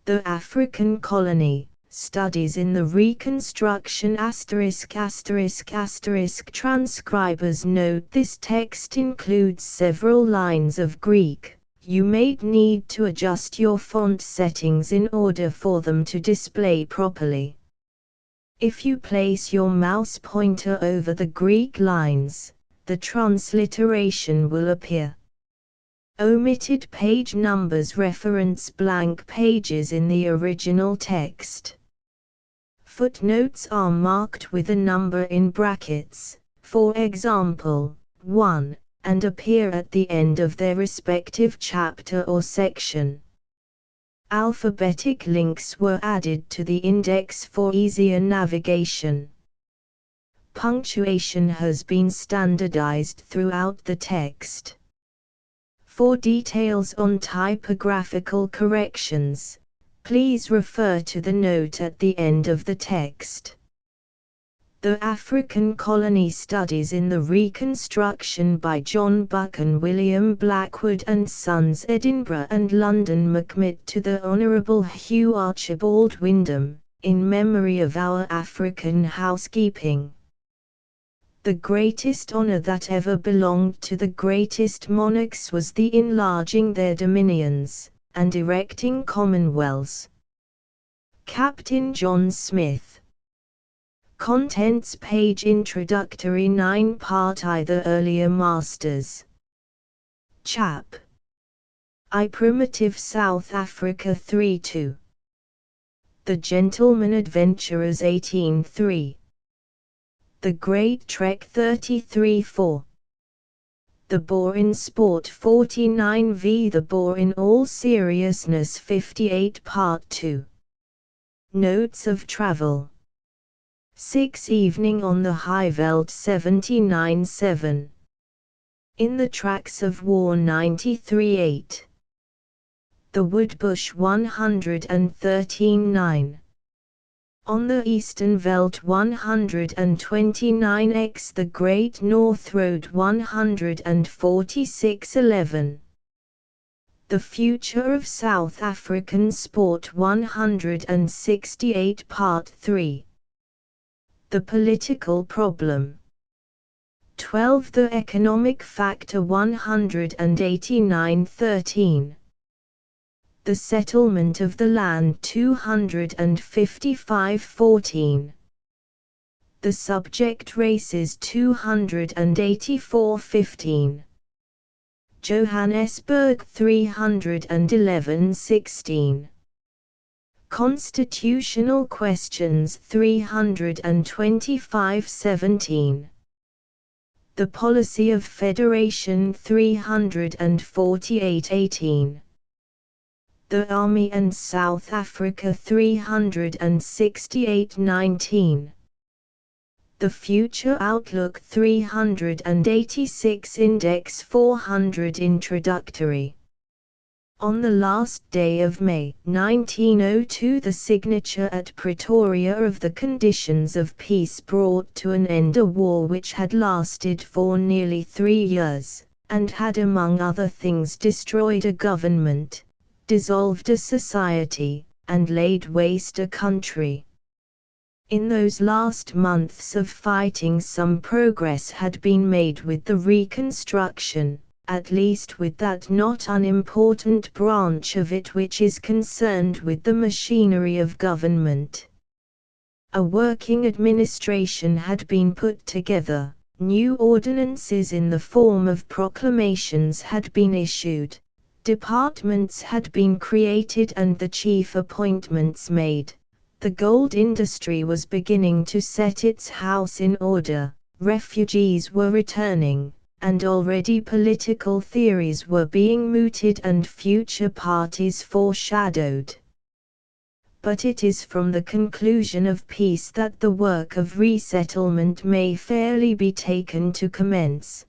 The African colony, studies in the Reconstruction *****. Transcribers note this text includes several lines of Greek. You may need to adjust your font settings in order for them to display properly. If you place your mouse pointer over the Greek lines, the transliteration will appear. Omitted page numbers reference blank pages in the original text. Footnotes are marked with a number in brackets, for example, 1, and appear at the end of their respective chapter or section. Alphabetic links were added to the index for easier navigation. Punctuation has been standardized throughout the text. For details on typographical corrections, please refer to the note at the end of the text. The African Colony Studies in the Reconstruction by John Buchan, William Blackwood and Sons, Edinburgh and London. McMitt to the Honourable Hugh Archibald Wyndham, in memory of our African housekeeping. The greatest honour that ever belonged to the greatest monarchs was the enlarging their dominions, and erecting commonwealths. Captain John Smith. Contents page. Introductory 9-part I. The earlier masters. Chap. I. Primitive South Africa 3-2. The Gentleman Adventurers 18-3. The Great Trek 33-4. The Boar in Sport 49v. The Boar in All Seriousness 58 Part 2. Notes of Travel. 6. Evening on the Highveld 79-7. In the Tracks of War 93-8. The Woodbush 113-9. On the Eastern Veldt 129x. The Great North Road 146-11. The Future of South African Sport 168 Part 3. The Political Problem 12. The Economic Factor 189-13. The Settlement of the Land 255-14. The Subject Races 284-15. Johannesburg 311-16. Constitutional Questions 325-17. The Policy of Federation 348-18. The Army and South Africa 368-19. The Future Outlook 386. Index 400. Introductory. On the last day of May 1902, the signature at Pretoria of the conditions of peace brought to an end a war which had lasted for nearly 3 years, and had among other things destroyed a government, dissolved a society, and laid waste a country. In those last months of fighting some progress had been made with the Reconstruction, at least with that not unimportant branch of it which is concerned with the machinery of government. A working administration had been put together, new ordinances in the form of proclamations had been issued, departments had been created and the chief appointments made. The gold industry was beginning to set its house in order, refugees were returning, and already political theories were being mooted and future parties foreshadowed. But it is from the conclusion of peace that the work of resettlement may fairly be taken to commence.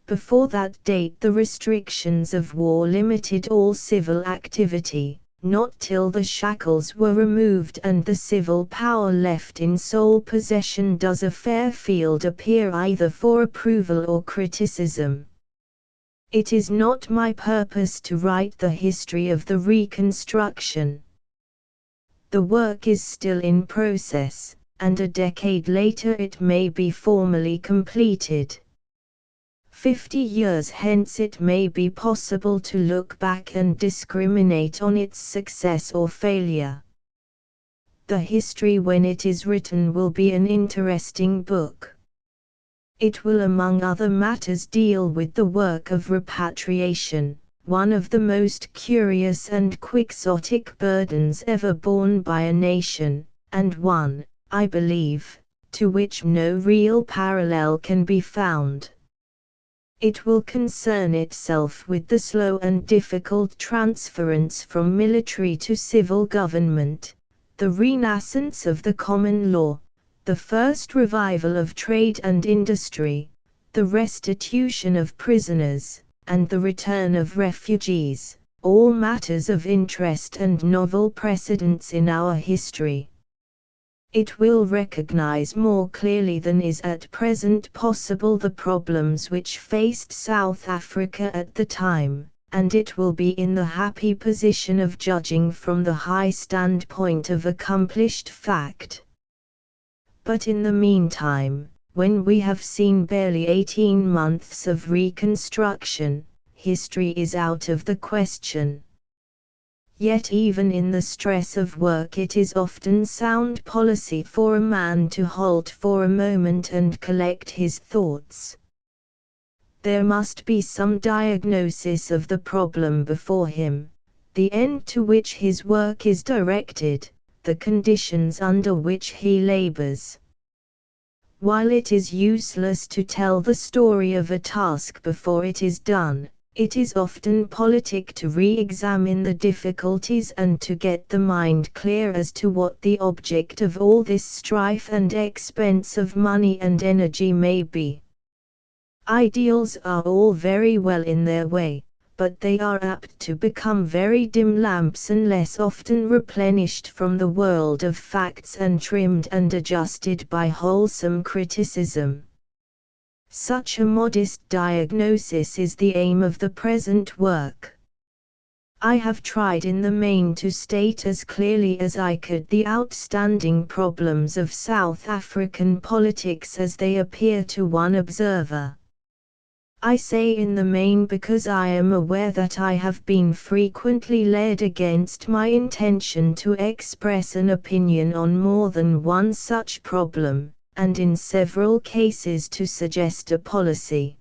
Before that date the restrictions of war limited all civil activity. Not till the shackles were removed and the civil power left in sole possession does a fair field appear either for approval or criticism. It is not my purpose to write the history of the Reconstruction. The work is still in process, and a decade later it may be formally completed. 50 years hence it may be possible to look back and discriminate on its success or failure. The history when it is written will be an interesting book. It will among other matters deal with the work of repatriation, one of the most curious and quixotic burdens ever borne by a nation, and one, I believe, to which no real parallel can be found. It will concern itself with the slow and difficult transference from military to civil government, the renaissance of the common law, the first revival of trade and industry, the restitution of prisoners, and the return of refugees, all matters of interest and novel precedents in our history. It will recognize more clearly than is at present possible the problems which faced South Africa at the time, and it will be in the happy position of judging from the high standpoint of accomplished fact. But in the meantime, when we have seen barely 18 months of Reconstruction, history is out of the question. Yet even in the stress of work it is often sound policy for a man to halt for a moment and collect his thoughts. There must be some diagnosis of the problem before him, the end to which his work is directed, the conditions under which he labors. While it is useless to tell the story of a task before it is done, it is often politic to re-examine the difficulties and to get the mind clear as to what the object of all this strife and expense of money and energy may be. Ideals are all very well in their way, but they are apt to become very dim lamps unless often replenished from the world of facts and trimmed and adjusted by wholesome criticism. Such a modest diagnosis is the aim of the present work. I have tried in the main to state as clearly as I could the outstanding problems of South African politics as they appear to one observer. I say in the main because I am aware that I have been frequently led against my intention to express an opinion on more than one such problem, and in several cases to suggest a policy.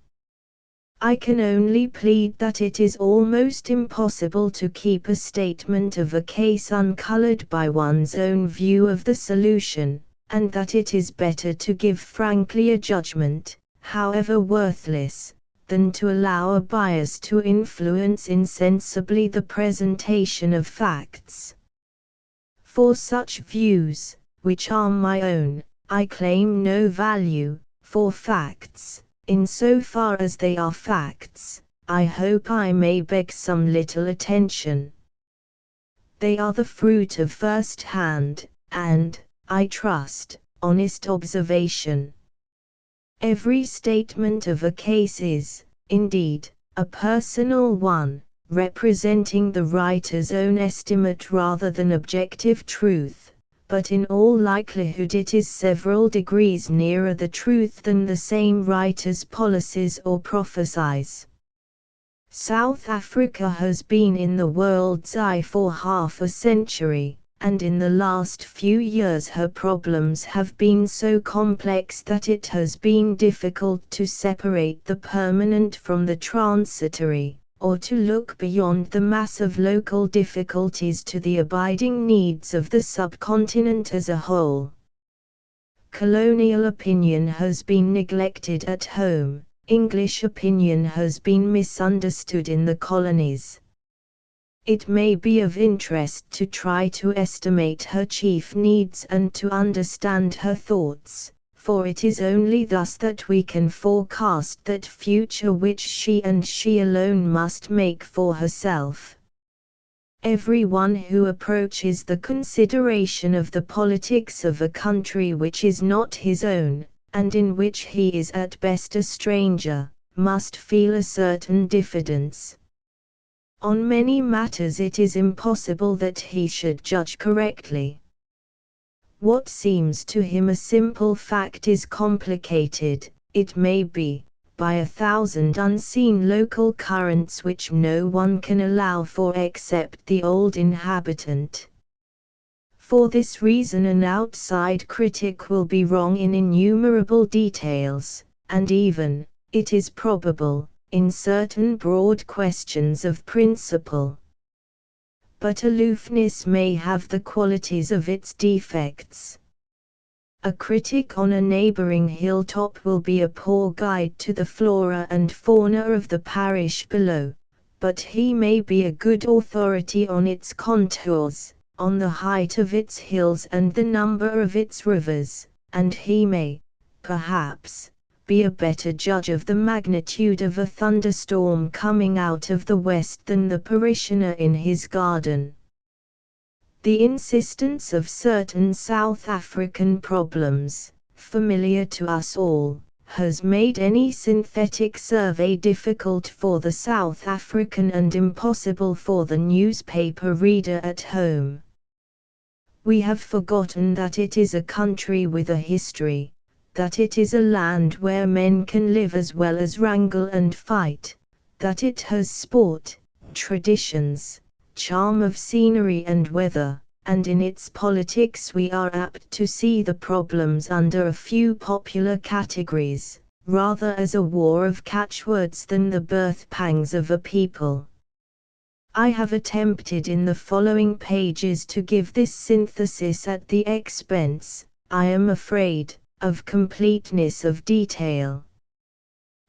I can only plead that it is almost impossible to keep a statement of a case uncolored by one's own view of the solution, and that it is better to give frankly a judgment, however worthless, than to allow a bias to influence insensibly the presentation of facts. For such views, which are my own, I claim no value, for facts, in so far as they are facts, I hope I may beg some little attention. They are the fruit of first-hand, and, I trust, honest observation. Every statement of a case is, indeed, a personal one, representing the writer's own estimate rather than objective truth, but in all likelihood it is several degrees nearer the truth than the same writer's policies or prophecies. South Africa has been in the world's eye for half a century, and in the last few years her problems have been so complex that it has been difficult to separate the permanent from the transitory, or to look beyond the mass of local difficulties to the abiding needs of the subcontinent as a whole. Colonial opinion has been neglected at home, English opinion has been misunderstood in the colonies. It may be of interest to try to estimate her chief needs and to understand her thoughts, for it is only thus that we can forecast that future which she and she alone must make for herself. Everyone who approaches the consideration of the politics of a country which is not his own, and in which he is at best a stranger, must feel a certain diffidence. On many matters it is impossible that he should judge correctly. What seems to him a simple fact is complicated, it may be, by 1,000 unseen local currents which no one can allow for except the old inhabitant. For this reason an outside critic will be wrong in innumerable details, and even, it is probable, in certain broad questions of principle. But aloofness may have the qualities of its defects. A critic on a neighboring hilltop will be a poor guide to the flora and fauna of the parish below, but he may be a good authority on its contours, on the height of its hills and the number of its rivers, and he may, perhaps, be a better judge of the magnitude of a thunderstorm coming out of the west than the parishioner in his garden. The insistence of certain South African problems, familiar to us all, has made any synthetic survey difficult for the South African and impossible for the newspaper reader at home. We have forgotten that it is a country with a history, that it is a land where men can live as well as wrangle and fight, that it has sport, traditions, charm of scenery and weather, and in its politics we are apt to see the problems under a few popular categories, rather as a war of catchwords than the birth pangs of a people. I have attempted in the following pages to give this synthesis at the expense, I am afraid, of completeness of detail.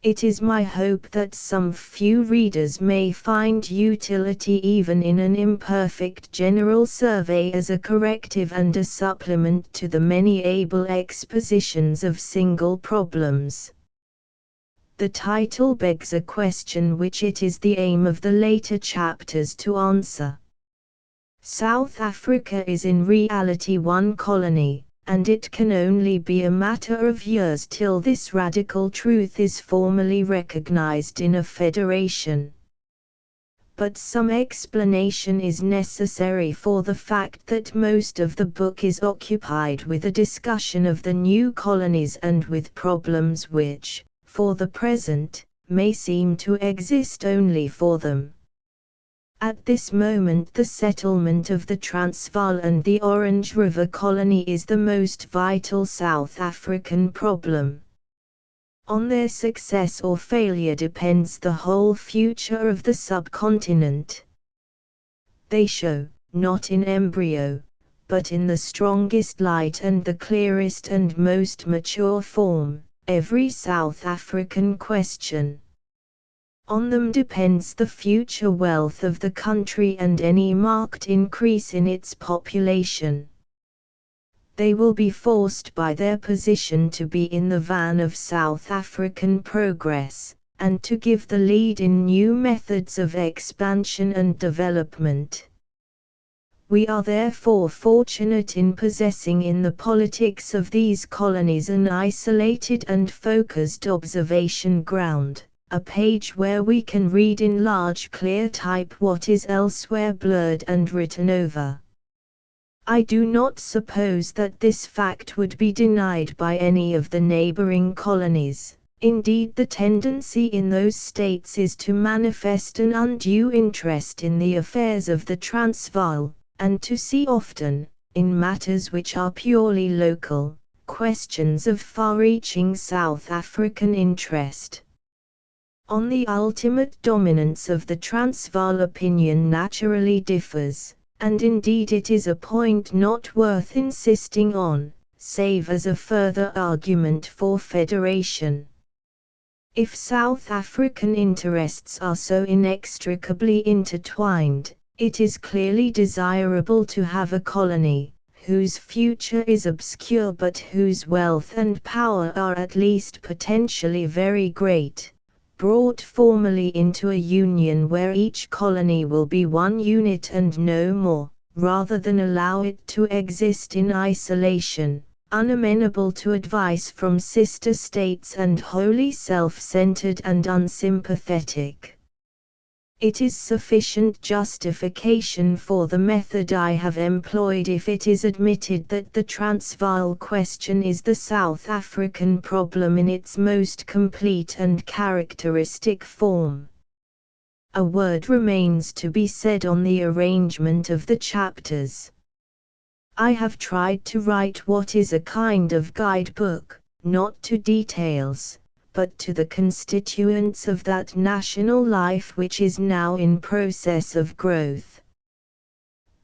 It is my hope that some few readers may find utility even in an imperfect general survey as a corrective and a supplement to the many able expositions of single problems. The title begs a question which it is the aim of the later chapters to answer. South Africa is in reality one colony, and it can only be a matter of years till this radical truth is formally recognized in a federation. But some explanation is necessary for the fact that most of the book is occupied with a discussion of the new colonies and with problems which, for the present, may seem to exist only for them. At this moment the settlement of the Transvaal and the Orange River colony is the most vital South African problem. On their success or failure depends the whole future of the subcontinent. They show, not in embryo, but in the strongest light and the clearest and most mature form, every South African question. On them depends the future wealth of the country and any marked increase in its population. They will be forced by their position to be in the van of South African progress, and to give the lead in new methods of expansion and development. We are therefore fortunate in possessing in the politics of these colonies an isolated and focused observation ground. A page where we can read in large clear type what is elsewhere blurred and written over. I do not suppose that this fact would be denied by any of the neighboring colonies. Indeed, the tendency in those states is to manifest an undue interest in the affairs of the Transvaal, and to see often, in matters which are purely local, questions of far-reaching South African interest. On the ultimate dominance of the Transvaal opinion naturally differs, and indeed it is a point not worth insisting on, save as a further argument for federation. If South African interests are so inextricably intertwined, it is clearly desirable to have a colony, whose future is obscure but whose wealth and power are at least potentially very great, brought formally into a union where each colony will be one unit and no more, rather than allow it to exist in isolation, unamenable to advice from sister states and wholly self-centered and unsympathetic. It is sufficient justification for the method I have employed if it is admitted that the Transvaal question is the South African problem in its most complete and characteristic form. A word remains to be said on the arrangement of the chapters. I have tried to write what is a kind of guidebook, not to details, but to the constituents of that national life which is now in process of growth.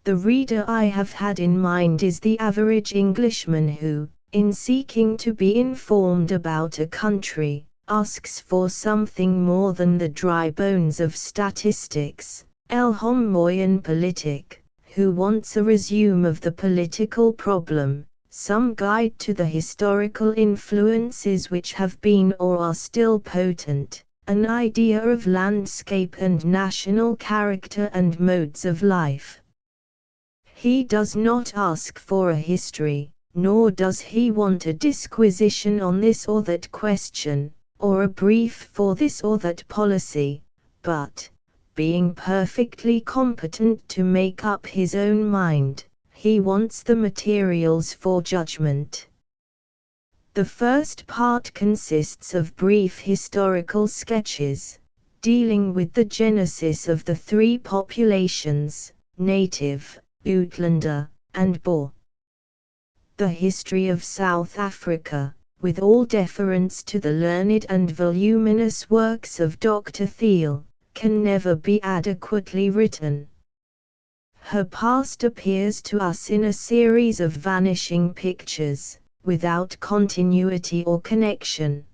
The reader I have had in mind is the average Englishman who, in seeking to be informed about a country, asks for something more than the dry bones of statistics, el homoyen politic, who wants a resume of the political problem, some guide to the historical influences which have been or are still potent, an idea of landscape and national character and modes of life. He does not ask for a history, nor does he want a disquisition on this or that question, or a brief for this or that policy, but, being perfectly competent to make up his own mind, he wants the materials for judgment. The first part consists of brief historical sketches, dealing with the genesis of the three populations, native, Uitlander, and Boer. The history of South Africa, with all deference to the learned and voluminous works of Dr. Thiel, can never be adequately written. Her past appears to us in a series of vanishing pictures, without continuity or connection.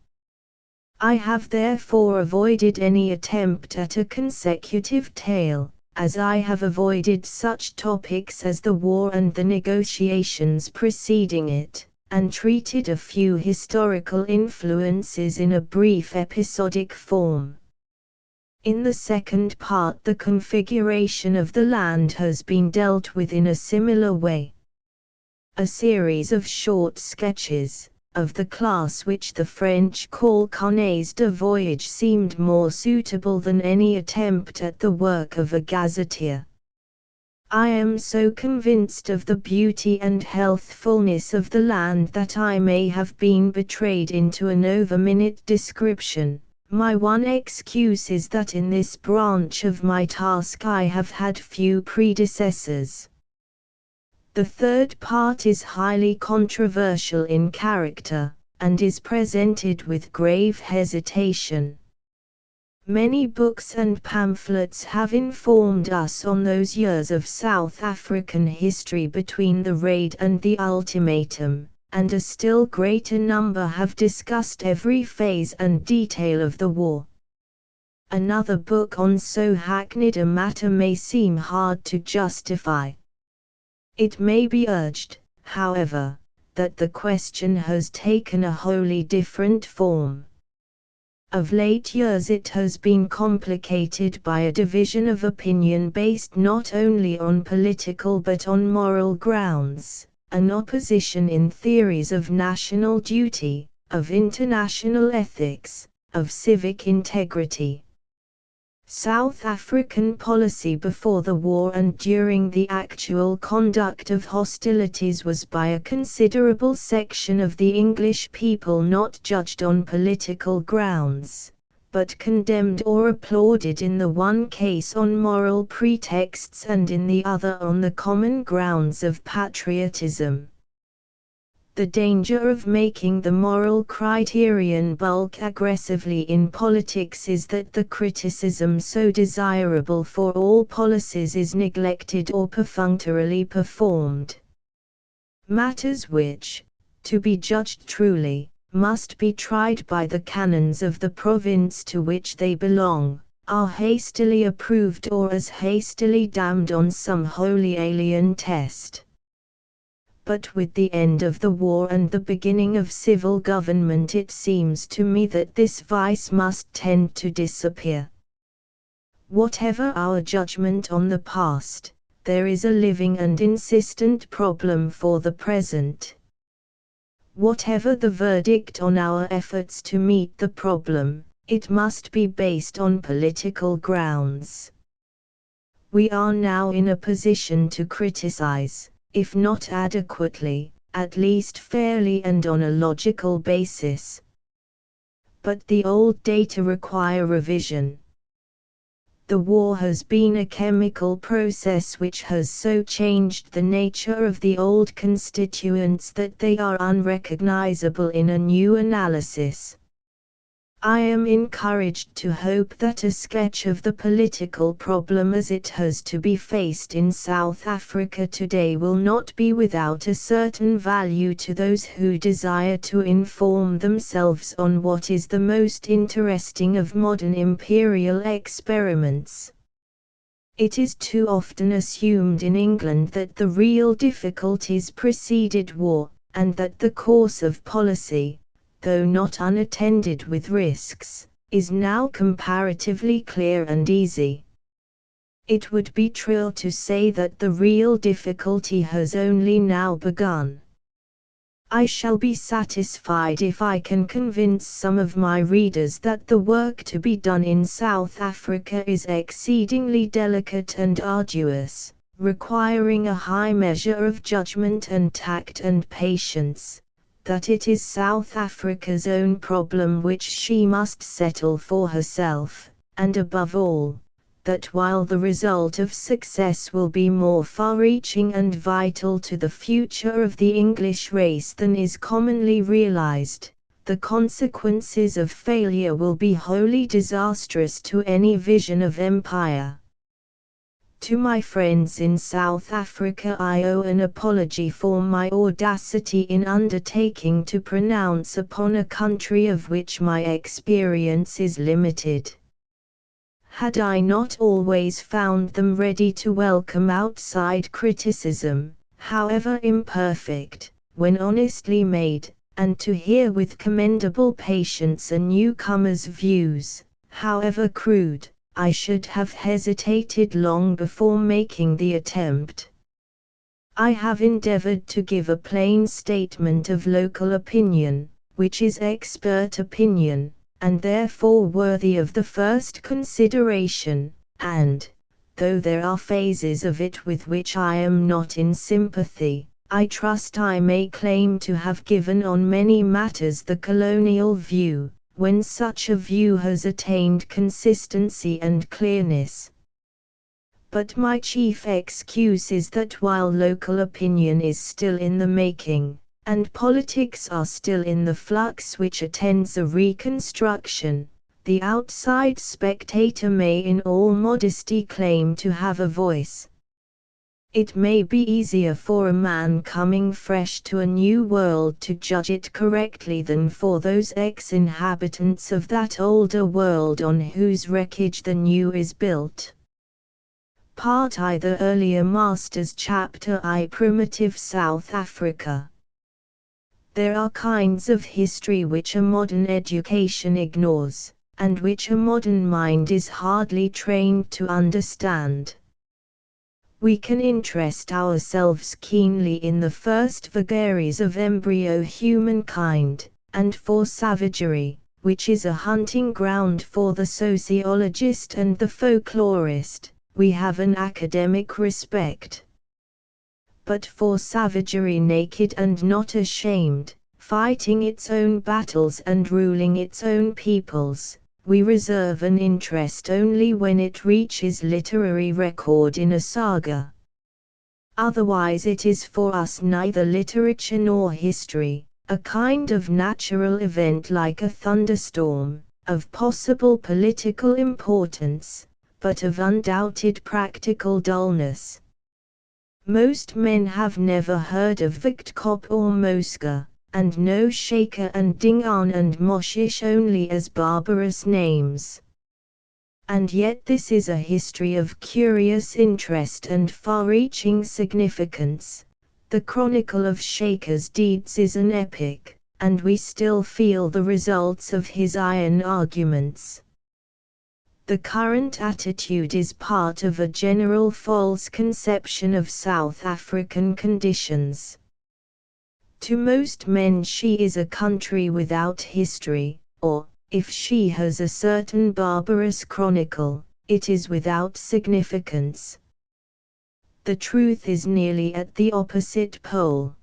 I have therefore avoided any attempt at a consecutive tale, as I have avoided such topics as the war and the negotiations preceding it, and treated a few historical influences in a brief episodic form. In the second part, the configuration of the land has been dealt with in a similar way. A series of short sketches, of the class which the French call carnets de voyage, seemed more suitable than any attempt at the work of a gazetteer. I am so convinced of the beauty and healthfulness of the land that I may have been betrayed into an over-minute description. My one excuse is that in this branch of my task I have had few predecessors. The third part is highly controversial in character, and is presented with grave hesitation. Many books and pamphlets have informed us on those years of South African history between the raid and the ultimatum, and a still greater number have discussed every phase and detail of the war. Another book on so hackneyed a matter may seem hard to justify. It may be urged, however, that the question has taken a wholly different form. Of late years it has been complicated by a division of opinion based not only on political but on moral grounds, an opposition in theories of national duty, of international ethics, of civic integrity. South African policy before the war and during the actual conduct of hostilities was by a considerable section of the English people not judged on political grounds, but condemned or applauded in the one case on moral pretexts and in the other on the common grounds of patriotism. The danger of making the moral criterion bulk aggressively in politics is that the criticism so desirable for all policies is neglected or perfunctorily performed. Matters which, to be judged truly, must be tried by the canons of the province to which they belong, are hastily approved or as hastily damned on some wholly alien test. But with the end of the war and the beginning of civil government it seems to me that this vice must tend to disappear. Whatever our judgment on the past, there is a living and insistent problem for the present. Whatever the verdict on our efforts to meet the problem, it must be based on political grounds. We are now in a position to criticize, if not adequately, at least fairly and on a logical basis. But the old data require revision. The war has been a chemical process which has so changed the nature of the old constituents that they are unrecognizable in a new analysis. I am encouraged to hope that a sketch of the political problem as it has to be faced in South Africa today will not be without a certain value to those who desire to inform themselves on what is the most interesting of modern imperial experiments. It is too often assumed in England that the real difficulties preceded war, and that the course of policy, though not unattended with risks, is now comparatively clear and easy. It would be true to say that the real difficulty has only now begun. I shall be satisfied if I can convince some of my readers that the work to be done in South Africa is exceedingly delicate and arduous, requiring a high measure of judgment and tact and patience, that it is South Africa's own problem which she must settle for herself, and above all, that while the result of success will be more far-reaching and vital to the future of the English race than is commonly realized, the consequences of failure will be wholly disastrous to any vision of empire. To my friends in South Africa I owe an apology for my audacity in undertaking to pronounce upon a country of which my experience is limited. Had I not always found them ready to welcome outside criticism, however imperfect, when honestly made, and to hear with commendable patience a newcomer's views, however crude, I should have hesitated long before making the attempt. I have endeavored to give a plain statement of local opinion, which is expert opinion, and therefore worthy of the first consideration, and, though there are phases of it with which I am not in sympathy, I trust I may claim to have given on many matters the colonial view, when such a view has attained consistency and clearness. But my chief excuse is that while local opinion is still in the making, and politics are still in the flux which attends a reconstruction, the outside spectator may in all modesty claim to have a voice. It may be easier for a man coming fresh to a new world to judge it correctly than for those ex-inhabitants of that older world on whose wreckage the new is built. Part I. The earlier masters. Chapter I. Primitive South Africa. There are kinds of history which a modern education ignores, and which a modern mind is hardly trained to understand. We can interest ourselves keenly in the first vagaries of embryo humankind, and for savagery, which is a hunting ground for the sociologist and the folklorist, we have an academic respect. But for savagery naked and not ashamed, fighting its own battles and ruling its own peoples, we reserve an interest only when it reaches literary record in a saga. Otherwise it is for us neither literature nor history, a kind of natural event like a thunderstorm, of possible political importance, but of undoubted practical dullness. Most men have never heard of Victkop or Mosca, and know Shaker and Dingaan and Moshish only as barbarous names. And yet this is a history of curious interest and far-reaching significance. The chronicle of Shaker's deeds is an epic, and we still feel the results of his iron arguments. The current attitude is part of a general false conception of South African conditions. To most men she is a country without history, or, if she has a certain barbarous chronicle, it is without significance. The truth is nearly at the opposite pole.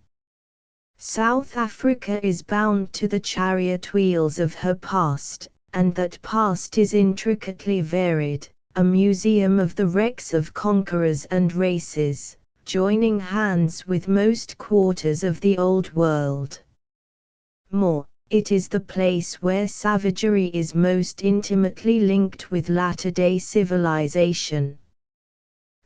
South Africa is bound to the chariot wheels of her past, and that past is intricately varied, a museum of the wrecks of conquerors and races, joining hands with most quarters of the Old World. More, it is the place where savagery is most intimately linked with latter-day civilization.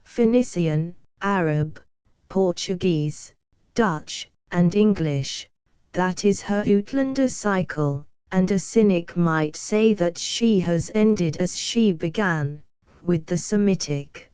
Phoenician, Arab, Portuguese, Dutch, and English, that is her Outlander cycle, and a cynic might say that she has ended as she began, with the Semitic.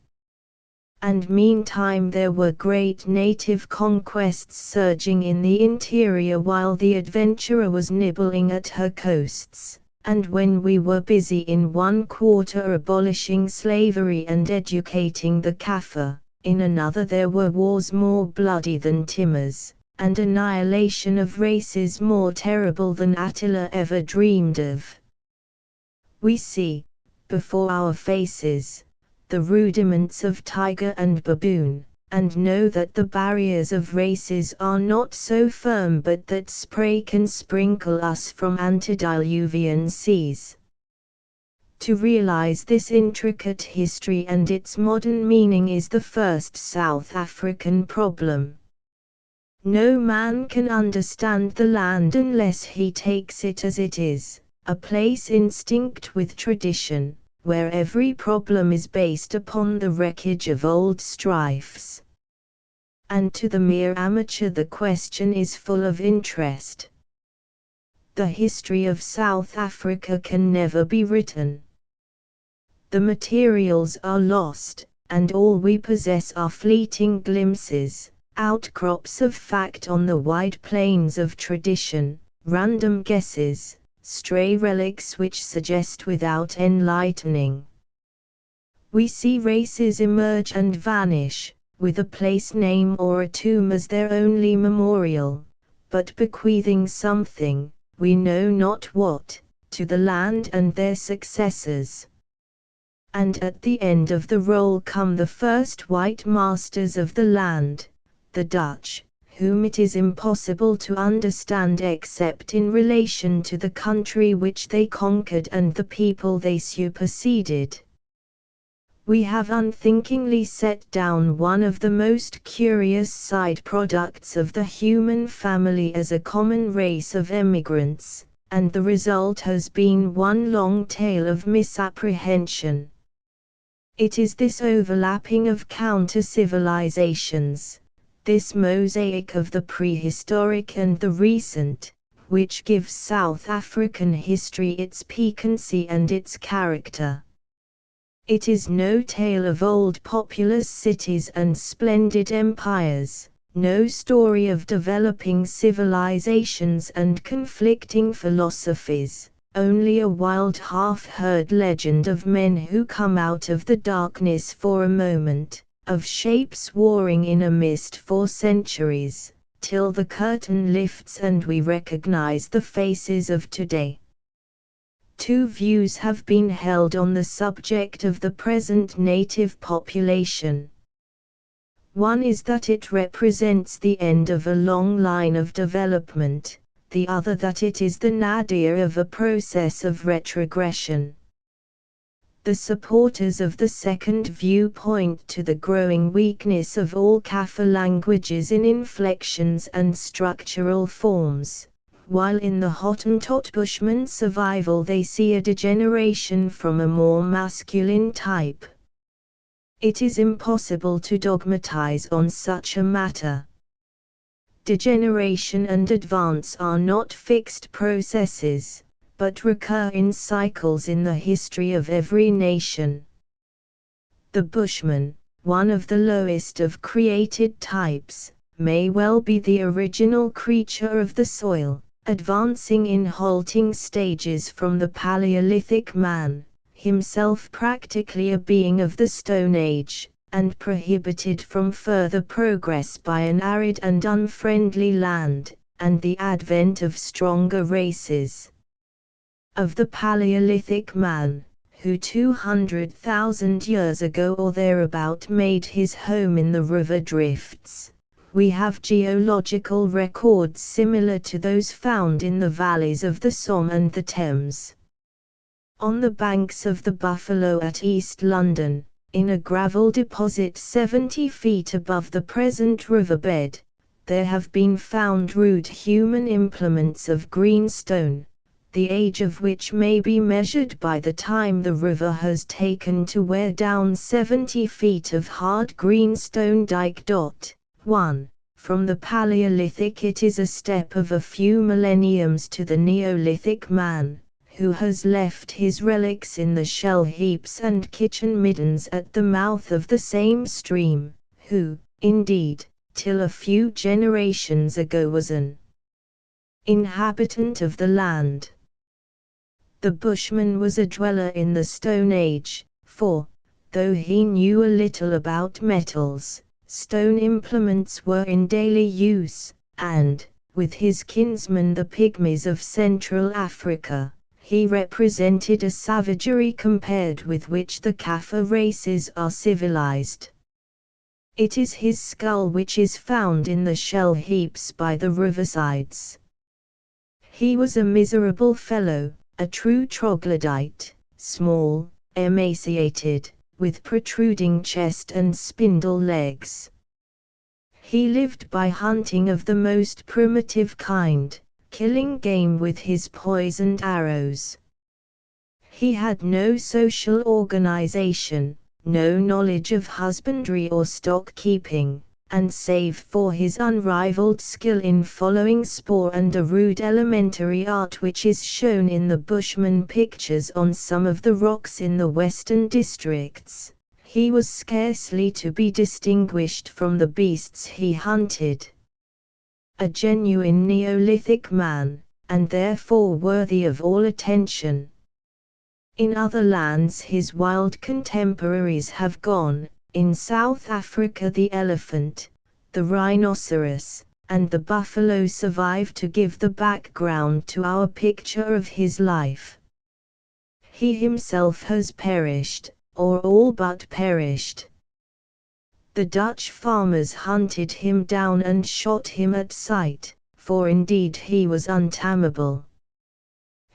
And meantime there were great native conquests surging in the interior while the adventurer was nibbling at her coasts, and when we were busy in one quarter abolishing slavery and educating the Kaffir, in another there were wars more bloody than Timur's, and annihilation of races more terrible than Attila ever dreamed of. We see, before our faces, the rudiments of tiger and baboon, and know that the barriers of races are not so firm but that spray can sprinkle us from antediluvian seas. To realize this intricate history and its modern meaning is the first South African problem. No man can understand the land unless he takes it as it is, a place instinct with tradition, where every problem is based upon the wreckage of old strifes. And to the mere amateur the question is full of interest. The history of South Africa can never be written. The materials are lost, and all we possess are fleeting glimpses, outcrops of fact on the wide plains of tradition, random guesses, stray relics which suggest without enlightening. We see races emerge and vanish, with a place name or a tomb as their only memorial, but bequeathing something, we know not what, to the land and their successors. And at the end of the roll come the first white masters of the land, the Dutch, whom it is impossible to understand except in relation to the country which they conquered and the people they superseded. We have unthinkingly set down one of the most curious side products of the human family as a common race of emigrants, and the result has been one long tale of misapprehension. It is this overlapping of counter-civilizations, this mosaic of the prehistoric and the recent, which gives South African history its piquancy and its character. It is no tale of old populous cities and splendid empires, no story of developing civilizations and conflicting philosophies, only a wild half-heard legend of men who come out of the darkness for a moment, of shapes warring in a mist for centuries, till the curtain lifts and we recognize the faces of today. Two views have been held on the subject of the present native population. One is that it represents the end of a long line of development, the other that it is the nadir of a process of retrogression. The supporters of the second view point to the growing weakness of all Kaffir languages in inflections and structural forms, while in the Hottentot Bushman survival they see a degeneration from a more masculine type. It is impossible to dogmatize on such a matter. Degeneration and advance are not fixed processes, but recur in cycles in the history of every nation. The Bushman, one of the lowest of created types, may well be the original creature of the soil, advancing in halting stages from the Paleolithic man, himself practically a being of the Stone Age, and prohibited from further progress by an arid and unfriendly land, and the advent of stronger races. Of the Paleolithic man, who 200,000 years ago or thereabout made his home in the river drifts, we have geological records similar to those found in the valleys of the Somme and the Thames. On the banks of the Buffalo at East London, in a gravel deposit 70 feet above the present riverbed, there have been found rude human implements of green stone, the age of which may be measured by the time the river has taken to wear down 70 feet of hard green stone dike. 1. From the Paleolithic it is a step of a few millenniums to the Neolithic man, who has left his relics in the shell heaps and kitchen middens at the mouth of the same stream, who, indeed, till a few generations ago was an inhabitant of the land. The Bushman was a dweller in the Stone Age, for, though he knew a little about metals, stone implements were in daily use, and, with his kinsmen the Pygmies of Central Africa, he represented a savagery compared with which the Kaffir races are civilized. It is his skull which is found in the shell heaps by the riversides. He was a miserable fellow, a true troglodyte, small, emaciated, with protruding chest and spindle legs. He lived by hunting of the most primitive kind, killing game with his poisoned arrows. He had no social organization, no knowledge of husbandry or stock keeping, and save for his unrivaled skill in following spoor and a rude elementary art which is shown in the Bushman pictures on some of the rocks in the western districts, he was scarcely to be distinguished from the beasts he hunted. A genuine Neolithic man, and therefore worthy of all attention. In other lands his wild contemporaries have gone. In South Africa the elephant, the rhinoceros, and the buffalo survive to give the background to our picture of his life. He himself has perished, or all but perished. The Dutch farmers hunted him down and shot him at sight, for indeed he was untamable.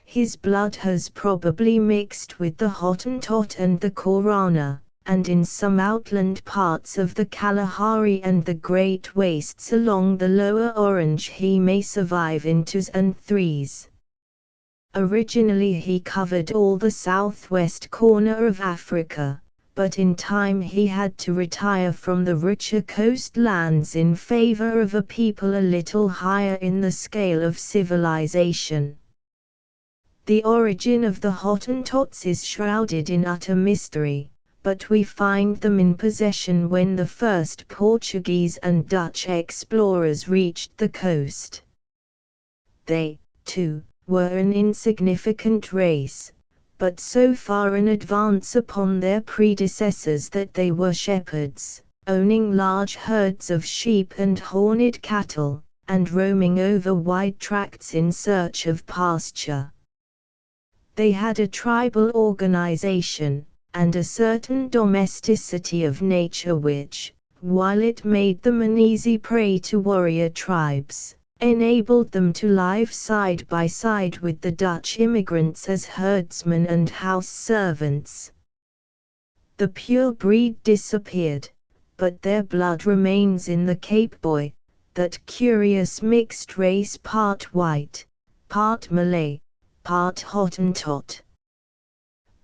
His blood has probably mixed with the Hottentot and the Korana, and in some outland parts of the Kalahari and the great wastes along the lower Orange he may survive in 2s and 3s. Originally he covered all the southwest corner of Africa, but in time he had to retire from the richer coastlands in favor of a people a little higher in the scale of civilization. The origin of the Hottentots is shrouded in utter mystery, but we find them in possession when the first Portuguese and Dutch explorers reached the coast. They, too, were an insignificant race, but so far in advance upon their predecessors that they were shepherds, owning large herds of sheep and horned cattle, and roaming over wide tracts in search of pasture. They had a tribal organization, and a certain domesticity of nature which, while it made them an easy prey to warrior tribes, enabled them to live side by side with the Dutch immigrants as herdsmen and house servants. The pure breed disappeared, but their blood remains in the Cape Boy, that curious mixed race part white, part Malay, part Hottentot.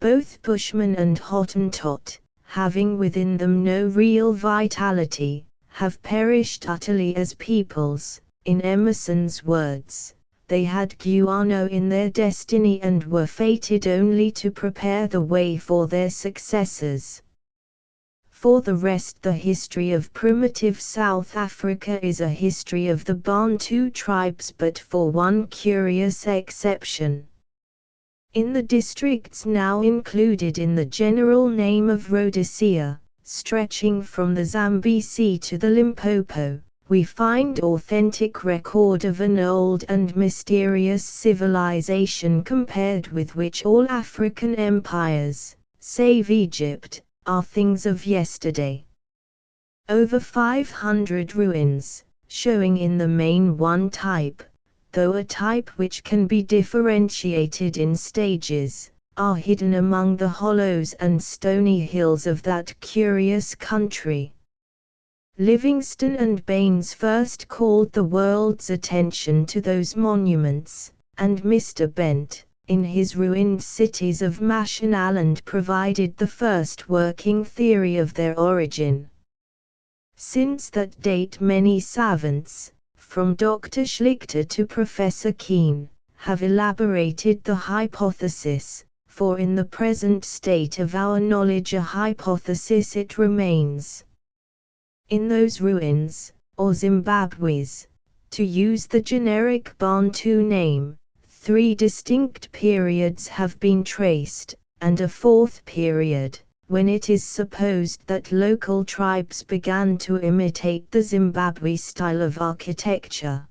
Both Bushman and Hottentot, having within them no real vitality, have perished utterly as peoples. In Emerson's words, they had guano in their destiny and were fated only to prepare the way for their successors. For the rest, the history of primitive South Africa is a history of the Bantu tribes, but for one curious exception. In the districts now included in the general name of Rhodesia, stretching from the Zambesi to the Limpopo, we find authentic record of an old and mysterious civilization compared with which all African empires, save Egypt, are things of yesterday. Over 500 ruins, showing in the main one type, though a type which can be differentiated in stages, are hidden among the hollows and stony hills of that curious country. Livingstone and Baines first called the world's attention to those monuments, and Mr. Bent, in his Ruined Cities of Mashonaland, provided the first working theory of their origin. Since that date many savants, from Dr. Schlichter to Professor Keane, have elaborated the hypothesis, for in the present state of our knowledge a hypothesis it remains. In those ruins, or Zimbabwe's, to use the generic Bantu name, 3 distinct periods have been traced, and a 4th period, when it is supposed that local tribes began to imitate the Zimbabwe style of architecture.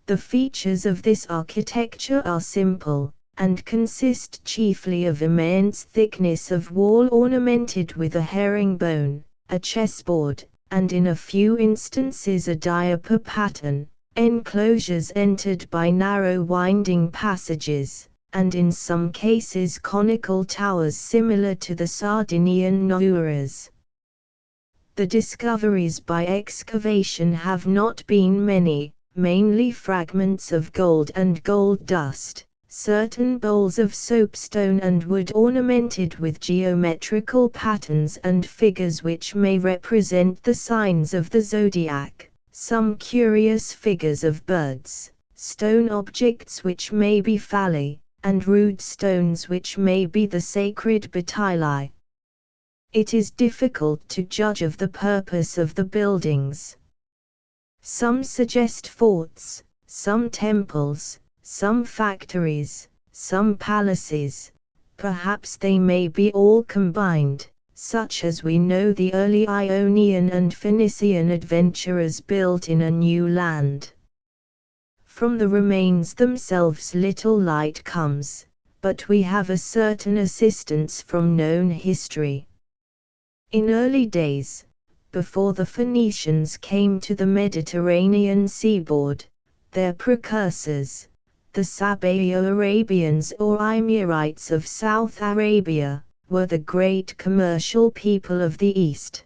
The features of this architecture are simple, and consist chiefly of immense thickness of wall ornamented with a herringbone, a chessboard, and in a few instances a diaper pattern, enclosures entered by narrow winding passages, and in some cases conical towers similar to the Sardinian Nouras. The discoveries by excavation have not been many, mainly fragments of gold and gold dust, certain bowls of soapstone and wood ornamented with geometrical patterns and figures which may represent the signs of the zodiac, some curious figures of birds, stone objects which may be phalli, and rude stones which may be the sacred batyli. It is difficult to judge of the purpose of the buildings. Some suggest forts, some temples, some factories, some palaces. Perhaps they may be all combined, such as we know the early Ionian and Phoenician adventurers built in a new land. From the remains themselves little light comes, but we have a certain assistance from known history. In early days, before the Phoenicians came to the Mediterranean seaboard, their precursors, the Sabaeo-Arabians or Imyarites of South Arabia, were the great commercial people of the East.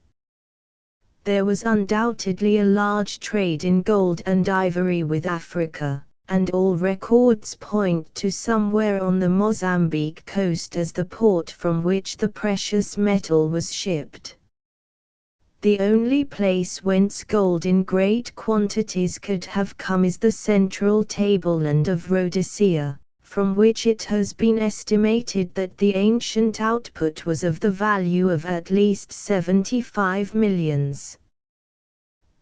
There was undoubtedly a large trade in gold and ivory with Africa, and all records point to somewhere on the Mozambique coast as the port from which the precious metal was shipped. The only place whence gold in great quantities could have come is the central tableland of Rhodesia, from which it has been estimated that the ancient output was of the value of at least 75 millions.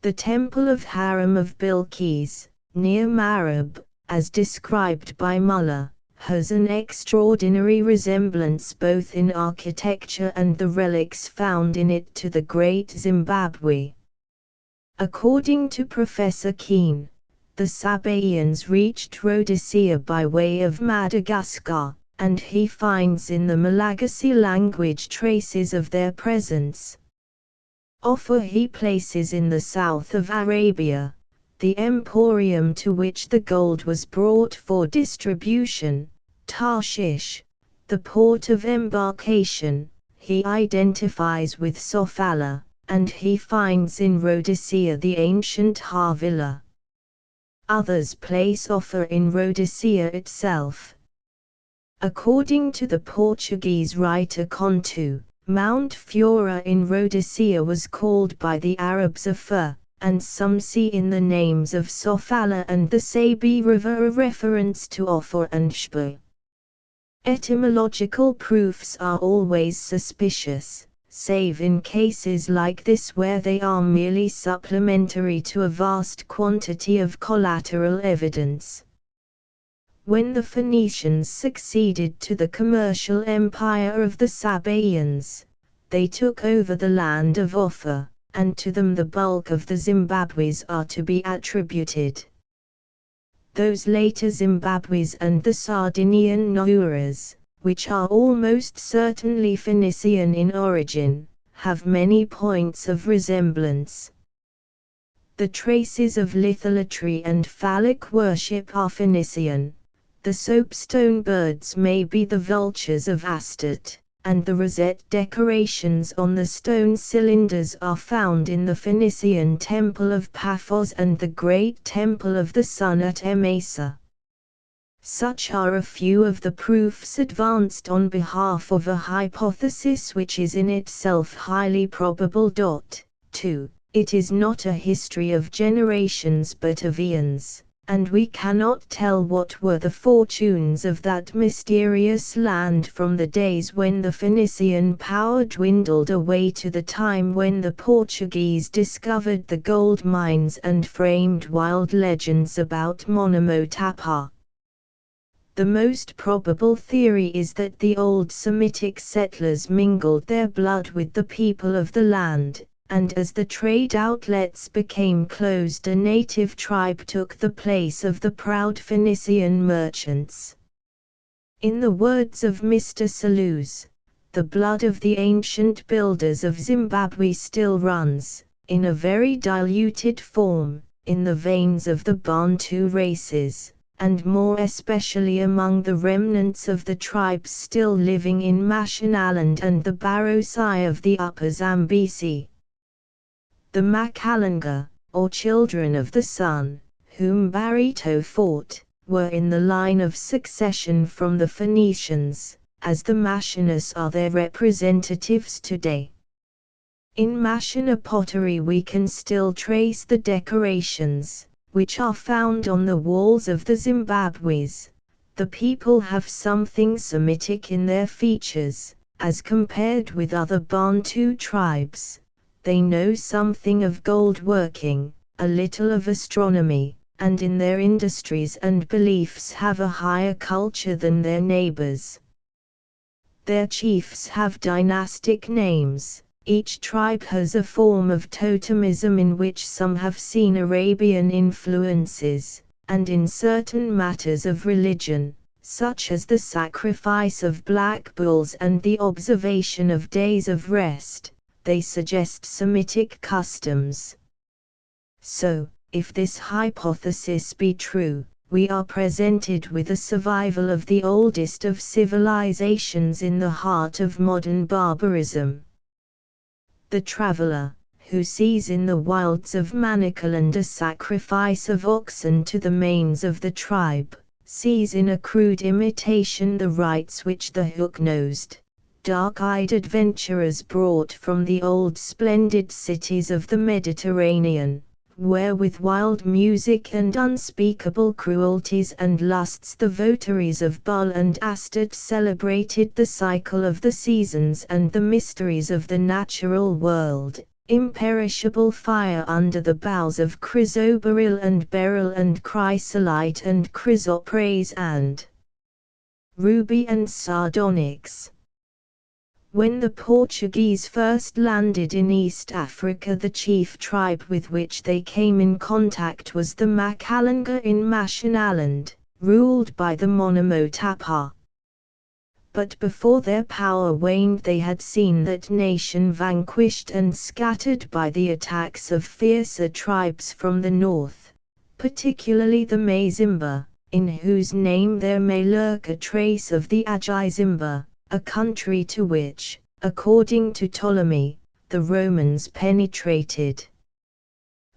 The Temple of Haram of Bilqis, near Marib, as described by Muller, has an extraordinary resemblance both in architecture and the relics found in it to the Great Zimbabwe. According to Professor Keane, the Sabaeans reached Rhodesia by way of Madagascar, and he finds in the Malagasy language traces of their presence. Offa he places in the south of Arabia, the emporium to which the gold was brought for distribution, Tarshish, the port of embarkation, he identifies with Sofala, and he finds in Rhodesia the ancient Havila. Others place Offa in Rhodesia itself. According to the Portuguese writer Contu, Mount Fiora in Rhodesia was called by the Arabs Afa, and some see in the names of Sofala and the Sabi River a reference to Offa and Shpa. Etymological proofs are always suspicious, save in cases like this where they are merely supplementary to a vast quantity of collateral evidence. When the Phoenicians succeeded to the commercial empire of the Sabaeans, they took over the land of Offa, and to them the bulk of the Zimbabwes are to be attributed. Those later Zimbabwes and the Sardinian Nauras, which are almost certainly Phoenician in origin, have many points of resemblance. The traces of litholatry and phallic worship are Phoenician. The soapstone birds may be the vultures of Astarte, and the rosette decorations on the stone cylinders are found in the Phoenician Temple of Paphos and the Great Temple of the Sun at Emesa. Such are a few of the proofs advanced on behalf of a hypothesis which is in itself highly probable. 2. It is not a history of generations but of eons, and we cannot tell what were the fortunes of that mysterious land from the days when the Phoenician power dwindled away to the time when the Portuguese discovered the gold mines and framed wild legends about Monomotapa. The most probable theory is that the old Semitic settlers mingled their blood with the people of the land, and as the trade outlets became closed, a native tribe took the place of the proud Phoenician merchants. In the words of Mr. Selous, the blood of the ancient builders of Zimbabwe still runs, in a very diluted form, in the veins of the Bantu races, and more especially among the remnants of the tribes still living in Mashonaland and the Barosai of the Upper Zambesi. The Makalanga, or Children of the Sun, whom Barito fought, were in the line of succession from the Phoenicians, as the Mashonas are their representatives today. In Mashona pottery we can still trace the decorations, which are found on the walls of the Zimbabwes. The people have something Semitic in their features, as compared with other Bantu tribes. They know something of gold working, a little of astronomy, and in their industries and beliefs have a higher culture than their neighbors. Their chiefs have dynastic names. Each tribe has a form of totemism in which some have seen Arabian influences, and in certain matters of religion, such as the sacrifice of black bulls and the observation of days of rest, they suggest Semitic customs. So, if this hypothesis be true, we are presented with a survival of the oldest of civilizations in the heart of modern barbarism. The traveler, who sees in the wilds of Manicaland a sacrifice of oxen to the manes of the tribe, sees in a crude imitation the rites which the hook-nosed, dark-eyed adventurers brought from the old splendid cities of the Mediterranean, where with wild music and unspeakable cruelties and lusts the votaries of Baal and Astarte celebrated the cycle of the seasons and the mysteries of the natural world, imperishable fire under the boughs of chrysoberyl and beryl and chrysolite and chrysoprase and ruby and sardonyx. When the Portuguese first landed in East Africa, the chief tribe with which they came in contact was the Makalanga in Mashonaland, ruled by the Monomotapa. But before their power waned, they had seen that nation vanquished and scattered by the attacks of fiercer tribes from the north, particularly the Mazimba, in whose name there may lurk a trace of the Agizimba, a country to which, according to Ptolemy, the Romans penetrated.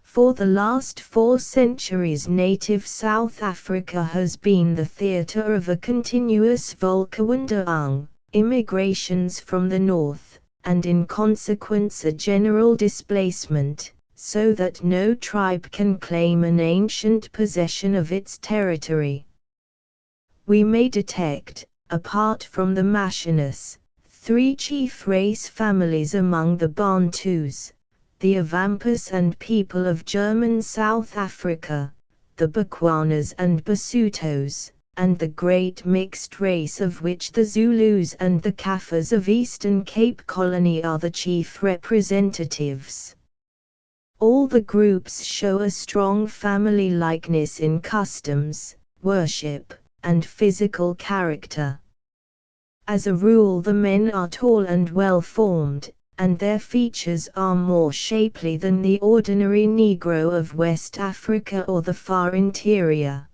For the last 4 centuries native South Africa has been the theatre of a continuous Volkswanderung, immigrations from the north, and in consequence a general displacement, so that no tribe can claim an ancient possession of its territory. We may detect, apart from the Mashonas, 3 chief race families among the Bantus: the Avampas and people of German South Africa, the Bukwanas and Basutos, and the great mixed race of which the Zulus and the Kaffirs of Eastern Cape Colony are the chief representatives. All the groups show a strong family likeness in customs, worship, and physical character. As a rule, the men are tall and well-formed, and their features are more shapely than the ordinary Negro of West Africa or the far interior.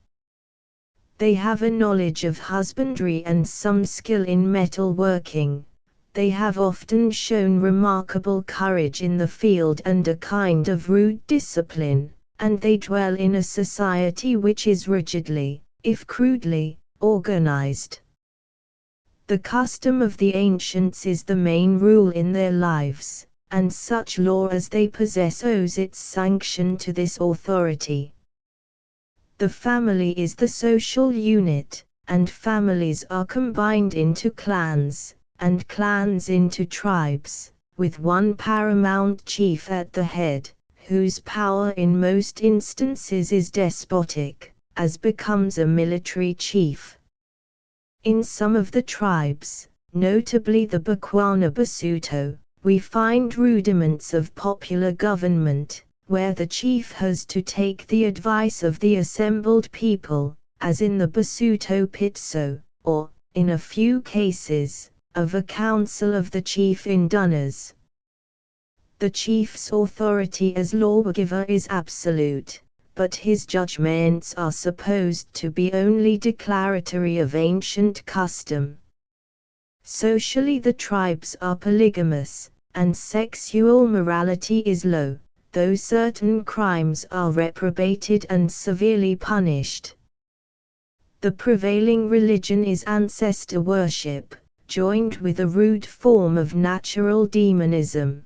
They have a knowledge of husbandry and some skill in metal working. They have often shown remarkable courage in the field and a kind of rude discipline, and they dwell in a society which is rigidly, if crudely, organized. The custom of the ancients is the main rule in their lives, and such law as they possess owes its sanction to this authority. The family is the social unit, and families are combined into clans, and clans into tribes, with one paramount chief at the head, whose power in most instances is despotic, as becomes a military chief. In some of the tribes, notably the Buchan Basuto, we find rudiments of popular government, where the chief has to take the advice of the assembled people, as in the Basuto Pitso, or, in a few cases, of a council of the chief indunas. The chief's authority as lawgiver is absolute, but his judgments are supposed to be only declaratory of ancient custom. Socially, the tribes are polygamous, and sexual morality is low, though certain crimes are reprobated and severely punished. The prevailing religion is ancestor worship, joined with a rude form of natural demonism.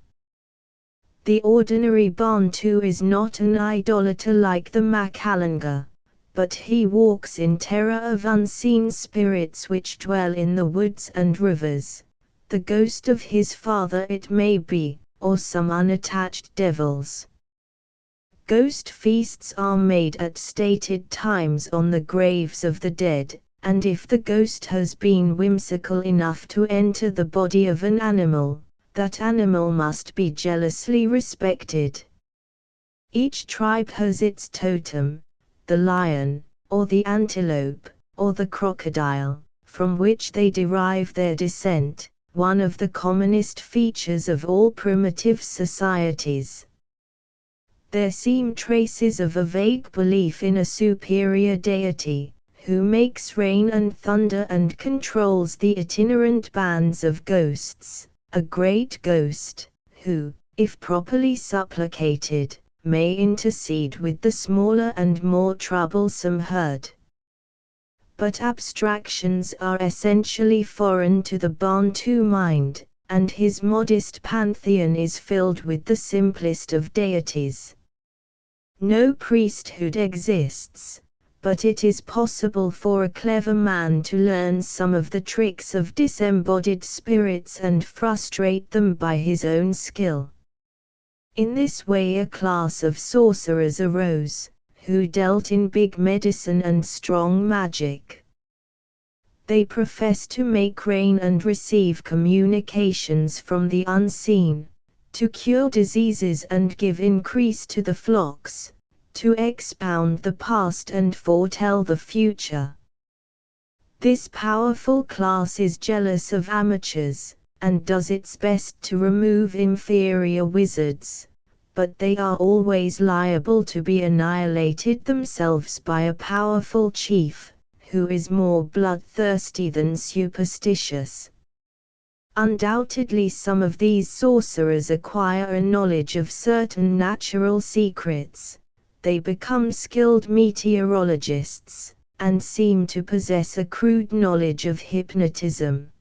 The ordinary Bantu is not an idolater like the Makalanga, but he walks in terror of unseen spirits which dwell in the woods and rivers, the ghost of his father it may be, or some unattached devils. Ghost feasts are made at stated times on the graves of the dead, and if the ghost has been whimsical enough to enter the body of an animal, that animal must be jealously respected. Each tribe has its totem, the lion, or the antelope, or the crocodile, from which they derive their descent, one of the commonest features of all primitive societies. There seem traces of a vague belief in a superior deity, who makes rain and thunder and controls the itinerant bands of ghosts, a great ghost, who, if properly supplicated, may intercede with the smaller and more troublesome herd. But abstractions are essentially foreign to the Bantu mind, and his modest pantheon is filled with the simplest of deities. No priesthood exists, but it is possible for a clever man to learn some of the tricks of disembodied spirits and frustrate them by his own skill. In this way a class of sorcerers arose, who dealt in big medicine and strong magic. They profess to make rain and receive communications from the unseen, to cure diseases and give increase to the flocks, to expound the past and foretell the future. This powerful class is jealous of amateurs, and does its best to remove inferior wizards, but they are always liable to be annihilated themselves by a powerful chief, who is more bloodthirsty than superstitious. Undoubtedly some of these sorcerers acquire a knowledge of certain natural secrets. They become skilled meteorologists, and seem to possess a crude knowledge of hypnotism.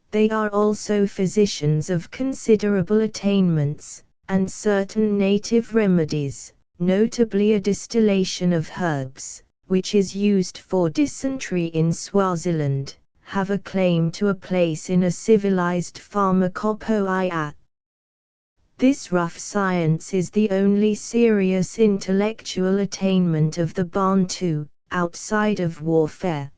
They are also physicians of considerable attainments, and certain native remedies, notably a distillation of herbs, which is used for dysentery in Swaziland, have a claim to a place in a civilized pharmacopoeia. This rough science is the only serious intellectual attainment of the Bantu, outside of warfare.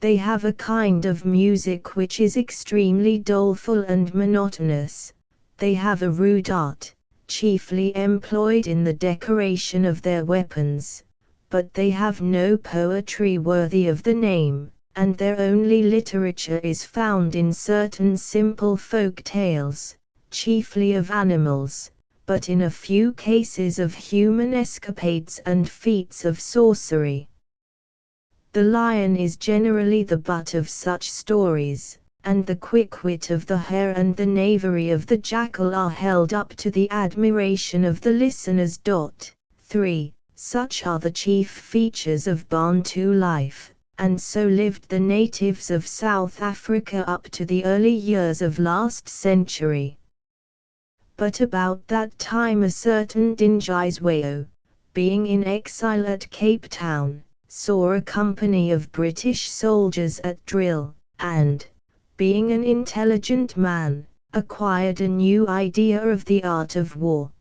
They have a kind of music which is extremely doleful and monotonous. They have a rude art, chiefly employed in the decoration of their weapons, but they have no poetry worthy of the name, and their only literature is found in certain simple folk tales, chiefly of animals, but in a few cases of human escapades and feats of sorcery. The lion is generally the butt of such stories, and the quick wit of the hare and the knavery of the jackal are held up to the admiration of the listeners. 3. Such are the chief features of Bantu life, and so lived the natives of South Africa up to the early years of last century. But about that time a certain Dingiswayo, being in exile at Cape Town, saw a company of British soldiers at drill, and, being an intelligent man, acquired a new idea of the art of war.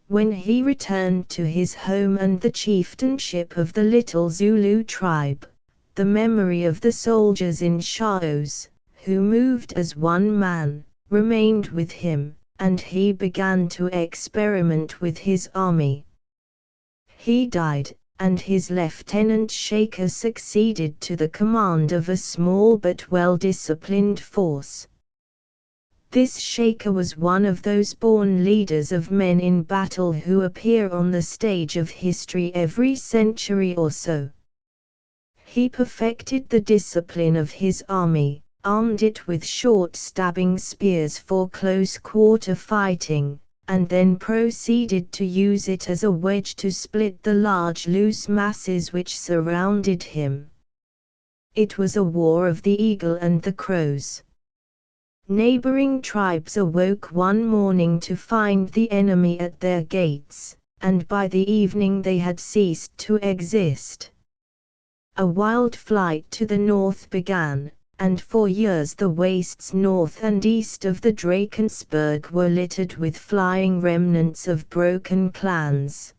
When he returned to his home and the chieftainship of the little Zulu tribe, the memory of the soldiers in Shaos, who moved as one man, remained with him, and he began to experiment with his army. He died, and his lieutenant Shaker succeeded to the command of a small but well-disciplined force. This Shaker was one of those born leaders of men in battle who appear on the stage of history every century or so. He perfected the discipline of his army, armed it with short stabbing spears for close-quarter fighting, and then proceeded to use it as a wedge to split the large loose masses which surrounded him. It was a war of the eagle and the crows. Neighboring tribes awoke one morning to find the enemy at their gates, and by the evening they had ceased to exist. A wild flight to the north began, and for years the wastes north and east of the Drakensberg were littered with flying remnants of broken clans.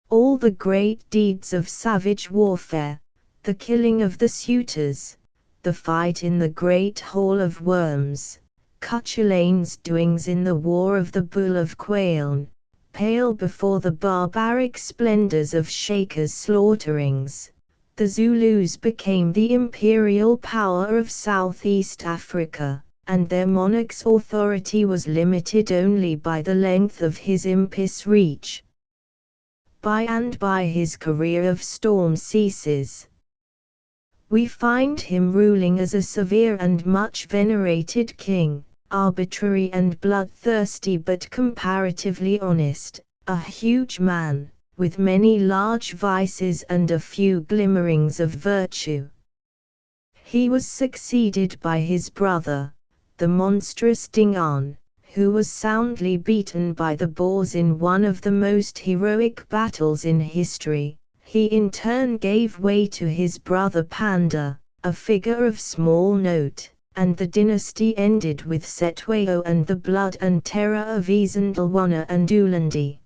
All the great deeds of savage warfare, the killing of the suitors, the fight in the Great Hall of Worms, Cuchulain's doings in the War of the Bull of Quailne, pale before the barbaric splendors of Shaker's slaughterings. The Zulus became the imperial power of Southeast Africa, and their monarch's authority was limited only by the length of his imperious reach. By and by his career of storm ceases. We find him ruling as a severe and much venerated king, arbitrary and bloodthirsty but comparatively honest, a huge man, with many large vices and a few glimmerings of virtue. He was succeeded by his brother, the monstrous Dingaan, who was soundly beaten by the Boers in one of the most heroic battles in history. He in turn gave way to his brother Panda, a figure of small note, and the dynasty ended with Setwayo and the blood and terror of Isandlwana and Ulandi.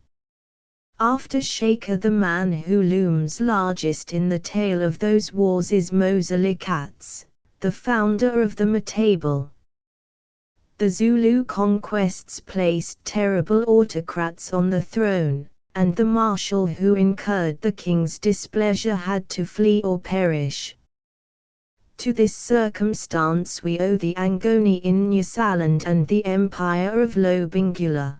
After Shaker, the man who looms largest in the tale of those wars is Mozilikazi, the founder of the Matable. The Zulu conquests placed terrible autocrats on the throne, and the marshal who incurred the king's displeasure had to flee or perish. To this circumstance we owe the Angoni in Nyasaland and the empire of Lobengula.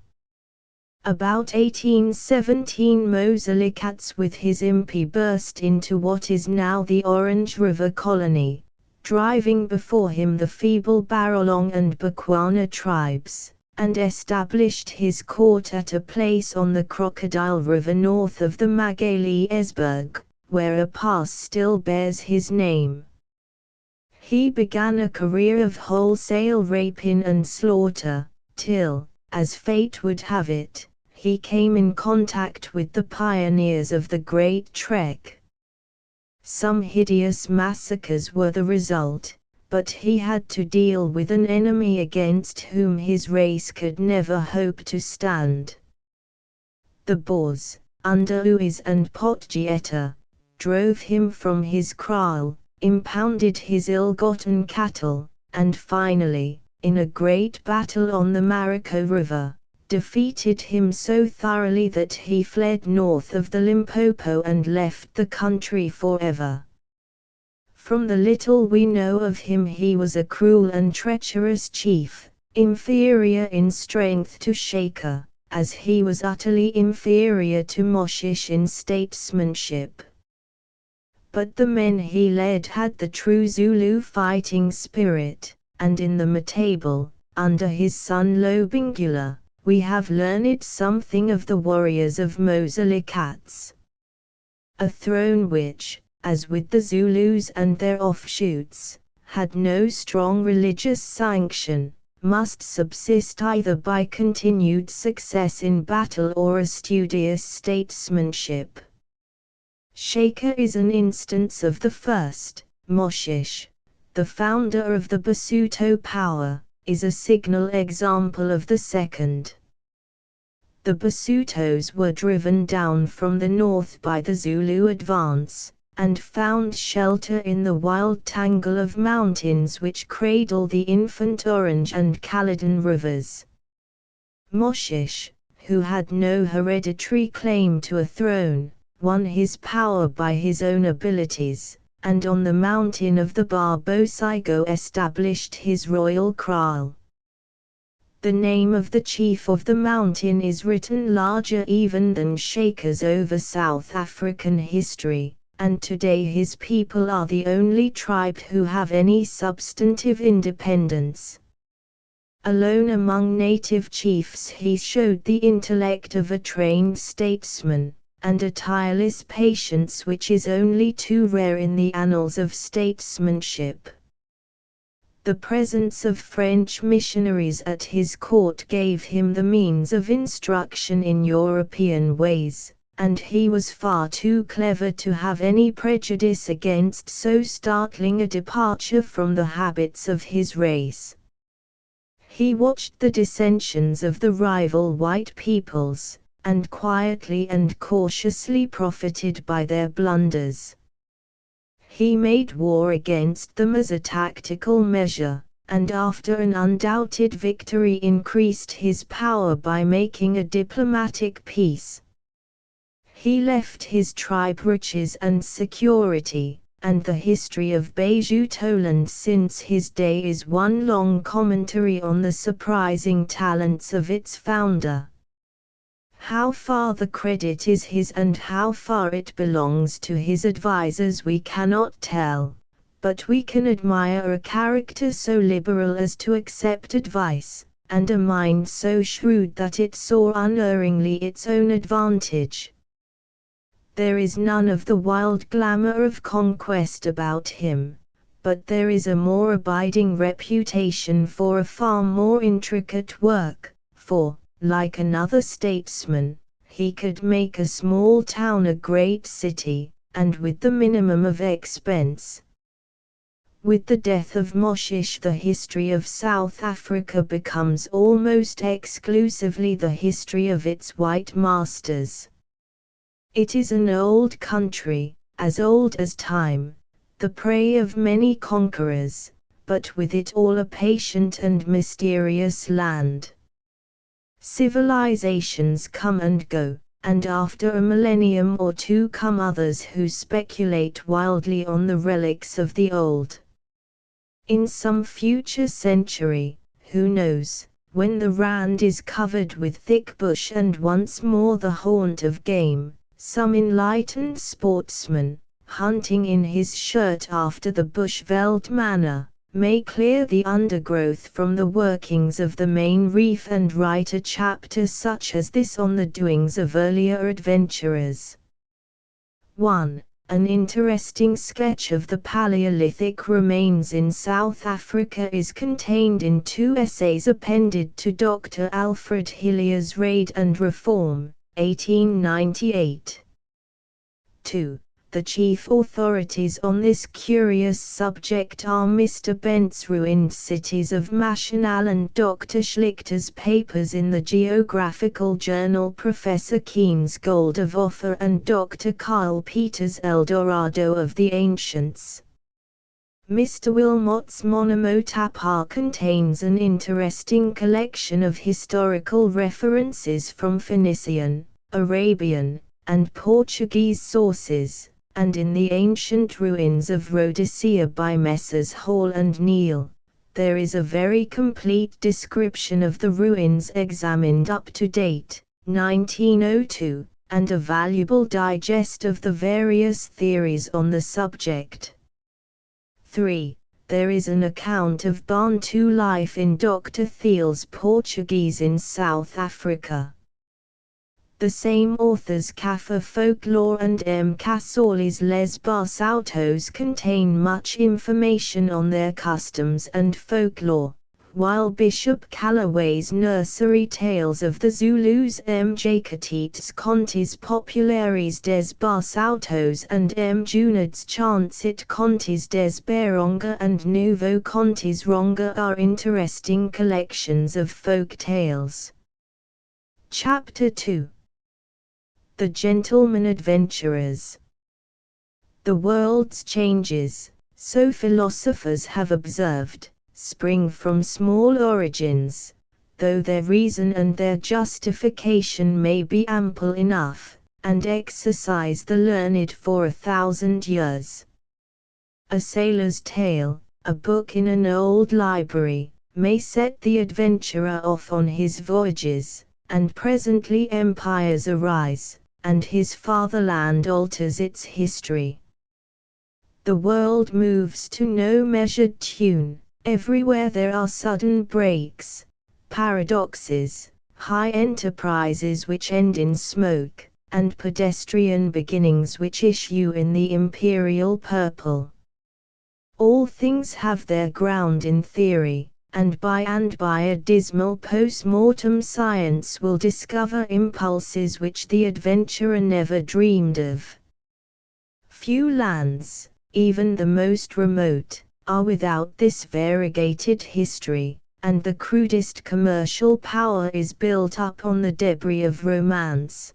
About 1817 Mozilikazi with his impi burst into what is now the Orange River colony, driving before him the feeble Barolong and Bakwana tribes, and established his court at a place on the Crocodile River north of the Magaliesberg, where a pass still bears his name. He began a career of wholesale rapine and slaughter, till, as fate would have it, he came in contact with the pioneers of the Great Trek. Some hideous massacres were the result, but he had to deal with an enemy against whom his race could never hope to stand. The Boers, under Uys and Potgieta, drove him from his kraal, impounded his ill-gotten cattle, and finally, in a great battle on the Marico River, defeated him so thoroughly that he fled north of the Limpopo and left the country forever. From the little we know of him, he was a cruel and treacherous chief, inferior in strength to Shaker, as he was utterly inferior to Moshish in statesmanship. But the men he led had the true Zulu fighting spirit, and in the Matable, under his son Lobengula, we have learned something of the warriors of Moselekatse. A throne which, as with the Zulus and their offshoots, had no strong religious sanction, must subsist either by continued success in battle or a studious statesmanship. Shaker is an instance of the first. Moshish, the founder of the Basuto power, is a signal example of the second. The Basutos were driven down from the north by the Zulu advance, and found shelter in the wild tangle of mountains which cradle the infant Orange and Caledon rivers. Moshish, who had no hereditary claim to a throne, won his power by his own abilities, and on the mountain of the Barbosigo established his royal kraal. The name of the chief of the mountain is written larger even than Shaker's over South African history, and today his people are the only tribe who have any substantive independence. Alone among native chiefs he showed the intellect of a trained statesman, and a tireless patience which is only too rare in the annals of statesmanship. The presence of French missionaries at his court gave him the means of instruction in European ways, and he was far too clever to have any prejudice against so startling a departure from the habits of his race. He watched the dissensions of the rival white peoples, and quietly and cautiously profited by their blunders. He made war against them as a tactical measure, and after an undoubted victory increased his power by making a diplomatic peace. He left his tribe riches and security, and the history of Basutoland since his day is one long commentary on the surprising talents of its founder. How far the credit is his and how far it belongs to his advisers we cannot tell, but we can admire a character so liberal as to accept advice, and a mind so shrewd that it saw unerringly its own advantage. There is none of the wild glamour of conquest about him, but there is a more abiding reputation for a far more intricate work, for, like another statesman, he could make a small town a great city, and with the minimum of expense. With the death of Moshish, the history of South Africa becomes almost exclusively the history of its white masters. It is an old country, as old as time, the prey of many conquerors, but with it all a patient and mysterious land. Civilizations come and go, and after a millennium or two come others who speculate wildly on the relics of the old. In some future century, who knows, when the Rand is covered with thick bush and once more the haunt of game, some enlightened sportsman, hunting in his shirt after the Bushveld manner, may clear the undergrowth from the workings of the main reef and write a chapter such as this on the doings of earlier adventurers. 1. An interesting sketch of the Paleolithic remains in South Africa is contained in two essays appended to Dr. Alfred Hillier's Raid and Reform, 1898. 2. The chief authorities on this curious subject are Mr. Bent's Ruined Cities of Machinal and Dr. Schlichter's papers in the Geographical Journal, Professor Keen's Gold of Ophir and Dr. Carl Peters' El Dorado of the Ancients. Mr. Wilmot's Monomotapa contains an interesting collection of historical references from Phoenician, Arabian, and Portuguese sources, and in the ancient ruins of Rhodesia by Messrs. Hall and Neal, there is a very complete description of the ruins examined up to date, 1902, and a valuable digest of the various theories on the subject. 3. There is an account of Bantu life in Dr. Thiel's Portuguese in South Africa. The same author's Kaffir folklore and M. Casale's Les Basautos contain much information on their customs and folklore, while Bishop Callaway's Nursery Tales of the Zulus M. Jacatites Contes Populares des Basautos and M. Junad's Chansit Contes des Beronga and Nouveau Contes Ronga are interesting collections of folk tales. Chapter 2. The Gentleman Adventurers. The world's changes, so philosophers have observed, spring from small origins, though their reason and their justification may be ample enough, and exercise the learned for 1,000 years. A sailor's tale, a book in an old library, may set the adventurer off on his voyages, and presently empires arise, and his fatherland alters its history. The world moves to no measured tune. Everywhere there are sudden breaks, paradoxes, high enterprises which end in smoke, and pedestrian beginnings which issue in the imperial purple. All things have their ground in theory, and by a dismal post-mortem science will discover impulses which the adventurer never dreamed of. Few lands, even the most remote, are without this variegated history, and the crudest commercial power is built up on the debris of romance.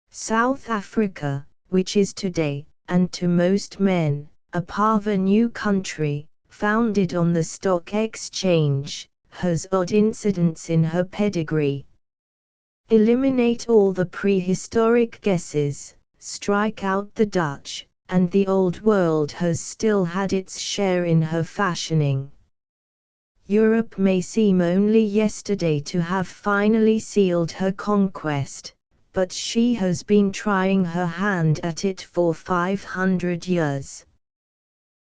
South Africa, which is today, and to most men, a parvenu country, founded on the stock exchange, has odd incidents in her pedigree. Eliminate all the prehistoric guesses, strike out the Dutch, and the old world has still had its share in her fashioning. Europe may seem only yesterday to have finally sealed her conquest, but she has been trying her hand at it for 500 years.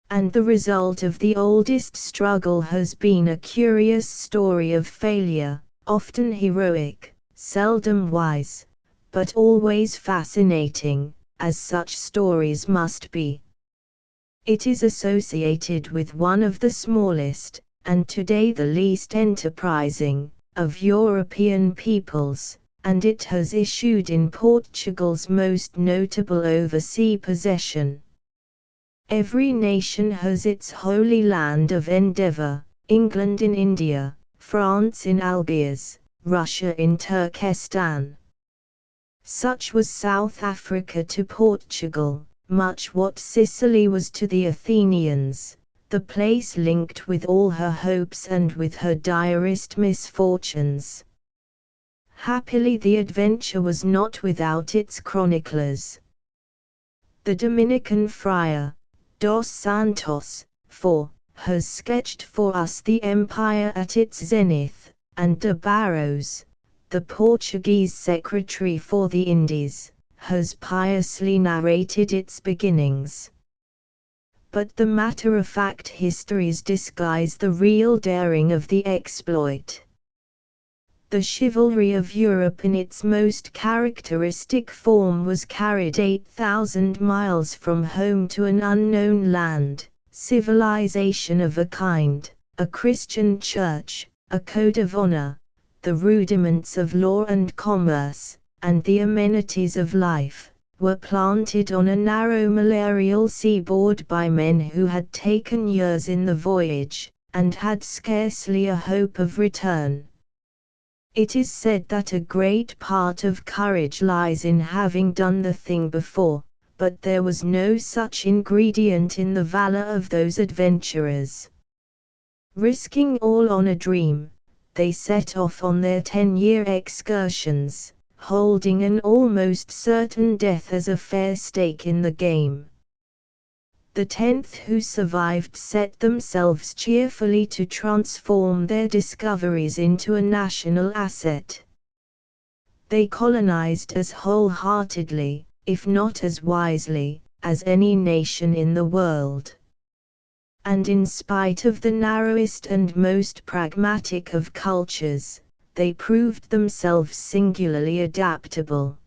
And the result of the oldest struggle has been a curious story of failure, often heroic, seldom wise, but always fascinating, as such stories must be. It is associated with one of the smallest, and today the least enterprising, of European peoples, and it has issued in Portugal's most notable oversea possession. Every nation has its holy land of endeavor, England in India, France in Algiers, Russia in Turkestan. Such was South Africa to Portugal, much what Sicily was to the Athenians, the place linked with all her hopes and with her direst misfortunes. Happily the adventure was not without its chroniclers. The Dominican friar, Dos Santos, has sketched for us the empire at its zenith, and de Barros, the Portuguese secretary for the Indies, has piously narrated its beginnings. But the matter-of-fact histories disguise the real daring of the exploit. The chivalry of Europe in its most characteristic form was carried 8,000 miles from home to an unknown land, civilization of a kind, a Christian church, a code of honor, the rudiments of law and commerce, and the amenities of life, were planted on a narrow malarial seaboard by men who had taken years in the voyage, and had scarcely a hope of return. It is said that a great part of courage lies in having done the thing before, but there was no such ingredient in the valor of those adventurers. Risking all on a dream, they set off on their 10-year excursions, holding an almost certain death as a fair stake in the game. The 10th who survived set themselves cheerfully to transform their discoveries into a national asset. They colonized as wholeheartedly, if not as wisely, as any nation in the world. And in spite of the narrowest and most pragmatic of cultures, they proved themselves singularly adaptable.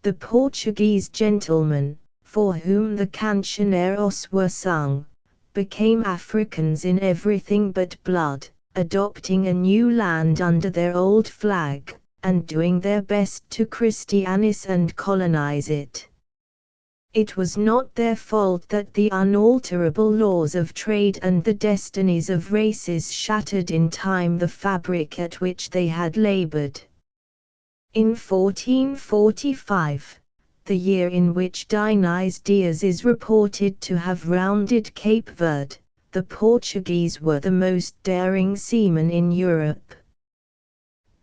The Portuguese gentlemen, for whom the cancioneiros were sung, became Africans in everything but blood, adopting a new land under their old flag, and doing their best to Christianize and colonize it. It was not their fault that the unalterable laws of trade and the destinies of races shattered in time the fabric at which they had labored. In 1445, the year in which Diniz Diaz is reported to have rounded Cape Verde, the Portuguese were the most daring seamen in Europe.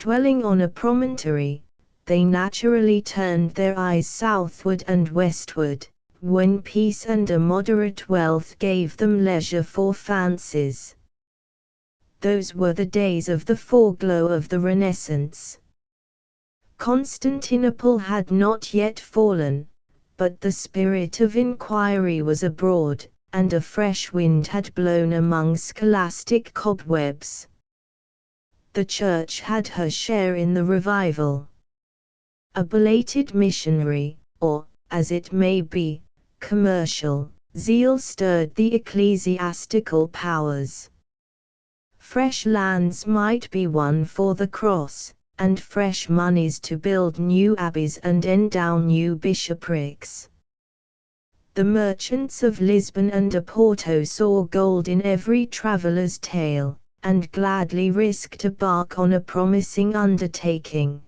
Dwelling on a promontory, they naturally turned their eyes southward and westward, when peace and a moderate wealth gave them leisure for fancies. Those were the days of the foreglow of the Renaissance. Constantinople had not yet fallen, but the spirit of inquiry was abroad, and a fresh wind had blown among scholastic cobwebs. The Church had her share in the revival. A belated missionary, or, as it may be, commercial, zeal stirred the ecclesiastical powers. Fresh lands might be won for the cross, and fresh moneys to build new abbeys and endow new bishoprics. The merchants of Lisbon and Oporto saw gold in every traveller's tale, and gladly risked a bark on a promising undertaking.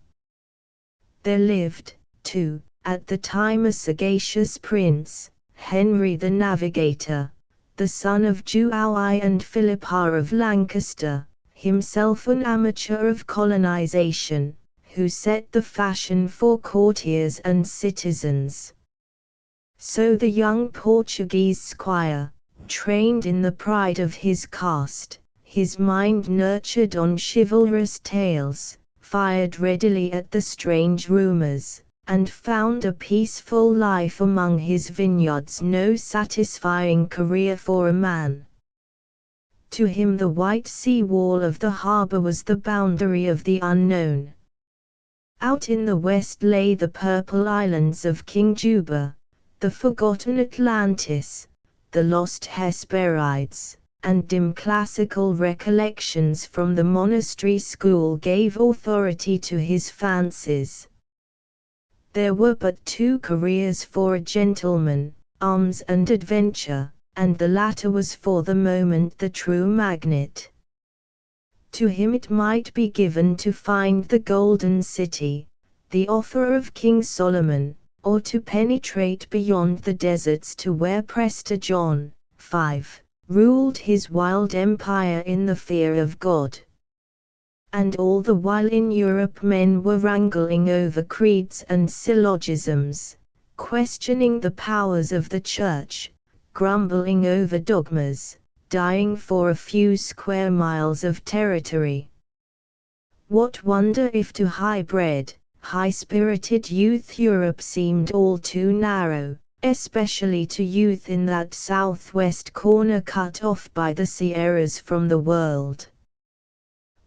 There lived, too, at the time a sagacious prince, Henry the Navigator, the son of João I and Philippa of Lancaster, himself an amateur of colonization, who set the fashion for courtiers and citizens. So the young Portuguese squire, trained in the pride of his caste, his mind nurtured on chivalrous tales, fired readily at the strange rumors, and found a peaceful life among his vineyards no satisfying career for a man. To him the white sea wall of the harbor was the boundary of the unknown. Out in the west lay the purple islands of King Juba, the forgotten Atlantis, the lost Hesperides, and dim classical recollections from the monastery school gave authority to his fancies. There were but two careers for a gentleman, arms and adventure, and the latter was for the moment the true magnet. To him it might be given to find the golden city, the offer of King Solomon, or to penetrate beyond the deserts to where Prester John, 5, ruled his wild empire in the fear of God. And all the while in Europe men were wrangling over creeds and syllogisms, questioning the powers of the Church, grumbling over dogmas, dying for a few square miles of territory. What wonder if to high-bred, high-spirited youth Europe seemed all too narrow, especially to youth in that southwest corner cut off by the Sierras from the world.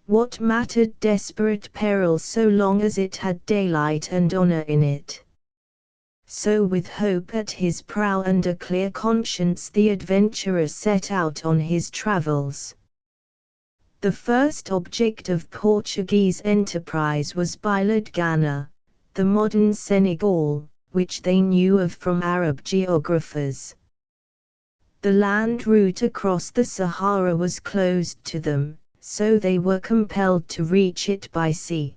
What mattered desperate peril so long as it had daylight and honor in it? So with hope at his prow and a clear conscience the adventurer set out on his travels. The first object of Portuguese enterprise was Bilad Ghana, the modern Senegal, which they knew of from Arab geographers. The land route across the Sahara was closed to them, so they were compelled to reach it by sea.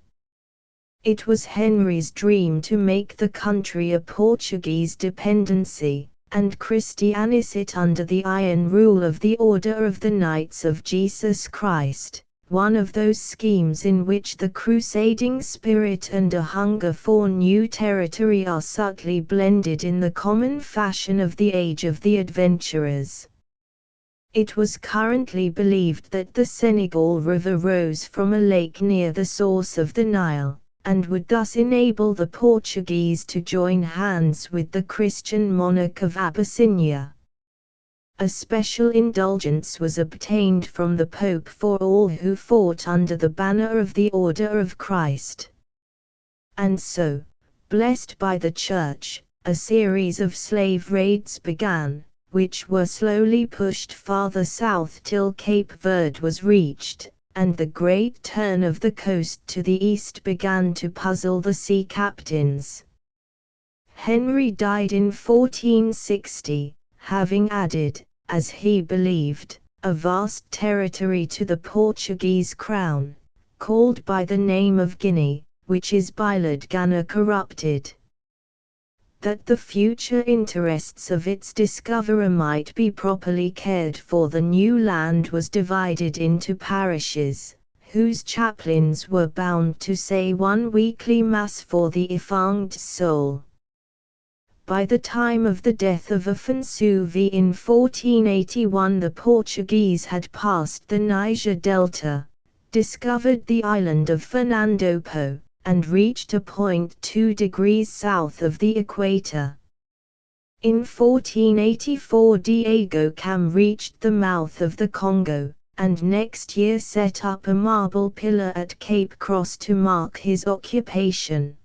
It was Henry's dream to make the country a Portuguese dependency, and Christianize it under the iron rule of the Order of the Knights of Jesus Christ, one of those schemes in which the crusading spirit and a hunger for new territory are subtly blended in the common fashion of the age of the adventurers. It was currently believed that the Senegal River rose from a lake near the source of the Nile, and would thus enable the Portuguese to join hands with the Christian monarch of Abyssinia. A special indulgence was obtained from the Pope for all who fought under the banner of the Order of Christ. And so, blessed by the Church, a series of slave raids began, which were slowly pushed farther south till Cape Verde was reached, and the great turn of the coast to the east began to puzzle the sea captains. Henry died in 1460, having added, as he believed, a vast territory to the Portuguese crown, called by the name of Guinea, which is Bilad Ghana corrupted. That the future interests of its discoverer might be properly cared for, the new land was divided into parishes, whose chaplains were bound to say one weekly mass for the effanged soul. By the time of the death of Afonso V in 1481, the Portuguese had passed the Niger Delta, discovered the island of Fernando Po, and reached a point 2 degrees south of the equator. In 1484 Diego Cam reached the mouth of the Congo, and next year set up a marble pillar at Cape Cross to mark his occupation.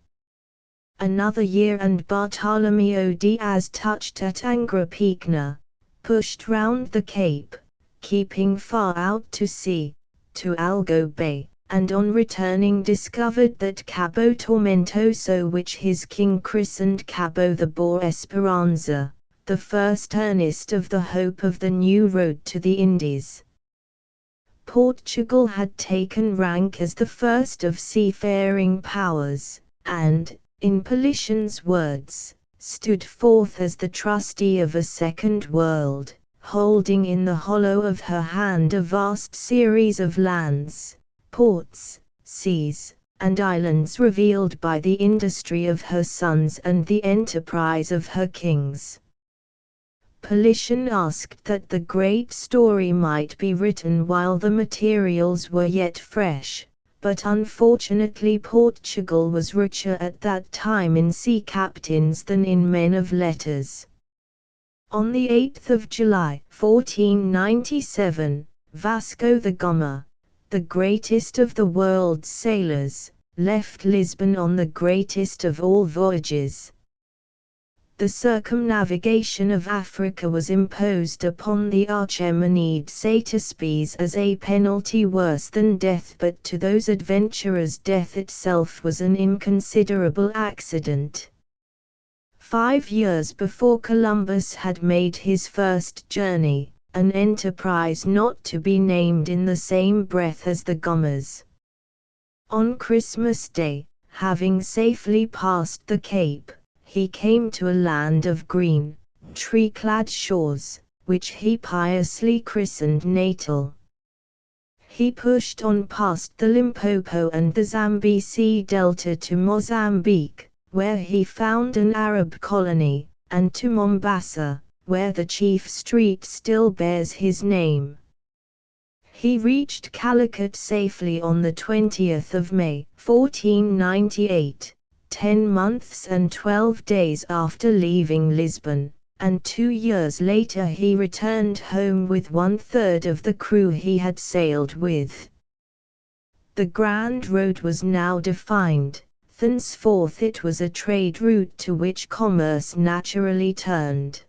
Another year and Bartolomeo Diaz touched at Angra Pequena, pushed round the Cape, keeping far out to sea, to Algo Bay, and on returning discovered that Cabo Tormentoso, which his king christened Cabo the Boar Esperanza, the first earnest of the hope of the new road to the Indies. Portugal had taken rank as the first of seafaring powers, and, in Politian's words, stood forth as the trustee of a second world, holding in the hollow of her hand a vast series of lands, ports, seas, and islands revealed by the industry of her sons and the enterprise of her kings. Politian asked that the great story might be written while the materials were yet fresh, but unfortunately Portugal was richer at that time in sea captains than in men of letters. On the 8th of July, 1497, Vasco da Gama, the greatest of the world's sailors, left Lisbon on the greatest of all voyages. The circumnavigation of Africa was imposed upon the Archemenid Satyspes as a penalty worse than death, but to those adventurers death itself was an inconsiderable accident. 5 years before Columbus had made his first journey, an enterprise not to be named in the same breath as the Gomas. On Christmas Day, having safely passed the Cape, he came to a land of green, tree-clad shores, which he piously christened Natal. He pushed on past the Limpopo and the Zambesi Delta to Mozambique, where he found an Arab colony, and to Mombasa, where the chief street still bears his name. He reached Calicut safely on the 20th of May, 1498, 10 months and 12 days after leaving Lisbon, and 2 years later he returned home with 1/3 of the crew he had sailed with. The Grand Road was now defined, thenceforth it was a trade route to which commerce naturally turned.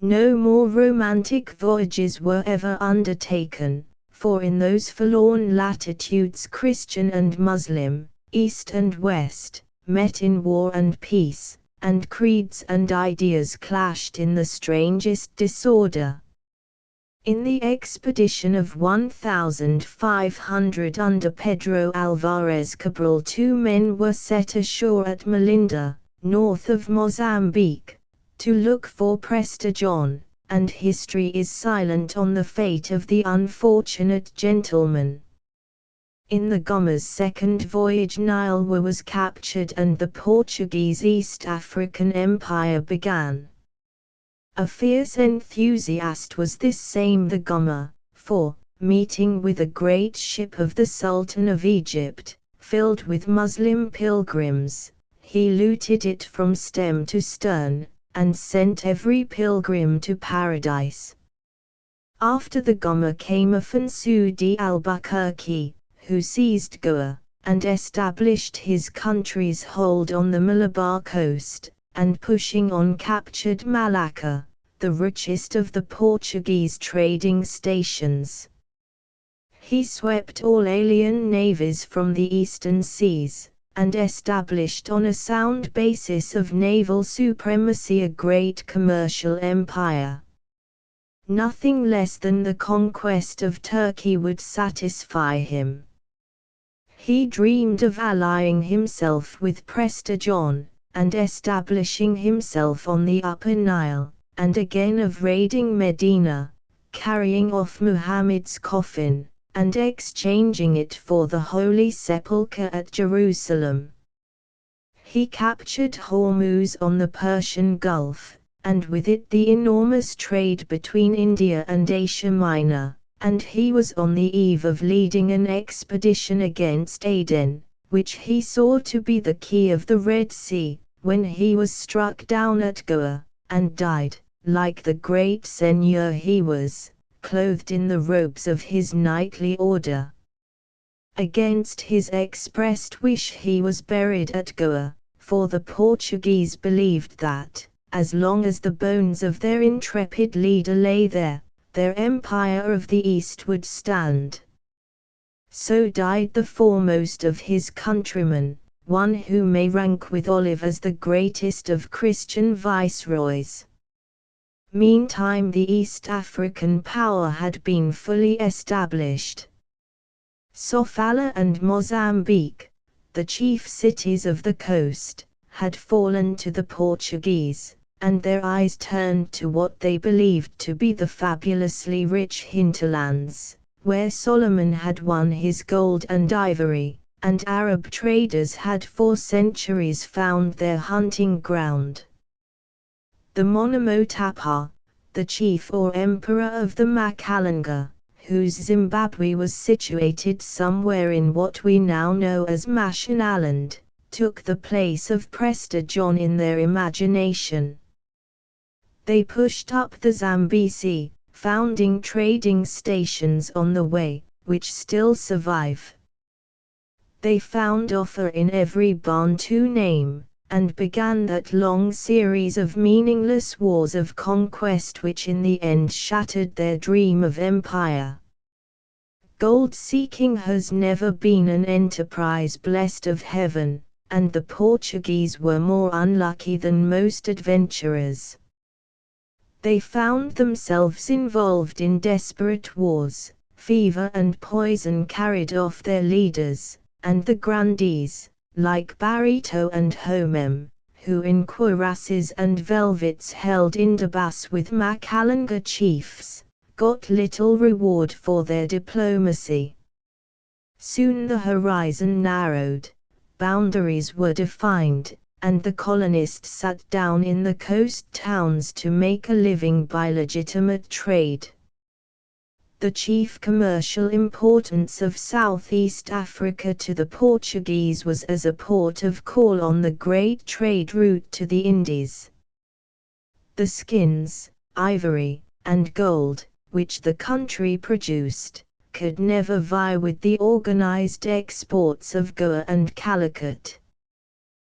No more romantic voyages were ever undertaken, for in those forlorn latitudes Christian and Muslim, East and West, met in war and peace, and creeds and ideas clashed in the strangest disorder. In the expedition of 1,500 under Pedro Alvarez Cabral, 2 men were set ashore at Melinda, north of Mozambique, to look for Prester John, and history is silent on the fate of the unfortunate gentleman. In the Goma's second voyage Nilewa was captured and the Portuguese East African Empire began. A fierce enthusiast was this same the Goma, for, meeting with a great ship of the Sultan of Egypt, filled with Muslim pilgrims, he looted it from stem to stern, and sent every pilgrim to paradise. After the Goma came Afonso de Albuquerque, who seized Goa, and established his country's hold on the Malabar coast, and pushing on captured Malacca, the richest of the Portuguese trading stations. He swept all alien navies from the eastern seas, and established on a sound basis of naval supremacy a great commercial empire. Nothing less than the conquest of Turkey would satisfy him. He dreamed of allying himself with Prester John, and establishing himself on the Upper Nile, and again of raiding Medina, carrying off Muhammad's coffin, and exchanging it for the Holy Sepulchre at Jerusalem. He captured Hormuz on the Persian Gulf, and with it the enormous trade between India and Asia Minor, and he was on the eve of leading an expedition against Aden, which he saw to be the key of the Red Sea, when he was struck down at Goa, and died, like the great seigneur he was, clothed in the robes of his knightly order. Against his expressed wish he was buried at Goa, for the Portuguese believed that, as long as the bones of their intrepid leader lay there, their empire of the East would stand. So died the foremost of his countrymen, one who may rank with Olive as the greatest of Christian viceroys. Meantime the East African power had been fully established. Sofala and Mozambique, the chief cities of the coast, had fallen to the Portuguese, and their eyes turned to what they believed to be the fabulously rich hinterlands, where Solomon had won his gold and ivory, and Arab traders had for centuries found their hunting ground. The Monomotapa, the chief or emperor of the Makalanga, whose Zimbabwe was situated somewhere in what we now know as Mashonaland, took the place of Prester John in their imagination. They pushed up the Zambesi, founding trading stations on the way, which still survive. They found offer in every Bantu name, and began that long series of meaningless wars of conquest which in the end shattered their dream of empire. Gold-seeking has never been an enterprise blessed of heaven, and the Portuguese were more unlucky than most adventurers. They found themselves involved in desperate wars, fever and poison carried off their leaders, and the grandees, like Barito and Homem, who in cuirasses and velvets held indabas with Makalanga chiefs, got little reward for their diplomacy. Soon the horizon narrowed, boundaries were defined, and the colonists sat down in the coast towns to make a living by legitimate trade. The chief commercial importance of Southeast Africa to the Portuguese was as a port of call on the great trade route to the Indies. The skins, ivory, and gold, which the country produced, could never vie with the organized exports of Goa and Calicut.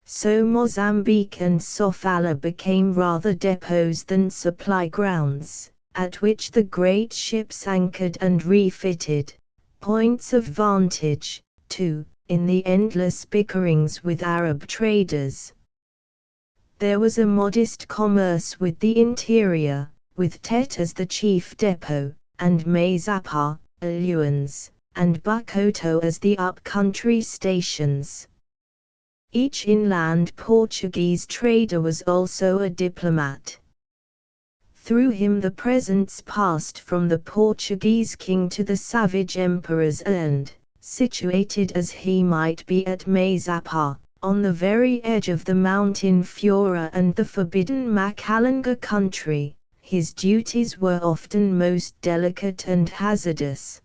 So Mozambique and Sofala became rather depots than supply grounds, at which the great ships anchored and refitted, points of vantage, too, in the endless bickerings with Arab traders. There was a modest commerce with the interior, with Tet as the chief depot, and Mazapa, Aluans, and Bucoto as the up-country stations. Each inland Portuguese trader was also a diplomat. Through him the presents passed from the Portuguese king to the savage emperors and, situated as he might be at Mazapa, on the very edge of the mountain Fura and the forbidden Macalanga country, his duties were often most delicate and hazardous.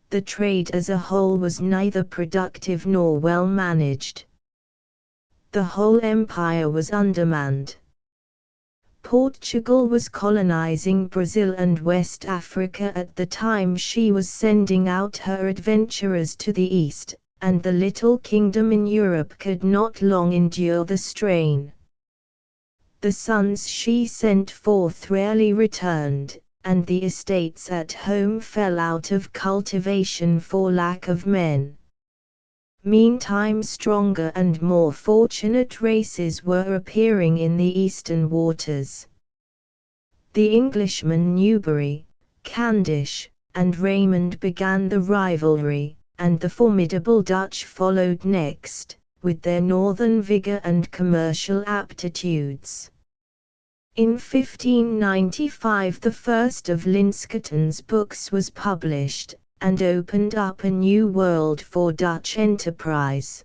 The trade as a whole was neither productive nor well managed. The whole empire was undermanned. Portugal was colonizing Brazil and West Africa at the time she was sending out her adventurers to the east, and the little kingdom in Europe could not long endure the strain. The sons she sent forth rarely returned, and the estates at home fell out of cultivation for lack of men. Meantime stronger and more fortunate races were appearing in the eastern waters. The Englishmen Newbury, Candish, and Raymond began the rivalry, and the formidable Dutch followed next, with their northern vigour and commercial aptitudes. In 1595 the first of Linscotton's books was published, and opened up a new world for Dutch enterprise.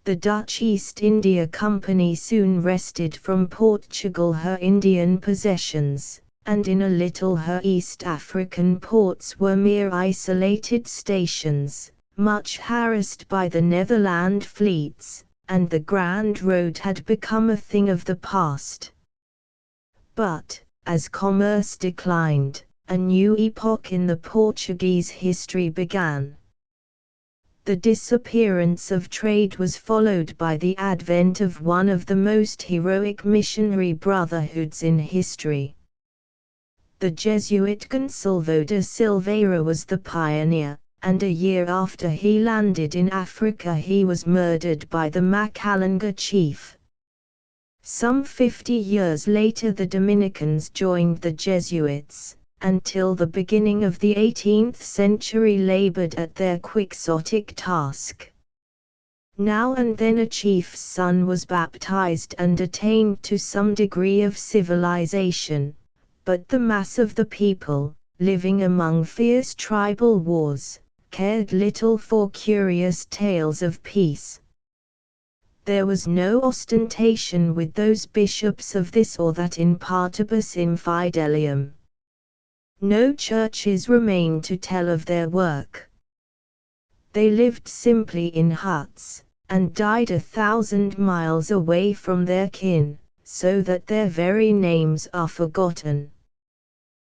The Dutch East India Company soon wrested from Portugal her Indian possessions, and in a little her East African ports were mere isolated stations, much harassed by the Netherland fleets, and the Grand Road had become a thing of the past. But, as commerce declined, a new epoch in the Portuguese history began. The disappearance of trade was followed by the advent of one of the most heroic missionary brotherhoods in history. The Jesuit Gonçalvo de Silveira was the pioneer, and a year after he landed in Africa he was murdered by the Macalanga chief. Some 50 years later the Dominicans joined the Jesuits, until the beginning of the 18th century labored at their quixotic task. Now and then a chief's son was baptized and attained to some degree of civilization, but the mass of the people, living among fierce tribal wars, cared little for curious tales of peace. There was no ostentation with those bishops of this or that in partibus infidelium. No churches remained to tell of their work. They lived simply in huts, and died 1,000 miles away from their kin, so that their very names are forgotten.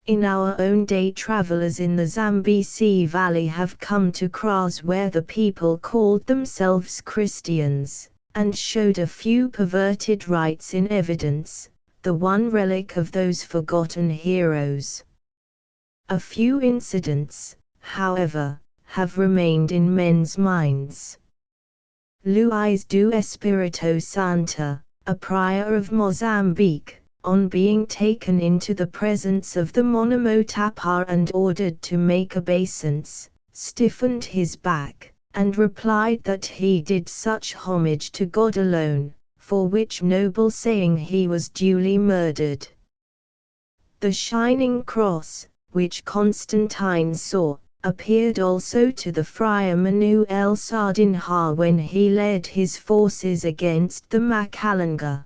In our own day travelers in the Zambesi Valley have come to kraals where the people called themselves Christians, and showed a few perverted rites in evidence, the one relic of those forgotten heroes. A few incidents, however, have remained in men's minds. Luís do Espírito Santo, a prior of Mozambique, on being taken into the presence of the Monomotapa and ordered to make obeisance, stiffened his back, and replied that he did such homage to God alone, for which noble saying he was duly murdered. The shining cross, which Constantine saw, appeared also to the friar Manuel Sardinha when he led his forces against the Macalanga.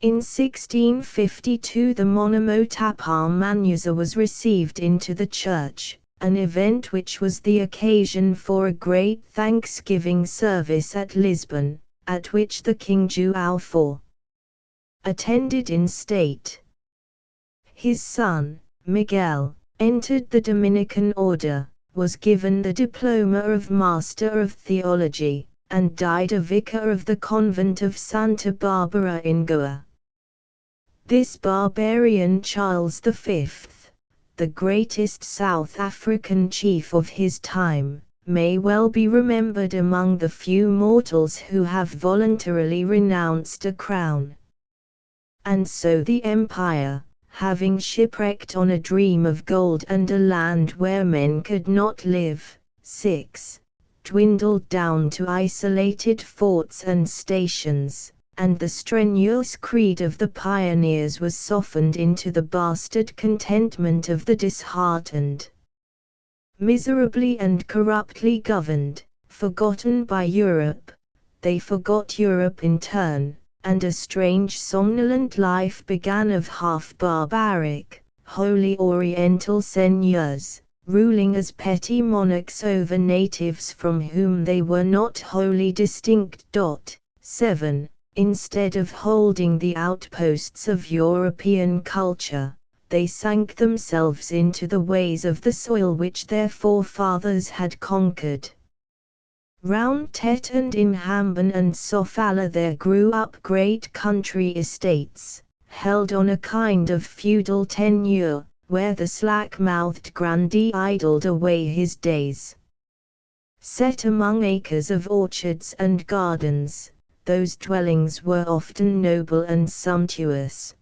In 1652 the Monomotapa Manuza was received into the church, an event which was the occasion for a great Thanksgiving service at Lisbon, at which the King João IV attended in state. His son, Miguel, entered the Dominican order, was given the diploma of Master of Theology, and died a vicar of the convent of Santa Barbara in Goa. This barbarian Charles V, the greatest South African chief of his time, may well be remembered among the few mortals who have voluntarily renounced a crown. And so the empire, having shipwrecked on a dream of gold and a land where men could not live. 6. Dwindled down to isolated forts and stations, and the strenuous creed of the pioneers was softened into the bastard contentment of the disheartened. Miserably and corruptly governed, forgotten by Europe, they forgot Europe in turn, and a strange somnolent life began of half-barbaric, wholly oriental seigneurs, ruling as petty monarchs over natives from whom they were not wholly distinct. 7. Instead of holding the outposts of European culture, they sank themselves into the ways of the soil which their forefathers had conquered. Round Tet and in Hambon and Sofala there grew up great country estates, held on a kind of feudal tenure, where the slack-mouthed grandee idled away his days. Set among acres of orchards and gardens, those dwellings were often noble and sumptuous.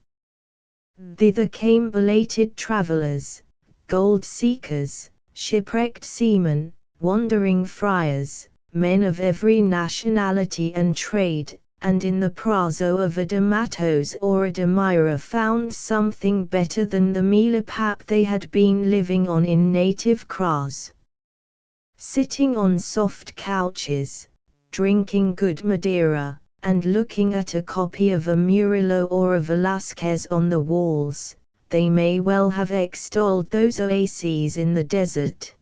Thither came belated travellers, gold-seekers, shipwrecked seamen, wandering friars, men of every nationality and trade, and in the prazo of a de Matos or a de Myra found something better than the mealy pap they had been living on in native kraals. Sitting on soft couches, drinking good Madeira, and looking at a copy of a Murillo or a Velázquez on the walls, they may well have extolled those oases in the desert.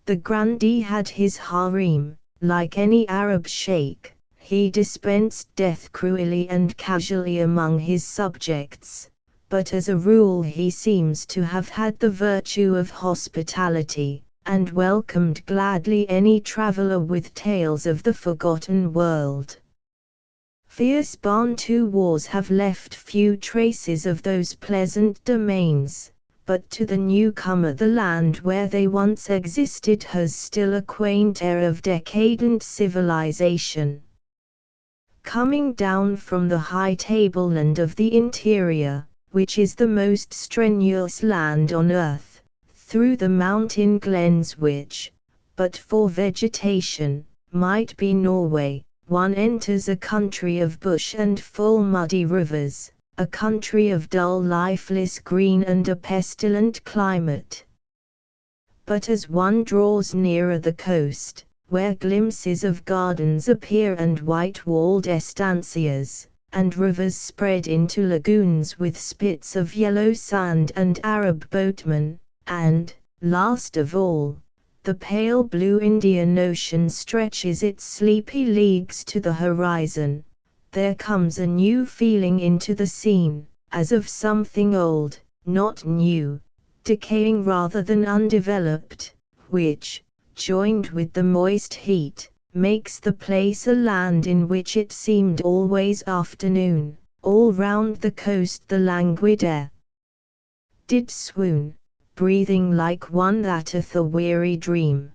The grandee had his harem, like any Arab sheikh. He dispensed death cruelly and casually among his subjects, but as a rule he seems to have had the virtue of hospitality, and welcomed gladly any traveller with tales of the forgotten world. Fierce Bantu wars have left few traces of those pleasant domains, but to the newcomer the land where they once existed has still a quaint air of decadent civilization. Coming down from the high tableland of the interior, which is the most strenuous land on earth, through the mountain glens which, but for vegetation, might be Norway, one enters a country of bush and full muddy rivers, a country of dull lifeless green and a pestilent climate. But as one draws nearer the coast, where glimpses of gardens appear and white-walled estancias, and rivers spread into lagoons with spits of yellow sand and Arab boatmen, and, last of all, the pale blue Indian Ocean stretches its sleepy leagues to the horizon, there comes a new feeling into the scene, as of something old, not new, decaying rather than undeveloped, which, joined with the moist heat, makes the place a land in which it seemed always afternoon. All round the coast the languid air did swoon, breathing like one that hath a weary dream.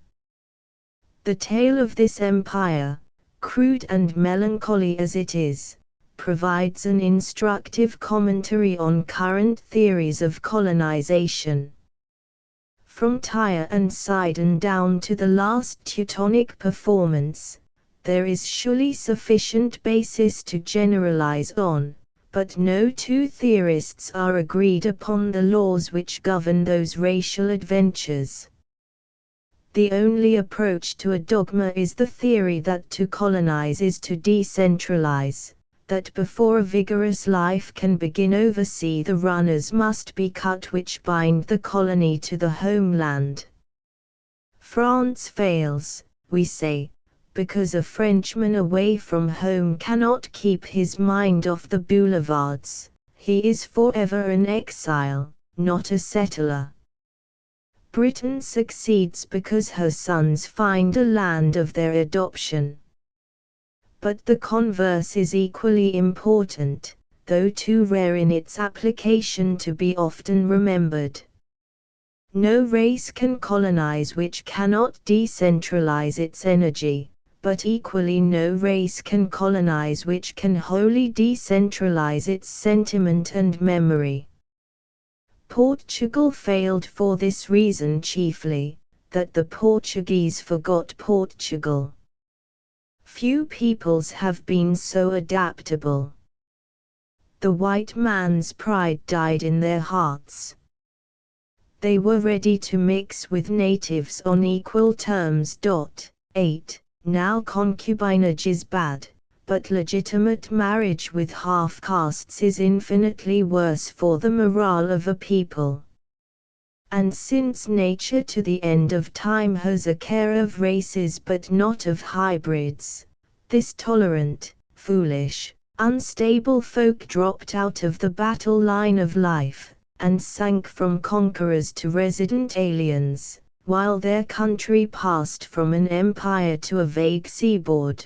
The tale of this empire, crude and melancholy as it is, provides an instructive commentary on current theories of colonization. From Tyre and Sidon down to the last Teutonic performance, there is surely sufficient basis to generalize on, but no two theorists are agreed upon the laws which govern those racial adventures. The only approach to a dogma is the theory that to colonize is to decentralize, that before a vigorous life can begin oversea the runners must be cut which bind the colony to the homeland. France fails, we say, because a Frenchman away from home cannot keep his mind off the boulevards. He is forever an exile, not a settler. Britain succeeds because her sons find a land of their adoption. But the converse is equally important, though too rare in its application to be often remembered. No race can colonize which cannot decentralize its energy, but equally no race can colonize which can wholly decentralize its sentiment and memory. Portugal failed for this reason chiefly, that the Portuguese forgot Portugal. Few peoples have been so adaptable. The white man's pride died in their hearts. They were ready to mix with natives on equal terms. 8. Now concubinage is bad, but legitimate marriage with half-castes is infinitely worse for the morale of a people. And since nature to the end of time has a care of races but not of hybrids, this tolerant, foolish, unstable folk dropped out of the battle line of life, and sank from conquerors to resident aliens, while their country passed from an empire to a vague seaboard.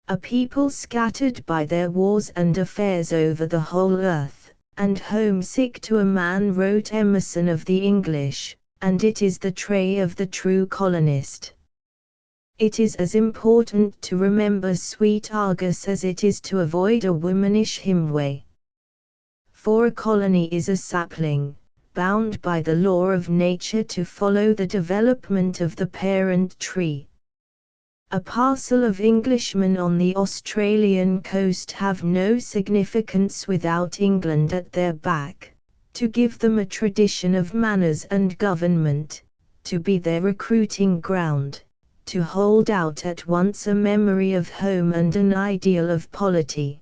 A people scattered by their wars and affairs over the whole earth, and homesick to a man, wrote Emerson of the English, and it is the trait of the true colonist. It is as important to remember sweet Argus as it is to avoid a womanish himway. For a colony is a sapling, bound by the law of nature to follow the development of the parent tree. A parcel of Englishmen on the Australian coast have no significance without England at their back, to give them a tradition of manners and government, to be their recruiting ground, to hold out at once a memory of home and an ideal of polity.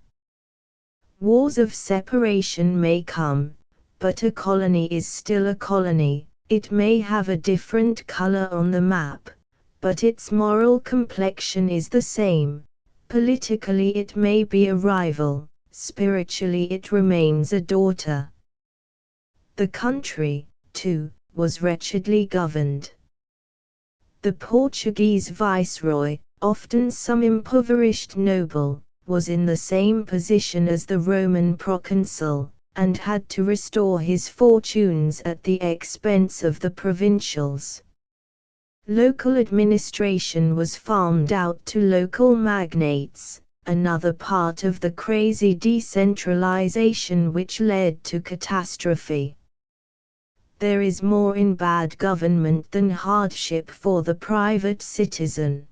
Wars of separation may come, but a colony is still a colony. It may have a different color on the map, but its moral complexion is the same. Politically it may be a rival, spiritually it remains a daughter. The country, too, was wretchedly governed. The Portuguese viceroy, often some impoverished noble, was in the same position as the Roman proconsul, and had to restore his fortunes at the expense of the provincials. Local administration was farmed out to local magnates, another part of the crazy decentralization which led to catastrophe. There is more in bad government than hardship for the private citizen.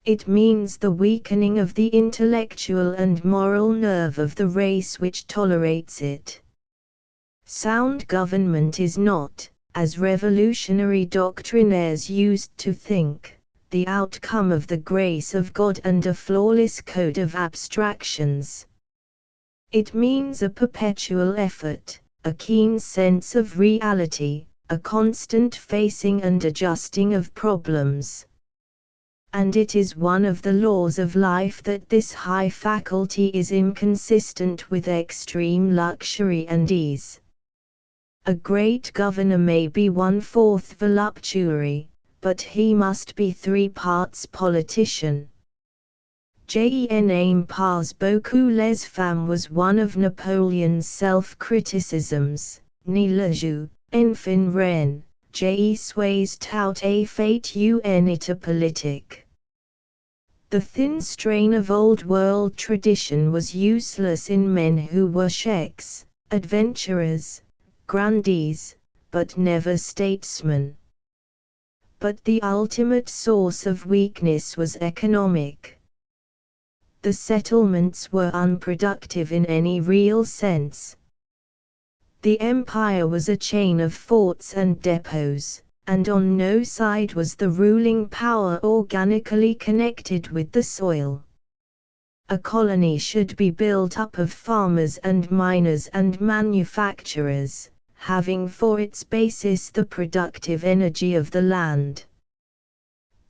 It means the weakening of the intellectual and moral nerve of the race which tolerates it. Sound government is not, as revolutionary doctrinaires used to think, the outcome of the grace of God and a flawless code of abstractions. It means a perpetual effort, a keen sense of reality, a constant facing and adjusting of problems. And it is one of the laws of life that this high faculty is inconsistent with extreme luxury and ease. A great governor may be 1/4 voluptuary, but he must be 3 parts politician. Je n'aime pas beaucoup les femmes was one of Napoleon's self-criticisms, ni le jeu, enfin rien, je suis tout à fait un état politique. The thin strain of old-world tradition was useless in men who were sheikhs, adventurers, grandees, but never statesmen. But the ultimate source of weakness was economic. The settlements were unproductive in any real sense. The empire was a chain of forts and depots, and on no side was the ruling power organically connected with the soil. A colony should be built up of farmers and miners and manufacturers, having for its basis the productive energy of the land.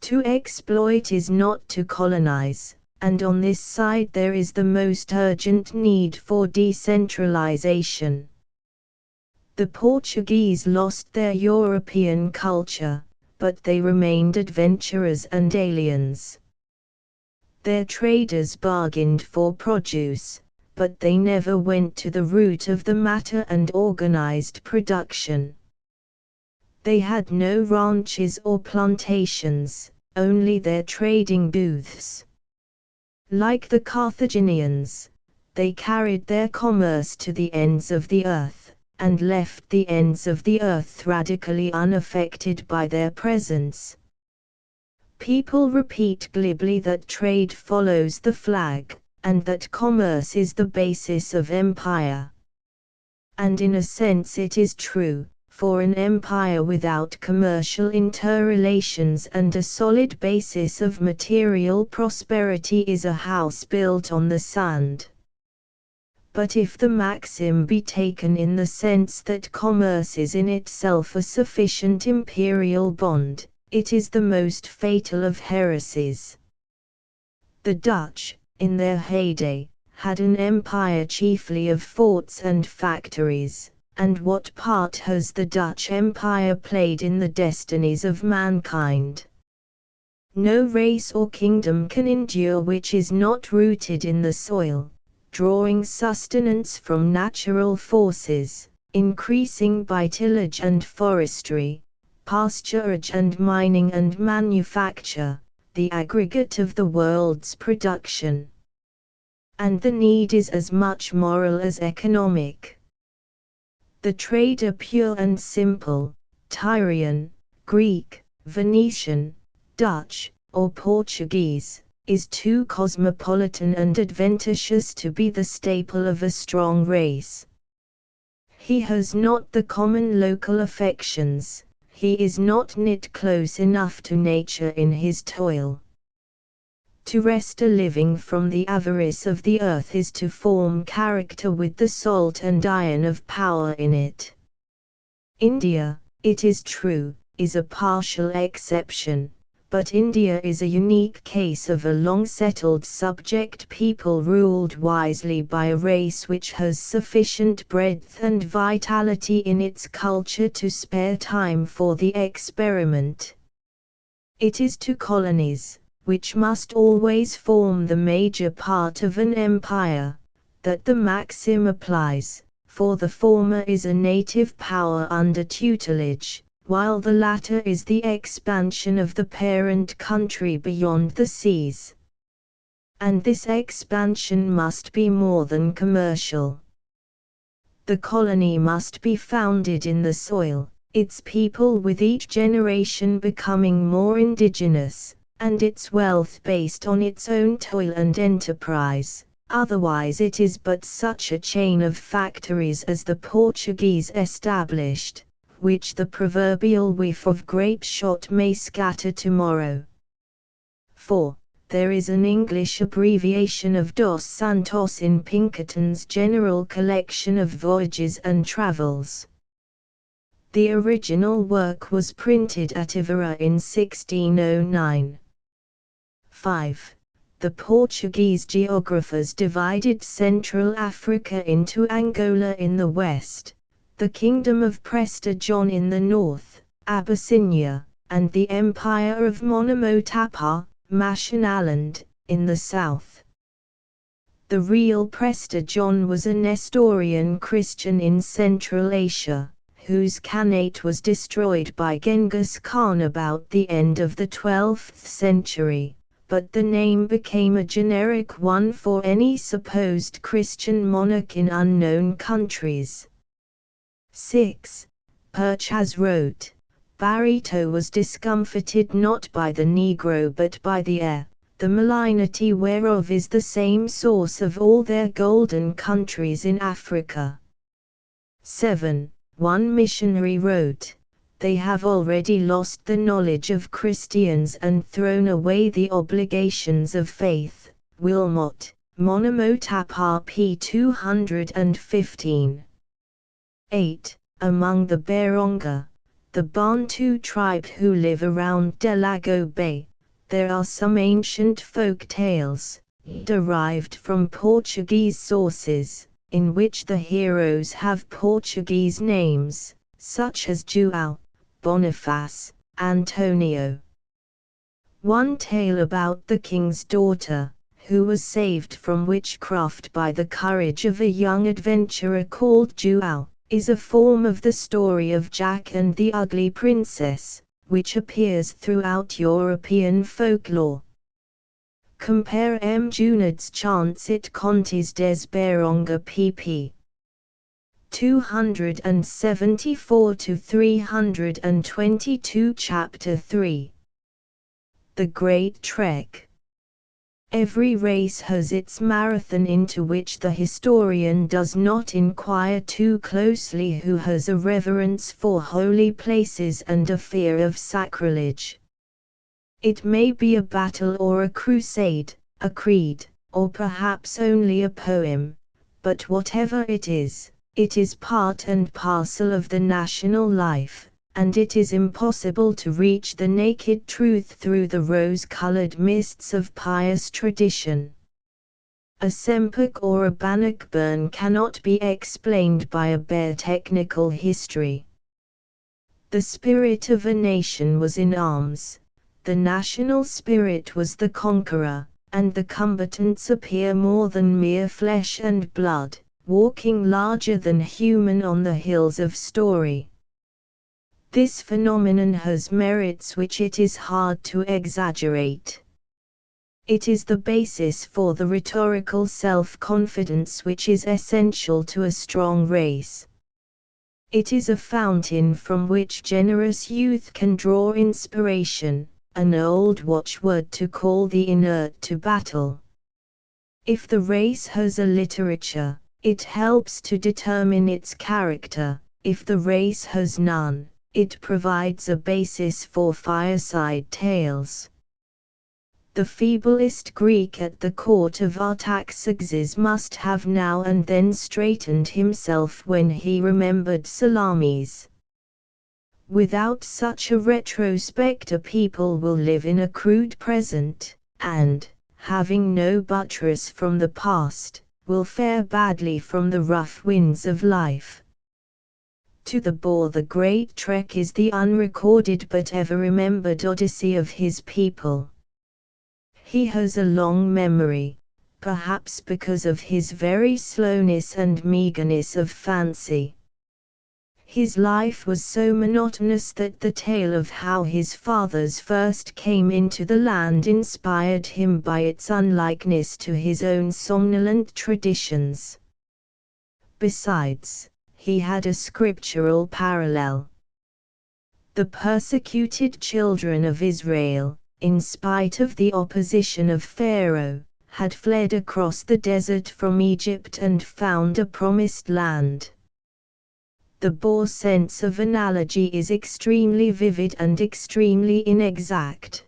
To exploit is not to colonize, and on this side there is the most urgent need for decentralization. The Portuguese lost their European culture, but they remained adventurers and aliens. Their traders bargained for produce, but they never went to the root of the matter and organized production. They had no ranches or plantations, only their trading booths. Like the Carthaginians, they carried their commerce to the ends of the earth, and left the ends of the earth radically unaffected by their presence. People repeat glibly that trade follows the flag, and that commerce is the basis of empire. And in a sense it is true, for an empire without commercial interrelations and a solid basis of material prosperity is a house built on the sand. But if the maxim be taken in the sense that commerce is in itself a sufficient imperial bond, it is the most fatal of heresies. The Dutch, in their heyday, had an empire chiefly of forts and factories, and what part has the Dutch Empire played in the destinies of mankind? No race or kingdom can endure which is not rooted in the soil, drawing sustenance from natural forces, increasing by tillage and forestry, pasturage and mining and manufacture, the aggregate of the world's production. And the need is as much moral as economic. The trader pure and simple, Tyrian, Greek, Venetian, Dutch, or Portuguese, is too cosmopolitan and adventitious to be the staple of a strong race. He has not the common local affections, he is not knit close enough to nature in his toil. To wrest a living from the avarice of the earth is to form character with the salt and iron of power in it. India, it is true, is a partial exception, but India is a unique case of a long-settled subject people ruled wisely by a race which has sufficient breadth and vitality in its culture to spare time for the experiment. It is to colonies, which must always form the major part of an empire, that the maxim applies, for the former is a native power under tutelage, while the latter is the expansion of the parent country beyond the seas. And this expansion must be more than commercial. The colony must be founded in the soil, its people with each generation becoming more indigenous, and its wealth based on its own toil and enterprise, otherwise it is but such a chain of factories as the Portuguese established, which the proverbial whiff of grape shot may scatter tomorrow. 4. There is an English abbreviation of Dos Santos in Pinkerton's General Collection of Voyages and Travels. The original work was printed at Évora in 1609. 5. The Portuguese geographers divided Central Africa into Angola in the west, the Kingdom of Prester John in the north, Abyssinia, and the Empire of Monomotapa, Mashonaland, in the south. The real Prester John was a Nestorian Christian in Central Asia, whose Khanate was destroyed by Genghis Khan about the end of the 12th century. But the name became a generic one for any supposed Christian monarch in unknown countries. 6. Purchas wrote, Barito was discomfited not by the Negro but by the air, the malignity whereof is the same source of all their golden countries in Africa. 7. One missionary wrote, They have already lost the knowledge of Christians and thrown away the obligations of faith. Wilmot, Monomotapa p. 215. 8. Among the Beronga, the Bantu tribe who live around Delago Bay, there are some ancient folk tales, derived from Portuguese sources, in which the heroes have Portuguese names, such as João, Boniface, Antonio. One tale about the king's daughter, who was saved from witchcraft by the courage of a young adventurer called João, is a form of the story of Jack and the Ugly Princess, which appears throughout European folklore. Compare M. Junod's Chants it Contes des Beronga pp. 274–322 Chapter 3. The Great Trek. Every race has its marathon into which the historian does not inquire too closely, who has a reverence for holy places and a fear of sacrilege. It may be a battle or a crusade, a creed, or perhaps only a poem, but whatever it is part and parcel of the national life, and it is impossible to reach the naked truth through the rose-colored mists of pious tradition. A Sempic or a Bannockburn cannot be explained by a bare technical history. The spirit of a nation was in arms. The national spirit was the conqueror, and the combatants appear more than mere flesh and blood, walking larger than human on the hills of story. This phenomenon has merits which it is hard to exaggerate. It is the basis for the rhetorical self-confidence which is essential to a strong race. It is a fountain from which generous youth can draw inspiration, an old watchword to call the inert to battle. If the race has a literature, it helps to determine its character. If the race has none, it provides a basis for fireside tales. The feeblest Greek at the court of Artaxerxes must have now and then straightened himself when he remembered Salamis. Without such a retrospect, a people will live in a crude present, and, having no buttress from the past, will fare badly from the rough winds of life. To the bore, the Great Trek is the unrecorded but ever-remembered odyssey of his people. He has a long memory, perhaps because of his very slowness and meagerness of fancy. His life was so monotonous that the tale of how his fathers first came into the land inspired him by its unlikeness to his own somnolent traditions. Besides, he had a scriptural parallel. The persecuted children of Israel, in spite of the opposition of Pharaoh, had fled across the desert from Egypt and found a promised land. The Boer sense of analogy is extremely vivid and extremely inexact.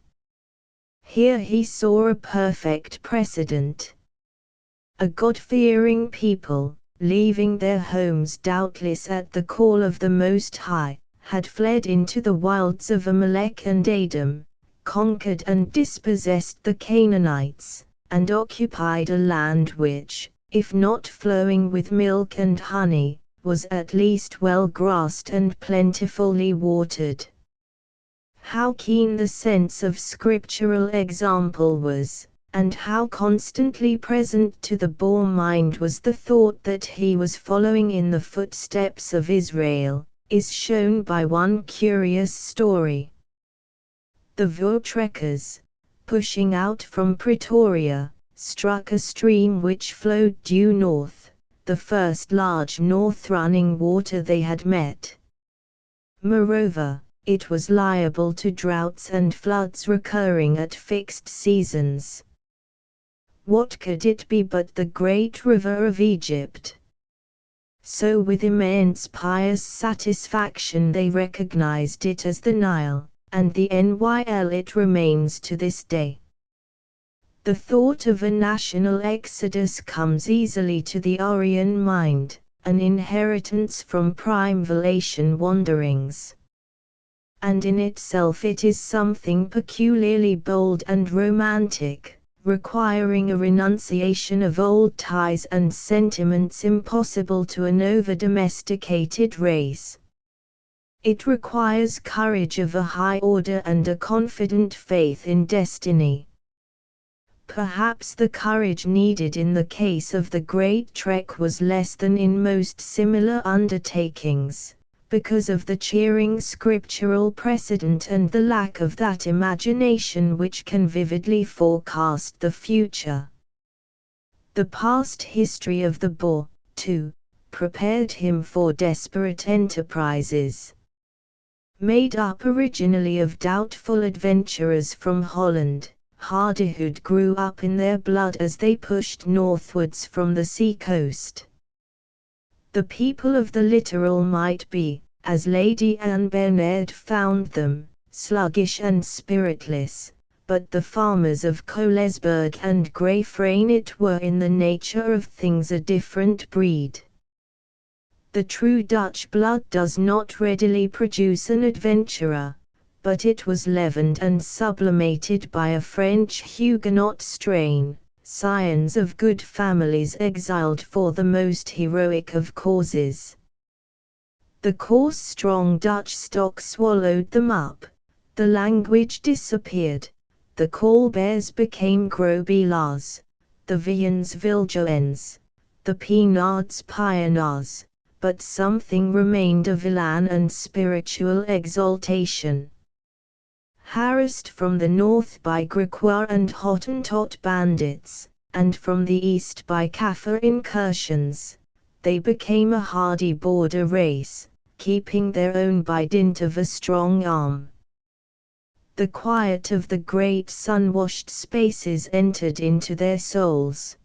Here he saw a perfect precedent. A God-fearing people, leaving their homes doubtless at the call of the Most High, had fled into the wilds of Amalek and Edom, conquered and dispossessed the Canaanites, and occupied a land which, if not flowing with milk and honey, was at least well grassed and plentifully watered. How keen the sense of scriptural example was, and how constantly present to the Boer mind was the thought that he was following in the footsteps of Israel, is shown by one curious story. The Voortrekkers, pushing out from Pretoria, struck a stream which flowed due north, the first large north-running water they had met. Moreover, it was liable to droughts and floods recurring at fixed seasons. What could it be but the great river of Egypt? So with immense pious satisfaction they recognized it as the Nile, and the Nile it remains to this day. The thought of a national exodus comes easily to the Aryan mind, an inheritance from prime Valatian wanderings. And in itself it is something peculiarly bold and romantic, requiring a renunciation of old ties and sentiments impossible to an over-domesticated race. It requires courage of a high order and a confident faith in destiny. Perhaps the courage needed in the case of the Great Trek was less than in most similar undertakings, because of the cheering scriptural precedent and the lack of that imagination which can vividly forecast the future. The past history of the Boer, too, prepared him for desperate enterprises. Made up originally of doubtful adventurers from Holland, hardihood grew up in their blood as they pushed northwards from the sea coast. The people of the littoral might be, as Lady Anne Bernard found them, sluggish and spiritless, but the farmers of Colesberg and Greyfranet were in the nature of things a different breed. The true Dutch blood does not readily produce an adventurer, but it was leavened and sublimated by a French Huguenot strain, scions of good families exiled for the most heroic of causes. The coarse strong Dutch stock swallowed them up, the language disappeared, the Colberts became Grosbelars, the Vians Viljoens, the Pienaards Pienaars, but something remained of elan and spiritual exaltation. Harassed from the north by Griquois and Hottentot bandits, and from the east by Kaffir incursions, they became a hardy border race, keeping their own by dint of a strong arm. The quiet of the great sun-washed spaces entered into their souls.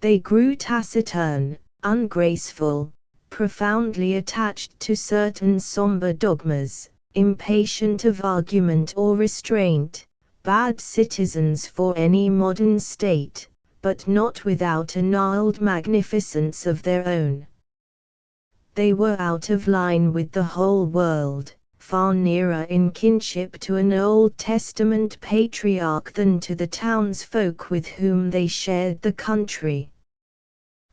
They grew taciturn, ungraceful, profoundly attached to certain somber dogmas, impatient of argument or restraint, bad citizens for any modern state, but not without a gnarled magnificence of their own. They were out of line with the whole world, far nearer in kinship to an Old Testament patriarch than to the townsfolk with whom they shared the country.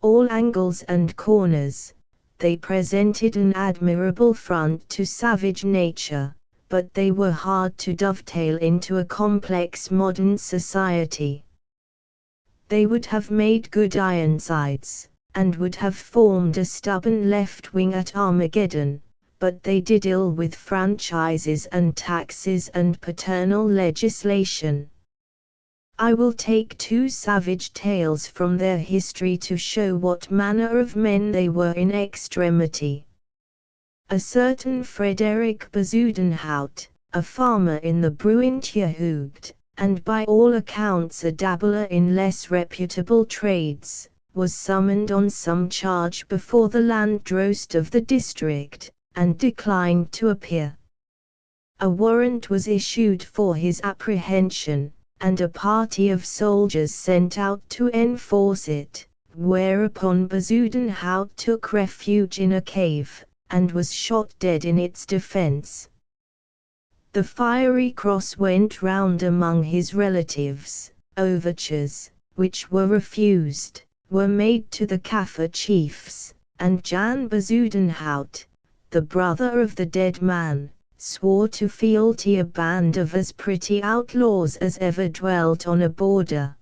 All angles and corners, they presented an admirable front to savage nature, but they were hard to dovetail into a complex modern society. They would have made good Ironsides, and would have formed a stubborn left wing at Armageddon, but they did ill with franchises and taxes and paternal legislation. I will take two savage tales from their history to show what manner of men they were in extremity. A certain Frederick Bezuidenhout, a farmer in the Bruintje Hoogte, and by all accounts a dabbler in less reputable trades, was summoned on some charge before the Landdrost of the district, and declined to appear. A warrant was issued for his apprehension, and a party of soldiers sent out to enforce it, whereupon Bezuidenhout took refuge in a cave, and was shot dead in its defense. The fiery cross went round among his relatives. Overtures, which were refused, were made to the Kaffir chiefs, and Jan Bezuidenhout, the brother of the dead man, swore to fealty a band of as pretty outlaws as ever dwelt on a border.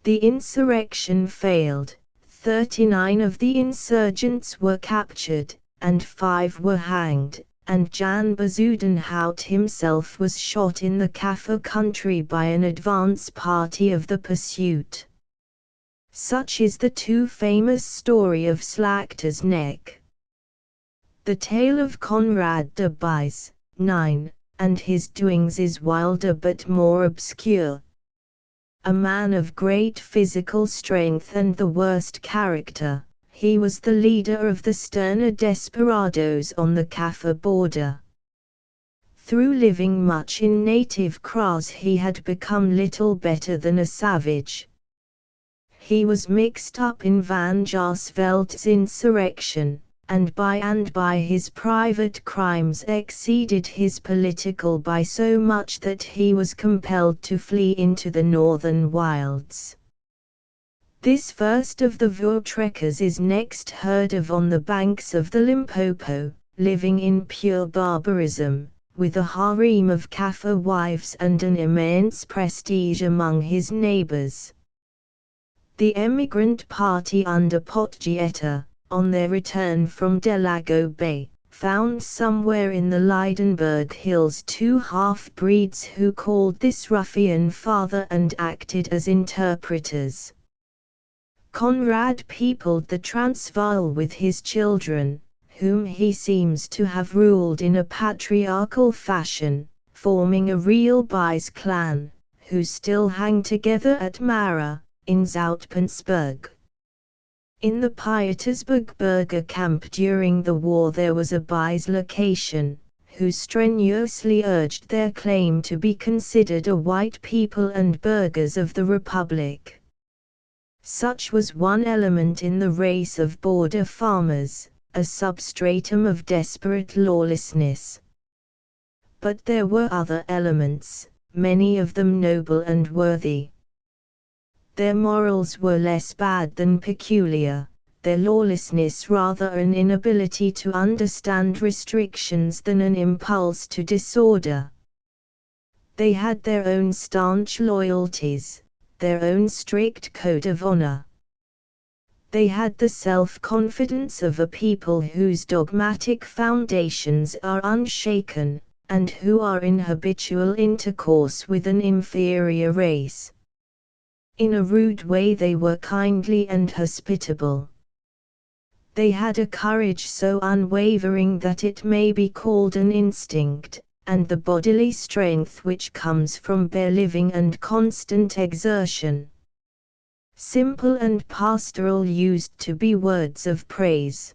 The insurrection failed, 39 of the insurgents were captured, and 5 were hanged, and Jan Bezuidenhout himself was shot in the Kaffir country by an advance party of the pursuit. Such is the too famous story of Slachter's Neck. The tale of Conrad de Buys, 9, and his doings is wilder but more obscure. A man of great physical strength and the worst character, he was the leader of the sterner desperadoes on the Kaffir border. Through living much in native kraals he had become little better than a savage. He was mixed up in Van Jaarsveldt's insurrection, and by his private crimes exceeded his political by so much that he was compelled to flee into the northern wilds. This first of the Voortrekkers is next heard of on the banks of the Limpopo, living in pure barbarism, with a harem of Kaffir wives and an immense prestige among his neighbors. The emigrant party under Potgieter, on their return from Delago Bay, found somewhere in the Leidenburg Hills 2 half-breeds who called this ruffian father and acted as interpreters. Conrad peopled the Transvaal with his children, whom he seems to have ruled in a patriarchal fashion, forming a real Bise clan, who still hang together at Mara, in Zoutpansberg. In the Pietersburg camp during the war there was a Bise location, who strenuously urged their claim to be considered a white people and burghers of the Republic. Such was one element in the race of border farmers, a substratum of desperate lawlessness. But there were other elements, many of them noble and worthy. Their morals were less bad than peculiar, their lawlessness rather an inability to understand restrictions than an impulse to disorder. They had their own staunch loyalties, their own strict code of honor. They had the self-confidence of a people whose dogmatic foundations are unshaken, and who are in habitual intercourse with an inferior race. In a rude way they were kindly and hospitable. They had a courage so unwavering that it may be called an instinct, and the bodily strength which comes from bare living and constant exertion. Simple and pastoral used to be words of praise.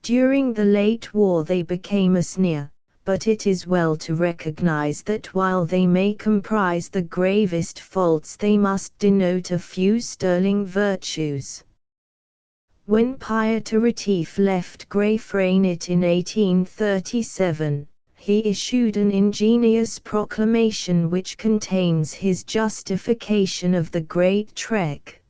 During the late war they became a sneer, but it is well to recognize that while they may comprise the gravest faults they must denote a few sterling virtues. When Pieter Retief left Greyfranet in 1837, he issued an ingenious proclamation which contains his justification of the Great Trek.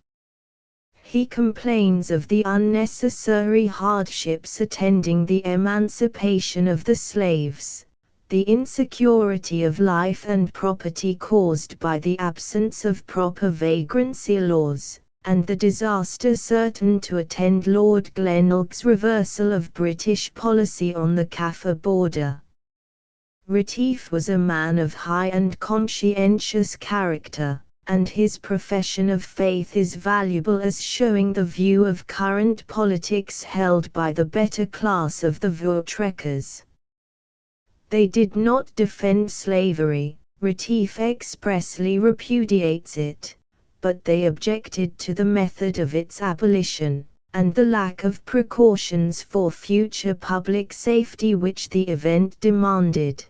He complains of the unnecessary hardships attending the emancipation of the slaves, the insecurity of life and property caused by the absence of proper vagrancy laws, and the disaster certain to attend Lord Glenelg's reversal of British policy on the Kaffir border. Retief was a man of high and conscientious character, and his profession of faith is valuable as showing the view of current politics held by the better class of the Voortrekkers. They did not defend slavery, Retief expressly repudiates it, but they objected to the method of its abolition, and the lack of precautions for future public safety which the event demanded.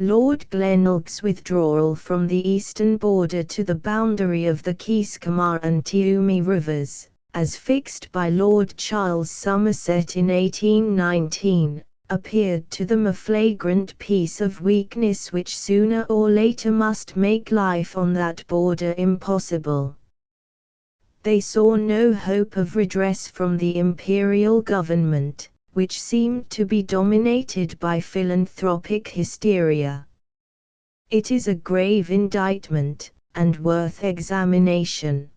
Lord Glenelg's withdrawal from the eastern border to the boundary of the Keiskamma and Tiumi rivers, as fixed by Lord Charles Somerset in 1819, appeared to them a flagrant piece of weakness which sooner or later must make life on that border impossible. They saw no hope of redress from the imperial government, which seemed to be dominated by philanthropic hysteria. It is a grave indictment, and worth examination.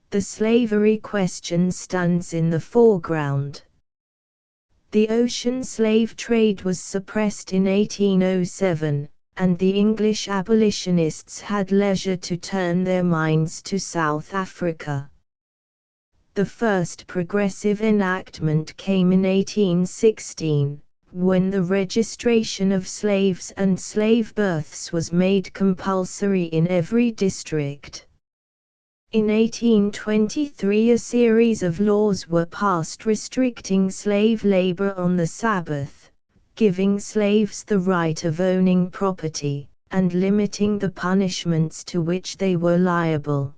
The slavery question stands in the foreground. The ocean slave trade was suppressed in 1807, and the English abolitionists had leisure to turn their minds to South Africa. The first progressive enactment came in 1816, when the registration of slaves and slave births was made compulsory in every district. In 1823 a series of laws were passed restricting slave labor on the Sabbath, giving slaves the right of owning property, and limiting the punishments to which they were liable.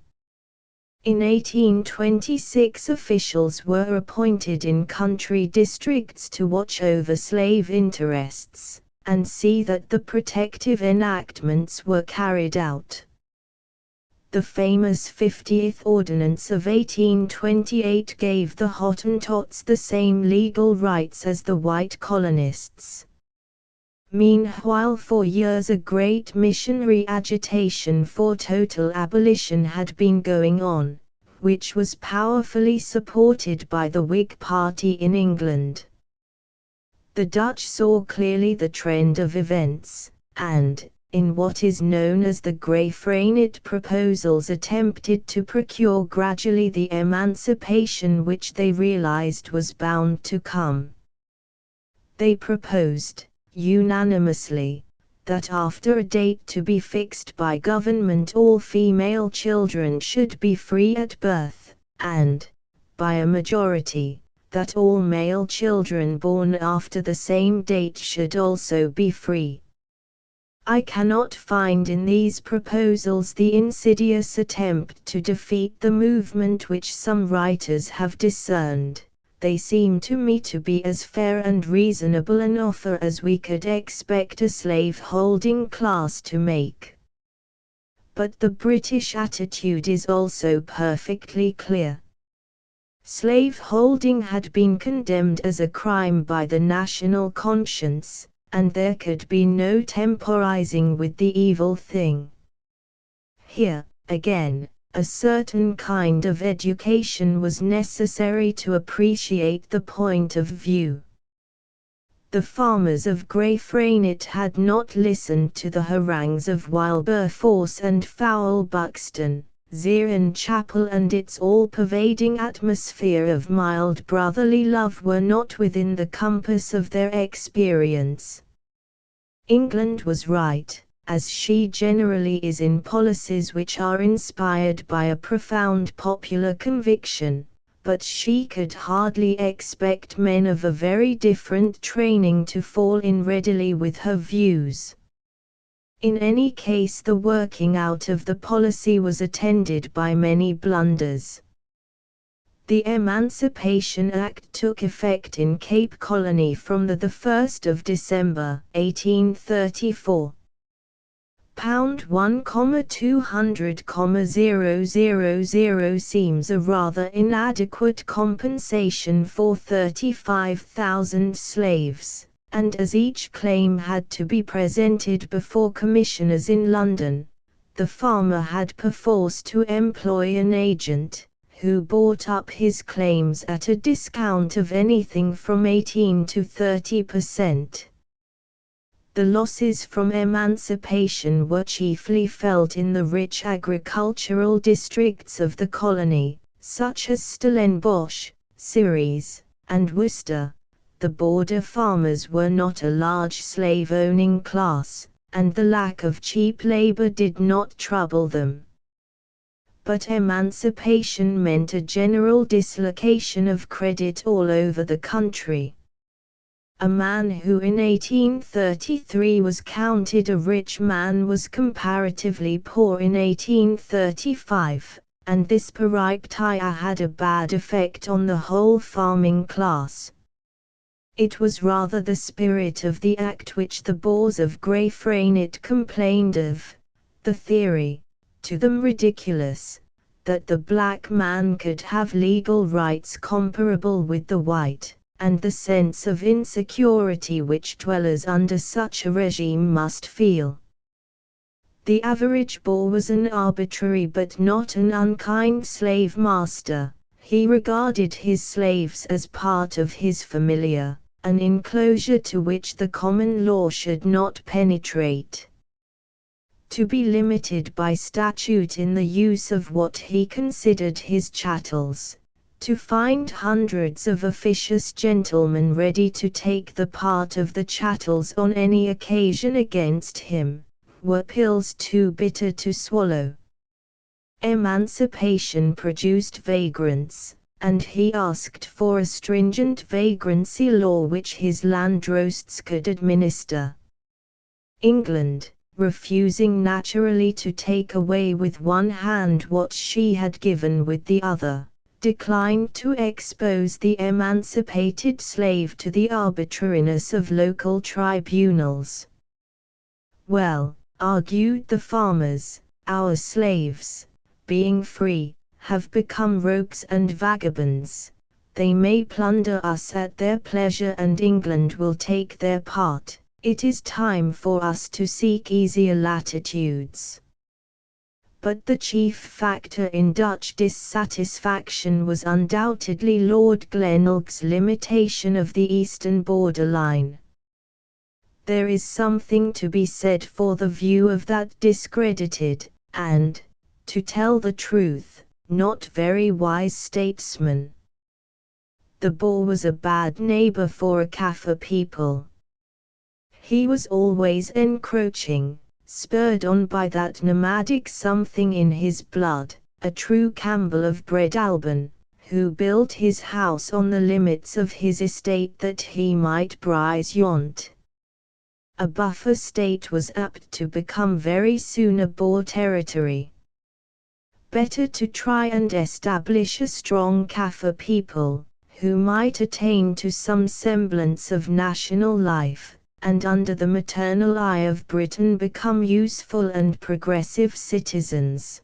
In 1826 officials were appointed in country districts to watch over slave interests, and see that the protective enactments were carried out. The famous 50th Ordinance of 1828 gave the Hottentots the same legal rights as the white colonists. Meanwhile, for years a great missionary agitation for total abolition had been going on, which was powerfully supported by the Whig Party in England. The Dutch saw clearly the trend of events, and, in what is known as the Grey-Fraynit proposals, attempted to procure gradually the emancipation which they realized was bound to come. They proposed, unanimously, that after a date to be fixed by government all female children should be free at birth, and, by a majority, that all male children born after the same date should also be free. I cannot find in these proposals the insidious attempt to defeat the movement which some writers have discerned. They seem to me to be as fair and reasonable an offer as we could expect a slave-holding class to make. But the British attitude is also perfectly clear. Slave-holding had been condemned as a crime by the national conscience, and there could be no temporizing with the evil thing. Here, again, a certain kind of education was necessary to appreciate the point of view. The farmers of Grey-Fraynit had not listened to the harangues of Wilberforce and foul Buxton. Zion Chapel and its all-pervading atmosphere of mild brotherly love were not within the compass of their experience. England was right, as she generally is in policies which are inspired by a profound popular conviction, but she could hardly expect men of a very different training to fall in readily with her views. In any case, the working out of the policy was attended by many blunders. The Emancipation Act took effect in Cape Colony from the 1st of December, 1834. £1,200,000 seems a rather inadequate compensation for 35,000 slaves, and as each claim had to be presented before commissioners in London, the farmer had perforce to employ an agent, who bought up his claims at a discount of anything from 18 to 30%. The losses from emancipation were chiefly felt in the rich agricultural districts of the colony, such as Stellenbosch, Ceres, and Worcester. The border farmers were not a large slave-owning class, and the lack of cheap labor did not trouble them. But emancipation meant a general dislocation of credit all over the country. A man who in 1833 was counted a rich man was comparatively poor in 1835, and this peripeteia had a bad effect on the whole farming class. It was rather the spirit of the act which the Boers of Grey-Fraynit complained of, the theory, to them ridiculous, that the black man could have legal rights comparable with the white, and the sense of insecurity which dwellers under such a regime must feel. The average Boer was an arbitrary but not an unkind slave master. He regarded his slaves as part of his familia, an enclosure to which the common law should not penetrate. To be limited by statute in the use of what he considered his chattels, to find hundreds of officious gentlemen ready to take the part of the chattels on any occasion against him, were pills too bitter to swallow. Emancipation produced vagrants, and he asked for a stringent vagrancy law which his landdrosts could administer. England, refusing naturally to take away with one hand what she had given with the other, declined to expose the emancipated slave to the arbitrariness of local tribunals. Well, argued the farmers, our slaves, being free, have become rogues and vagabonds. They may plunder us at their pleasure and England will take their part. It is time for us to seek easier latitudes. But the chief factor in Dutch dissatisfaction was undoubtedly Lord Glenelg's limitation of the eastern borderline. There is something to be said for the view of that discredited, and, to tell the truth, not very wise statesman. The Boer was a bad neighbor for a Kaffir people. He was always encroaching, spurred on by that nomadic something in his blood, a true Campbell of Bread Alban, who built his house on the limits of his estate that he might browse yont. A buffer state was apt to become very soon a Boer territory. Better to try and establish a strong Kaffir people, who might attain to some semblance of national life, and under the maternal eye of Britain become useful and progressive citizens.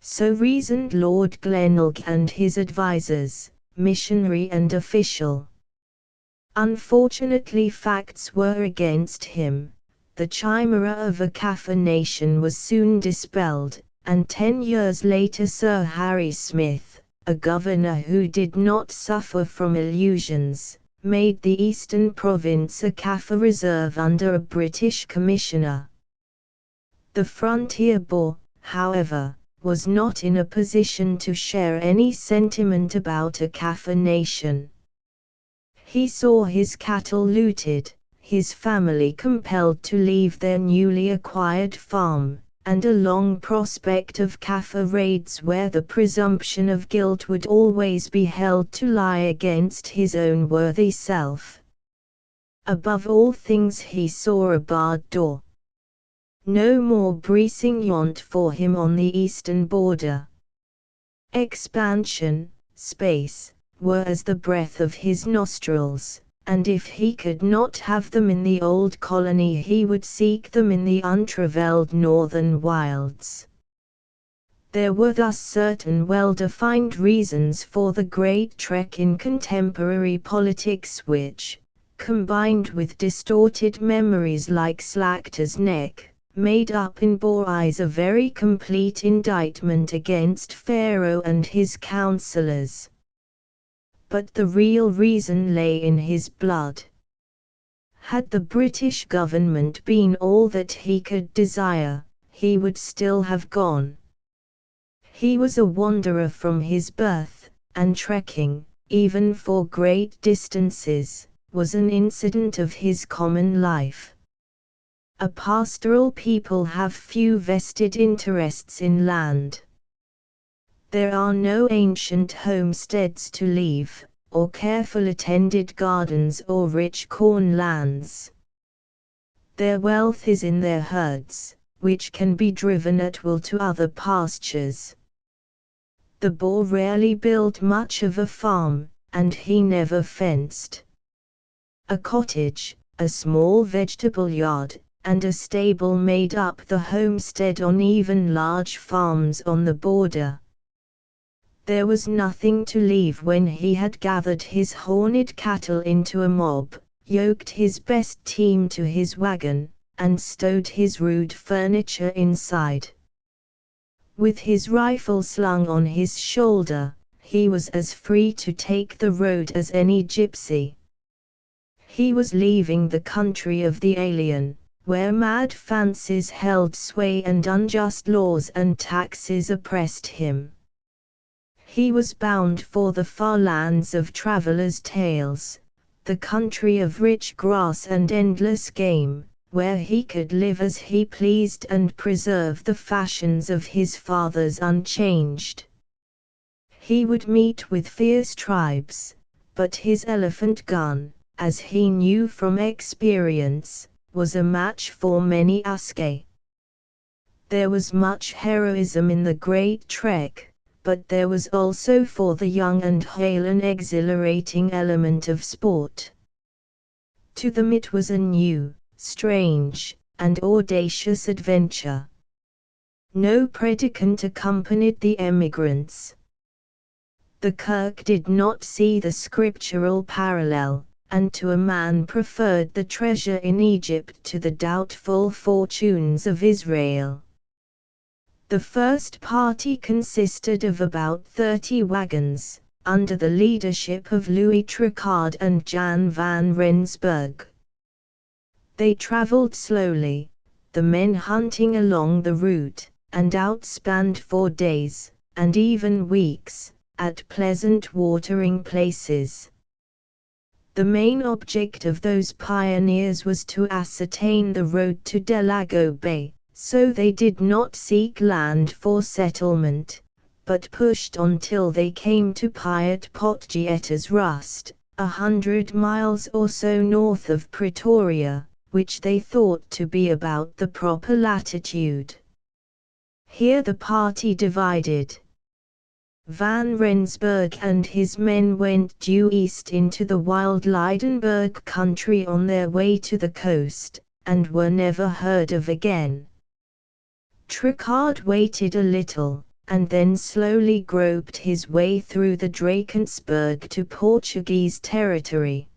So reasoned Lord Glenelg and his advisers, missionary and official. Unfortunately facts were against him. The chimera of a Kaffir nation was soon dispelled, and 10 years later Sir Harry Smith, a governor who did not suffer from illusions, made the Eastern Province a Kaffir reserve under a British commissioner. The frontier Boer, however, was not in a position to share any sentiment about a Kaffir nation. He saw his cattle looted, his family compelled to leave their newly acquired farm, and a long prospect of Kaffir raids where the presumption of guilt would always be held to lie against his own worthy self. Above all things he saw a barred door. No more breezing yont for him on the eastern border. Expansion, space, were as the breath of his nostrils, and if he could not have them in the old colony he would seek them in the untravelled northern wilds. There were thus certain well-defined reasons for the great trek in contemporary politics which, combined with distorted memories like Slachter's neck, made up in Boer eyes a very complete indictment against Pharaoh and his councillors. But the real reason lay in his blood. Had the British government been all that he could desire, he would still have gone. He was a wanderer from his birth, and trekking, even for great distances, was an incident of his common life. A pastoral people have few vested interests in land. There are no ancient homesteads to leave, or careful attended gardens or rich corn lands. Their wealth is in their herds, which can be driven at will to other pastures. The Boer rarely built much of a farm, and he never fenced. A cottage, a small vegetable yard, and a stable made up the homestead on even large farms on the border. There was nothing to leave when he had gathered his horned cattle into a mob, yoked his best team to his wagon, and stowed his rude furniture inside. With his rifle slung on his shoulder, he was as free to take the road as any gypsy. He was leaving the country of the alien, where mad fancies held sway and unjust laws and taxes oppressed him. He was bound for the far lands of travelers' tales, the country of rich grass and endless game, where he could live as he pleased and preserve the fashions of his fathers unchanged. He would meet with fierce tribes, but his elephant gun, as he knew from experience, was a match for many Aske. There was much heroism in the great trek, but there was also for the young and hale an exhilarating element of sport. To them it was a new, strange, and audacious adventure. No predicant accompanied the emigrants. The Kirk did not see the scriptural parallel, and to a man preferred the treasure in Egypt to the doubtful fortunes of Israel. The first party consisted of about 30 wagons, under the leadership of Louis Tricard and Jan van Rensburg. They traveled slowly, the men hunting along the route, and outspanned for days, and even weeks, at pleasant watering places. The main object of those pioneers was to ascertain the road to Delago Bay, so they did not seek land for settlement, but pushed on till they came to Piat Potgieta's Rust, 100 miles or so north of Pretoria, which they thought to be about the proper latitude. Here the party divided. Van Rensburg and his men went due east into the wild Lydenburg country on their way to the coast, and were never heard of again. Trichard waited a little, and then slowly groped his way through the Drakensberg to Portuguese territory.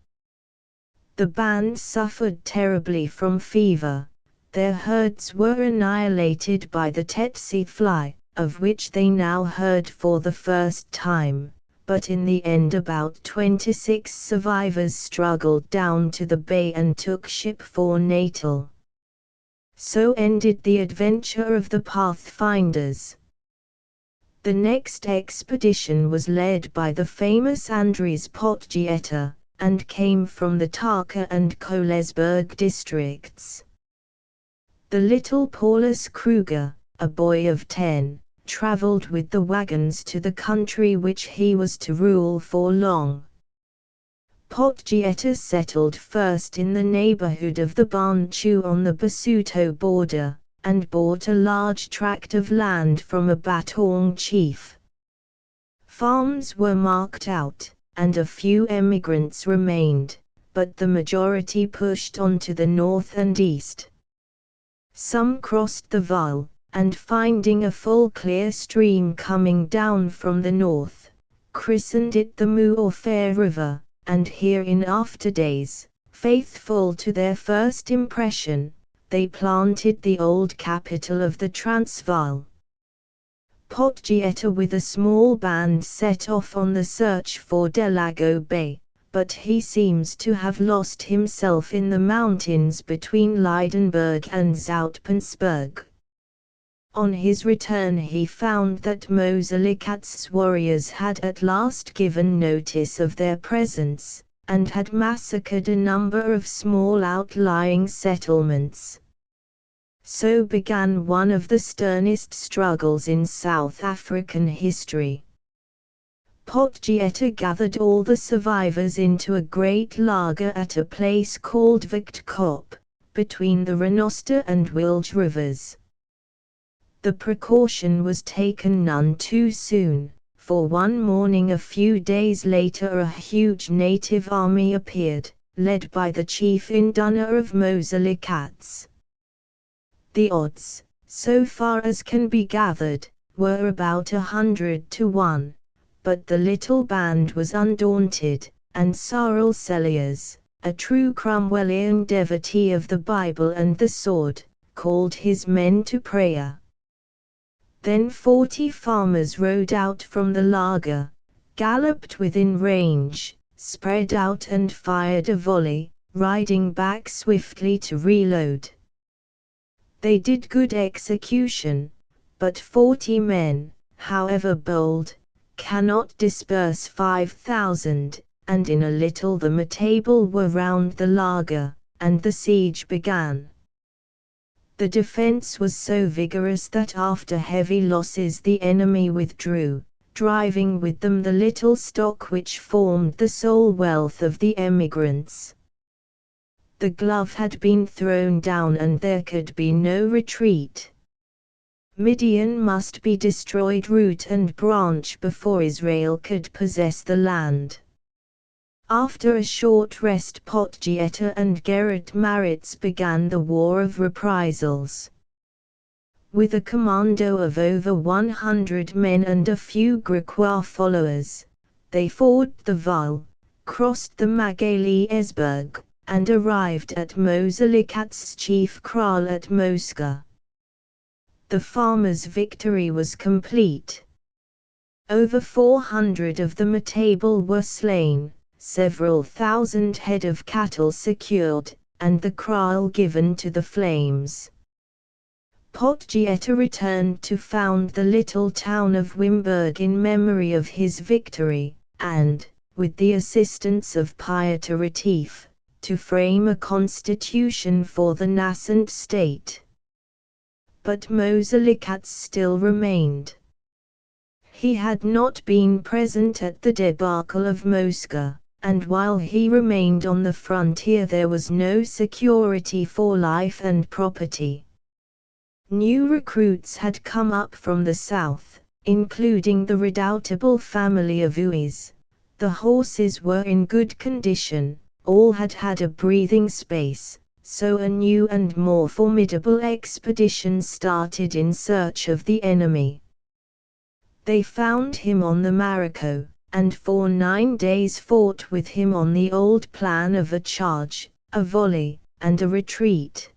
The band suffered terribly from fever. Their herds were annihilated by the tsetse fly, of which they now heard for the first time, but in the end about 26 survivors struggled down to the bay and took ship for Natal. So ended the adventure of the Pathfinders. The next expedition was led by the famous Andries Potgieta, and came from the Taka and Kolesberg districts. The little Paulus Kruger, a boy of 10, traveled with the wagons to the country which he was to rule for long. Potgieta settled first in the neighborhood of the Bantu on the Basuto border, and bought a large tract of land from a Batong chief. Farms were marked out, and a few emigrants remained, but the majority pushed on to the north and east. Some crossed the Vaal, and finding a full clear stream coming down from the north, christened it the Mu or Fair River, and here in after days, faithful to their first impression, they planted the old capital of the Transvaal. Potgieta with a small band set off on the search for Delago Bay, but he seems to have lost himself in the mountains between Lydenburg and Zoutpansberg. On his return he found that Moselekat's warriors had at last given notice of their presence, and had massacred a number of small outlying settlements. So began one of the sternest struggles in South African history. Potgieta gathered all the survivors into a great laager at a place called Victkop, between the Renoster and Wilge rivers. The precaution was taken none too soon, for one morning a few days later a huge native army appeared, led by the chief Induna of Moselekats. The odds, so far as can be gathered, were about 100 to 1, but the little band was undaunted, and Cyril Celiers, a true Cromwellian devotee of the Bible and the sword, called his men to prayer. Then 40 farmers rode out from the laager, galloped within range, spread out and fired a volley, riding back swiftly to reload. They did good execution, but 40 men, however bold, cannot disperse 5,000, and in a little the Matable were round the laager, and the siege began. The defense was so vigorous that after heavy losses the enemy withdrew, driving with them the little stock which formed the sole wealth of the emigrants. The glove had been thrown down and there could be no retreat. Midian must be destroyed root and branch before Israel could possess the land. After a short rest Potgieta and Gerrit Maritz began the War of Reprisals. With a commando of over 100 men and a few Griquois followers, they forded the Vaal, crossed the Magaliesberg, and arrived at Moselekat's chief kraal at Mosca. The farmers' victory was complete. Over 400 of the Matable were slain, several thousand head of cattle secured, and the kraal given to the flames. Potgieter returned to found the little town of Wimberg in memory of his victory, and, with the assistance of Pieter Retief, to frame a constitution for the nascent state. But Mozelikat still remained. He had not been present at the debacle of Mosca, and while he remained on the frontier there was no security for life and property. New recruits had come up from the south, including the redoubtable family of Uys. The horses were in good condition, all had had a breathing space, so a new and more formidable expedition started in search of the enemy. They found him on the Marico, and for 9 days fought with him on the old plan of a charge, a volley, and a retreat.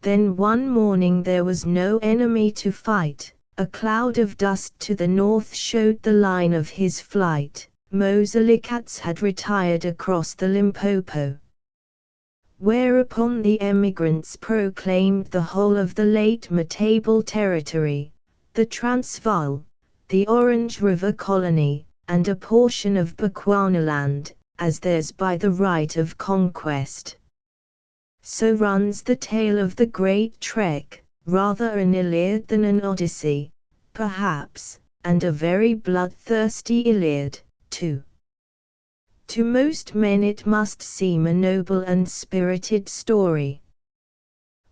Then one morning there was no enemy to fight, a cloud of dust to the north showed the line of his flight. Moselikats had retired across the Limpopo. Whereupon the emigrants proclaimed the whole of the late Matable territory, the Transvaal, the Orange River Colony, and a portion of Bechuanaland, as theirs by the right of conquest. So runs the tale of the great trek, rather an Iliad than an Odyssey, perhaps, and a very bloodthirsty Iliad, too. To most men it must seem a noble and spirited story.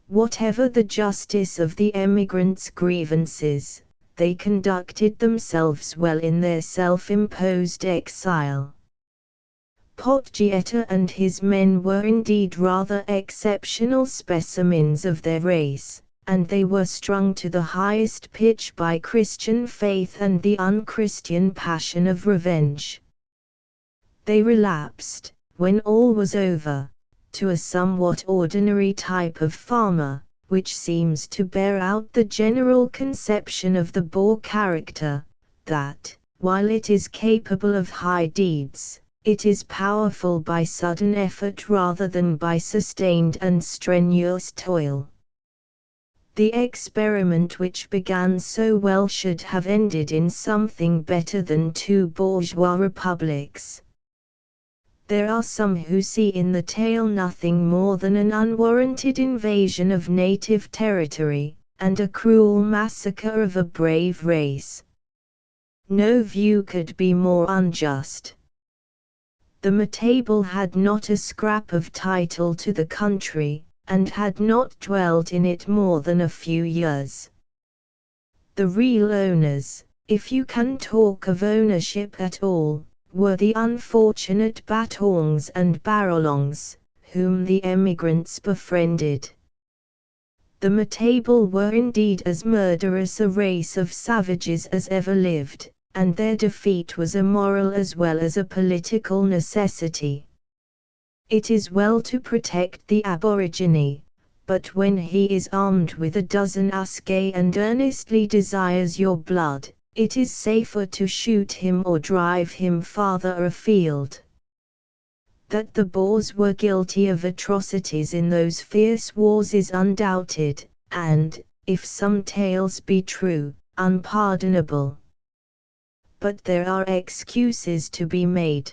Whatever the justice of the emigrants' grievances, they conducted themselves well in their self-imposed exile. Potgieter and his men were indeed rather exceptional specimens of their race, and they were strung to the highest pitch by Christian faith and the unchristian passion of revenge. They relapsed, when all was over, to a somewhat ordinary type of farmer, which seems to bear out the general conception of the Boer character, that, while it is capable of high deeds, it is powerful by sudden effort rather than by sustained and strenuous toil. The experiment which began so well should have ended in something better than 2 bourgeois republics. There are some who see in the tale nothing more than an unwarranted invasion of native territory, and a cruel massacre of a brave race. No view could be more unjust. The Matable had not a scrap of title to the country, and had not dwelt in it more than a few years. The real owners, if you can talk of ownership at all, were the unfortunate Batongs and Barolongs, whom the emigrants befriended. The Matable were indeed as murderous a race of savages as ever lived, and their defeat was a moral as well as a political necessity. It is well to protect the aborigine, but when he is armed with a dozen aske and earnestly desires your blood, it is safer to shoot him or drive him farther afield. That the Boers were guilty of atrocities in those fierce wars is undoubted, and, if some tales be true, unpardonable. But there are excuses to be made.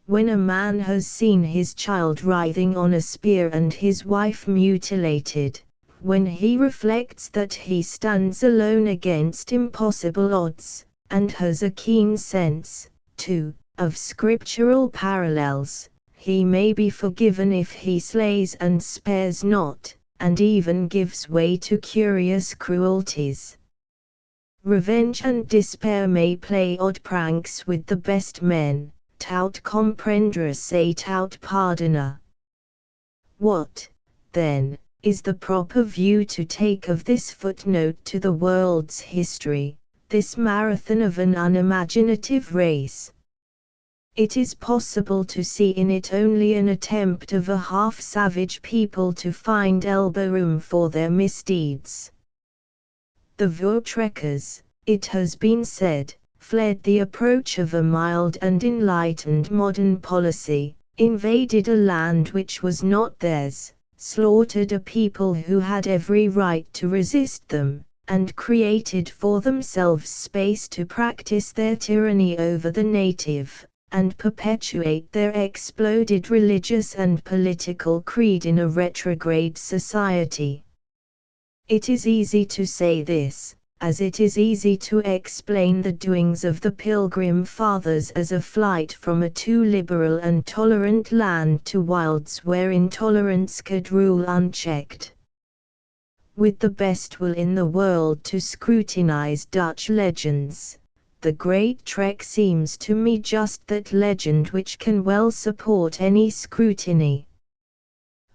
When a man has seen his child writhing on a spear and his wife mutilated, when he reflects that he stands alone against impossible odds, and has a keen sense, too, of scriptural parallels, he may be forgiven if he slays and spares not, and even gives way to curious cruelties. Revenge and despair may play odd pranks with the best men, tout comprendre c'est tout pardonner. What, then, is the proper view to take of this footnote to the world's history, this marathon of an unimaginative race? It is possible to see in it only an attempt of a half-savage people to find elbow room for their misdeeds. The Voortrekkers, it has been said, fled the approach of a mild and enlightened modern policy, invaded a land which was not theirs, slaughtered a people who had every right to resist them, and created for themselves space to practice their tyranny over the native, and perpetuate their exploded religious and political creed in a retrograde society. It is easy to say this, as it is easy to explain the doings of the Pilgrim Fathers as a flight from a too liberal and tolerant land to wilds where intolerance could rule unchecked. With the best will in the world to scrutinize Dutch legends, the Great Trek seems to me just that legend which can well support any scrutiny.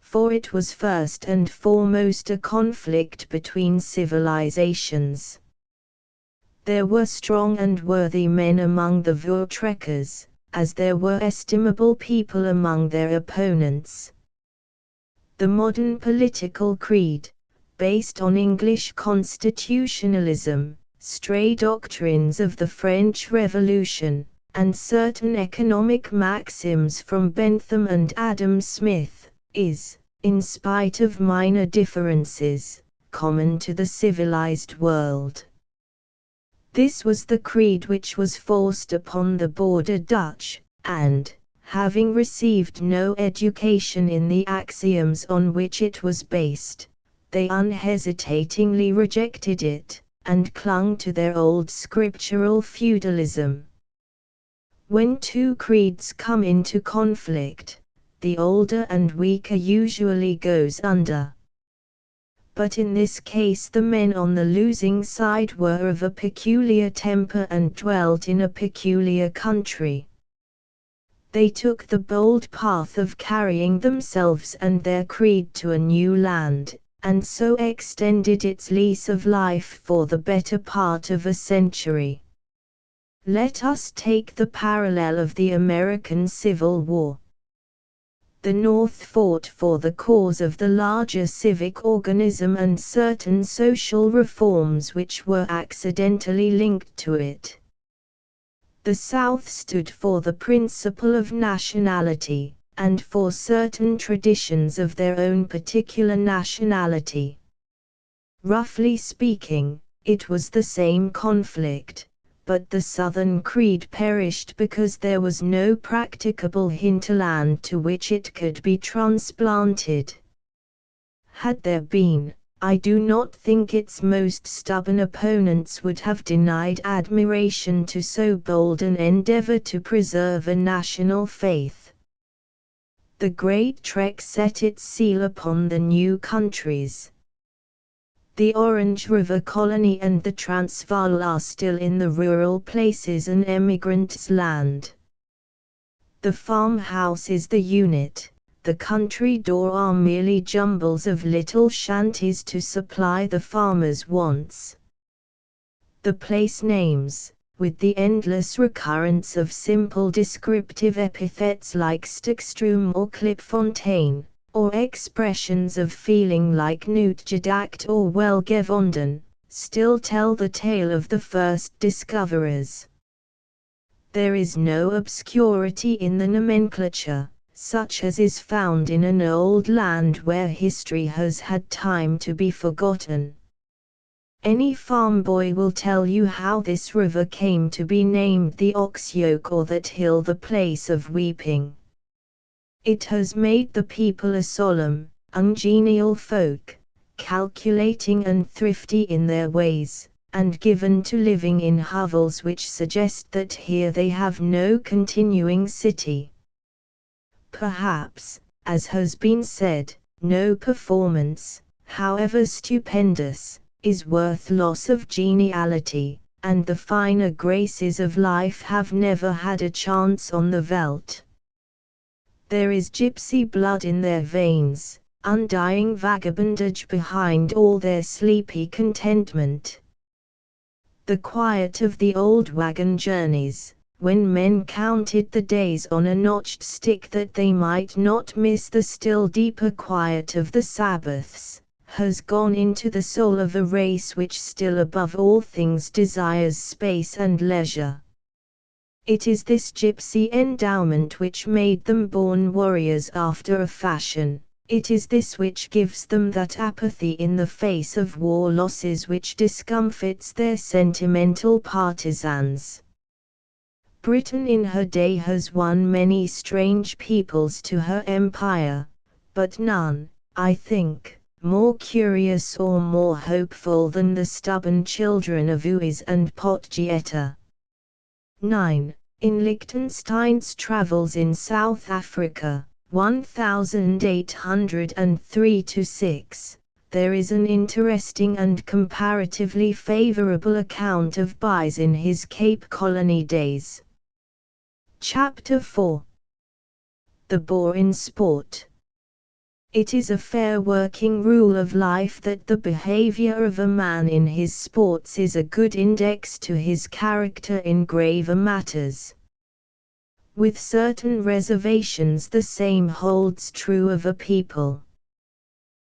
For it was first and foremost a conflict between civilizations. There were strong and worthy men among the Voortrekkers, as there were estimable people among their opponents. The modern political creed, based on English constitutionalism, stray doctrines of the French Revolution, and certain economic maxims from Bentham and Adam Smith, is, in spite of minor differences, common to the civilized world. This was the creed which was forced upon the border Dutch, and, having received no education in the axioms on which it was based, they unhesitatingly rejected it, and clung to their old scriptural feudalism. When two creeds come into conflict, the older and weaker usually goes under. But in this case the men on the losing side were of a peculiar temper and dwelt in a peculiar country. They took the bold path of carrying themselves and their creed to a new land, and so extended its lease of life for the better part of a century. Let us take the parallel of the American Civil War. The North fought for the cause of the larger civic organism and certain social reforms which were accidentally linked to it. The South stood for the principle of nationality, and for certain traditions of their own particular nationality. Roughly speaking, it was the same conflict, but the Southern creed perished because there was no practicable hinterland to which it could be transplanted. Had there been, I do not think its most stubborn opponents would have denied admiration to so bold an endeavor to preserve a national faith. The Great Trek set its seal upon the new countries. The Orange River Colony and the Transvaal are still in the rural places an emigrant's land. The farmhouse is the unit, the country door are merely jumbles of little shanties to supply the farmer's wants. The place names, with the endless recurrence of simple descriptive epithets like Stikstrom or Klipfontein, or expressions of feeling like Nootgedacht or Welgevonden, still tell the tale of the first discoverers. There is no obscurity in the nomenclature, such as is found in an old land where history has had time to be forgotten. Any farm boy will tell you how this river came to be named the Oxyoke or that hill the place of weeping. It has made the people a solemn, ungenial folk, calculating and thrifty in their ways, and given to living in hovels which suggest that here they have no continuing city. Perhaps, as has been said, no performance, however stupendous, is worth loss of geniality, and the finer graces of life have never had a chance on the veldt. There is gypsy blood in their veins, undying vagabondage behind all their sleepy contentment. The quiet of the old wagon journeys, when men counted the days on a notched stick that they might not miss the still deeper quiet of the Sabbaths, has gone into the soul of a race which still above all things desires space and leisure. It is this gypsy endowment which made them born warriors after a fashion. It is this which gives them that apathy in the face of war losses which discomfits their sentimental partisans. Britain in her day has won many strange peoples to her empire, but none, I think, more curious or more hopeful than the stubborn children of Uis and Potgieta. 9. In Liechtenstein's travels in South Africa, 1803–6, there is an interesting and comparatively favorable account of Buys in his Cape Colony days. Chapter 4. The Boer in Sport. It is a fair working rule of life that the behavior of a man in his sports is a good index to his character in graver matters. With certain reservations the same holds true of a people.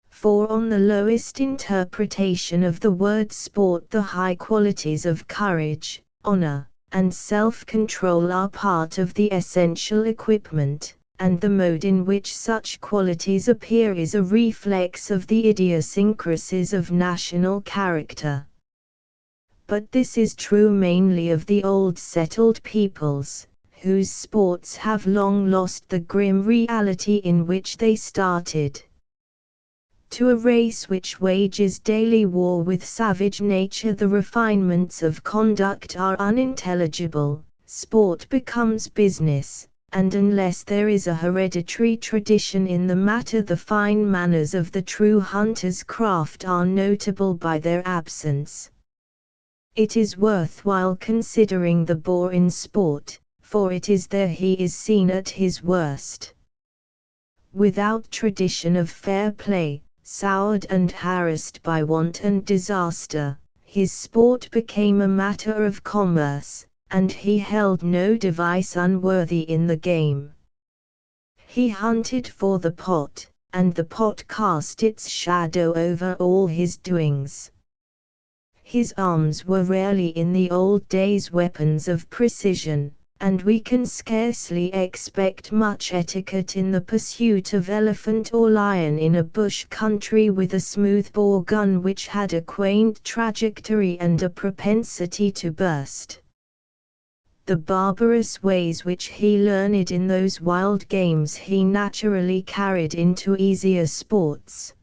For on the lowest interpretation of the word sport the high qualities of courage, honor, and self-control are part of the essential equipment, and the mode in which such qualities appear is a reflex of the idiosyncrasies of national character. But this is true mainly of the old settled peoples, whose sports have long lost the grim reality in which they started. To a race which wages daily war with savage nature the refinements of conduct are unintelligible, sport becomes business, and unless there is a hereditary tradition in the matter the fine manners of the true hunter's craft are notable by their absence. It is worthwhile considering the Boer in sport, for it is there he is seen at his worst. Without tradition of fair play, soured and harassed by want and disaster, his sport became a matter of commerce, and he held no device unworthy in the game. He hunted for the pot, and the pot cast its shadow over all his doings. His arms were rarely in the old days weapons of precision, and we can scarcely expect much etiquette in the pursuit of elephant or lion in a bush country with a smoothbore gun which had a quaint trajectory and a propensity to burst. The barbarous ways which he learned in those wild games he naturally carried into easier sports.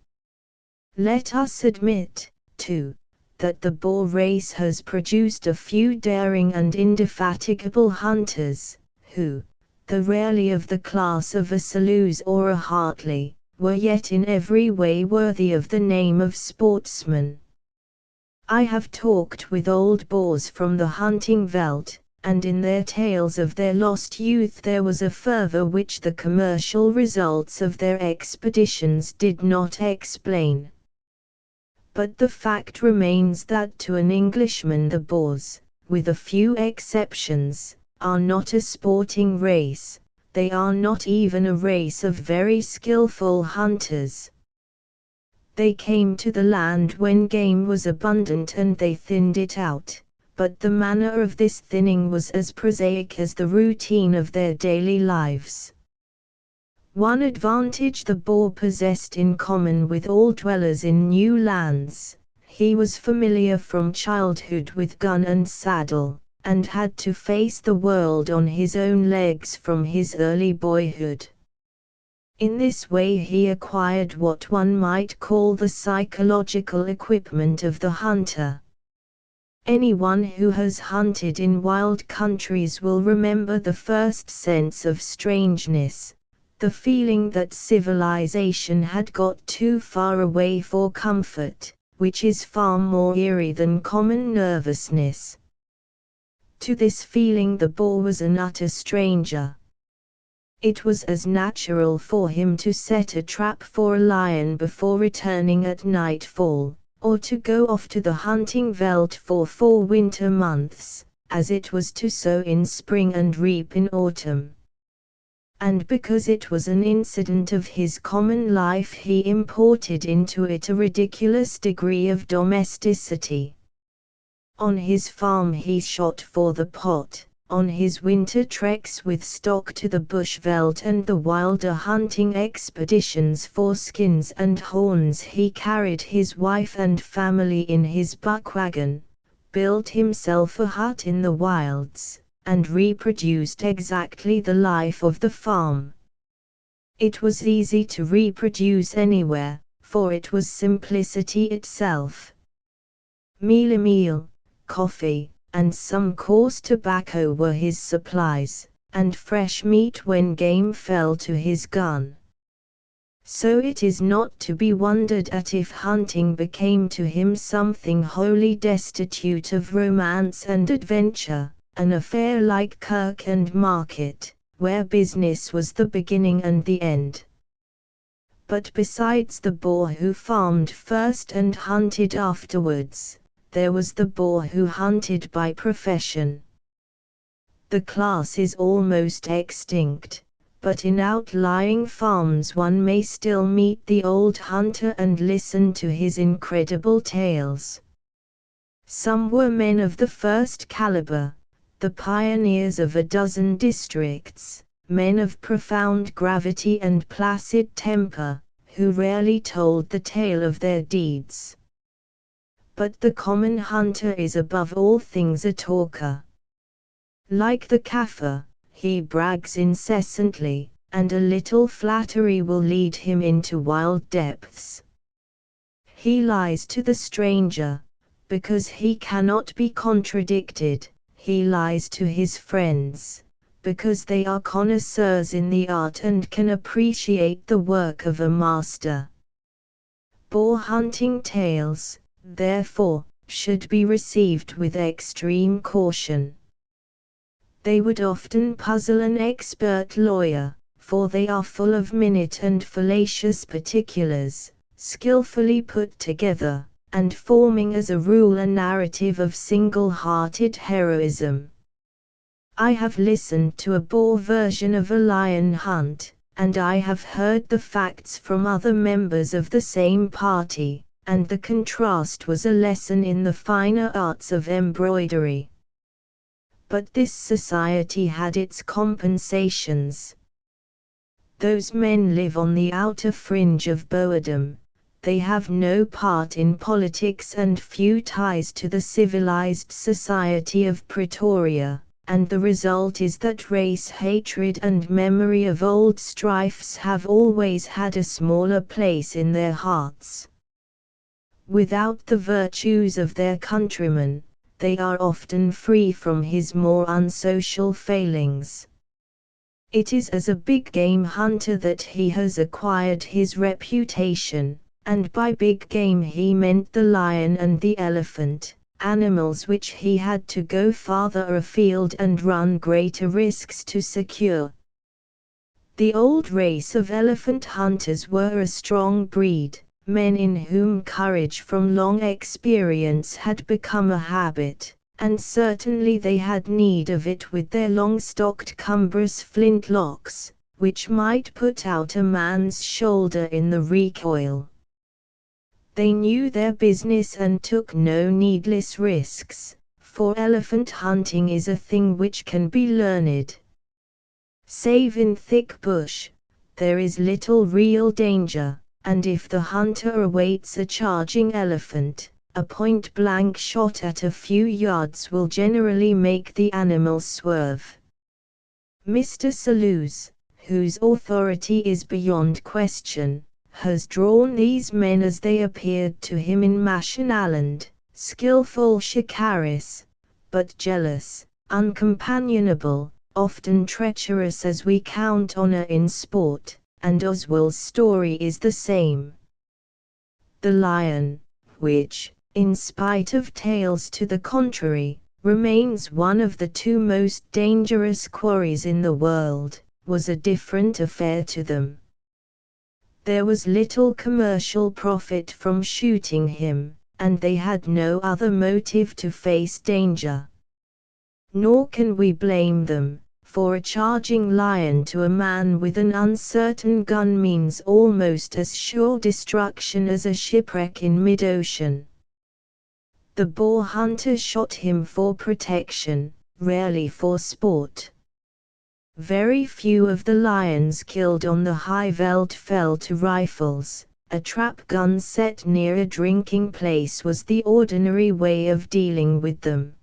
Let us admit, too, that the Boer race has produced a few daring and indefatigable hunters, who, though rarely of the class of a Selous or a Hartley, were yet in every way worthy of the name of sportsmen. I have talked with old Boers from the hunting veld, and in their tales of their lost youth there was a fervor which the commercial results of their expeditions did not explain. But the fact remains that to an Englishman the Boers, with a few exceptions, are not a sporting race, they are not even a race of very skillful hunters. They came to the land when game was abundant and they thinned it out, but the manner of this thinning was as prosaic as the routine of their daily lives. One advantage the Boer possessed in common with all dwellers in new lands, he was familiar from childhood with gun and saddle, and had to face the world on his own legs from his early boyhood. In this way he acquired what one might call the psychological equipment of the hunter. Anyone who has hunted in wild countries will remember the first sense of strangeness, the feeling that civilization had got too far away for comfort, which is far more eerie than common nervousness. To this feeling the Boer was an utter stranger. It was as natural for him to set a trap for a lion before returning at nightfall, or to go off to the hunting veld for 4 winter months, as it was to sow in spring and reap in autumn. And because it was an incident of his common life he imported into it a ridiculous degree of domesticity. On his farm he shot for the pot, on his winter treks with stock to the bushveld and the wilder hunting expeditions for skins and horns, he carried his wife and family in his buckwagon, built himself a hut in the wilds, and reproduced exactly the life of the farm. It was easy to reproduce anywhere, for it was simplicity itself. Meal, coffee, and some coarse tobacco were his supplies, and fresh meat when game fell to his gun. So it is not to be wondered at if hunting became to him something wholly destitute of romance and adventure, an affair like kirk and market, where business was the beginning and the end. But besides the boor who farmed first and hunted afterwards, there was the boor who hunted by profession. The class is almost extinct, but in outlying farms one may still meet the old hunter and listen to his incredible tales. Some were men of the first caliber, the pioneers of a dozen districts, men of profound gravity and placid temper, who rarely told the tale of their deeds. But the common hunter is above all things a talker. Like the Kaffir, he brags incessantly, and a little flattery will lead him into wild depths. He lies to the stranger, because he cannot be contradicted. He lies to his friends, because they are connoisseurs in the art and can appreciate the work of a master. Boar hunting tales, therefore, should be received with extreme caution. They would often puzzle an expert lawyer, for they are full of minute and fallacious particulars, skillfully put together, and forming as a rule a narrative of single-hearted heroism. I have listened to a boar version of a lion hunt, and I have heard the facts from other members of the same party, and the contrast was a lesson in the finer arts of embroidery. But this society had its compensations. Those men live on the outer fringe of boerdom. They have no part in politics and few ties to the civilized society of Pretoria, and the result is that race hatred and memory of old strifes have always had a smaller place in their hearts. Without the virtues of their countrymen, they are often free from his more unsocial failings. It is as a big game hunter that he has acquired his reputation, and by big game he meant the lion and the elephant, animals which he had to go farther afield and run greater risks to secure. The old race of elephant hunters were a strong breed, men in whom courage from long experience had become a habit, and certainly they had need of it with their long-stocked cumbrous flintlocks, which might put out a man's shoulder in the recoil. They knew their business and took no needless risks, for elephant hunting is a thing which can be learned. Save in thick bush, there is little real danger, and if the hunter awaits a charging elephant, a point-blank shot at a few yards will generally make the animal swerve. Mr. Selous, whose authority is beyond question, has drawn these men as they appeared to him in Mashonaland, skillful shikaris, but jealous, uncompanionable, often treacherous as we count honor in sport, and Oswell's story is the same. The lion, which, in spite of tales to the contrary, remains one of the two most dangerous quarries in the world, was a different affair to them. There was little commercial profit from shooting him, and they had no other motive to face danger. Nor can we blame them, for a charging lion to a man with an uncertain gun means almost as sure destruction as a shipwreck in mid-ocean. The boar hunter shot him for protection, rarely for sport. Very few of the lions killed on the high veld fell to rifles. A trap gun set near a drinking place was the ordinary way of dealing with them.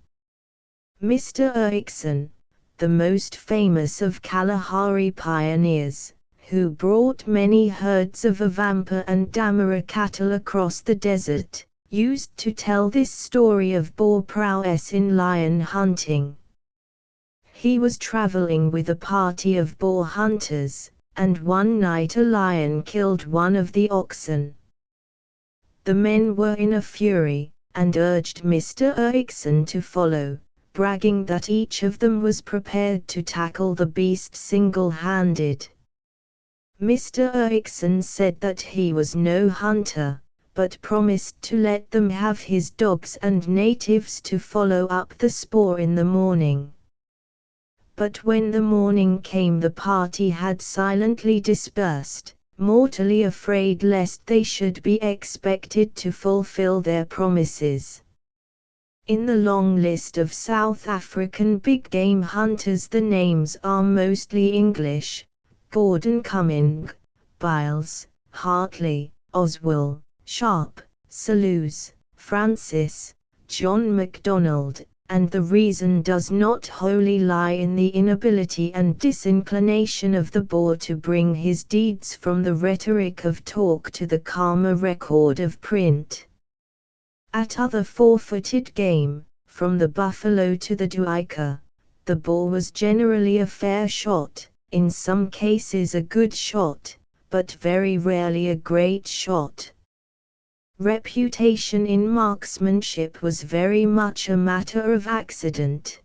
Mr. Erickson, the most famous of Kalahari pioneers, who brought many herds of Avampa and Damara cattle across the desert, used to tell this story of boar prowess in lion hunting. He was traveling with a party of boar hunters, and one night a lion killed one of the oxen. The men were in a fury, and urged Mr. Erickson to follow, bragging that each of them was prepared to tackle the beast single-handed. Mr. Erickson said that he was no hunter, but promised to let them have his dogs and natives to follow up the spoor in the morning. But when the morning came, the party had silently dispersed, mortally afraid lest they should be expected to fulfill their promises. In the long list of South African big game hunters, the names are mostly English: Gordon Cumming, Biles, Hartley, Oswell, Sharp, Selous, Francis, John MacDonald, and the reason does not wholly lie in the inability and disinclination of the boar to bring his deeds from the rhetoric of talk to the calmer record of print. At other four-footed game, from the buffalo to the duiker, the boar was generally a fair shot, in some cases a good shot, but very rarely a great shot. Reputation in marksmanship was very much a matter of accident.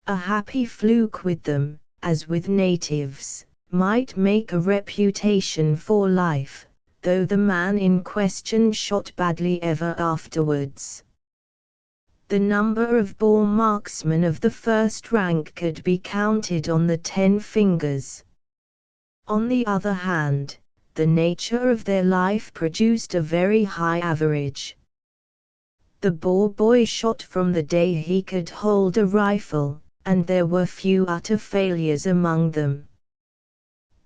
A happy fluke with them, as with natives, might make a reputation for life, though the man in question shot badly ever afterwards. The number of boar marksmen of the first rank could be counted on the 10 fingers. On the other hand, the nature of their life produced a very high average. The boar boy shot from the day he could hold a rifle, and there were few utter failures among them.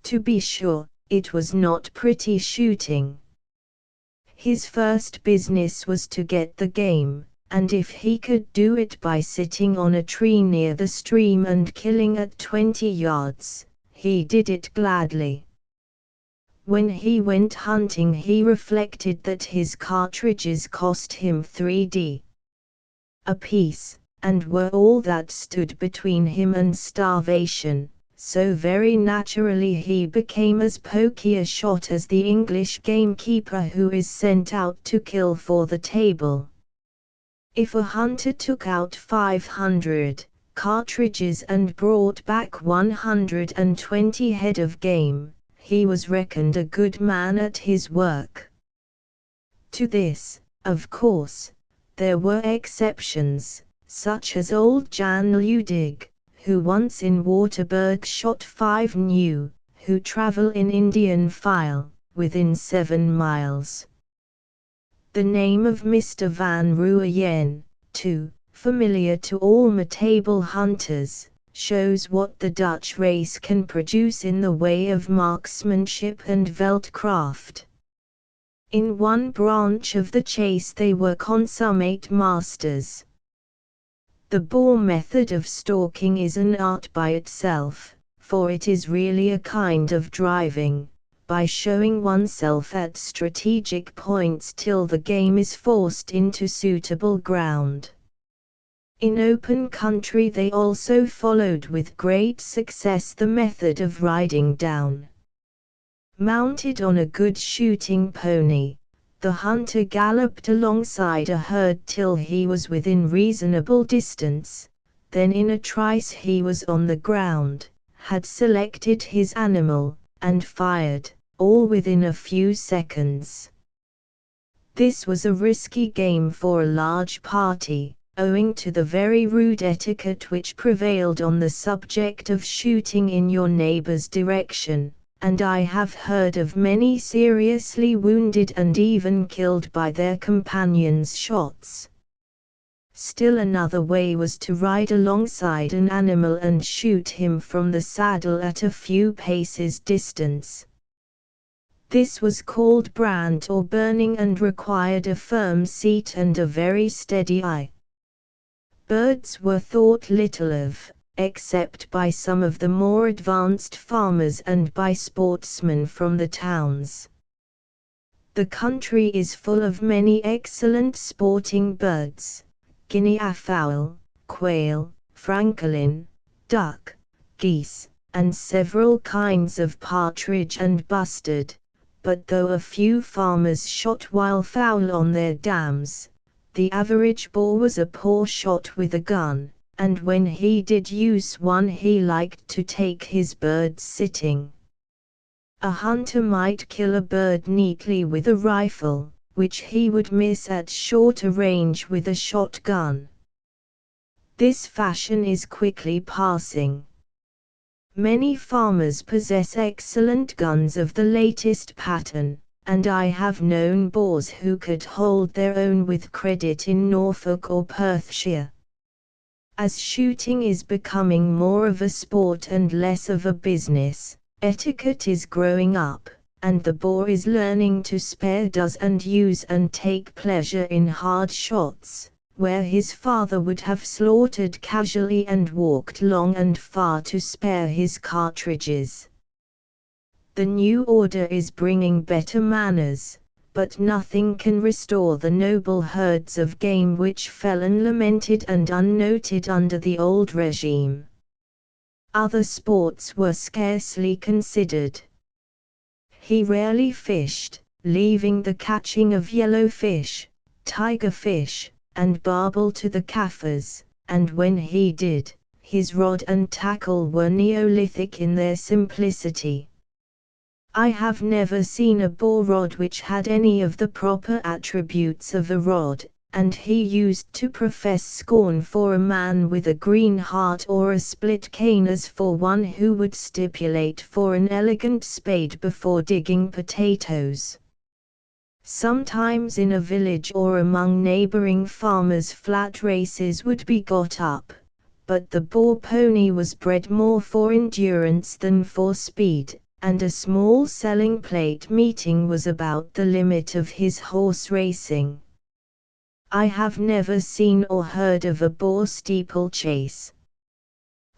To be sure, it was not pretty shooting. His first business was to get the game, and if he could do it by sitting on a tree near the stream and killing at 20 yards, he did it gladly. When he went hunting, he reflected that his cartridges cost him 3d apiece, and were all that stood between him and starvation, so very naturally he became as pokey a shot as the English gamekeeper who is sent out to kill for the table. If a hunter took out 500 cartridges and brought back 120 head of game, he was reckoned a good man at his work. To this, of course, there were exceptions, such as old Jan Ludig, who once in Waterberg shot 5 new, who travel in Indian file, within 7 miles. The name of Mr. Van Rooyen, too, familiar to all Matable hunters, shows what the Dutch race can produce in the way of marksmanship and veldcraft. In one branch of the chase they were consummate masters. The boar method of stalking is an art by itself, for it is really a kind of driving, by showing oneself at strategic points till the game is forced into suitable ground. In open country they also followed with great success the method of riding down. Mounted on a good shooting pony, the hunter galloped alongside a herd till he was within reasonable distance, then in a trice he was on the ground, had selected his animal, and fired, all within a few seconds. This was a risky game for a large party, owing to the very rude etiquette which prevailed on the subject of shooting in your neighbor's direction, and I have heard of many seriously wounded and even killed by their companions' shots. Still another way was to ride alongside an animal and shoot him from the saddle at a few paces distance. This was called brand or burning and required a firm seat and a very steady eye. Birds were thought little of, except by some of the more advanced farmers and by sportsmen from the towns. The country is full of many excellent sporting birds. Guinea fowl, quail, francolin, duck, geese, and several kinds of partridge and bustard, but though a few farmers shot wildfowl on their dams, the average boar was a poor shot with a gun, and when he did use one he liked to take his birds sitting. A hunter might kill a bird neatly with a rifle, which he would miss at shorter range with a shotgun. This fashion is quickly passing. Many farmers possess excellent guns of the latest pattern, and I have known boars who could hold their own with credit in Norfolk or Perthshire. As shooting is becoming more of a sport and less of a business, etiquette is growing up, and the boar is learning to spare does and use and take pleasure in hard shots, where his father would have slaughtered casually and walked long and far to spare his cartridges. The new order is bringing better manners, but nothing can restore the noble herds of game which fell unlamented and unnoted under the old regime. Other sports were scarcely considered. He rarely fished, leaving the catching of yellowfish, tigerfish, and barbel to the Kaffirs, and when he did, his rod and tackle were Neolithic in their simplicity. I have never seen a boar rod which had any of the proper attributes of a rod, and he used to profess scorn for a man with a green heart or a split cane as for one who would stipulate for an elegant spade before digging potatoes. Sometimes in a village or among neighboring farmers flat races would be got up, but the boar pony was bred more for endurance than for speed, and a small selling plate meeting was about the limit of his horse racing. I have never seen or heard of a boar steeplechase.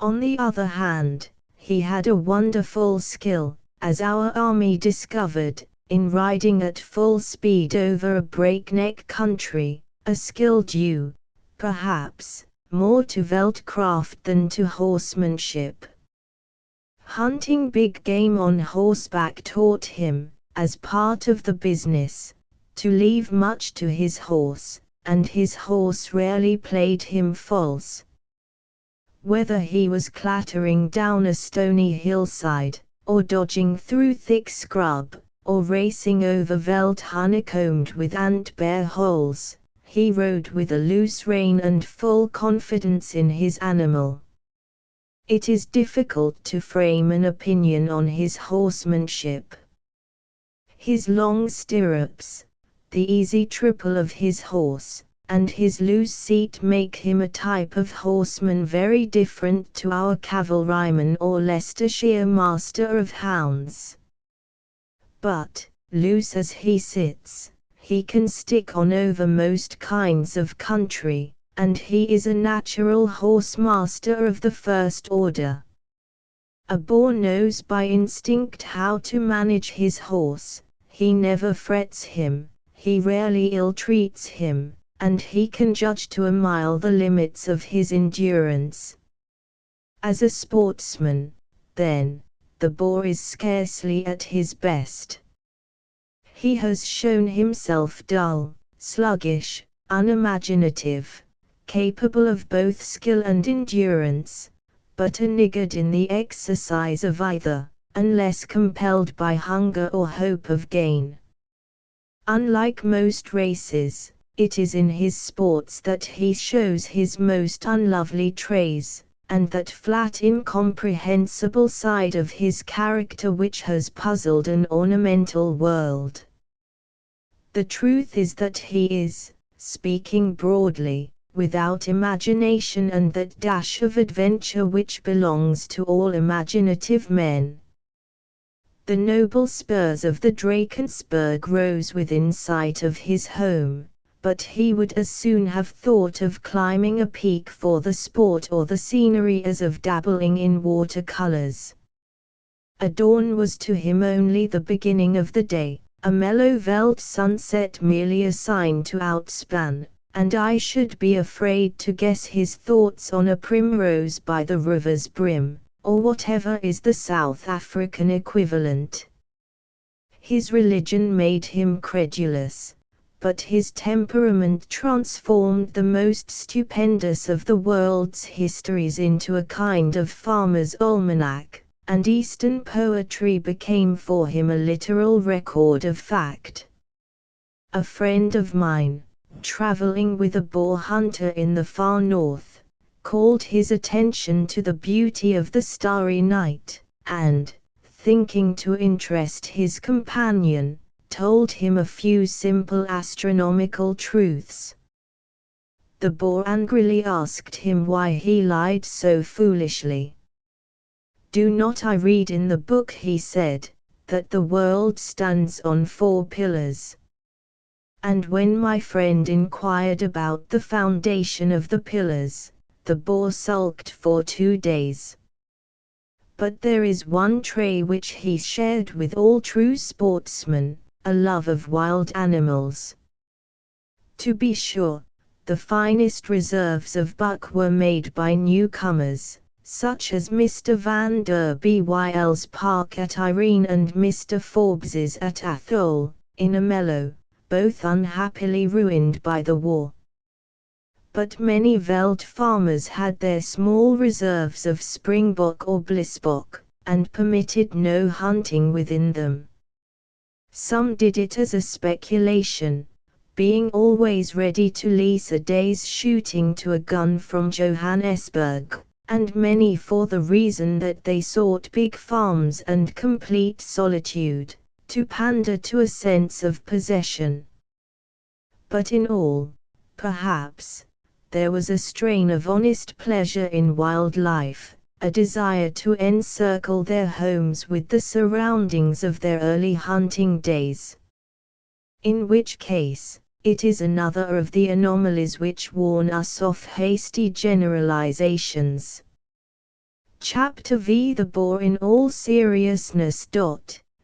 On the other hand, he had a wonderful skill, as our army discovered, in riding at full speed over a breakneck country, a skill due, perhaps, more to veldcraft than to horsemanship. Hunting big game on horseback taught him, as part of the business, to leave much to his horse, and his horse rarely played him false. Whether he was clattering down a stony hillside, or dodging through thick scrub, or racing over veld honeycombed with ant-bear holes, he rode with a loose rein and full confidence in his animal. It is difficult to frame an opinion on his horsemanship. His long stirrups, the easy triple of his horse, and his loose seat make him a type of horseman very different to our cavalryman or Leicestershire master of hounds. But, loose as he sits, he can stick on over most kinds of country, and he is a natural horsemaster of the first order. A boar knows by instinct how to manage his horse, he never frets him, he rarely ill-treats him, and he can judge to a mile the limits of his endurance. As a sportsman, then, the boar is scarcely at his best. He has shown himself dull, sluggish, unimaginative, capable of both skill and endurance, but a niggard in the exercise of either, unless compelled by hunger or hope of gain. Unlike most races, it is in his sports that he shows his most unlovely traits, and that flat incomprehensible side of his character which has puzzled an ornamental world. The truth is that he is, speaking broadly, without imagination and that dash of adventure which belongs to all imaginative men. The noble spurs of the Drakensberg rose within sight of his home, but he would as soon have thought of climbing a peak for the sport or the scenery as of dabbling in watercolors. A dawn was to him only the beginning of the day, a mellow veldt sunset merely a sign to outspan, and I should be afraid to guess his thoughts on a primrose by the river's brim, or whatever is the South African equivalent. His religion made him credulous, but his temperament transformed the most stupendous of the world's histories into a kind of farmer's almanac, and Eastern poetry became for him a literal record of fact. A friend of mine, traveling with a boar hunter in the far north, called his attention to the beauty of the starry night, and, thinking to interest his companion, told him a few simple astronomical truths. The boar angrily asked him why he lied so foolishly. "Do not I read in the book," he said, "that the world stands on 4 pillars? And when my friend inquired about the foundation of the pillars, the boar sulked for 2 days. But there is one trait which he shared with all true sportsmen, a love of wild animals. To be sure, the finest reserves of buck were made by newcomers, such as Mr. Van der Bijl's park at Irene and Mr. Forbes's at Atholl, in a meadow, both unhappily ruined by the war. But many veld farmers had their small reserves of springbok or blissbok, and permitted no hunting within them. Some did it as a speculation, being always ready to lease a day's shooting to a gun from Johannesburg, and many for the reason that they sought big farms and complete solitude, to pander to a sense of possession. But in all, perhaps, there was a strain of honest pleasure in wild life, a desire to encircle their homes with the surroundings of their early hunting days. In which case, it is another of the anomalies which warn us off hasty generalizations. Chapter V. The boar in all seriousness.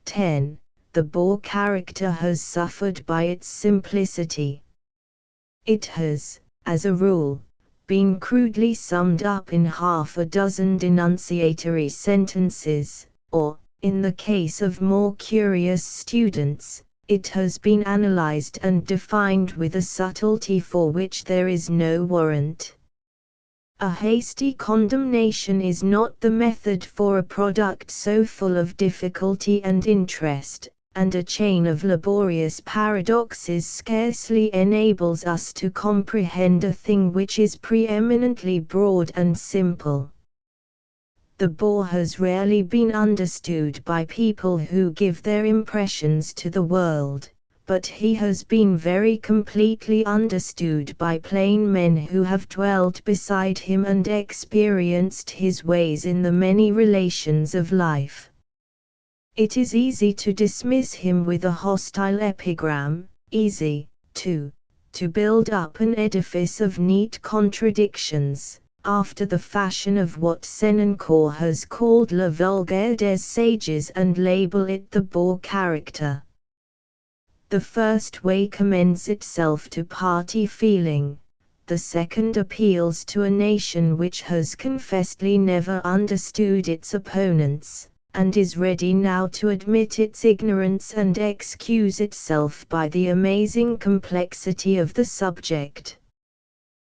10. The boar character has suffered by its simplicity. It has, as a rule, been crudely summed up in half a dozen denunciatory sentences, or, in the case of more curious students, it has been analyzed and defined with a subtlety for which there is no warrant. A hasty condemnation is not the method for a product so full of difficulty and interest, and a chain of laborious paradoxes scarcely enables us to comprehend a thing which is preeminently broad and simple. The boar has rarely been understood by people who give their impressions to the world, but he has been very completely understood by plain men who have dwelt beside him and experienced his ways in the many relations of life. It is easy to dismiss him with a hostile epigram, easy, too, to build up an edifice of neat contradictions, after the fashion of what Senancour has called la vulgaire des sages, and label it the boar character. The first way commends itself to party feeling, the second appeals to a nation which has confessedly never understood its opponents, and is ready now to admit its ignorance and excuse itself by the amazing complexity of the subject.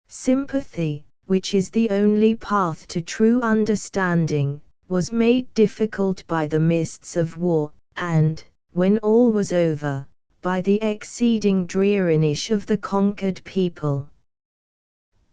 Sympathy, which is the only path to true understanding, was made difficult by the mists of war, and, when all was over, by the exceeding dreariness of the conquered people.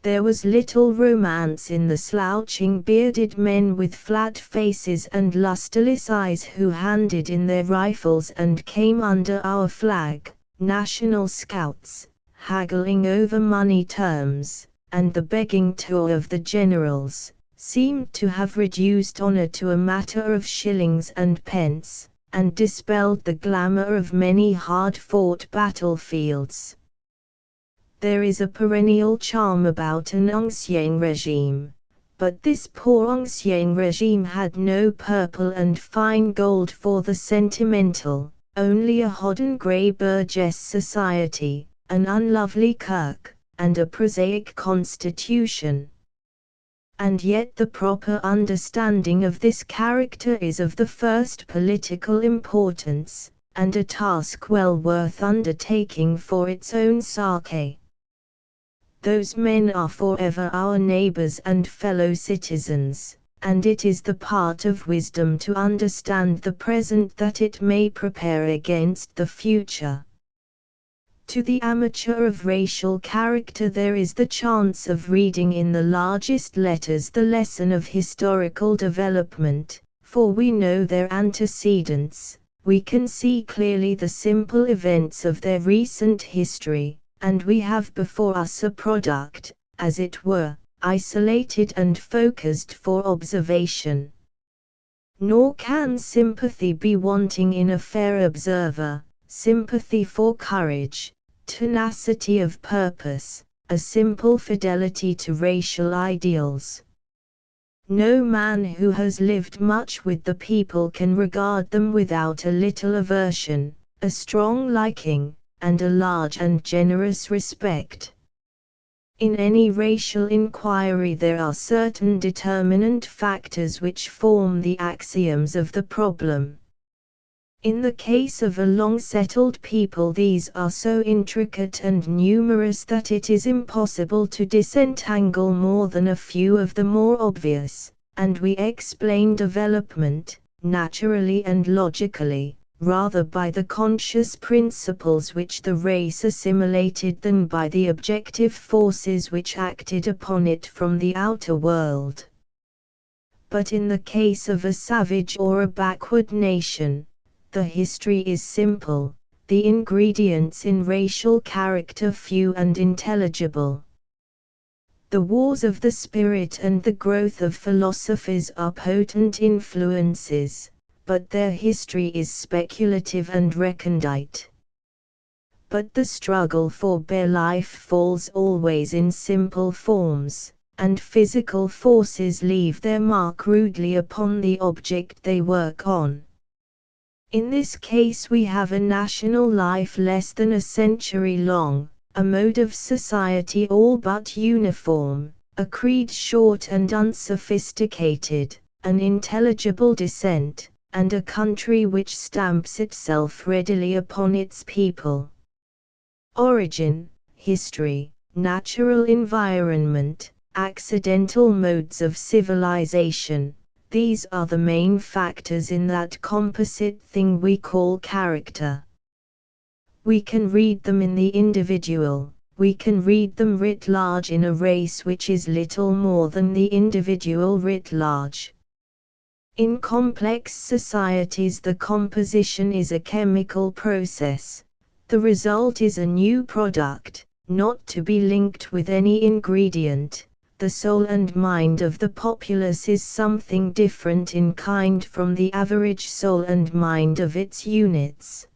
There was little romance in the slouching bearded men with flat faces and lusterless eyes who handed in their rifles and came under our flag, national scouts, haggling over money terms, and the begging tour of the generals, seemed to have reduced honor to a matter of shillings and pence, and dispelled the glamour of many hard-fought battlefields. There is a perennial charm about an ancien regime, but this poor ancien regime had no purple and fine gold for the sentimental, only a hodden grey burgess society, an unlovely kirk, and a prosaic constitution. And yet the proper understanding of this character is of the first political importance, and a task well worth undertaking for its own sake. Those men are forever our neighbors and fellow citizens, and it is the part of wisdom to understand the present that it may prepare against the future. To the amateur of racial character there is the chance of reading in the largest letters the lesson of historical development, for we know their antecedents, we can see clearly the simple events of their recent history, and we have before us a product, as it were, isolated and focused for observation. Nor can sympathy be wanting in a fair observer, sympathy for courage, tenacity of purpose, a simple fidelity to racial ideals. No man who has lived much with the people can regard them without a little aversion, a strong liking, and a large and generous respect. In any racial inquiry there are certain determinant factors which form the axioms of the problem. In the case of a long-settled people these are so intricate and numerous that it is impossible to disentangle more than a few of the more obvious, and we explain development, naturally and logically, rather by the conscious principles which the race assimilated than by the objective forces which acted upon it from the outer world. But in the case of a savage or a backward nation, the history is simple, the ingredients in racial character few and intelligible. The wars of the spirit and the growth of philosophies are potent influences, but their history is speculative and recondite. But the struggle for bare life falls always in simple forms, and physical forces leave their mark rudely upon the object they work on. In this case we have a national life less than a century long, a mode of society all but uniform, a creed short and unsophisticated, an intelligible descent, and a country which stamps itself readily upon its people. Origin, history, natural environment, accidental modes of civilization. These are the main factors in that composite thing we call character. We can read them in the individual, we can read them writ large in a race which is little more than the individual writ large. In complex societies the composition is a chemical process, the result is a new product, not to be linked with any ingredient. The soul and mind of the populace is something different in kind from the average soul and mind of its units.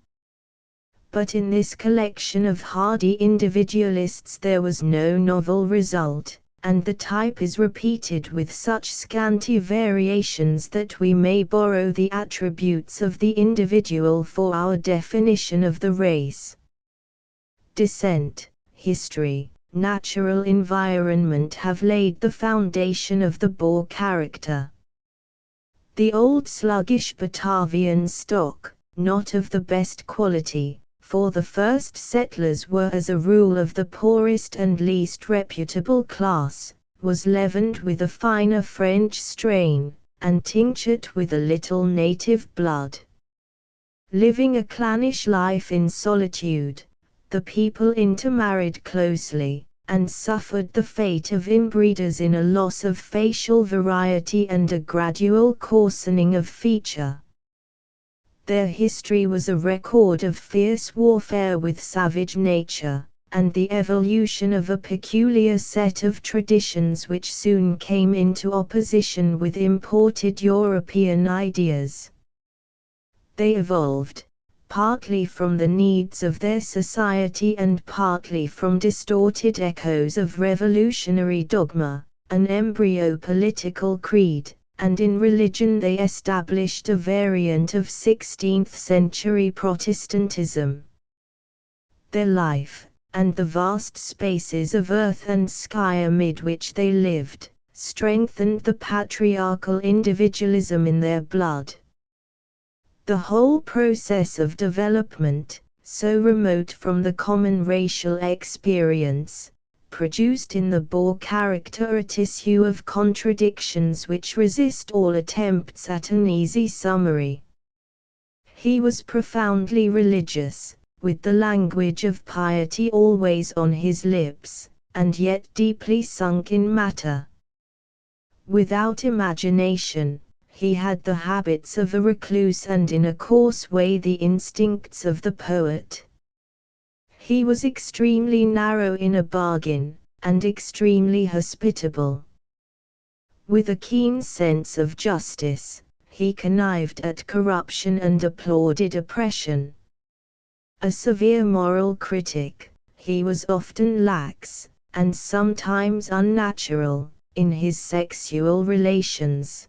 But in this collection of hardy individualists there was no novel result, and the type is repeated with such scanty variations that we may borrow the attributes of the individual for our definition of the race. Descent, history, natural environment have laid the foundation of the Boer character. The old sluggish Batavian stock, not of the best quality, for the first settlers were as a rule of the poorest and least reputable class, was leavened with a finer French strain, and tinctured with a little native blood. Living a clannish life in solitude, the people intermarried closely, and suffered the fate of inbreeders in a loss of facial variety and a gradual coarsening of feature. Their history was a record of fierce warfare with savage nature, and the evolution of a peculiar set of traditions which soon came into opposition with imported European ideas. They evolved, partly from the needs of their society and partly from distorted echoes of revolutionary dogma, an embryo political creed, and in religion they established a variant of 16th-century Protestantism. Their life, and the vast spaces of earth and sky amid which they lived, strengthened the patriarchal individualism in their blood. The whole process of development, so remote from the common racial experience, produced in the Boer character a tissue of contradictions which resist all attempts at an easy summary. He was profoundly religious, with the language of piety always on his lips, and yet deeply sunk in matter. Without imagination, he had the habits of a recluse and in a coarse way the instincts of the poet. He was extremely narrow in a bargain, and extremely hospitable. With a keen sense of justice, he connived at corruption and applauded oppression. A severe moral critic, he was often lax, and sometimes unnatural, in his sexual relations.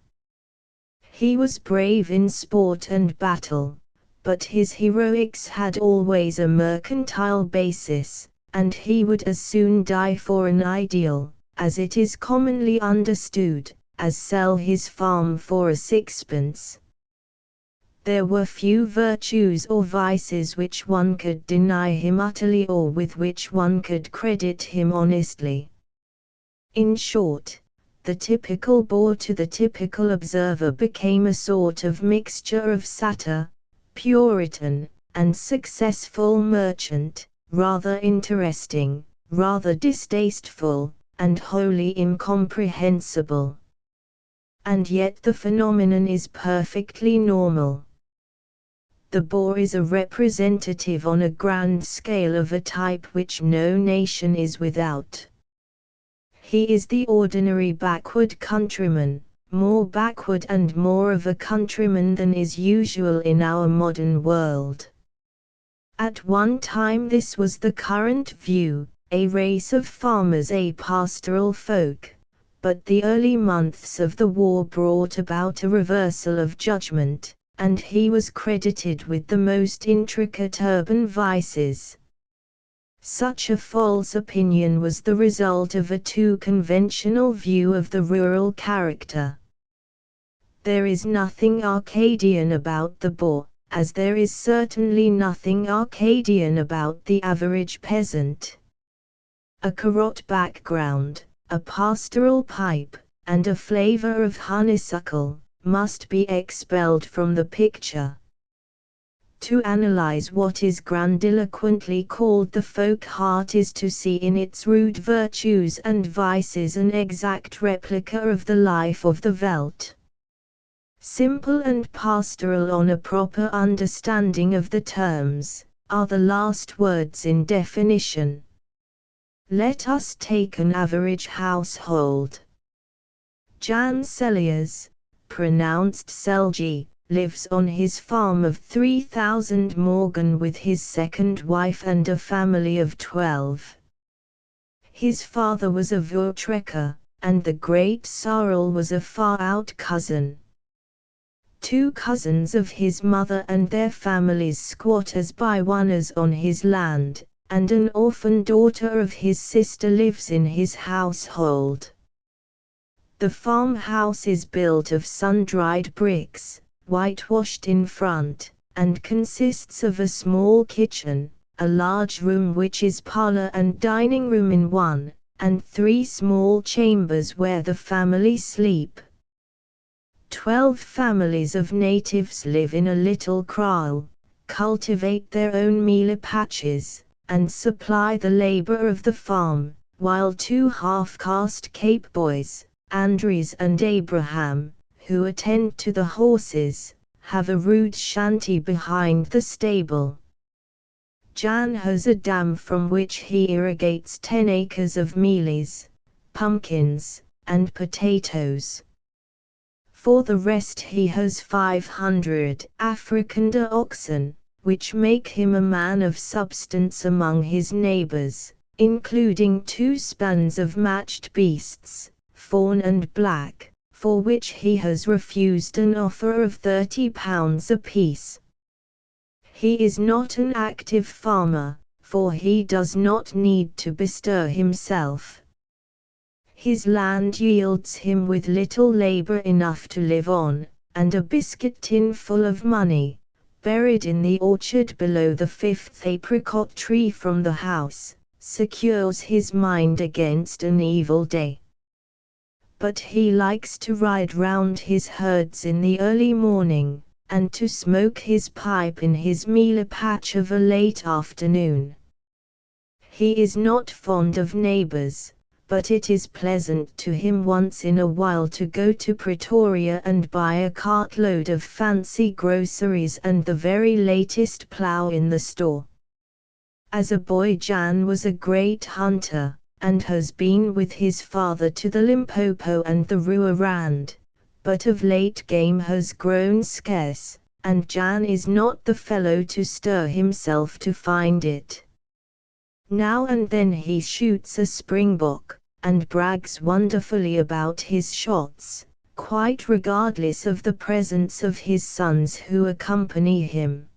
He was brave in sport and battle, but his heroics had always a mercantile basis, and he would as soon die for an ideal, as it is commonly understood, as sell his farm for a sixpence. There were few virtues or vices which one could deny him utterly or with which one could credit him honestly. In short, the typical Boer to the typical observer became a sort of mixture of satyr, Puritan, and successful merchant, rather interesting, rather distasteful, and wholly incomprehensible. And yet the phenomenon is perfectly normal. The Boer is a representative on a grand scale of a type which no nation is without. He is the ordinary backward countryman, more backward and more of a countryman than is usual in our modern world. At one time this was the current view, a race of farmers, a pastoral folk, but the early months of the war brought about a reversal of judgment, and he was credited with the most intricate urban vices. Such a false opinion was the result of a too conventional view of the rural character. There is nothing Arcadian about the Boer, as there is certainly nothing Arcadian about the average peasant. A carrot background, a pastoral pipe, and a flavor of honeysuckle, must be expelled from the picture. To analyze what is grandiloquently called the folk heart is to see in its rude virtues and vices an exact replica of the life of the veldt. Simple and pastoral on a proper understanding of the terms, are the last words in definition. Let us take an average household. Jan Celias, pronounced Selji, lives on his farm of 3,000 morgen with his second wife and a family of 12. His father was a voortrekker, and the great Sarel was a far-out cousin. 2 cousins of his mother and their families squat as bywoners on his land, and an orphan daughter of his sister lives in his household. The farmhouse is built of sun-dried bricks, whitewashed in front, and consists of a small kitchen, a large room which is parlor and dining room in one, and 3 small chambers where the family sleep. 12 families of natives live in a little kraal, cultivate their own mealie patches, and supply the labor of the farm, while 2 half-caste Cape boys, Andries and Abraham, who attend to the horses, have a rude shanty behind the stable. Jan has a dam from which he irrigates 10 acres of mealies, pumpkins, and potatoes. For the rest he has 500 Afrikander oxen, which make him a man of substance among his neighbors, including 2 spans of matched beasts, fawn and black, for which he has refused an offer of £30 apiece. He is not an active farmer, for he does not need to bestir himself. His land yields him with little labor enough to live on, and a biscuit tin full of money, buried in the orchard below the 5th apricot tree from the house, secures his mind against an evil day. But he likes to ride round his herds in the early morning, and to smoke his pipe in his mealie patch of a late afternoon. He is not fond of neighbors, but it is pleasant to him once in a while to go to Pretoria and buy a cartload of fancy groceries and the very latest plough in the store. As a boy Jan was a great hunter, and has been with his father to the Limpopo and the Ruarand, but of late game has grown scarce, and Jan is not the fellow to stir himself to find it. Now and then he shoots a springbok, and brags wonderfully about his shots, quite regardless of the presence of his sons who accompany him.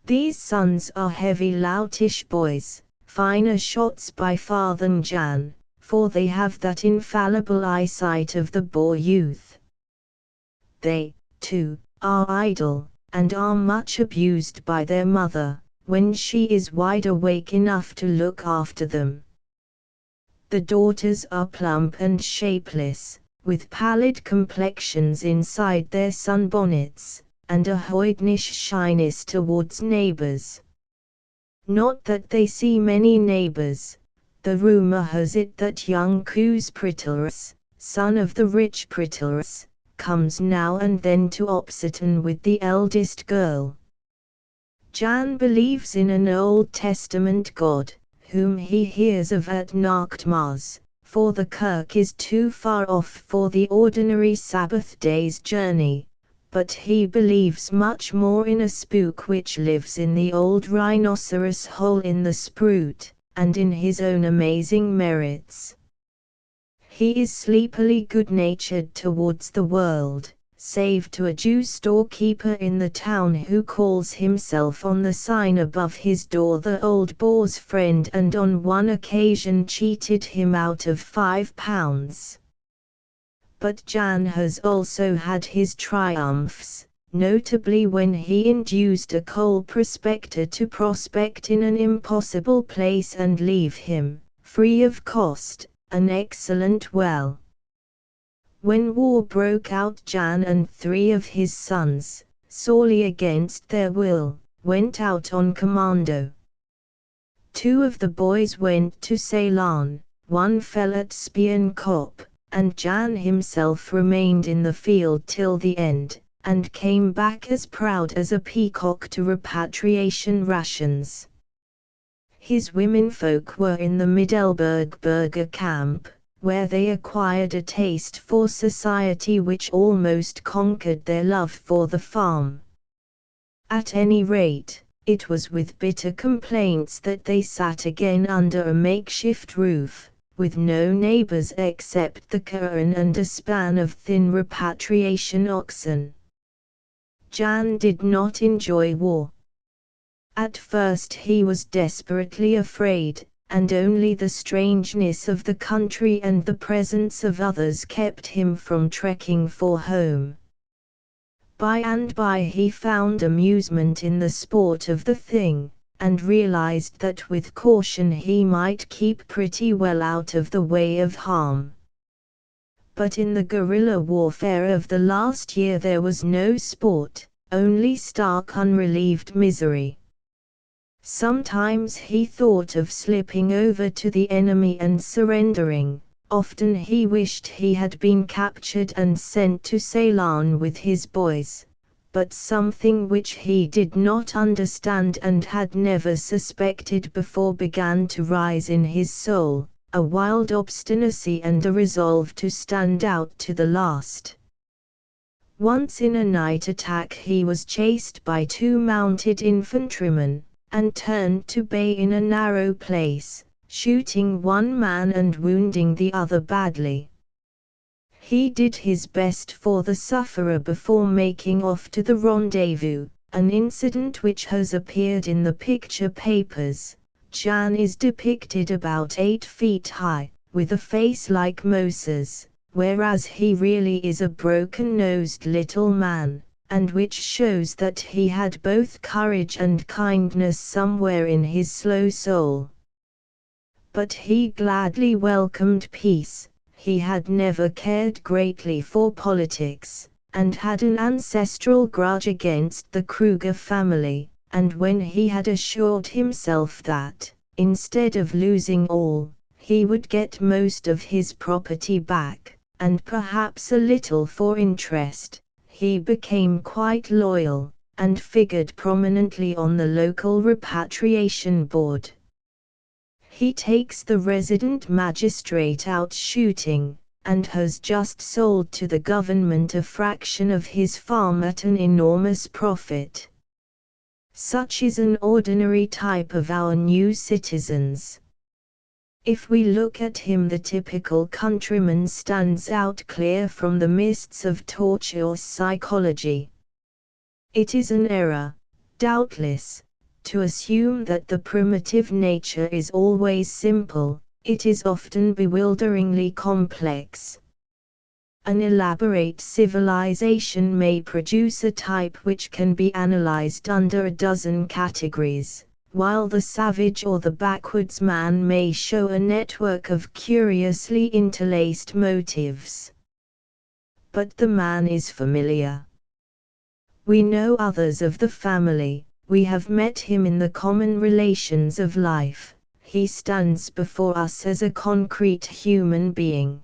These sons are heavy loutish boys, finer shots by far than Jan, for they have that infallible eyesight of the Boer youth. They, too, are idle, and are much abused by their mother, when she is wide awake enough to look after them. The daughters are plump and shapeless, with pallid complexions inside their sunbonnets, and a hoydenish shyness towards neighbors. Not that they see many neighbors. The rumor has it that young Koos Pretoris, son of the rich Pretoris, comes now and then to Opsiton with the eldest girl. Jan believes in an Old Testament God, whom he hears of at Nachtmaas, for the kirk is too far off for the ordinary Sabbath day's journey, but he believes much more in a spook which lives in the old rhinoceros hole in the spruit, and in his own amazing merits. He is sleepily good-natured towards the world, save to a Jew storekeeper in the town who calls himself on the sign above his door the old Boer's friend, and on one occasion cheated him out of £5. But Jan has also had his triumphs, notably when he induced a coal prospector to prospect in an impossible place and leave him, free of cost, an excellent well. When war broke out, Jan and 3 of his sons, sorely against their will, went out on commando. 2 of the boys went to Ceylon, 1 fell at Spienkop, and Jan himself remained in the field till the end, and came back as proud as a peacock to repatriation rations. His womenfolk were in the Middelburg Burger camp, where they acquired a taste for society which almost conquered their love for the farm. At any rate, it was with bitter complaints that they sat again under a makeshift roof, with no neighbors except the Karen and a span of thin repatriation oxen. Jan did not enjoy war. At first he was desperately afraid, and only the strangeness of the country and the presence of others kept him from trekking for home. By and by he found amusement in the sport of the thing, and realized that with caution he might keep pretty well out of the way of harm. But in the guerrilla warfare of the last year there was no sport, only stark unrelieved misery. Sometimes he thought of slipping over to the enemy and surrendering, often he wished he had been captured and sent to Ceylon with his boys, but something which he did not understand and had never suspected before began to rise in his soul, a wild obstinacy and a resolve to stand out to the last. Once in a night attack he was chased by 2 mounted infantrymen, and turned to bay in a narrow place, shooting one man and wounding the other badly. He did his best for the sufferer before making off to the rendezvous, an incident which has appeared in the picture papers. Jan is depicted about 8 feet high, with a face like Moses, whereas he really is a broken-nosed little man, and which shows that he had both courage and kindness somewhere in his slow soul. But he gladly welcomed peace. He had never cared greatly for politics, and had an ancestral grudge against the Kruger family, and when he had assured himself that, instead of losing all, he would get most of his property back, and perhaps a little for interest, he became quite loyal, and figured prominently on the local repatriation board. He takes the resident magistrate out shooting, and has just sold to the government a fraction of his farm at an enormous profit. Such is an ordinary type of our new citizens. If we look at him, the typical countryman stands out clear from the mists of tortuous psychology. It is an error, doubtless, to assume that the primitive nature is always simple. It is often bewilderingly complex. An elaborate civilization may produce a type which can be analyzed under a dozen categories, while the savage or the backwoods man may show a network of curiously interlaced motives. But the man is familiar. We know others of the family. We have met him in the common relations of life. He stands before us as a concrete human being.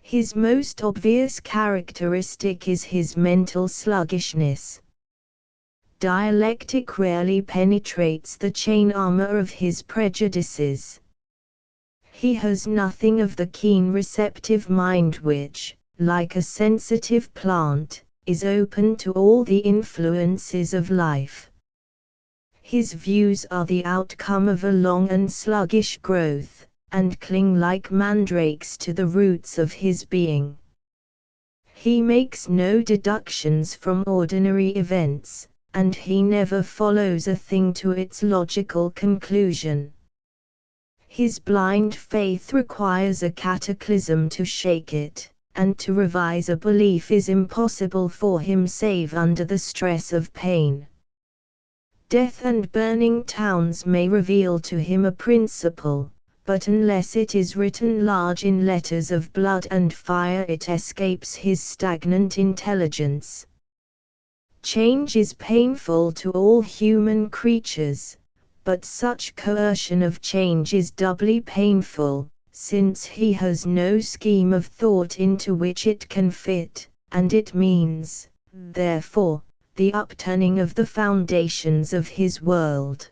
His most obvious characteristic is his mental sluggishness. Dialectic rarely penetrates the chain armor of his prejudices. He has nothing of the keen receptive mind which, like a sensitive plant, is open to all the influences of life. His views are the outcome of a long and sluggish growth, and cling like mandrakes to the roots of his being. He makes no deductions from ordinary events, and he never follows a thing to its logical conclusion. His blind faith requires a cataclysm to shake it, and to revise a belief is impossible for him save under the stress of pain. Death and burning towns may reveal to him a principle, but unless it is written large in letters of blood and fire it escapes his stagnant intelligence. Change is painful to all human creatures, but such coercion of change is doubly painful, since he has no scheme of thought into which it can fit, and it means, therefore, the upturning of the foundations of his world.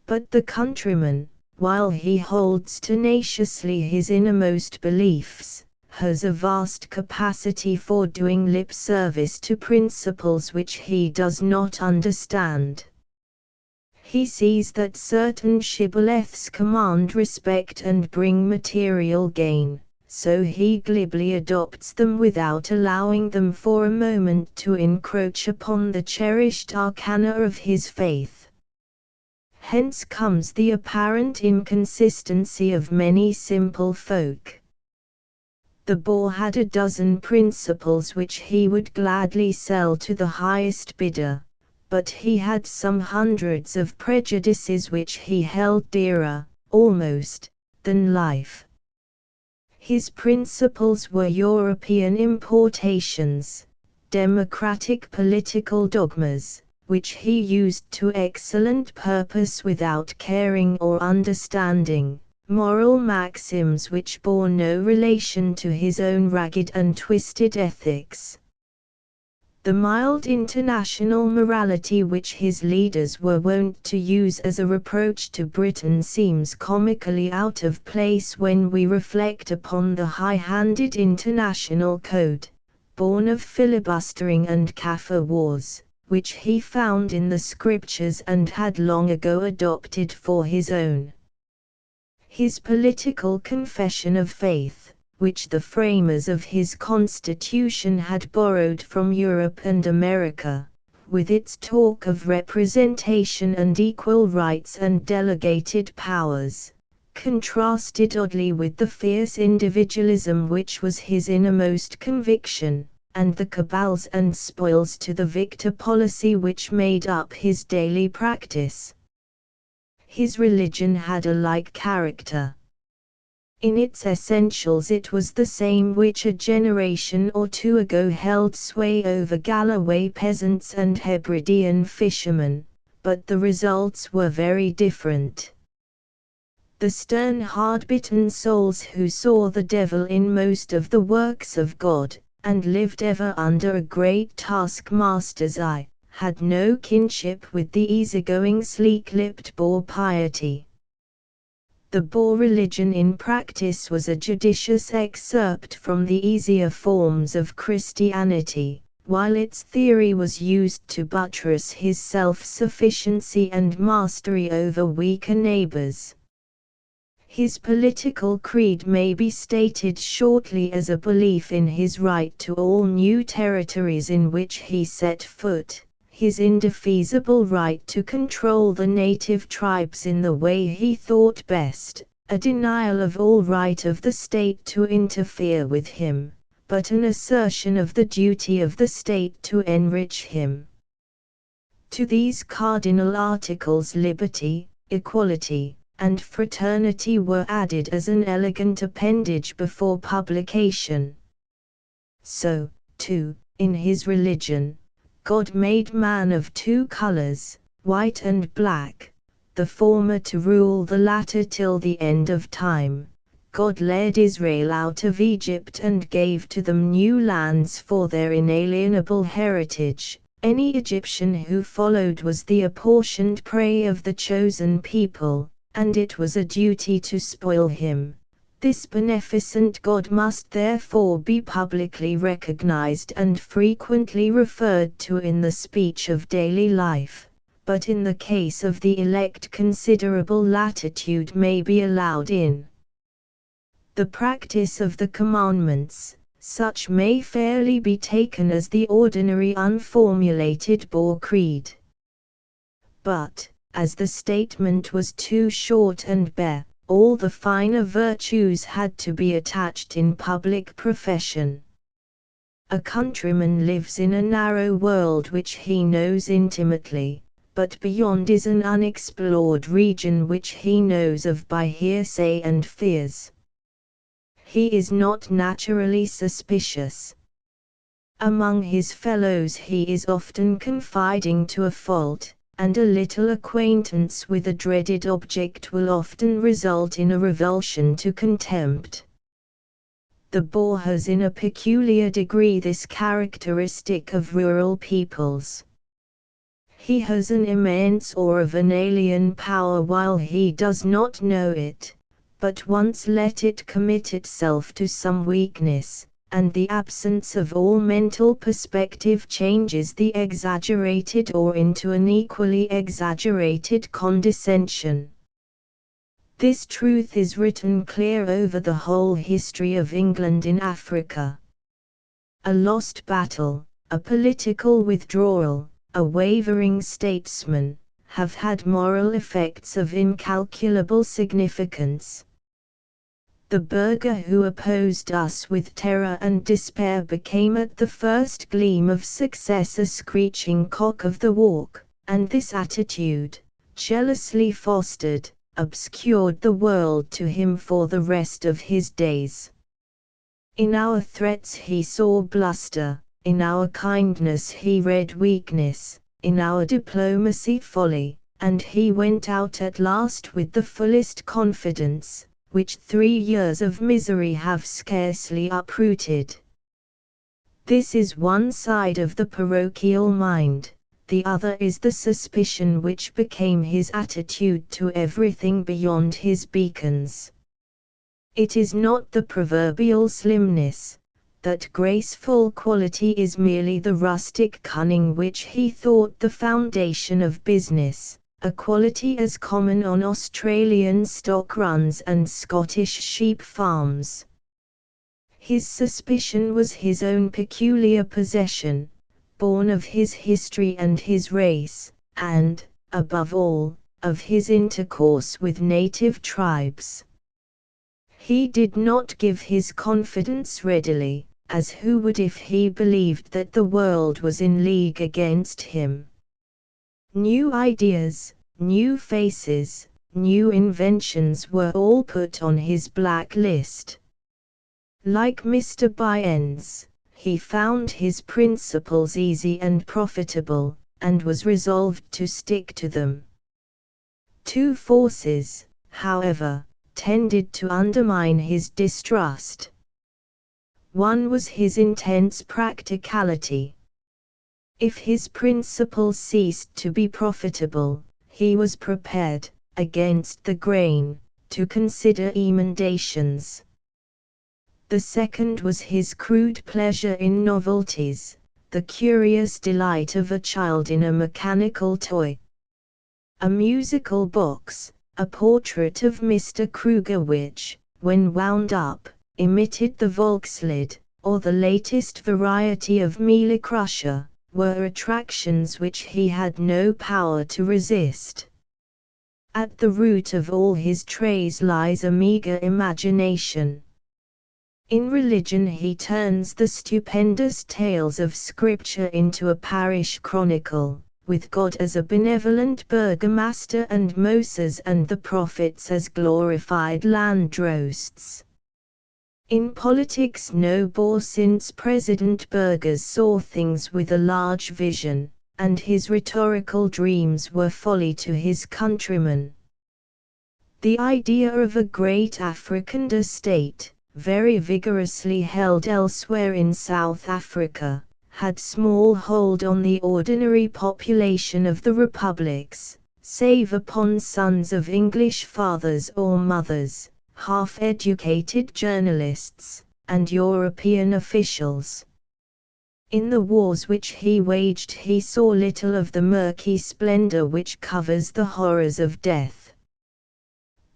But the countryman, while he holds tenaciously his innermost beliefs, has a vast capacity for doing lip service to principles which he does not understand. He sees that certain shibboleths command respect and bring material gain, so he glibly adopts them without allowing them for a moment to encroach upon the cherished arcana of his faith. Hence comes the apparent inconsistency of many simple folk. The Boer had a dozen principles which he would gladly sell to the highest bidder, but he had some hundreds of prejudices which he held dearer, almost, than life. His principles were European importations, democratic political dogmas, which he used to excellent purpose without caring or understanding, moral maxims which bore no relation to his own ragged and twisted ethics. The mild international morality which his leaders were wont to use as a reproach to Britain seems comically out of place when we reflect upon the high-handed international code, born of filibustering and Kaffir wars, which he found in the scriptures and had long ago adopted for his own. His political confession of faith, which the framers of his Constitution had borrowed from Europe and America, with its talk of representation and equal rights and delegated powers, contrasted oddly with the fierce individualism which was his innermost conviction, and the cabals and spoils to the victor policy which made up his daily practice. His religion had a like character. In its essentials it was the same which a generation or two ago held sway over Galloway peasants and Hebridean fishermen, but the results were very different. The stern hard-bitten souls who saw the devil in most of the works of God, and lived ever under a great taskmaster's eye, had no kinship with the easygoing sleek-lipped Boer piety. The Boer religion in practice was a judicious excerpt from the easier forms of Christianity, while its theory was used to buttress his self-sufficiency and mastery over weaker neighbors. His political creed may be stated shortly as a belief in his right to all new territories in which he set foot, his indefeasible right to control the native tribes in the way he thought best, a denial of all right of the state to interfere with him, but an assertion of the duty of the state to enrich him. To these cardinal articles liberty, equality, and fraternity were added as an elegant appendage before publication. So, too, in his religion, God made man of two colors, white and black, the former to rule the latter till the end of time. God led Israel out of Egypt and gave to them new lands for their inalienable heritage. Any Egyptian who followed was the apportioned prey of the chosen people, and it was a duty to spoil him. This beneficent God must therefore be publicly recognized and frequently referred to in the speech of daily life, but in the case of the elect considerable latitude may be allowed in the practice of the commandments. Such may fairly be taken as the ordinary unformulated Boer creed. But, as the statement was too short and bare, all the finer virtues had to be attached in public profession. A countryman lives in a narrow world which he knows intimately, but beyond is an unexplored region which he knows of by hearsay and fears. He is not naturally suspicious. Among his fellows he is often confiding to a fault, and a little acquaintance with a dreaded object will often result in a revulsion to contempt. The Boer has in a peculiar degree this characteristic of rural peoples. He has an immense awe of an alien power while he does not know it, but once let it commit itself to some weakness, and the absence of all mental perspective changes the exaggerated awe into an equally exaggerated condescension. This truth is written clear over the whole history of England in Africa. A lost battle, a political withdrawal, a wavering statesman, have had moral effects of incalculable significance. The burgher who opposed us with terror and despair became at the first gleam of success a screeching cock of the walk, and this attitude, jealously fostered, obscured the world to him for the rest of his days. In our threats he saw bluster, in our kindness he read weakness, in our diplomacy folly, and he went out at last with the fullest confidence, which 3 years of misery have scarcely uprooted. This is one side of the parochial mind, the other is the suspicion which became his attitude to everything beyond his beacons. It is not the proverbial slimness, that graceful quality is merely the rustic cunning which he thought the foundation of business, a quality as common on Australian stock runs and Scottish sheep farms. His suspicion was his own peculiar possession, born of his history and his race, and, above all, of his intercourse with native tribes. He did not give his confidence readily, as who would if he believed that the world was in league against him. New ideas, new faces, new inventions were all put on his black list. Like Mr. Bynes, he found his principles easy and profitable, and was resolved to stick to them. Two forces, however, tended to undermine his distrust. One was his intense practicality. If his principles ceased to be profitable, he was prepared, against the grain, to consider emendations. The second was his crude pleasure in novelties, the curious delight of a child in a mechanical toy. A musical box, a portrait of Mr. Kruger which, when wound up, emitted the Volkslied, or the latest variety of Mealy Crusher, were attractions which he had no power to resist. At the root of all his trays lies a meagre imagination. In religion he turns the stupendous tales of Scripture into a parish chronicle, with God as a benevolent burgomaster and Moses and the prophets as glorified landdrosts. In politics no bore since President Burgers saw things with a large vision, and his rhetorical dreams were folly to his countrymen. The idea of a great African state, very vigorously held elsewhere in South Africa, had small hold on the ordinary population of the republics, save upon sons of English fathers or mothers, half-educated journalists, and European officials. In the wars which he waged he saw little of the murky splendor which covers the horrors of death.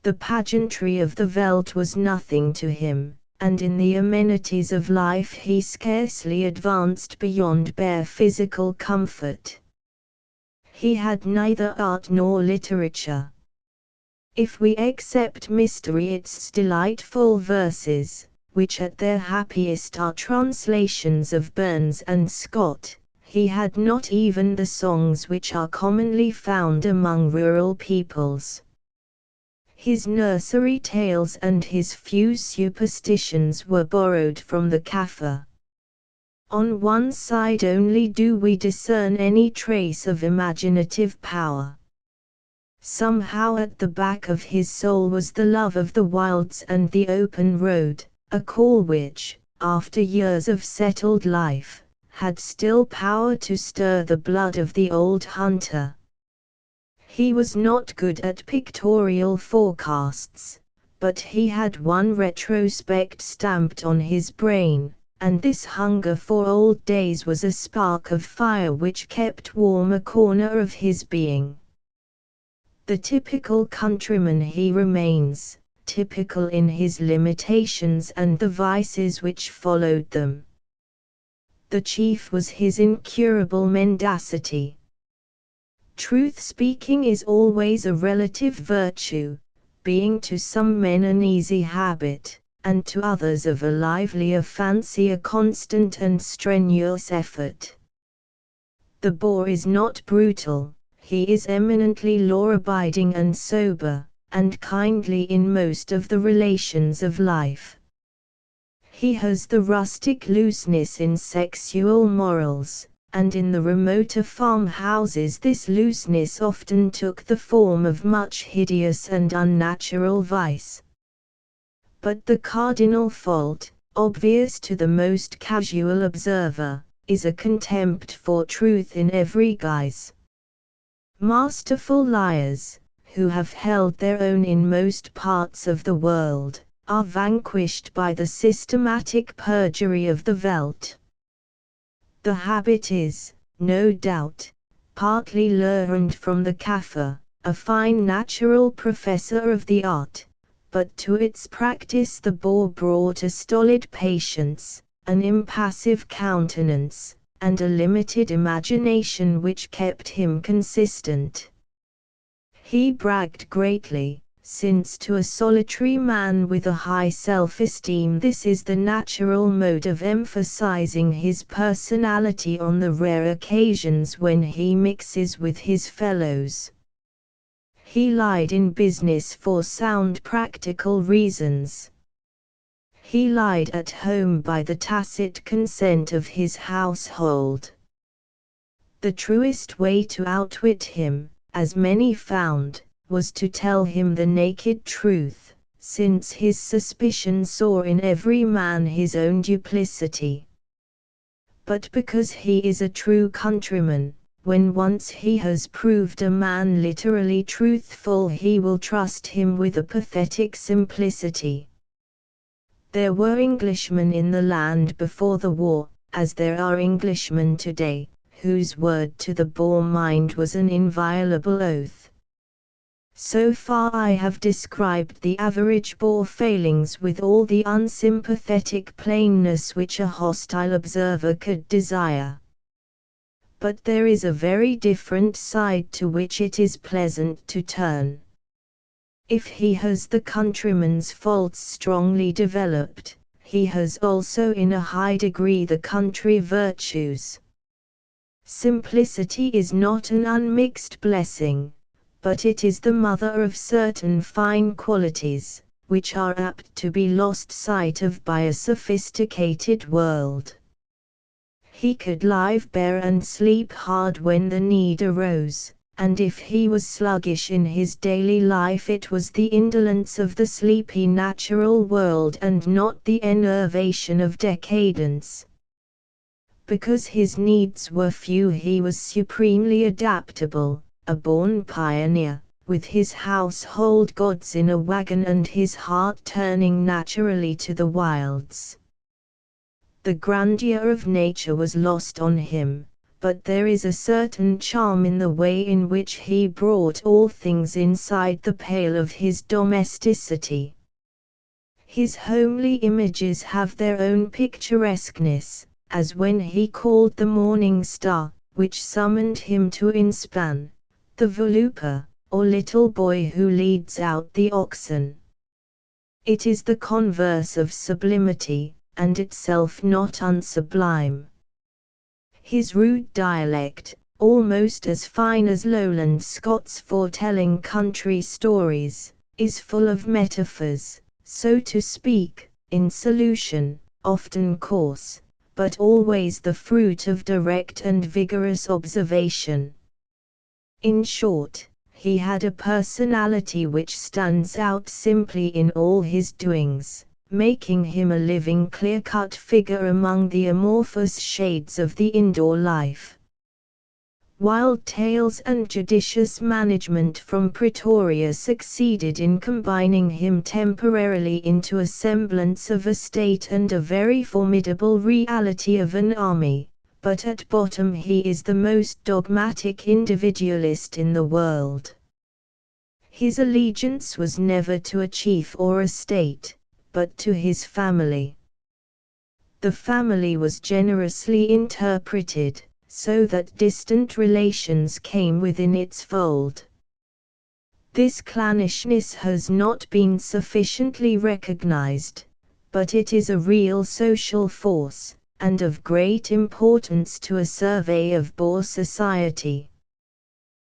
The pageantry of the veldt was nothing to him, and in the amenities of life he scarcely advanced beyond bare physical comfort. He had neither art nor literature. If we except Mr. Yeats's delightful verses, which at their happiest are translations of Burns and Scott, he had not even the songs which are commonly found among rural peoples. His nursery tales and his few superstitions were borrowed from the Kaffir. On one side only do we discern any trace of imaginative power. Somehow at the back of his soul was the love of the wilds and the open road, a call which, after years of settled life, had still power to stir the blood of the old hunter. He was not good at pictorial forecasts, but he had one retrospect stamped on his brain, and this hunger for old days was a spark of fire which kept warm a corner of his being. The typical countryman he remains, typical in his limitations and the vices which followed them. The chief was his incurable mendacity. Truth-speaking is always a relative virtue, being to some men an easy habit, and to others of a livelier fancy a constant and strenuous effort. The Boer is not brutal, he is eminently law-abiding and sober, and kindly in most of the relations of life. He has the rustic looseness in sexual morals, and in the remoter farmhouses this looseness often took the form of much hideous and unnatural vice. But the cardinal fault, obvious to the most casual observer, is a contempt for truth in every guise. Masterful liars, who have held their own in most parts of the world, are vanquished by the systematic perjury of the Welt. The habit is, no doubt, partly learned from the Kaffir, a fine natural professor of the art, but to its practice the Boer brought a stolid patience, an impassive countenance, and a limited imagination which kept him consistent. He bragged greatly, since to a solitary man with a high self-esteem this is the natural mode of emphasizing his personality on the rare occasions when he mixes with his fellows. He lied in business for sound practical reasons. He lied at home by the tacit consent of his household. The truest way to outwit him, as many found, was to tell him the naked truth, since his suspicion saw in every man his own duplicity. But because he is a true countryman, when once he has proved a man literally truthful he will trust him with a pathetic simplicity. There were Englishmen in the land before the war, as there are Englishmen today, whose word to the Boer mind was an inviolable oath. So far I have described the average Boer failings with all the unsympathetic plainness which a hostile observer could desire. But there is a very different side to which it is pleasant to turn. If he has the countryman's faults strongly developed, he has also in a high degree the country virtues. Simplicity is not an unmixed blessing, but it is the mother of certain fine qualities, which are apt to be lost sight of by a sophisticated world. He could lie bare and sleep hard when the need arose, and if he was sluggish in his daily life it was the indolence of the sleepy natural world and not the enervation of decadence. Because his needs were few he was supremely adaptable, a born pioneer, with his household gods in a wagon and his heart turning naturally to the wilds. The grandeur of nature was lost on him, but there is a certain charm in the way in which he brought all things inside the pale of his domesticity. His homely images have their own picturesqueness, as when he called the morning star, which summoned him to inspan, the Volupa, or little boy who leads out the oxen. It is the converse of sublimity, and itself not unsublime. His rude dialect, almost as fine as lowland Scots for telling country stories, is full of metaphors, so to speak, in solution, often coarse, but always the fruit of direct and vigorous observation. In short, he had a personality which stands out simply in all his doings, making him a living clear-cut figure among the amorphous shades of the indoor life. Wild tales and judicious management from Pretoria succeeded in combining him temporarily into a semblance of a state and a very formidable reality of an army, but at bottom he is the most dogmatic individualist in the world. His allegiance was never to a chief or a state, but to his family. The family was generously interpreted, so that distant relations came within its fold. This clannishness has not been sufficiently recognized, but it is a real social force, and of great importance to a survey of Boer society.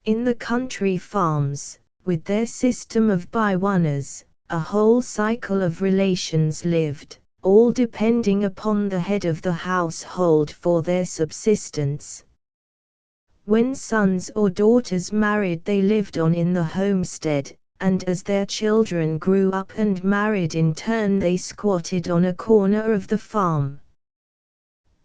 In the country farms, with their system of bywanas, a whole cycle of relations lived, all depending upon the head of the household for their subsistence. When sons or daughters married they lived on in the homestead, and as their children grew up and married in turn they squatted on a corner of the farm.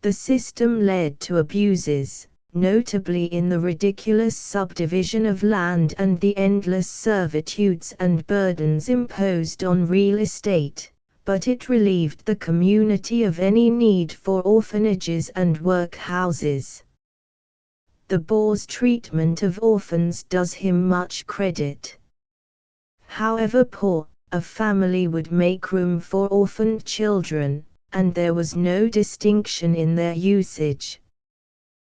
The system led to abuses, notably in the ridiculous subdivision of land and the endless servitudes and burdens imposed on real estate, but it relieved the community of any need for orphanages and workhouses. The Boer's treatment of orphans does him much credit. However poor, a family would make room for orphaned children, and there was no distinction in their usage.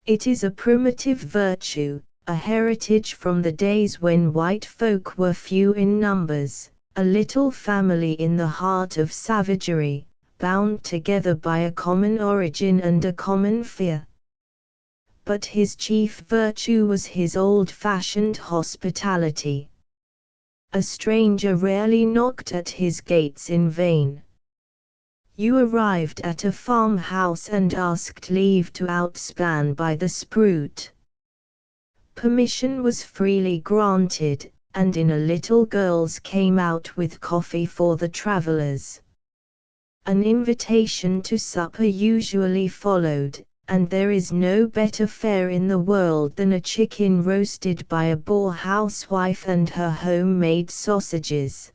It is a primitive virtue, a heritage from the days when white folk were few in numbers, a little family in the heart of savagery, bound together by a common origin and a common fear. But his chief virtue was his old-fashioned hospitality. A stranger rarely knocked at his gates in vain. You arrived at a farmhouse and asked leave to outspan by the spruit. Permission was freely granted, and in a little girls came out with coffee for the travelers. An invitation to supper usually followed, and there is no better fare in the world than a chicken roasted by a Boer housewife and her homemade sausages.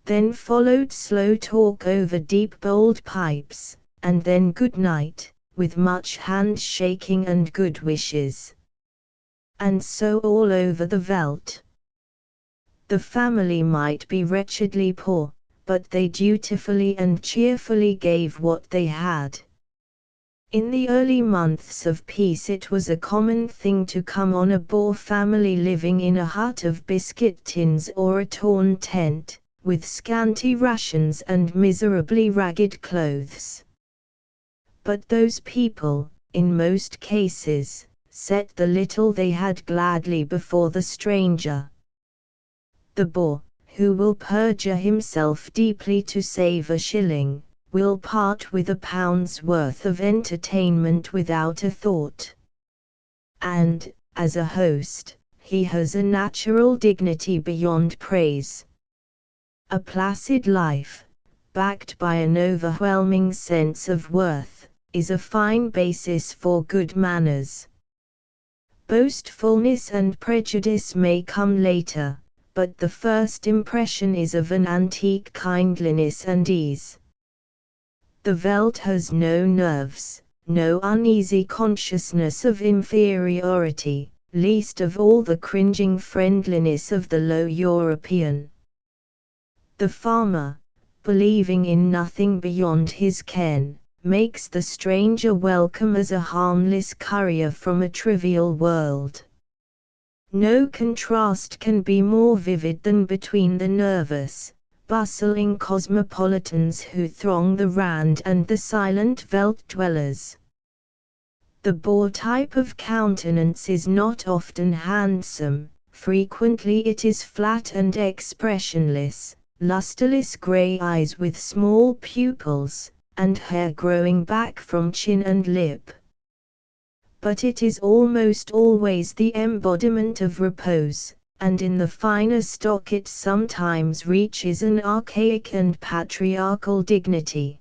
Then followed slow talk over deep-bowled pipes, and then good night, with much hand-shaking and good wishes. And so all over the veldt. The family might be wretchedly poor, but they dutifully and cheerfully gave what they had. In the early months of peace it was a common thing to come on a Boer family living in a hut of biscuit tins or a torn tent, with scanty rations and miserably ragged clothes. But those people, in most cases, set the little they had gladly before the stranger. The Boer, who will perjure himself deeply to save a shilling, will part with a pound's worth of entertainment without a thought. And, as a host, he has a natural dignity beyond praise. A placid life, backed by an overwhelming sense of worth, is a fine basis for good manners. Boastfulness and prejudice may come later, but the first impression is of an antique kindliness and ease. The veldt has no nerves, no uneasy consciousness of inferiority, least of all the cringing friendliness of the low European. The farmer, believing in nothing beyond his ken, makes the stranger welcome as a harmless courier from a trivial world. No contrast can be more vivid than between the nervous, bustling cosmopolitans who throng the Rand and the silent veldt dwellers. The Boer type of countenance is not often handsome, frequently it is flat and expressionless, lusterless grey eyes with small pupils, and hair growing back from chin and lip. But it is almost always the embodiment of repose, and in the finer stock it sometimes reaches an archaic and patriarchal dignity.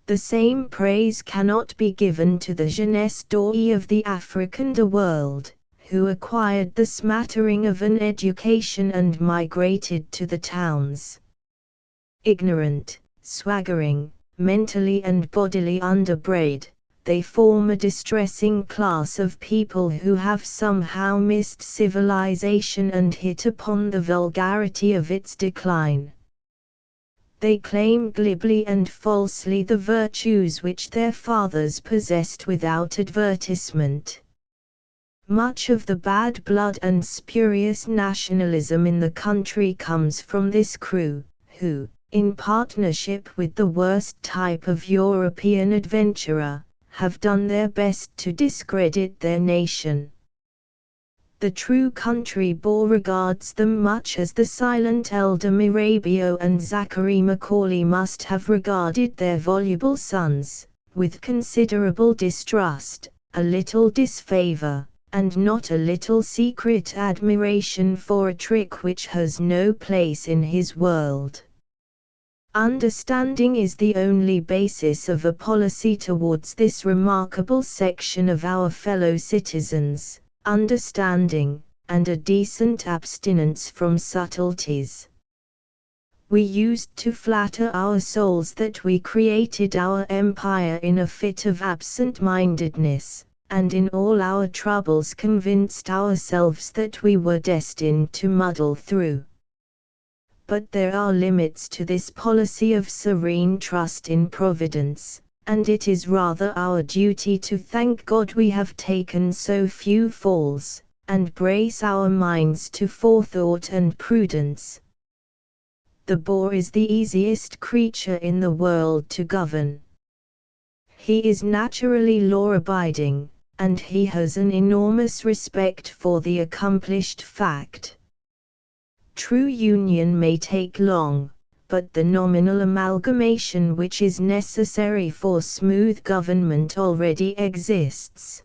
The same praise cannot be given to the jeunesse dorée of the Afrikander world, who acquired the smattering of an education and migrated to the towns. Ignorant, swaggering, mentally and bodily underbred, they form a distressing class of people who have somehow missed civilization and hit upon the vulgarity of its decline. They claim glibly and falsely the virtues which their fathers possessed without advertisement. Much of the bad blood and spurious nationalism in the country comes from this crew, who, in partnership with the worst type of European adventurer, have done their best to discredit their nation. The true country Boer regards them much as the silent elder Mirabeau and Zachary Macaulay must have regarded their voluble sons, with considerable distrust, a little disfavor, and not a little secret admiration for a trick which has no place in his world. Understanding is the only basis of a policy towards this remarkable section of our fellow citizens, understanding, and a decent abstinence from subtleties. We used to flatter our souls that we created our empire in a fit of absent-mindedness, and in all our troubles convinced ourselves that we were destined to muddle through. But there are limits to this policy of serene trust in Providence, and it is rather our duty to thank God we have taken so few falls, and brace our minds to forethought and prudence. The boor is the easiest creature in the world to govern. He is naturally law-abiding, and he has an enormous respect for the accomplished fact. True union may take long, but the nominal amalgamation which is necessary for smooth government already exists.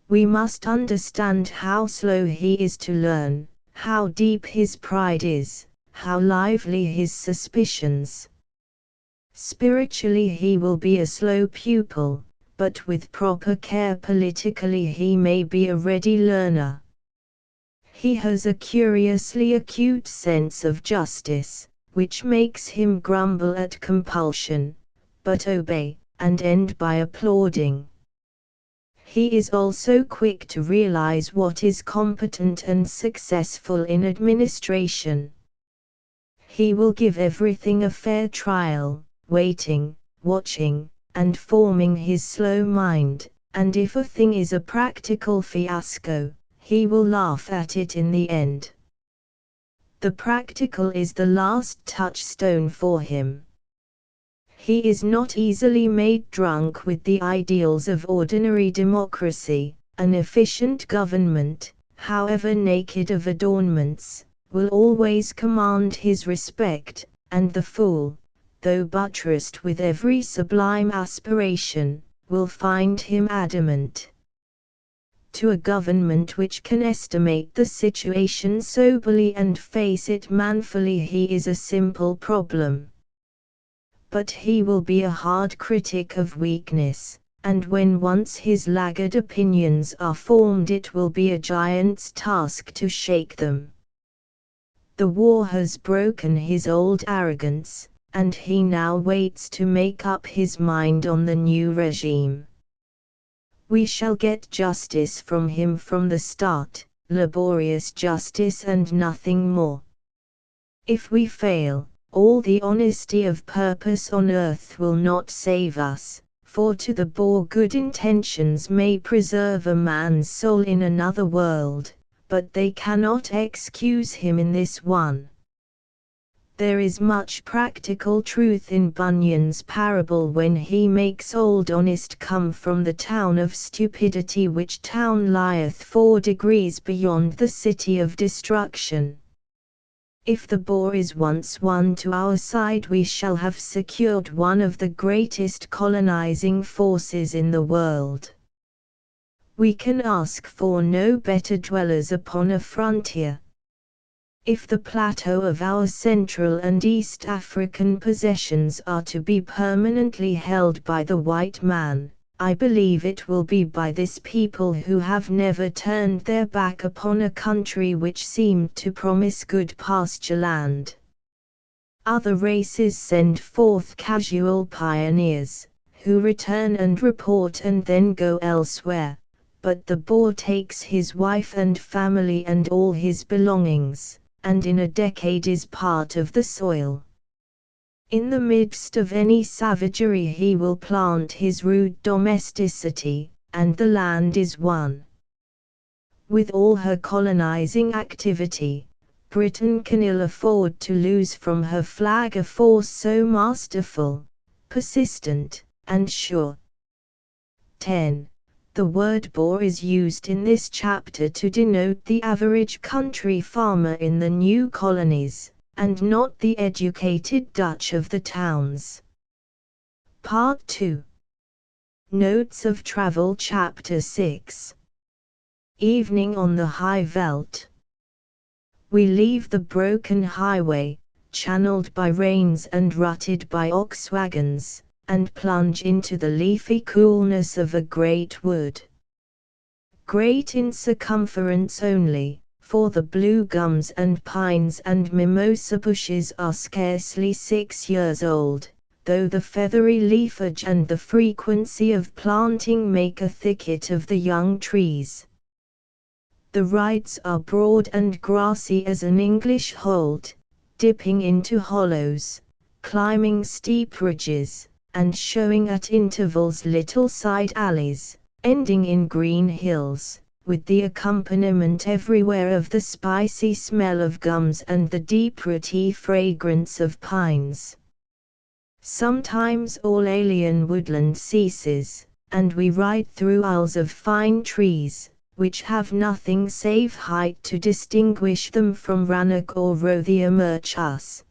We must understand how slow he is to learn, how deep his pride is, how lively his suspicions. Spiritually he will be a slow pupil, but with proper care politically he may be a ready learner. He has a curiously acute sense of justice, which makes him grumble at compulsion, but obey, and end by applauding. He is also quick to realize what is competent and successful in administration. He will give everything a fair trial, waiting, watching, and forming his slow mind, and if a thing is a practical fiasco, he will laugh at it in the end. The practical is the last touchstone for him. He is not easily made drunk with the ideals of ordinary democracy. An efficient government, however naked of adornments, will always command his respect, and the fool, though buttressed with every sublime aspiration, will find him adamant. To a government which can estimate the situation soberly and face it manfully, he is a simple problem. But he will be a hard critic of weakness, and when once his laggard opinions are formed it will be a giant's task to shake them. The war has broken his old arrogance, and he now waits to make up his mind on the new regime. We shall get justice from him from the start, laborious justice and nothing more. If we fail, all the honesty of purpose on earth will not save us, for to the boor good intentions may preserve a man's soul in another world, but they cannot excuse him in this one. There is much practical truth in Bunyan's parable when he makes old honest come from the town of stupidity, which town lieth 4 degrees beyond the city of destruction. If the boor is once won to our side, we shall have secured one of the greatest colonizing forces in the world. We can ask for no better dwellers upon a frontier. If the plateau of our Central and East African possessions are to be permanently held by the white man, I believe it will be by this people who have never turned their back upon a country which seemed to promise good pasture land. Other races send forth casual pioneers, who return and report and then go elsewhere, but the boor takes his wife and family and all his belongings, and in a decade is part of the soil. In the midst of any savagery he will plant his rude domesticity, and the land is won. With all her colonizing activity, Britain can ill afford to lose from her flag a force so masterful, persistent, and sure. 10. The word boor is used in this chapter to denote the average country farmer in the new colonies, and not the educated Dutch of the towns. Part 2. Notes of Travel Chapter 6. evening on the high veldt. We leave the broken highway, channeled by rains and rutted by ox wagons, and plunge into the leafy coolness of a great wood. Great in circumference only, for the blue gums and pines and mimosa bushes are scarcely 6 years old, though the feathery leafage and the frequency of planting make a thicket of the young trees. The rides are broad and grassy as an English holt, dipping into hollows, climbing steep ridges, and showing at intervals little side alleys, ending in green hills, with the accompaniment everywhere of the spicy smell of gums and the deep rooty fragrance of pines. Sometimes all alien woodland ceases, and we ride through aisles of fine trees, which have nothing save height to distinguish them from rannoch or Rothia murchus.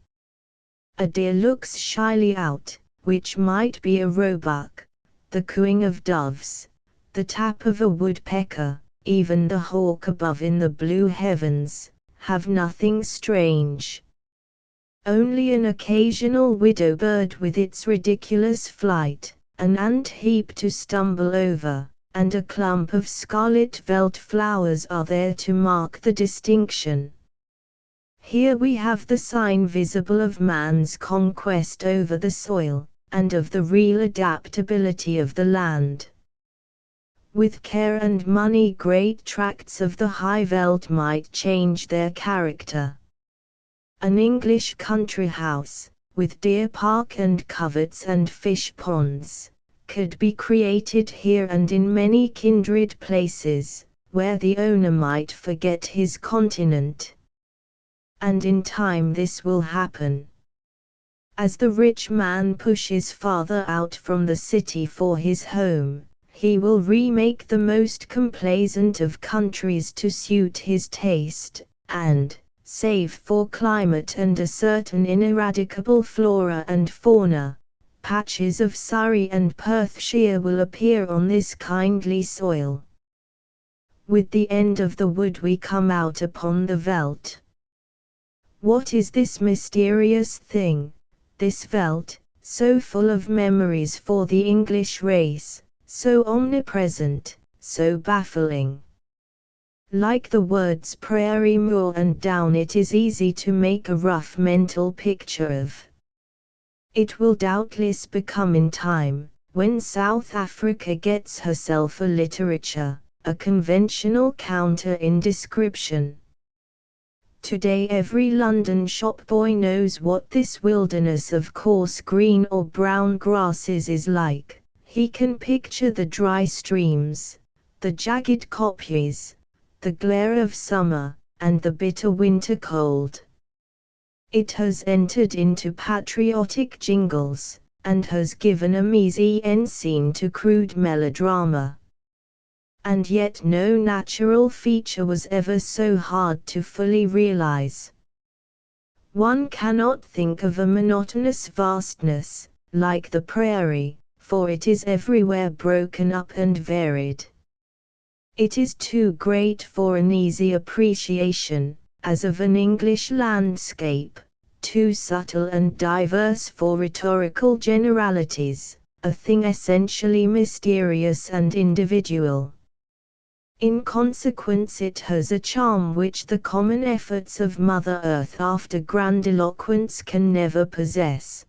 A deer looks shyly out, which might be a roebuck, the cooing of doves, the tap of a woodpecker, even the hawk above in the blue heavens, have nothing strange. Only an occasional widow bird with its ridiculous flight, an ant heap to stumble over, and a clump of scarlet veldt flowers are there to mark the distinction. Here we have the sign visible of man's conquest over the soil, and of the real adaptability of the land. With care and money great tracts of the high veldt might change their character. An English country house, with deer park and coverts and fish ponds, could be created here and in many kindred places, where the owner might forget his continent. And in time this will happen. As the rich man pushes farther out from the city for his home, he will remake the most complaisant of countries to suit his taste, and, save for climate and a certain ineradicable flora and fauna, patches of Surrey and Perthshire will appear on this kindly soil. With the end of the wood we come out upon the veldt. What is this mysterious thing, this veldt, so full of memories for the English race, so omnipresent, so baffling? Like the words prairie, moor and down, it is easy to make a rough mental picture of. It will doubtless become in time, when South Africa gets herself a literature, a conventional counter in description. Today every London shop boy knows what this wilderness of coarse green or brown grasses is like. He can picture the dry streams, the jagged kopjes, the glare of summer, and the bitter winter cold. It has entered into patriotic jingles, and has given a mise-en scene to crude melodrama. And yet no natural feature was ever so hard to fully realize. One cannot think of a monotonous vastness, like the prairie, for it is everywhere broken up and varied. It is too great for an easy appreciation, as of an English landscape, too subtle and diverse for rhetorical generalities, a thing essentially mysterious and individual. In consequence it has a charm which the common efforts of Mother Earth after grandiloquence can never possess.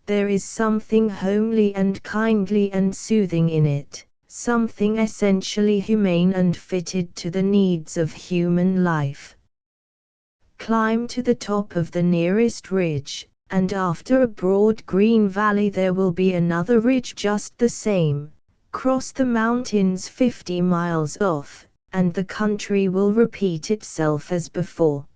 There is something homely and kindly and soothing in it, something essentially humane and fitted to the needs of human life. Climb to the top of the nearest ridge, and after a broad green valley there will be another ridge just the same. Cross the mountains 50 miles off, and the country will repeat itself as before.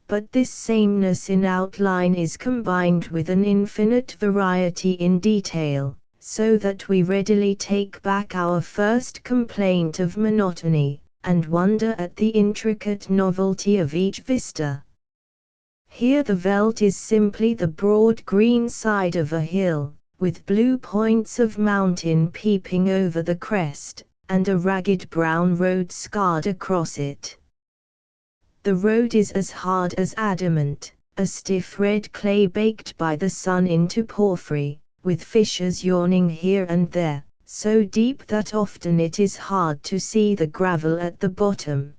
But this sameness in outline is combined with an infinite variety in detail, so that we readily take back our first complaint of monotony, and wonder at the intricate novelty of each vista. Here the veldt is simply the broad green side of a hill, with blue points of mountain peeping over the crest, and a ragged brown road scarred across it. The road is as hard as adamant, a stiff red clay baked by the sun into porphyry, with fissures yawning here and there, so deep that often it is hard to see the gravel at the bottom.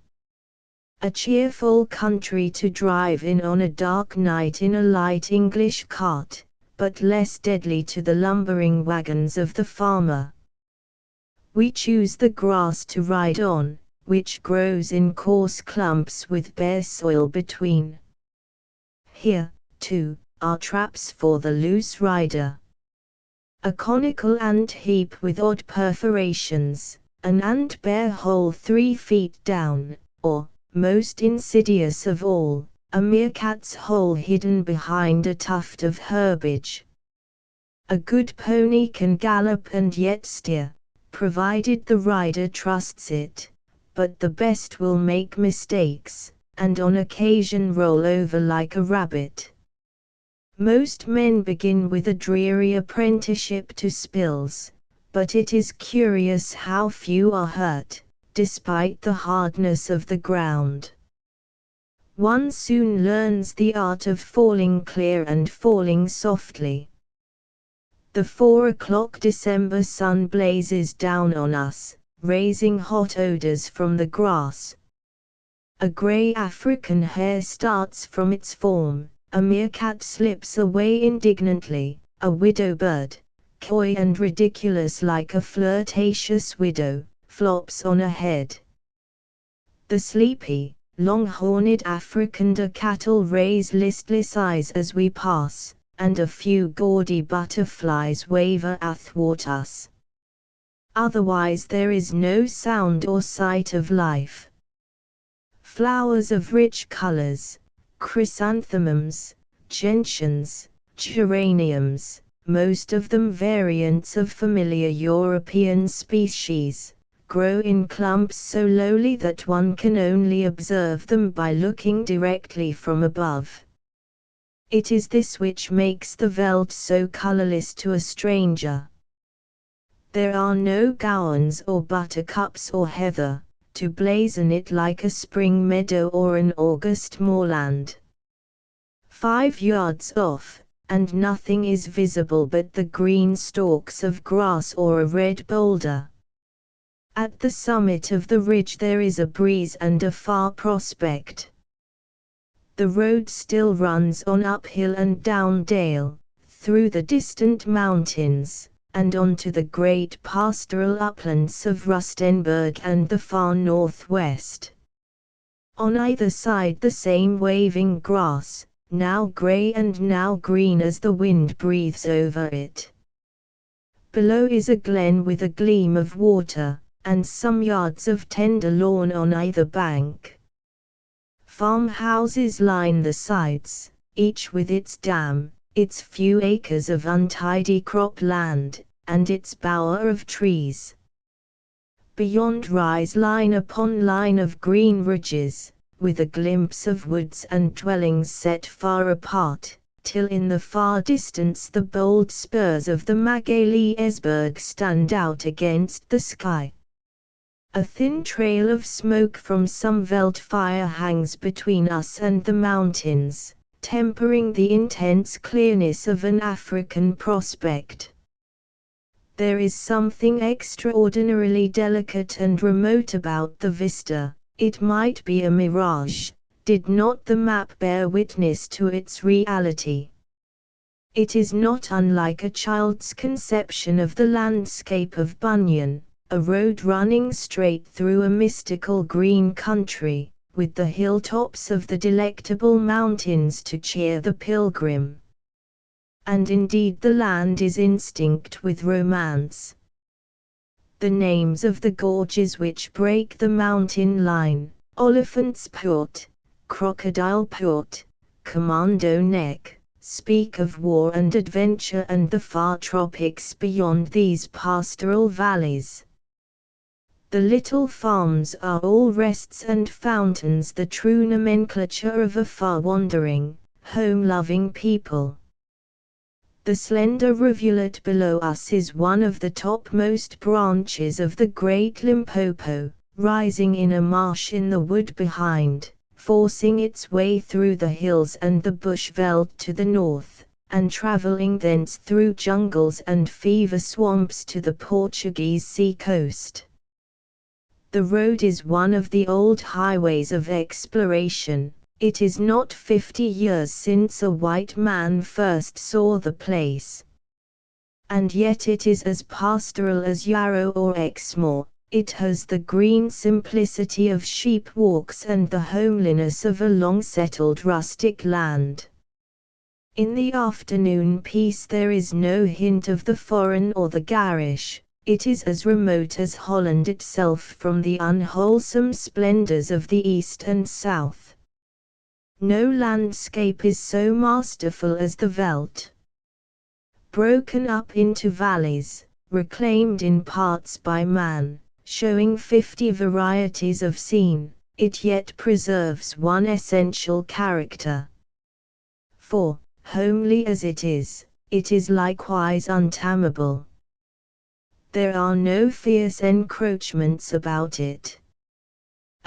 A cheerful country to drive in on a dark night in a light English cart, but less deadly to the lumbering wagons of the farmer. We choose the grass to ride on, which grows in coarse clumps with bare soil between. Here, too, are traps for the loose rider. A conical ant heap with odd perforations, an ant bear hole 3 feet down, or, most insidious of all, a meerkat's hole hidden behind a tuft of herbage. A good pony can gallop and yet steer, provided the rider trusts it, but the best will make mistakes, and on occasion roll over like a rabbit. Most men begin with a dreary apprenticeship to spills, but it is curious how few are hurt, despite the hardness of the ground. One soon learns the art of falling clear and falling softly. The 4 o'clock December sun blazes down on us, raising hot odors from the grass. A grey African hare starts from its form, a meerkat slips away indignantly, a widow bird, coy and ridiculous like a flirtatious widow, flops on ahead. The sleepy, long-horned African cattle raise listless eyes as we pass, and a few gaudy butterflies waver athwart us. Otherwise there is no sound or sight of life. Flowers of rich colors, chrysanthemums, gentians, geraniums, most of them variants of familiar European species, grow in clumps so lowly that one can only observe them by looking directly from above. It is this which makes the veldt so colorless to a stranger. There are no gowans or buttercups or heather, to blazon it like a spring meadow or an August moorland. 5 yards off, and nothing is visible but the green stalks of grass or a red boulder. At the summit of the ridge there is a breeze and a far prospect. The road still runs on uphill and down dale, through the distant mountains, and onto the great pastoral uplands of Rustenburg and the far northwest. On either side the same waving grass, now grey and now green as the wind breathes over it. Below is a glen with a gleam of water, and some yards of tender lawn on either bank. Farmhouses line the sides, each with its dam, its few acres of untidy crop land, and its bower of trees. Beyond rise line upon line of green ridges, with a glimpse of woods and dwellings set far apart, till in the far distance the bold spurs of the Magaliesberg stand out against the sky. A thin trail of smoke from some veldt fire hangs between us and the mountains, tempering the intense clearness of an African prospect. There is something extraordinarily delicate and remote about the vista. It might be a mirage, did not the map bear witness to its reality. It is not unlike a child's conception of the landscape of Buchan, a road running straight through a mystical green country, with the hilltops of the delectable mountains to cheer the pilgrim. And indeed the land is instinct with romance. The names of the gorges which break the mountain line, Oliphant's Poort, Crocodile Poort, Commando Neck, speak of war and adventure and the far tropics beyond these pastoral valleys. The little farms are all rests and fountains, the true nomenclature of a far-wandering, home-loving people. The slender rivulet below us is one of the topmost branches of the great Limpopo, rising in a marsh in the wood behind, forcing its way through the hills and the bush veld to the north, and traveling thence through jungles and fever swamps to the Portuguese sea coast. The road is one of the old highways of exploration. It is not 50 years since a white man first saw the place. And yet it is as pastoral as Yarrow or Exmoor. It has the green simplicity of sheep walks and the homeliness of a long-settled rustic land. In the afternoon peace there is no hint of the foreign or the garish. It is as remote as Holland itself from the unwholesome splendors of the east and south. No landscape is so masterful as the veldt. Broken up into valleys, reclaimed in parts by man, showing 50 varieties of scene, it yet preserves one essential character. For, homely as it is likewise untamable. There are no fierce encroachments about it.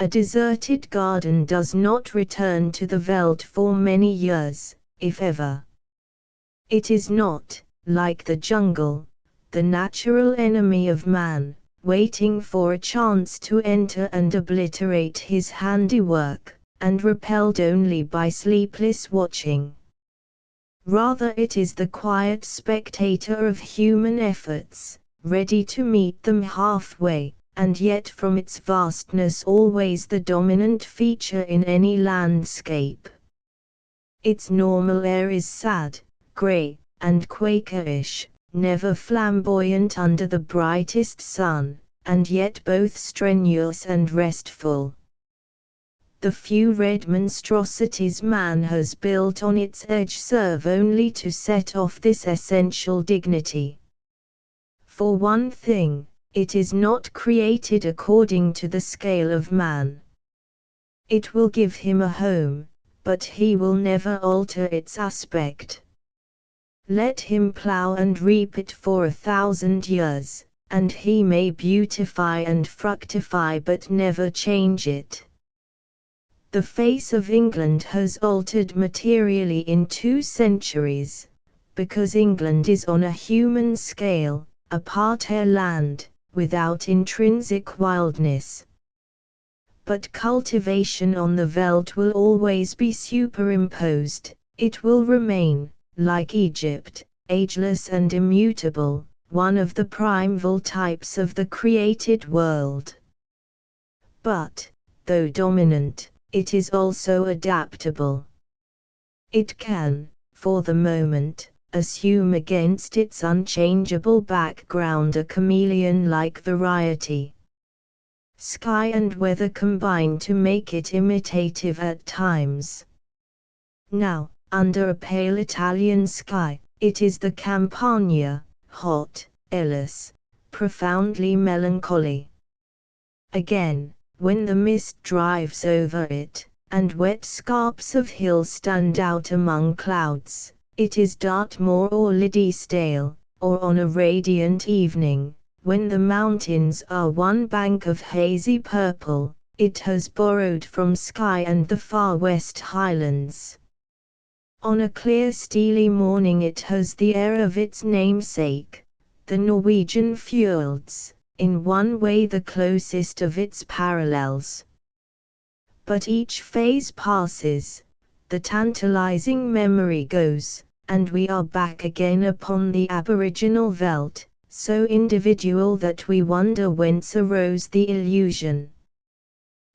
A deserted garden does not return to the veldt for many years, if ever. It is not, like the jungle, the natural enemy of man, waiting for a chance to enter and obliterate his handiwork, and repelled only by sleepless watching. Rather it is the quiet spectator of human efforts, ready to meet them halfway, and yet from its vastness always the dominant feature in any landscape. Its normal air is sad, grey, and Quakerish, never flamboyant under the brightest sun, and yet both strenuous and restful. The few red monstrosities man has built on its edge serve only to set off this essential dignity. For one thing, it is not created according to the scale of man. It will give him a home, but he will never alter its aspect. Let him plough and reap it for 1,000 years, and he may beautify and fructify but never change it. The face of England has altered materially in 2 centuries, because England is on a human scale, a parterre land, without intrinsic wildness. But cultivation on the veldt will always be superimposed, it will remain, like Egypt, ageless and immutable, one of the primeval types of the created world. But, though dominant, it is also adaptable. It can, for the moment, assume against its unchangeable background a chameleon-like variety. Sky and weather combine to make it imitative at times. Now, under a pale Italian sky, it is the Campagna, hot, airless, profoundly melancholy. Again, when the mist drives over it, and wet scarps of hills stand out among clouds, it is Dartmoor or Liddesdale, or on a radiant evening, when the mountains are one bank of hazy purple, it has borrowed from Skye and the far west highlands. On a clear steely morning it has the air of its namesake, the Norwegian fjords, in one way the closest of its parallels. But each phase passes, the tantalizing memory goes, and we are back again upon the aboriginal veldt, so individual that we wonder whence arose the illusion.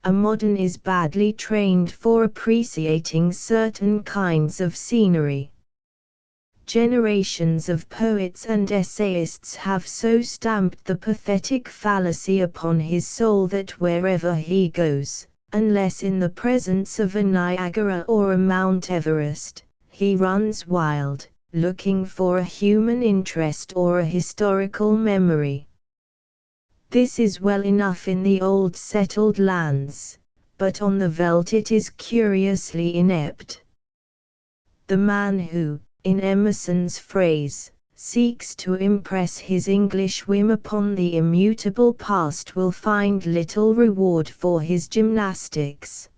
A modern is badly trained for appreciating certain kinds of scenery. Generations of poets and essayists have so stamped the pathetic fallacy upon his soul that wherever he goes, unless in the presence of a Niagara or a Mount Everest, he runs wild, looking for a human interest or a historical memory. This is well enough in the old settled lands, but on the veldt it is curiously inept. The man who, in Emerson's phrase, seeks to impress his English whim upon the immutable past will find little reward for his gymnastics.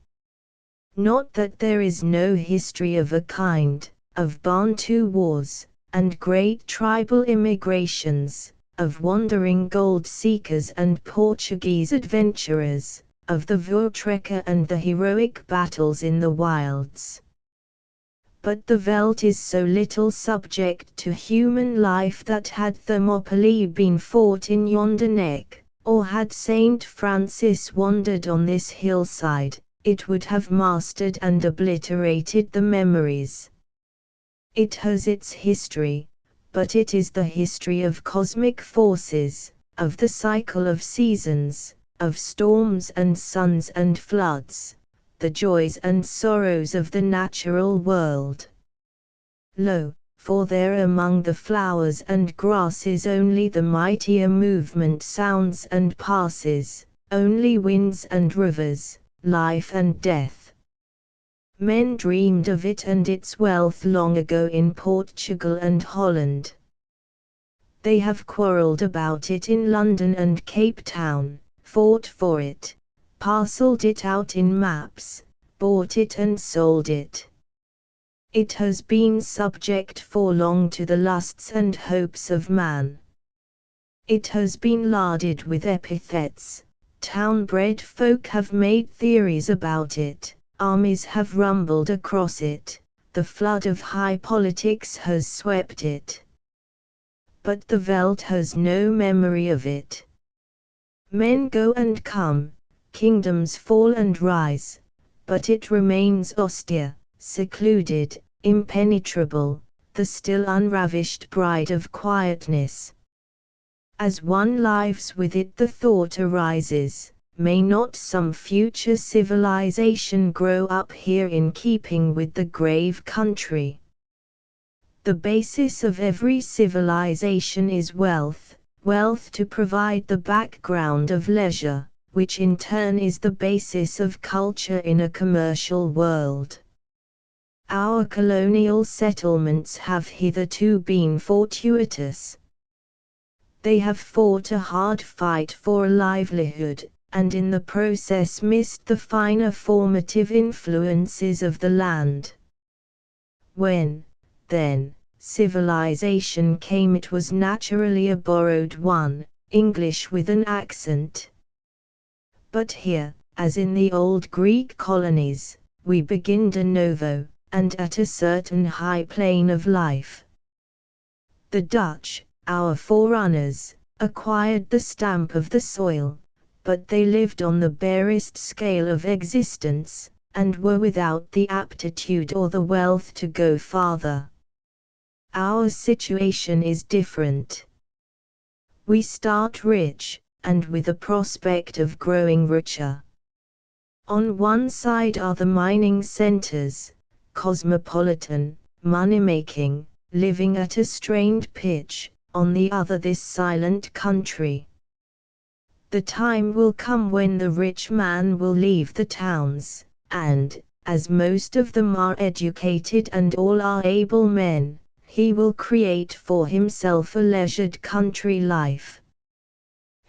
Not that there is no history of a kind, of Bantu wars, and great tribal immigrations, of wandering gold seekers and Portuguese adventurers, of the Voortrekker and the heroic battles in the wilds. But the veldt is so little subject to human life that had Thermopylae been fought in yonder neck, or had Saint Francis wandered on this hillside, it would have mastered and obliterated the memories. It has its history, but it is the history of cosmic forces, of the cycle of seasons, of storms and suns and floods, the joys and sorrows of the natural world. Lo, for there among the flowers and grasses only the mightier movement sounds and passes, only winds and rivers, life and death. Men dreamed of it and its wealth long ago in Portugal and Holland. They have quarrelled about it in London and Cape Town, fought for it, parcelled it out in maps, bought it and sold it. It has been subject for long to the lusts and hopes of man. It has been larded with epithets, town-bred folk have made theories about it, armies have rumbled across it, the flood of high politics has swept it. But the veldt has no memory of it. Men go and come, kingdoms fall and rise, but it remains austere, secluded, impenetrable, the still unravished bride of quietness. As one lives with it the thought arises, may not some future civilization grow up here in keeping with the grave country? The basis of every civilization is wealth, wealth to provide the background of leisure, which in turn is the basis of culture in a commercial world. Our colonial settlements have hitherto been fortuitous. They have fought a hard fight for a livelihood, and in the process missed the finer formative influences of the land. When, then, civilization came it was naturally a borrowed one, English with an accent. But here, as in the old Greek colonies, we begin de novo, and at a certain high plane of life. The Dutch, our forerunners, acquired the stamp of the soil, but they lived on the barest scale of existence, and were without the aptitude or the wealth to go farther. Our situation is different. We start rich, and with a prospect of growing richer. On one side are the mining centers, cosmopolitan, money-making, living at a strained pitch, on the other this silent country. The time will come when the rich man will leave the towns, and, as most of them are educated and all are able men, he will create for himself a leisured country life.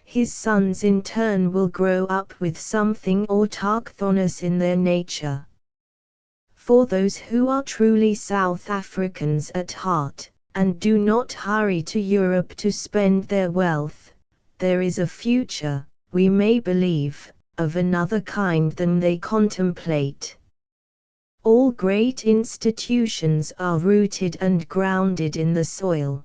His sons in turn will grow up with something autochthonous in their nature. For those who are truly South Africans at heart, and do not hurry to Europe to spend their wealth, there is a future, we may believe, of another kind than they contemplate. All great institutions are rooted and grounded in the soil.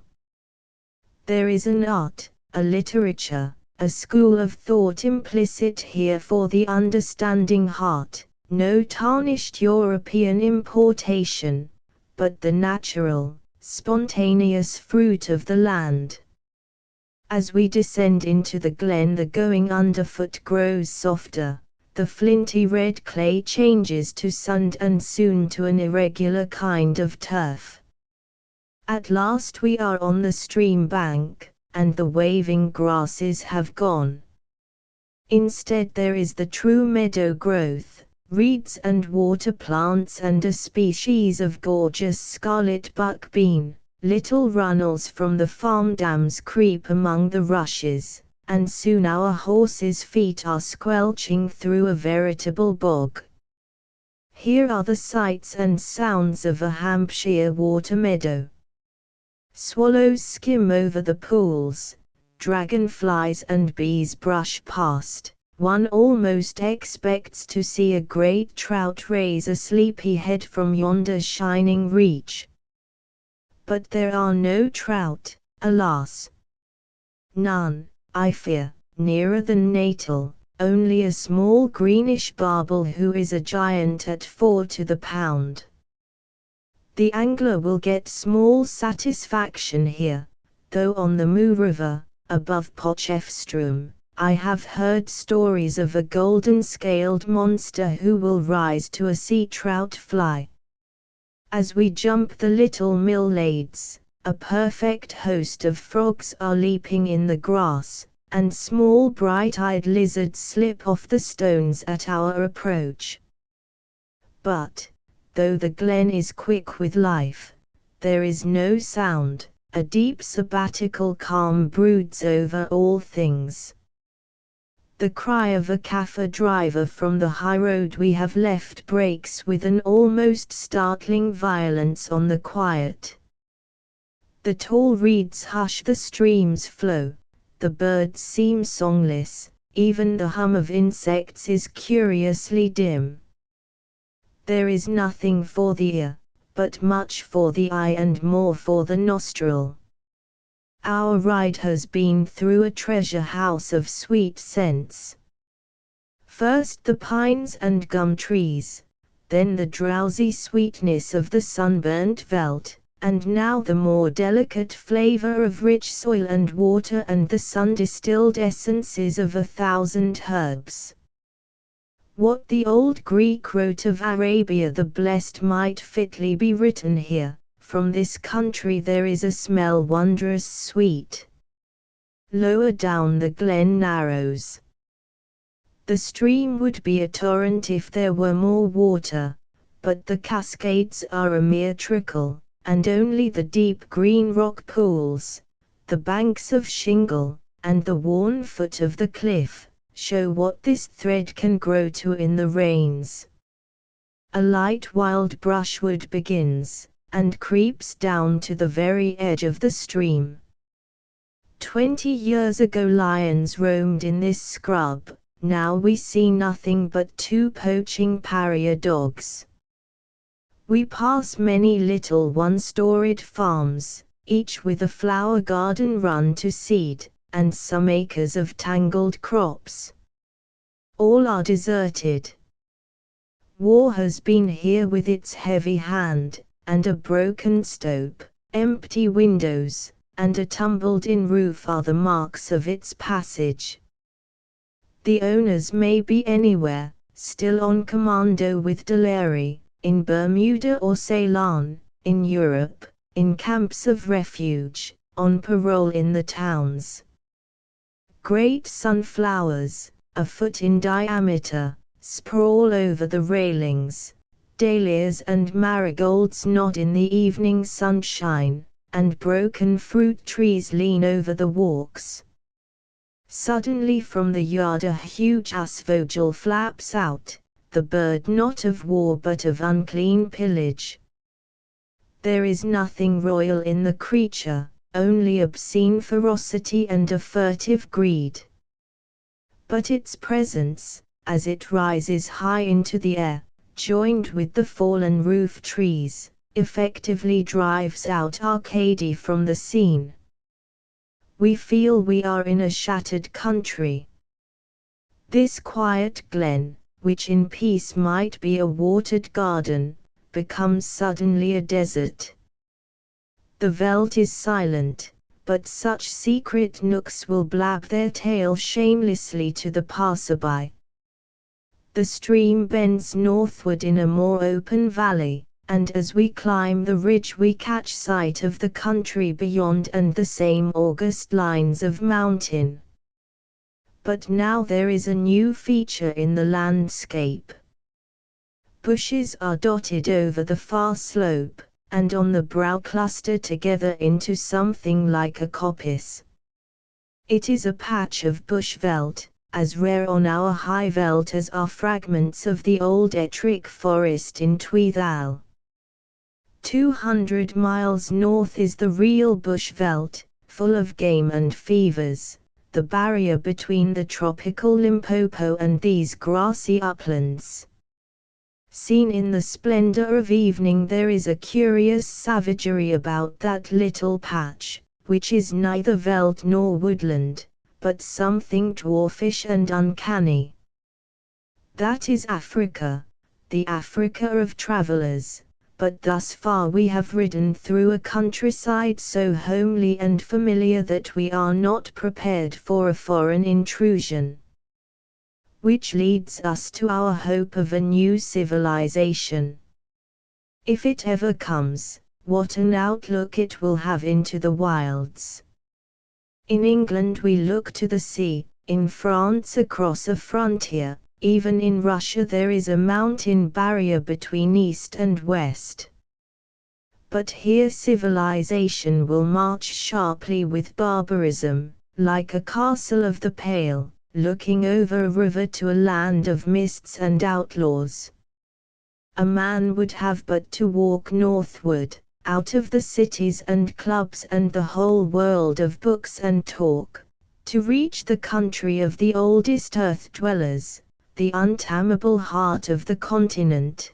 There is an art, a literature, a school of thought implicit here for the understanding heart, no tarnished European importation, but the natural, spontaneous fruit of the land. As we descend into the glen the going underfoot grows softer, the flinty red clay changes to sand and soon to an irregular kind of turf. At last we are on the stream bank, and the waving grasses have gone. Instead there is the true meadow growth, reeds and water plants and a species of gorgeous scarlet buckbean. Little runnels from the farm dams creep among the rushes, and soon our horses' feet are squelching through a veritable bog. Here are the sights and sounds of a Hampshire water meadow. Swallows skim over the pools, dragonflies and bees brush past. One almost expects to see a great trout raise a sleepy head from yonder shining reach. But there are no trout, alas. None, I fear, nearer than Natal, only a small greenish barbel who is a giant at 4 to the pound. The angler will get small satisfaction here, though on the Moo River, above Potchefstroom, I have heard stories of a golden-scaled monster who will rise to a sea trout fly. As we jump the little mill lades, a perfect host of frogs are leaping in the grass, and small bright-eyed lizards slip off the stones at our approach. But, though the glen is quick with life, there is no sound, a deep sabbatical calm broods over all things. The cry of a Kaffir driver from the high road we have left breaks with an almost startling violence on the quiet. The tall reeds hush the stream's flow, the birds seem songless, even the hum of insects is curiously dim. There is nothing for the ear, but much for the eye and more for the nostril. Our ride has been through a treasure house of sweet scents. First the pines and gum trees, then the drowsy sweetness of the sunburnt veldt, and now the more delicate flavor of rich soil and water and the sun-distilled essences of 1,000 herbs. What the old Greek wrote of Arabia the Blessed might fitly be written here. From this country there is a smell wondrous sweet. Lower down the glen narrows. The stream would be a torrent if there were more water, but the cascades are a mere trickle, and only the deep green rock pools, the banks of shingle, and the worn foot of the cliff, show what this thread can grow to in the rains. A light wild brushwood begins, and creeps down to the very edge of the stream. 20 years ago lions roamed in this scrub, now we see nothing but 2 poaching pariah dogs. We pass many little one-storied farms, each with a flower garden run to seed, and some acres of tangled crops. All are deserted. War has been here with its heavy hand, and a broken stove, empty windows, and a tumbled-in roof are the marks of its passage. The owners may be anywhere, still on commando with Delary, in Bermuda or Ceylon, in Europe, in camps of refuge, on parole in the towns. Great sunflowers, a foot in diameter, sprawl over the railings. Dahlias and marigolds nod in the evening sunshine, and broken fruit trees lean over the walks. Suddenly from the yard a huge asphodel flaps out, the bird not of war but of unclean pillage. There is nothing royal in the creature, only obscene ferocity and a furtive greed. But its presence, as it rises high into the air, joined with the fallen roof trees, effectively drives out Arcady from the scene. We feel we are in a shattered country. This quiet glen, which in peace might be a watered garden, becomes suddenly a desert. The veldt is silent, but such secret nooks will blab their tale shamelessly to the passerby. The stream bends northward in a more open valley, and as we climb the ridge we catch sight of the country beyond and the same august lines of mountain. But now there is a new feature in the landscape. Bushes are dotted over the far slope, and on the brow cluster together into something like a coppice. It is a patch of bush veldt, as rare on our high veldt as are fragments of the old Ettrick forest in Tweethal. 200 miles north is the real bush veldt, full of game and fevers, the barrier between the tropical Limpopo and these grassy uplands. Seen in the splendor of evening, there is a curious savagery about that little patch, which is neither veldt nor woodland, but something dwarfish and uncanny. That is Africa, the Africa of travelers, but thus far we have ridden through a countryside so homely and familiar that we are not prepared for a foreign intrusion. Which leads us to our hope of a new civilization. If it ever comes, what an outlook it will have into the wilds. In England we look to the sea, in France across a frontier, even in Russia there is a mountain barrier between east and west. But here civilization will march sharply with barbarism, like a castle of the pale, looking over a river to a land of mists and outlaws. A man would have but to walk northward, out of the cities and clubs and the whole world of books and talk, to reach the country of the oldest earth dwellers, the untamable heart of the continent.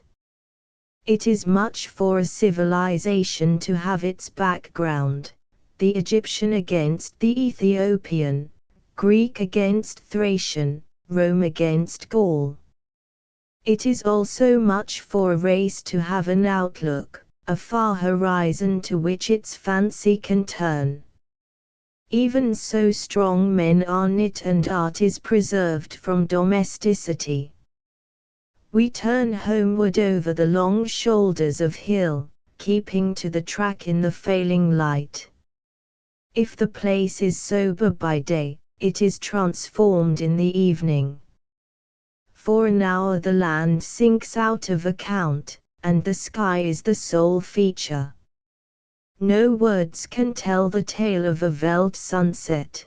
It is much for a civilization to have its background, the Egyptian against the Ethiopian, Greek against Thracian, Rome against Gaul. It is also much for a race to have an outlook, a far horizon to which its fancy can turn. Even so strong men are knit and art is preserved from domesticity. We turn homeward over the long shoulders of hill, keeping to the track in the failing light. If the place is sober by day, it is transformed in the evening. For an hour the land sinks out of account, and the sky is the sole feature. No words can tell the tale of a veldt sunset.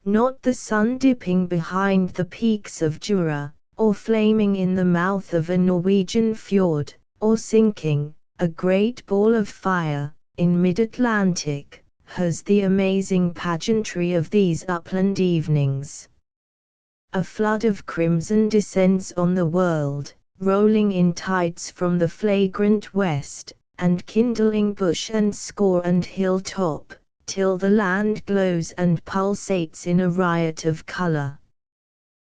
Not the sun dipping behind the peaks of Jura, or flaming in the mouth of a Norwegian fjord, or sinking, a great ball of fire, in mid-Atlantic, has the amazing pageantry of these upland evenings. A flood of crimson descends on the world, rolling in tides from the flagrant west, and kindling bush and scaur and hilltop, till the land glows and pulsates in a riot of color.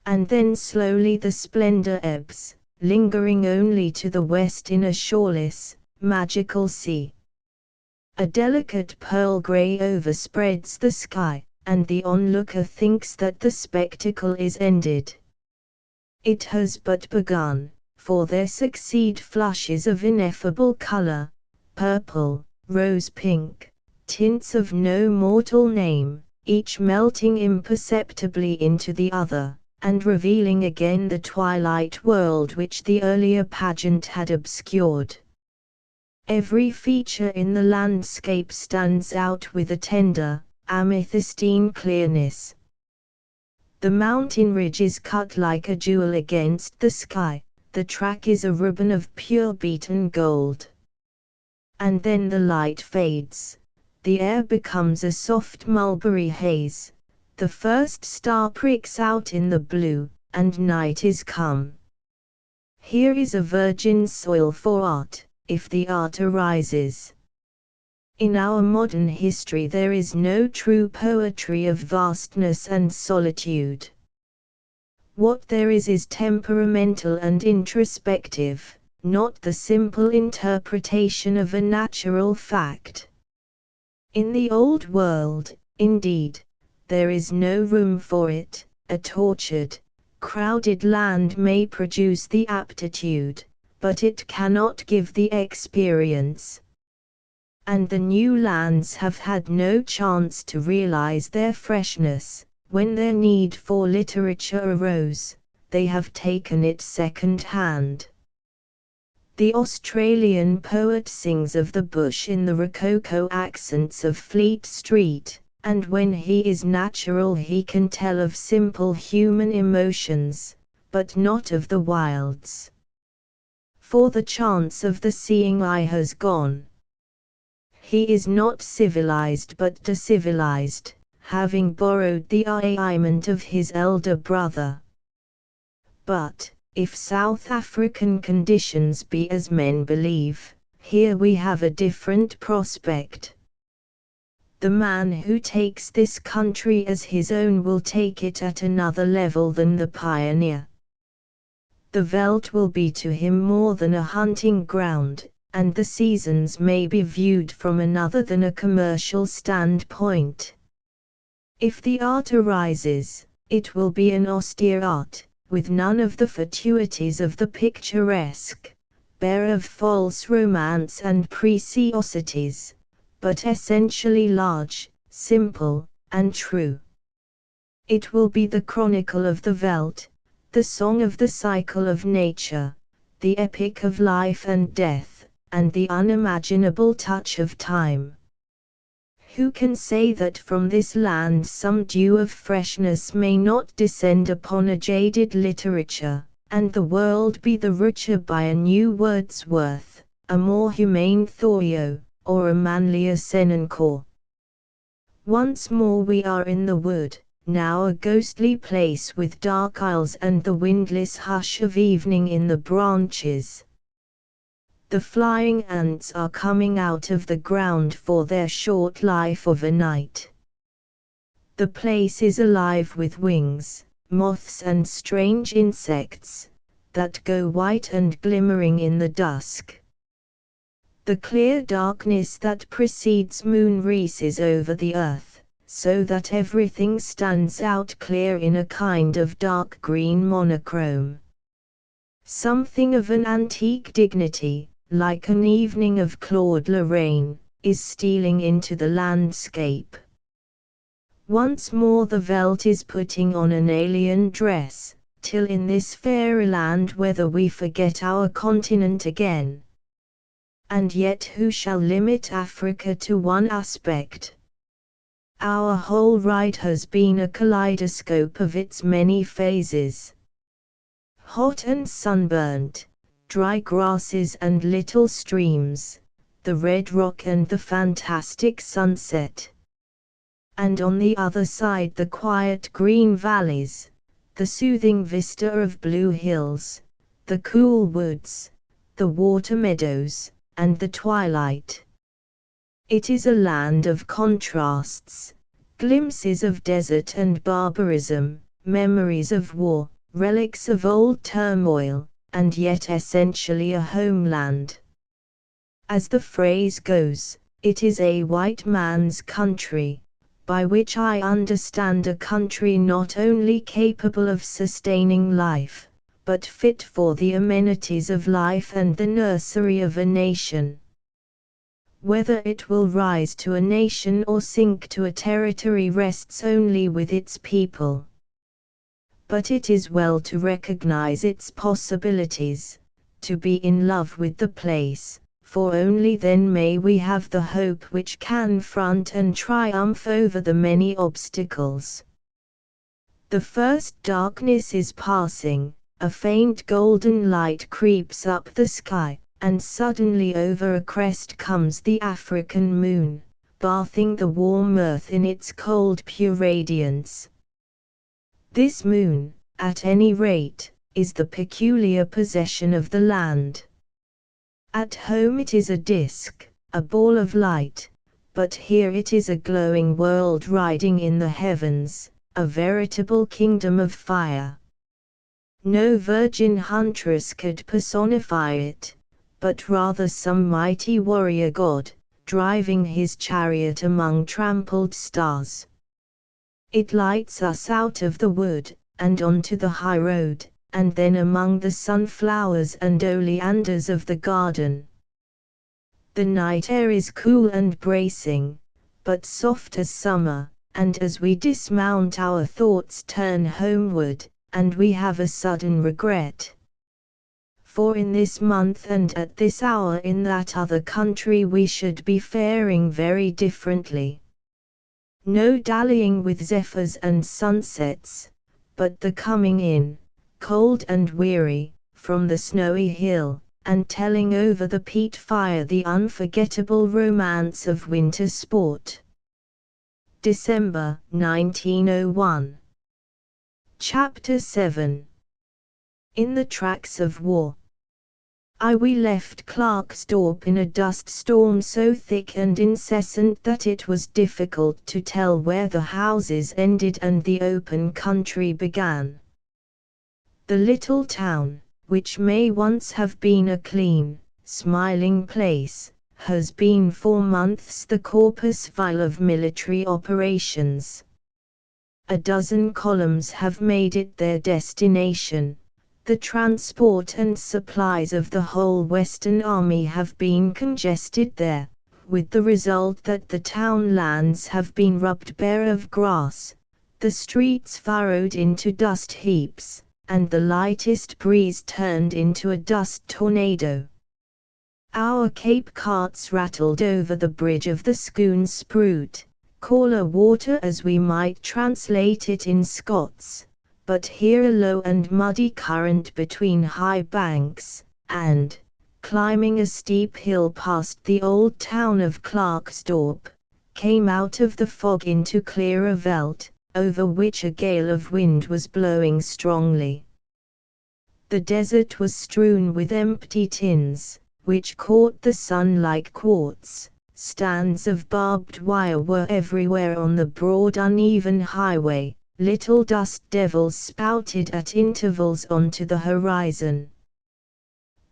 And then slowly the splendor ebbs, lingering only to the west in a shoreless, magical sea. A delicate pearl gray overspreads the sky, and the onlooker thinks that the spectacle is ended. It has but begun, for there succeed flushes of ineffable color, purple, rose pink, tints of no mortal name, each melting imperceptibly into the other, and revealing again the twilight world which the earlier pageant had obscured. Every feature in the landscape stands out with a tender, amethystine clearness. The mountain ridge is cut like a jewel against the sky, the track is a ribbon of pure beaten gold. And then the light fades, the air becomes a soft mulberry haze, the first star pricks out in the blue, and night is come. Here is a virgin soil for art, if the art arises. In our modern history there is no true poetry of vastness and solitude. What there is temperamental and introspective, not the simple interpretation of a natural fact. In the old world, indeed, there is no room for it. A tortured, crowded land may produce the aptitude, but it cannot give the experience. And the new lands have had no chance to realize their freshness. When their need for literature arose, they have taken it second hand. The Australian poet sings of the bush in the rococo accents of Fleet Street, and when he is natural he can tell of simple human emotions, but not of the wilds. For the chance of the seeing eye has gone. He is not civilized but decivilized, having borrowed the armament of his elder brother. But, if South African conditions be as men believe, here we have a different prospect. The man who takes this country as his own will take it at another level than the pioneer. The veldt will be to him more than a hunting ground, and the seasons may be viewed from another than a commercial standpoint. If the art arises, it will be an austere art, with none of the fatuities of the picturesque, bare of false romance and preciosities, but essentially large, simple, and true. It will be the chronicle of the veldt, the song of the cycle of nature, the epic of life and death, and the unimaginable touch of time. Who can say that from this land some dew of freshness may not descend upon a jaded literature, and the world be the richer by a new Wordsworth, a more humane Thoreau, or a manlier Senancour? Once more we are in the wood, now a ghostly place with dark aisles and the windless hush of evening in the branches. The flying ants are coming out of the ground for their short life of a night. The place is alive with wings, moths and strange insects, that go white and glimmering in the dusk. The clear darkness that precedes moon races over the earth, so that everything stands out clear in a kind of dark green monochrome. Something of an antique dignity, like an evening of Claude Lorraine, is stealing into the landscape. Once more the veldt is putting on an alien dress, till in this fairyland whether we forget our continent again. And yet who shall limit Africa to one aspect? Our whole ride has been a kaleidoscope of its many phases. Hot and sunburnt, dry grasses and little streams, the red rock and the fantastic sunset. And on the other side the quiet green valleys, the soothing vista of blue hills, the cool woods, the water meadows, and the twilight. It is a land of contrasts, glimpses of desert and barbarism, memories of war, relics of old turmoil, and yet essentially a homeland. As the phrase goes, it is a white man's country, by which I understand a country not only capable of sustaining life, but fit for the amenities of life and the nursery of a nation. Whether it will rise to a nation or sink to a territory rests only with its people. But it is well to recognize its possibilities, to be in love with the place, for only then may we have the hope which can front and triumph over the many obstacles. The first darkness is passing, a faint golden light creeps up the sky, and suddenly over a crest comes the African moon, bathing the warm earth in its cold pure radiance. This moon, at any rate, is the peculiar possession of the land. At home it is a disk, a ball of light, but here it is a glowing world riding in the heavens, a veritable kingdom of fire. No virgin huntress could personify it, but rather some mighty warrior god, driving his chariot among trampled stars. It lights us out of the wood, and onto the high road, and then among the sunflowers and oleanders of the garden. The night air is cool and bracing, but soft as summer, and as we dismount our thoughts turn homeward, and we have a sudden regret. for in this month and at this hour in that other country we should be faring very differently. No dallying with zephyrs and sunsets, but the coming in, cold and weary, from the snowy hill, and telling over the peat fire the unforgettable romance of winter sport. December 1901. Chapter 7. In the Tracks of War. We left Klerksdorp in a dust storm so thick and incessant that it was difficult to tell where the houses ended and the open country began. The little town, which may once have been a clean, smiling place, has been for months the corpus vile of military operations. A dozen columns have made it their destination. The transport and supplies of the whole Western Army have been congested there, with the result that the town lands have been rubbed bare of grass, the streets furrowed into dust heaps, and the lightest breeze turned into a dust tornado. Our Cape carts rattled over the bridge of the Schoon Sprout, Caller water as we might translate it in Scots, but here a low and muddy current between high banks, and, climbing a steep hill past the old town of Klerksdorp, came out of the fog into clearer veldt, over which a gale of wind was blowing strongly. The desert was strewn with empty tins, which caught the sun like quartz. Stands of barbed wire were everywhere on the broad uneven highway, little dust devils spouted at intervals onto the horizon.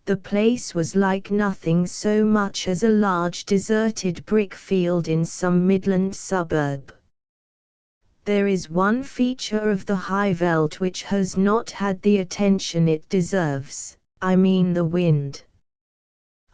The place was like nothing so much as a large deserted brick field in some Midland suburb. There is one feature of the high veldt which has not had the attention it deserves, I mean the wind.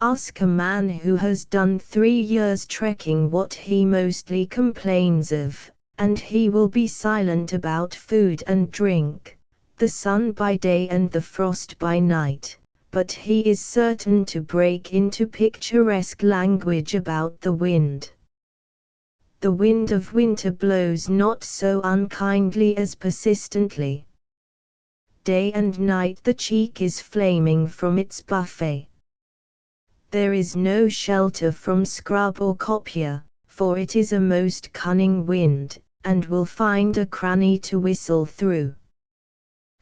Ask a man who has done 3 years trekking what he mostly complains of, and he will be silent about food and drink, the sun by day and the frost by night, but he is certain to break into picturesque language about the wind. The wind of winter blows not so unkindly as persistently. Day and night the cheek is flaming from its buffet. There is no shelter from scrub or coppice, for it is a most cunning wind, and will find a cranny to whistle through.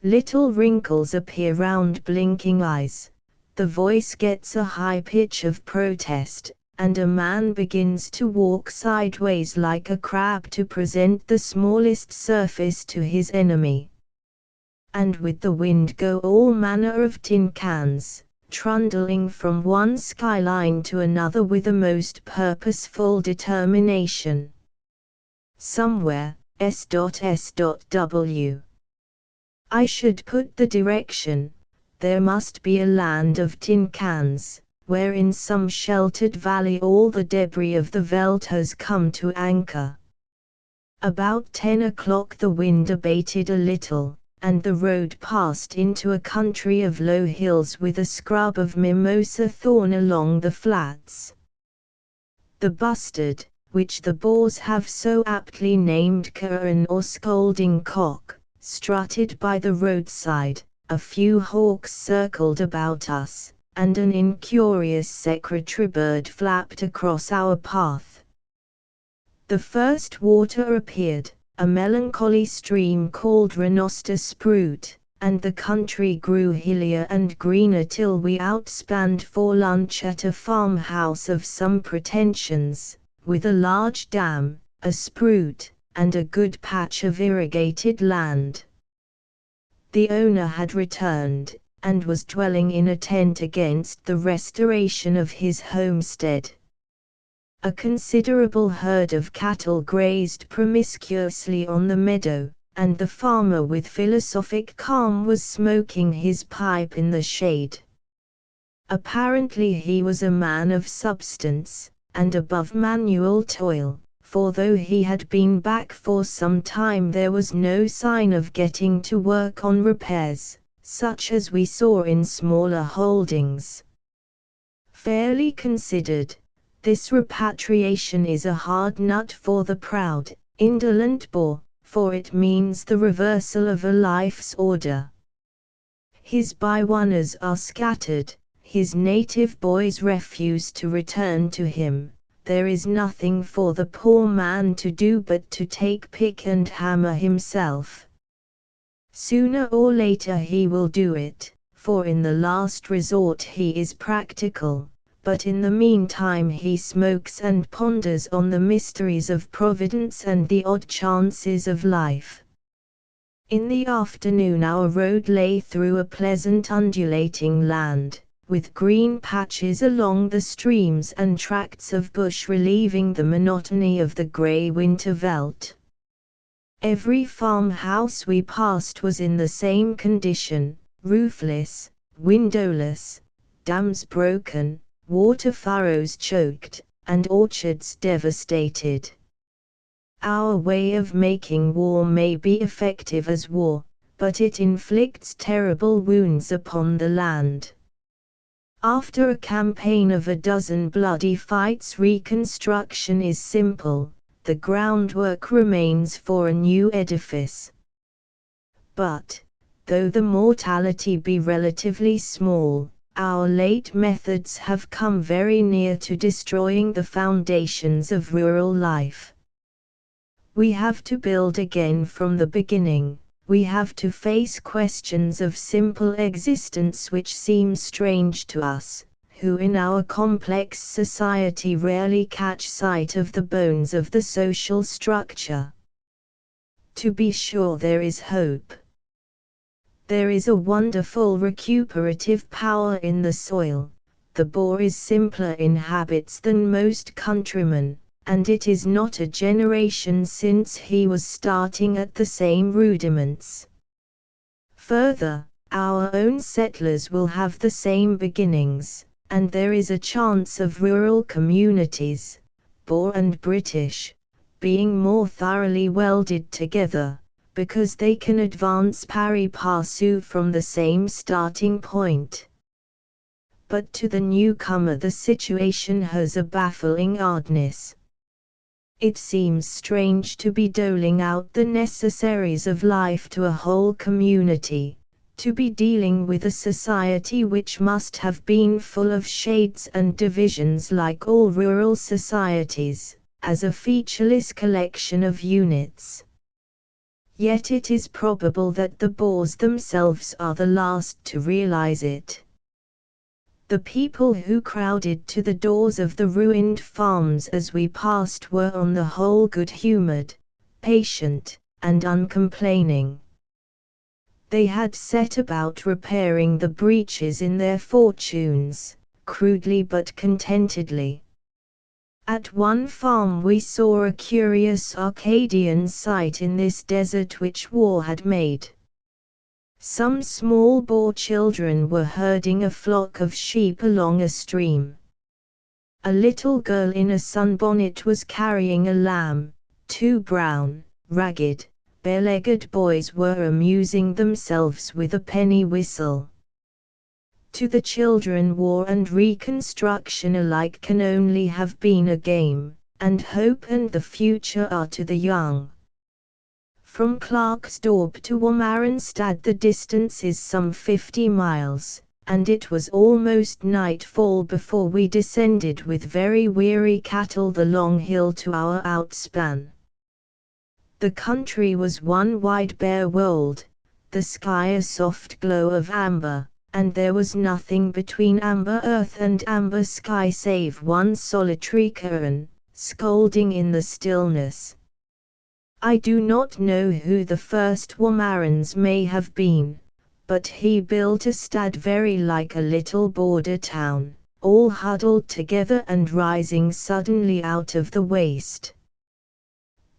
Little wrinkles appear round blinking eyes, the voice gets a high pitch of protest, and a man begins to walk sideways like a crab to present the smallest surface to his enemy. And with the wind go all manner of tin cans, trundling from one skyline to another with a most purposeful determination. Somewhere, S.S.W. I should put the direction, there must be a land of tin cans, where in some sheltered valley all the debris of the veldt has come to anchor. About 10 o'clock the wind abated a little, and the road passed into a country of low hills with a scrub of mimosa thorn along the flats. The bustard, which the Boers have so aptly named Karen or scolding cock, strutted by the roadside, a few hawks circled about us, and an incurious secretary bird flapped across our path. The first water appeared, a melancholy stream called Reconstruction, and the country grew hillier and greener till we outspanned for lunch at a farmhouse of some pretensions, with a large dam, a spruit, and a good patch of irrigated land. The owner had returned, and was dwelling in a tent against the restoration of his homestead. A considerable herd of cattle grazed promiscuously on the meadow, and the farmer with philosophic calm was smoking his pipe in the shade. Apparently he was a man of substance, and above manual toil, for though he had been back for some time there was no sign of getting to work on repairs, such as we saw in smaller holdings. Fairly considered, this repatriation is a hard nut for the proud, indolent boor, for it means the reversal of a life's order. His Baiwanas are scattered, his native boys refuse to return to him. There is nothing for the poor man to do but to take pick and hammer himself. Sooner or later he will do it, for in the last resort he is practical, but in the meantime he smokes and ponders on the mysteries of Providence and the odd chances of life. In the afternoon our road lay through a pleasant undulating land, with green patches along the streams and tracts of bush relieving the monotony of the grey winter veldt. Every farmhouse we passed was in the same condition, roofless, windowless, dams broken, water furrows choked, and orchards devastated. Our way of making war may be effective as war, but it inflicts terrible wounds upon the land. After a campaign of a dozen bloody fights, reconstruction is simple, the groundwork remains for a new edifice. But, though the mortality be relatively small, our late methods have come very near to destroying the foundations of rural life. We have to build again from the beginning. We have to face questions of simple existence which seem strange to us, who in our complex society rarely catch sight of the bones of the social structure. To be sure, there is hope. There is a wonderful recuperative power in the soil. The boor is simpler in habits than most countrymen, and it is not a generation since he was starting at the same rudiments. Further, our own settlers will have the same beginnings, and there is a chance of rural communities, Boer and British, being more thoroughly welded together, because they can advance pari passu from the same starting point. But to the newcomer the situation has a baffling oddness. It seems strange to be doling out the necessaries of life to a whole community, to be dealing with a society which must have been full of shades and divisions like all rural societies, as a featureless collection of units. Yet it is probable that the Boers themselves are the last to realize it. The people who crowded to the doors of the ruined farms as we passed were on the whole good-humored, patient, and uncomplaining. They had set about repairing the breaches in their fortunes, crudely but contentedly. At one farm we saw a curious Arcadian sight in this desert which war had made. Some small Boer children were herding a flock of sheep along a stream. A little girl in a sunbonnet was carrying a lamb. Two brown, ragged, bare-legged boys were amusing themselves with a penny whistle. To the children war and reconstruction alike can only have been a game, and hope and the future are to the young. From Klerksdorp to Wommaranstad the distance is some 50 miles, and it was almost nightfall before we descended with very weary cattle the long hill to our outspan. The country was one wide bare wold, the sky a soft glow of amber, and there was nothing between amber earth and amber sky save one solitary kern, scolding in the stillness. I do not know who the first Wommarans may have been, but he built a stad very like a little border town, all huddled together and rising suddenly out of the waste.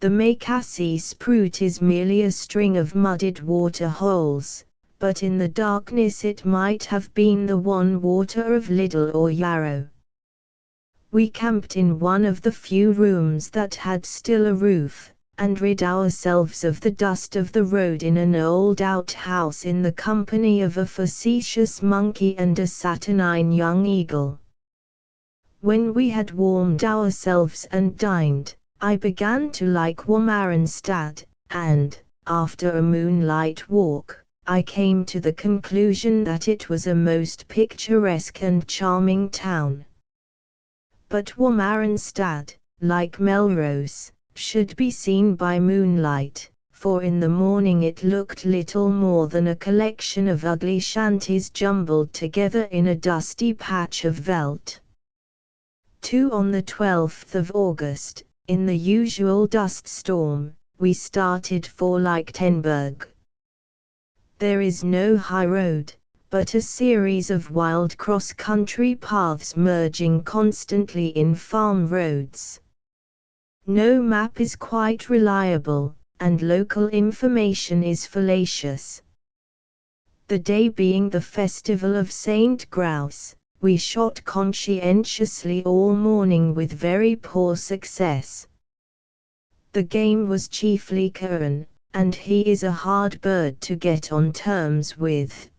The Makassi Spruit is merely a string of mudded water holes, but in the darkness it might have been the one water of Lidl or Yarrow. We camped in one of the few rooms that had still a roof, and rid ourselves of the dust of the road in an old outhouse in the company of a facetious monkey and a saturnine young eagle. When we had warmed ourselves and dined, I began to like Warmarenstad, and, after a moonlight walk, I came to the conclusion that it was a most picturesque and charming town. But Warmarenstad, like Melrose, should be seen by moonlight, for in the morning it looked little more than a collection of ugly shanties jumbled together in a dusty patch of veldt. 2. On the 12th of August, in the usual dust storm, we started for Lichtenberg. There is no high road, but a series of wild cross-country paths merging constantly in farm roads. No map is quite reliable, and local information is fallacious. The day being the festival of St. Grouse, we shot conscientiously all morning with very poor success. The game was chiefly kern, and he is a hard bird to get on terms with.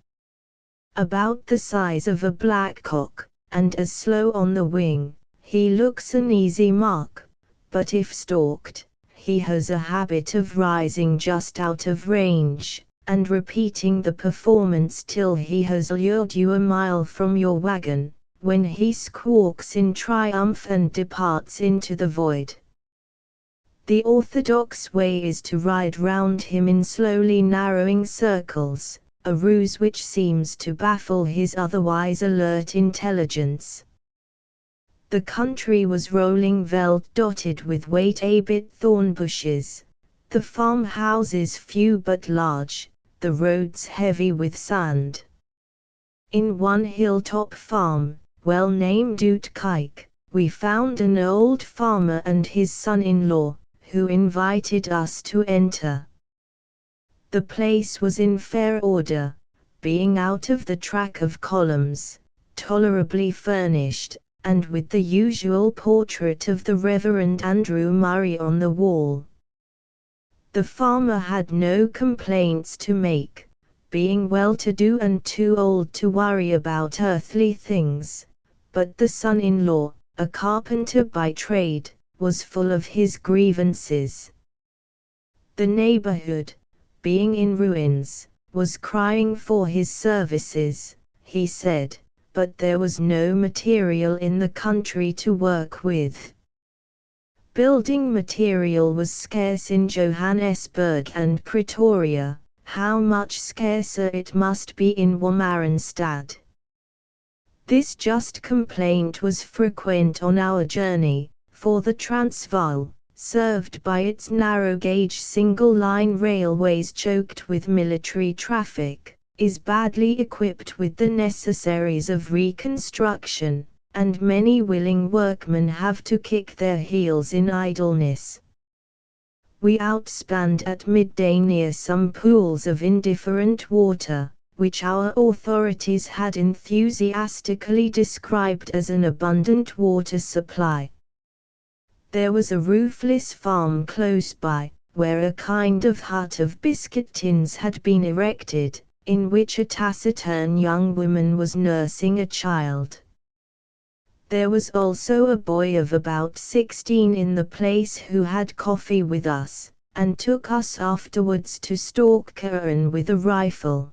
About the size of a blackcock, and as slow on the wing, he looks an easy mark, but if stalked, he has a habit of rising just out of range, and repeating the performance till he has lured you a mile from your wagon, when he squawks in triumph and departs into the void. The orthodox way is to ride round him in slowly narrowing circles, a ruse which seems to baffle his otherwise alert intelligence. The country was rolling veld dotted with wait-a-bit thorn bushes, the farmhouses few but large, the roads heavy with sand. In one hilltop farm, well named Uitkijk, we found an old farmer and his son-in-law, who invited us to enter. The place was in fair order, being out of the track of columns, tolerably furnished, and with the usual portrait of the Reverend Andrew Murray on the wall. The farmer had no complaints to make, being well-to-do and too old to worry about earthly things, but the son-in-law, a carpenter by trade, was full of his grievances. The neighborhood, being in ruins, was crying for his services, he said, but there was no material in the country to work with. Building material was scarce in Johannesburg and Pretoria, how much scarcer it must be in Warmarenstad. This just complaint was frequent on our journey, for the Transvaal, served by its narrow-gauge single-line railways choked with military traffic, is badly equipped with the necessaries of reconstruction, and many willing workmen have to kick their heels in idleness. We outspanned at midday near some pools of indifferent water, which our authorities had enthusiastically described as an abundant water supply. There was a roofless farm close by, where a kind of hut of biscuit tins had been erected, in which a taciturn young woman was nursing a child. There was also a boy of about 16 in the place who had coffee with us, and took us afterwards to stalk kern with a rifle.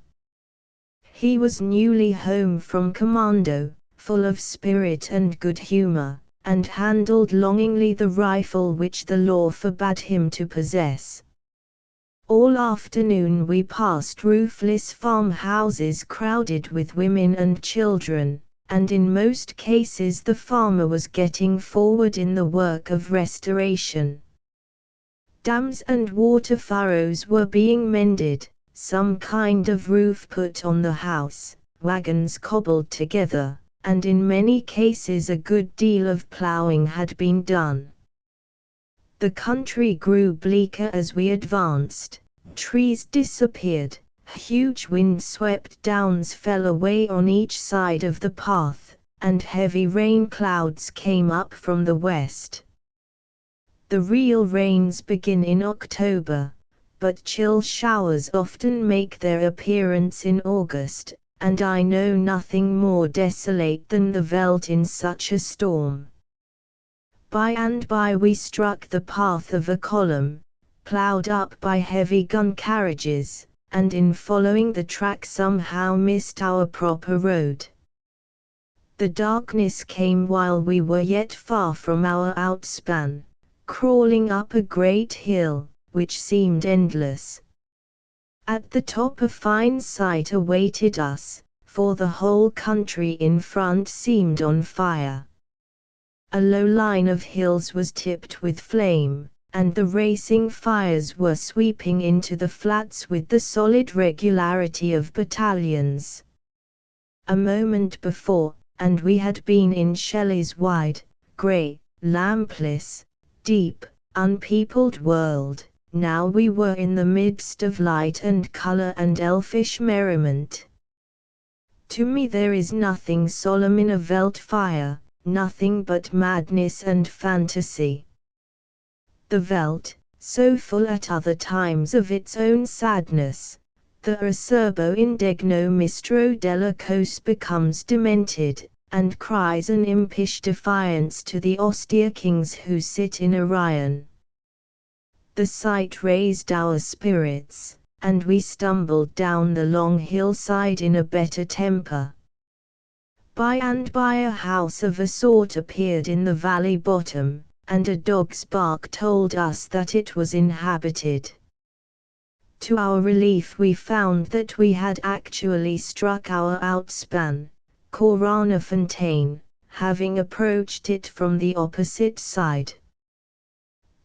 He was newly home from commando, full of spirit and good humor, and handled longingly the rifle which the law forbade him to possess. All afternoon we passed roofless farmhouses crowded with women and children, and in most cases the farmer was getting forward in the work of restoration. Dams and water furrows were being mended, some kind of roof put on the house, wagons cobbled together, and in many cases a good deal of ploughing had been done. The country grew bleaker as we advanced, trees disappeared, huge wind-swept downs fell away on each side of the path, and heavy rain clouds came up from the west. The real rains begin in October, but chill showers often make their appearance in August, and I know nothing more desolate than the veldt in such a storm. By and by we struck the path of a column, ploughed up by heavy gun carriages, and in following the track somehow missed our proper road. The darkness came while we were yet far from our outspan, crawling up a great hill, which seemed endless. At the top a fine sight awaited us, for the whole country in front seemed on fire. A low line of hills was tipped with flame, and the racing fires were sweeping into the flats with the solid regularity of battalions. A moment before, and we had been in Shelley's wide, grey, lampless, deep, unpeopled world. Now we were in the midst of light and colour and elfish merriment. To me there is nothing solemn in a veldt fire, nothing but madness and fantasy. The veldt, so full at other times of its own sadness, the acerbo indegno mistro della cos becomes demented, and cries an impish defiance to the austere kings who sit in Orion. The sight raised our spirits, and we stumbled down the long hillside in a better temper. By and by a house of a sort appeared in the valley bottom, and a dog's bark told us that it was inhabited. To our relief we found that we had actually struck our outspan, Corana Fontaine, having approached it from the opposite side.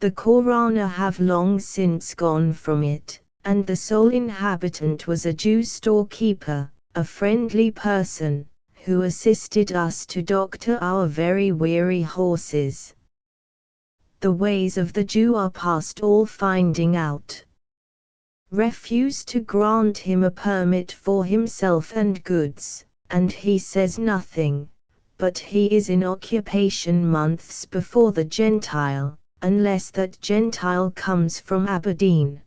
The Corana have long since gone from it, and the sole inhabitant was a Jew storekeeper, a friendly person, who assisted us to doctor our very weary horses. The ways of the Jew are past all finding out. Refuse to grant him a permit for himself and goods, and he says nothing, but he is in occupation months before the Gentile, unless that Gentile comes from Aberdeen.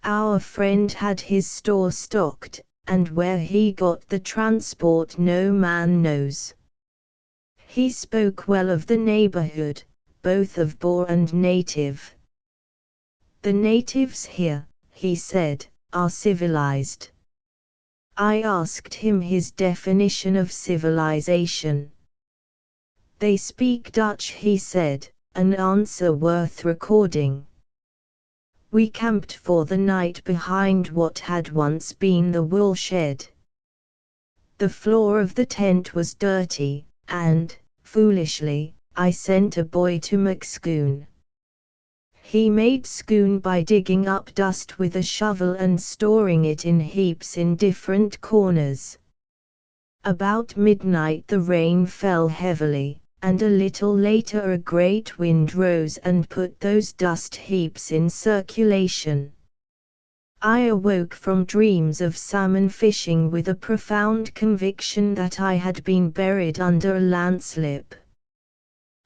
Our friend had his store stocked, and where he got the transport no man knows. He spoke well of the neighborhood, both of Boer and native. The natives here, he said, are civilized. I asked him his definition of civilization. They speak Dutch, he said, an answer worth recording. We camped for the night behind what had once been the wool shed. The floor of the tent was dirty, and, foolishly, I sent a boy to make schoon. He made schoon by digging up dust with a shovel and storing it in heaps in different corners. About midnight the rain fell heavily, and a little later a great wind rose and put those dust heaps in circulation. I awoke from dreams of salmon fishing with a profound conviction that I had been buried under a landslip.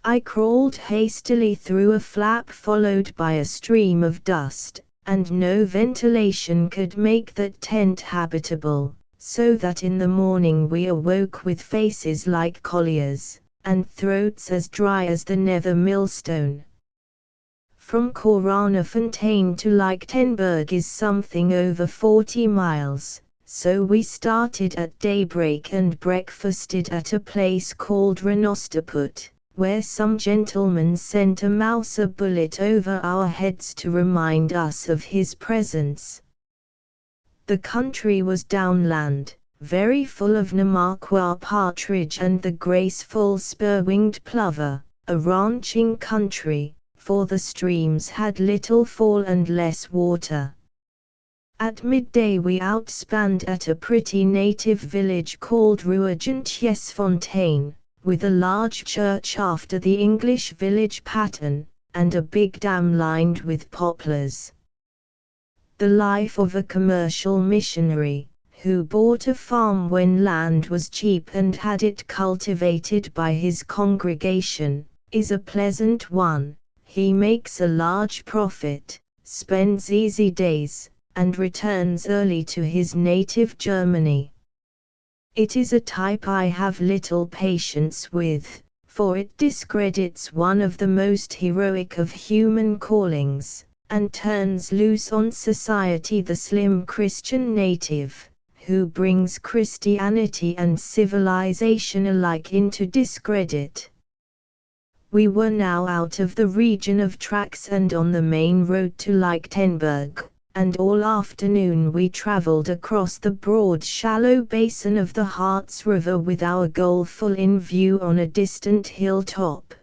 I crawled hastily through a flap followed by a stream of dust, and no ventilation could make that tent habitable, so that in the morning we awoke with faces like colliers, and throats as dry as the nether millstone. From Corana Fontaine to Lichtenberg is something over 40 miles, so we started at daybreak and breakfasted at a place called Renostaput, where some gentleman sent a Mauser bullet over our heads to remind us of his presence. The country was downland, very full of Namaquah partridge and the graceful spur-winged plover, a ranching country, for the streams had little fall and less water. At midday we outspanned at a pretty native village called Ruagentiesfontein, with a large church after the English village pattern, and a big dam lined with poplars. The life of a commercial missionary, who bought a farm when land was cheap and had it cultivated by his congregation, is a pleasant one, he makes a large profit, spends easy days, and returns early to his native Germany. It is a type I have little patience with, for it discredits one of the most heroic of human callings, and turns loose on society the slim Christian native, who brings Christianity and civilization alike into discredit. We were now out of the region of tracks and on the main road to Lichtenberg, and all afternoon we traveled across the broad shallow basin of the Harz River with our goal full in view on a distant hilltop.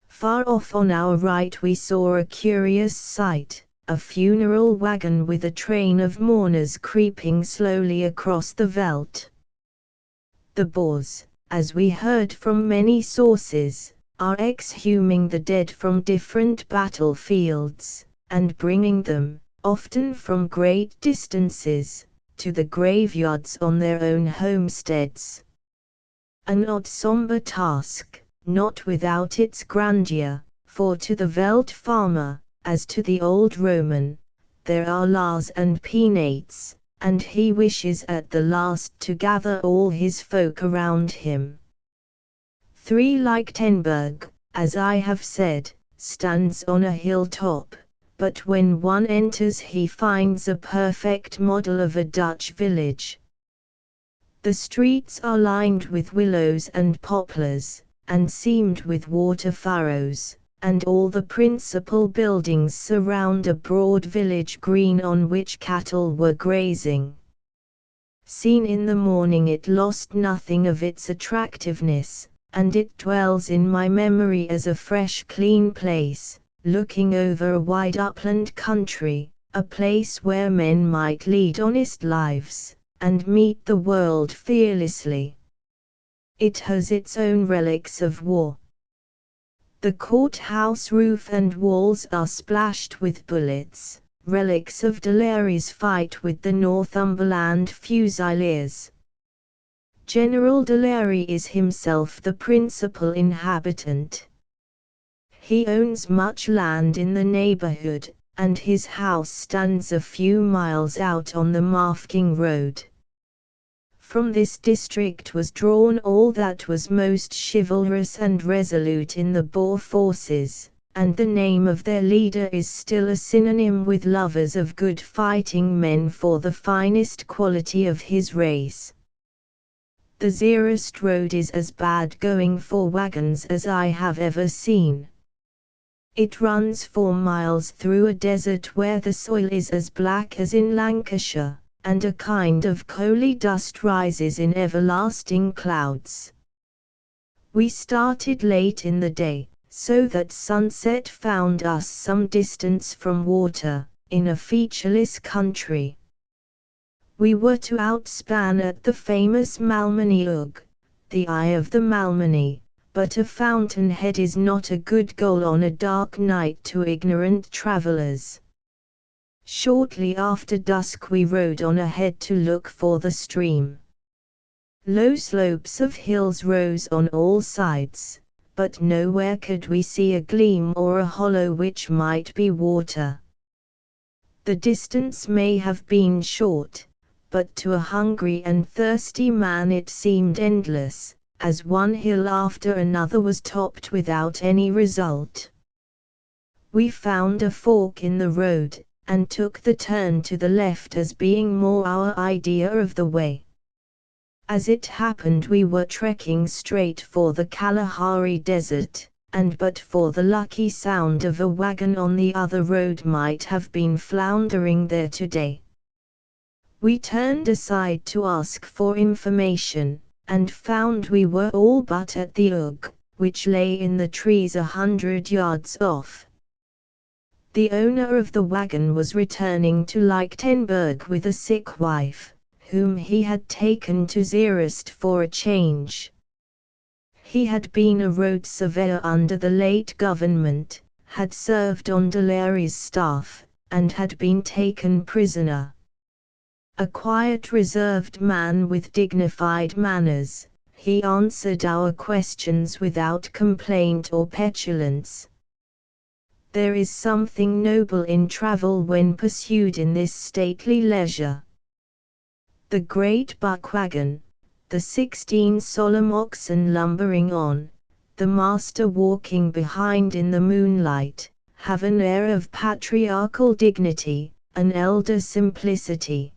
Far off on our right we saw a curious sight, a funeral wagon with a train of mourners creeping slowly across the veldt. The Boers, as we heard from many sources, are exhuming the dead from different battlefields, and bringing them, often from great distances, to the graveyards on their own homesteads. An odd somber task, not without its grandeur, for to the veldt farmer, as to the old Roman, there are laws and penates, and he wishes at the last to gather all his folk around him. 3 Lichtenberg, as I have said, stands on a hilltop, but when one enters he finds a perfect model of a Dutch village. The streets are lined with willows and poplars, and seamed with water furrows, and all the principal buildings surround a broad village green on which cattle were grazing. Seen in the morning it lost nothing of its attractiveness, and it dwells in my memory as a fresh clean place, looking over a wide upland country, a place where men might lead honest lives, and meet the world fearlessly. It has its own relics of war. The courthouse roof and walls are splashed with bullets, relics of Dallary's fight with the Northumberland Fusiliers. General Dallary is himself the principal inhabitant. He owns much land in the neighborhood, and his house stands a few miles out on the Mafeking Road. From this district was drawn all that was most chivalrous and resolute in the Boer forces, and the name of their leader is still a synonym with lovers of good fighting men for the finest quality of his race. The Zeerust road is as bad going for wagons as I have ever seen. It runs 4 miles through a desert where the soil is as black as in Lancashire, and a kind of coaly dust rises in everlasting clouds. We started late in the day, so that sunset found us some distance from water, in a featureless country. We were to outspan at the famous Malmany Oog, the eye of the Malmany, but a fountainhead is not a good goal on a dark night to ignorant travellers. Shortly after dusk we rode on ahead to look for the stream. Low slopes of hills rose on all sides, but nowhere could we see a gleam or a hollow which might be water. The distance may have been short, but to a hungry and thirsty man it seemed endless, as one hill after another was topped without any result. We found a fork in the road, and took the turn to the left as being more our idea of the way. As it happened we were trekking straight for the Kalahari Desert, and but for the lucky sound of a wagon on the other road might have been floundering there today. We turned aside to ask for information, and found we were all but at the Oog, which lay in the trees 100 yards off. The owner of the wagon was returning to Lichtenberg with a sick wife, whom he had taken to Zeerust for a change. He had been a road surveyor under the late government, had served on Dallary's staff, and had been taken prisoner. A quiet, reserved man with dignified manners, he answered our questions without complaint or petulance. There is something noble in travel when pursued in this stately leisure. The great buck-wagon, the 16 solemn oxen lumbering on, the master walking behind in the moonlight, have an air of patriarchal dignity, an elder simplicity.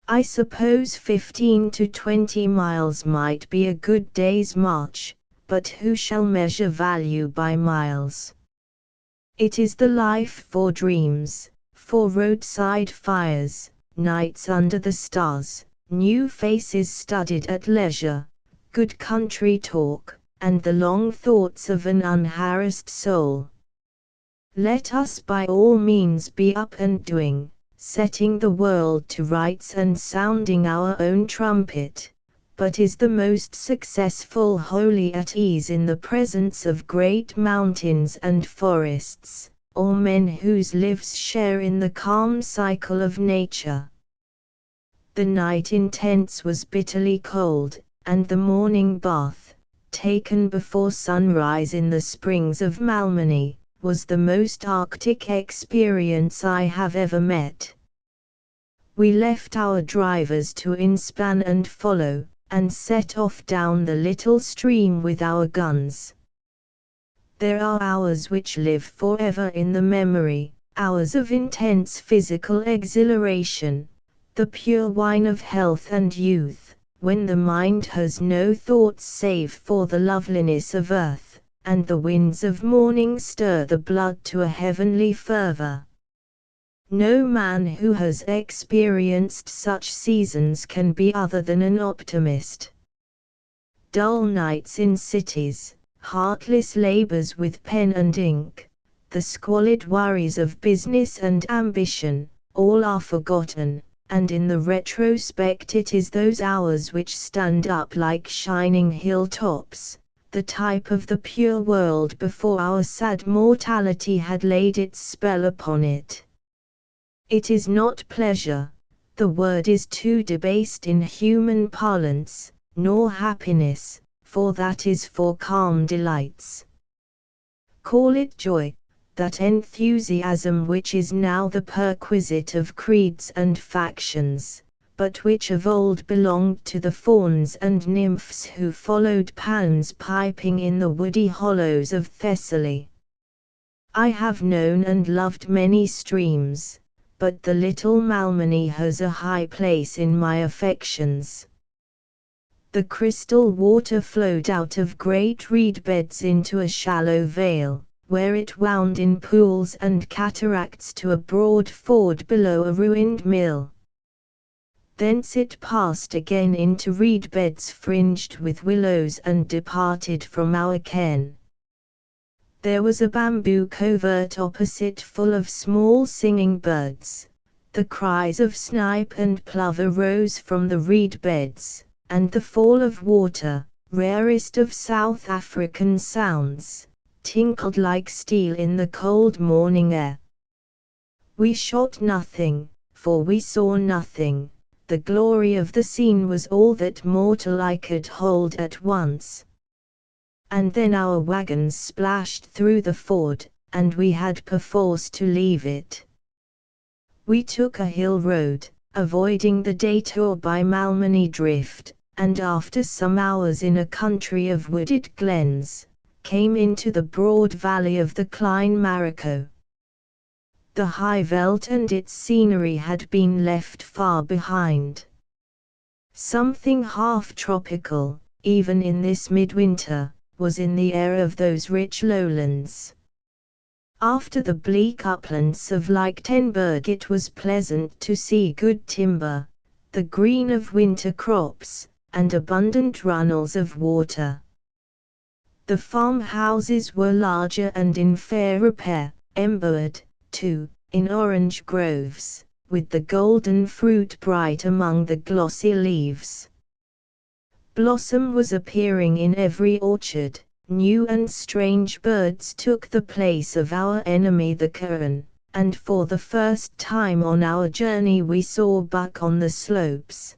I suppose 15 to 20 miles might be a good day's march, but who shall measure value by miles? It is the life for dreams, for roadside fires, nights under the stars, new faces studied at leisure, good country talk, and the long thoughts of an unharassed soul. Let us by all means be up and doing, setting the world to rights and sounding our own trumpet, but is the most successful wholly at ease in the presence of great mountains and forests, or men whose lives share in the calm cycle of nature. The night in tents was bitterly cold, and the morning bath, taken before sunrise in the springs of Malmany, was the most Arctic experience I have ever met. We left our drivers to inspan and follow, and set off down the little stream with our guns. There are hours which live forever in the memory, hours of intense physical exhilaration, the pure wine of health and youth, when the mind has no thoughts save for the loveliness of earth, and the winds of morning stir the blood to a heavenly fervor. No man who has experienced such seasons can be other than an optimist. Dull nights in cities, heartless labors with pen and ink, the squalid worries of business and ambition, all are forgotten, and in the retrospect it is those hours which stand up like shining hilltops, the type of the pure world before our sad mortality had laid its spell upon it. It is not pleasure, the word is too debased in human parlance, nor happiness, for that is for calm delights. Call it joy, that enthusiasm which is now the perquisite of creeds and factions, but which of old belonged to the fauns and nymphs who followed Pan's piping in the woody hollows of Thessaly. I have known and loved many streams, but the little Malmany has a high place in my affections. The crystal water flowed out of great reed beds into a shallow vale, where it wound in pools and cataracts to a broad ford below a ruined mill. Thence it passed again into reed beds fringed with willows and departed from our ken. There was a bamboo covert opposite full of small singing birds. The cries of snipe and plover rose from the reed beds, and the fall of water, rarest of South African sounds, tinkled like steel in the cold morning air. We shot nothing, for we saw nothing. The glory of the scene was all that mortal eye could hold at once. And then our wagons splashed through the ford, and we had perforce to leave it. We took a hill road, avoiding the detour by Malmany Drift, and after some hours in a country of wooded glens, came into the broad valley of the Klein Marico. The high veld and its scenery had been left far behind. Something half tropical, even in this midwinter, was in the air of those rich lowlands. After the bleak uplands of Lichtenberg it was pleasant to see good timber, the green of winter crops, and abundant runnels of water. The farmhouses were larger and in fair repair, embowered, too, in orange groves, with the golden fruit bright among the glossy leaves. Blossom was appearing in every orchard, new and strange birds took the place of our enemy the kern, and for the first time on our journey we saw buck on the slopes.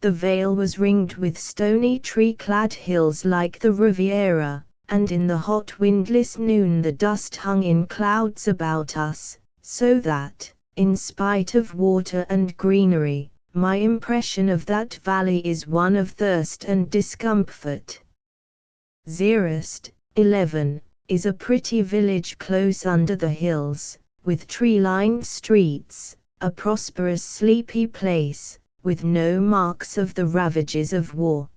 The vale was ringed with stony tree-clad hills like the Riviera, and in the hot windless noon the dust hung in clouds about us, so that, in spite of water and greenery, my impression of that valley is one of thirst and discomfort. Zeerust, 11, is a pretty village close under the hills, with tree-lined streets, a prosperous sleepy place, with no marks of the ravages of war.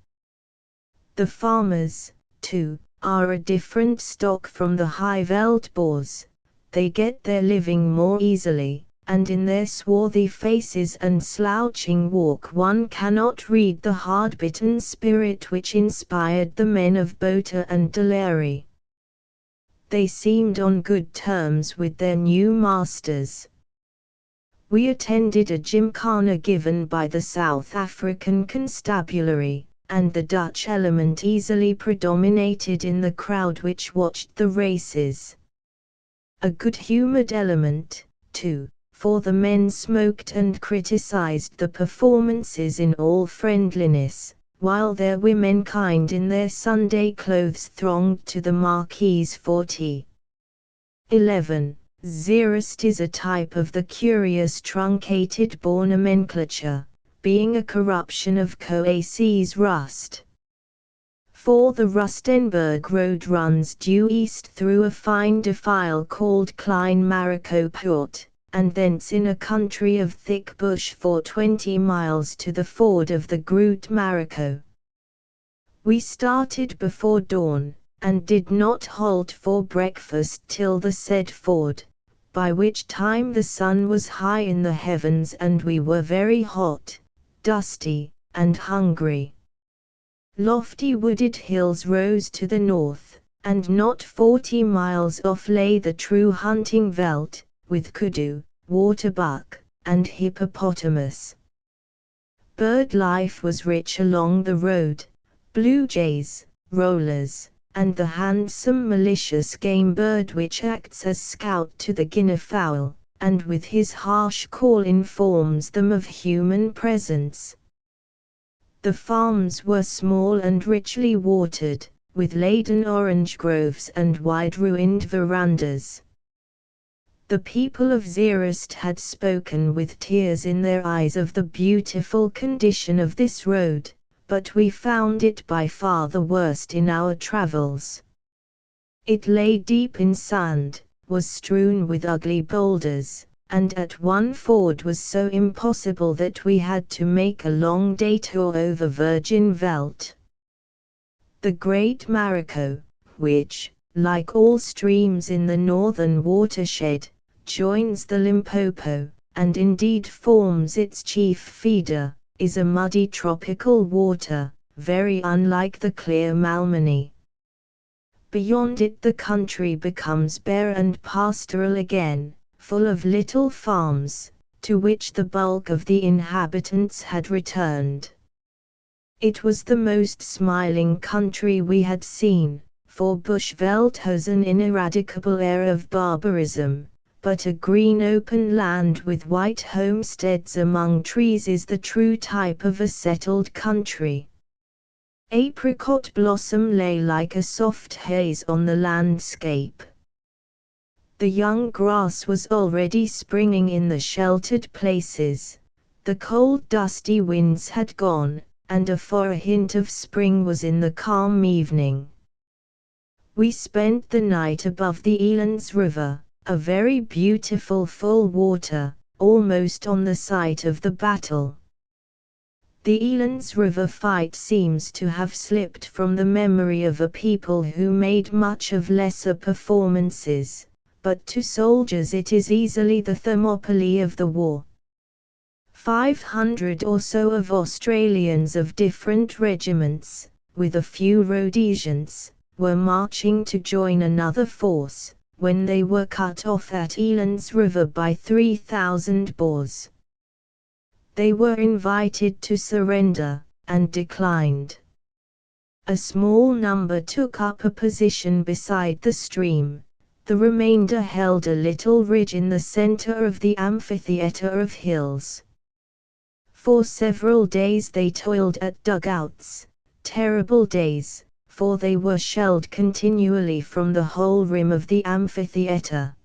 The farmers, too, are a different stock from the high-veld Boers. They get their living more easily, and in their swarthy faces and slouching walk one cannot read the hard-bitten spirit which inspired the men of Botha and Delary. They seemed on good terms with their new masters. We attended a gymkhana given by the South African Constabulary, and the Dutch element easily predominated in the crowd which watched the races. A good-humoured element, too, for the men smoked and criticised the performances in all friendliness, while their womenkind in their Sunday clothes thronged to the marquees for tea. 11. Zeerust is a type of the curious truncated Boer nomenclature, being a corruption of Coase's Rust. For the Rustenburg Road runs due east through a fine defile called Klein Maricopoort, and thence in a country of thick bush for 20 miles to the ford of the Groot Marico. We started before dawn, and did not halt for breakfast till the said ford, by which time the sun was high in the heavens and we were very hot, dusty, and hungry. Lofty wooded hills rose to the north, and not 40 miles off lay the true hunting veldt, with kudu, waterbuck, and hippopotamus. Bird life was rich along the road, blue jays, rollers, and the handsome malicious game bird which acts as scout to the guineafowl, and with his harsh call informs them of human presence. The farms were small and richly watered, with laden orange groves and wide ruined verandas. The people of Zeerust had spoken with tears in their eyes of the beautiful condition of this road, but we found it by far the worst in our travels. It lay deep in sand, was strewn with ugly boulders, and at one ford was so impossible that we had to make a long detour over virgin veldt. The Great Marico, which, like all streams in the northern watershed, joins the Limpopo, and indeed forms its chief feeder, is a muddy tropical water, very unlike the clear Malmany. Beyond it the country becomes bare and pastoral again, full of little farms, to which the bulk of the inhabitants had returned. It was the most smiling country we had seen, for Bushveld has an ineradicable air of barbarism, but a green open land with white homesteads among trees is the true type of a settled country. Apricot blossom lay like a soft haze on the landscape. The young grass was already springing in the sheltered places, the cold dusty winds had gone, and a hint of spring was in the calm evening. We spent the night above the Elands River, a very beautiful full water, almost on the site of the battle. The Elands River fight seems to have slipped from the memory of a people who made much of lesser performances, but to soldiers it is easily the Thermopylae of the war. 500 or so of Australians of different regiments, with a few Rhodesians, were marching to join another force, when they were cut off at Elands River by 3,000 Boers. They were invited to surrender, and declined. A small number took up a position beside the stream, the remainder held a little ridge in the center of the amphitheater of hills. For several days they toiled at dugouts, terrible days, for they were shelled continually from the whole rim of the amphitheatre.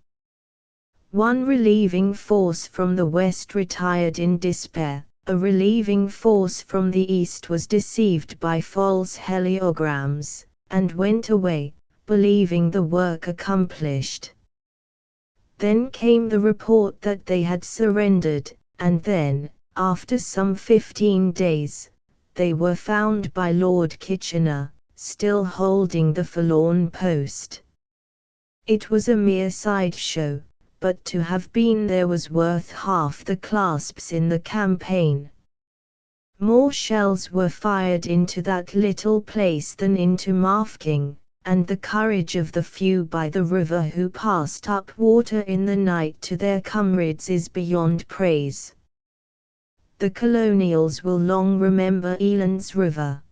One relieving force from the west retired in despair. A relieving force from the east was deceived by false heliograms, and went away, believing the work accomplished. Then came the report that they had surrendered, and then, after some 15 days, they were found by Lord Kitchener, still holding the forlorn post. It was a mere sideshow, but to have been there was worth half the clasps in the campaign. More shells were fired into that little place than into Mafeking, and the courage of the few by the river who passed up water in the night to their comrades is beyond praise. The colonials will long remember Eland's River.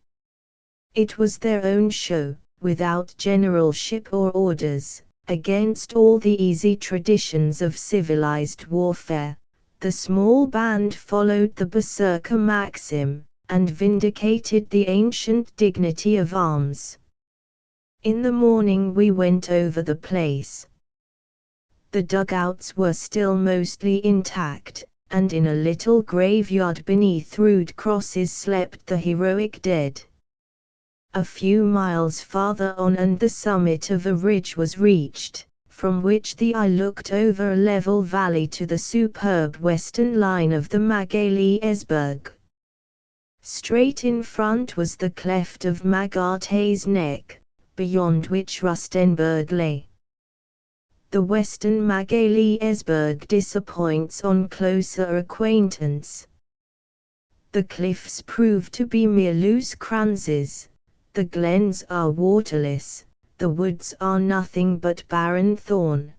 It was their own show, without generalship or orders, against all the easy traditions of civilized warfare. The small band followed the berserker maxim, and vindicated the ancient dignity of arms. In the morning we went over the place. The dugouts were still mostly intact, and in a little graveyard beneath rude crosses slept the heroic dead. A few miles farther on and the summit of a ridge was reached, from which the eye looked over a level valley to the superb western line of the Magalhaesberg. Straight in front was the cleft of Magarte's neck, beyond which Rustenburg lay. The western Magalhaesberg disappoints on closer acquaintance. The cliffs prove to be mere loose kranzes, the glens are waterless, the woods are nothing but barren thorn.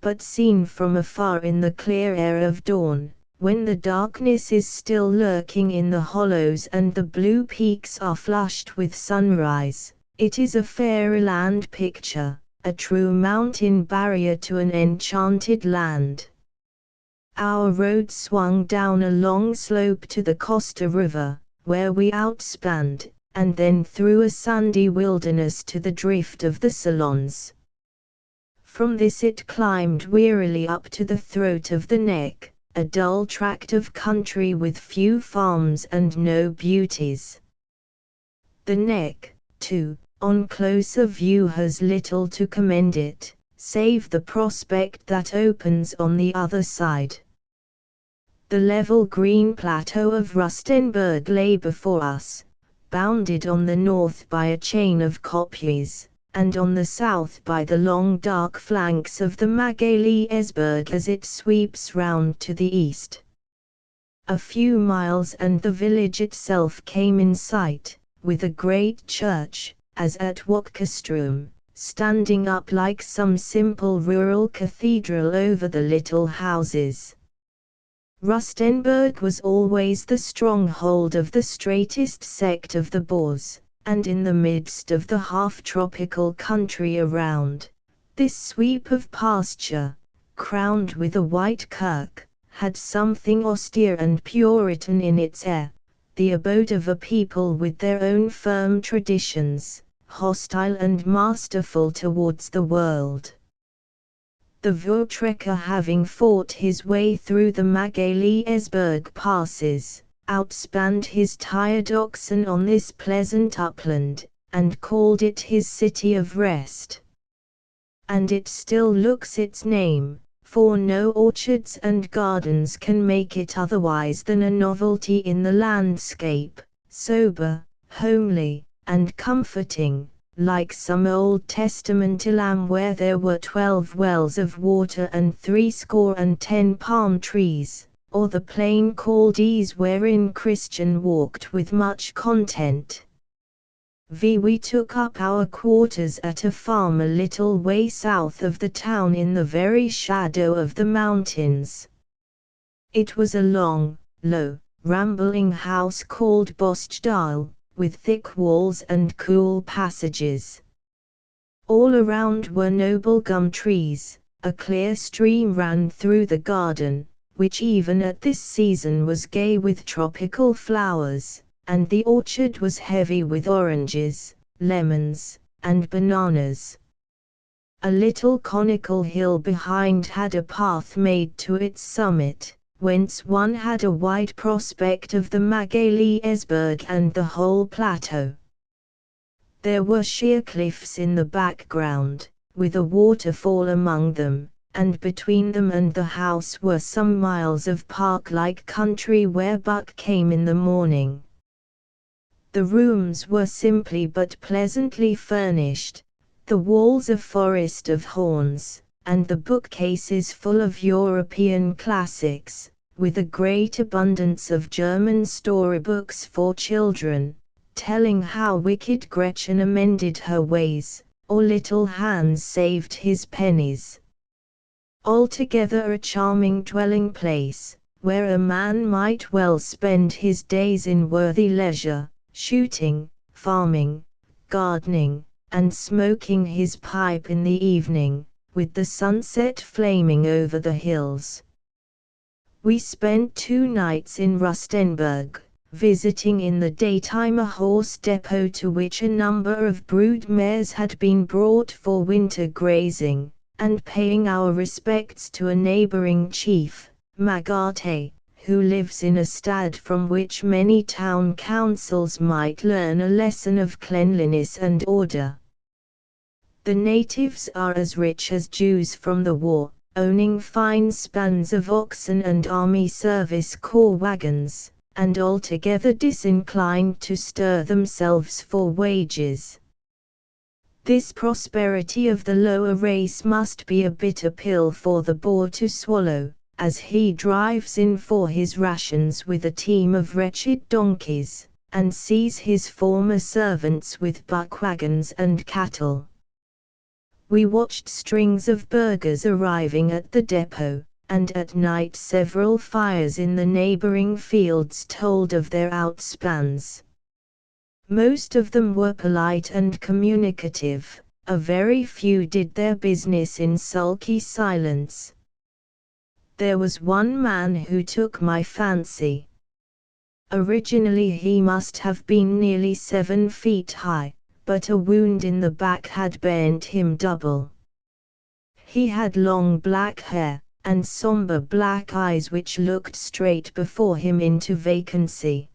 But seen from afar in the clear air of dawn, when the darkness is still lurking in the hollows and the blue peaks are flushed with sunrise, it is a fairyland picture, a true mountain barrier to an enchanted land. Our road swung down a long slope to the Costa River, where we outspanned, and then through a sandy wilderness to the drift of the Salons. From this it climbed wearily up to the throat of the neck, a dull tract of country with few farms and no beauties. The neck, too, on closer view has little to commend it, save the prospect that opens on the other side. The level green plateau of Rustenburg lay before us, bounded on the north by a chain of kopjes, and on the south by the long dark flanks of the Magalhaesberg as it sweeps round to the east. A few miles and the village itself came in sight, with a great church, as at Wakkestrom, standing up like some simple rural cathedral over the little houses. Rustenburg was always the stronghold of the straightest sect of the Boers, and in the midst of the half-tropical country around, this sweep of pasture, crowned with a white kirk, had something austere and Puritan in its air, the abode of a people with their own firm traditions, hostile and masterful towards the world. The Voortrekker, having fought his way through the Magalhaesberg passes, outspanned his tired oxen on this pleasant upland, and called it his city of rest. And it still looks its name, for no orchards and gardens can make it otherwise than a novelty in the landscape, sober, homely, and comforting, like some Old Testament Elam where there were 12 wells of water and 70 palm trees, or the plain Chaldees wherein Christian walked with much content. We took up our quarters at a farm a little way south of the town in the very shadow of the mountains. It was a long, low, rambling house called Bosjdal, with thick walls and cool passages. All around were noble gum trees, a clear stream ran through the garden, which even at this season was gay with tropical flowers, and the orchard was heavy with oranges, lemons, and bananas. A little conical hill behind had a path made to its summit, whence one had a wide prospect of the Magaliesberg and the whole plateau. There were sheer cliffs in the background, with a waterfall among them, and between them and the house were some miles of park-like country where Buck came in the morning. The rooms were simply but pleasantly furnished, the walls a forest of horns, and the bookcases full of European classics, with a great abundance of German storybooks for children, telling how wicked Gretchen amended her ways, or little Hans saved his pennies. Altogether a charming dwelling place, where a man might well spend his days in worthy leisure, shooting, farming, gardening, and smoking his pipe in the evening, with the sunset flaming over the hills. We spent 2 nights in Rustenburg, visiting in the daytime a horse depot to which a number of brood mares had been brought for winter grazing, and paying our respects to a neighboring chief, Magate, who lives in a stad from which many town councils might learn a lesson of cleanliness and order. The natives are as rich as Jews from the war, owning fine spans of oxen and army service corps wagons, and altogether disinclined to stir themselves for wages. This prosperity of the lower race must be a bitter pill for the Boer to swallow, as he drives in for his rations with a team of wretched donkeys, and sees his former servants with buck wagons and cattle. We watched strings of burghers arriving at the depot, and at night several fires in the neighboring fields told of their outspans. Most of them were polite and communicative, a very few did their business in sulky silence. There was one man who took my fancy. Originally he must have been nearly 7 feet high, but a wound in the back had bent him double. He had long black hair, and somber black eyes which looked straight before him into vacancy.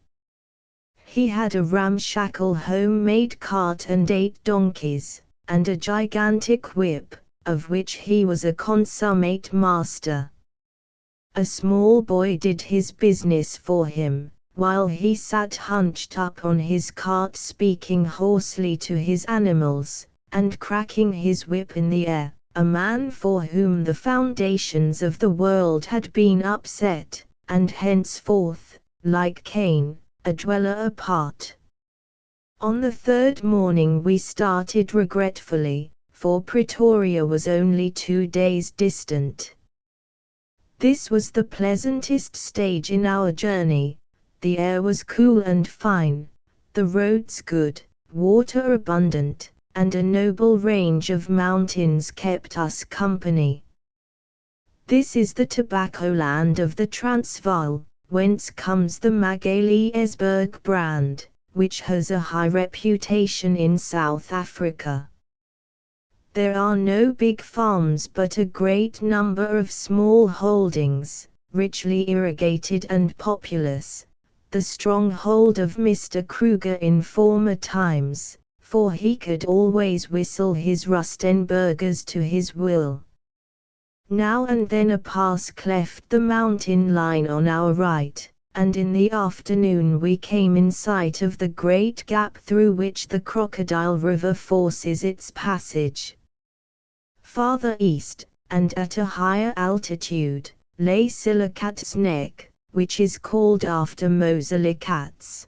He had a ramshackle home-made cart and 8 donkeys, and a gigantic whip, of which he was a consummate master. A small boy did his business for him, while he sat hunched up on his cart speaking hoarsely to his animals, and cracking his whip in the air, a man for whom the foundations of the world had been upset, and henceforth, like Cain, a dweller apart. On the 3rd morning we started regretfully, for Pretoria was only 2 days distant. This was the pleasantest stage in our journey. The air was cool and fine, the roads good, water abundant, and a noble range of mountains kept us company. This is the tobacco land of the Transvaal, whence comes the Magaliesberg brand, which has a high reputation in South Africa. There are no big farms but a great number of small holdings, richly irrigated and populous, the stronghold of Mr. Kruger in former times, for he could always whistle his Rustenburgers to his will. Now and then a pass cleft the mountain line on our right, and in the afternoon we came in sight of the great gap through which the Crocodile River forces its passage. Farther east, and at a higher altitude, lay Silikat's Neck, which is called after Moselikat.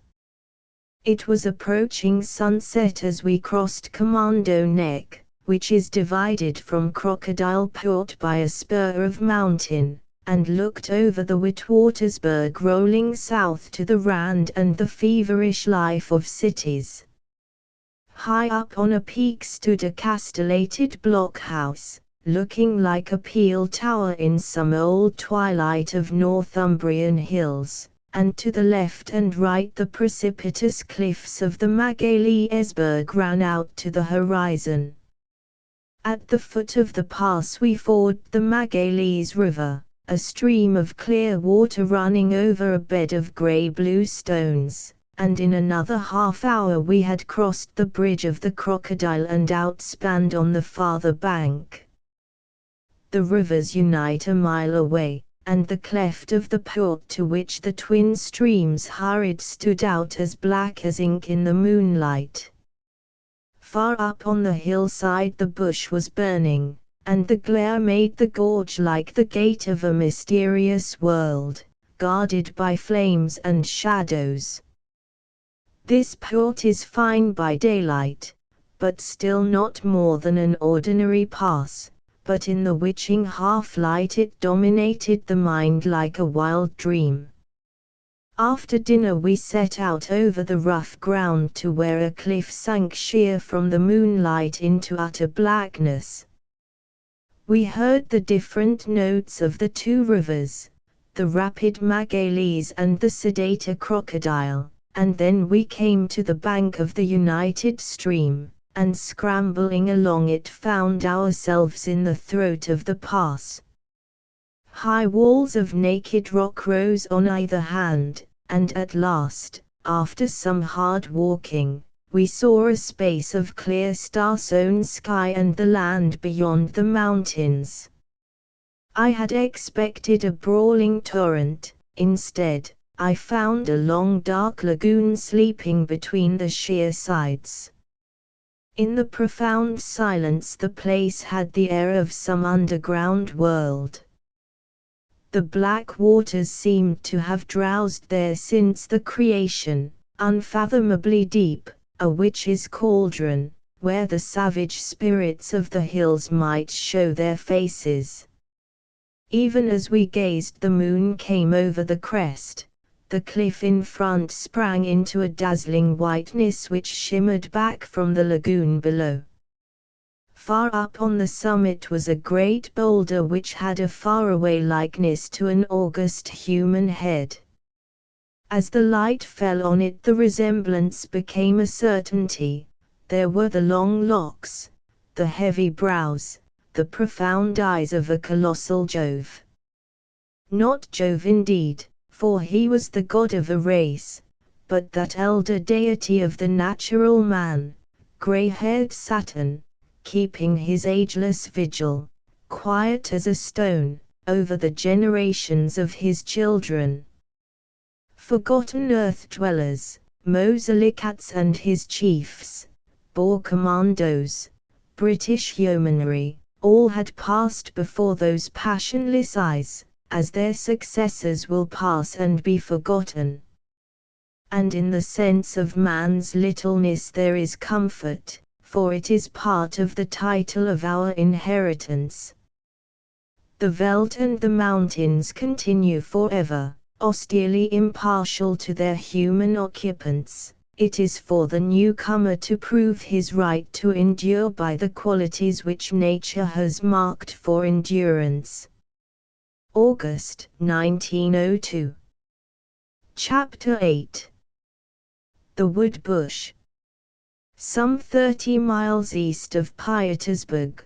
It was approaching sunset as we crossed Commando Neck, which is divided from Crocodile Poort by a spur of mountain, and looked over the Witwatersburg rolling south to the Rand and the feverish life of cities. High up on a peak stood a castellated blockhouse, looking like a peel tower in some old twilight of Northumbrian hills, and to the left and right the precipitous cliffs of the Magaliesberg ran out to the horizon. At the foot of the pass we forded the Magalies River, a stream of clear water running over a bed of grey-blue stones, and in another half-hour we had crossed the bridge of the Crocodile and outspanned on the farther bank. The rivers unite a mile away, and the cleft of the Port to which the twin streams hurried stood out as black as ink in the moonlight. Far up on the hillside the bush was burning, and the glare made the gorge like the gate of a mysterious world, guarded by flames and shadows. This Port is fine by daylight, but still not more than an ordinary pass, but in the witching half-light it dominated the mind like a wild dream. After dinner we set out over the rough ground to where a cliff sank sheer from the moonlight into utter blackness. We heard the different notes of the two rivers, the rapid Magalies and the sedater Crocodile, and then we came to the bank of the united stream, and scrambling along it found ourselves in the throat of the pass. High walls of naked rock rose on either hand, and at last, after some hard walking, we saw a space of clear star-sown sky and the land beyond the mountains. I had expected a brawling torrent; instead, I found a long dark lagoon sleeping between the sheer sides. In the profound silence the place had the air of some underground world. The black waters seemed to have drowsed there since the creation, unfathomably deep, a witch's cauldron, where the savage spirits of the hills might show their faces. Even as we gazed the moon came over the crest. The cliff in front sprang into a dazzling whiteness which shimmered back from the lagoon below. Far up on the summit was a great boulder which had a faraway likeness to an august human head. As the light fell on it the resemblance became a certainty. There were the long locks, the heavy brows, the profound eyes of a colossal Jove. Not Jove indeed, for he was the god of a race, but that elder deity of the natural man, grey-haired Saturn, keeping his ageless vigil, quiet as a stone, over the generations of his children. Forgotten earth-dwellers, Moselekats and his chiefs, Boer commandos, British yeomanry, all had passed before those passionless eyes, as their successors will pass and be forgotten. And in the sense of man's littleness there is comfort, for it is part of the title of our inheritance. The veldt and the mountains continue forever, austerely impartial to their human occupants. It is for the newcomer to prove his right to endure by the qualities which nature has marked for endurance. August 1902. Chapter 8. The Wood Bush. Some 30 miles east of Pietersburg,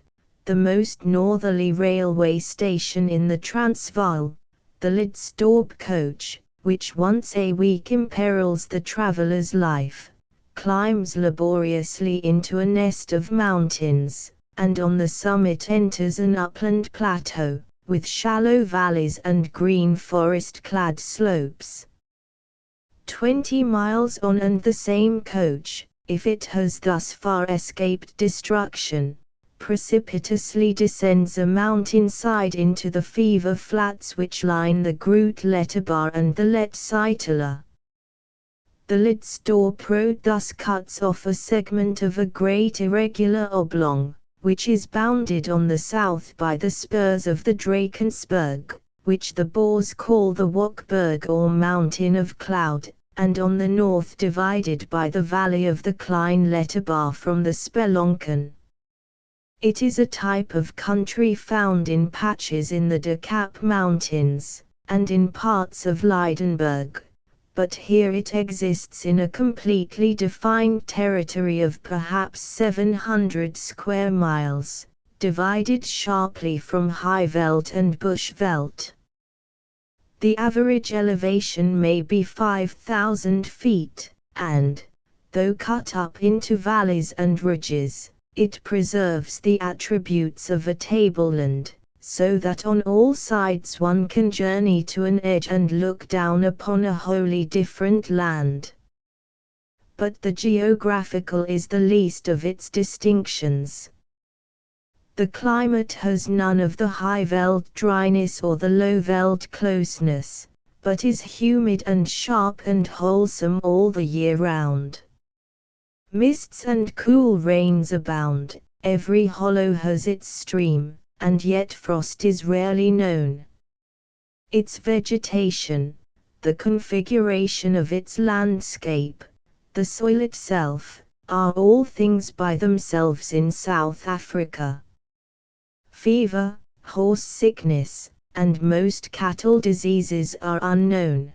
the most northerly railway station in the Transvaal, the Lidstorp coach, which once a week imperils the traveller's life, climbs laboriously into a nest of mountains, and on the summit enters an upland plateau, with shallow valleys and green forest-clad slopes. 20 miles on and the same coach, if it has thus far escaped destruction, precipitously descends a mountainside into the fever flats which line the Groot Letterbar and the Letsytela. The Lidstorp road thus cuts off a segment of a great irregular oblong, which is bounded on the south by the spurs of the Drakensberg, which the Boers call the Wokberg or Mountain of Cloud, and on the north divided by the valley of the Klein Letterbar from the Spelonken. It is a type of country found in patches in the De Kaap Mountains, and in parts of Lydenburg, but here it exists in a completely defined territory of perhaps 700 square miles, divided sharply from high veld and bush veld. The average elevation may be 5,000 feet, and, though cut up into valleys and ridges, it preserves the attributes of a tableland, so that on all sides one can journey to an edge and look down upon a wholly different land. But the geographical is the least of its distinctions. The climate has none of the high veld dryness or the low veld closeness, but is humid and sharp and wholesome all the year round. Mists and cool rains abound, every hollow has its stream, and yet frost is rarely known. Its vegetation, the configuration of its landscape, the soil itself, are all things by themselves in South Africa. Fever, horse sickness, and most cattle diseases are unknown.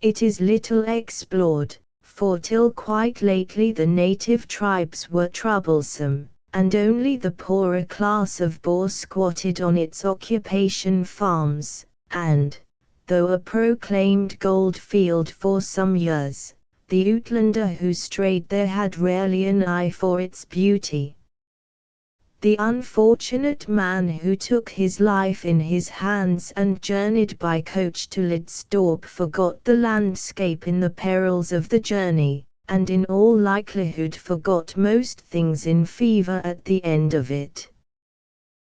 It is little explored, for till quite lately the native tribes were troublesome, and only the poorer class of Boer squatted on its occupation farms, and, though a proclaimed gold field for some years, the Uitlander who strayed there had rarely an eye for its beauty. The unfortunate man who took his life in his hands and journeyed by coach to Lidstorp forgot the landscape in the perils of the journey, and in all likelihood forgot most things in fever at the end of it.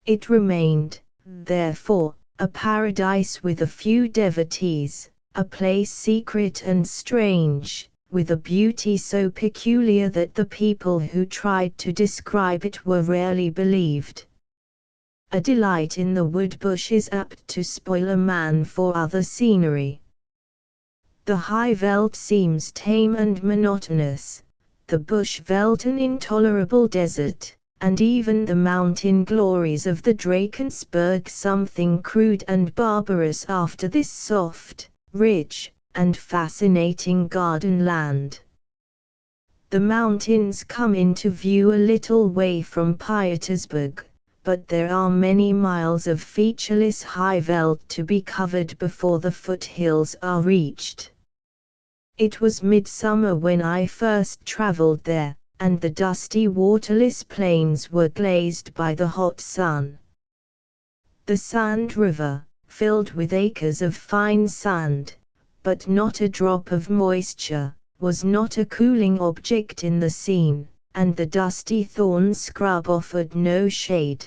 It remained, therefore, a paradise with a few devotees, a place secret and strange, with a beauty so peculiar that the people who tried to describe it were rarely believed. A delight in the wood bush is apt to spoil a man for other scenery. The high veld seems tame and monotonous, the bush veld an intolerable desert, and even the mountain glories of the Drakensberg something crude and barbarous after this soft, rich, and fascinating garden land. The mountains come into view a little way from Pietersburg, but there are many miles of featureless high veld to be covered before the foothills are reached. It was midsummer when I first traveled there, and the dusty waterless plains were glazed by the hot sun. The Sand River, filled with acres of fine sand, but not a drop of moisture, was not a cooling object in the scene, and the dusty thorn scrub offered no shade.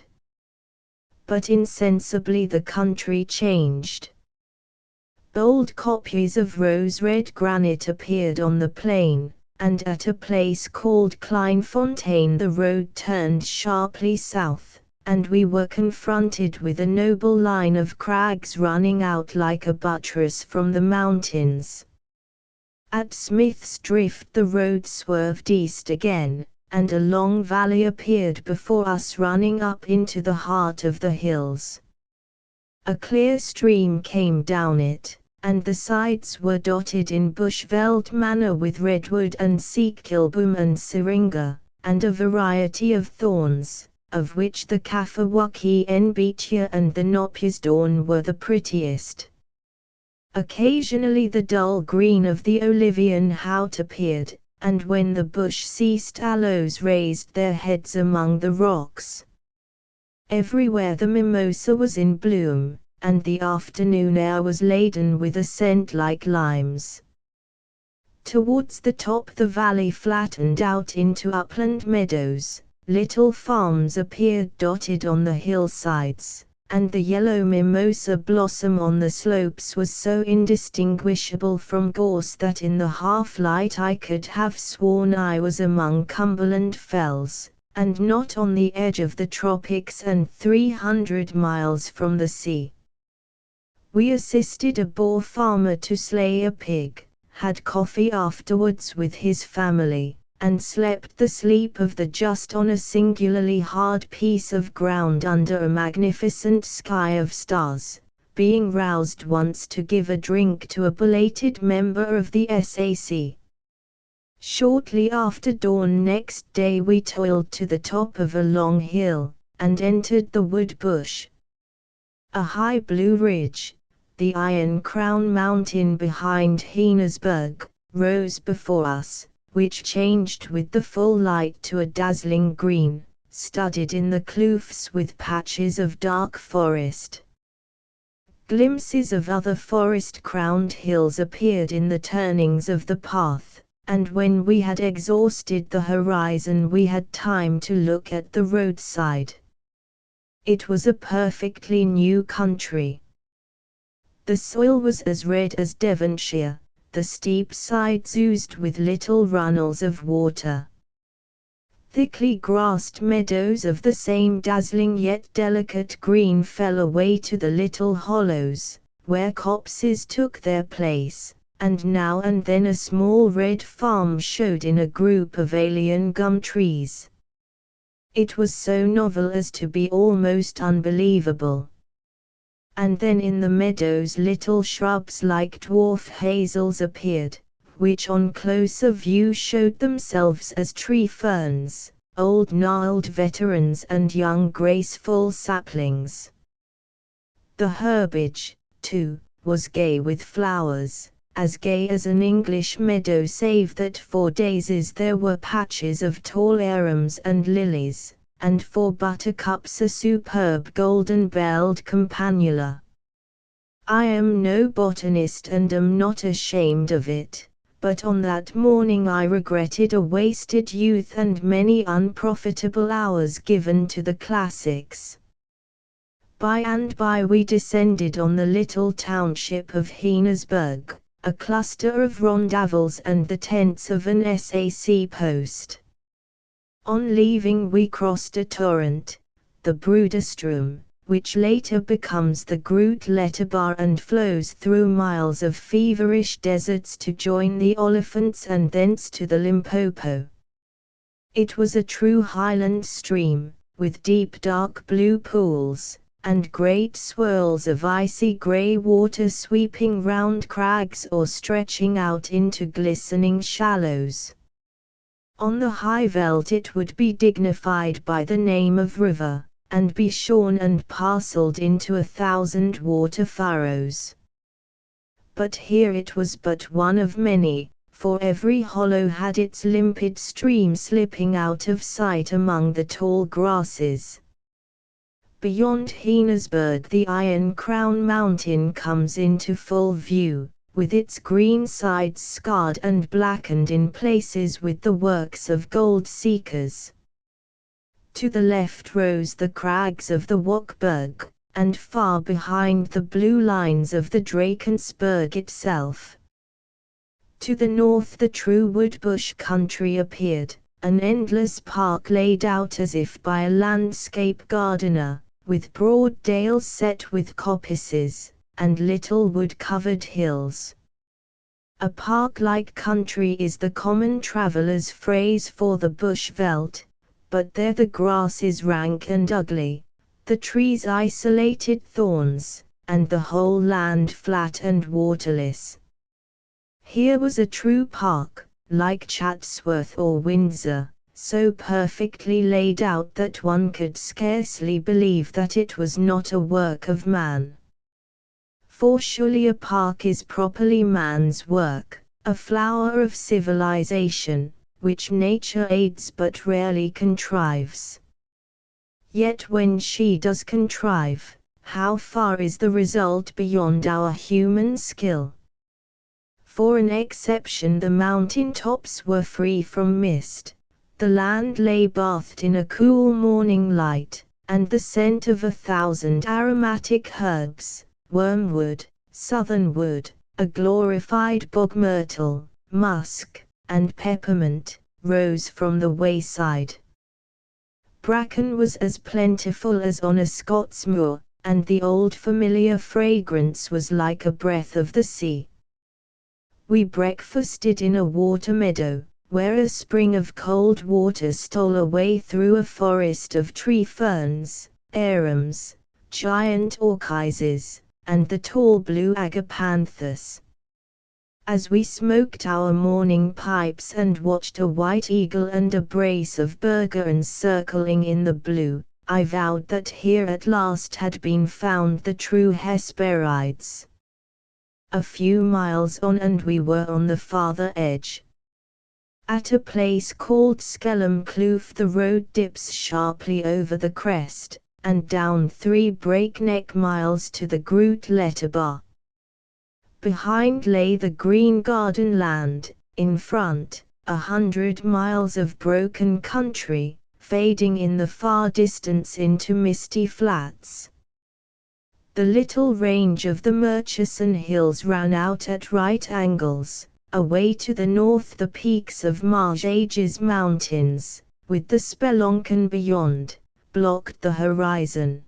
But insensibly the country changed. Bold kopjes of rose-red granite appeared on the plain, and at a place called Kleinfontein the road turned sharply south, and we were confronted with a noble line of crags running out like a buttress from the mountains. At Smith's Drift the road swerved east again, and a long valley appeared before us running up into the heart of the hills. A clear stream came down it, and the sides were dotted in bush-veld manner with redwood and seekilboom and syringa, and a variety of thorns, of which the Kaffawaki Enbetia and the Nopjesdoorn were the prettiest. Occasionally the dull green of the Olivian Hout appeared, and when the bush ceased aloes raised their heads among the rocks. Everywhere the mimosa was in bloom, and the afternoon air was laden with a scent like limes. Towards the top the valley flattened out into upland meadows. Little farms appeared dotted on the hillsides, and the yellow mimosa blossom on the slopes was so indistinguishable from gorse that in the half-light I could have sworn I was among Cumberland fells, and not on the edge of the tropics and 300 miles from the sea. We assisted a Boer farmer to slay a pig, had coffee afterwards with his family, and slept the sleep of the just on a singularly hard piece of ground under a magnificent sky of stars, being roused once to give a drink to a belated member of the SAC. Shortly after dawn next day we toiled to the top of a long hill, and entered the wood bush. A high blue ridge, the Iron Crown mountain behind Heinersberg, rose before us, which changed with the full light to a dazzling green, studded in the kloofs with patches of dark forest. Glimpses of other forest-crowned hills appeared in the turnings of the path, and when we had exhausted the horizon we had time to look at the roadside. It was a perfectly new country. The soil was as red as Devonshire, the steep sides oozed with little runnels of water. Thickly grassed meadows of the same dazzling yet delicate green fell away to the little hollows, where copses took their place, and now and then a small red farm showed in a group of alien gum trees. It was so novel as to be almost unbelievable. And then in the meadows little shrubs like dwarf hazels appeared, which on closer view showed themselves as tree ferns, old gnarled veterans and young graceful saplings. The herbage, too, was gay with flowers, as gay as an English meadow save that for daisies there were patches of tall arums and lilies, and for buttercups a superb golden-belled campanula. I am no botanist and am not ashamed of it, but on that morning I regretted a wasted youth and many unprofitable hours given to the classics. By and by we descended on the little township of Heinersberg, a cluster of rondavels and the tents of an SAC post. On leaving we crossed a torrent, the Bruderstrom, which later becomes the Groot Letterbar and flows through miles of feverish deserts to join the Olifants and thence to the Limpopo. It was a true highland stream, with deep dark blue pools, and great swirls of icy grey water sweeping round crags or stretching out into glistening shallows. On the high veldt it would be dignified by the name of river, and be shorn and parcelled into 1,000 water furrows. But here it was but one of many, for every hollow had its limpid stream slipping out of sight among the tall grasses. Beyond Heinersberg the Iron Crown mountain comes into full view, with its green sides scarred and blackened in places with the works of gold seekers. To the left rose the crags of the Wartburg, and far behind the blue lines of the Drakensberg itself. To the north the true woodbush country appeared, an endless park laid out as if by a landscape gardener, with broad dales set with coppices, and little wood-covered hills. A park-like country is the common traveller's phrase for the bush veldt, but there the grass is rank and ugly, the trees isolated thorns, and the whole land flat and waterless. Here was a true park, like Chatsworth or Windsor, so perfectly laid out that one could scarcely believe that it was not a work of man. For surely a park is properly man's work, a flower of civilization, which nature aids but rarely contrives. Yet when she does contrive, how far is the result beyond our human skill? For an exception the mountain tops were free from mist, the land lay bathed in a cool morning light, and the scent of 1,000 aromatic herbs, wormwood, southernwood, a glorified bog myrtle, musk, and peppermint, rose from the wayside. Bracken was as plentiful as on a Scots moor, and the old familiar fragrance was like a breath of the sea. We breakfasted in a water meadow, where a spring of cold water stole away through a forest of tree ferns, arums, giant orchises, and the tall blue agapanthus. As we smoked our morning pipes and watched a white eagle and a brace of burgons circling in the blue, I vowed that here at last had been found the true Hesperides. A few miles on and we were on the farther edge. At a place called Skellum Kloof the road dips sharply over the crest, and down 3 breakneck miles to the Groot Letterbar. Behind lay the green garden land, in front, 100 miles of broken country, fading in the far distance into misty flats. The little range of the Murchison Hills ran out at right angles, away to the north the peaks of Marjages Mountains, with the Spelonken beyond, blocked the horizon.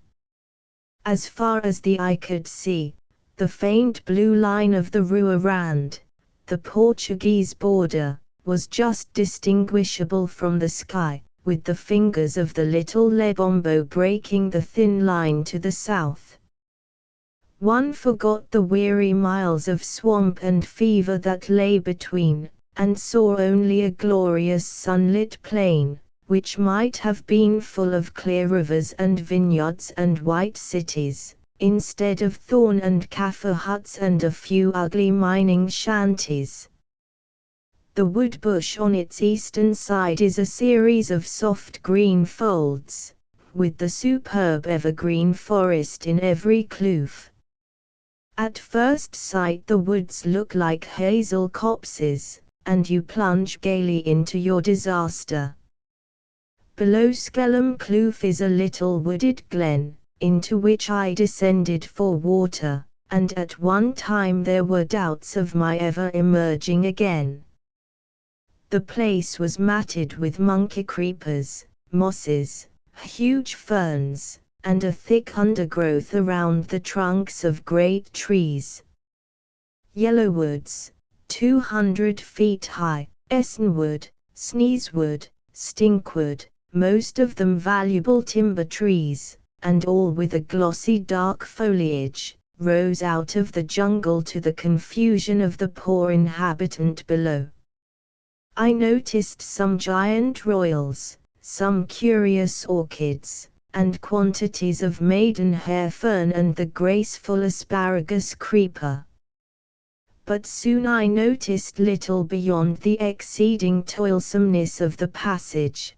As far as the eye could see, the faint blue line of the Rua Rand, the Portuguese border, was just distinguishable from the sky, with the fingers of the little Lebombo breaking the thin line to the south. One forgot the weary miles of swamp and fever that lay between, and saw only a glorious sunlit plain, which might have been full of clear rivers and vineyards and white cities, instead of thorn and Kaffir huts and a few ugly mining shanties. The wood bush on its eastern side is a series of soft green folds, with the superb evergreen forest in every kloof. At first sight the woods look like hazel copses, and you plunge gaily into your disaster. Below Skellum Kloof is a little wooded glen, into which I descended for water, and at one time there were doubts of my ever emerging again. The place was matted with monkey creepers, mosses, huge ferns, and a thick undergrowth around the trunks of great trees. Yellowwoods, 200 feet high, Essenwood, Sneezewood, Stinkwood, most of them valuable timber trees, and all with a glossy dark foliage, rose out of the jungle to the confusion of the poor inhabitant below. I noticed some giant royals, some curious orchids, and quantities of maidenhair fern and the graceful asparagus creeper. But soon I noticed little beyond the exceeding toilsomeness of the passage.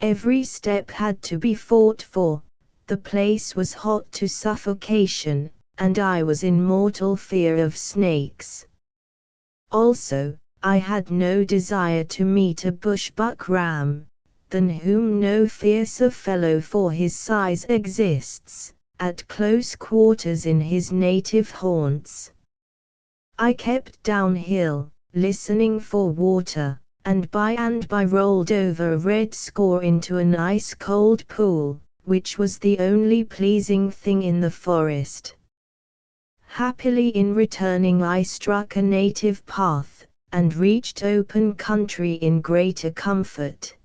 Every step had to be fought for, the place was hot to suffocation, and I was in mortal fear of snakes. Also, I had no desire to meet a bushbuck ram, than whom no fiercer fellow for his size exists, at close quarters in his native haunts. I kept downhill, listening for water, and by rolled over a red score into an ice-cold pool, which was the only pleasing thing in the forest. Happily in returning I struck a native path, and reached open country in greater comfort.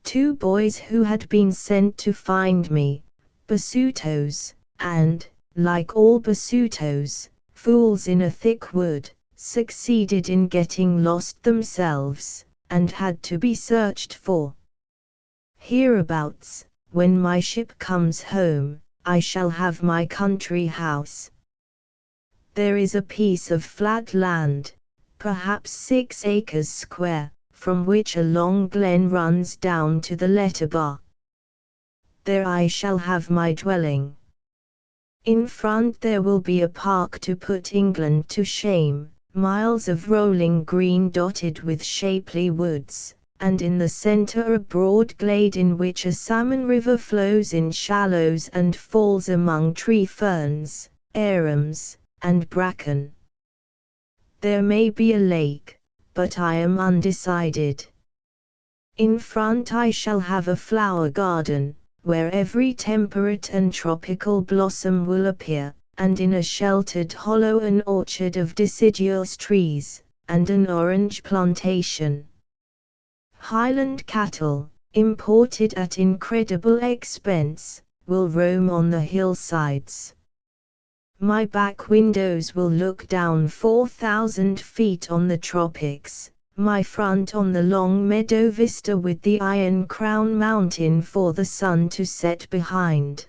2 boys who had been sent to find me, Basutos, and, like all Basutos, fools in a thick wood, succeeded in getting lost themselves, and had to be searched for. Hereabouts, when my ship comes home, I shall have my country house. There is a piece of flat land, perhaps 6 acres square, from which a long glen runs down to the Letterbar. There I shall have my dwelling. In front there will be a park to put England to shame, miles of rolling green dotted with shapely woods, and in the centre a broad glade in which a salmon river flows in shallows and falls among tree ferns, arums, and bracken. There may be a lake, but I am undecided. In front I shall have a flower garden, where every temperate and tropical blossom will appear, and in a sheltered hollow an orchard of deciduous trees, and an orange plantation. Highland cattle, imported at incredible expense, will roam on the hillsides. My back windows will look down 4,000 feet on the tropics, my front on the long meadow vista with the Iron Crown Mountain for the sun to set behind.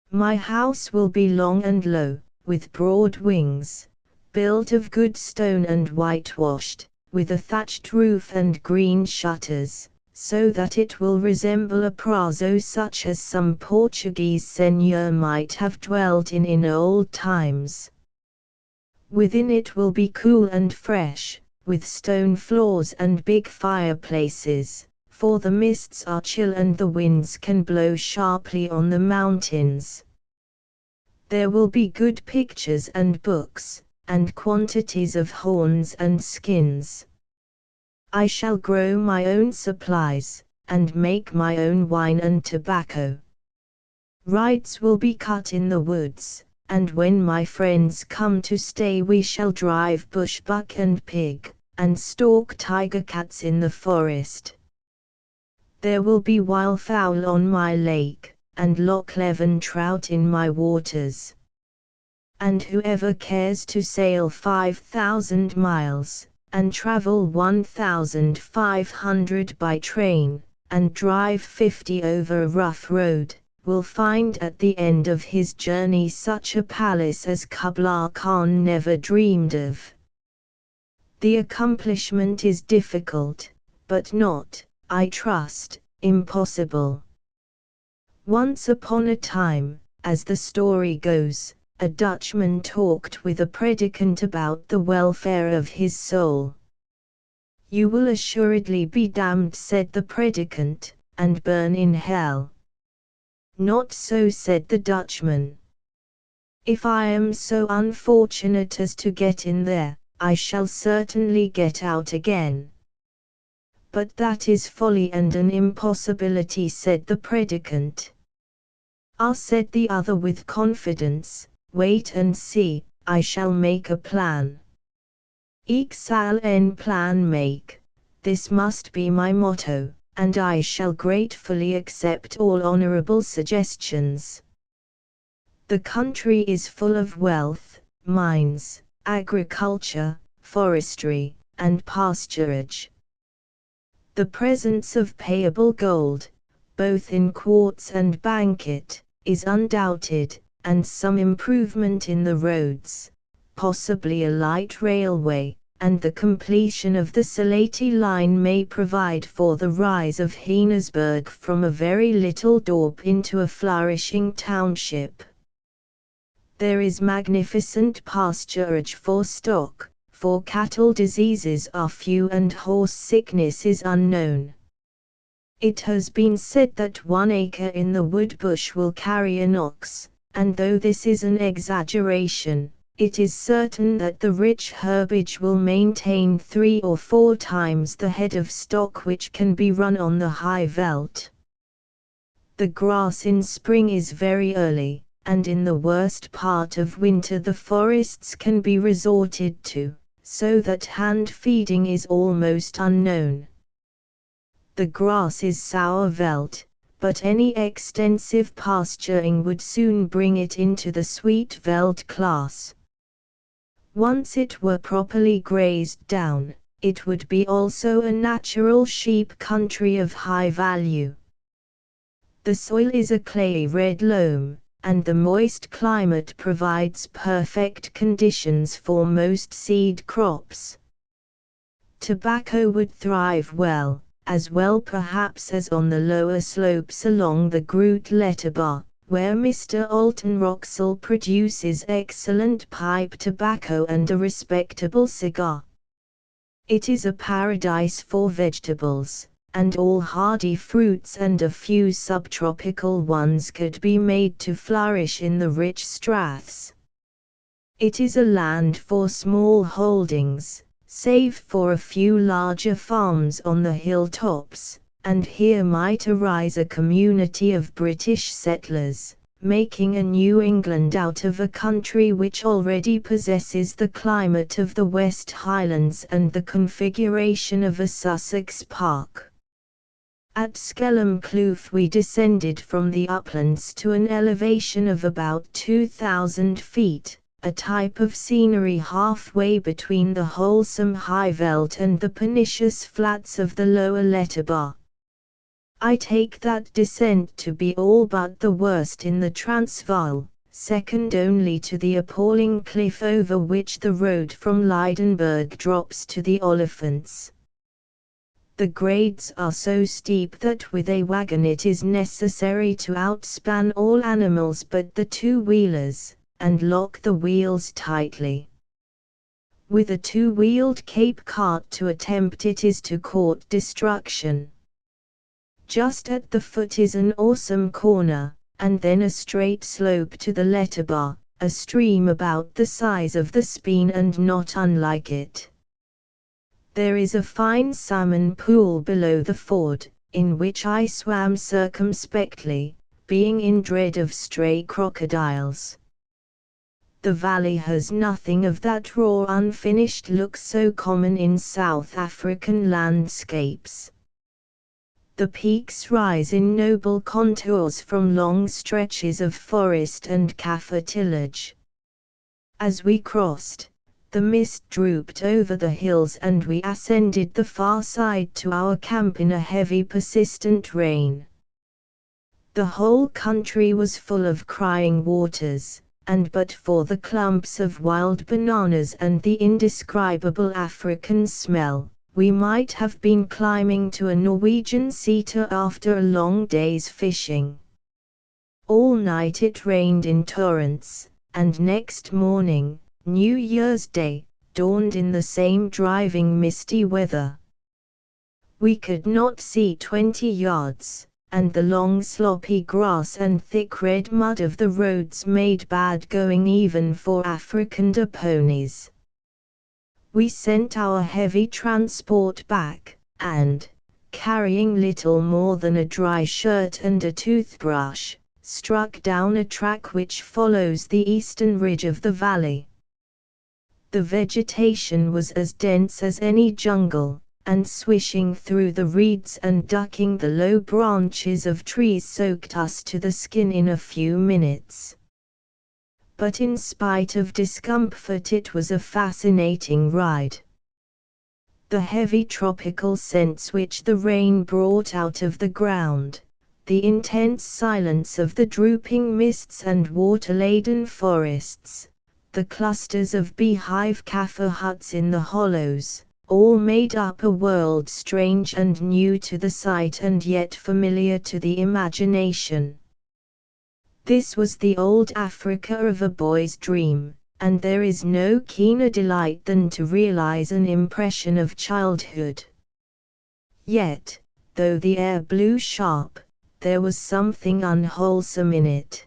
My house will be long and low, with broad wings, built of good stone and whitewashed, with a thatched roof and green shutters, so that it will resemble a prazo such as some Portuguese seigneur might have dwelt in old times. Within it will be cool and fresh, with stone floors and big fireplaces, for the mists are chill and the winds can blow sharply on the mountains. There will be good pictures and books, and quantities of horns and skins. I shall grow my own supplies, and make my own wine and tobacco. Rides will be cut in the woods, and when my friends come to stay we shall drive bush buck and pig, and stalk tiger cats in the forest. There will be wildfowl on my lake, and Loch Leven trout in my waters. And whoever cares to sail 5,000 miles, and travel 1,500 by train, and drive 50 over a rough road, will find at the end of his journey such a palace as Kubla Khan never dreamed of. The accomplishment is difficult, but not, I trust, impossible. Once upon a time, as the story goes, a Dutchman talked with a predicant about the welfare of his soul. "You will assuredly be damned," said the predicant, "and burn in hell." "Not so," said the Dutchman. "If I am so unfortunate as to get in there, I shall certainly get out again." "But that is folly and an impossibility," said the predicant. "Ah," said the other with confidence, "wait and see, I shall make a plan. Ik zal een plan make, this must be my motto, and I shall gratefully accept all honorable suggestions. The country is full of wealth, mines, agriculture, forestry, and pasturage. The presence of payable gold, both in quartz and banket, is undoubted, and some improvement in the roads, possibly a light railway, and the completion of the Salati line may provide for the rise of Heinersberg from a very little dorp into a flourishing township. There is magnificent pasturage for stock, for cattle diseases are few and horse sickness is unknown. It has been said that 1 acre in the wood bush will carry an ox, and though this is an exaggeration, it is certain that the rich herbage will maintain 3 or 4 times the head of stock which can be run on the high veldt. The grass in spring is very early, and in the worst part of winter the forests can be resorted to, so that hand feeding is almost unknown. The grass is sour veldt, but any extensive pasturing would soon bring it into the sweet veldt class. Once it were properly grazed down, it would be also a natural sheep country of high value. The soil is a clayey red loam, and the moist climate provides perfect conditions for most seed crops. Tobacco would thrive well, as well perhaps as on the lower slopes along the Groot Letterba, where Mr. Alton Roxel produces excellent pipe tobacco and a respectable cigar. It is a paradise for vegetables, and all hardy fruits and a few subtropical ones could be made to flourish in the rich straths. It is a land for small holdings, save for a few larger farms on the hilltops, and here might arise a community of British settlers, making a New England out of a country which already possesses the climate of the West Highlands and the configuration of a Sussex park. At Skellum Kloof we descended from the uplands to an elevation of about 2,000 feet, a type of scenery halfway between the wholesome high veld and the pernicious flats of the lower Letterbar. I take that descent to be all but the worst in the Transvaal, second only to the appalling cliff over which the road from Lydenburg drops to the Olifants. The grades are so steep that with a wagon it is necessary to outspan all animals but the two-wheelers, and lock the wheels tightly. With a two-wheeled Cape cart to attempt it is to court destruction. Just at the foot is an awesome corner, and then a straight slope to the Letterbar, a stream about the size of the Speen and not unlike it. There is a fine salmon pool below the ford, in which I swam circumspectly, being in dread of stray crocodiles. The valley has nothing of that raw unfinished look so common in South African landscapes. The peaks rise in noble contours from long stretches of forest and Kaffir tillage. As we crossed, the mist drooped over the hills and we ascended the far side to our camp in a heavy persistent rain. The whole country was full of crying waters, and but for the clumps of wild bananas and the indescribable African smell, we might have been climbing to a Norwegian seater after a long day's fishing. All night it rained in torrents, and next morning, New Year's Day, dawned in the same driving misty weather. We could not see 20 yards, and the long sloppy grass and thick red mud of the roads made bad going even for Afrikander ponies. We sent our heavy transport back, and, carrying little more than a dry shirt and a toothbrush, struck down a track which follows the eastern ridge of the valley. The vegetation was as dense as any jungle, and swishing through the reeds and ducking the low branches of trees soaked us to the skin in a few minutes. But in spite of discomfort it was a fascinating ride. The heavy tropical scents which the rain brought out of the ground, the intense silence of the drooping mists and water-laden forests, the clusters of beehive Kaffir huts in the hollows, all made up a world strange and new to the sight and yet familiar to the imagination. This was the old Africa of a boy's dream, and there is no keener delight than to realize an impression of childhood. Yet, though the air blew sharp, there was something unwholesome in it.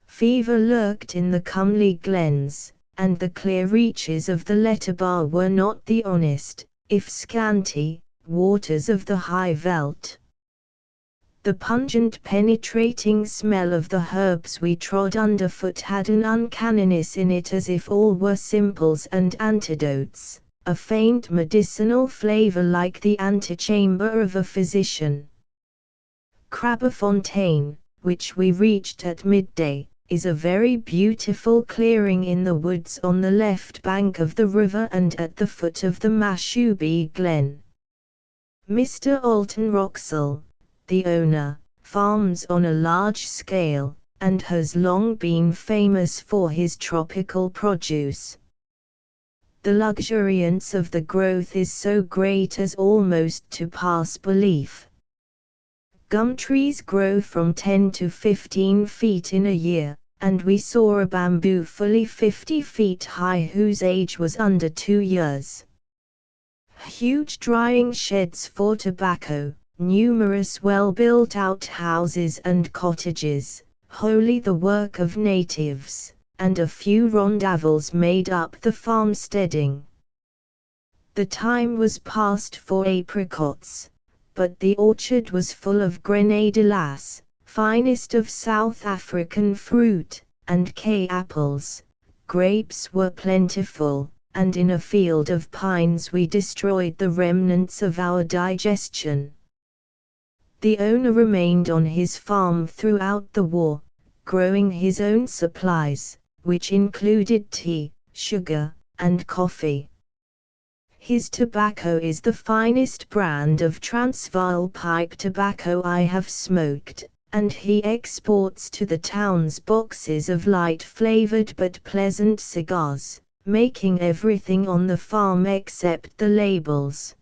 Fever lurked in the comely glens, and the clear reaches of the Letterbar were not the honest, if scanty, waters of the high veld. The pungent penetrating smell of the herbs we trod underfoot had an uncanniness in it as if all were simples and antidotes, a faint medicinal flavor like the antechamber of a physician. Crabbefontein, which we reached at midday, is a very beautiful clearing in the woods on the left bank of the river and at the foot of the Mashubi Glen. Mr. Alton Roxell, the owner, farms on a large scale, and has long been famous for his tropical produce. The luxuriance of the growth is so great as almost to pass belief. Gum trees grow from 10 to 15 feet in a year, and we saw a bamboo fully 50 feet high whose age was under 2 years. Huge drying sheds for tobacco, numerous well-built outhouses and cottages, wholly the work of natives, and a few rondavels made up the farmsteading. The time was past for apricots, but the orchard was full of grenadilas, finest of South African fruit, and K-apples. Grapes were plentiful, and in a field of pines we destroyed the remnants of our digestion. The owner remained on his farm throughout the war, growing his own supplies, which included tea, sugar, and coffee. His tobacco is the finest brand of Transvaal pipe tobacco I have smoked, and he exports to the towns boxes of light-flavored but pleasant cigars, making everything on the farm except the labels.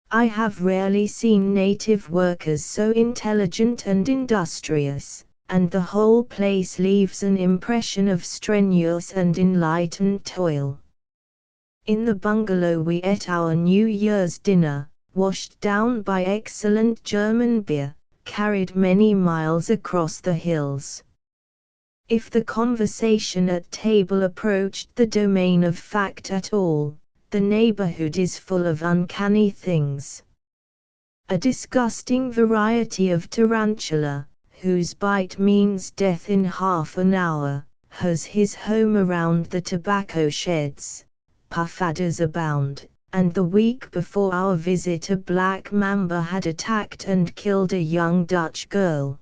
I have rarely seen native workers so intelligent and industrious, and the whole place leaves an impression of strenuous and enlightened toil. In the bungalow we ate our New Year's dinner, washed down by excellent German beer, carried many miles across the hills. If the conversation at table approached the domain of fact at all, the neighborhood is full of uncanny things. A disgusting variety of tarantula, whose bite means death in half an hour, has his home around the tobacco sheds. Puff-adders abound, and the week before our visit a black mamba had attacked and killed a young Dutch girl.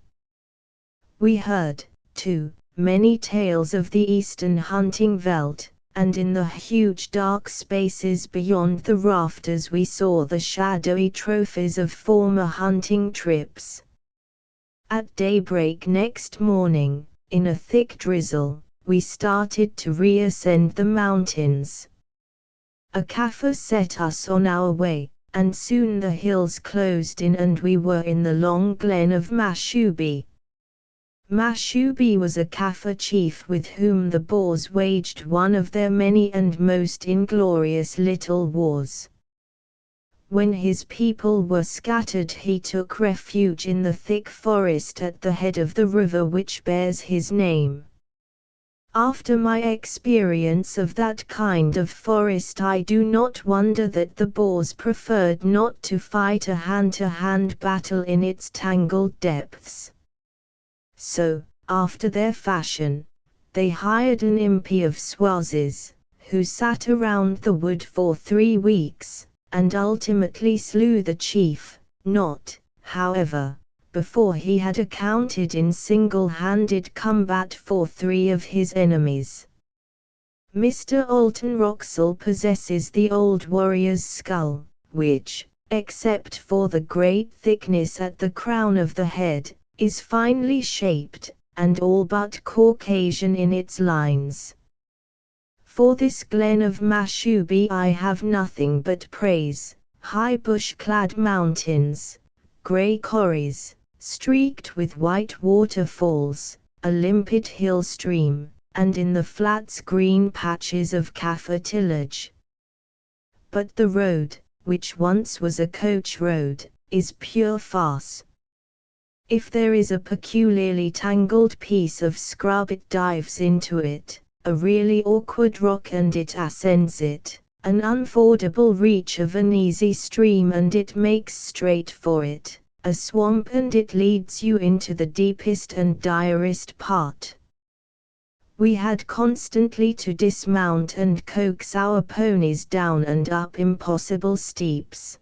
We heard, too, many tales of the eastern hunting veld, and in the huge dark spaces beyond the rafters we saw the shadowy trophies of former hunting trips. At daybreak next morning, in a thick drizzle, we started to reascend the mountains. A Kaffir set us on our way, and soon the hills closed in and we were in the long glen of Mashubi. Mashubi was a Kaffir chief with whom the Boers waged one of their many and most inglorious little wars. When his people were scattered he took refuge in the thick forest at the head of the river which bears his name. After my experience of that kind of forest I do not wonder that the Boers preferred not to fight a hand-to-hand battle in its tangled depths. So, after their fashion, they hired an impi of Swazis, who sat around the wood for 3 weeks, and ultimately slew the chief, not, however, before he had accounted in single-handed combat for 3 of his enemies. Mr. Alton Roxall possesses the old warrior's skull, which, except for the great thickness at the crown of the head, is finely shaped, and all but Caucasian in its lines. For this glen of Mashubi I have nothing but praise: high bush-clad mountains, grey corries, streaked with white waterfalls, a limpid hill stream, and in the flats green patches of Kaffir tillage. But the road, which once was a coach road, is pure farce. If there is a peculiarly tangled piece of scrub it dives into it, a really awkward rock and it ascends it, an unfordable reach of an easy stream and it makes straight for it, a swamp and it leads you into the deepest and direst part. We had constantly to dismount and coax our ponies down and up impossible steeps.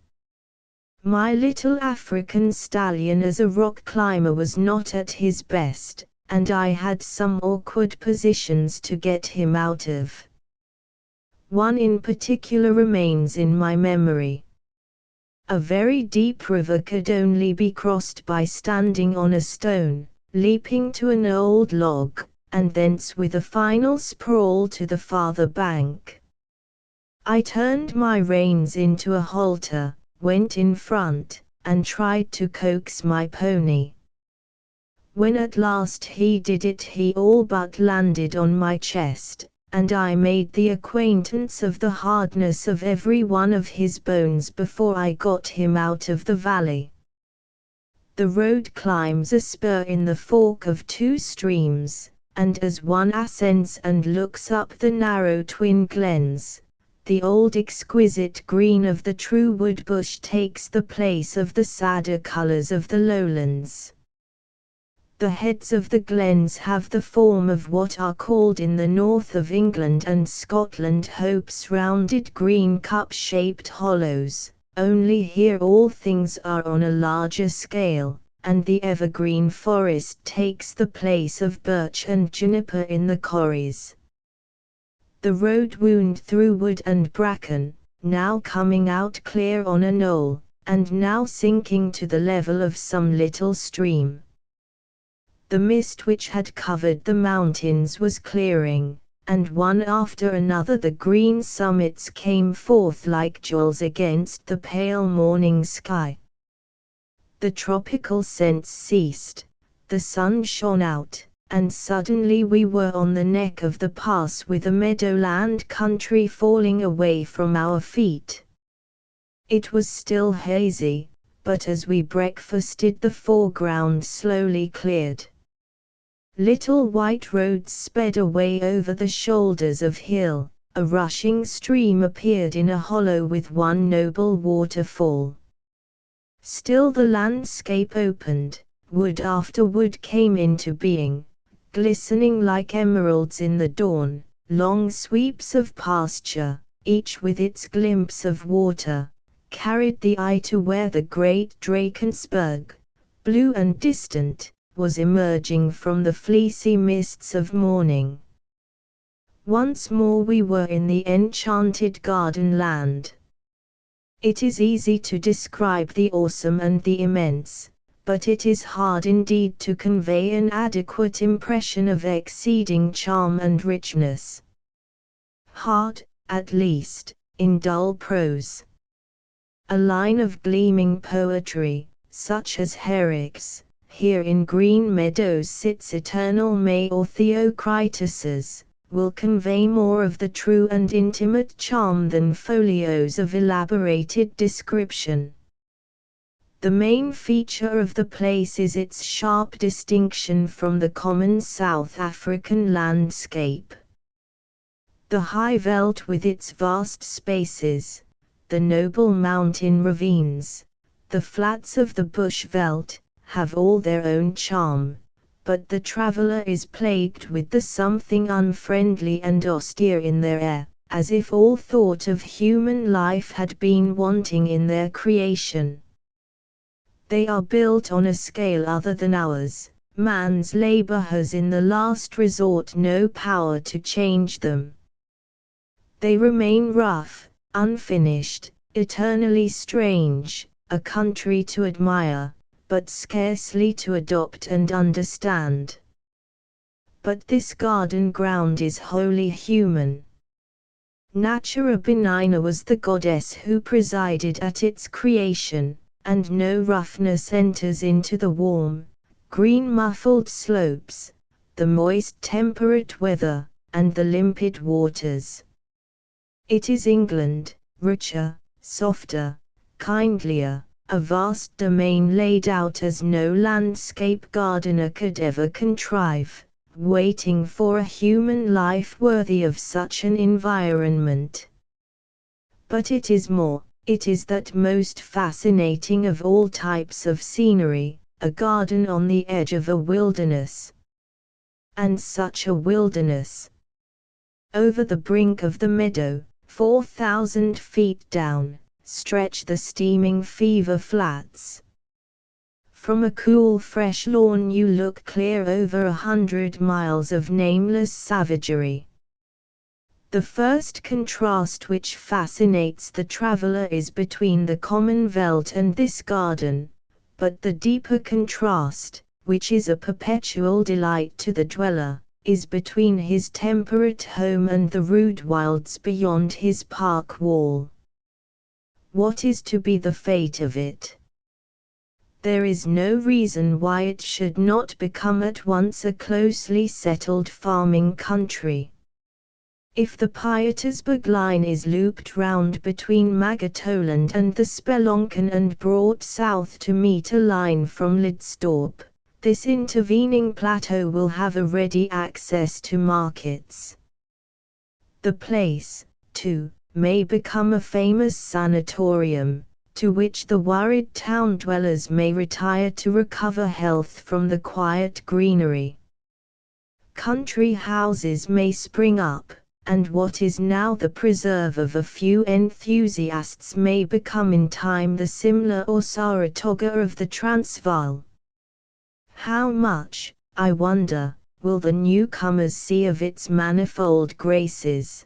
My little African stallion as a rock climber was not at his best, and I had some awkward positions to get him out of. One in particular remains in my memory. A very deep river could only be crossed by standing on a stone, leaping to an old log, and thence with a final sprawl to the farther bank. I turned my reins into a halter, went in front, and tried to coax my pony. When at last he did it he all but landed on my chest, and I made the acquaintance of the hardness of every one of his bones before I got him out of the valley. The road climbs a spur in the fork of 2 streams, and as one ascends and looks up the narrow twin glens, the old exquisite green of the true wood bush takes the place of the sadder colors of the lowlands. The heads of the glens have the form of what are called in the north of England and Scotland hopes rounded green cup-shaped hollows, only here all things are on a larger scale, and the evergreen forest takes the place of birch and juniper in the quarries. The road wound through wood and bracken, now coming out clear on a knoll, and now sinking to the level of some little stream. The mist which had covered the mountains was clearing, and one after another the green summits came forth like jewels against the pale morning sky. The tropical scents ceased, the sun shone out, and suddenly we were on the neck of the pass with a meadowland country falling away from our feet. It was still hazy, but as we breakfasted the foreground slowly cleared. Little white roads sped away over the shoulders of hill, a rushing stream appeared in a hollow with one noble waterfall. Still the landscape opened, wood after wood came into being, glistening like emeralds in the dawn, long sweeps of pasture, each with its glimpse of water, carried the eye to where the great Drakensberg, blue and distant, was emerging from the fleecy mists of morning. Once more we were in the enchanted garden land. It is easy to describe the awesome and the immense, but it is hard indeed to convey an adequate impression of exceeding charm and richness. Hard, at least, in dull prose. A line of gleaming poetry, such as Herrick's, "Here in green meadows sits eternal May," or Theocritus's, will convey more of the true and intimate charm than folios of elaborated description. The main feature of the place is its sharp distinction from the common South African landscape. The high veldt with its vast spaces, the noble mountain ravines, the flats of the bush veldt, have all their own charm, but the traveler is plagued with the something unfriendly and austere in their air, as if all thought of human life had been wanting in their creation. They are built on a scale other than ours, man's labor has in the last resort no power to change them. They remain rough, unfinished, eternally strange, a country to admire, but scarcely to adopt and understand. But this garden ground is wholly human. Natura Benigna was the goddess who presided at its creation, and no roughness enters into the warm, green muffled slopes, the moist temperate weather, and the limpid waters. It is England, richer, softer, kindlier, a vast domain laid out as no landscape gardener could ever contrive, waiting for a human life worthy of such an environment. But it is more, it is that most fascinating of all types of scenery, a garden on the edge of a wilderness. And such a wilderness. Over the brink of the meadow, 4,000 feet down, stretch the steaming fever flats. From a cool fresh lawn you look clear over 100 miles of nameless savagery. The first contrast which fascinates the traveler is between the common veldt and this garden, but the deeper contrast, which is a perpetual delight to the dweller, is between his temperate home and the rude wilds beyond his park wall. What is to be the fate of it? There is no reason why it should not become at once a closely settled farming country. If the Pietersburg line is looped round between Magatoland and the Spelonken and brought south to meet a line from Lidstorp, this intervening plateau will have a ready access to markets. The place, too, may become a famous sanatorium, to which the worried town dwellers may retire to recover health from the quiet greenery. Country houses may spring up, and what is now the preserve of a few enthusiasts may become in time the Simla or Saratoga of the Transvaal. How much, I wonder, will the newcomers see of its manifold graces?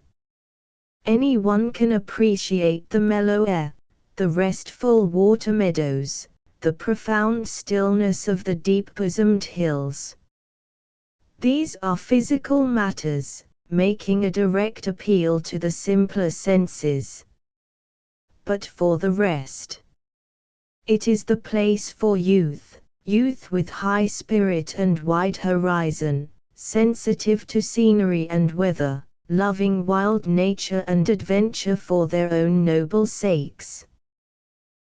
Anyone can appreciate the mellow air, the restful water meadows, the profound stillness of the deep-bosomed hills. These are physical matters, making a direct appeal to the simpler senses. But for the rest, it is the place for youth, youth with high spirit and wide horizon, sensitive to scenery and weather, loving wild nature and adventure for their own noble sakes.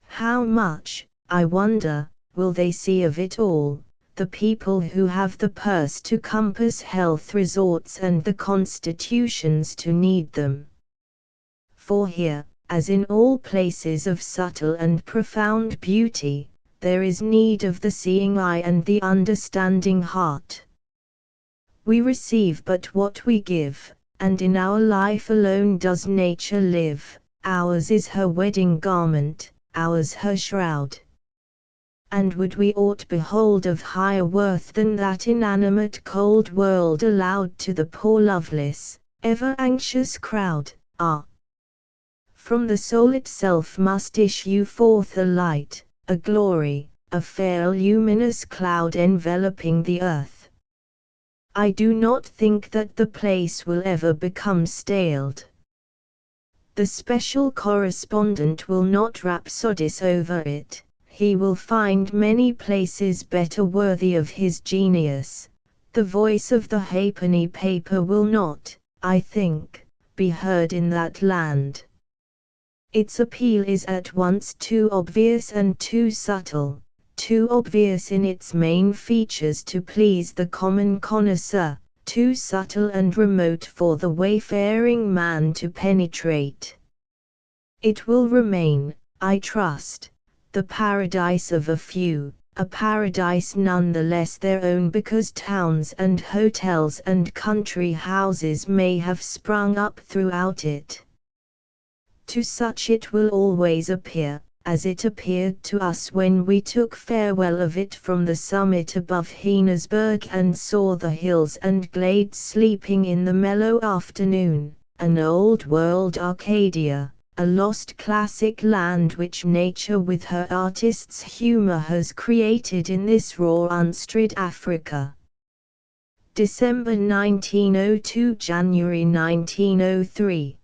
How much, I wonder, will they see of it all, the people who have the purse to compass health resorts and the constitutions to need them? For here, as in all places of subtle and profound beauty, there is need of the seeing eye and the understanding heart. We receive but what we give, and in our life alone does nature live. Ours is her wedding garment, ours her shroud. And would we aught behold of higher worth than that inanimate cold world allowed to the poor loveless, ever anxious crowd? Ah! From the soul itself must issue forth a light, a glory, a fair luminous cloud enveloping the earth. I do not think that the place will ever become staled. The special correspondent will not rhapsodize over it. He will find many places better worthy of his genius. The voice of the halfpenny paper will not, I think, be heard in that land. Its appeal is at once too obvious and too subtle, too obvious in its main features to please the common connoisseur, too subtle and remote for the wayfaring man to penetrate. It will remain, I trust, the paradise of a few, a paradise none the less their own because towns and hotels and country houses may have sprung up throughout it. To such it will always appear, as it appeared to us when we took farewell of it from the summit above Heinersberg and saw the hills and glades sleeping in the mellow afternoon, an old-world Arcadia, a lost classic land which nature with her artist's humor has created in this raw unstrayed Africa. December 1902 – January 1903.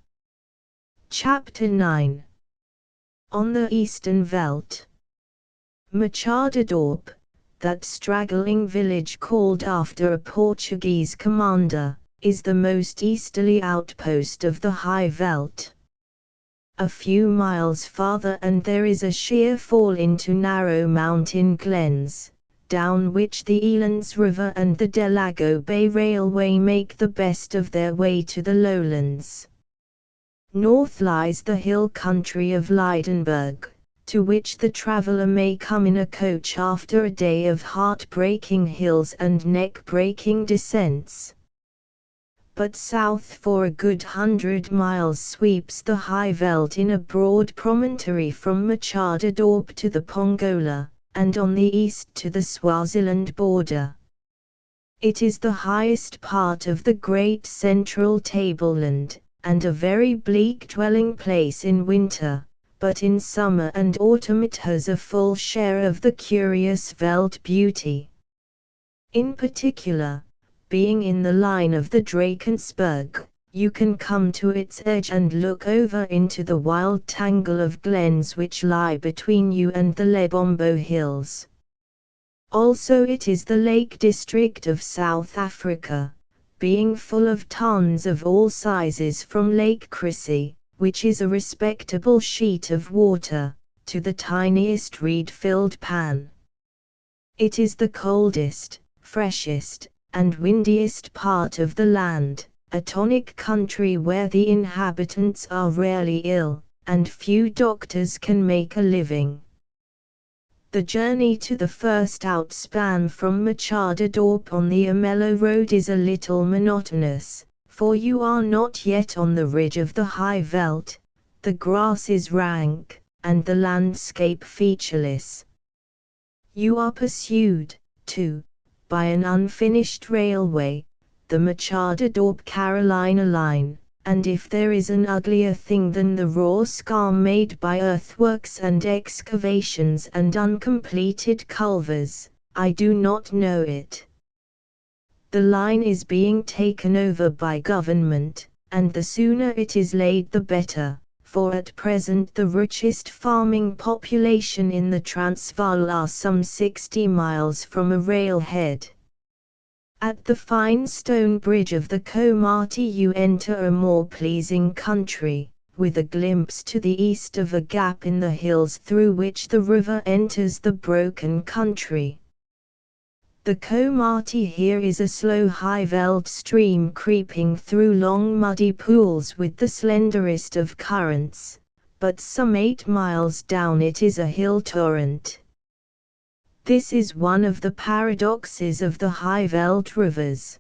Chapter 9. On the Eastern Veldt. Machadodorp, that straggling village called after a Portuguese commander, is the most easterly outpost of the High Veldt. A few miles farther and there is a sheer fall into narrow mountain glens, down which the Elands River and the Delago Bay Railway make the best of their way to the lowlands. North lies the hill country of Lydenburg, to which the traveller may come in a coach after a day of heart-breaking hills and neck-breaking descents. But south for a good 100 miles sweeps the High Veldt in a broad promontory from Machadodorp to the Pongola, and on the east to the Swaziland border. It is the highest part of the great central tableland, and a very bleak dwelling place in winter, but in summer and autumn it has a full share of the curious veldt beauty. In particular, being in the line of the Drakensberg, you can come to its edge and look over into the wild tangle of glens which lie between you and the Lebombo Hills. Also it is the Lake District of South Africa, being full of tons of all sizes from Lake Chrissy, which is a respectable sheet of water, to the tiniest reed-filled pan. It is the coldest, freshest, and windiest part of the land, a tonic country where the inhabitants are rarely ill, and few doctors can make a living. The journey to the first outspan from Machadodorp on the Ermelo road is a little monotonous, for you are not yet on the ridge of the high veldt, the grass is rank, and the landscape featureless. You are pursued, too, by an unfinished railway, the Machada-Dorp-Carolina line, and if there is an uglier thing than the raw scar made by earthworks and excavations and uncompleted culvers, I do not know it. The line is being taken over by government, and the sooner it is laid the better, for at present the richest farming population in the Transvaal are some 60 miles from a railhead. At the fine stone bridge of the Komati you enter a more pleasing country, with a glimpse to the east of a gap in the hills through which the river enters the broken country. The Komati here is a slow high veldt stream creeping through long muddy pools with the slenderest of currents, but some 8 miles down it is a hill torrent. This is one of the paradoxes of the high veldt rivers.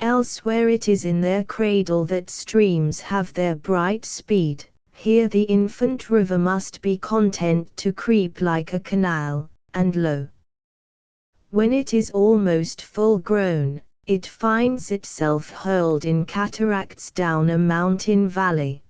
Elsewhere it is in their cradle that streams have their bright speed, here the infant river must be content to creep like a canal, and lo! When it is almost full grown, it finds itself hurled in cataracts down a mountain valley.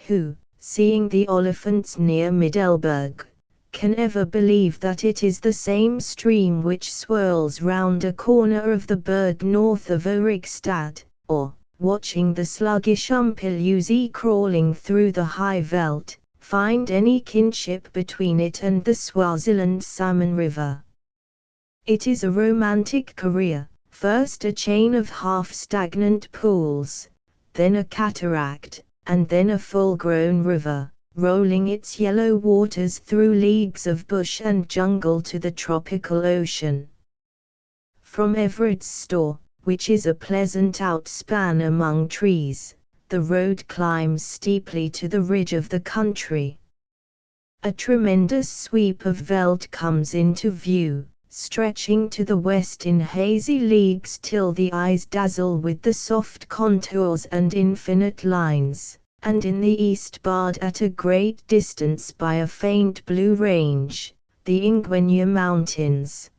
Who, seeing the Olifants near Middelburg, can ever believe that it is the same stream which swirls round a corner of the Berg north of Ohrigstad, or, watching the sluggish Umpiluzzi crawling through the high veldt, find any kinship between it and the Swaziland Salmon River? It is a romantic career, first a chain of half-stagnant pools, then a cataract, and then a full-grown river, rolling its yellow waters through leagues of bush and jungle to the tropical ocean. From Everard's Store, which is a pleasant outspan among trees, the road climbs steeply to the ridge of the country. A tremendous sweep of veldt comes into view, stretching to the west in hazy leagues till the eyes dazzle with the soft contours and infinite lines, and in the east barred at a great distance by a faint blue range, the Ingwenya Mountains.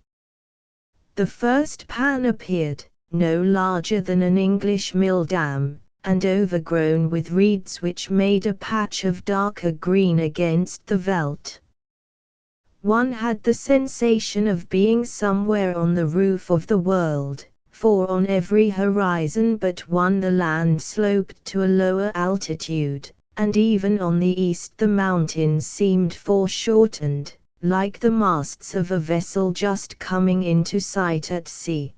The first pan appeared, no larger than an English mill dam, and overgrown with reeds which made a patch of darker green against the veldt. One had the sensation of being somewhere on the roof of the world, for on every horizon but one the land sloped to a lower altitude, and even on the east the mountains seemed foreshortened, like the masts of a vessel just coming into sight at sea.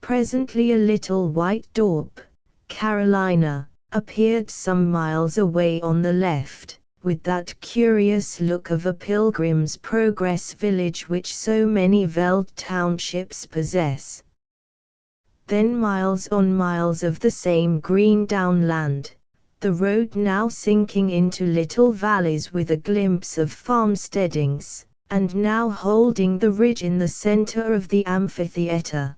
Presently a little white Dorp, Carolina, appeared some miles away on the left, with that curious look of a Pilgrim's Progress village which so many veldt townships possess. Then miles on miles of the same green downland, the road now sinking into little valleys with a glimpse of farmsteadings, and now holding the ridge in the center of the amphitheater.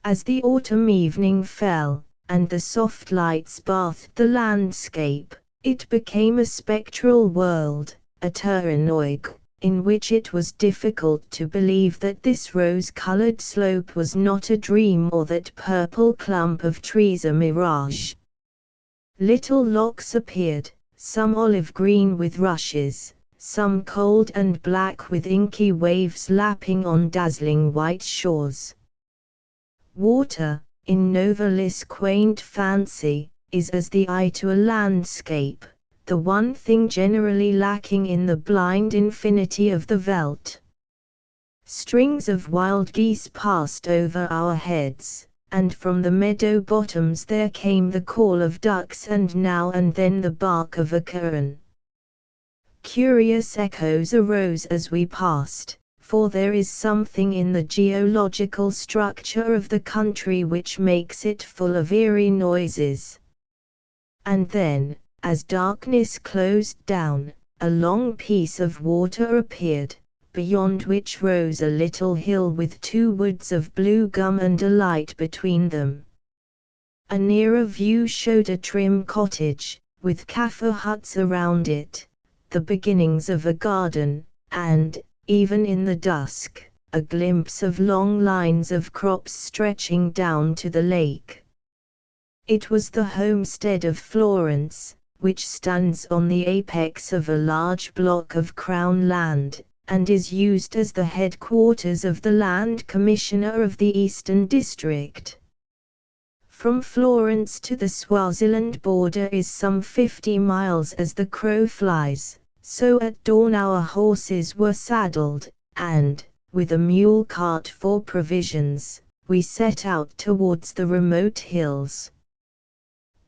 As the autumn evening fell, and the soft lights bathed the landscape, it became a spectral world, a Turanoig, in which it was difficult to believe that this rose-colored slope was not a dream or that purple clump of trees a mirage. Little locks appeared, some olive green with rushes, some cold and black with inky waves lapping on dazzling white shores. Water, in Novalis' quaint fancy, is as the eye to a landscape, the one thing generally lacking in the blind infinity of the veldt. Strings of wild geese passed over our heads, and from the meadow bottoms there came the call of ducks and now and then the bark of a kern. Curious echoes arose as we passed, for there is something in the geological structure of the country which makes it full of eerie noises. And then, as darkness closed down, a long piece of water appeared, beyond which rose a little hill with two woods of blue gum and a light between them. A nearer view showed a trim cottage, with Kaffir huts around it, the beginnings of a garden, and, even in the dusk, a glimpse of long lines of crops stretching down to the lake. It was the homestead of Florence, which stands on the apex of a large block of Crown land, and is used as the headquarters of the Land Commissioner of the Eastern District. From Florence to the Swaziland border is some 50 miles as the crow flies, so at dawn our horses were saddled, and, with a mule cart for provisions, we set out towards the remote hills.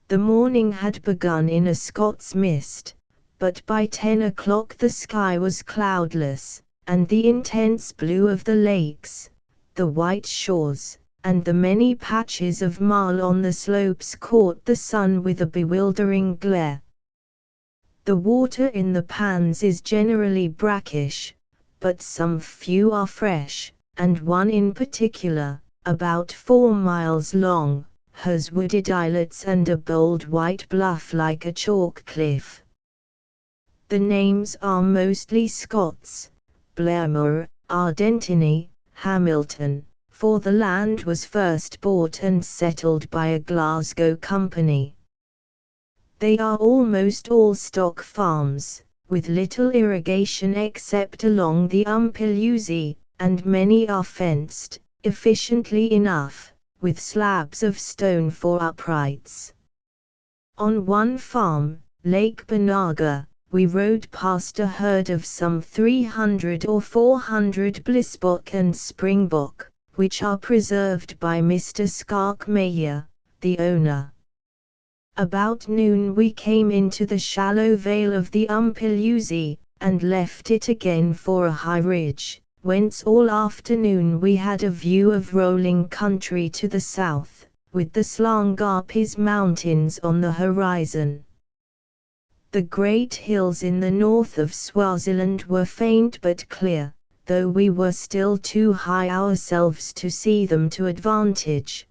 The morning had begun in a Scots mist, but by 10 o'clock the sky was cloudless, and the intense blue of the lakes, the white shores, and the many patches of marl on the slopes caught the sun with a bewildering glare. The water in the pans is generally brackish, but some few are fresh, and one in particular, about 4 miles long, has wooded islets and a bold white bluff like a chalk cliff. The names are mostly Scots: Blairmore, Ardentiny, Hamilton, for the land was first bought and settled by a Glasgow company. They are almost all stock farms, with little irrigation except along the Umpilluzi, and many are fenced, efficiently enough, with slabs of stone for uprights. On one farm, Lake Banaga, we rode past a herd of some 300 or 400 blissbok and springbok, which are preserved by Mr. Skark Meyer, the owner. About noon we came into the shallow vale of the Umpilluzi, and left it again for a high ridge, whence all afternoon we had a view of rolling country to the south, with the Slangapis Mountains on the horizon. The great hills in the north of Swaziland were faint but clear, though we were still too high ourselves to see them to advantage.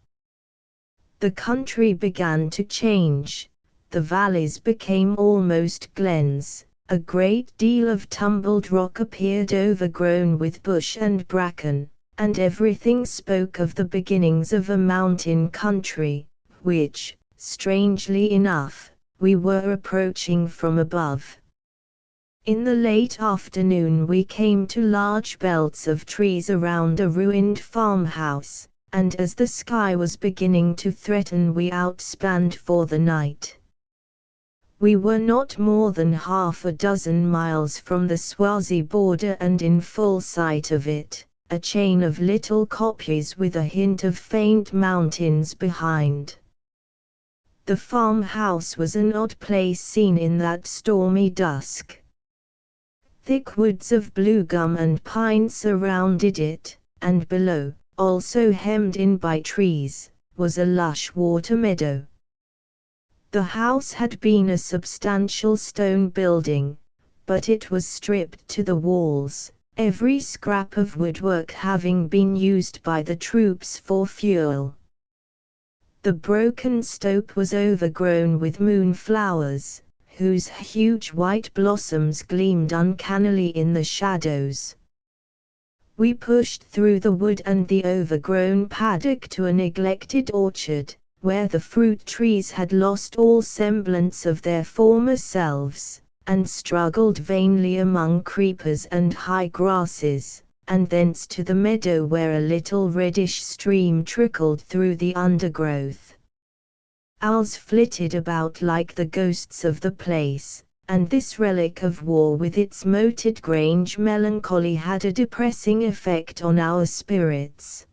The country began to change, the valleys became almost glens, a great deal of tumbled rock appeared overgrown with bush and bracken, and everything spoke of the beginnings of a mountain country, which, strangely enough, we were approaching from above. In the late afternoon we came to large belts of trees around a ruined farmhouse, and as the sky was beginning to threaten we outspanned for the night. We were not more than half a dozen miles from the Swazi border and in full sight of it, a chain of little kopjes with a hint of faint mountains behind. The farmhouse was an odd place seen in that stormy dusk. Thick woods of blue gum and pine surrounded it, and below, also hemmed in by trees, was a lush water meadow. The house had been a substantial stone building, but it was stripped to the walls, every scrap of woodwork having been used by the troops for fuel. The broken stoep was overgrown with moonflowers, whose huge white blossoms gleamed uncannily in the shadows. We pushed through the wood and the overgrown paddock to a neglected orchard, where the fruit trees had lost all semblance of their former selves, and struggled vainly among creepers and high grasses, and thence to the meadow where a little reddish stream trickled through the undergrowth. Owls flitted about like the ghosts of the place, and this relic of war with its moated grange melancholy had a depressing effect on our spirits.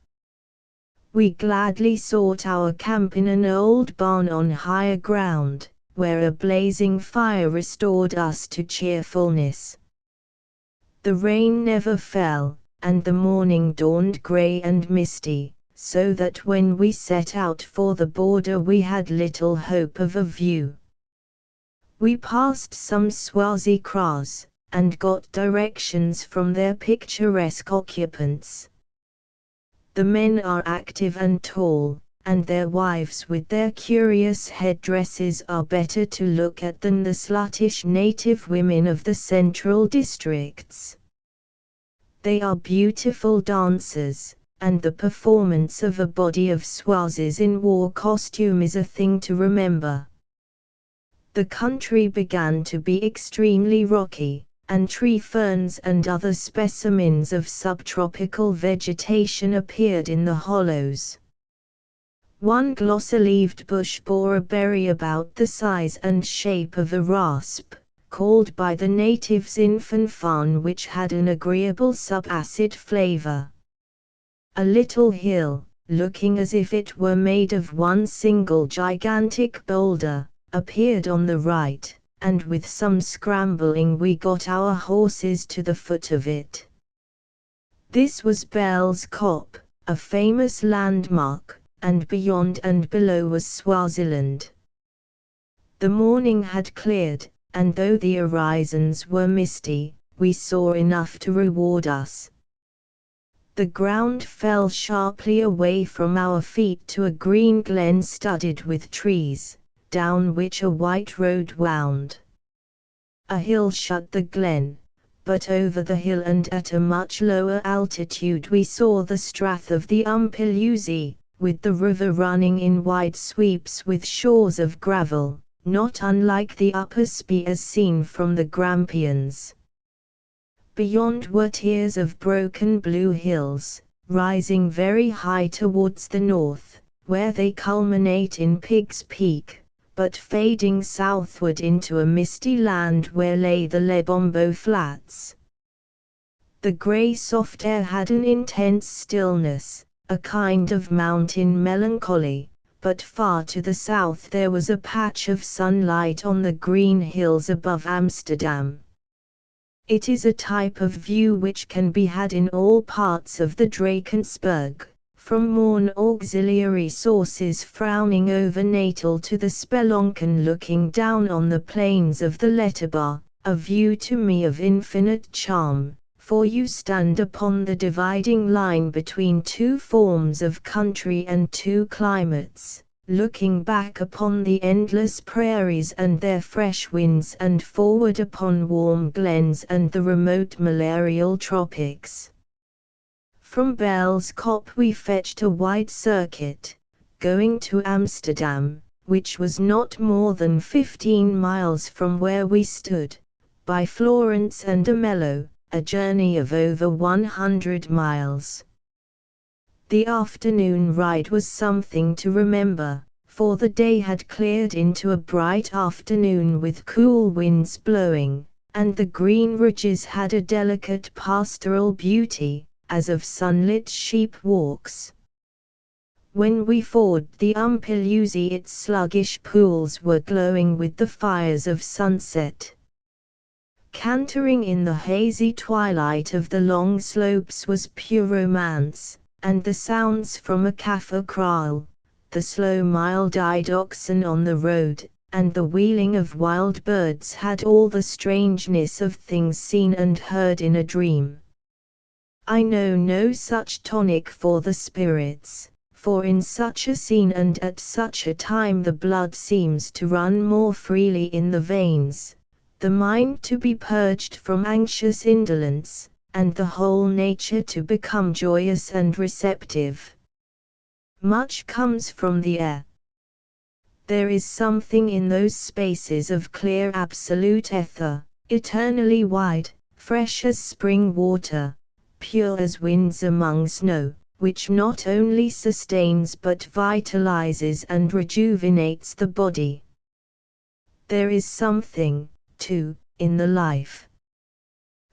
We gladly sought our camp in an old barn on higher ground, where a blazing fire restored us to cheerfulness. The rain never fell, and the morning dawned grey and misty, so that when we set out for the border we had little hope of a view. We passed some Swazi kraals, and got directions from their picturesque occupants. The men are active and tall, and their wives with their curious headdresses are better to look at than the sluttish native women of the central districts. They are beautiful dancers, and the performance of a body of Swazis in war costume is a thing to remember. The country began to be extremely rocky, and tree ferns and other specimens of subtropical vegetation appeared in the hollows. One glossy-leaved bush bore a berry about the size and shape of a rasp, called by the natives infanfan, which had an agreeable subacid flavor. A little hill, looking as if it were made of one single gigantic boulder, appeared on the right, and with some scrambling we got our horses to the foot of it. This was Bell's Kop, a famous landmark, and beyond and below was Swaziland. The morning had cleared, and though the horizons were misty, we saw enough to reward us. The ground fell sharply away from our feet to a green glen studded with trees, down which a white road wound. A hill shut the glen, but over the hill and at a much lower altitude we saw the strath of the Umpiluzzi, with the river running in wide sweeps with shores of gravel, not unlike the upper Spey as seen from the Grampians. Beyond were tiers of broken blue hills, rising very high towards the north, where they culminate in Pig's Peak, but fading southward into a misty land where lay the Lebombo Flats. The grey soft air had an intense stillness, a kind of mountain melancholy, but far to the south there was a patch of sunlight on the green hills above Amsterdam. It is a type of view which can be had in all parts of the Drakensberg, from Morne auxiliary sources frowning over Natal to the Spelonken looking down on the plains of the Letterbar, a view to me of infinite charm, for you stand upon the dividing line between two forms of country and two climates, looking back upon the endless prairies and their fresh winds and forward upon warm glens and the remote malarial tropics. From Bell's Kop we fetched a wide circuit, going to Amsterdam, which was not more than 15 miles from where we stood, by Florence and Amello, a journey of over 100 miles. The afternoon ride was something to remember, for the day had cleared into a bright afternoon with cool winds blowing, and the green ridges had a delicate pastoral beauty, as of sunlit sheep walks. When we forded the Umpiluzzi its sluggish pools were glowing with the fires of sunset. Cantering in the hazy twilight of the long slopes was pure romance, and the sounds from a Kaffir kraal, the slow mild-eyed oxen on the road, and the wheeling of wild birds had all the strangeness of things seen and heard in a dream. I know no such tonic for the spirits, for in such a scene and at such a time the blood seems to run more freely in the veins, the mind to be purged from anxious indolence, and the whole nature to become joyous and receptive. Much comes from the air. There is something in those spaces of clear absolute ether, eternally wide, fresh as spring water, pure as winds among snow, which not only sustains but vitalizes and rejuvenates the body. There is something, too, in the life.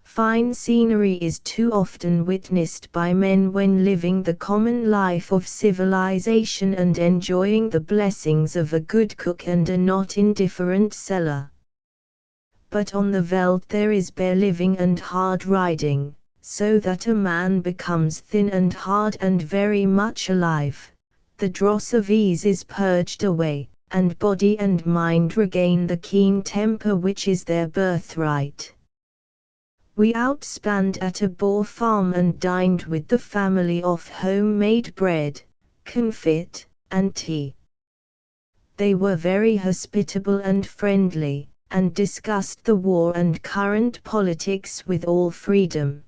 Fine scenery is too often witnessed by men when living the common life of civilization and enjoying the blessings of a good cook and a not indifferent cellar. But on the veld there is bare living and hard riding, so that a man becomes thin and hard and very much alive. The dross of ease is purged away, and body and mind regain the keen temper which is their birthright. We outspanned at a Boer farm and dined with the family off home-made bread, confit, and tea. They were very hospitable and friendly, and discussed the war and current politics with all freedom.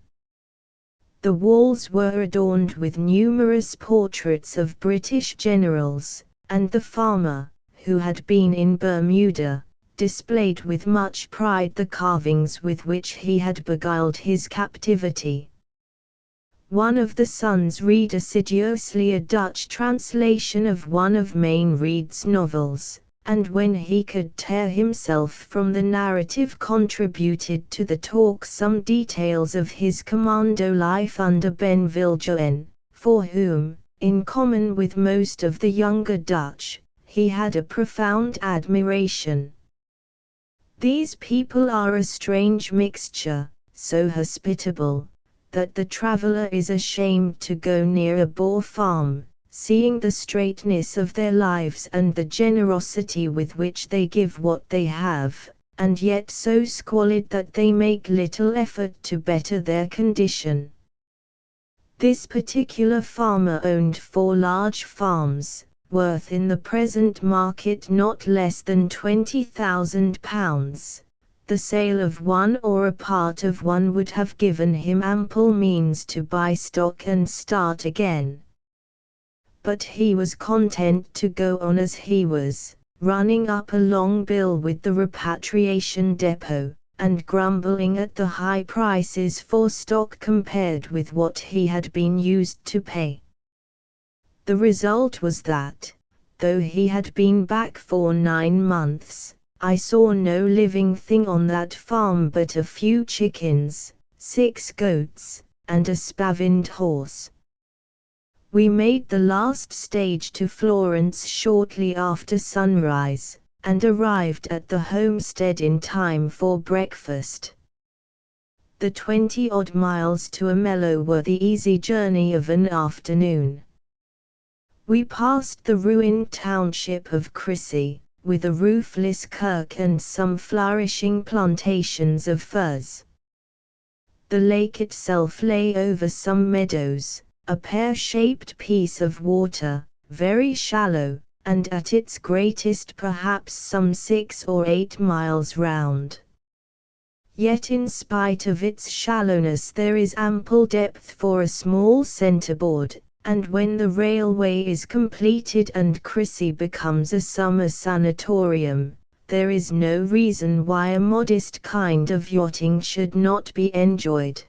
The walls were adorned with numerous portraits of British generals, and the farmer, who had been in Bermuda, displayed with much pride the carvings with which he had beguiled his captivity. One of the sons read assiduously a Dutch translation of one of Mayne Reid's novels, and when he could tear himself from the narrative contributed to the talk some details of his commando life under Ben Viljoen, for whom, in common with most of the younger Dutch, he had a profound admiration. These people are a strange mixture, so hospitable, that the traveler is ashamed to go near a Boer farm, seeing the straightness of their lives and the generosity with which they give what they have, and yet so squalid that they make little effort to better their condition. This particular farmer owned 4 large farms, worth in the present market not less than £20,000. The sale of one or a part of one would have given him ample means to buy stock and start again. But he was content to go on as he was, running up a long bill with the repatriation depot, and grumbling at the high prices for stock compared with what he had been used to pay. The result was that, though he had been back for 9 months, I saw no living thing on that farm but a few chickens, 6 goats, and a spavined horse. We made the last stage to Florence shortly after sunrise, and arrived at the homestead in time for breakfast. The 20-odd miles to Amello were the easy journey of an afternoon. We passed the ruined township of Crissy, with a roofless kirk and some flourishing plantations of firs. The lake itself lay over some meadows, a pear-shaped piece of water, very shallow, and at its greatest perhaps some 6 or 8 miles round. Yet in spite of its shallowness there is ample depth for a small centreboard, and when the railway is completed and Crissy becomes a summer sanatorium, there is no reason why a modest kind of yachting should not be enjoyed.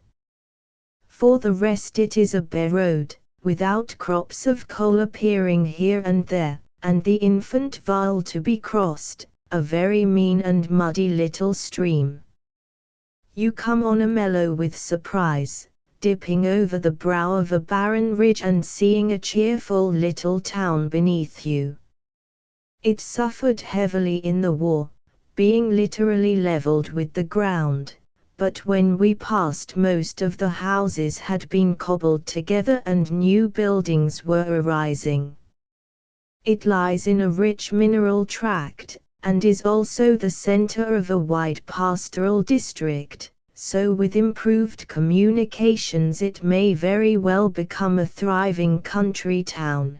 For the rest it is a bare road, without crops of coal appearing here and there, and the Infant Vaal to be crossed, a very mean and muddy little stream. You come on Amello with surprise, dipping over the brow of a barren ridge and seeing a cheerful little town beneath you. It suffered heavily in the war, being literally leveled with the ground, but when we passed most of the houses had been cobbled together and new buildings were arising. It lies in a rich mineral tract, and is also the center of a wide pastoral district, so with improved communications it may very well become a thriving country town.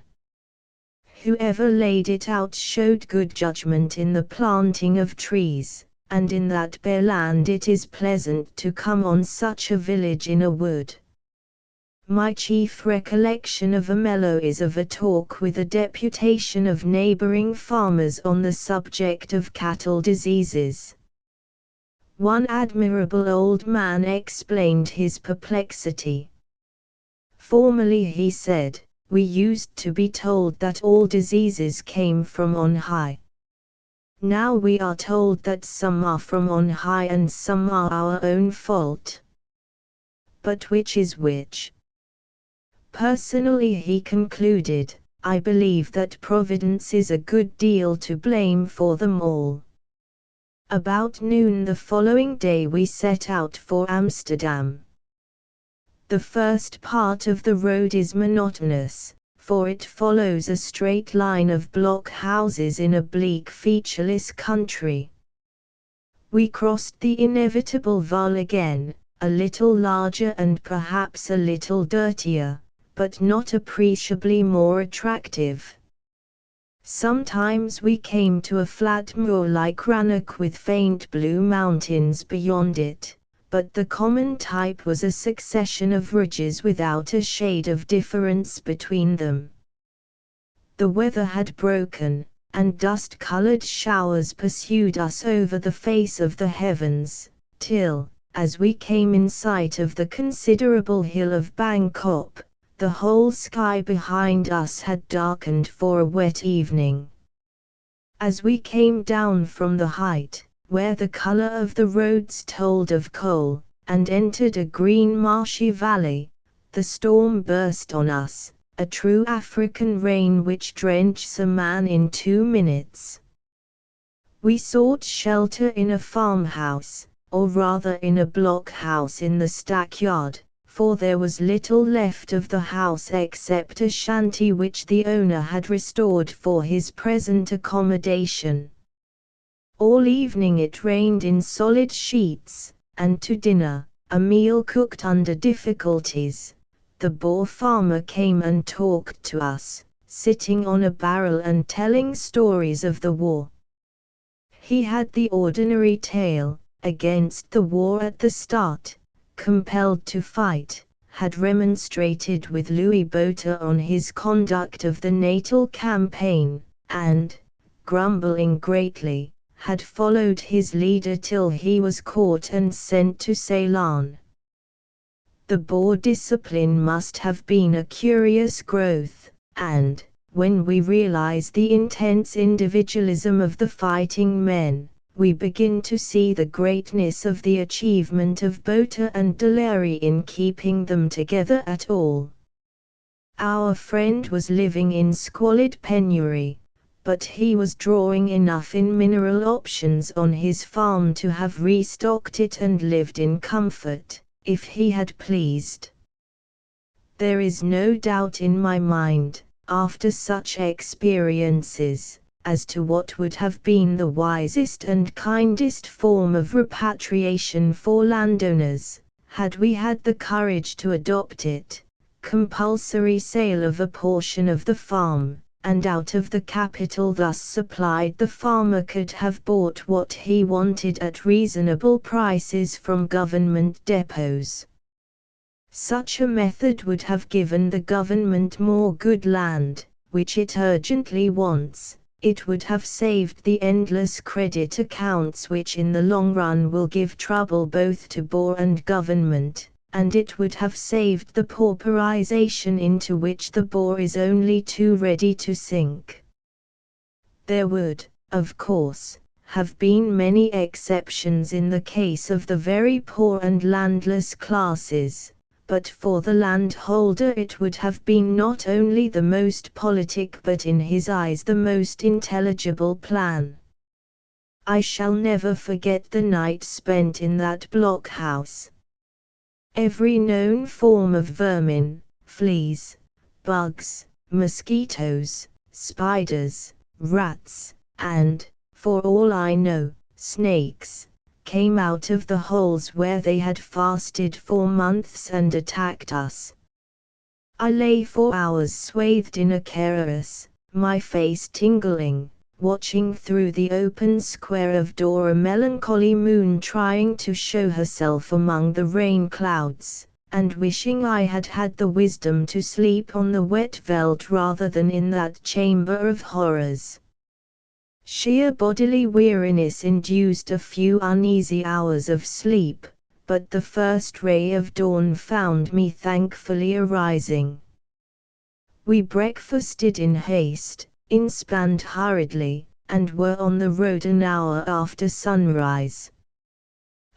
Whoever laid it out showed good judgment in the planting of trees, and in that bare land it is pleasant to come on such a village in a wood. My chief recollection of Amello is of a talk with a deputation of neighboring farmers on the subject of cattle diseases. One admirable old man explained his perplexity. Formerly, he said, we used to be told that all diseases came from on high. Now we are told that some are from on high and some are our own fault. But which is which? Personally, he concluded, I believe that Providence is a good deal to blame for them all. About noon the following day we set out for Amsterdam. The first part of the road is monotonous, for it follows a straight line of block houses in a bleak featureless country. We crossed the inevitable Vaal again, a little larger and perhaps a little dirtier, but not appreciably more attractive. Sometimes we came to a flat moor like Rannoch with faint blue mountains beyond it, but the common type was a succession of ridges without a shade of difference between them. The weather had broken, and dust-colored showers pursued us over the face of the heavens, till, as we came in sight of the considerable hill of Bangkok, the whole sky behind us had darkened for a wet evening. As we came down from the height, where the color of the roads told of coal, and entered a green marshy valley, the storm burst on us, a true African rain which drenches a man in 2 minutes. We sought shelter in a farmhouse, or rather in a blockhouse in the stackyard, for there was little left of the house except a shanty which the owner had restored for his present accommodation. All evening it rained in solid sheets, and to dinner, a meal cooked under difficulties, the Boer farmer came and talked to us, sitting on a barrel and telling stories of the war. He had the ordinary tale, against the war at the start, compelled to fight, had remonstrated with Louis Botha on his conduct of the Natal campaign, and, grumbling greatly, had followed his leader till he was caught and sent to Ceylon. The Boer discipline must have been a curious growth, and, when we realize the intense individualism of the fighting men, we begin to see the greatness of the achievement of Botha and Dallaire in keeping them together at all. Our friend was living in squalid penury, but he was drawing enough in mineral options on his farm to have restocked it and lived in comfort, if he had pleased. There is no doubt in my mind, after such experiences, as to what would have been the wisest and kindest form of repatriation for landowners, had we had the courage to adopt it: compulsory sale of a portion of the farm, and out of the capital thus supplied the farmer could have bought what he wanted at reasonable prices from government depots. Such a method would have given the government more good land, which it urgently wants. It would have saved the endless credit accounts which in the long run will give trouble both to Boer and government, and it would have saved the pauperization into which the Boer is only too ready to sink. There would, of course, have been many exceptions in the case of the very poor and landless classes, but for the landholder it would have been not only the most politic but in his eyes the most intelligible plan. I shall never forget the night spent in that blockhouse. Every known form of vermin, fleas, bugs, mosquitoes, spiders, rats, and, for all I know, snakes, came out of the holes where they had fasted for months and attacked us. I lay for hours swathed in a kaross, my face tingling, watching through the open square of door a melancholy moon trying to show herself among the rain clouds, and wishing I had had the wisdom to sleep on the wet veldt rather than in that chamber of horrors. Sheer bodily weariness induced a few uneasy hours of sleep, but the first ray of dawn found me thankfully arising. We breakfasted in haste, inspanned hurriedly, and were on the road an hour after sunrise.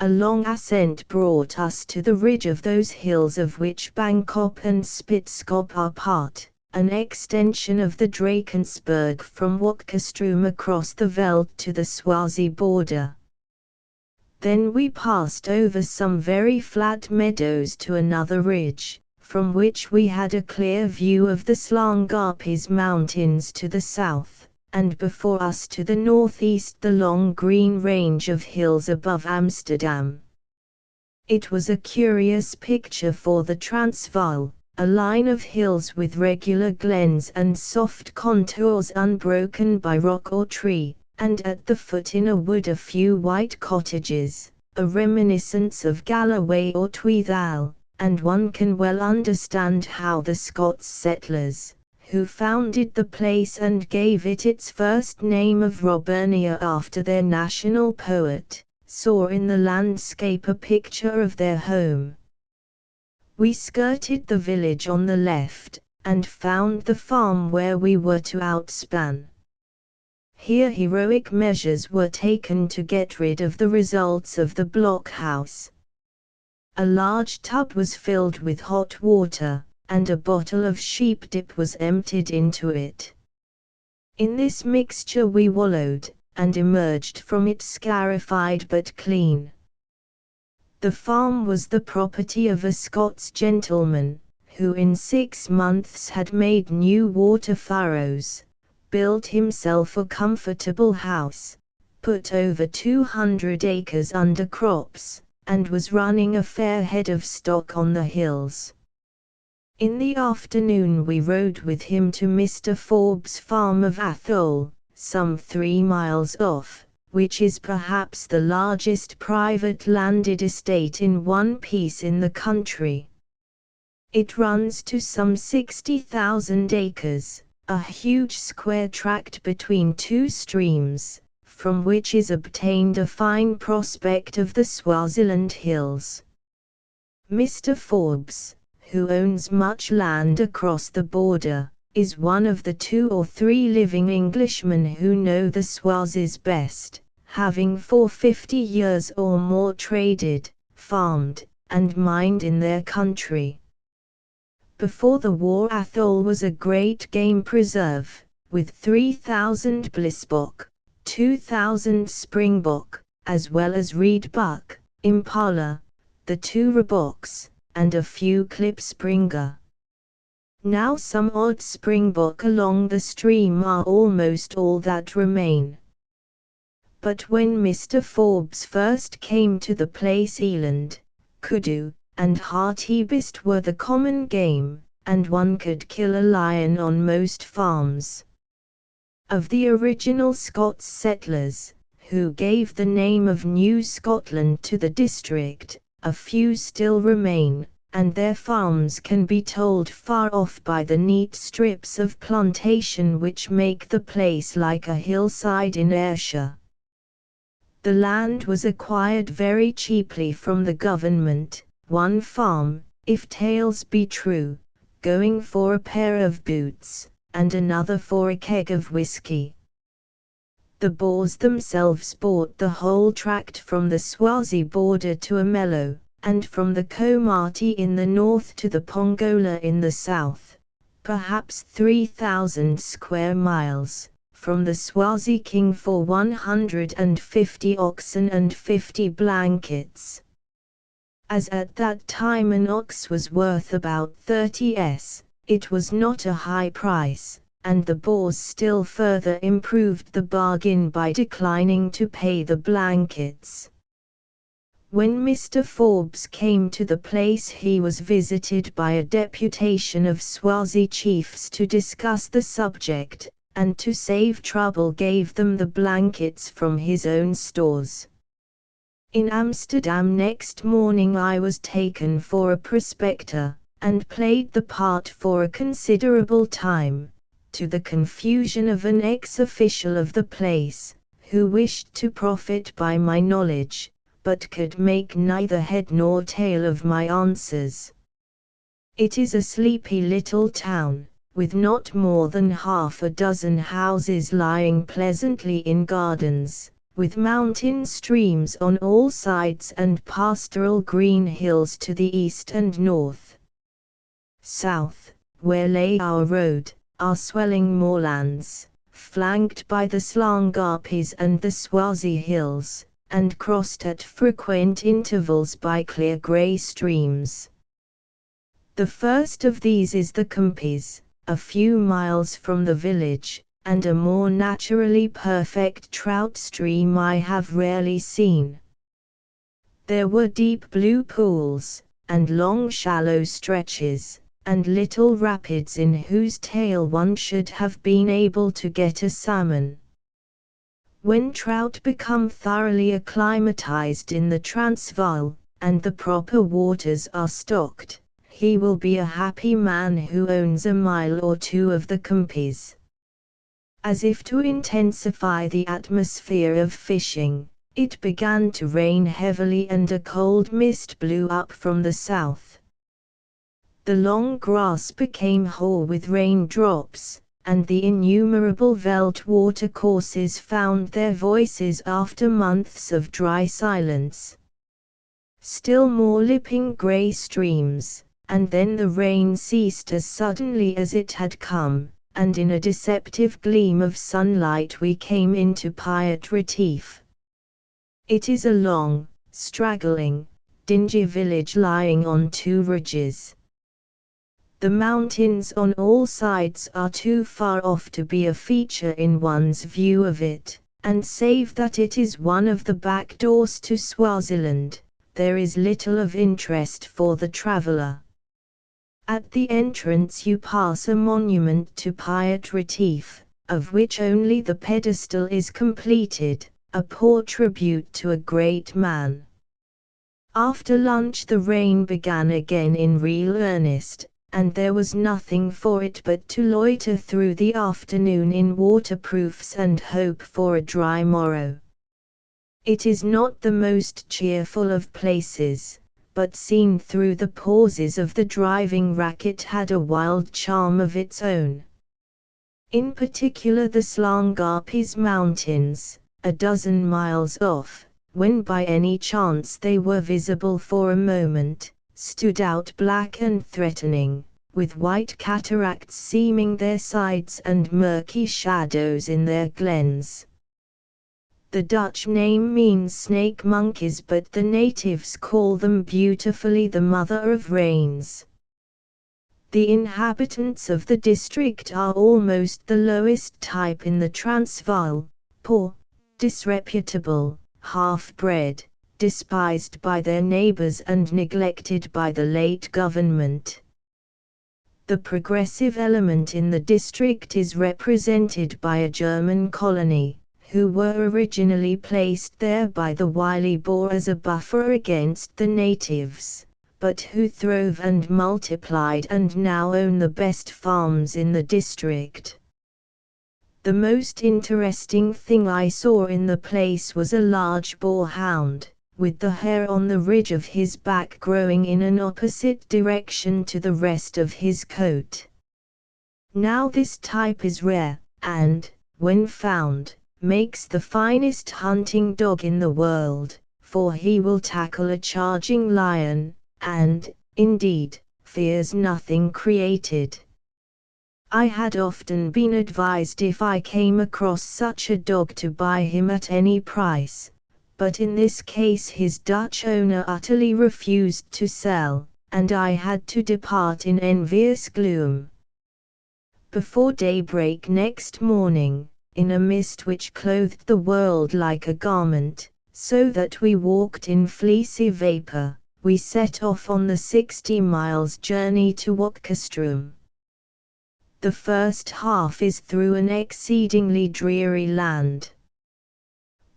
A long ascent brought us to the ridge of those hills of which Bangkok and Spitzkop are part, an extension of the Drakensberg from Wakkerstroom across the veldt to the Swazi border. Then we passed over some very flat meadows to another ridge, from which we had a clear view of the Slangarpes mountains to the south, and before us to the northeast the long green range of hills above Amsterdam. It was a curious picture for the Transvaal, a line of hills with regular glens and soft contours unbroken by rock or tree, and at the foot in a wood a few white cottages, a reminiscence of Galloway or Tweethal, and one can well understand how the Scots settlers, who founded the place and gave it its first name of Robernia after their national poet, saw in the landscape a picture of their home. We skirted the village on the left, and found the farm where we were to outspan. Here heroic measures were taken to get rid of the results of the blockhouse. A large tub was filled with hot water, and a bottle of sheep dip was emptied into it. In this mixture we wallowed, and emerged from it scarified but clean. The farm was the property of a Scots gentleman, who in 6 months had made new water furrows, built himself a comfortable house, put over 200 acres under crops, and was running a fair head of stock on the hills. In the afternoon we rode with him to Mr. Forbes' farm of Atholl, some 3 miles off, which is perhaps the largest private landed estate in one piece in the country. It runs to some 60,000 acres, a huge square tract between 2 streams, from which is obtained a fine prospect of the Swaziland hills. Mr. Forbes, who owns much land across the border, is one of the 2 or 3 living Englishmen who know the Swazis best, having for 50 years or more traded, farmed, and mined in their country. Before the war Atholl was a great game preserve, with 3,000 blissbok, 2,000 springbok, as well as reed buck, impala, the 2 roebucks, and a few klipspringer. Now some odd springbok along the stream are almost all that remain. But when Mr. Forbes first came to the place eland, kudu, and hartebeest were the common game, and one could kill a lion on most farms. Of the original Scots settlers, who gave the name of New Scotland to the district, a few still remain, and their farms can be told far off by the neat strips of plantation which make the place like a hillside in Ayrshire. The land was acquired very cheaply from the government, one farm, if tales be true, going for a pair of boots, and another for a keg of whisky. The Boers themselves bought the whole tract from the Swazi border to Ermelo, and from the Komati in the north to the Pongola in the south, perhaps 3,000 square miles, from the Swazi king for 150 oxen and 50 blankets. As at that time an ox was worth about 30s, it was not a high price, and the Boers still further improved the bargain by declining to pay the blankets. When Mr. Forbes came to the place he was visited by a deputation of Swazi chiefs to discuss the subject, and to save trouble gave them the blankets from his own stores. In Amsterdam next morning I was taken for a prospector, and played the part for a considerable time, to the confusion of an ex-official of the place, who wished to profit by my knowledge, but could make neither head nor tail of my answers. It is a sleepy little town, with not more than half a dozen houses lying pleasantly in gardens, with mountain streams on all sides and pastoral green hills to the east and north. South, where lay our road, are swelling moorlands, flanked by the Slangapis and the Swazi hills, and crossed at frequent intervals by clear grey streams. The first of these is the Kumpis, a few miles from the village, and a more naturally perfect trout stream I have rarely seen. There were deep blue pools, and long shallow stretches, and little rapids in whose tail one should have been able to get a salmon. When trout become thoroughly acclimatized in the Transvaal, and the proper waters are stocked, he will be a happy man who owns a mile or two of the Kumpies. As if to intensify the atmosphere of fishing, it began to rain heavily and a cold mist blew up from the south. The long grass became hoar with raindrops, and the innumerable veldt watercourses found their voices after months of dry silence. Still more lipping grey streams, and then the rain ceased as suddenly as it had come, and in a deceptive gleam of sunlight we came into Piet Retief. It is a long, straggling, dingy village lying on two ridges. The mountains on all sides are too far off to be a feature in one's view of it, and save that it is one of the back doors to Swaziland, there is little of interest for the traveller. At the entrance you pass a monument to Piet Retief, of which only the pedestal is completed, a poor tribute to a great man. After lunch the rain began again in real earnest, and there was nothing for it but to loiter through the afternoon in waterproofs and hope for a dry morrow. It is not the most cheerful of places, but seen through the pauses of the driving racket had a wild charm of its own. In particular the Slangarpies Mountains, a dozen miles off, when by any chance they were visible for a moment, stood out black and threatening, with white cataracts seaming their sides and murky shadows in their glens. The Dutch name means snake monkeys, but the natives call them beautifully the Mother of Rains. The inhabitants of the district are almost the lowest type in the Transvaal, poor, disreputable, half-bred, despised by their neighbors and neglected by the late government. The progressive element in the district is represented by a German colony, who were originally placed there by the wily Boer as a buffer against the natives, but who throve and multiplied and now own the best farms in the district. The most interesting thing I saw in the place was a large boar hound, with the hair on the ridge of his back growing in an opposite direction to the rest of his coat. Now this type is rare, and, when found, makes the finest hunting dog in the world, for he will tackle a charging lion, and, indeed, fears nothing created. I had often been advised if I came across such a dog to buy him at any price, but in this case his Dutch owner utterly refused to sell, and I had to depart in envious gloom. Before daybreak next morning, in a mist which clothed the world like a garment, so that we walked in fleecy vapor, we set off on the 60 miles journey to Reconstruction. The first half is through an exceedingly dreary land.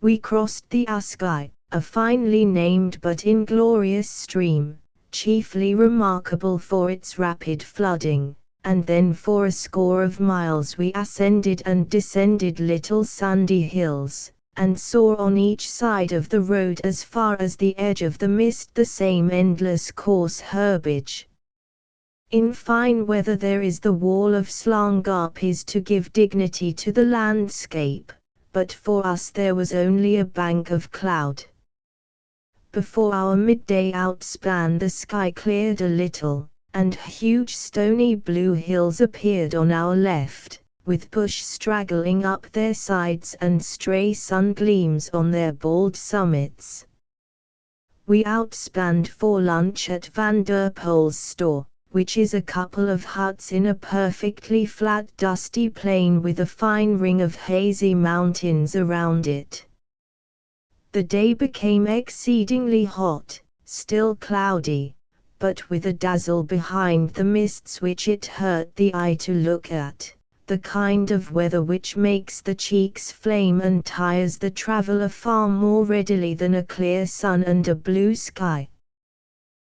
We crossed the Askai, a finely named but inglorious stream, chiefly remarkable for its rapid flooding, and then for a score of miles we ascended and descended little sandy hills, and saw on each side of the road as far as the edge of the mist the same endless coarse herbage. In fine weather there is the wall of Slangarpies to give dignity to the landscape, but for us there was only a bank of cloud. Before our midday outspan the sky cleared a little, and huge stony blue hills appeared on our left, with bush straggling up their sides and stray sun gleams on their bald summits. We outspanned for lunch at Van der Poel's store, which is a couple of huts in a perfectly flat dusty plain with a fine ring of hazy mountains around it. The day became exceedingly hot, still cloudy, but with a dazzle behind the mists which it hurt the eye to look at, the kind of weather which makes the cheeks flame and tires the traveler far more readily than a clear sun and a blue sky.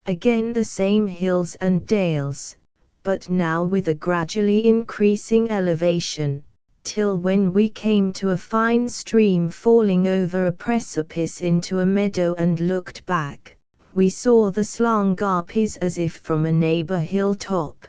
Again the same hills and dales, but now with a gradually increasing elevation, till when we came to a fine stream falling over a precipice into a meadow and looked back, we saw the Slangarpis as if from a neighbor hilltop.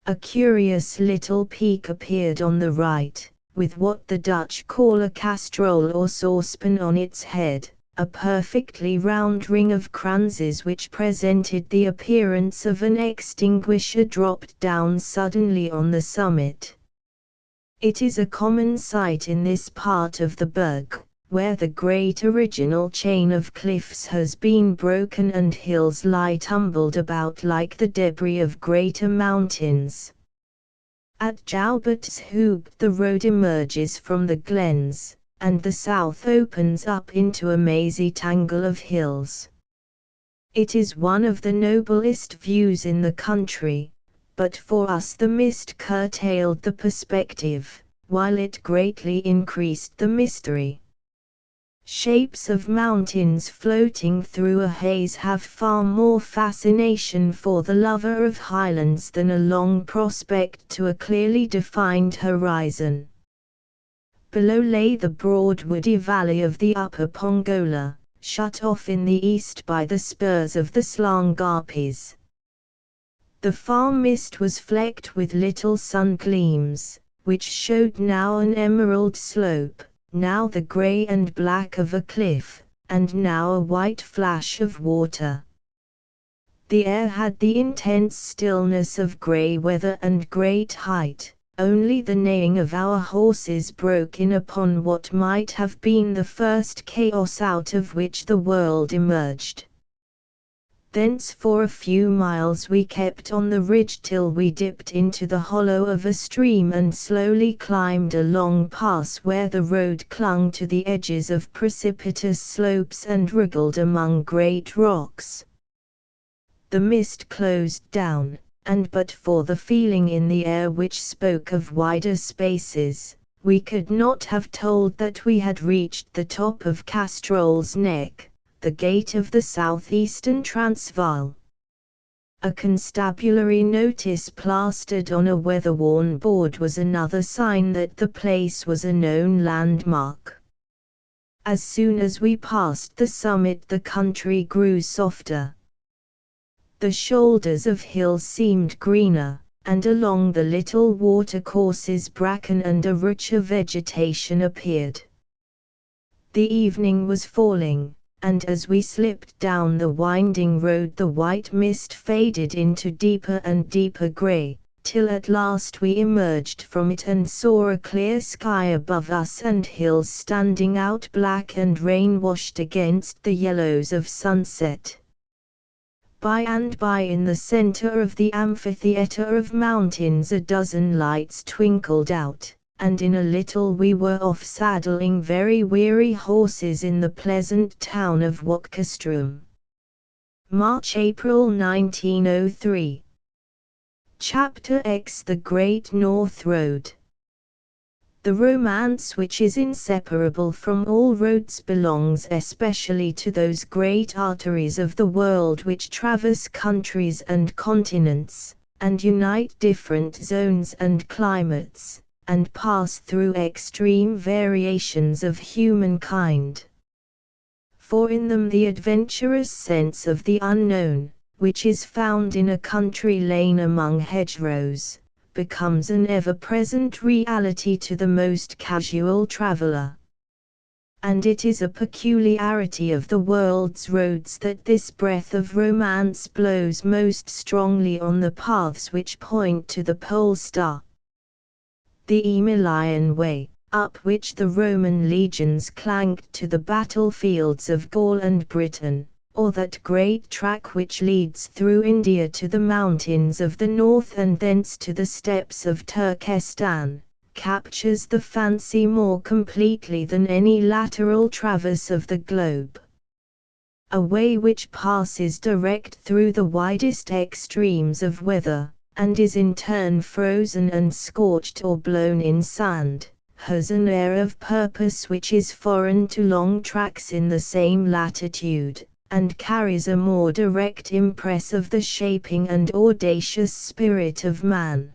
A curious little peak appeared on the right, with what the Dutch call a castrol or saucepan on its head, a perfectly round ring of kranzes which presented the appearance of an extinguisher dropped down suddenly on the summit. It is a common sight in this part of the Berg, where the great original chain of cliffs has been broken and hills lie tumbled about like the debris of greater mountains. At Joubert's Hoog the road emerges from the glens, and the south opens up into a mazy tangle of hills. It is one of the noblest views in the country, but for us the mist curtailed the perspective, while it greatly increased the mystery. Shapes of mountains floating through a haze have far more fascination for the lover of highlands than a long prospect to a clearly defined horizon. Below lay the broad woody valley of the Upper Pongola, shut off in the east by the spurs of the Slangarpis. The far mist was flecked with little sun gleams, which showed now an emerald slope, now the grey and black of a cliff, and now a white flash of water. The air had the intense stillness of grey weather and great height, only the neighing of our horses broke in upon what might have been the first chaos out of which the world emerged. Thence for a few miles we kept on the ridge till we dipped into the hollow of a stream and slowly climbed a long pass where the road clung to the edges of precipitous slopes and wriggled among great rocks. The mist closed down, and but for the feeling in the air which spoke of wider spaces, we could not have told that we had reached the top of Castrol's Neck, the gate of the southeastern Transvaal. A constabulary notice plastered on a weather-worn board was another sign that the place was a known landmark. As soon as we passed the summit the country grew softer. The shoulders of hills seemed greener, and along the little watercourses bracken and a richer vegetation appeared. The evening was falling, and as we slipped down the winding road the white mist faded into deeper and deeper grey, till at last we emerged from it and saw a clear sky above us and hills standing out black and rain-washed against the yellows of sunset. By and by in the centre of the amphitheatre of mountains a dozen lights twinkled out, and in a little we were off saddling very weary horses in the pleasant town of Wakastrum. March-April 1903. Chapter X The Great North Road. The romance which is inseparable from all roads belongs especially to those great arteries of the world which traverse countries and continents, and unite different zones and climates, and pass through extreme variations of humankind. For in them the adventurous sense of the unknown, which is found in a country lane among hedgerows, becomes an ever-present reality to the most casual traveler. And it is a peculiarity of the world's roads that this breath of romance blows most strongly on the paths which point to the pole star. The Emilian Way, up which the Roman legions clanked to the battlefields of Gaul and Britain, or that great track which leads through India to the mountains of the north and thence to the steppes of Turkestan, captures the fancy more completely than any lateral traverse of the globe. a way which passes direct through the widest extremes of weather, and is in turn frozen and scorched or blown in sand, has an air of purpose which is foreign to long tracks in the same latitude, and carries a more direct impress of the shaping and audacious spirit of man.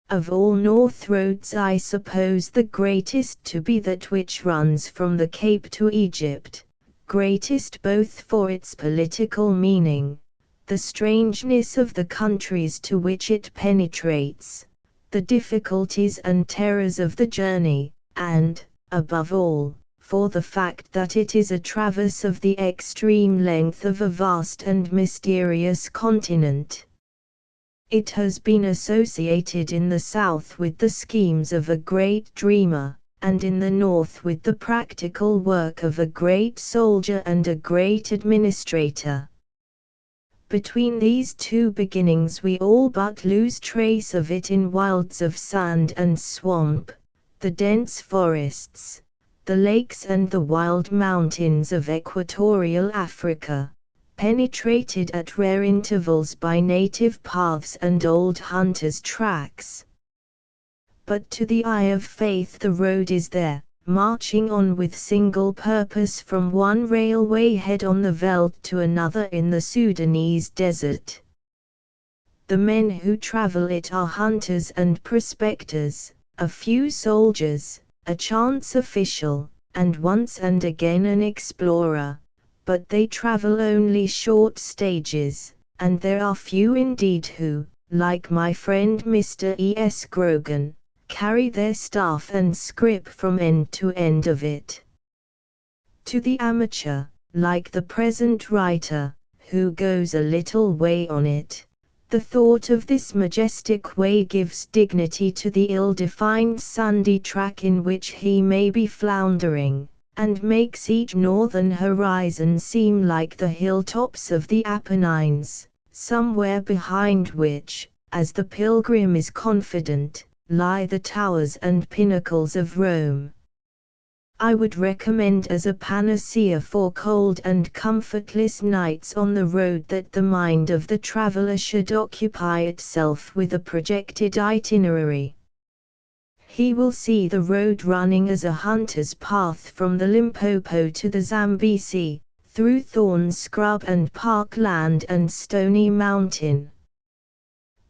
Of all North roads I suppose the greatest to be that which runs from the Cape to Egypt, greatest both for its political meaning, the strangeness of the countries to which it penetrates, the difficulties and terrors of the journey, and, above all, for the fact that it is a traverse of the extreme length of a vast and mysterious continent. It has been associated in the South with the schemes of a great dreamer, and in the North with the practical work of a great soldier and a great administrator. Between these two beginnings we all but lose trace of it in wilds of sand and swamp, the dense forests, the lakes and the wild mountains of equatorial Africa, penetrated at rare intervals by native paths and old hunters' tracks. But to the eye of faith the road is there, marching on with single purpose from one railway head on the veldt to another in the Sudanese desert. The men who travel it are hunters and prospectors, a few soldiers, a chance official, and once and again an explorer, but they travel only short stages, and there are few indeed who, like my friend Mr. E.S. Grogan, carry their staff and scrip from end to end of it. To the amateur, like the present writer, who goes a little way on it, the thought of this majestic way gives dignity to the ill-defined sandy track in which he may be floundering, and makes each northern horizon seem like the hilltops of the Apennines, somewhere behind which, as the pilgrim is confident, lie the towers and pinnacles of Rome. I would recommend as a panacea for cold and comfortless nights on the road that the mind of the traveler should occupy itself with a projected itinerary. He will see the road running as a hunter's path from the Limpopo to the Zambesi, through thorn scrub and parkland and stony mountain.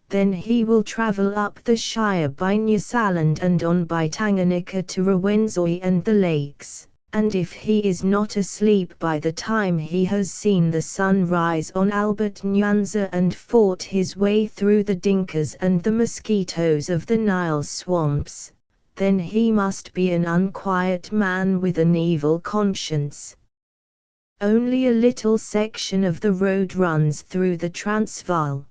Then he will travel up the Shire by Nyasaland and on by Tanganyika to Rwenzori and the lakes, and if he is not asleep by the time he has seen the sun rise on Albert Nyanza and fought his way through the dinkas and the mosquitoes of the Nile swamps, then he must be an unquiet man with an evil conscience. Only a little section of the road runs through the Transvaal.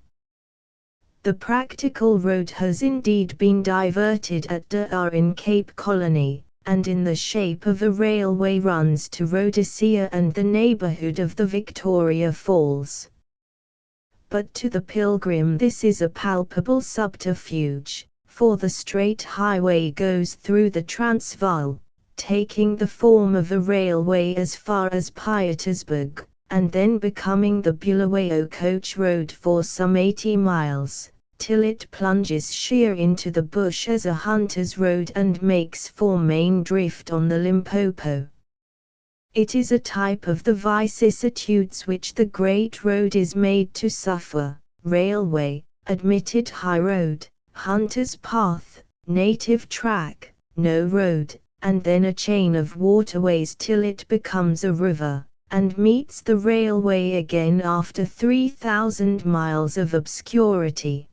The practical road has indeed been diverted at Dar in Cape Colony, and in the shape of a railway runs to Rhodesia and the neighborhood of the Victoria Falls. But to the pilgrim this is a palpable subterfuge, for the straight highway goes through the Transvaal, taking the form of a railway as far as Pietersburg, and then becoming the Bulawayo coach road for some 80 miles. Till it plunges sheer into the bush as a hunter's road and makes for Main Drift on the Limpopo. It is a type of the vicissitudes which the great road is made to suffer: railway, admitted high road, hunter's path, native track, no road, and then a chain of waterways till it becomes a river, and meets the railway again after 3,000 miles of obscurity.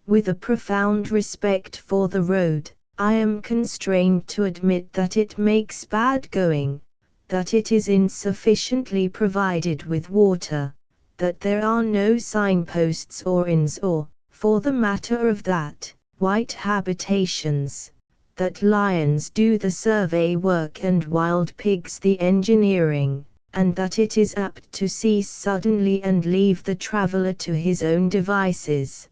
With a profound respect for the road, I am constrained to admit that it makes bad going, that it is insufficiently provided with water, that there are no signposts or inns or, for the matter of that, white habitations, that lions do the survey work and wild pigs the engineering, and that it is apt to cease suddenly and leave the traveler to his own devices.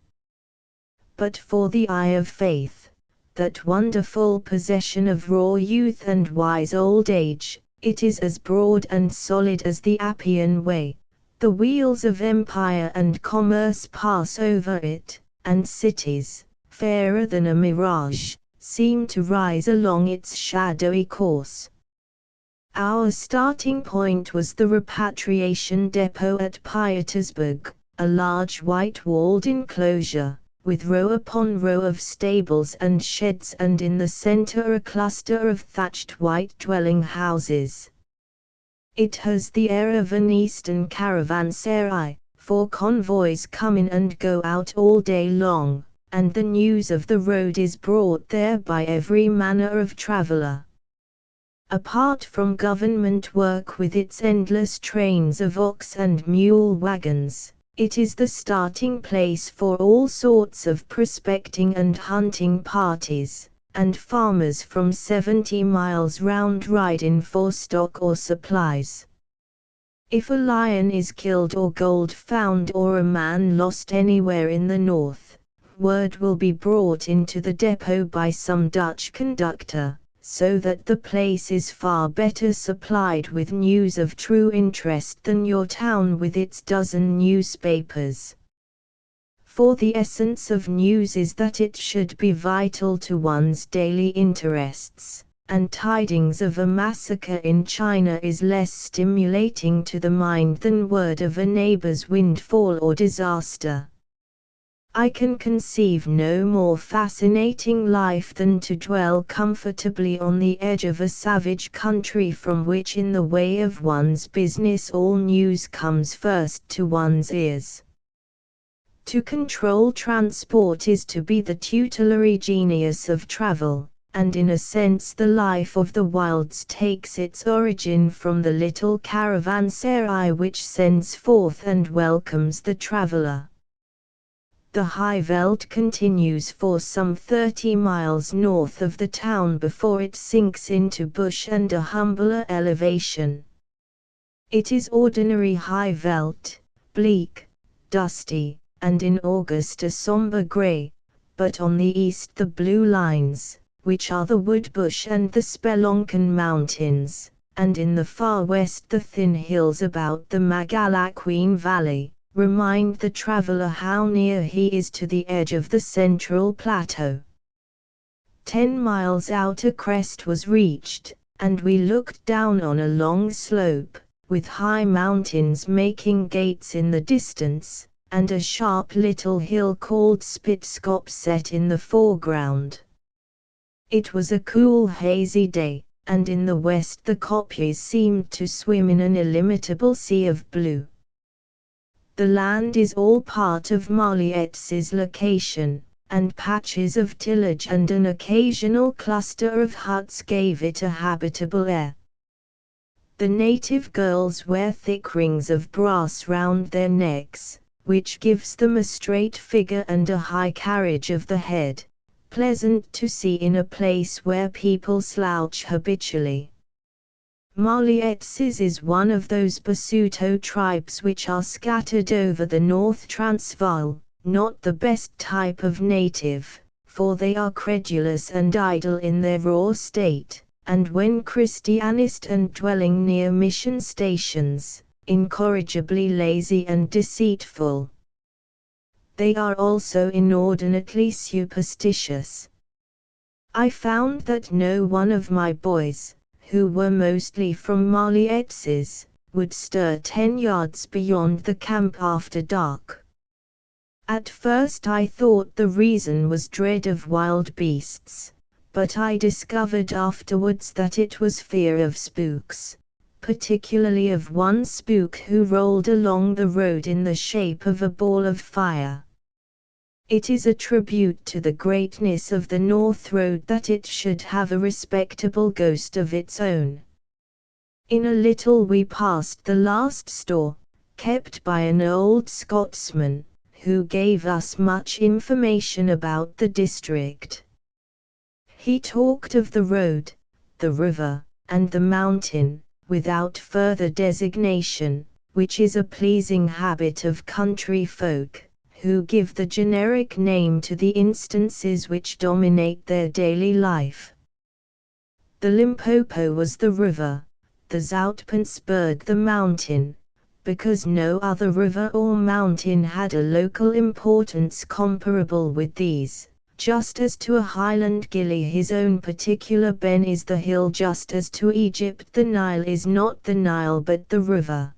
But for the eye of faith, that wonderful possession of raw youth and wise old age, It is as broad and solid as the Appian Way. The wheels of empire and commerce pass over it, and cities, fairer than a mirage, seem to rise along its shadowy course. Our starting point was the repatriation depot at Petersburg, a large white-walled enclosure, with row upon row of stables and sheds, and in the center a cluster of thatched white dwelling houses. It has the air of an eastern caravanserai, for convoys come in and go out all day long, and the news of the road is brought there by every manner of traveler. Apart from government work with its endless trains of ox and mule wagons, it is the starting place for all sorts of prospecting and hunting parties, and farmers from 70 miles round ride in for stock or supplies. If a lion is killed or gold found or a man lost anywhere in the north, word will be brought into the depot by some Dutch conductor, so that the place is far better supplied with news of true interest than your town with its dozen newspapers. For the essence of news is that it should be vital to one's daily interests, and tidings of a massacre in China is less stimulating to the mind than word of a neighbor's windfall or disaster. I can conceive no more fascinating life than to dwell comfortably on the edge of a savage country from which in the way of one's business all news comes first to one's ears. To control transport is to be the tutelary genius of travel, and in a sense the life of the wilds takes its origin from the little caravanserai which sends forth and welcomes the traveler. The high veldt continues for some 30 miles north of the town before it sinks into bush and a humbler elevation. It is ordinary high veldt, bleak, dusty, and in August a somber grey, but on the east the blue lines, which are the Woodbush and the Spelonken Mountains, and in the far west the thin hills about the Magalaqueen Valley, remind the traveler how near he is to the edge of the central plateau. 10 miles out a crest was reached, and we looked down on a long slope, with high mountains making gates in the distance, and a sharp little hill called Spitzkop set in the foreground. It was a cool hazy day, and in the west the kopjes seemed to swim in an illimitable sea of blue. The land is all part of Marliette's location, and patches of tillage and an occasional cluster of huts gave it a habitable air. The native girls wear thick rings of brass round their necks, which gives them a straight figure and a high carriage of the head, pleasant to see in a place where people slouch habitually. Marliette's is one of those Basuto tribes which are scattered over the North Transvaal, not the best type of native, for they are credulous and idle in their raw state, and when Christianist and dwelling near mission stations, incorrigibly lazy and deceitful. They are also inordinately superstitious. I found that no one of my boys, who were mostly from Marliette's, would stir 10 yards beyond the camp after dark. At first I thought the reason was dread of wild beasts, but I discovered afterwards that it was fear of spooks, particularly of one spook who rolled along the road in the shape of a ball of fire. It is a tribute to the greatness of the North Road that it should have a respectable ghost of its own. In a little we passed the last store, kept by an old Scotsman, who gave us much information about the district. He talked of the road, the river, and the mountain, without further designation, which is a pleasing habit of country folk, who give the generic name to the instances which dominate their daily life. The Limpopo was the river, the Zoutpansberg the mountain, because no other river or mountain had a local importance comparable with these, just as to a highland gilly his own particular ben is the hill, just as to Egypt the Nile is not the Nile but the river.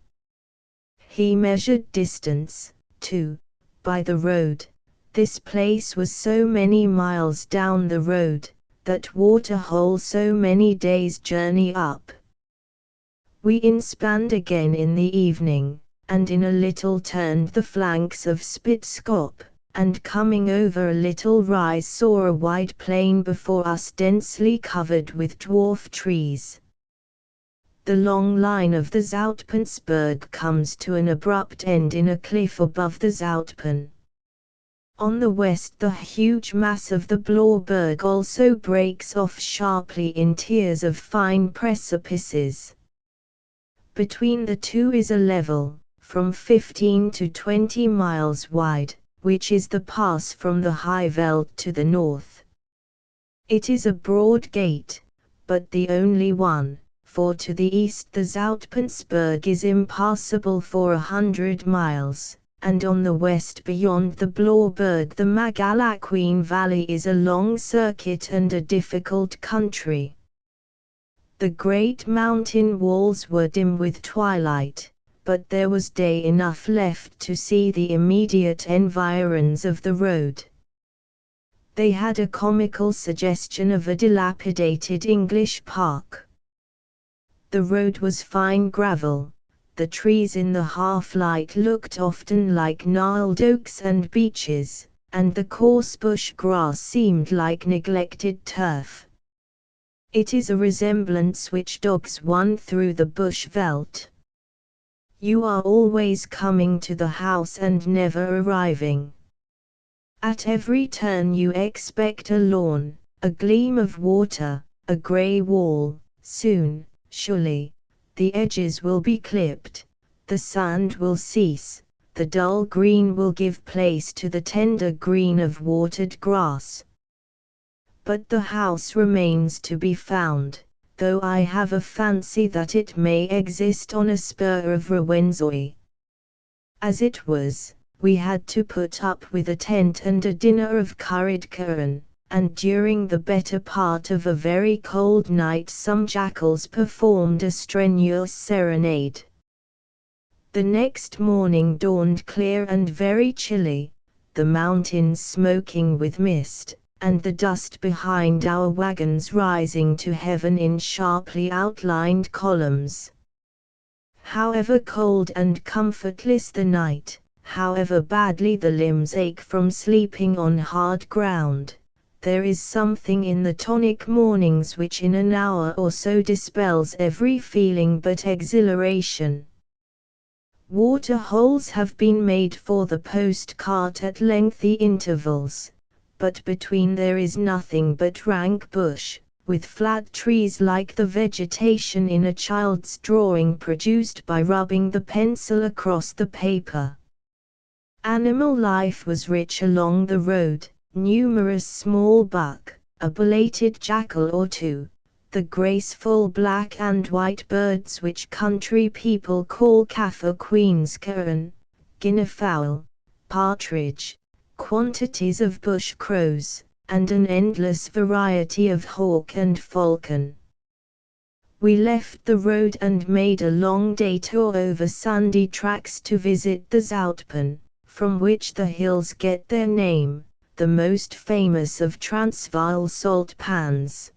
He measured distance, too, by the road. This place was so many miles down the road, that water-hole so many days' journey up. We inspanned again in the evening, and in a little turned the flanks of Spitzkop, and coming over a little rise saw a wide plain before us densely covered with dwarf trees. The long line of the Zoutpansberg comes to an abrupt end in a cliff above the Zoutpan. On the west the huge mass of the Blauberg also breaks off sharply in tiers of fine precipices. Between the two is a level, from 15 to 20 miles wide, which is the pass from the high veld to the north. It is a broad gate, but the only one, for to the east the Zoutpansberg is impassable for 100 miles. And on the west beyond the Blauberg the Magalaquin Valley is a long circuit and a difficult country. The great mountain walls were dim with twilight, but there was day enough left to see the immediate environs of the road. They had a comical suggestion of a dilapidated English park. The road was fine gravel. The trees in the half-light looked often like gnarled oaks and beeches, and the coarse bush grass seemed like neglected turf. It is a resemblance which dogs one through the bush veldt. You are always coming to the house and never arriving. At every turn you expect a lawn, a gleam of water, a grey wall. Soon, surely, the edges will be clipped, the sand will cease, the dull green will give place to the tender green of watered grass. But the house remains to be found, though I have a fancy that it may exist on a spur of Rwenzori. As it was, we had to put up with a tent and a dinner of curried curran, and during the better part of a very cold night some jackals performed a strenuous serenade. The next morning dawned clear and very chilly, the mountains smoking with mist, and the dust behind our wagons rising to heaven in sharply outlined columns. However cold and comfortless the night, however badly the limbs ache from sleeping on hard ground, there is something in the tonic mornings which in an hour or so dispels every feeling but exhilaration. Water-holes have been made for the post-cart at lengthy intervals, but between there is nothing but rank bush, with flat trees like the vegetation in a child's drawing produced by rubbing the pencil across the paper. Animal life was rich along the road. Numerous small buck, a belated jackal or two, the graceful black and white birds which country people call Kaffir Queen's curran, guineafowl, partridge, quantities of bush crows, and an endless variety of hawk and falcon. We left the road and made a long detour over sandy tracks to visit the Zoutpan, from which the hills get their name, the most famous of Transvaal salt pans.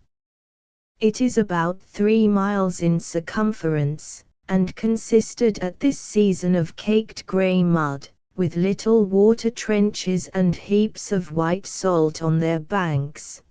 It is about 3 miles in circumference, and consisted at this season of caked grey mud, with little water trenches and heaps of white salt on their banks.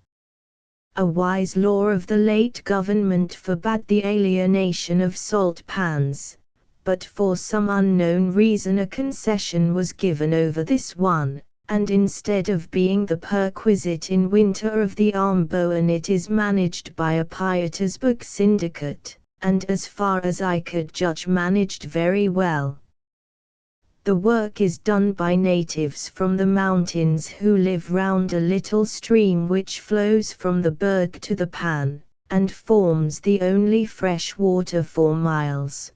A wise law of the late government forbade the alienation of salt pans, but for some unknown reason a concession was given over this one, and instead of being the perquisite in winter of the Armboen it is managed by a Pietersburg syndicate, and as far as I could judge managed very well. The work is done by natives from the mountains who live round a little stream which flows from the Berg to the Pan, and forms the only fresh water for miles.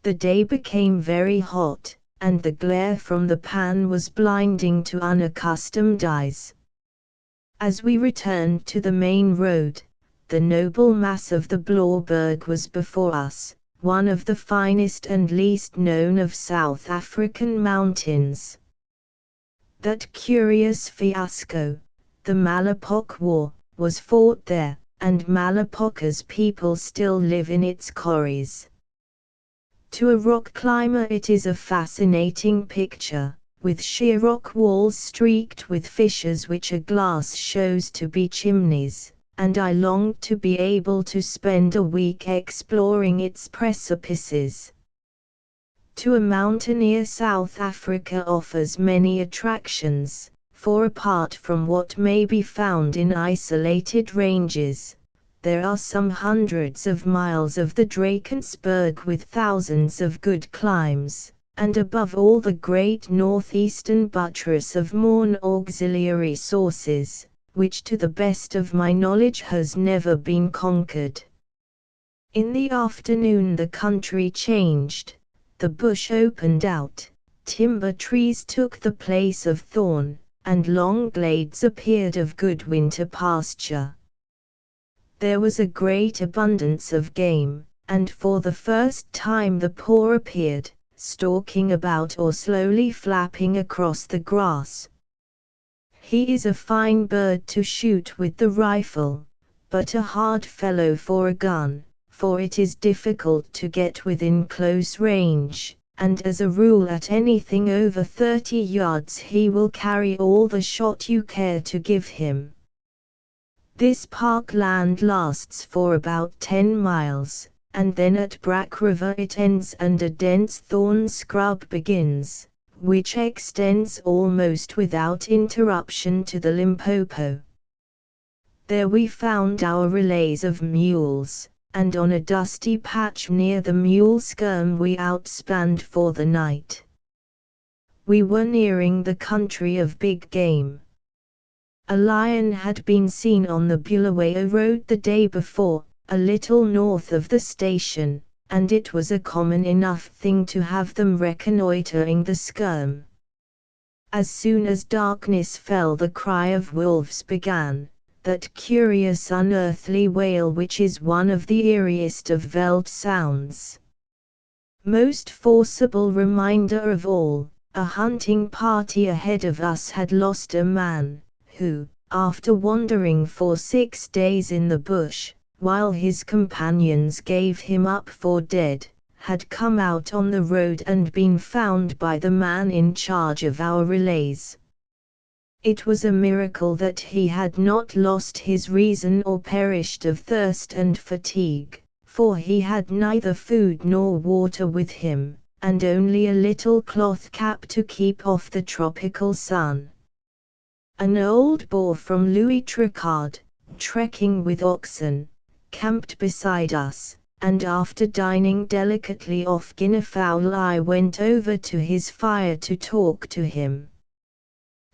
The day became very hot, and the glare from the pan was blinding to unaccustomed eyes. As we returned to the main road, the noble mass of the Blauberg was before us, one of the finest and least known of South African mountains. That curious fiasco, the Malapok War, was fought there, and Malapoka's people still live in its quarries. To a rock climber it is a fascinating picture, with sheer rock walls streaked with fissures which a glass shows to be chimneys, and I longed to be able to spend a week exploring its precipices. To a mountaineer, South Africa offers many attractions, for apart from what may be found in isolated ranges, there are some hundreds of miles of the Drakensberg with thousands of good climbs, and above all the great northeastern buttress of Morne auxiliary sources, which to the best of my knowledge has never been conquered. In the afternoon the country changed, the bush opened out, timber trees took the place of thorn, and long glades appeared of good winter pasture. There was a great abundance of game, and for the first time the boar appeared, stalking about or slowly flapping across the grass. He is a fine bird to shoot with the rifle, but a hard fellow for a gun, for it is difficult to get within close range, and as a rule at anything over 30 yards he will carry all the shot you care to give him. This parkland lasts for about 10 miles, and then at Brack River it ends and a dense thorn scrub begins, which extends almost without interruption to the Limpopo. There we found our relays of mules, and on a dusty patch near the mule skerm we outspanned for the night. We were nearing the country of big game. A lion had been seen on the Bulawayo Road the day before, a little north of the station, and it was a common enough thing to have them reconnoitering the skerm. As soon as darkness fell the cry of wolves began, that curious unearthly wail which is one of the eeriest of veld sounds. Most forcible reminder of all, a hunting party ahead of us had lost a man, who, after wandering for 6 days in the bush, while his companions gave him up for dead, had come out on the road and been found by the man in charge of our relays. It was a miracle that he had not lost his reason or perished of thirst and fatigue, for he had neither food nor water with him, and only a little cloth cap to keep off the tropical sun. An old boar from Louis Tricard, trekking with oxen, camped beside us, and after dining delicately off guineafowl I went over to his fire to talk to him.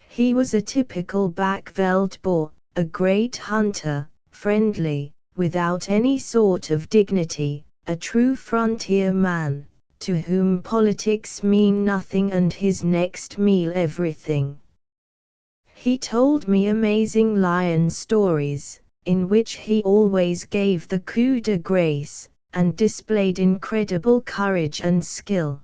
He was a typical Backveld boar, a great hunter, friendly, without any sort of dignity, a true frontier man, to whom politics mean nothing and his next meal everything. He told me amazing lion stories, in which he always gave the coup de grace, and displayed incredible courage and skill.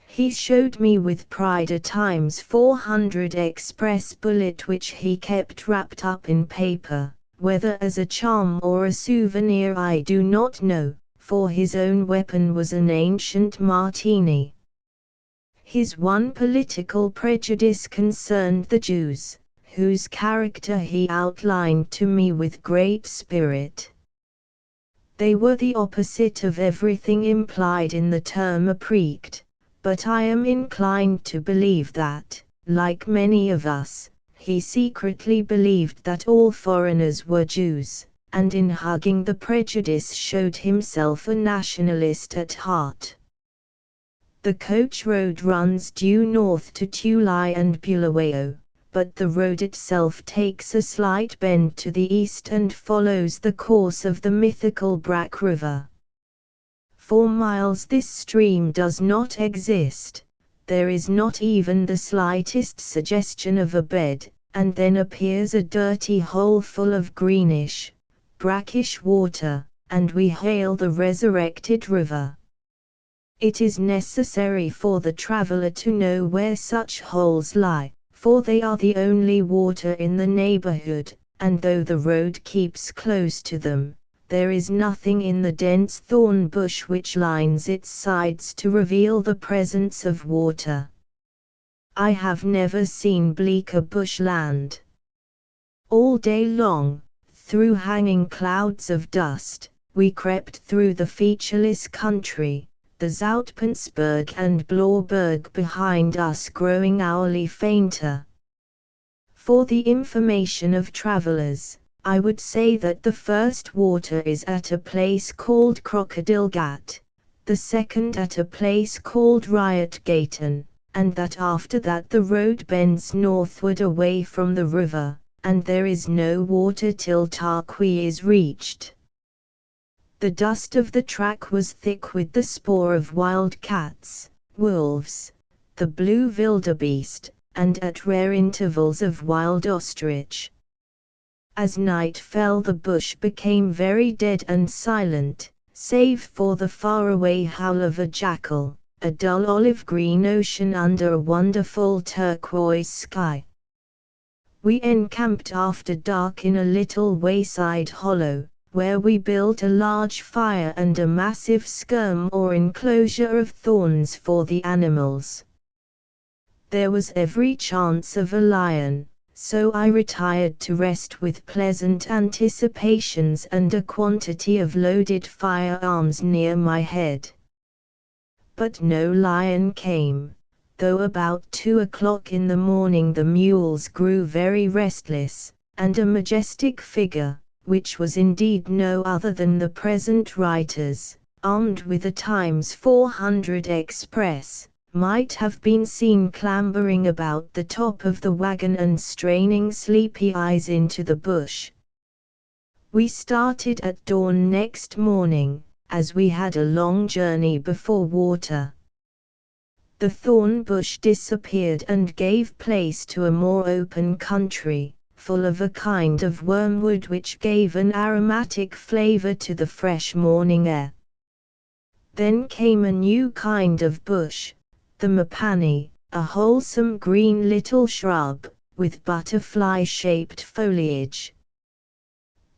He showed me with pride a ×400 express bullet which he kept wrapped up in paper, whether as a charm or a souvenir I do not know, for his own weapon was an ancient martini. His one political prejudice concerned the Jews, whose character he outlined to me with great spirit. They were the opposite of everything implied in the term apriect, but I am inclined to believe that, like many of us, he secretly believed that all foreigners were Jews, and in hugging the prejudice showed himself a nationalist at heart. The coach road runs due north to Tulai and Bulawayo, but the road itself takes a slight bend to the east and follows the course of the mythical Brack River. For miles this stream does not exist, there is not even the slightest suggestion of a bed, and then appears a dirty hole full of greenish, brackish water, and we hail the resurrected river. It is necessary for the traveler to know where such holes lie, for they are the only water in the neighborhood, and though the road keeps close to them, there is nothing in the dense thorn bush which lines its sides to reveal the presence of water. I have never seen bleaker bushland. All day long, through hanging clouds of dust, we crept through the featureless country, the Zoutpansberg and Blauberg behind us growing hourly fainter. For the information of travelers, I would say that the first water is at a place called Crocodile Gat, the second at a place called Riot Gaten, and that after that the road bends northward away from the river, and there is no water till Tarqui is reached. The dust of the track was thick with the spoor of wild cats, wolves, the blue wildebeest, and at rare intervals of wild ostrich. As night fell the bush became very dead and silent, save for the faraway howl of a jackal, a dull olive-green ocean under a wonderful turquoise sky. We encamped after dark in a little wayside hollow, where we built a large fire and a massive skerm or enclosure of thorns for the animals. There was every chance of a lion, so I retired to rest with pleasant anticipations and a quantity of loaded firearms near my head. But no lion came, though about 2 o'clock in the morning the mules grew very restless, and a majestic figure, which was indeed no other than the present writer's, armed with a Times 400 express, might have been seen clambering about the top of the wagon and straining sleepy eyes into the bush. We started at dawn next morning, as we had a long journey before water. The thorn bush disappeared and gave place to a more open country, full of a kind of wormwood which gave an aromatic flavor to the fresh morning air. Then came a new kind of bush, the mapani, a wholesome green little shrub, with butterfly-shaped foliage.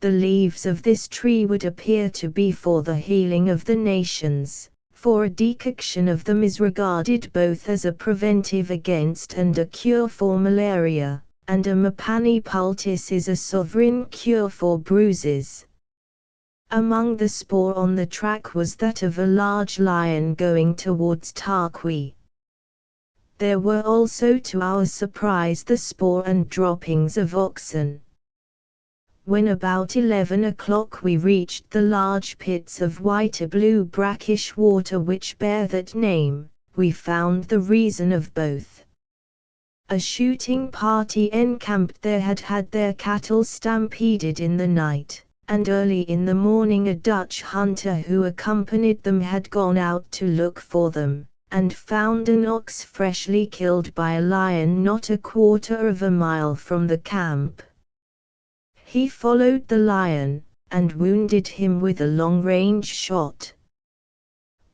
The leaves of this tree would appear to be for the healing of the nations, for a decoction of them is regarded both as a preventive against and a cure for malaria, and a mapani poultice is a sovereign cure for bruises. Among the spoor on the track was that of a large lion going towards Tarqui. There were also to our surprise the spoor and droppings of oxen. When about 11 o'clock we reached the large pits of white-blue brackish water which bear that name, we found the reason of both. A shooting party encamped there had had their cattle stampeded in the night, and early in the morning a Dutch hunter who accompanied them had gone out to look for them, and found an ox freshly killed by a lion not a quarter of a mile from the camp. He followed the lion, and wounded him with a long-range shot.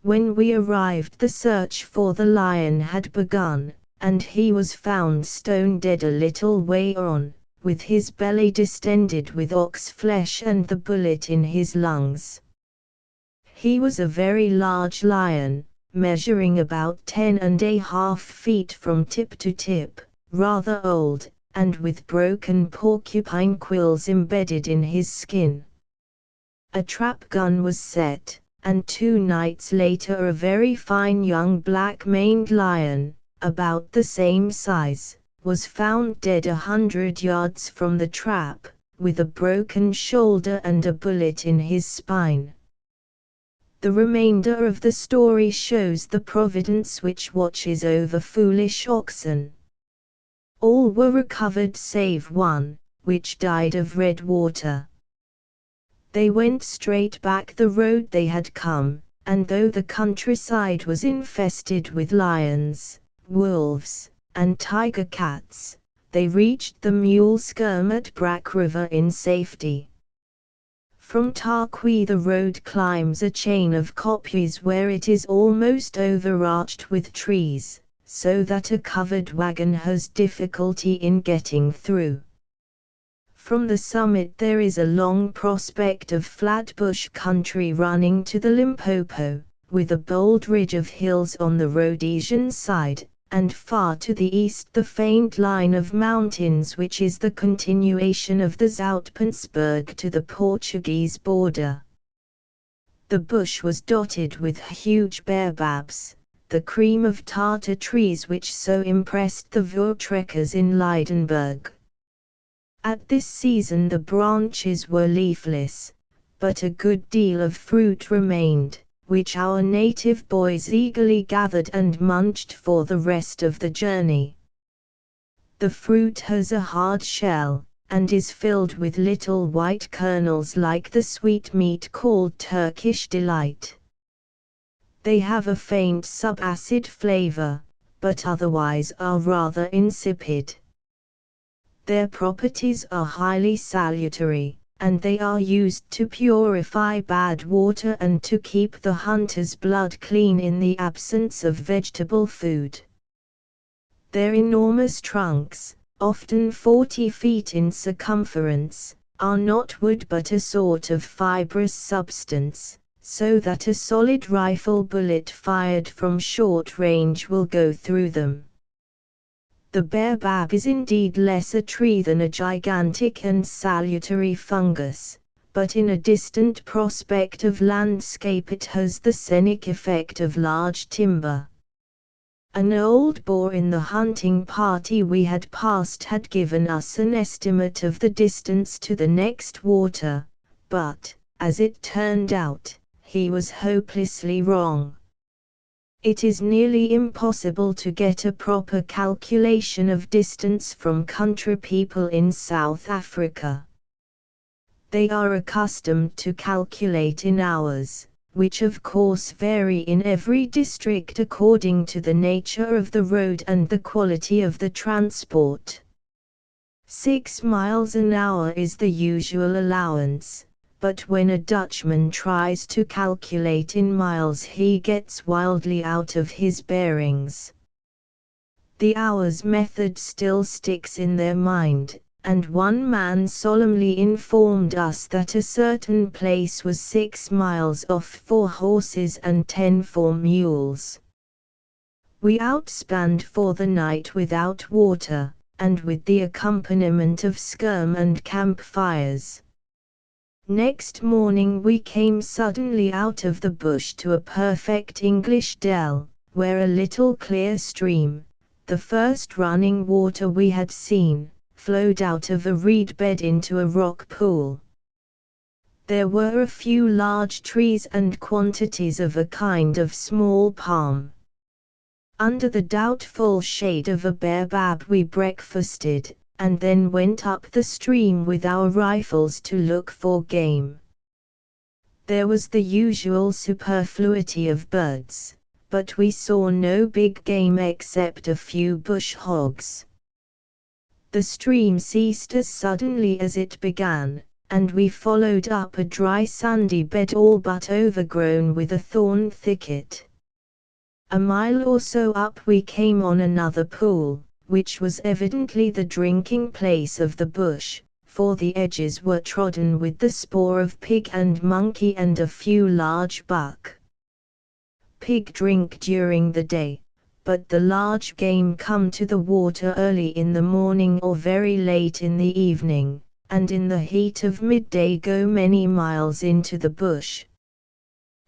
When we arrived the search for the lion had begun, and he was found stone dead a little way on, with his belly distended with ox flesh and the bullet in his lungs. He was a very large lion, measuring about 10.5 feet from tip to tip, rather old, and with broken porcupine quills embedded in his skin. A trap gun was set, and 2 nights later a very fine young black-maned lion, about the same size, was found dead 100 yards from the trap, with a broken shoulder and a bullet in his spine. The remainder of the story shows the providence which watches over foolish oxen. All were recovered save one, which died of red water. They went straight back the road they had come, and though the countryside was infested with lions, wolves, and tiger cats, they reached the mule skerm at Brack River in safety. From Tarqui the road climbs a chain of kopjes where it is almost overarched with trees, so that a covered wagon has difficulty in getting through. From the summit there is a long prospect of flat bush country running to the Limpopo, with a bold ridge of hills on the Rhodesian side, and far to the east the faint line of mountains which is the continuation of the Zoutpansberg to the Portuguese border. The bush was dotted with huge baobabs, the cream of Tartar trees which so impressed the Voortrekkers in Leidenburg. At this season the branches were leafless, but a good deal of fruit remained, which our native boys eagerly gathered and munched for the rest of the journey. The fruit has a hard shell, and is filled with little white kernels like the sweetmeat called Turkish Delight. They have a faint subacid flavor, but otherwise are rather insipid. Their properties are highly salutary, and they are used to purify bad water and to keep the hunter's blood clean in the absence of vegetable food. Their enormous trunks, often 40 feet in circumference, are not wood but a sort of fibrous substance, so that a solid rifle bullet fired from short range will go through them. The baobab is indeed less a tree than a gigantic and salutary fungus, but in a distant prospect of landscape it has the scenic effect of large timber. An old boar in the hunting party we had passed had given us an estimate of the distance to the next water, but, as it turned out, he was hopelessly wrong. It is nearly impossible to get a proper calculation of distance from country people in South Africa. They are accustomed to calculate in hours, which of course vary in every district according to the nature of the road and the quality of the transport. 6 miles an hour is the usual allowance, but when a Dutchman tries to calculate in miles he gets wildly out of his bearings. The hours method still sticks in their mind, and one man solemnly informed us that a certain place was 6 miles off for horses and 10 for mules. We outspanned for the night without water, and with the accompaniment of skerm and campfires. Next morning we came suddenly out of the bush to a perfect English dell, where a little clear stream, the first running water we had seen, flowed out of a reed bed into a rock pool. There were a few large trees and quantities of a kind of small palm. Under the doubtful shade of a baobab we breakfasted, and then went up the stream with our rifles to look for game. There was the usual superfluity of birds, but we saw no big game except a few bush hogs. The stream ceased as suddenly as it began, and we followed up a dry sandy bed all but overgrown with a thorn thicket. A mile or so up we came on another pool, which was evidently the drinking place of the bush, for the edges were trodden with the spoor of pig and monkey and a few large buck. Pig drink during the day, but the large game come to the water early in the morning or very late in the evening, and in the heat of midday go many miles into the bush.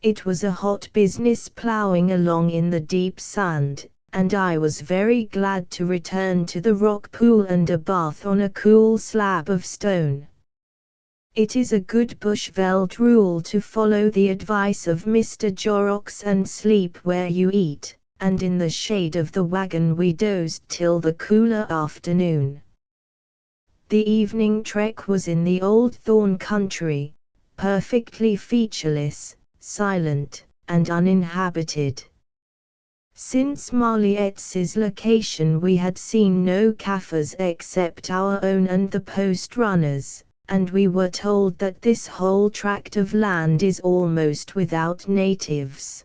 It was a hot business ploughing along in the deep sand, and I was very glad to return to the rock pool and a bath on a cool slab of stone. It is a good bushveld rule to follow the advice of Mr. Jorrocks and sleep where you eat, and in the shade of the wagon we dozed till the cooler afternoon. The evening trek was in the old thorn country, perfectly featureless, silent, and uninhabited. Since Marliette's location we had seen no Kaffirs except our own and the post runners, and we were told that this whole tract of land is almost without natives.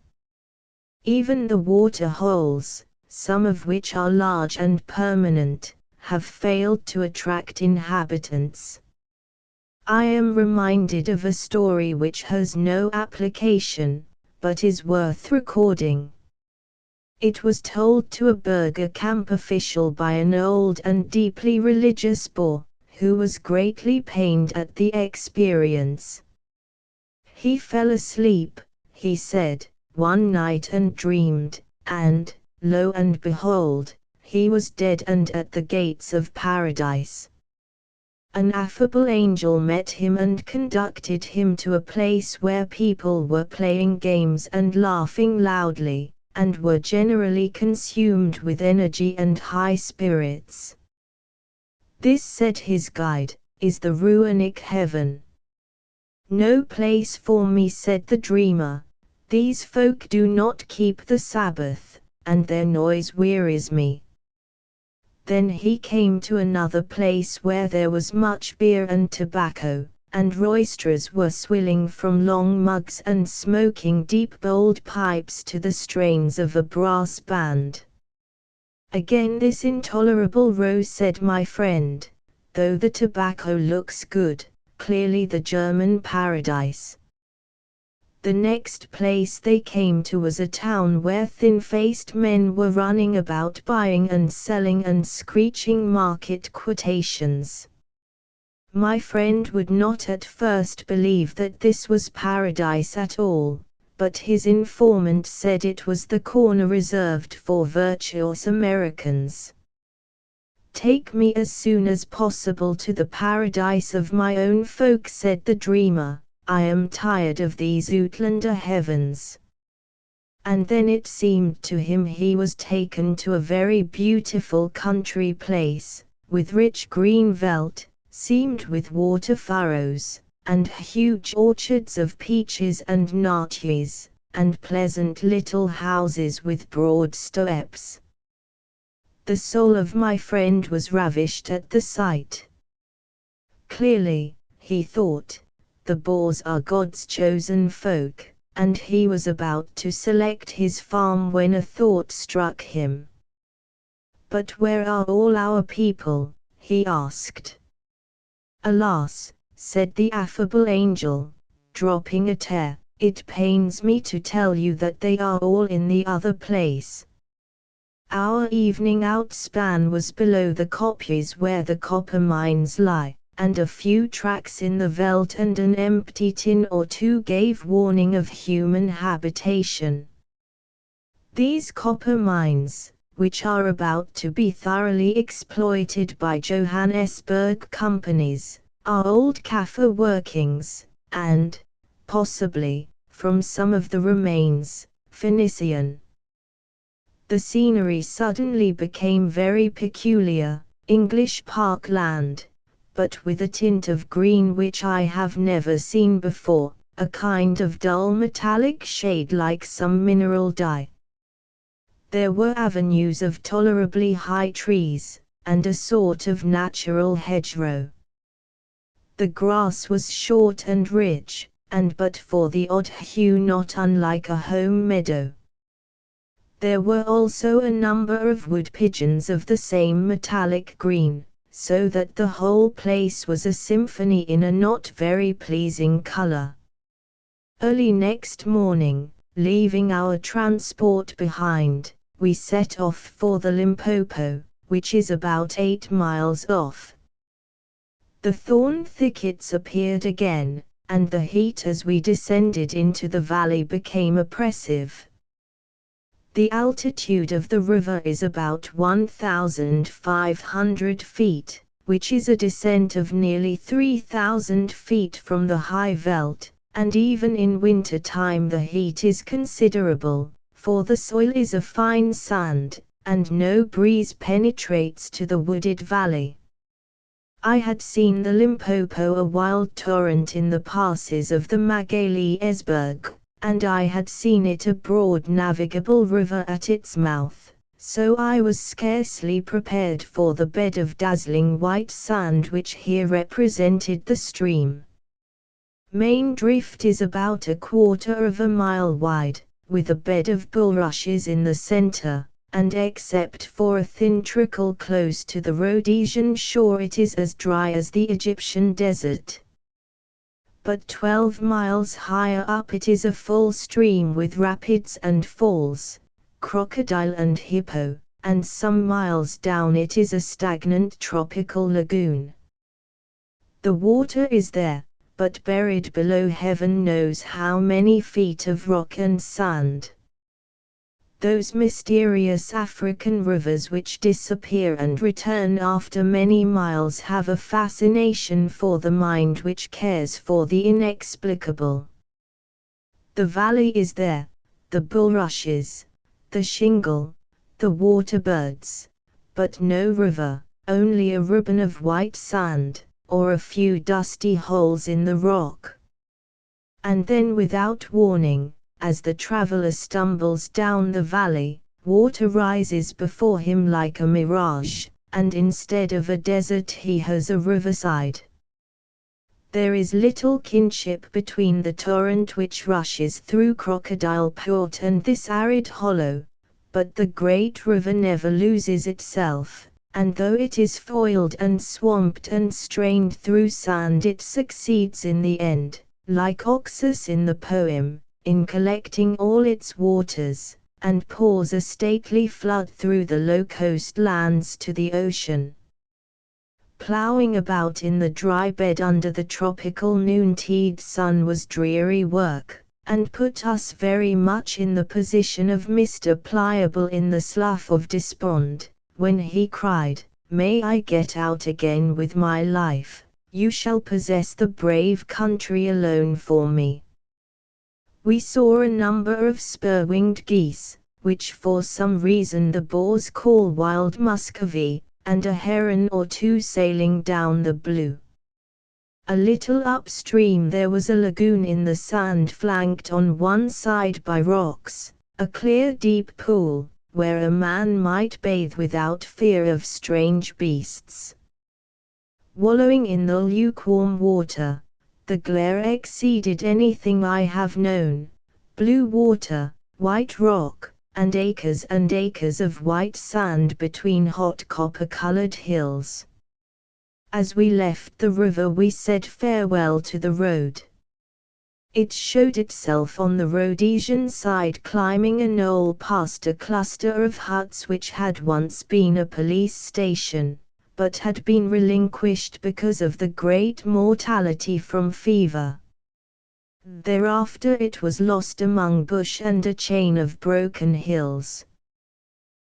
Even the water holes, some of which are large and permanent, have failed to attract inhabitants. I am reminded of a story which has no application, but is worth recording. It was told to a Burger camp official by an old and deeply religious Boer, who was greatly pained at the experience. He fell asleep, he said, one night and dreamed, and, lo and behold, he was dead and at the gates of paradise. An affable angel met him and conducted him to a place where people were playing games and laughing loudly, and were generally consumed with energy and high spirits. This, said his guide, is the Ruinic heaven. No place for me, said the dreamer. These folk do not keep the Sabbath, and their noise wearies me. Then he came to another place where there was much beer and tobacco, and roisterers were swilling from long mugs and smoking deep-bowled pipes to the strains of a brass band. Again this intolerable row, said my friend, though the tobacco looks good, clearly the German paradise. The next place they came to was a town where thin-faced men were running about buying and selling and screeching market quotations. My friend would not at first believe that this was paradise at all, but his informant said it was the corner reserved for virtuous Americans. Take me as soon as possible to the paradise of my own folk, said the dreamer. I am tired of these Uitlander heavens. And then it seemed to him he was taken to a very beautiful country place, with rich green veldt, seamed with water furrows, and huge orchards of peaches and naartjies, and pleasant little houses with broad steps. The soul of my friend was ravished at the sight. Clearly, he thought, the Boers are God's chosen folk, and he was about to select his farm when a thought struck him. But where are all our people? He asked. Alas, said the affable angel, dropping a tear, it pains me to tell you that they are all in the other place. Our evening outspan was below the kopjes where the copper mines lie, and a few tracks in the veldt and an empty tin or two gave warning of human habitation. These copper mines, which are about to be thoroughly exploited by Johannesburg companies, are old Kaffir workings, and, possibly, from some of the remains, Phoenician. The scenery suddenly became very peculiar, English parkland, but with a tint of green which I have never seen before, a kind of dull metallic shade like some mineral dye. There were avenues of tolerably high trees, and a sort of natural hedgerow. The grass was short and rich, and but for the odd hue not unlike a home meadow. There were also a number of wood pigeons of the same metallic green, so that the whole place was a symphony in a not very pleasing color. Early next morning, leaving our transport behind, we set off for the Limpopo, which is about 8 miles off. The thorn thickets appeared again, and the heat as we descended into the valley became oppressive. The altitude of the river is about 1,500 feet, which is a descent of nearly 3,000 feet from the high veldt, and even in winter time the heat is considerable, for the soil is a fine sand, and no breeze penetrates to the wooded valley. I had seen the Limpopo, a wild torrent in the passes of the Magalhaesberg, and I had seen it a broad navigable river at its mouth, so I was scarcely prepared for the bed of dazzling white sand which here represented the stream. Main Drift is about 1/4 of a mile wide, with a bed of bulrushes in the center, and except for a thin trickle close to the Rhodesian shore it is as dry as the Egyptian desert. But 12 miles higher up it is a full stream with rapids and falls, crocodile and hippo, and some miles down it is a stagnant tropical lagoon. The water is there, but buried below heaven knows how many feet of rock and sand. Those mysterious African rivers which disappear and return after many miles have a fascination for the mind which cares for the inexplicable. The valley is there, the bulrushes, the shingle, the water birds, but no river, only a ribbon of white sand, or a few dusty holes in the rock. And then without warning, as the traveler stumbles down the valley, water rises before him like a mirage, and instead of a desert he has a riverside. There is little kinship between the torrent which rushes through Crocodile Port and this arid hollow, but the great river never loses itself, and though it is foiled and swamped and strained through sand it succeeds in the end, like Oxus in the poem, in collecting all its waters, and pours a stately flood through the low coast lands to the ocean. Ploughing about in the dry bed under the tropical noontide sun was dreary work, and put us very much in the position of Mr. Pliable in the Slough of Despond, when he cried, "May I get out again with my life, you shall possess the brave country alone for me." We saw a number of spur-winged geese, which for some reason the Boers call wild muscovy, and a heron or two sailing down the blue. A little upstream there was a lagoon in the sand flanked on one side by rocks, a clear deep pool, where a man might bathe without fear of strange beasts. Wallowing in the lukewarm water, the glare exceeded anything I have known. Blue water, white rock, and acres of white sand between hot copper-colored hills. As we left the river we said farewell to the road. It showed itself on the Rhodesian side climbing a knoll past a cluster of huts which had once been a police station, but had been relinquished because of the great mortality from fever. Thereafter it was lost among bush and a chain of broken hills.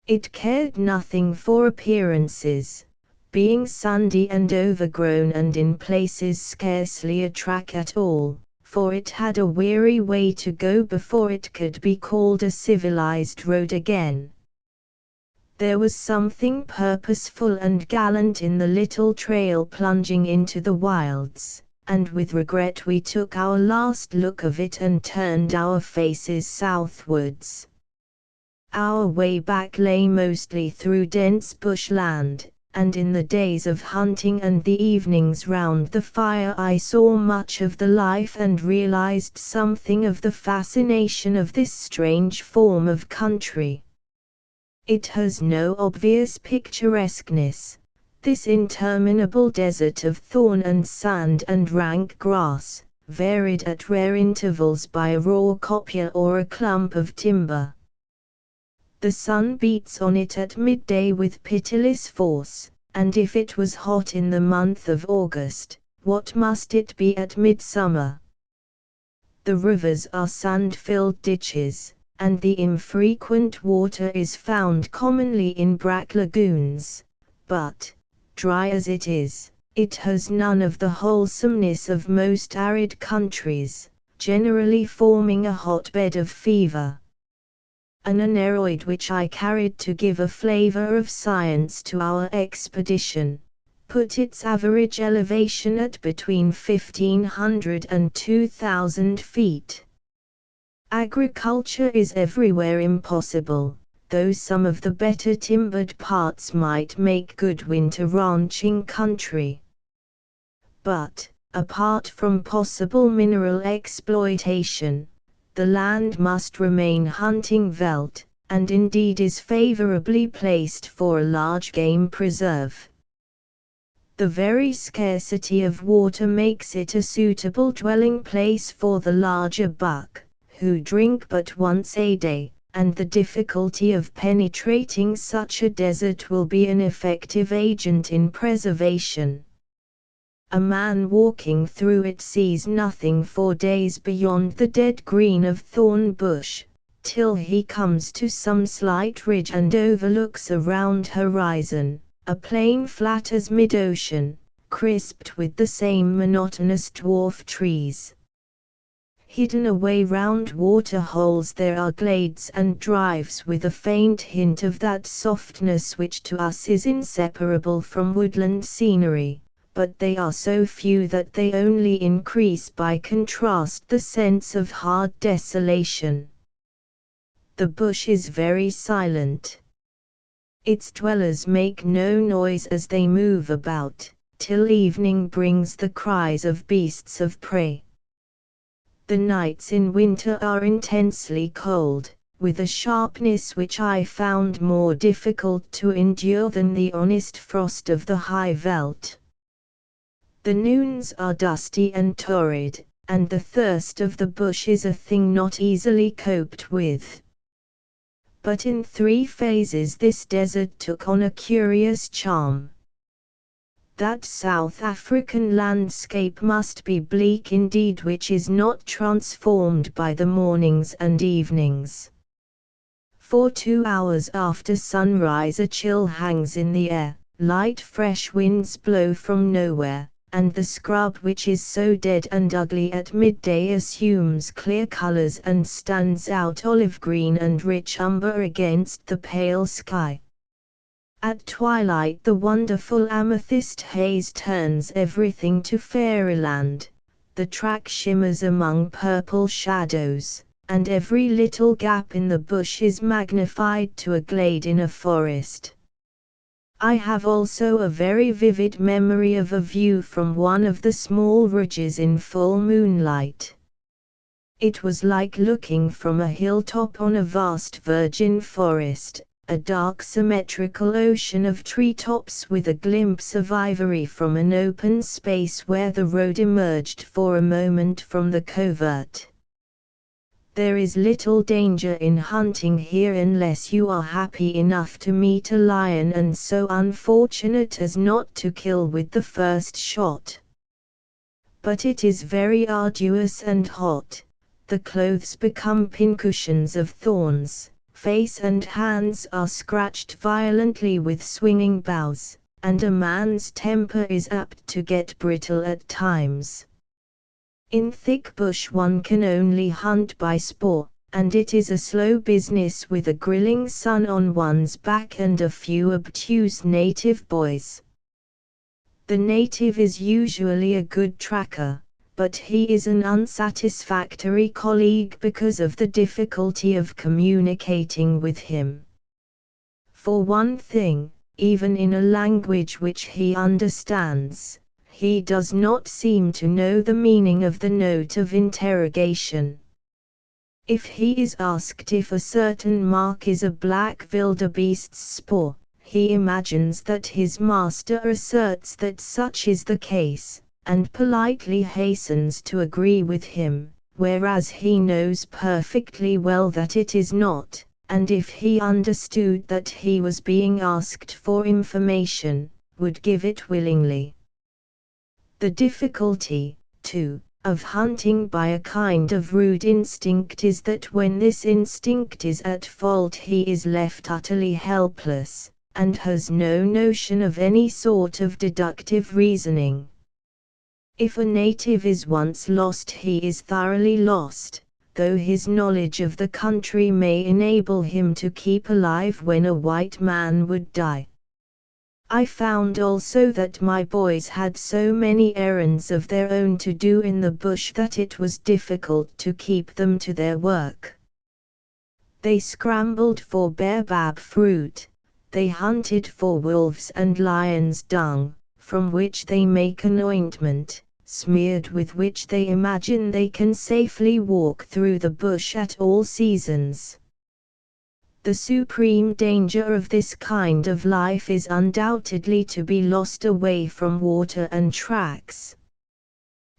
It cared nothing for appearances, being sandy and overgrown and in places scarcely a track at all, for it had a weary way to go before it could be called a civilized road again. There was something purposeful and gallant in the little trail plunging into the wilds, and with regret we took our last look of it and turned our faces southwards. Our way back lay mostly through dense bushland, and in the days of hunting and the evenings round the fire I saw much of the life and realized something of the fascination of this strange form of country. It has no obvious picturesqueness, this interminable desert of thorn and sand and rank grass, varied at rare intervals by a raw coppice or a clump of timber. The sun beats on it at midday with pitiless force, and if it was hot in the month of August, what must it be at midsummer? The rivers are sand-filled ditches, and the infrequent water is found commonly in brack lagoons, but, dry as it is, it has none of the wholesomeness of most arid countries, generally forming a hotbed of fever. an aneroid which I carried to give a flavor of science to our expedition, put its average elevation at between 1,500 and 2,000 feet. Agriculture is everywhere impossible, though some of the better timbered parts might make good winter ranching country. But, apart from possible mineral exploitation, the land must remain hunting veldt, and indeed is favorably placed for a large game preserve. The very scarcity of water makes it a suitable dwelling place for the larger buck, who drink but once a day, and the difficulty of penetrating such a desert will be an effective agent in preservation. A man walking through it sees nothing for days beyond the dead green of thorn bush, till he comes to some slight ridge and overlooks a round horizon, a plain flat as mid-ocean, crisped with the same monotonous dwarf trees. Hidden away round water-holes there are glades and drives with a faint hint of that softness which to us is inseparable from woodland scenery, but they are so few that they only increase by contrast the sense of hard desolation. The bush is very silent. Its dwellers make no noise as they move about, till evening brings the cries of beasts of prey. The nights in winter are intensely cold, with a sharpness which I found more difficult to endure than the honest frost of the high veldt. The noons are dusty and torrid, and the thirst of the bush is a thing not easily coped with. But in 3 phases this desert took on a curious charm. That South African landscape must be bleak indeed which is not transformed by the mornings and evenings. For 2 hours after sunrise a chill hangs in the air, light fresh winds blow from nowhere, and the scrub which is so dead and ugly at midday assumes clear colors and stands out olive green and rich umber against the pale sky. At twilight the wonderful amethyst haze turns everything to fairyland, the track shimmers among purple shadows, and every little gap in the bush is magnified to a glade in a forest. I have also a very vivid memory of a view from one of the small ridges in full moonlight. It was like looking from a hilltop on a vast virgin forest, a dark symmetrical ocean of treetops with a glimpse of ivory from an open space where the road emerged for a moment from the covert. There is little danger in hunting here unless you are happy enough to meet a lion and so unfortunate as not to kill with the first shot. But it is very arduous and hot, the clothes become pincushions of thorns, face and hands are scratched violently with swinging boughs, and a man's temper is apt to get brittle at times. In thick bush one can only hunt by sport, and it is a slow business with a grilling sun on one's back and a few obtuse native boys. The native is usually a good tracker, but he is an unsatisfactory colleague because of the difficulty of communicating with him. For one thing, even in a language which he understands, he does not seem to know the meaning of the note of interrogation. If he is asked if a certain mark is a black wildebeest's spoor, he imagines that his master asserts that such is the case, and politely hastens to agree with him, whereas he knows perfectly well that it is not, and if he understood that he was being asked for information, would give it willingly. The difficulty, too, of hunting by a kind of rude instinct is that when this instinct is at fault he is left utterly helpless, and has no notion of any sort of deductive reasoning. If a native is once lost he is thoroughly lost, though his knowledge of the country may enable him to keep alive when a white man would die. I found also that my boys had so many errands of their own to do in the bush that it was difficult to keep them to their work. They scrambled for baobab fruit, they hunted for wolves and lions' dung, from which they make an ointment, smeared with which they imagine they can safely walk through the bush at all seasons. The supreme danger of this kind of life is undoubtedly to be lost away from water and tracks.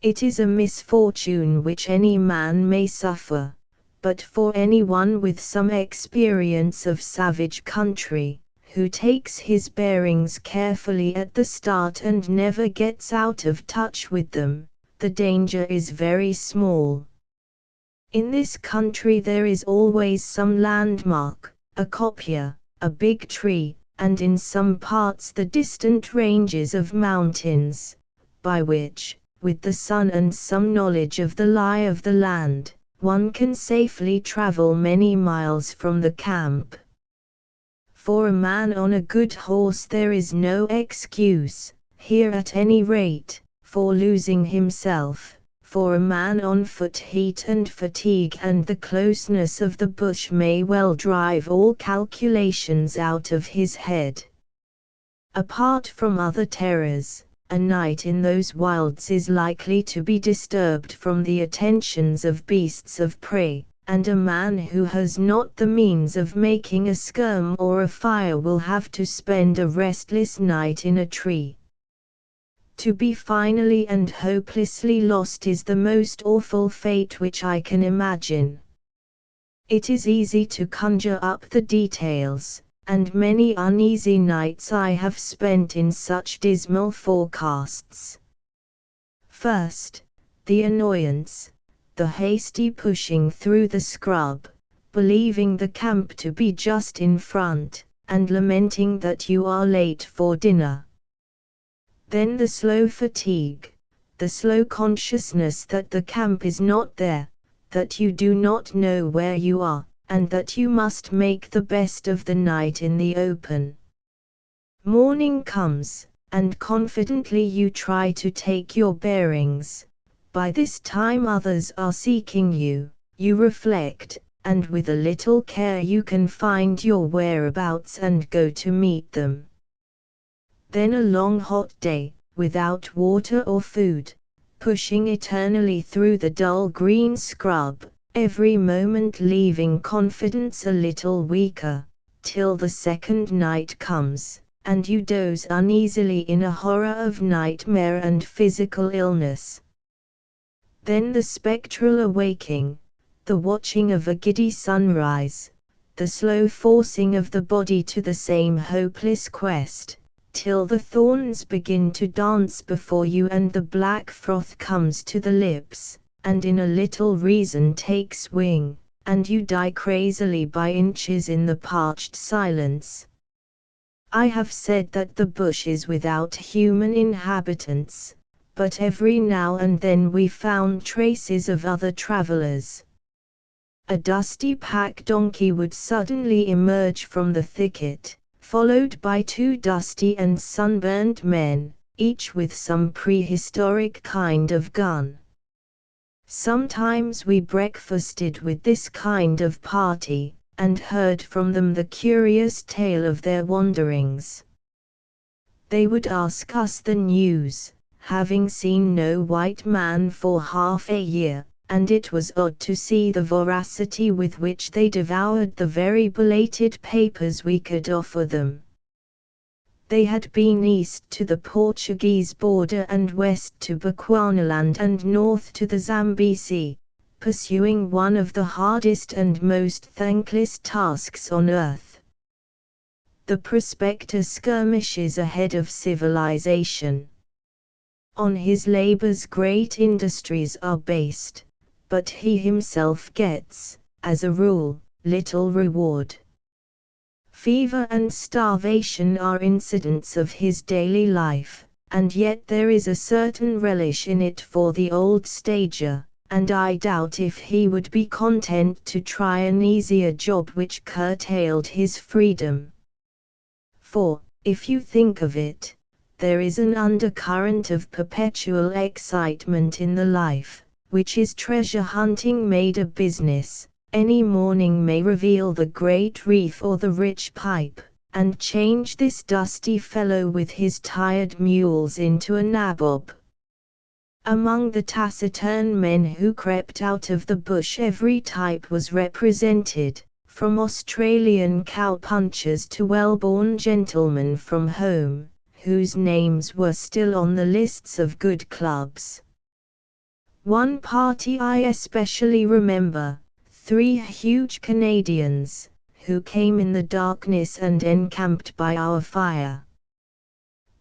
It is a misfortune which any man may suffer, but for anyone with some experience of savage country, who takes his bearings carefully at the start and never gets out of touch with them, the danger is very small. In this country there is always some landmark, a coppice, a big tree, and in some parts the distant ranges of mountains, by which, with the sun and some knowledge of the lie of the land, one can safely travel many miles from the camp. For a man on a good horse there is no excuse, here at any rate, for losing himself. For a man on foot heat and fatigue and the closeness of the bush may well drive all calculations out of his head. Apart from other terrors, a night in those wilds is likely to be disturbed from the attentions of beasts of prey, and a man who has not the means of making a skerm or a fire will have to spend a restless night in a tree. To be finally and hopelessly lost is the most awful fate which I can imagine. It is easy to conjure up the details, and many uneasy nights I have spent in such dismal forecasts. First, the annoyance, the hasty pushing through the scrub, believing the camp to be just in front, and lamenting that you are late for dinner. Then the slow fatigue, the slow consciousness that the camp is not there, that you do not know where you are, and that you must make the best of the night in the open. Morning comes, and confidently you try to take your bearings. By this time others are seeking you, you reflect, and with a little care you can find your whereabouts and go to meet them. Then a long hot day, without water or food, pushing eternally through the dull green scrub, every moment leaving confidence a little weaker, till the second night comes, and you doze uneasily in a horror of nightmare and physical illness. Then the spectral awaking, the watching of a giddy sunrise, the slow forcing of the body to the same hopeless quest, till the thorns begin to dance before you and the black froth comes to the lips, and in a little reason takes wing, and you die crazily by inches in the parched silence. I have said that the bush is without human inhabitants, but every now and then we found traces of other travelers. A dusty pack donkey would suddenly emerge from the thicket, followed by two dusty and sunburnt men, each with some prehistoric kind of gun. Sometimes we breakfasted with this kind of party, and heard from them the curious tale of their wanderings. They would ask us the news, having seen no white man for half a year, and it was odd to see the voracity with which they devoured the very belated papers we could offer them. They had been east to the Portuguese border and west to Bechuanaland and north to the Zambesi, pursuing one of the hardest and most thankless tasks on earth. The prospector skirmishes ahead of civilization. On his labors great industries are based, but he himself gets, as a rule, little reward. Fever and starvation are incidents of his daily life, and yet there is a certain relish in it for the old stager, and I doubt if he would be content to try an easier job which curtailed his freedom. For, if you think of it, there is an undercurrent of perpetual excitement in the life, which is treasure hunting made a business. Any morning may reveal the great reef or the rich pipe, and change this dusty fellow with his tired mules into a nabob. Among the taciturn men who crept out of the bush every type was represented, from Australian cowpunchers to well-born gentlemen from home, whose names were still on the lists of good clubs. One party I especially remember, 3 huge Canadians, who came in the darkness and encamped by our fire.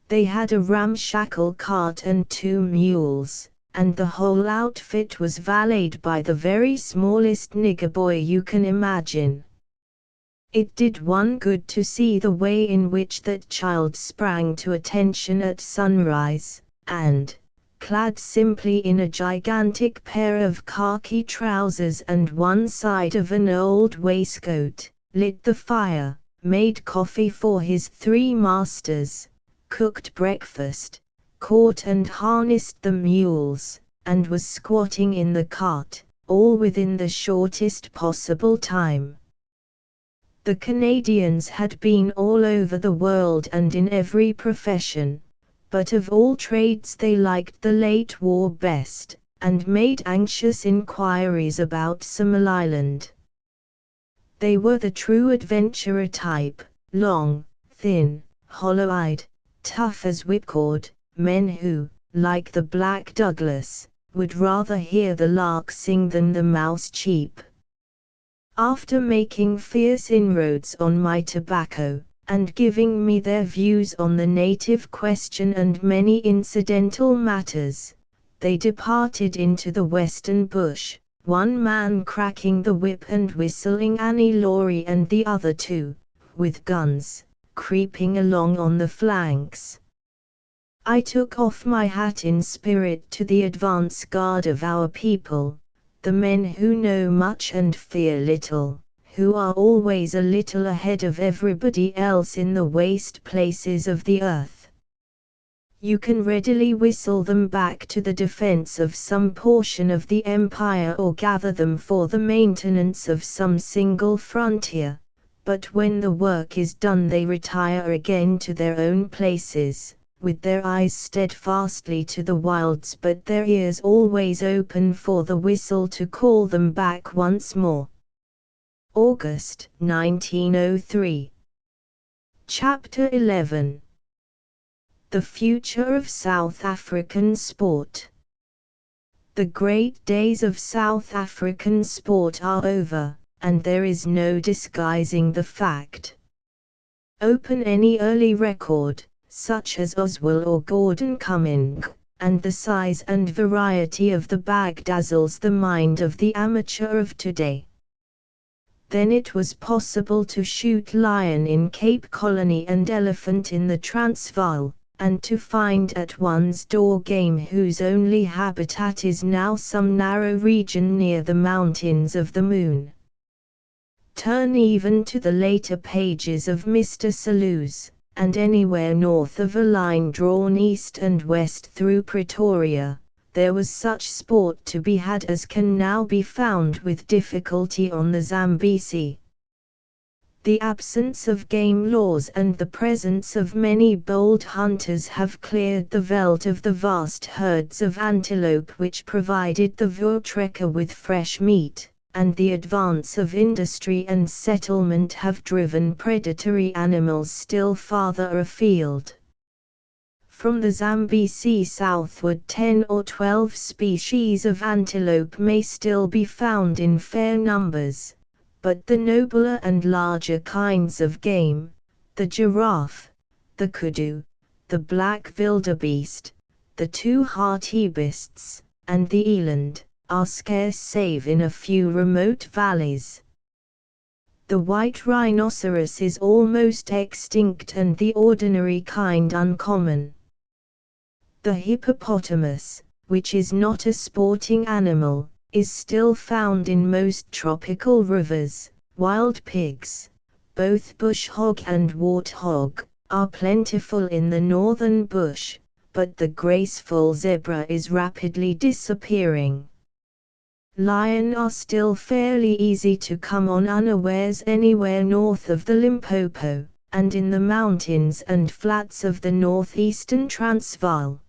They had a ramshackle cart and 2 mules, and the whole outfit was valeted by the very smallest nigger boy you can imagine. It did one good to see the way in which that child sprang to attention at sunrise, and, clad simply in a gigantic pair of khaki trousers and one side of an old waistcoat, lit the fire, made coffee for his 3 masters, cooked breakfast, caught and harnessed the mules, and was squatting in the cart, all within the shortest possible time. The Canadians had been all over the world and in every profession, but of all trades they liked the late war best, and made anxious inquiries about Somaliland. They were the true adventurer type, long, thin, hollow-eyed, tough as whipcord, men who, like the Black Douglas, would rather hear the lark sing than the mouse cheep. After making fierce inroads on my tobacco, and giving me their views on the native question and many incidental matters, they departed into the western bush, one man cracking the whip and whistling Annie Laurie and the other 2, with guns, creeping along on the flanks. I took off my hat in spirit to the advance guard of our people, the men who know much and fear little, who are always a little ahead of everybody else in the waste places of the earth. You can readily whistle them back to the defense of some portion of the empire or gather them for the maintenance of some single frontier, but when the work is done they retire again to their own places, with their eyes steadfastly to the wilds but their ears always open for the whistle to call them back once more. August 1903. Chapter 11. The Future of South African Sport. The great days of South African sport are over, and there is no disguising the fact. Open any early record, such as Oswell or Gordon Cumming, and the size and variety of the bag dazzles the mind of the amateur of today. Then it was possible to shoot lion in Cape Colony and elephant in the Transvaal, and to find at one's door game whose only habitat is now some narrow region near the mountains of the moon. Turn even to the later pages of Mr. Selous, and anywhere north of a line drawn east and west through Pretoria, there was such sport to be had as can now be found with difficulty on the Zambesi. The absence of game laws and the presence of many bold hunters have cleared the veldt of the vast herds of antelope which provided the voortrekker with fresh meat, and the advance of industry and settlement have driven predatory animals still farther afield. From the Zambesi southward 10 or 12 species of antelope may still be found in fair numbers, but the nobler and larger kinds of game, the giraffe, the kudu, the black wildebeest, the 2 hartebeests, and the eland, are scarce save in a few remote valleys. The white rhinoceros is almost extinct and the ordinary kind uncommon. The hippopotamus, which is not a sporting animal, is still found in most tropical rivers. Wild pigs, both bush hog and warthog, are plentiful in the northern bush, but the graceful zebra is rapidly disappearing. Lion are still fairly easy to come on unawares anywhere north of the Limpopo, and in the mountains and flats of the northeastern Transvaal.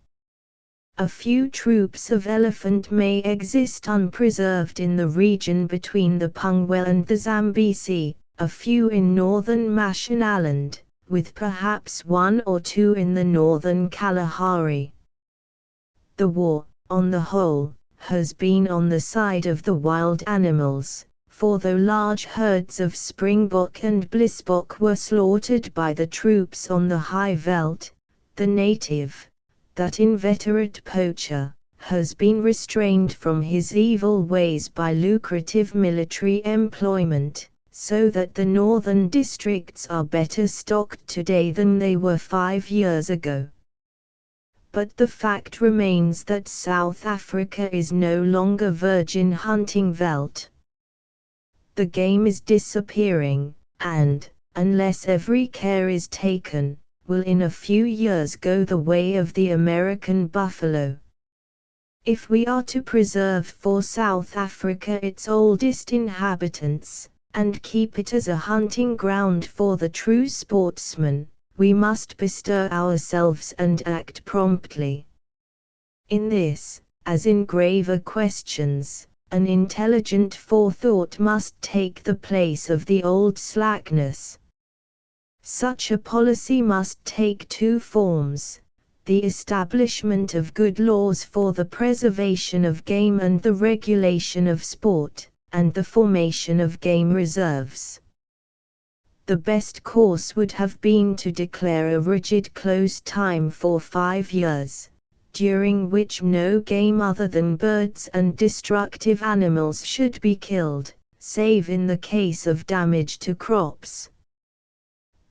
A few troops of elephant may exist unpreserved in the region between the Pungwe and the Zambesi, a few in northern Mashonaland, with perhaps one or two in the northern Kalahari. The war, on the whole, has been on the side of the wild animals, for though large herds of springbok and blissbok were slaughtered by the troops on the high veld, the native, that inveterate poacher, has been restrained from his evil ways by lucrative military employment, so that the northern districts are better stocked today than they were 5 years ago. But the fact remains that South Africa is no longer virgin hunting veldt. The game is disappearing, and, unless every care is taken, will in a few years go the way of the American buffalo. If we are to preserve for South Africa its oldest inhabitants, and keep it as a hunting ground for the true sportsman, we must bestir ourselves and act promptly. In this, as in graver questions, an intelligent forethought must take the place of the old slackness. Such a policy must take two forms: the establishment of good laws for the preservation of game and the regulation of sport, and the formation of game reserves. The best course would have been to declare a rigid close time for 5 years, during which no game other than birds and destructive animals should be killed, save in the case of damage to crops.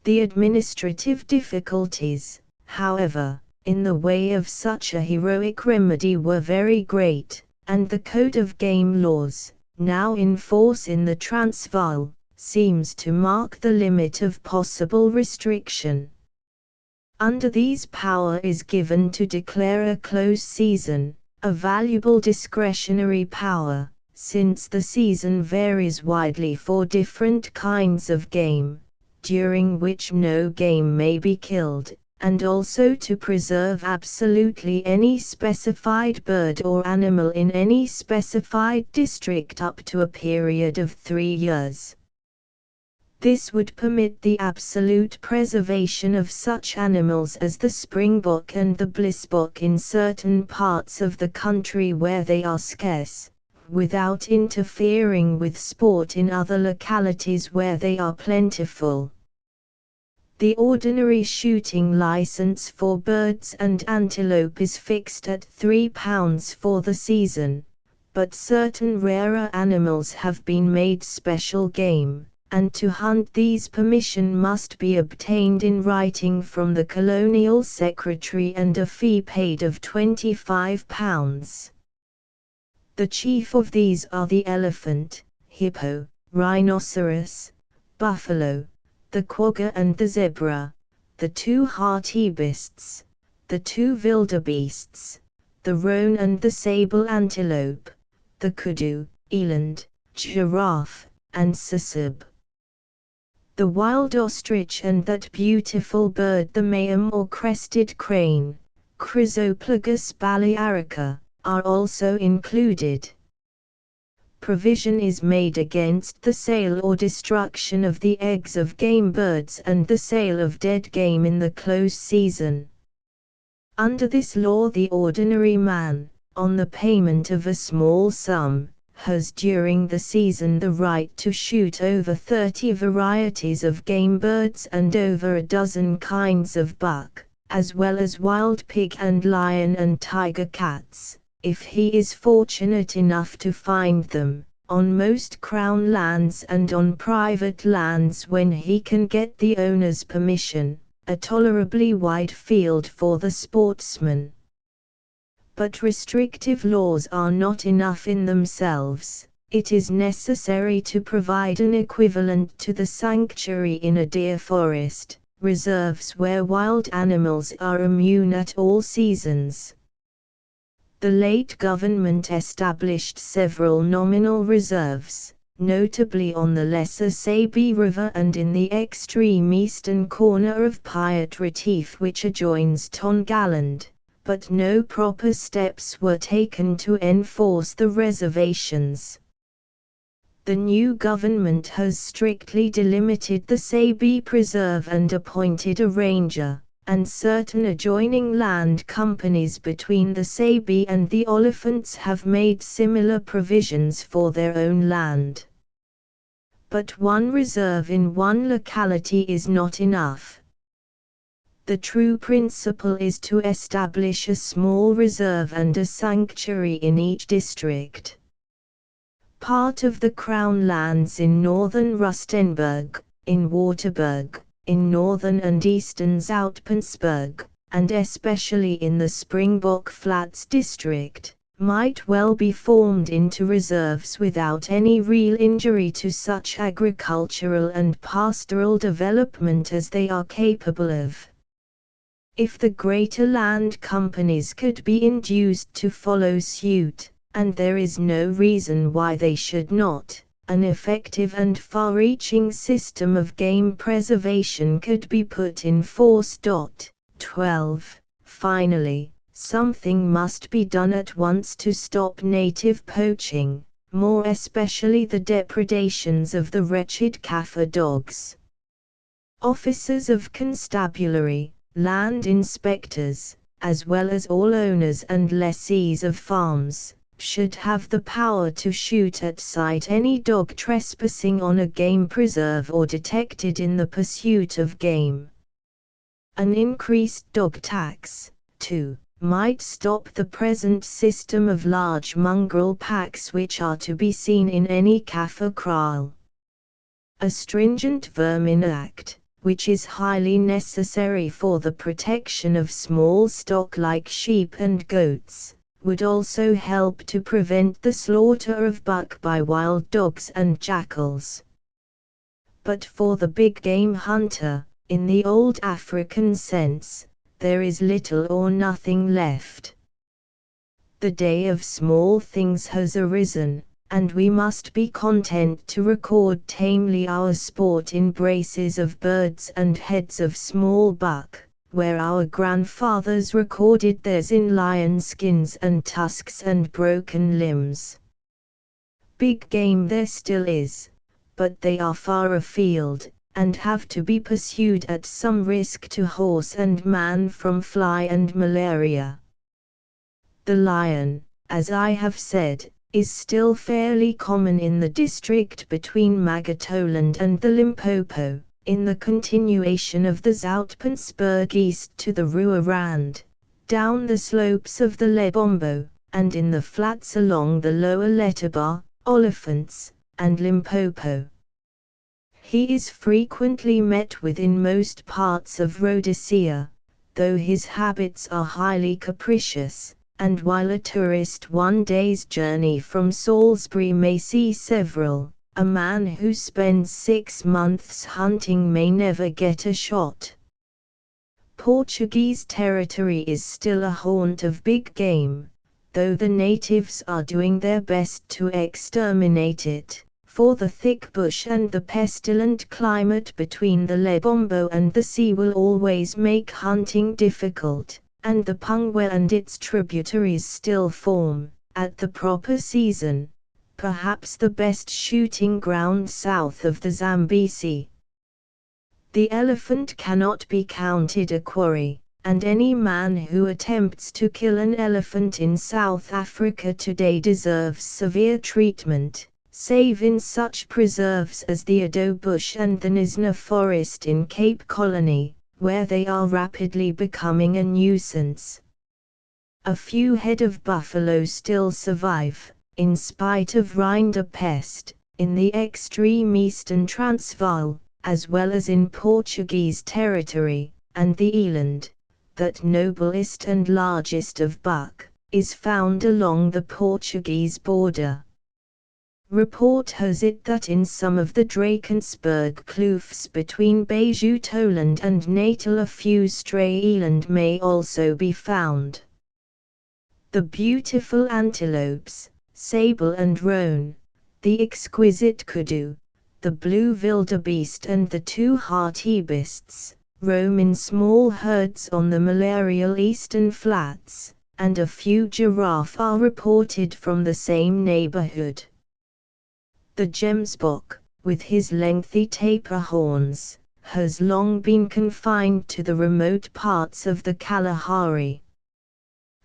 The administrative difficulties, however, in the way of such a heroic remedy were very great, and the Code of Game Laws, now in force in the Transvaal, seems to mark the limit of possible restriction. Under these power is given to declare a close season, a valuable discretionary power, since the season varies widely for different kinds of game, during which no game may be killed, and also to preserve absolutely any specified bird or animal in any specified district up to a period of 3 years. This would permit the absolute preservation of such animals as the springbok and the blissbok in certain parts of the country where they are scarce, without interfering with sport in other localities where they are plentiful. The ordinary shooting license for birds and antelope is fixed at £3 for the season, but certain rarer animals have been made special game, and to hunt these permission must be obtained in writing from the Colonial Secretary and a fee paid of £25. The chief of these are the elephant, hippo, rhinoceros, buffalo, the quagga and the zebra, the 2 hartebeests, the 2 wildebeests, the roan and the sable antelope, the kudu, eland, giraffe, and sisib. The wild ostrich and that beautiful bird the mayam or crested crane, Chrysoplagus balearica, are also included. Provision is made against the sale or destruction of the eggs of game birds and the sale of dead game in the close season. Under this law the ordinary man, on the payment of a small sum, has during the season the right to shoot over 30 varieties of game birds and over a dozen kinds of buck, as well as wild pig and lion and tiger cats, if he is fortunate enough to find them, on most crown lands and on private lands when he can get the owner's permission, a tolerably wide field for the sportsman. But restrictive laws are not enough in themselves. It is necessary to provide an equivalent to the sanctuary in a deer forest, reserves where wild animals are immune at all seasons. The late government established several nominal reserves, notably on the Lesser Sabi River and in the extreme eastern corner of Piat Retief which adjoins Tongaland, but no proper steps were taken to enforce the reservations. The new government has strictly delimited the Sabi Preserve and appointed a ranger, and certain adjoining land companies between the Sabi and the Oliphants have made similar provisions for their own land. But one reserve in one locality is not enough. The true principle is to establish a small reserve and a sanctuary in each district. Part of the Crown lands in northern Rustenburg, in Waterberg, in northern and eastern Zoutpansberg, and especially in the Springbok Flats district, might well be formed into reserves without any real injury to such agricultural and pastoral development as they are capable of. If the greater land companies could be induced to follow suit, and there is no reason why they should not, an effective and far-reaching system of game preservation could be put in force. 12. Finally, something must be done at once to stop native poaching, more especially the depredations of the wretched Kaffir dogs. Officers of constabulary, land inspectors, as well as all owners and lessees of farms, should have the power to shoot at sight any dog trespassing on a game preserve or detected in the pursuit of game. An increased dog tax, too, might stop the present system of large mongrel packs which are to be seen in any Kaffir kraal. A stringent Vermin Act, which is highly necessary for the protection of small stock like sheep and goats, would also help to prevent the slaughter of buck by wild dogs and jackals. But for the big game hunter, in the old African sense, there is little or nothing left. The day of small things has arisen, and we must be content to record tamely our sport in braces of birds and heads of small buck, where our grandfathers recorded theirs in lion skins and tusks and broken limbs. Big game there still is, but they are far afield, and have to be pursued at some risk to horse and man from fly and malaria. The lion, as I have said, is still fairly common in the district between Magatoland and the Limpopo, in the continuation of the Zoutpansberg east to the Ruhr Rand, down the slopes of the Lebombo, and in the flats along the lower Letaba, Oliphants, and Limpopo. He is frequently met with in most parts of Rhodesia, though his habits are highly capricious, and while a tourist one day's journey from Salisbury may see several, a man who spends 6 months hunting may never get a shot. Portuguese territory is still a haunt of big game, though the natives are doing their best to exterminate it, for the thick bush and the pestilent climate between the Lebombo and the sea will always make hunting difficult, and the Pungwe and its tributaries still form, at the proper season, perhaps the best shooting ground south of the Zambesi. The elephant cannot be counted a quarry, and any man who attempts to kill an elephant in South Africa today deserves severe treatment, save in such preserves as the Ado Bush and the Knysna Forest in Cape Colony, where they are rapidly becoming a nuisance. A few head of buffalo still survive, in spite of rinderpest, in the extreme eastern Transvaal, as well as in Portuguese territory, and the eland, that noblest and largest of buck, is found along the Portuguese border. Report has it that in some of the Drakensberg kloofs between Bejutoland and Natal a few stray eland may also be found. The beautiful antelopes, sable and roan, the exquisite kudu, the blue wildebeest and the two hartebeests, roam in small herds on the malarial eastern flats, and a few giraffe are reported from the same neighborhood. The gemsbok, with his lengthy taper horns, has long been confined to the remote parts of the Kalahari.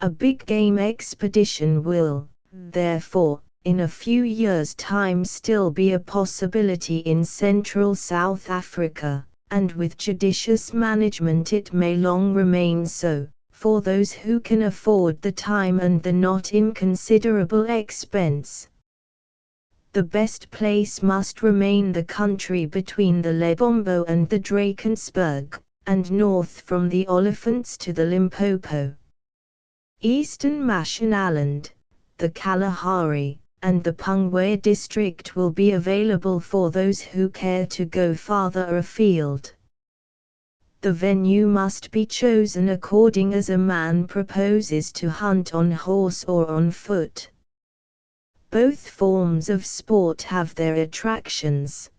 A big game expedition will, therefore, in a few years' time still be a possibility in Central South Africa, and with judicious management it may long remain so, for those who can afford the time and the not inconsiderable expense. The best place must remain the country between the Lebombo and the Drakensberg, and north from the Olifants to the Limpopo. Eastern Mashonaland, the Kalahari, and the Pungwe district will be available for those who care to go farther afield. The venue must be chosen according as a man proposes to hunt on horse or on foot. Both forms of sport have their attractions.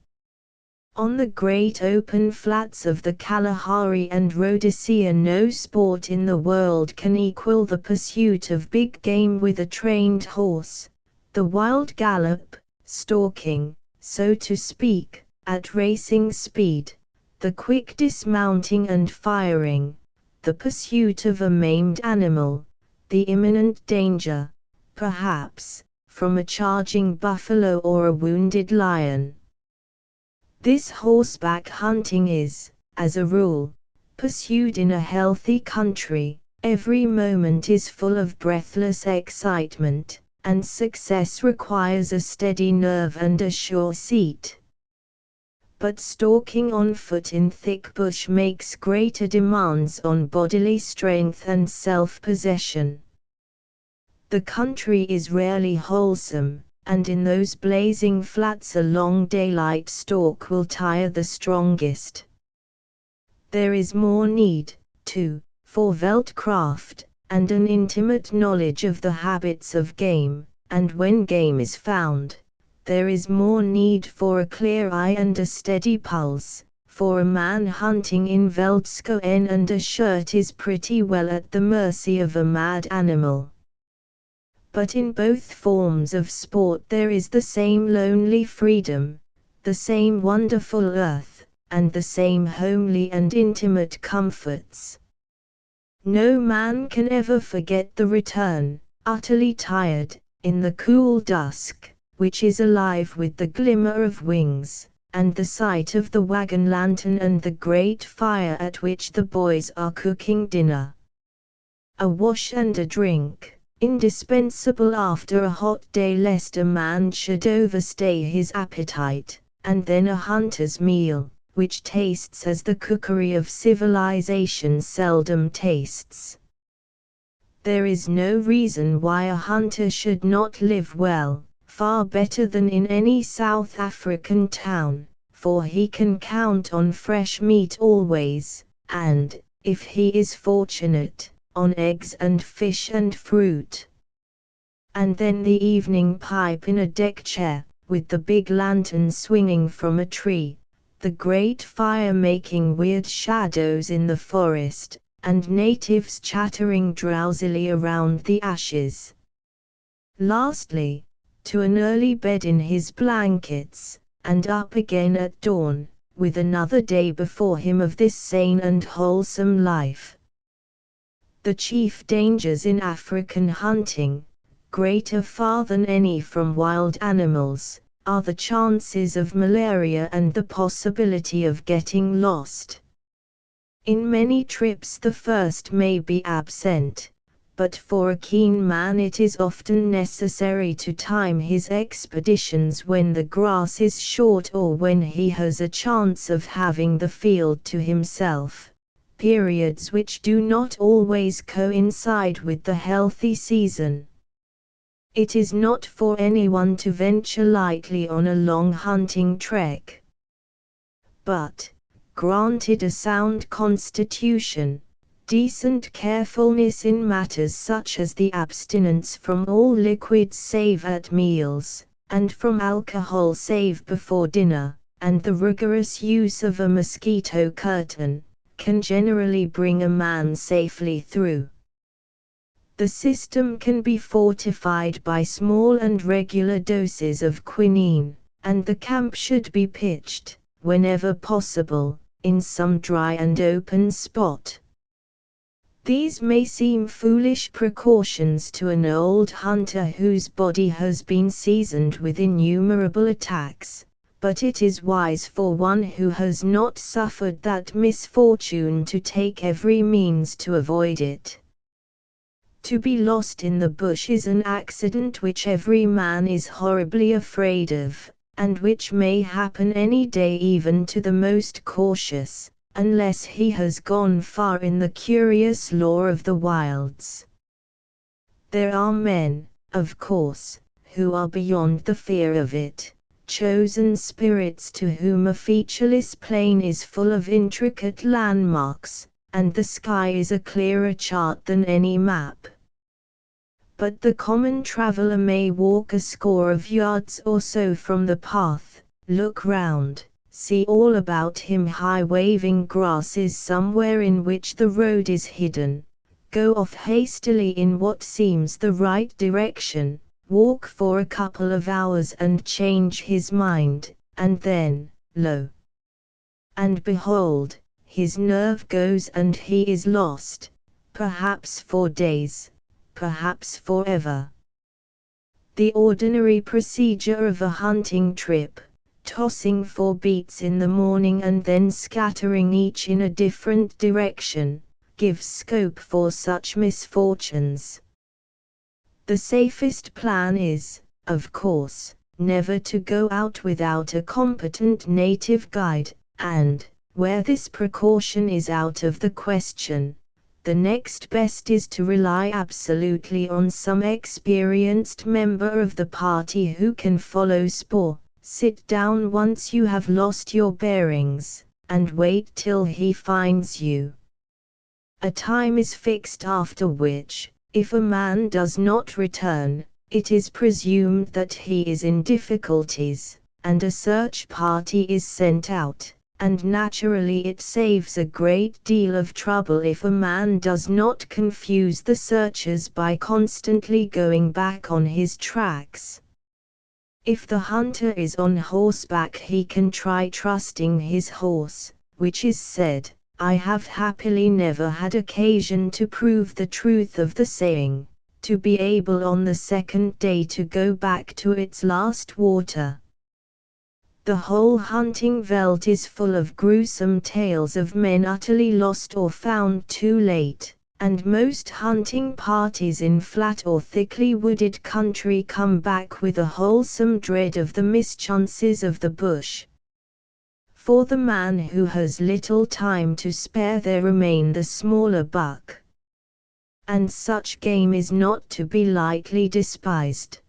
On the great open flats of the Kalahari and Rhodesia no sport in the world can equal the pursuit of big game with a trained horse, the wild gallop, stalking, so to speak, at racing speed, the quick dismounting and firing, the pursuit of a maimed animal, the imminent danger, perhaps, from a charging buffalo or a wounded lion. This horseback hunting is, as a rule, pursued in a healthy country. Every moment is full of breathless excitement, and success requires a steady nerve and a sure seat. But stalking on foot in thick bush makes greater demands on bodily strength and self-possession. The country is rarely wholesome, and in those blazing flats a long daylight stalk will tire the strongest. There is more need, too, for veldcraft, and an intimate knowledge of the habits of game, and when game is found, there is more need for a clear eye and a steady pulse, for a man hunting in veldskoen and a shirt is pretty well at the mercy of a mad animal. But in both forms of sport there is the same lonely freedom, the same wonderful earth, and the same homely and intimate comforts. No man can ever forget the return, utterly tired, in the cool dusk, which is alive with the glimmer of wings, and the sight of the wagon lantern and the great fire at which the boys are cooking dinner. A wash and a drink, indispensable after a hot day lest a man should overstay his appetite, and then a hunter's meal, which tastes as the cookery of civilization seldom tastes. There is no reason why a hunter should not live well, far better than in any South African town, for he can count on fresh meat always, and, if he is fortunate, on eggs and fish and fruit. And then the evening pipe in a deck chair, with the big lantern swinging from a tree, the great fire making weird shadows in the forest, and natives chattering drowsily around the ashes. Lastly, to an early bed in his blankets, and up again at dawn, with another day before him of this sane and wholesome life. The chief dangers in African hunting, greater far than any from wild animals, are the chances of malaria and the possibility of getting lost. In many trips the first may be absent, but for a keen man it is often necessary to time his expeditions when the grass is short or when he has a chance of having the field to himself. periods which do not always coincide with the healthy season. It is not for anyone to venture lightly on a long hunting trek. But, granted a sound constitution, decent carefulness in matters such as the abstinence from all liquids save at meals, and from alcohol save before dinner, and the rigorous use of a mosquito curtain, can generally bring a man safely through. The system can be fortified by small and regular doses of quinine, and the camp should be pitched, whenever possible, in some dry and open spot. These may seem foolish precautions to an old hunter whose body has been seasoned with innumerable attacks, but it is wise for one who has not suffered that misfortune to take every means to avoid it. To be lost in the bush is an accident which every man is horribly afraid of, and which may happen any day even to the most cautious, unless he has gone far in the curious lore of the wilds. There are men, of course, who are beyond the fear of it, chosen spirits to whom a featureless plain is full of intricate landmarks, and the sky is a clearer chart than any map. But the common traveler may walk a score of yards or so from the path, look round, see all about him high waving grasses somewhere in which the road is hidden, go off hastily in what seems the right direction, walk for a couple of hours and change his mind, and then, lo and behold, his nerve goes and he is lost, perhaps for days, perhaps forever. The ordinary procedure of a hunting trip, tossing 4 beats in the morning and then scattering each in a different direction, gives scope for such misfortunes. The safest plan is, of course, never to go out without a competent native guide, and, where this precaution is out of the question, the next best is to rely absolutely on some experienced member of the party who can follow spoor, sit down once you have lost your bearings, and wait till he finds you. A time is fixed after which, if a man does not return, it is presumed that he is in difficulties, and a search party is sent out. And naturally it saves a great deal of trouble if a man does not confuse the searchers by constantly going back on his tracks. If the hunter is on horseback he can try trusting his horse, which is said, I have happily never had occasion to prove the truth of the saying, to be able on the second day to go back to its last water. The whole hunting veldt is full of gruesome tales of men utterly lost or found too late, and most hunting parties in flat or thickly wooded country come back with a wholesome dread of the mischances of the bush. For the man who has little time to spare there remain the smaller buck. And such game is not to be lightly despised.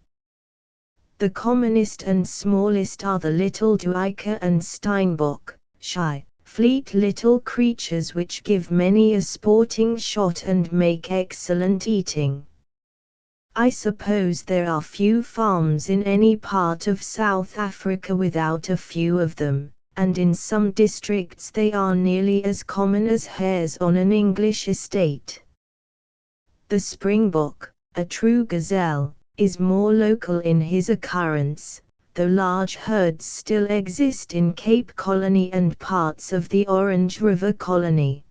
The commonest and smallest are the little duiker and steinbock, shy, fleet little creatures which give many a sporting shot and make excellent eating. I suppose there are few farms in any part of South Africa without a few of them, and in some districts they are nearly as common as hares on an English estate. The springbok, a true gazelle, is more local in his occurrence, though large herds still exist in Cape Colony and parts of the Orange River Colony.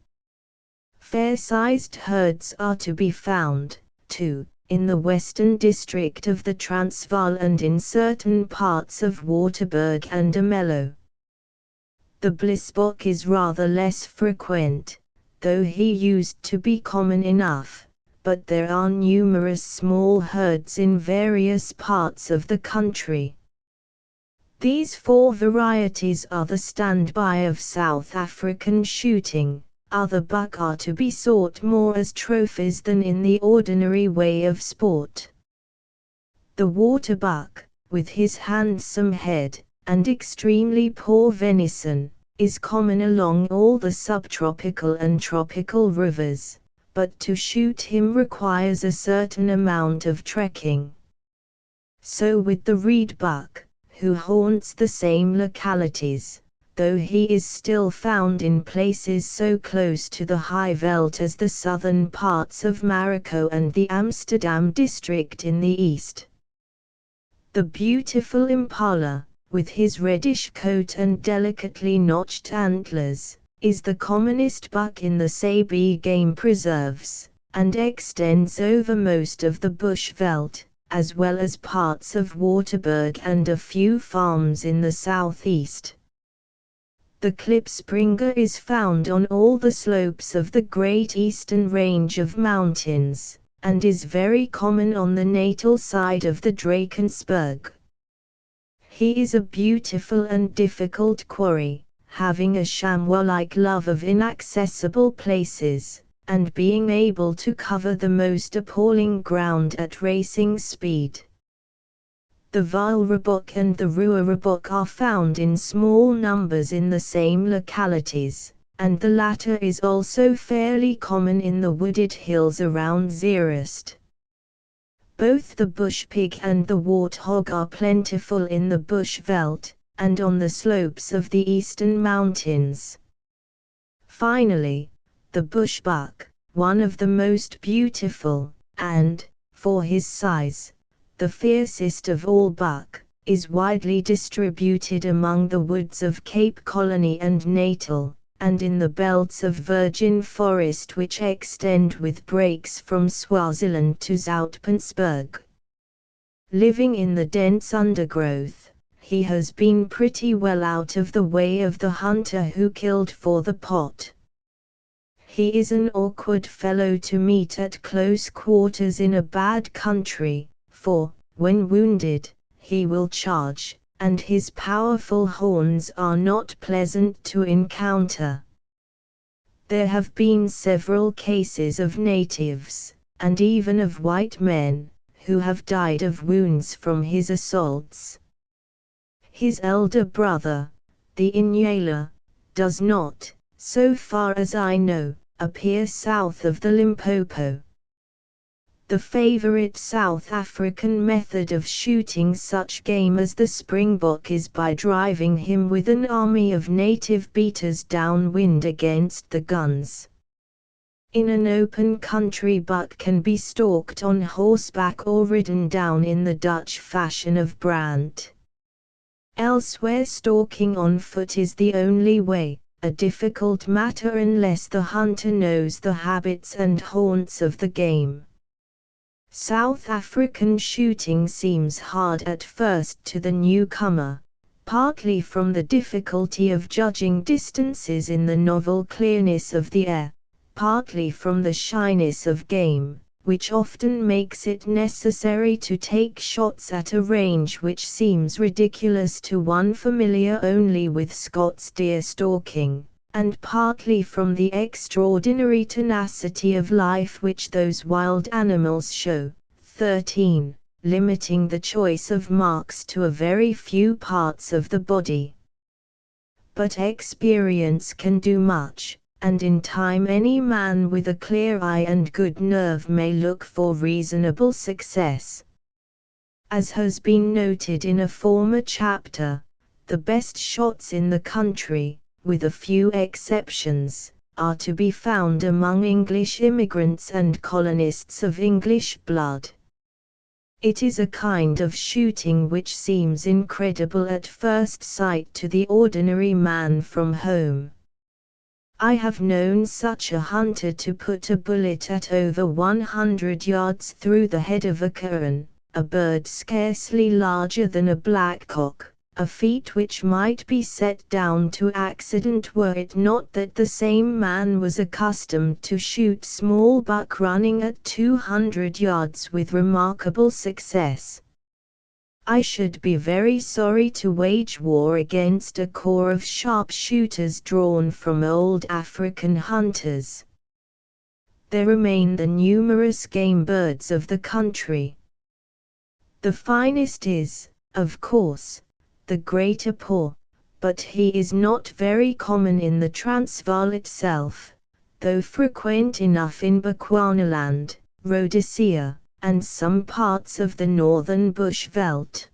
Fair-sized herds are to be found, too, in the western district of the Transvaal and in certain parts of Waterberg and Ermelo. The blissbok is rather less frequent, though he used to be common enough. But there are numerous small herds in various parts of the country. These 4 varieties are the standby of South African shooting, other buck are to be sought more as trophies than in the ordinary way of sport. The water buck, with his handsome head, and extremely poor venison, is common along all the subtropical and tropical rivers, but to shoot him requires a certain amount of trekking. So with the reed buck, who haunts the same localities, though he is still found in places so close to the high veld as the southern parts of Marokko and the Amsterdam district in the east. The beautiful impala, with his reddish coat and delicately notched antlers, is the commonest buck in the Sabi game preserves, and extends over most of the bush veld, as well as parts of Waterberg and a few farms in the southeast. The klipspringer is found on all the slopes of the Great Eastern Range of mountains, and is very common on the natal side of the Drakensberg. He is a beautiful and difficult quarry, having a chamois-like love of inaccessible places, and being able to cover the most appalling ground at racing speed. The Valrebok and the Ruarebok are found in small numbers in the same localities, and the latter is also fairly common in the wooded hills around Zeerust. Both the bush pig and the warthog are plentiful in the bush veld, and on the slopes of the eastern mountains. Finally, the bush buck, one of the most beautiful, and, for his size, the fiercest of all buck, is widely distributed among the woods of Cape Colony and Natal, and in the belts of virgin forest which extend with breaks from Swaziland to Zoutpansberg. Living in the dense undergrowth, he has been pretty well out of the way of the hunter who killed for the pot. He is an awkward fellow to meet at close quarters in a bad country, for, when wounded, he will charge, and his powerful horns are not pleasant to encounter. There have been several cases of natives, and even of white men, who have died of wounds from his assaults. His elder brother, the Inyala, does not, so far as I know, appear south of the Limpopo. The favorite South African method of shooting such game as the springbok is by driving him with an army of native beaters downwind against the guns. In an open country, buck can be stalked on horseback or ridden down in the Dutch fashion of brand. Elsewhere, stalking on foot is the only way, a difficult matter unless the hunter knows the habits and haunts of the game. South African shooting seems hard at first to the newcomer, partly from the difficulty of judging distances in the novel clearness of the air, partly from the shyness of game, which often makes it necessary to take shots at a range which seems ridiculous to one familiar only with Scots deer stalking, and partly from the extraordinary tenacity of life which those wild animals show. 13. Limiting the choice of marks to a very few parts of the body. But experience can do much, and in time any man with a clear eye and good nerve may look for reasonable success. As has been noted in a former chapter, the best shots in the country, with a few exceptions, are to be found among English immigrants and colonists of English blood. It is a kind of shooting which seems incredible at first sight to the ordinary man from home. I have known such a hunter to put a bullet at over 100 yards through the head of a kern, a bird scarcely larger than a blackcock, a feat which might be set down to accident were it not that the same man was accustomed to shoot small buck running at 200 yards with remarkable success. I should be very sorry to wage war against a corps of sharpshooters drawn from old African hunters. There remain the numerous game birds of the country. The finest is, of course, the greater paw, but he is not very common in the Transvaal itself, though frequent enough in Bechuanaland, Rhodesia, and some parts of the northern Bushveld.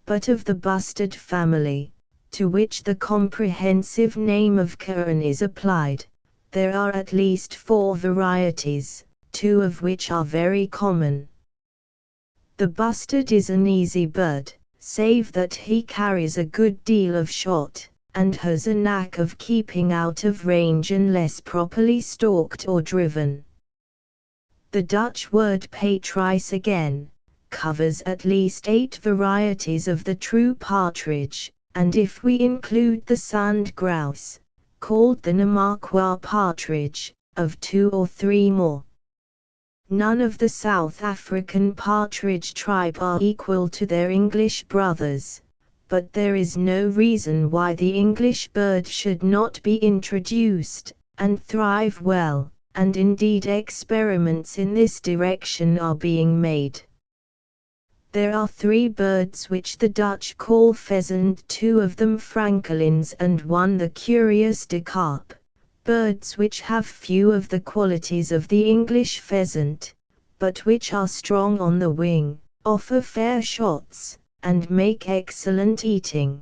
But of the bustard family, to which the comprehensive name of Kern is applied, there are at least 4 varieties, 2 of which are very common. The bustard is an easy bird, save that he carries a good deal of shot, and has a knack of keeping out of range unless properly stalked or driven. The Dutch word patrice again, covers at least 8 varieties of the true partridge, and if we include the sand grouse, called the Namakwa partridge, of 2 or 3 more. None of the South African partridge tribe are equal to their English brothers, but there is no reason why the English bird should not be introduced, and thrive well, and indeed experiments in this direction are being made. There are 3 birds which the Dutch call pheasant, 2 of them francolins and 1 the curious de carp, birds which have few of the qualities of the English pheasant, but which are strong on the wing, offer fair shots, and make excellent eating.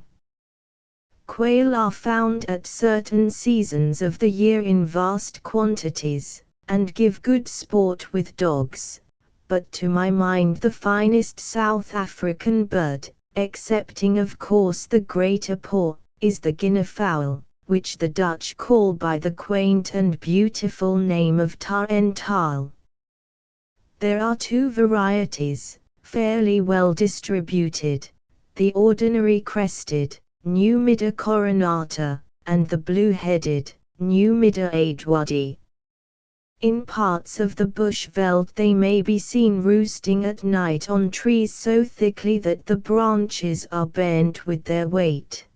Quail are found at certain seasons of the year in vast quantities, and give good sport with dogs, but to my mind the finest South African bird, excepting of course the greater paw, is the guineafowl, which the Dutch call by the quaint and beautiful name of taal. There are 2 varieties, fairly well distributed, the ordinary crested, Numida coronata, and the blue-headed, Numida aedwadi. In parts of the Bushveld they may be seen roosting at night on trees so thickly that the branches are bent with their weight.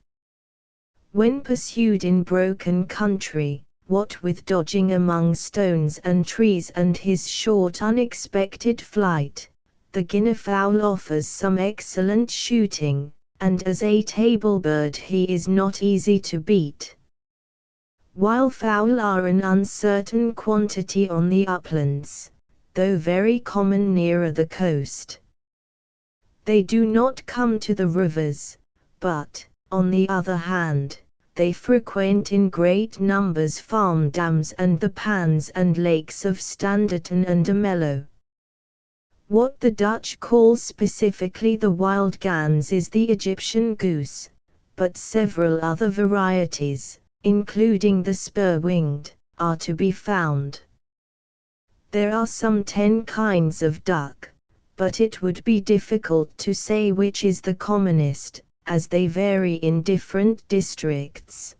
When pursued in broken country, what with dodging among stones and trees and his short unexpected flight, the guineafowl offers some excellent shooting, and as a table bird he is not easy to beat. Wildfowl are an uncertain quantity on the uplands, though very common nearer the coast. They do not come to the rivers, but, on the other hand, they frequent in great numbers farm dams and the pans and lakes of Standerton and Ermelo. What the Dutch call specifically the wild gans is the Egyptian goose, but several other varieties, including the spur-winged, are to be found. There are some 10 kinds of duck, but it would be difficult to say which is the commonest, as they vary in different districts.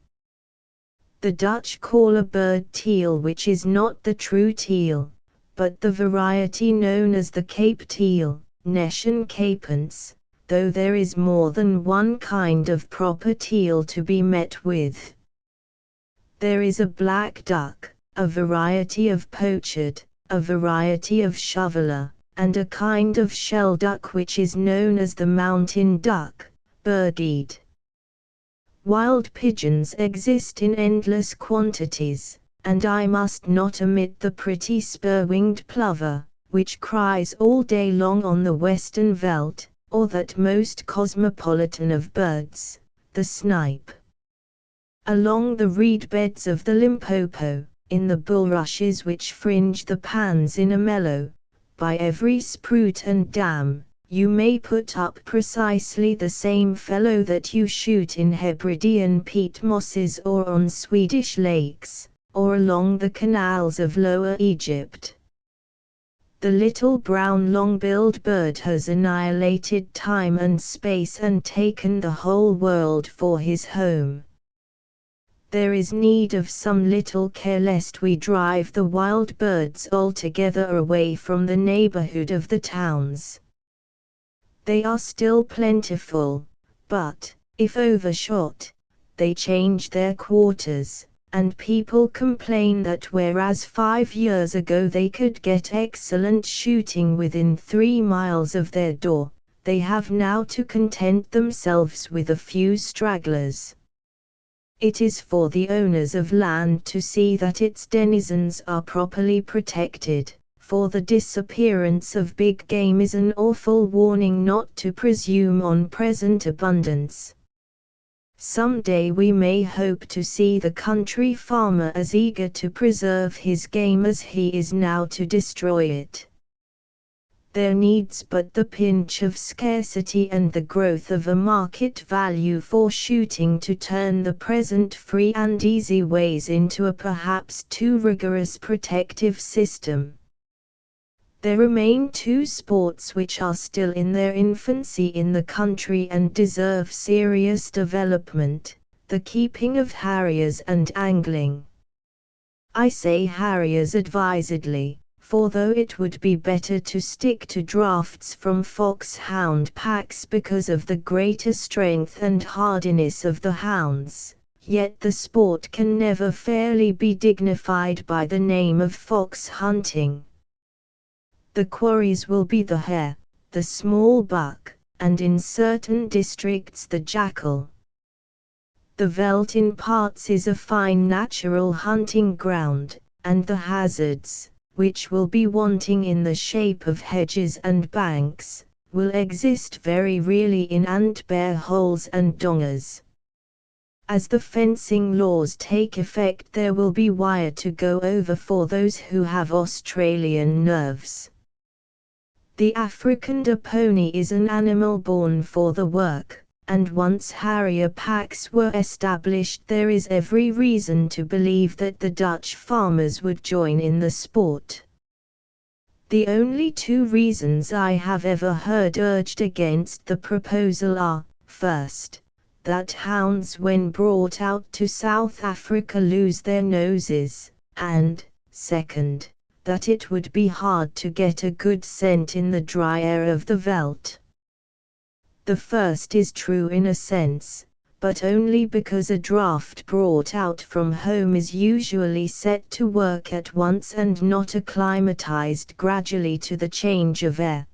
The Dutch call a bird teal, which is not the true teal, but the variety known as the Cape teal, Nescian capens, though there is more than one kind of proper teal to be met with. There is a black duck, a variety of pochard, a variety of shoveler, and a kind of shell duck which is known as the mountain duck, bird-eyed. Wild pigeons exist in endless quantities, and I must not omit the pretty spur-winged plover, which cries all day long on the western veldt, or that most cosmopolitan of birds, the snipe. Along the reed beds of the Limpopo, in the bulrushes which fringe the pans in Ermelo, by every spruit and dam, you may put up precisely the same fellow that you shoot in Hebridean peat mosses or on Swedish lakes, or along the canals of Lower Egypt. The little brown long-billed bird has annihilated time and space and taken the whole world for his home. There is need of some little care lest we drive the wild birds altogether away from the neighborhood of the towns. They are still plentiful, but, if overshot, they change their quarters, and people complain that whereas 5 years ago they could get excellent shooting within 3 miles of their door, they have now to content themselves with a few stragglers. It is for the owners of land to see that its denizens are properly protected, for the disappearance of big game is an awful warning not to presume on present abundance. Some day we may hope to see the country farmer as eager to preserve his game as he is now to destroy it. There needs but the pinch of scarcity and the growth of a market value for shooting to turn the present free and easy ways into a perhaps too rigorous protective system. There remain two sports which are still in their infancy in the country and deserve serious development: the keeping of harriers and angling. I say harriers advisedly, for though it would be better to stick to drafts from fox-hound packs because of the greater strength and hardiness of the hounds, yet the sport can never fairly be dignified by the name of fox hunting. The quarries will be the hare, the small buck, and in certain districts the jackal. The veldt in parts is a fine natural hunting ground, and the hazards, which will be wanting in the shape of hedges and banks, will exist very really in ant bear holes and dongas. As the fencing laws take effect, there will be wire to go over for those who have Australian nerves. The Afrikander pony is an animal born for the work, and once harrier packs were established, there is every reason to believe that the Dutch farmers would join in the sport. The only two reasons I have ever heard urged against the proposal are, first, that hounds when brought out to South Africa lose their noses, and, second, that it would be hard to get a good scent in the dry air of the veldt. The first is true in a sense, but only because a draft brought out from home is usually set to work at once and not acclimatized gradually to the change of air.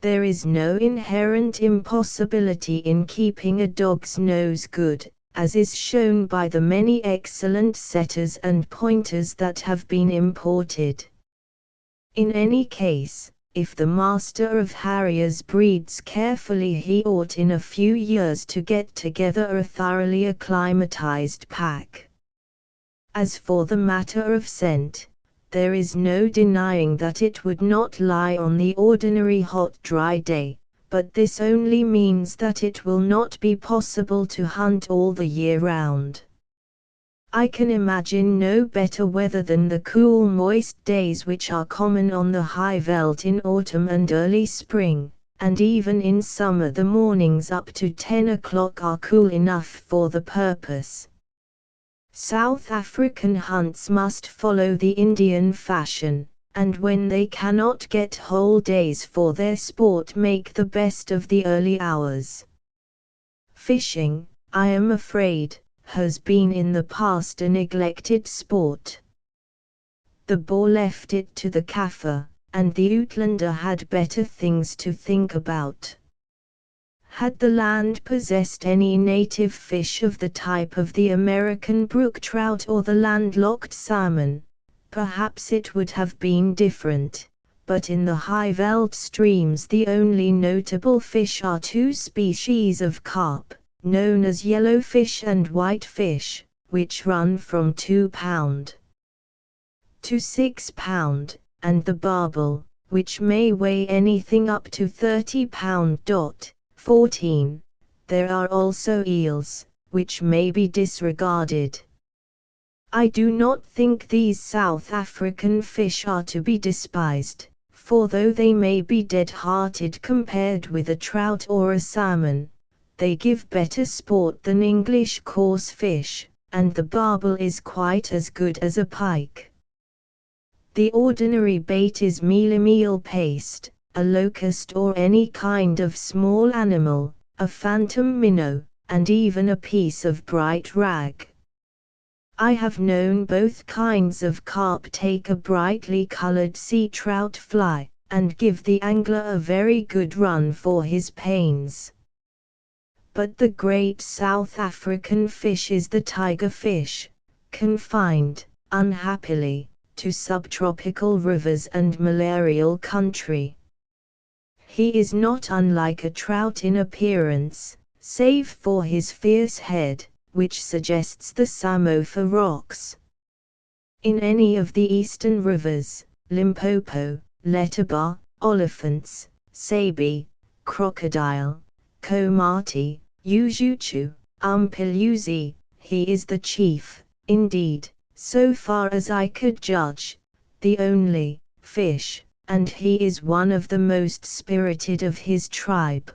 There is no inherent impossibility in keeping a dog's nose good, as is shown by the many excellent setters and pointers that have been imported. In any case, if the master of harriers breeds carefully, he ought in a few years to get together a thoroughly acclimatized pack. As for the matter of scent, there is no denying that it would not lie on the ordinary hot dry day, but this only means that it will not be possible to hunt all the year round. I can imagine no better weather than the cool moist days which are common on the high veldt in autumn and early spring, and even in summer the mornings up to 10 o'clock are cool enough for the purpose. South African hunts must follow the Indian fashion, and when they cannot get whole days for their sport, make the best of the early hours. Fishing, I am afraid, has been in the past a neglected sport. The Boer left it to the Kaffir, and the Uitlander had better things to think about. Had the land possessed any native fish of the type of the American brook trout or the landlocked salmon, perhaps it would have been different, but in the high veldt streams the only notable fish are two species of carp, known as yellowfish and whitefish, which run from £2 to £6, and the barbel, which may weigh anything up to £30. 14. There are also eels, which may be disregarded. I do not think these South African fish are to be despised, for though they may be dead-hearted compared with a trout or a salmon, they give better sport than English coarse fish, and the barbel is quite as good as a pike. The ordinary bait is mealie meal paste, a locust or any kind of small animal, a phantom minnow, and even a piece of bright rag. I have known both kinds of carp take a brightly colored sea trout fly, and give the angler a very good run for his pains. But the great South African fish is the tiger fish, confined, unhappily, to subtropical rivers and malarial country. He is not unlike a trout in appearance, save for his fierce head, which suggests the Samofa rocks. In any of the eastern rivers, Limpopo, Letaba, Olifants, Sabi, Crocodile, Komati, Ujuchu, Umpiluzi, he is the chief, indeed, so far as I could judge, the only fish, and he is one of the most spirited of his tribe.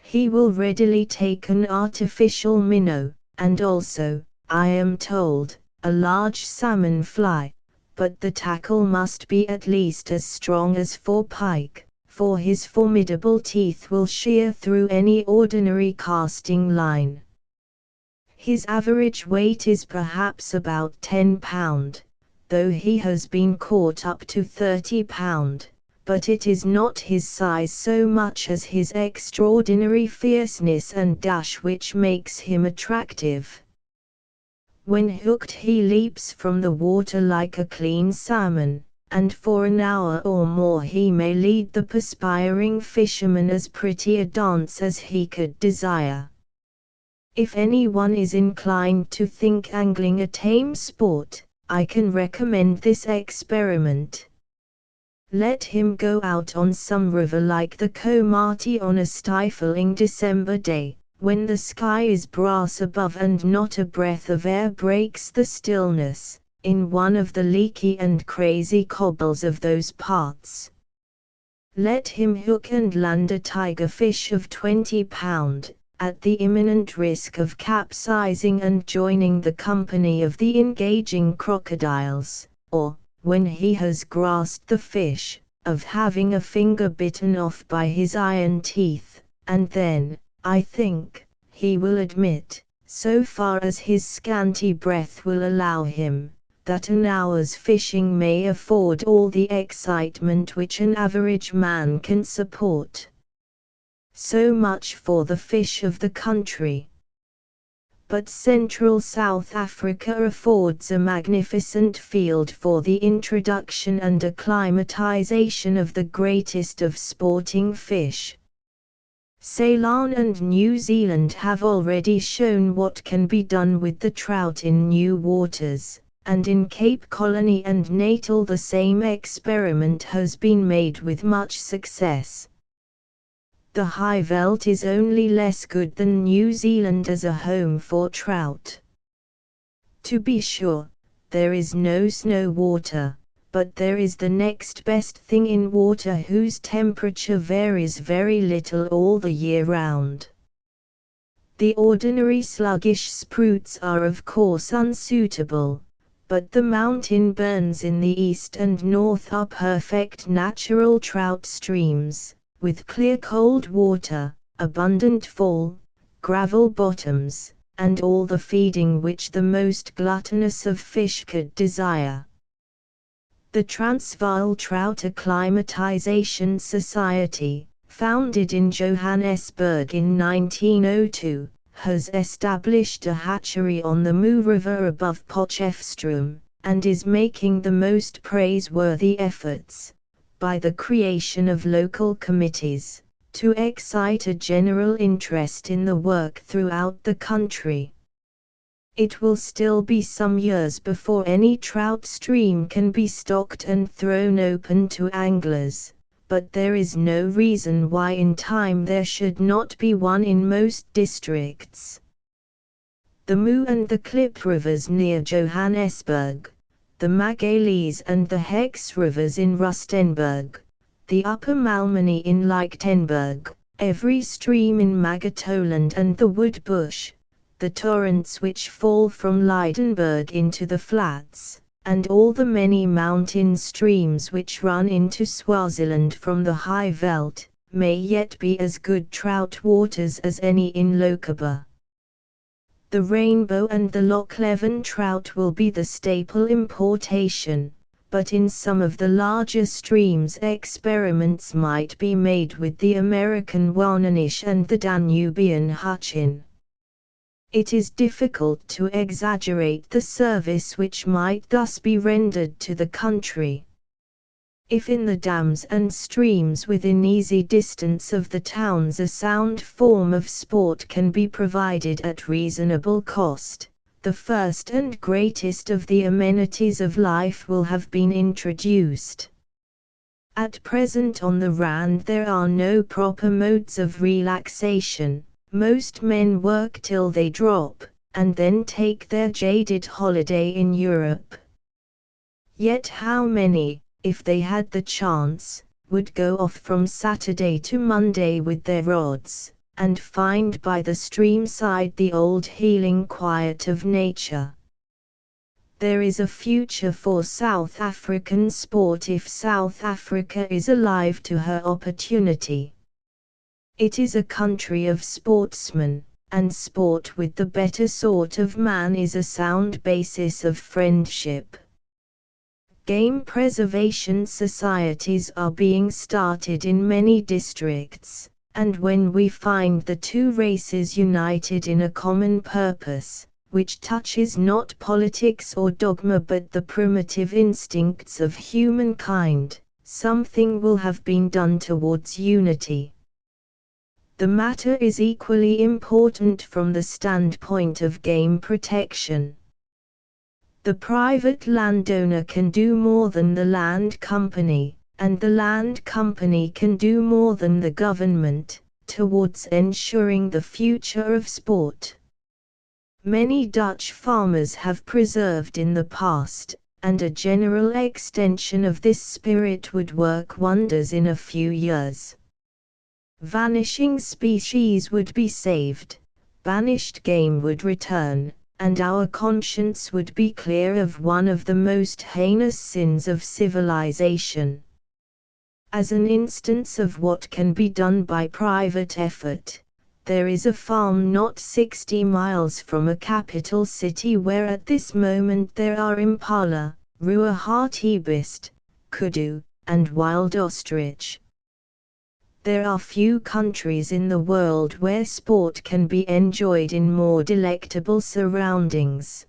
He will readily take an artificial minnow, and also, I am told, a large salmon fly, but the tackle must be at least as strong as for pike, for his formidable teeth will shear through any ordinary casting line. His average weight is perhaps about 10 pound, though he has been caught up to 30 pound, but it is not his size so much as his extraordinary fierceness and dash which makes him attractive. When hooked he leaps from the water like a clean salmon, and for an hour or more he may lead the perspiring fisherman as pretty a dance as he could desire. If anyone is inclined to think angling a tame sport, I can recommend this experiment. Let him go out on some river like the Komati on a stifling December day, when the sky is brass above and not a breath of air breaks the stillness, in one of the leaky and crazy cobbles of those parts. Let him hook and land a tiger fish of 20 pound, at the imminent risk of capsizing and joining the company of the engaging crocodiles, or, when he has grasped the fish, of having a finger bitten off by his iron teeth, and then, I think, he will admit, so far as his scanty breath will allow him, that an hour's fishing may afford all the excitement which an average man can support. So much for the fish of the country. But Central South Africa affords a magnificent field for the introduction and acclimatization of the greatest of sporting fish. Ceylon and New Zealand have already shown what can be done with the trout in new waters, and in Cape Colony and Natal the same experiment has been made with much success. The high veld is only less good than New Zealand as a home for trout. To be sure, there is no snow water, but there is the next best thing in water whose temperature varies very little all the year round. The ordinary sluggish spruits are of course unsuitable, but the mountain burns in the east and north are perfect natural trout streams, with clear cold water, abundant fall, gravel bottoms, and all the feeding which the most gluttonous of fish could desire. The Transvaal Trout Acclimatization Society, founded in Johannesburg in 1902, has established a hatchery on the Moo River above Potchefstroom, and is making the most praiseworthy efforts, by the creation of local committees, to excite a general interest in the work throughout the country. It will still be some years before any trout stream can be stocked and thrown open to anglers, but there is no reason why in time there should not be one in most districts. The Moo and the Klip rivers near Johannesburg, the Magalies and the Hex rivers in Rustenburg, the Upper Malmany in Lichtenburg, every stream in Magatoland and the Woodbush, the torrents which fall from Lydenburg into the flats, and all the many mountain streams which run into Swaziland from the high veld, may yet be as good trout waters as any in Lochaber. The rainbow and the Loch Leven trout will be the staple importation, but in some of the larger streams experiments might be made with the American Wannanish and the Danubian Buchan. It is difficult to exaggerate the service which might thus be rendered to the country. If in the dams and streams within easy distance of the towns a sound form of sport can be provided at reasonable cost, the first and greatest of the amenities of life will have been introduced. At present on the Rand there are no proper modes of relaxation. Most men work till they drop, and then take their jaded holiday in Europe. Yet how many, if they had the chance, would go off from Saturday to Monday with their rods, and find by the stream side the old healing quiet of nature? There is a future for South African sport if South Africa is alive to her opportunity. It is a country of sportsmen, and sport with the better sort of man is a sound basis of friendship. Game preservation societies are being started in many districts, and when we find the two races united in a common purpose, which touches not politics or dogma but the primitive instincts of humankind, something will have been done towards unity. The matter is equally important from the standpoint of game protection. The private landowner can do more than the land company, and the land company can do more than the government, towards ensuring the future of sport. Many Dutch farmers have preserved in the past, and a general extension of this spirit would work wonders in a few years. Vanishing species would be saved, banished game would return, and our conscience would be clear of one of the most heinous sins of civilization. As an instance of what can be done by private effort, there is a farm not 60 miles from a capital city where at this moment there are impala, rua hartebeest, kudu, and wild ostrich. There are few countries in the world where sport can be enjoyed in more delectable surroundings.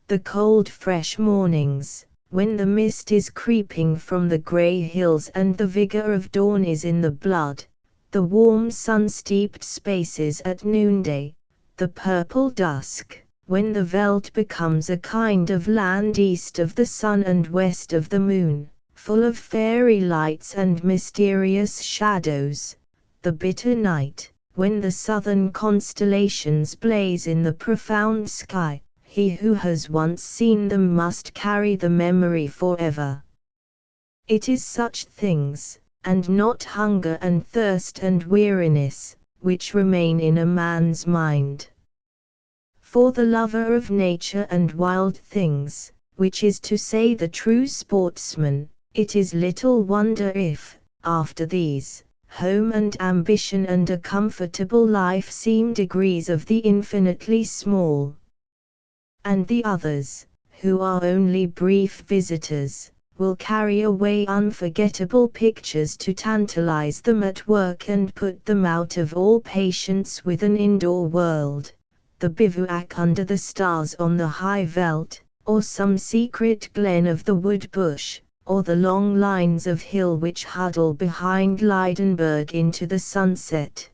The cold fresh mornings, when the mist is creeping from the grey hills and the vigour of dawn is in the blood, the warm sun-steeped spaces at noonday, the purple dusk, when the veldt becomes a kind of land east of the sun and west of the moon, full of fairy lights and mysterious shadows, the bitter night, when the southern constellations blaze in the profound sky, he who has once seen them must carry the memory forever. It is such things, and not hunger and thirst and weariness, which remain in a man's mind. For the lover of nature and wild things, which is to say the true sportsman, it is little wonder if, after these, home and ambition and a comfortable life seem degrees of the infinitely small. And the others, who are only brief visitors, will carry away unforgettable pictures to tantalize them at work and put them out of all patience with an indoor world, the bivouac under the stars on the high veld, or some secret glen of the wood bush, or the long lines of hill which huddle behind Lydenburg into the sunset.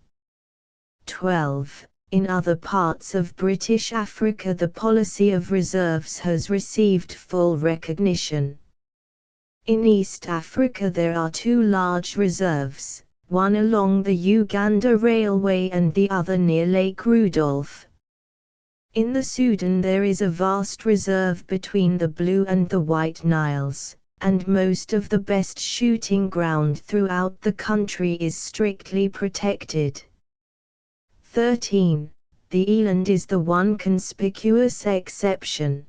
12. In other parts of British Africa the policy of reserves has received full recognition. In East Africa there are two large reserves, one along the Uganda Railway and the other near Lake Rudolph. In the Sudan there is a vast reserve between the Blue and the White Niles, and most of the best shooting ground throughout the country is strictly protected. 13. The eland is the one conspicuous exception.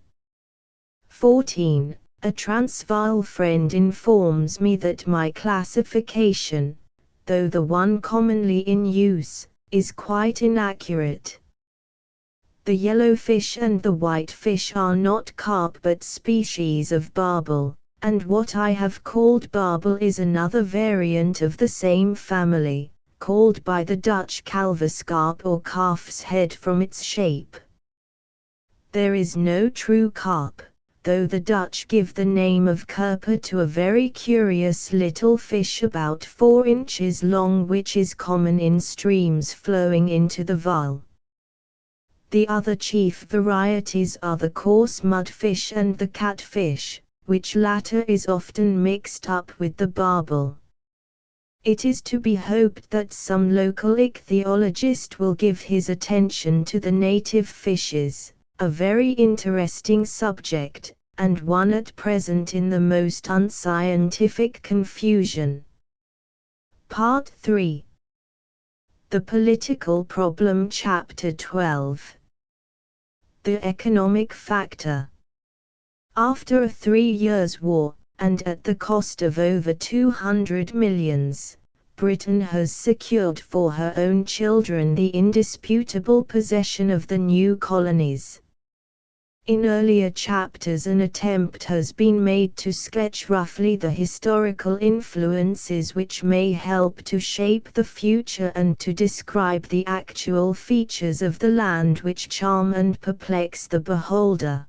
14. A Transvaal friend informs me that my classification, though the one commonly in use, is quite inaccurate. The yellowfish and the whitefish are not carp but species of barbel, and what I have called barbel is another variant of the same family, called by the Dutch kalverskarp or calf's head from its shape. There is no true carp, though the Dutch give the name of kerper to a very curious little fish about 4 inches long which is common in streams flowing into the Vaal. The other chief varieties are the coarse mudfish and the catfish, which latter is often mixed up with the barbel. It is to be hoped that some local ichthyologist will give his attention to the native fishes, a very interesting subject, and one at present in the most unscientific confusion. Part 3. The Political Problem, Chapter 12. The Economic Factor. After a 3-year war, and at the cost of over 200 millions, Britain has secured for her own children the indisputable possession of the new colonies. In earlier chapters an attempt has been made to sketch roughly the historical influences which may help to shape the future and to describe the actual features of the land which charm and perplex the beholder.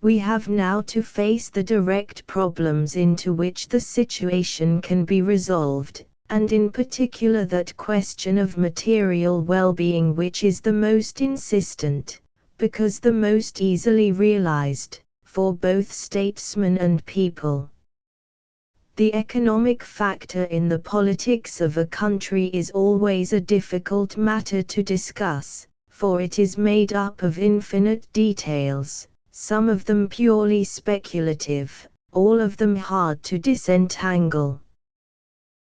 We have now to face the direct problems into which the situation can be resolved, and in particular that question of material well-being which is the most insistent, because the most easily realized, for both statesmen and people. The economic factor in the politics of a country is always a difficult matter to discuss, for it is made up of infinite details, some of them purely speculative, all of them hard to disentangle.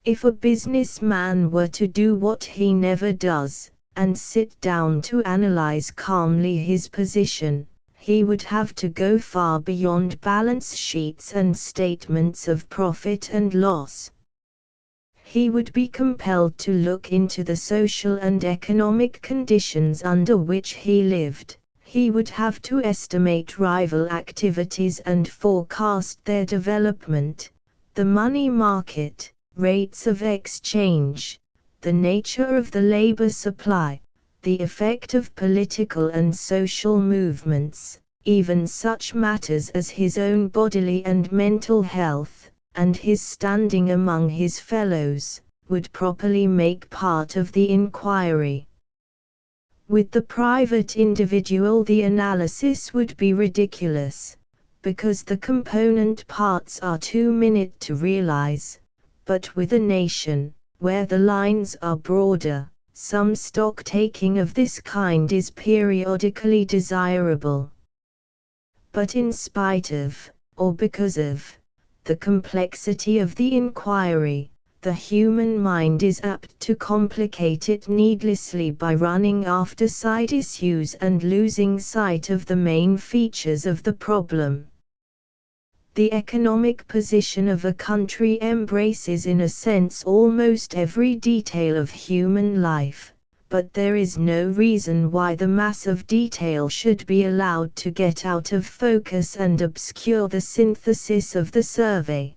If a businessman were to do what he never does, and sit down to analyze calmly his position, he would have to go far beyond balance sheets and statements of profit and loss. He would be compelled to look into the social and economic conditions under which he lived. He would have to estimate rival activities and forecast their development, the money market, rates of exchange, the nature of the labor supply, the effect of political and social movements, even such matters as his own bodily and mental health, and his standing among his fellows, would properly make part of the inquiry. With the private individual the analysis would be ridiculous, because the component parts are too minute to realize, but with a nation, where the lines are broader, some stock-taking of this kind is periodically desirable. But in spite of, or because of, the complexity of the inquiry, the human mind is apt to complicate it needlessly by running after side issues and losing sight of the main features of the problem. The economic position of a country embraces in a sense almost every detail of human life, but there is no reason why the mass of detail should be allowed to get out of focus and obscure the synthesis of the survey.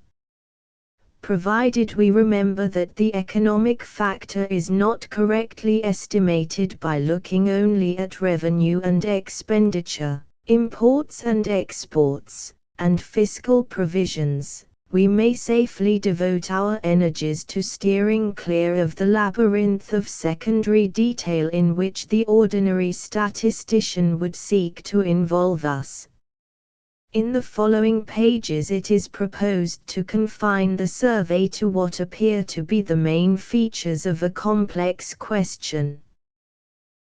Provided we remember that the economic factor is not correctly estimated by looking only at revenue and expenditure, imports and exports, and fiscal provisions, we may safely devote our energies to steering clear of the labyrinth of secondary detail in which the ordinary statistician would seek to involve us. In the following pages it is proposed to confine the survey to what appear to be the main features of a complex question.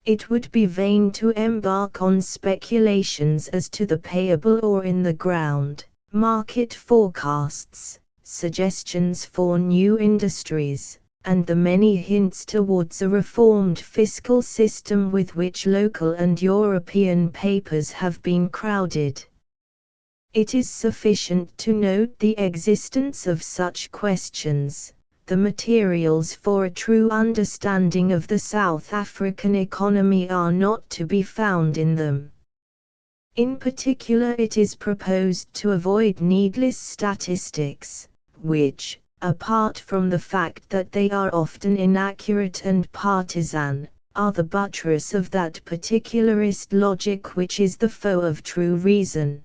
It would be vain to embark on speculations as to the payable or in the ground, market forecasts, suggestions for new industries, and the many hints towards a reformed fiscal system with which local and European papers have been crowded. It is sufficient to note the existence of such questions. The materials for a true understanding of the South African economy are not to be found in them. In particular, it is proposed to avoid needless statistics, which, apart from the fact that they are often inaccurate and partisan, are the buttress of that particularist logic which is the foe of true reason.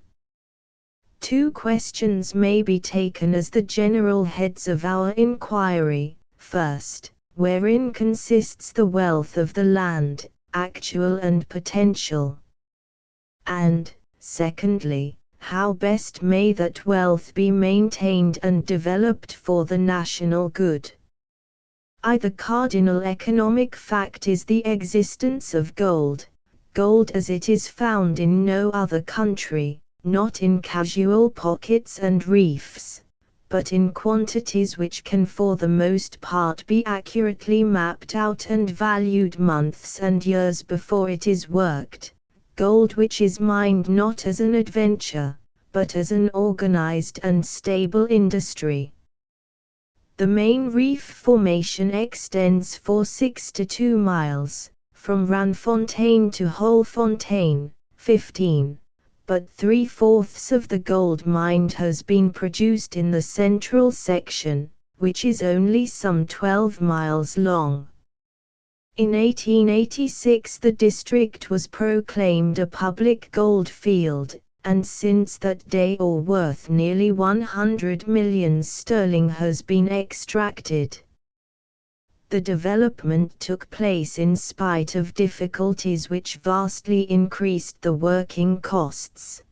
Two questions may be taken as the general heads of our inquiry. First, wherein consists the wealth of the land, actual and potential? And, secondly, how best may that wealth be maintained and developed for the national good? The cardinal economic fact is the existence of gold as it is found in no other country, not in casual pockets and reefs, but in quantities which can for the most part be accurately mapped out and valued months and years before it is worked. Gold which is mined not as an adventure, but as an organized and stable industry. The main reef formation extends for 62 miles, from Randfontein to Holfontein, 15, but 3/4 of the gold mined has been produced in the central section, which is only some 12 miles long. In 1886 the district was proclaimed a public gold field, and since that day ore worth nearly 100 million sterling has been extracted. The development took place in spite of difficulties which vastly increased the working costs.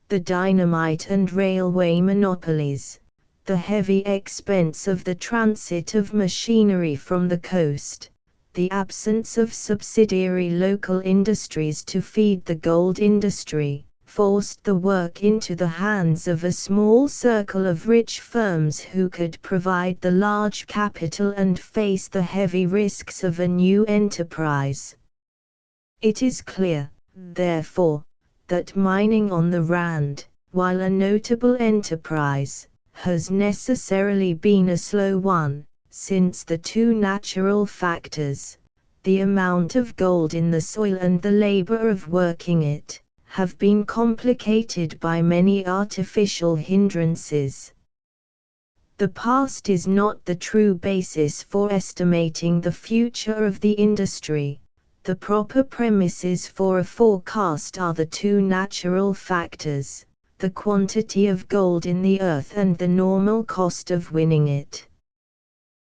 The dynamite and railway monopolies, the heavy expense of the transit of machinery from the coast, the absence of subsidiary local industries to feed the gold industry, forced the work into the hands of a small circle of rich firms who could provide the large capital and face the heavy risks of a new enterprise. It is clear, therefore, that mining on the Rand, while a notable enterprise, has necessarily been a slow one, since the two natural factors, the amount of gold in the soil and the labor of working it, have been complicated by many artificial hindrances. The past is not the true basis for estimating the future of the industry. The proper premises for a forecast are the two natural factors, the quantity of gold in the earth and the normal cost of winning it.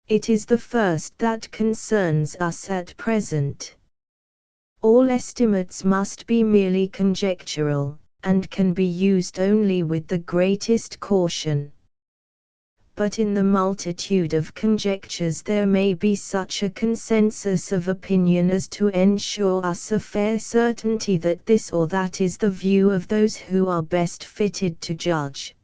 It is the first that concerns us at present. All estimates must be merely conjectural, and can be used only with the greatest caution. But in the multitude of conjectures there may be such a consensus of opinion as to ensure us a fair certainty that this or that is the view of those who are best fitted to judge.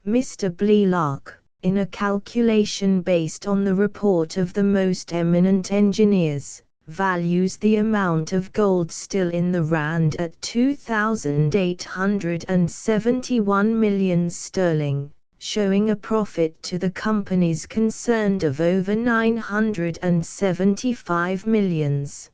Mr. Blelark, in a calculation based on the report of the most eminent engineers, values the amount of gold still in the Rand at 2,871 million sterling, showing a profit to the companies concerned of over 975 millions.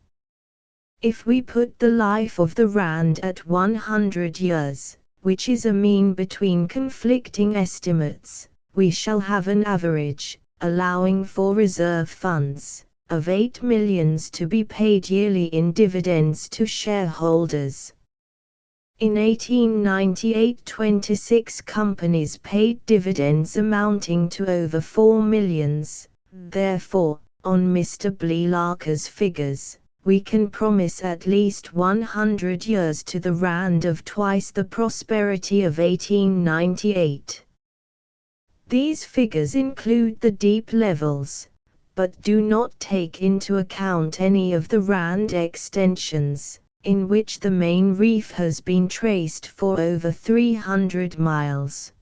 If we put the life of the Rand at 100 years, which is a mean between conflicting estimates, we shall have an average, allowing for reserve funds, of 8 millions to be paid yearly in dividends to shareholders. In 1898 26 companies paid dividends amounting to over 4 millions, therefore, on Mr. Blelarker's figures, we can promise at least 100 years to the Rand of twice the prosperity of 1898. These figures include the deep levels, but do not take into account any of the Rand extensions, in which the main reef has been traced for over 300 miles.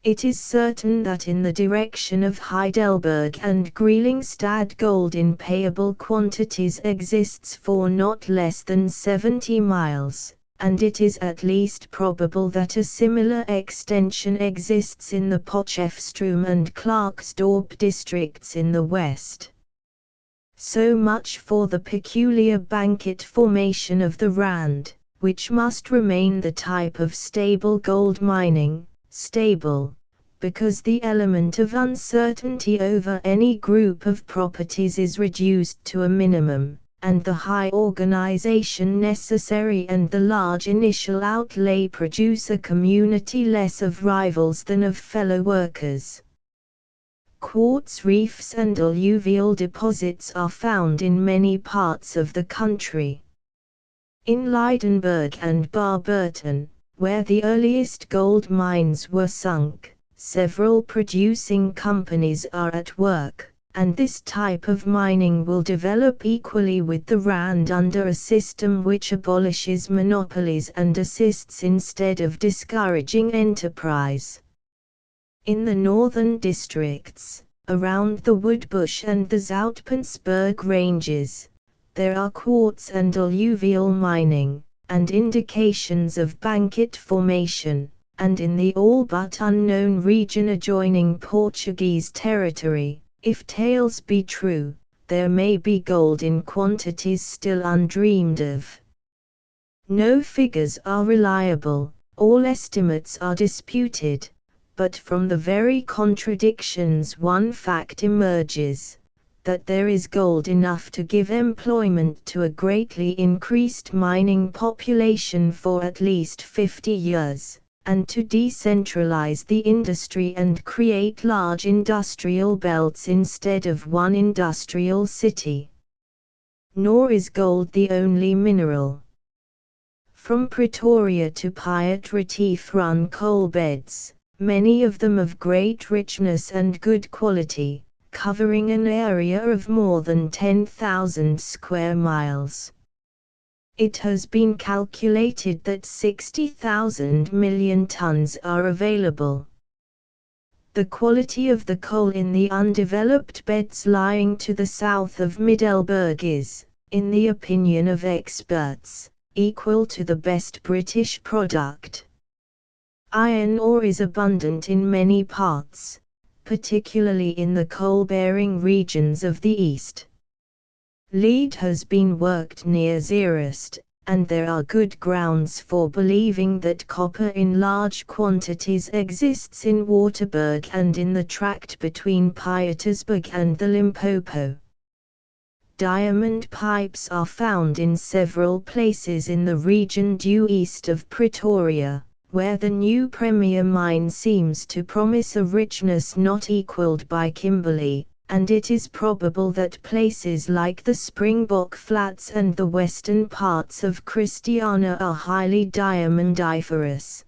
It is certain that in the direction of Heidelberg and Greelingstad gold in payable quantities exists for not less than 70 miles, and it is at least probable that a similar extension exists in the Potchefstroom and Klerksdorp districts in the west. So much for the peculiar bankit formation of the Rand, which must remain the type of stable gold mining, stable, because the element of uncertainty over any group of properties is reduced to a minimum, and the high organization necessary and the large initial outlay produce a community less of rivals than of fellow workers. Quartz reefs and alluvial deposits are found in many parts of the country. In Leidenburg and Barberton, where the earliest gold mines were sunk, several producing companies are at work, and this type of mining will develop equally with the Rand under a system which abolishes monopolies and assists instead of discouraging enterprise. In the northern districts, around the Woodbush and the Zoutpansberg ranges, there are quartz and alluvial mining, and indications of bankit formation, and in the all but unknown region adjoining Portuguese territory, if tales be true, there may be gold in quantities still undreamed of. No figures are reliable, all estimates are disputed, but from the very contradictions one fact emerges, that there is gold enough to give employment to a greatly increased mining population for at least 50 years, and to decentralize the industry and create large industrial belts instead of one industrial city. Nor is gold the only mineral. From Pretoria to Piet Retief run coal beds, many of them of great richness and good quality, covering an area of more than 10,000 square miles. It has been calculated that 60,000 million tons are available. The quality of the coal in the undeveloped beds lying to the south of Middelburg is, in the opinion of experts, equal to the best British product. Iron ore is abundant in many parts, particularly in the coal-bearing regions of the east. Lead has been worked near Zeerust, and there are good grounds for believing that copper in large quantities exists in Waterberg and in the tract between Pietersburg and the Limpopo. Diamond pipes are found in several places in the region due east of Pretoria, where the new Premier mine seems to promise a richness not equalled by Kimberley, and it is probable that places like the Springbok Flats and the western parts of Christiana are highly diamondiferous.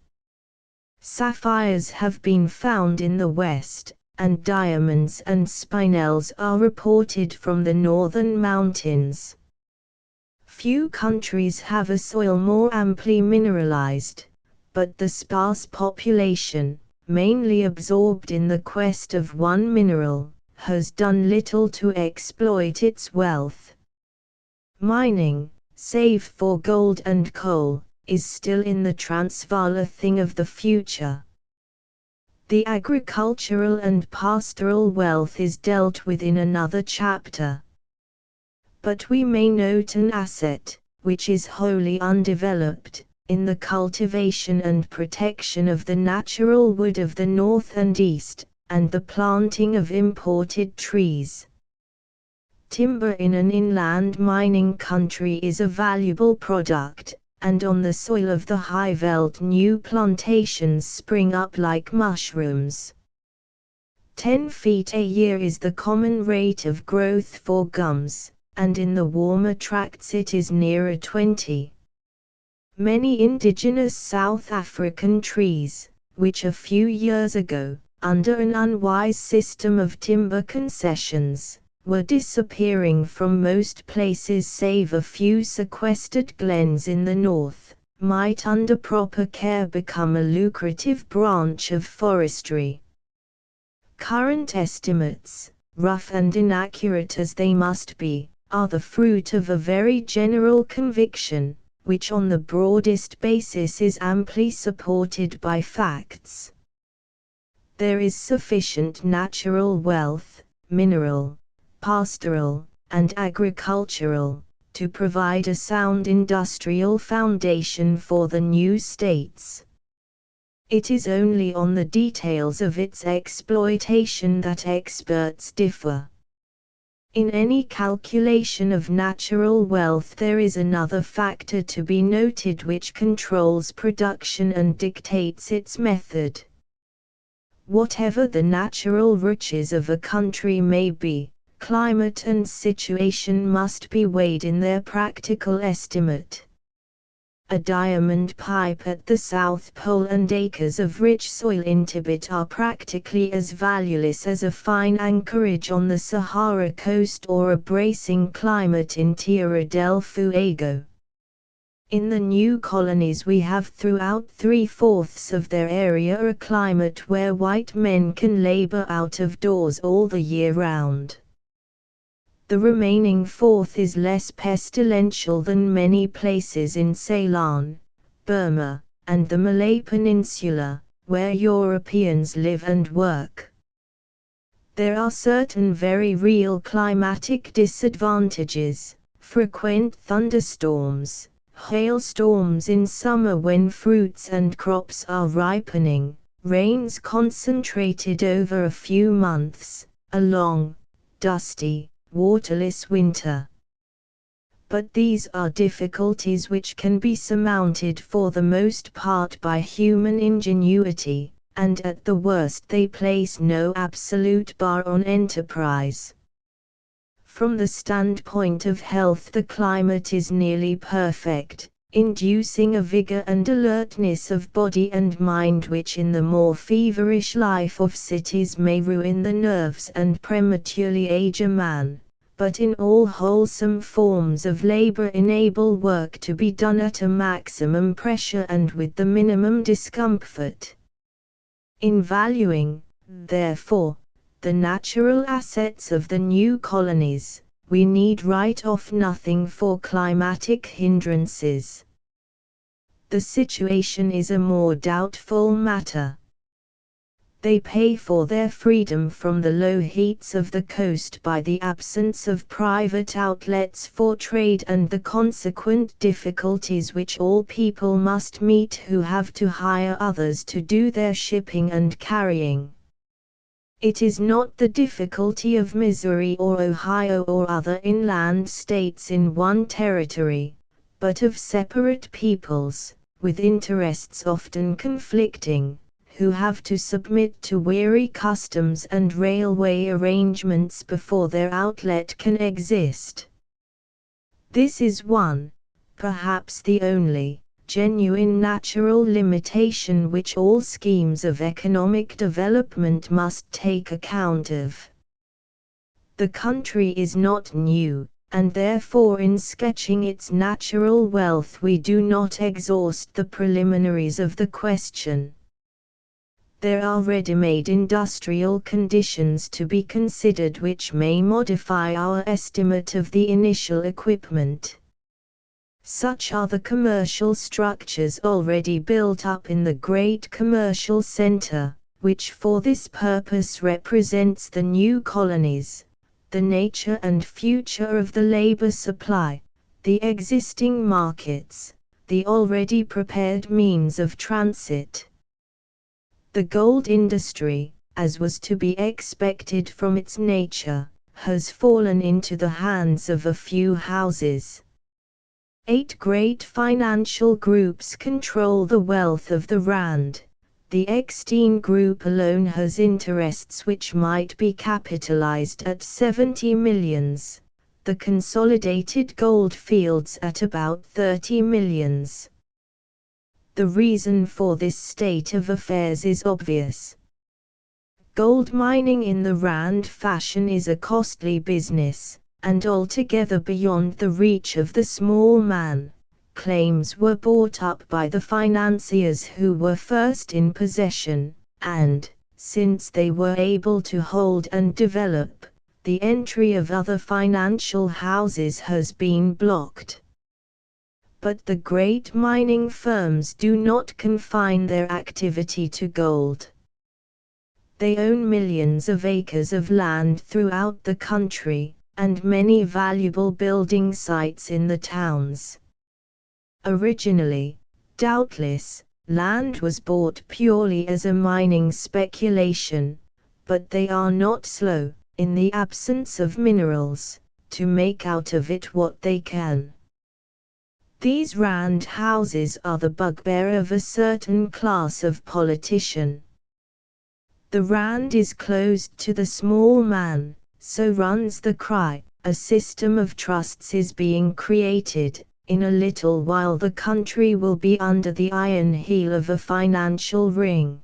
Sapphires have been found in the west, and diamonds and spinels are reported from the northern mountains. Few countries have a soil more amply mineralized, but the sparse population, mainly absorbed in the quest of one mineral, has done little to exploit its wealth. Mining, save for gold and coal, is still in the Transvaal a thing of the future. The agricultural and pastoral wealth is dealt with in another chapter. But we may note an asset, which is wholly undeveloped, in the cultivation and protection of the natural wood of the north and east, and the planting of imported trees. Timber in an inland mining country is a valuable product, and on the soil of the Highveld new plantations spring up like mushrooms. 10 feet a year is the common rate of growth for gums, and in the warmer tracts it is nearer 20. Many indigenous South African trees, which a few years ago, under an unwise system of timber concessions, were disappearing from most places save a few sequestered glens in the north, might under proper care become a lucrative branch of forestry. Current estimates, rough and inaccurate as they must be, are the fruit of a very general conviction, which on the broadest basis is amply supported by facts. There is sufficient natural wealth, mineral, pastoral, and agricultural, to provide a sound industrial foundation for the new states. It is only on the details of its exploitation that experts differ. In any calculation of natural wealth there is another factor to be noted which controls production and dictates its method. Whatever the natural riches of a country may be, climate and situation must be weighed in their practical estimate. A diamond pipe at the South Pole and acres of rich soil in Tibet are practically as valueless as a fine anchorage on the Sahara coast or a bracing climate in Tierra del Fuego. In the new colonies we have throughout 3/4 of their area a climate where white men can labor out of doors all the year round. The remaining fourth is less pestilential than many places in Ceylon, Burma, and the Malay Peninsula, where Europeans live and work. There are certain very real climatic disadvantages: frequent thunderstorms, hailstorms in summer when fruits and crops are ripening, rains concentrated over a few months, a long, dusty, waterless winter. But these are difficulties which can be surmounted for the most part by human ingenuity, and at the worst they place no absolute bar on enterprise. From the standpoint of health the climate is nearly perfect, inducing a vigor and alertness of body and mind which in the more feverish life of cities may ruin the nerves and prematurely age a man, but in all wholesome forms of labor enable work to be done at a maximum pressure and with the minimum discomfort. In valuing, therefore, the natural assets of the new colonies, we need write off nothing for climatic hindrances. The situation is a more doubtful matter. They pay for their freedom from the low heats of the coast by the absence of private outlets for trade and the consequent difficulties which all people must meet who have to hire others to do their shipping and carrying. It is not the difficulty of Missouri or Ohio or other inland states in one territory, but of separate peoples, with interests often conflicting, who have to submit to weary customs and railway arrangements before their outlet can exist. This is one, perhaps the only, genuine natural limitation which all schemes of economic development must take account of. The country is not new, and therefore in sketching its natural wealth we do not exhaust the preliminaries of the question. There are ready-made industrial conditions to be considered which may modify our estimate of the initial equipment. Such are the commercial structures already built up in the great commercial center, which for this purpose represents the new colonies, the nature and future of the labor supply, the existing markets, the already prepared means of transit. The gold industry, as was to be expected from its nature, has fallen into the hands of a few houses. 8 great financial groups control the wealth of the Rand. The Eckstein Group alone has interests which might be capitalized at 70 millions, the Consolidated Gold Fields at about 30 millions. The reason for this state of affairs is obvious. Gold mining in the Rand fashion is a costly business, and altogether beyond the reach of the small man. Claims were bought up by the financiers who were first in possession, and, since they were able to hold and develop, the entry of other financial houses has been blocked. But the great mining firms do not confine their activity to gold. They own millions of acres of land throughout the country, and many valuable building sites in the towns. Originally, doubtless, land was bought purely as a mining speculation, but they are not slow, in the absence of minerals, to make out of it what they can. These rand houses are the bugbear of a certain class of politician. The rand is closed to the small man, so runs the cry. A system of trusts is being created. In a little while the country will be under the iron heel of a financial ring.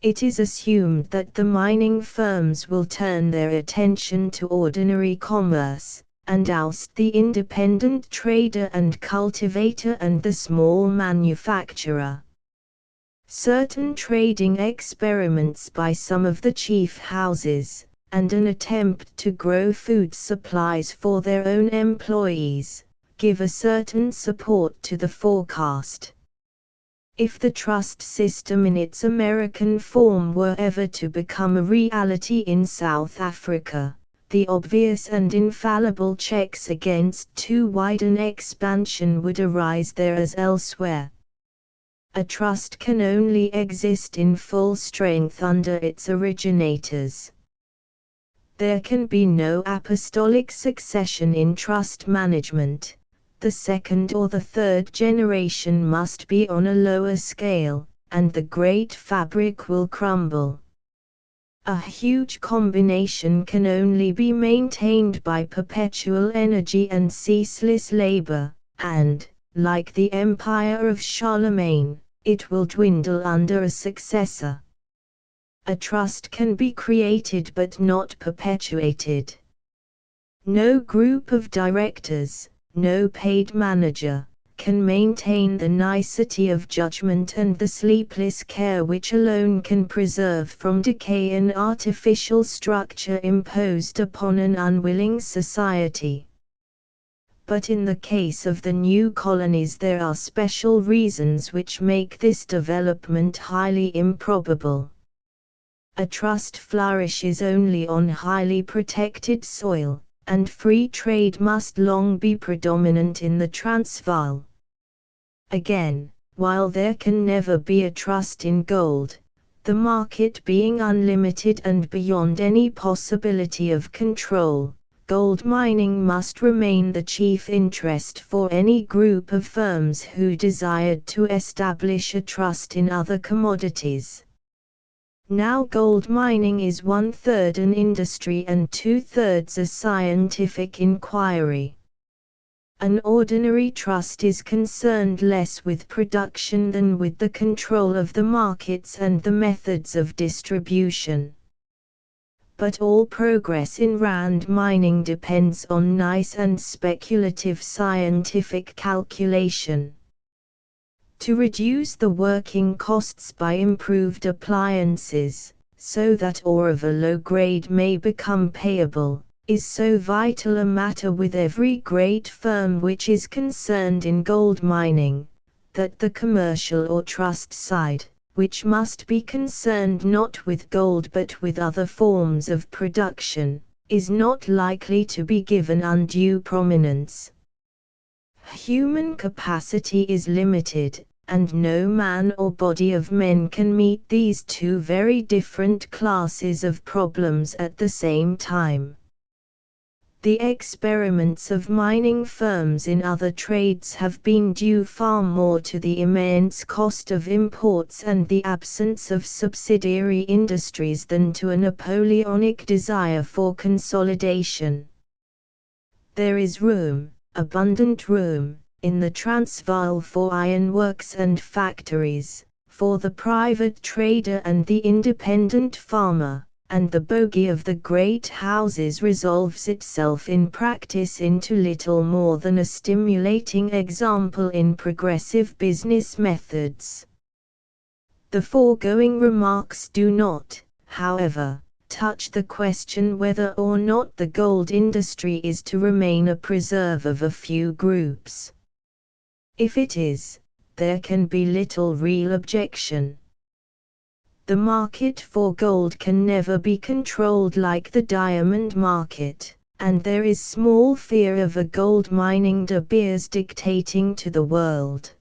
It is assumed that the mining firms will turn their attention to ordinary commerce, and oust the independent trader and cultivator and the small manufacturer. Certain trading experiments by some of the chief houses, and an attempt to grow food supplies for their own employees, give a certain support to the forecast. If the trust system in its American form were ever to become a reality in South Africa, the obvious and infallible checks against too wide an expansion would arise there as elsewhere. A trust can only exist in full strength under its originators. There can be no apostolic succession in trust management. The second or the third generation must be on a lower scale, and the great fabric will crumble. A huge combination can only be maintained by perpetual energy and ceaseless labor, and, like the empire of Charlemagne, it will dwindle under a successor. A trust can be created but not perpetuated. No group of directors, no paid manager, can maintain the nicety of judgment and the sleepless care which alone can preserve from decay an artificial structure imposed upon an unwilling society. But in the case of the new colonies there are special reasons which make this development highly improbable. A trust flourishes only on highly protected soil, and free trade must long be predominant in the Transvaal. Again, while there can never be a trust in gold, the market being unlimited and beyond any possibility of control, gold mining must remain the chief interest for any group of firms who desired to establish a trust in other commodities. Now gold mining is 1/3 an industry and 2/3 a scientific inquiry. An ordinary trust is concerned less with production than with the control of the markets and the methods of distribution. But all progress in rand mining depends on nice and speculative scientific calculation. To reduce the working costs by improved appliances, so that ore of a low grade may become payable, is so vital a matter with every great firm which is concerned in gold mining, that the commercial or trust side, which must be concerned not with gold but with other forms of production, is not likely to be given undue prominence. Human capacity is limited, and no man or body of men can meet these two very different classes of problems at the same time. The experiments of mining firms in other trades have been due far more to the immense cost of imports and the absence of subsidiary industries than to a Napoleonic desire for consolidation. There is room, abundant room, in the Transvaal for ironworks and factories, for the private trader and the independent farmer, and the bogey of the great houses resolves itself in practice into little more than a stimulating example in progressive business methods. The foregoing remarks do not, however, touch the question whether or not the gold industry is to remain a preserve of a few groups. If it is, there can be little real objection. The market for gold can never be controlled like the diamond market, and there is small fear of a gold mining De Beers dictating to the world.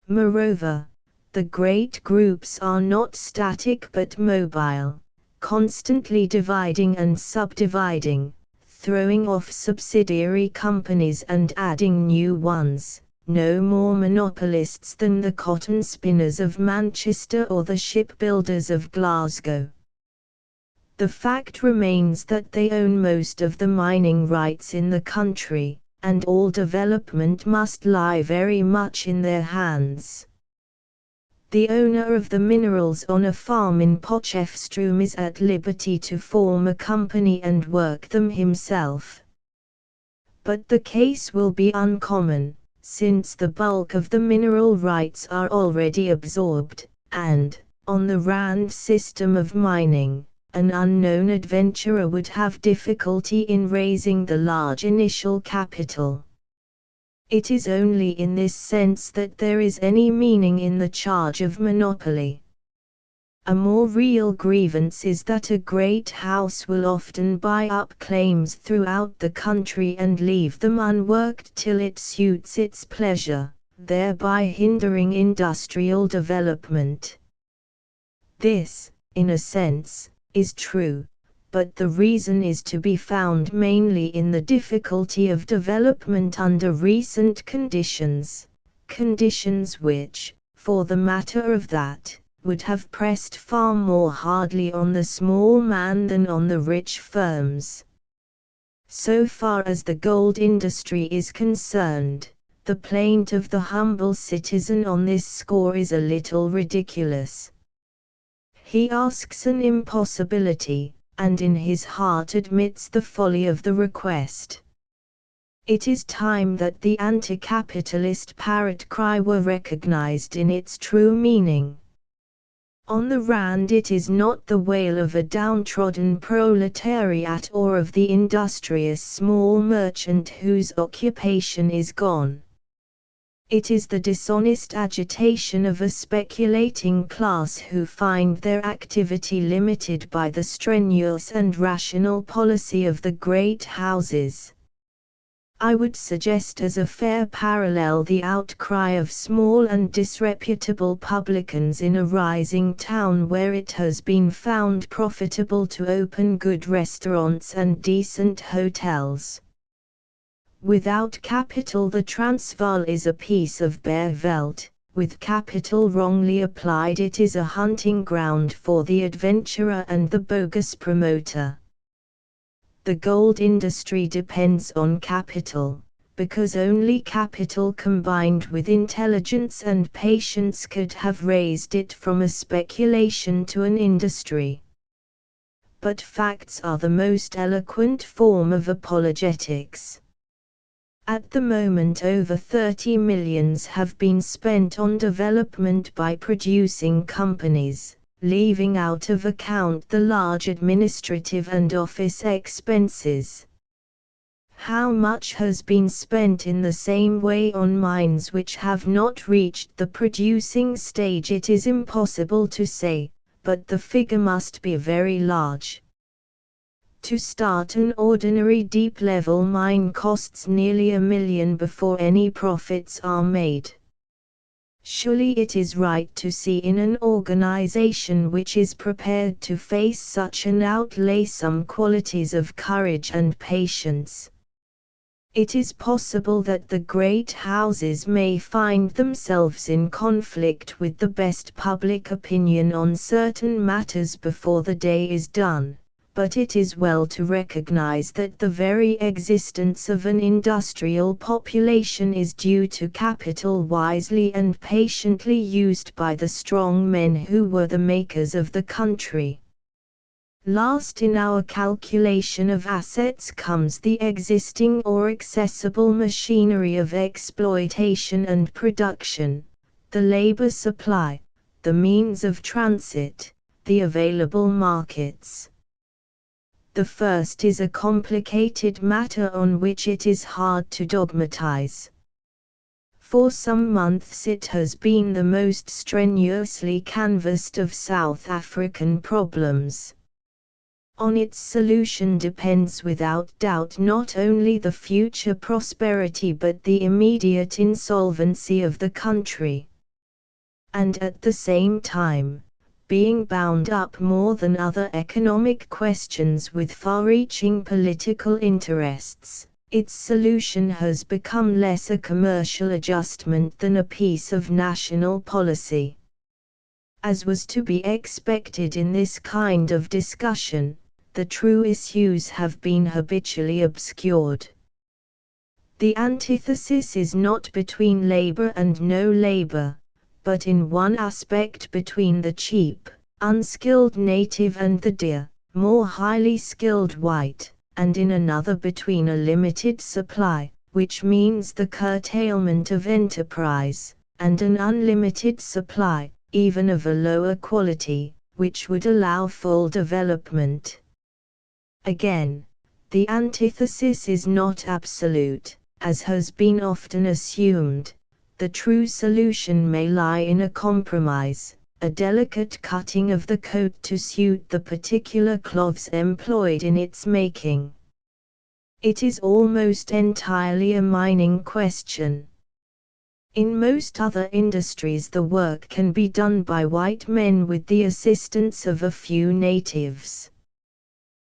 Moreover, the great groups are not static but mobile, constantly dividing and subdividing, throwing off subsidiary companies and adding new ones, no more monopolists than the cotton spinners of Manchester or the shipbuilders of Glasgow. The fact remains that they own most of the mining rights in the country, and all development must lie very much in their hands. The owner of the minerals on a farm in Potchefstroom is at liberty to form a company and work them himself. But the case will be uncommon, since the bulk of the mineral rights are already absorbed, and, on the rand system of mining, an unknown adventurer would have difficulty in raising the large initial capital. It is only in this sense that there is any meaning in the charge of monopoly. A more real grievance is that a great house will often buy up claims throughout the country and leave them unworked till it suits its pleasure, thereby hindering industrial development. This, in a sense, is true, but the reason is to be found mainly in the difficulty of development under recent conditions which, for the matter of that, would have pressed far more hardly on the small man than on the rich firms. So far as the gold industry is concerned, the plaint of the humble citizen on this score is a little ridiculous. He asks an impossibility, and in his heart admits the folly of the request. It is time that the anti-capitalist parrot cry were recognized in its true meaning. On the rand it is not the wail of a downtrodden proletariat or of the industrious small merchant whose occupation is gone. It is the dishonest agitation of a speculating class who find their activity limited by the strenuous and rational policy of the great houses. I would suggest as a fair parallel the outcry of small and disreputable publicans in a rising town where it has been found profitable to open good restaurants and decent hotels. Without capital the Transvaal is a piece of bare veldt, with capital wrongly applied it is a hunting ground for the adventurer and the bogus promoter. The gold industry depends on capital, because only capital combined with intelligence and patience could have raised it from a speculation to an industry. But facts are the most eloquent form of apologetics. At the moment over 30 millions have been spent on development by producing companies, leaving out of account the large administrative and office expenses. How much has been spent in the same way on mines which have not reached the producing stage it is impossible to say, but the figure must be very large. To start an ordinary deep-level mine costs nearly $1 million before any profits are made. Surely it is right to see in an organization which is prepared to face such an outlay some qualities of courage and patience. It is possible that the great houses may find themselves in conflict with the best public opinion on certain matters before the day is done. But it is well to recognize that the very existence of an industrial population is due to capital wisely and patiently used by the strong men who were the makers of the country. Last in our calculation of assets comes the existing or accessible machinery of exploitation and production, the labor supply, the means of transit, the available markets. The first is a complicated matter on which it is hard to dogmatize. For some months it has been the most strenuously canvassed of South African problems. On its solution depends without doubt not only the future prosperity but the immediate insolvency of the country. And at the same time, being bound up more than other economic questions with far-reaching political interests, its solution has become less a commercial adjustment than a piece of national policy. As was to be expected in this kind of discussion, the true issues have been habitually obscured. The antithesis is not between labor and no labor, but in one aspect between the cheap, unskilled native and the dear, more highly skilled white, and in another between a limited supply, which means the curtailment of enterprise, and an unlimited supply, even of a lower quality, which would allow full development. Again, the antithesis is not absolute, as has been often assumed. The true solution may lie in a compromise, a delicate cutting of the coat to suit the particular cloths employed in its making. It is almost entirely a mining question. In most other industries the work can be done by white men with the assistance of a few natives.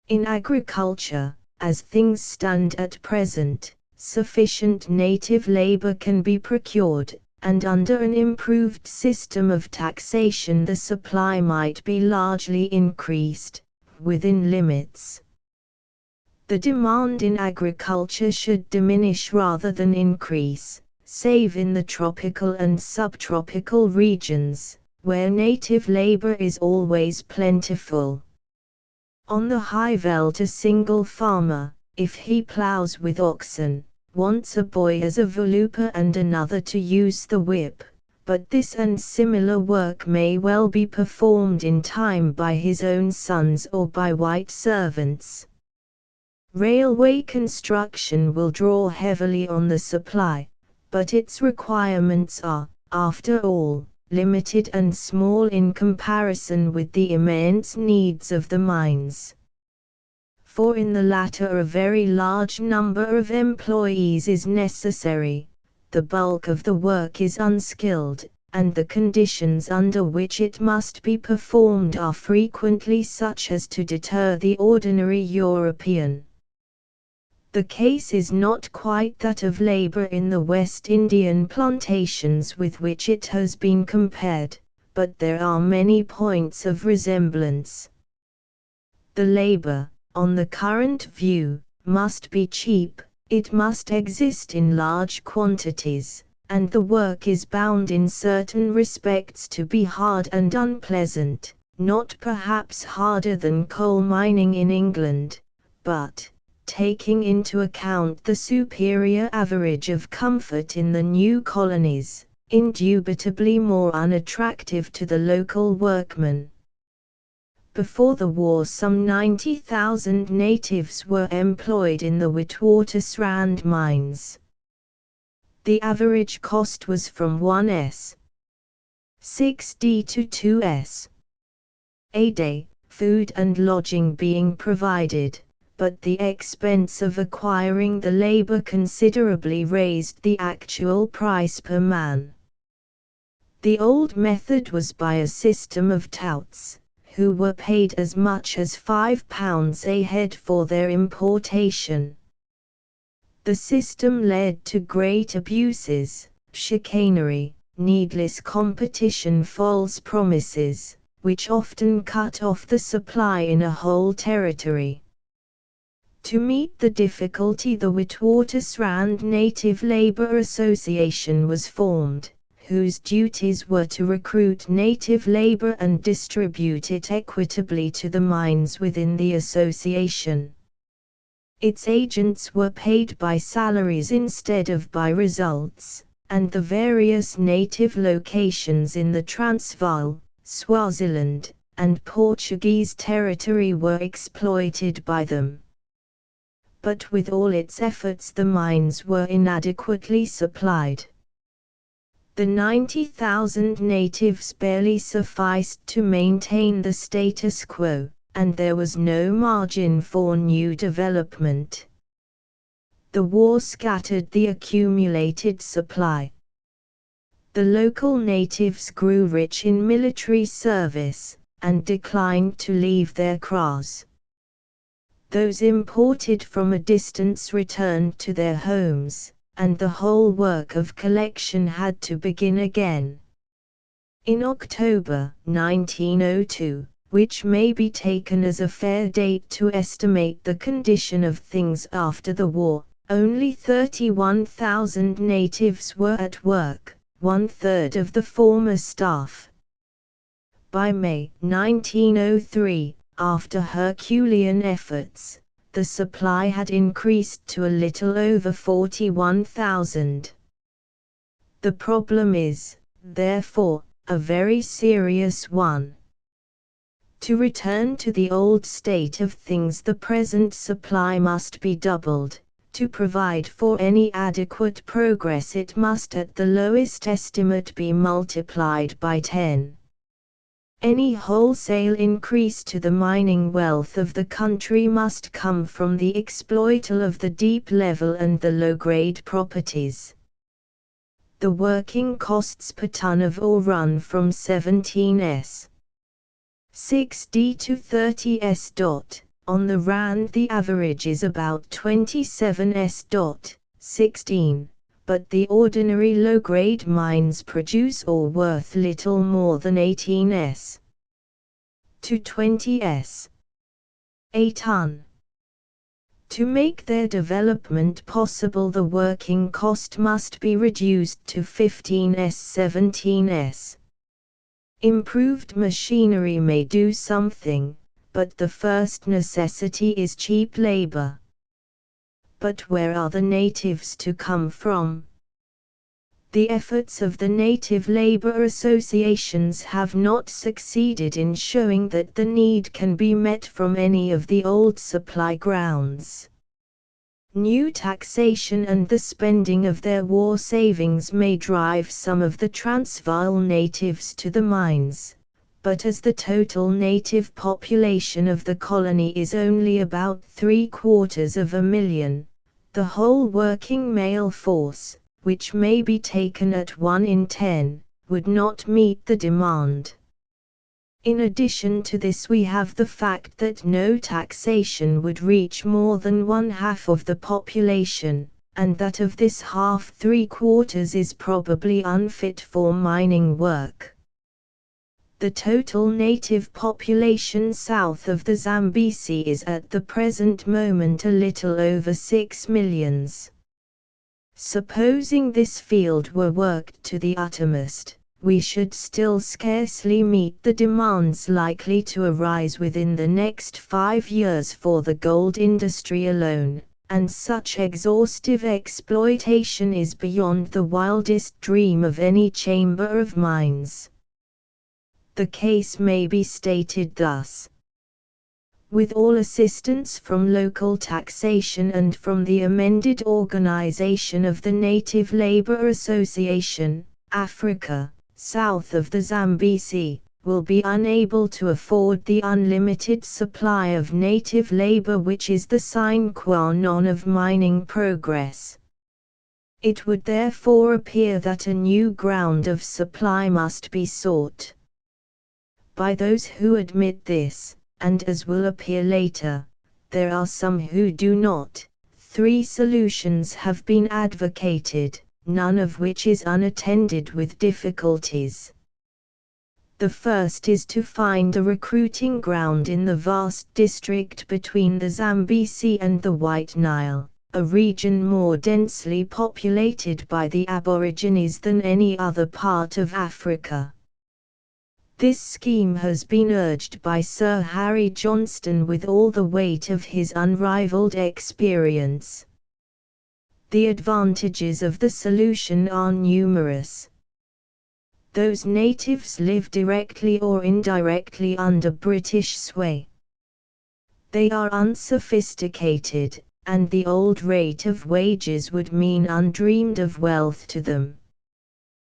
In agriculture, as things stand at present, sufficient native labor can be procured, and under an improved system of taxation the supply might be largely increased, within limits. The demand in agriculture should diminish rather than increase, save in the tropical and subtropical regions, where native labor is always plentiful. On the high veldt a single farmer, if he plows with oxen, wants a boy as a volooper and another to use the whip, but this and similar work may well be performed in time by his own sons or by white servants. Railway construction will draw heavily on the supply, but its requirements are, after all, limited and small in comparison with the immense needs of the mines. For in the latter a very large number of employees is necessary, the bulk of the work is unskilled, and the conditions under which it must be performed are frequently such as to deter the ordinary European. The case is not quite that of labor in the West Indian plantations with which it has been compared, but there are many points of resemblance. The labor, on the current view, must be cheap, it must exist in large quantities, and the work is bound in certain respects to be hard and unpleasant, not perhaps harder than coal mining in England, but, taking into account the superior average of comfort in the new colonies, indubitably more unattractive to the local workman. Before the war some 90,000 natives were employed in the Witwatersrand mines. The average cost was from 1s.60 to 2s. a day, food and lodging being provided, but the expense of acquiring the labor considerably raised the actual price per man. The old method was by a system of touts, who were paid as much as £5 a head for their importation. The system led to great abuses, chicanery, needless competition, false promises, which often cut off the supply in a whole territory. To meet the difficulty the Witwatersrand Native Labour Association was formed, whose duties were to recruit native labour and distribute it equitably to the mines within the association. Its agents were paid by salaries instead of by results, and the various native locations in the Transvaal, Swaziland, and Portuguese territory were exploited by them. But with all its efforts the mines were inadequately supplied. The 90,000 natives barely sufficed to maintain the status quo, and there was no margin for new development. The war scattered the accumulated supply. The local natives grew rich in military service, and declined to leave their kraals. Those imported from a distance returned to their homes, and the whole work of collection had to begin again. In October 1902, which may be taken as a fair date to estimate the condition of things after the war, only 31,000 natives were at work, one-third of the former staff. By May 1903, after Herculean efforts, the supply had increased to a little over 41,000. The problem is, therefore, a very serious one. To return to the old state of things, the present supply must be doubled. To provide for any adequate progress, it must at the lowest estimate be multiplied by 10. Any wholesale increase to the mining wealth of the country must come from the exploital of the deep level and the low-grade properties. The working costs per ton of ore run from 17s. 6d to 30s. On the Rand the average is about 27s. 16, but the ordinary low-grade mines produce ore worth little more than 18s. to 20s. a ton. To make their development possible, the working cost must be reduced to 15s. 17s. Improved machinery may do something, but the first necessity is cheap labor. But where are the natives to come from? The efforts of the native labor associations have not succeeded in showing that the need can be met from any of the old supply grounds. New taxation and the spending of their war savings may drive some of the Transvaal natives to the mines, but as the total native population of the colony is only about 750,000, the whole working male force, which may be taken at 1 in 10, would not meet the demand. In addition to this, we have the fact that no taxation would reach more than 1/2 of the population, and that of this half 3/4 is probably unfit for mining work. The total native population south of the Zambezi is at the present moment a little over 6 millions. Supposing this field were worked to the uttermost, we should still scarcely meet the demands likely to arise within the next 5 years for the gold industry alone, and such exhaustive exploitation is beyond the wildest dream of any chamber of mines. The case may be stated thus. With all assistance from local taxation and from the amended organization of the Native Labor Association, Africa, south of the Zambezi, will be unable to afford the unlimited supply of native labor which is the sine qua non of mining progress. It would therefore appear that a new ground of supply must be sought. By those who admit this, and as will appear later, there are some who do not. 3 solutions have been advocated, none of which is unattended with difficulties. The first is to find a recruiting ground in the vast district between the Zambezi and the White Nile, a region more densely populated by the Aborigines than any other part of Africa. This scheme has been urged by Sir Harry Johnston with all the weight of his unrivaled experience. The advantages of the solution are numerous. Those natives live directly or indirectly under British sway. They are unsophisticated, and the old rate of wages would mean undreamed of wealth to them.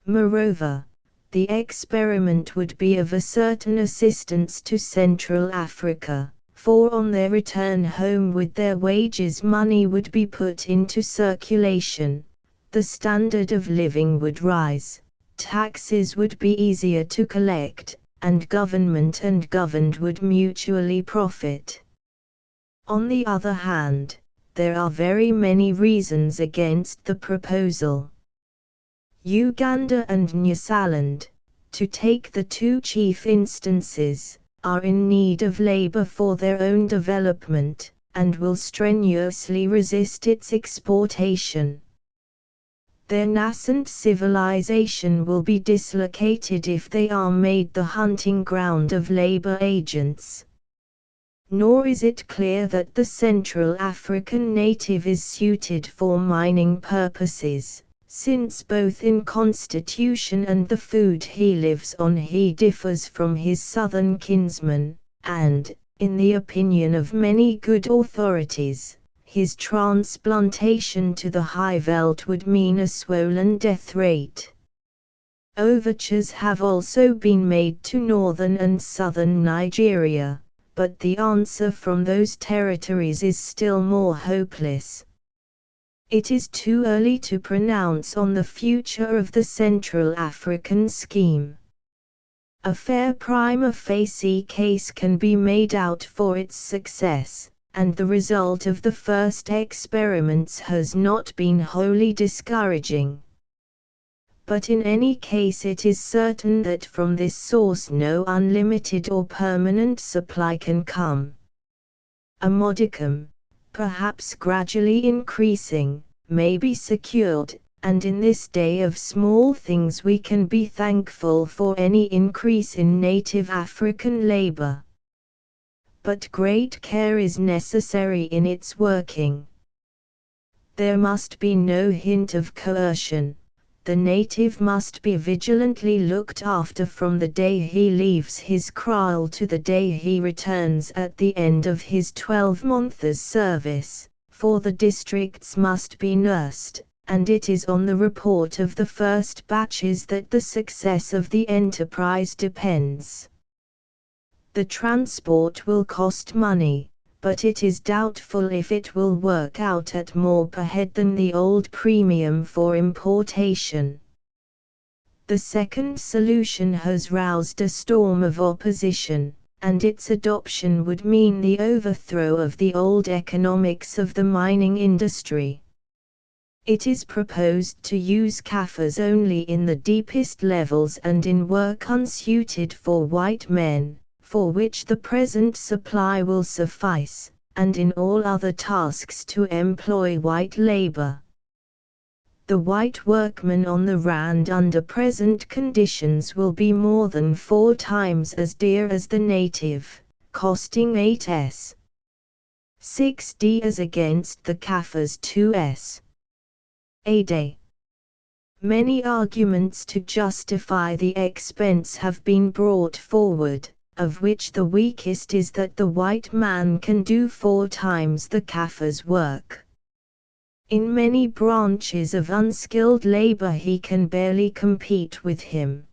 Moreover, the experiment would be of a certain assistance to Central Africa, for on their return home with their wages money would be put into circulation, the standard of living would rise, taxes would be easier to collect, and government and governed would mutually profit. On the other hand, there are very many reasons against the proposal. Uganda and Nyasaland, to take the two chief instances, are in need of labor for their own development, and will strenuously resist its exportation. Their nascent civilization will be dislocated if they are made the hunting ground of labor agents. Nor is it clear that the Central African native is suited for mining purposes, since both in constitution and the food he lives on he differs from his southern kinsman, and, in the opinion of many good authorities, his transplantation to the High Veld would mean a swollen death rate. Overtures have also been made to northern and southern Nigeria, but the answer from those territories is still more hopeless. It is too early to pronounce on the future of the Central African scheme. A fair prima facie case can be made out for its success, and the result of the first experiments has not been wholly discouraging. But in any case it is certain that from this source no unlimited or permanent supply can come. A modicum, perhaps gradually increasing, may be secured, and in this day of small things we can be thankful for any increase in native African labor. But great care is necessary in its working. There must be no hint of coercion. The native must be vigilantly looked after from the day he leaves his kraal to the day he returns at the end of his 12-months service, for the districts must be nursed, and it is on the report of the first batches that the success of the enterprise depends. The transport will cost money, but it is doubtful if it will work out at more per head than the old premium for importation. The second solution has roused a storm of opposition, and its adoption would mean the overthrow of the old economics of the mining industry. It is proposed to use Kaffirs only in the deepest levels and in work unsuited for white men, for which the present supply will suffice, and in all other tasks to employ white labor. The white workman on the Rand under present conditions will be more than 4 times as dear as the native, costing 8s. 6d as against the Kaffirs 2s. a day. Many arguments to justify the expense have been brought forward, of which the weakest is that the white man can do 4 times the Kaffir's work. In many branches of unskilled labor he can barely compete with him.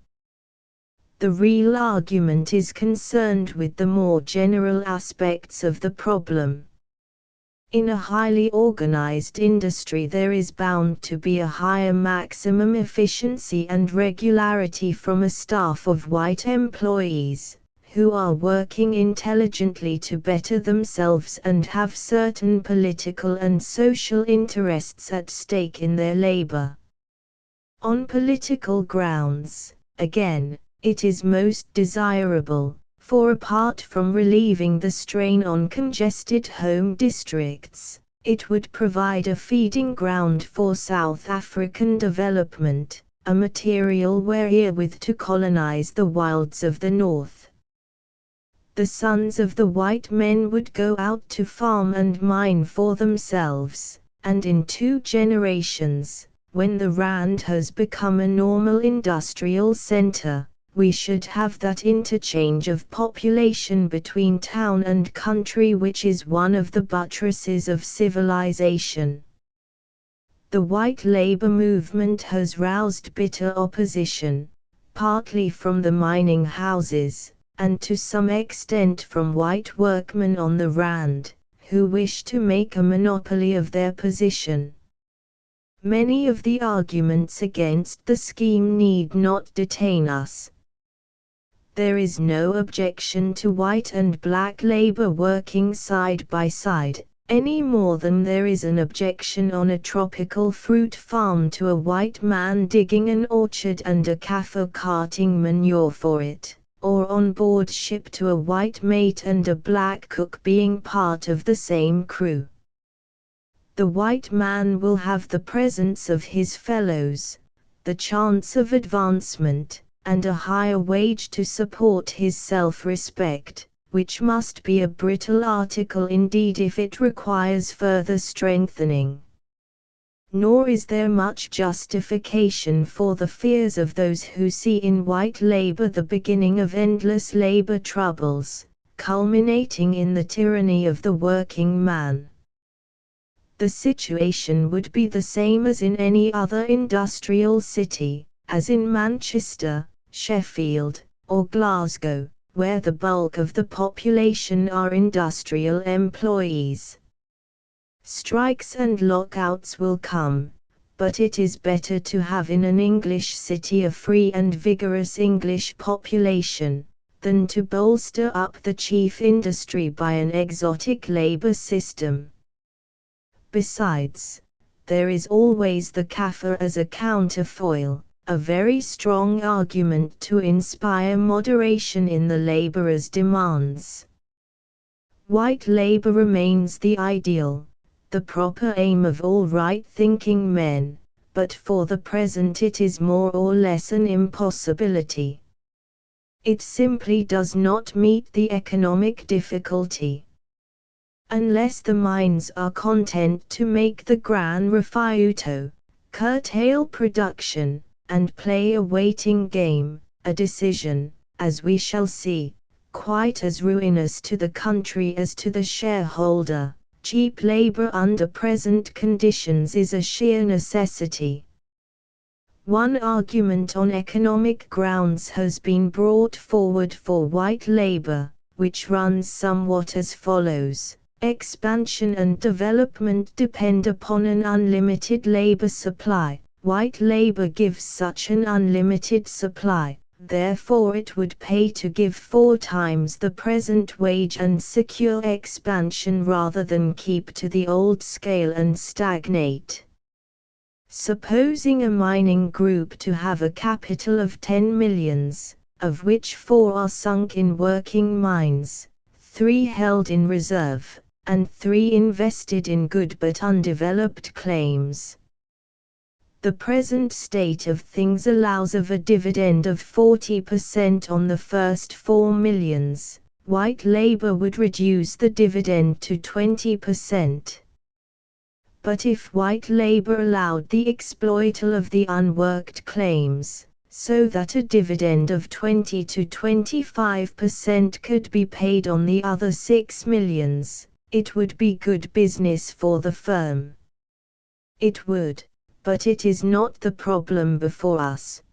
The real argument is concerned with the more general aspects of the problem. In a highly organized industry there is bound to be a higher maximum efficiency and regularity from a staff of white employees, who are working intelligently to better themselves and have certain political and social interests at stake in their labor. On political grounds, again, it is most desirable, for apart from relieving the strain on congested home districts, it would provide a feeding ground for South African development, a material wherewith to colonize the wilds of the north. The sons of the white men would go out to farm and mine for themselves, and in 2 generations, when the Rand has become a normal industrial center, we should have that interchange of population between town and country which is one of the buttresses of civilization. The white labor movement has roused bitter opposition, partly from the mining houses, and to some extent from white workmen on the Rand, who wish to make a monopoly of their position. Many of the arguments against the scheme need not detain us. There is no objection to white and black labor working side by side, any more than there is an objection on a tropical fruit farm to a white man digging an orchard and a Kaffir carting manure for it, or on board ship to a white mate and a black cook being part of the same crew. The white man will have the presence of his fellows, the chance of advancement, and a higher wage to support his self-respect, which must be a brittle article indeed if it requires further strengthening. Nor is there much justification for the fears of those who see in white labor the beginning of endless labor troubles, culminating in the tyranny of the working man. The situation would be the same as in any other industrial city, as in Manchester, Sheffield, or Glasgow, where the bulk of the population are industrial employees. Strikes and lockouts will come, but it is better to have in an English city a free and vigorous English population, than to bolster up the chief industry by an exotic labor system. Besides, there is always the Kaffir as a counterfoil, a very strong argument to inspire moderation in the laborers' demands. White labor remains the ideal, the proper aim of all right-thinking men, but for the present it is more or less an impossibility. It simply does not meet the economic difficulty. Unless the mines are content to make the gran rifiuto, curtail production, and play a waiting game, a decision, as we shall see, quite as ruinous to the country as to the shareholder, cheap labor under present conditions is a sheer necessity. One argument on economic grounds has been brought forward for white labor, which runs somewhat as follows. Expansion and development depend upon an unlimited labor supply. White labor gives such an unlimited supply, therefore it would pay to give 4 times the present wage and secure expansion rather than keep to the old scale and stagnate. Supposing a mining group to have a capital of 10 millions, of which 4 are sunk in working mines, 3 held in reserve, and 3 invested in good but undeveloped claims. The present state of things allows of a dividend of 40% on the first 4 millions. White labor would reduce the dividend to 20%. But if white labor allowed the exploital of the unworked claims, so that a dividend of 20 to 25% could be paid on the other 6 millions, it would be good business for the firm. It would, but it is not the problem before us.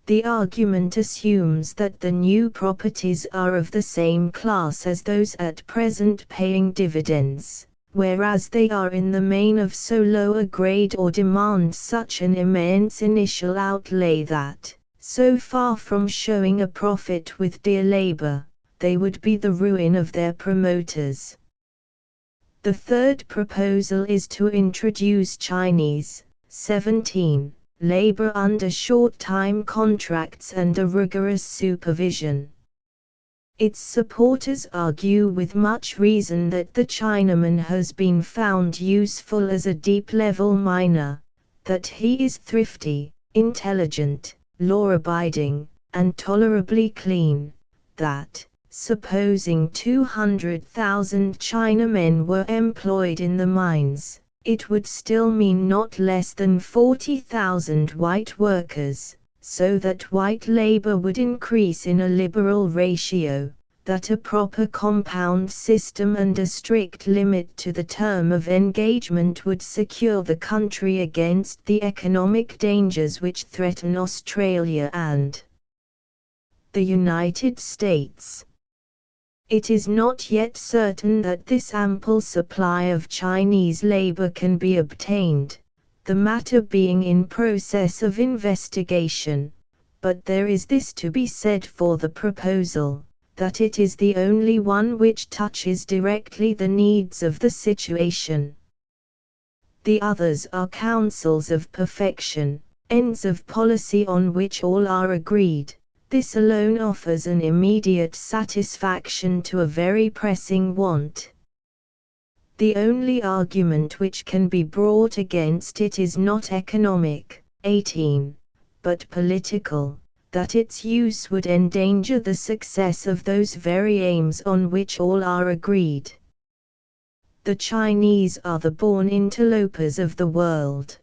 The argument assumes that the new properties are of the same class as those at present paying dividends, whereas they are in the main of so low a grade or demand such an immense initial outlay that, so far from showing a profit with dear labor, they would be the ruin of their promoters. The third proposal is to introduce Chinese, 17, labor under short-time contracts and a rigorous supervision. Its supporters argue with much reason that the Chinaman has been found useful as a deep-level miner, that he is thrifty, intelligent, law-abiding, and tolerably clean, that, supposing 200,000 Chinamen were employed in the mines, it would still mean not less than 40,000 white workers, so that white labor would increase in a liberal ratio, that a proper compound system and a strict limit to the term of engagement would secure the country against the economic dangers which threaten Australia and the United States. It is not yet certain that this ample supply of Chinese labor can be obtained, the matter being in process of investigation, but there is this to be said for the proposal, that it is the only one which touches directly the needs of the situation. The others are counsels of perfection, ends of policy on which all are agreed. This alone offers an immediate satisfaction to a very pressing want. The only argument which can be brought against it is not economic, 18, but political, that its use would endanger the success of those very aims on which all are agreed. The Chinese are the born interlopers of the world.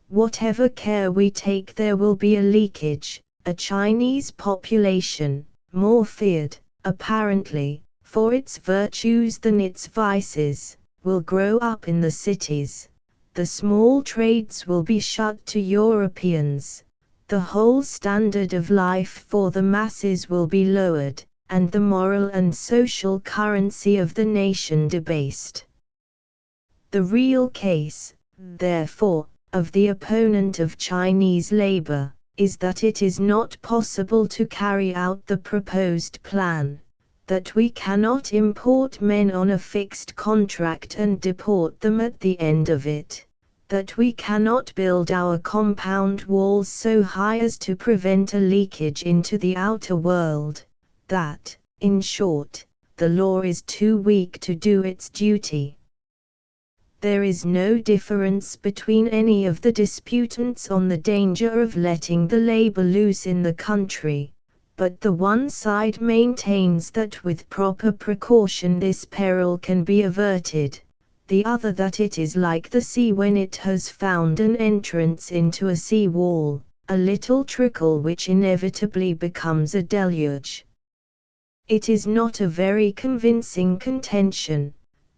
Whatever care we take, there will be a leakage. A Chinese population, more feared, apparently, for its virtues than its vices, will grow up in the cities. The small trades will be shut to Europeans. The whole standard of life for the masses will be lowered, and the moral and social currency of the nation debased. The real case, therefore, of the opponent of Chinese labor, is that it is not possible to carry out the proposed plan, that we cannot import men on a fixed contract and deport them at the end of it, that we cannot build our compound walls so high as to prevent a leakage into the outer world, that, in short, the law is too weak to do its duty. There is no difference between any of the disputants on the danger of letting the labor loose in the country, but the one side maintains that with proper precaution this peril can be averted, the other that it is like the sea when it has found an entrance into a sea wall, a little trickle which inevitably becomes a deluge. It is not a very convincing contention,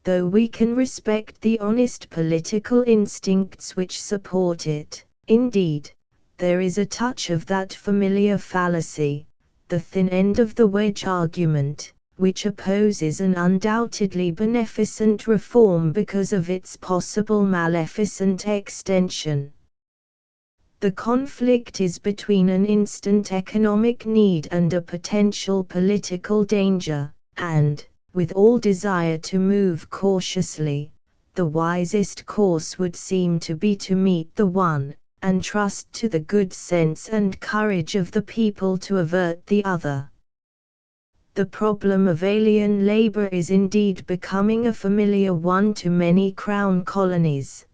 though we can respect the honest political instincts which support it. Indeed, there is a touch of that familiar fallacy, the thin end of the wedge argument, which opposes an undoubtedly beneficent reform because of its possible maleficent extension. The conflict is between an instant economic need and a potential political danger, and, with all desire to move cautiously, the wisest course would seem to be to meet the one, and trust to the good sense and courage of the people to avert the other. The problem of alien labor is indeed becoming a familiar one to many crown colonies.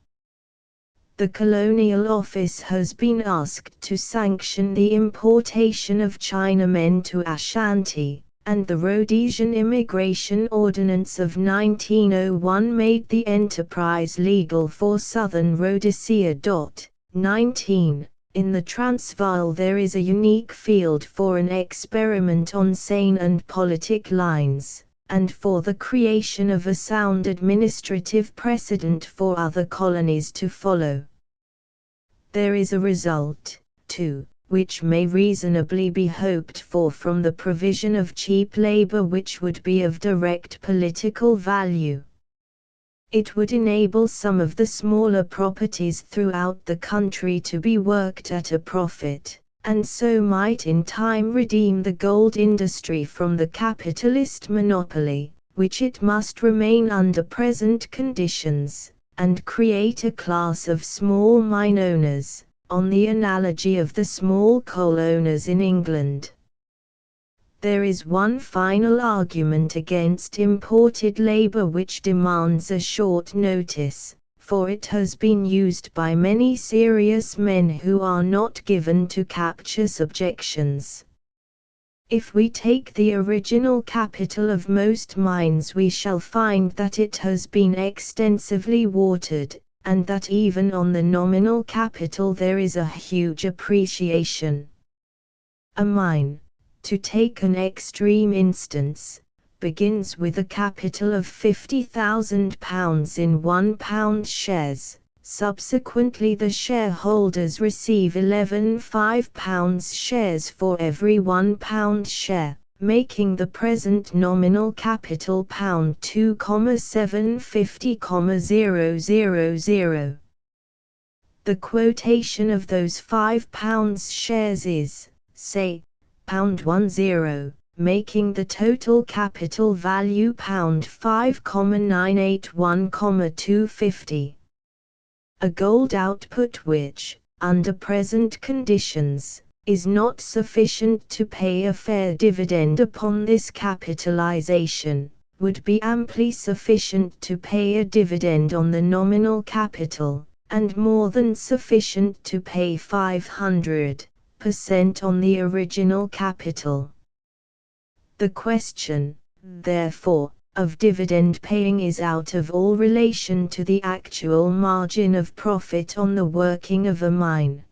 The Colonial Office has been asked to sanction the importation of Chinamen to Ashanti, and the Rhodesian Immigration Ordinance of 1901 made the enterprise legal for Southern Rhodesia. 19. In the Transvaal there is a unique field for an experiment on sane and politic lines, and for the creation of a sound administrative precedent for other colonies to follow. There is a result, too, which may reasonably be hoped for from the provision of cheap labor which would be of direct political value. It would enable some of the smaller properties throughout the country to be worked at a profit, and so might in time redeem the gold industry from the capitalist monopoly, which it must remain under present conditions, and create a class of small mine owners, on the analogy of the small coal owners in England. There is one final argument against imported labor which demands a short notice, for it has been used by many serious men who are not given to captious objections. If we take the original capital of most mines, we shall find that it has been extensively watered, and that even on the nominal capital there is a huge appreciation. A mine, To take an extreme instance, begins with a capital of £50,000 in £1 shares. Subsequently the shareholders receive 11 £5 shares for every £1 share, making the present nominal capital £2,750,000. The quotation of those £5 shares is, say, £10, making the total capital value £5,981,250. A gold output which, under present conditions, is not sufficient to pay a fair dividend upon this capitalization, would be amply sufficient to pay a dividend on the nominal capital, and more than sufficient to pay 500% on the original capital. The question, therefore, of dividend paying is out of all relation to the actual margin of profit on the working of a mine.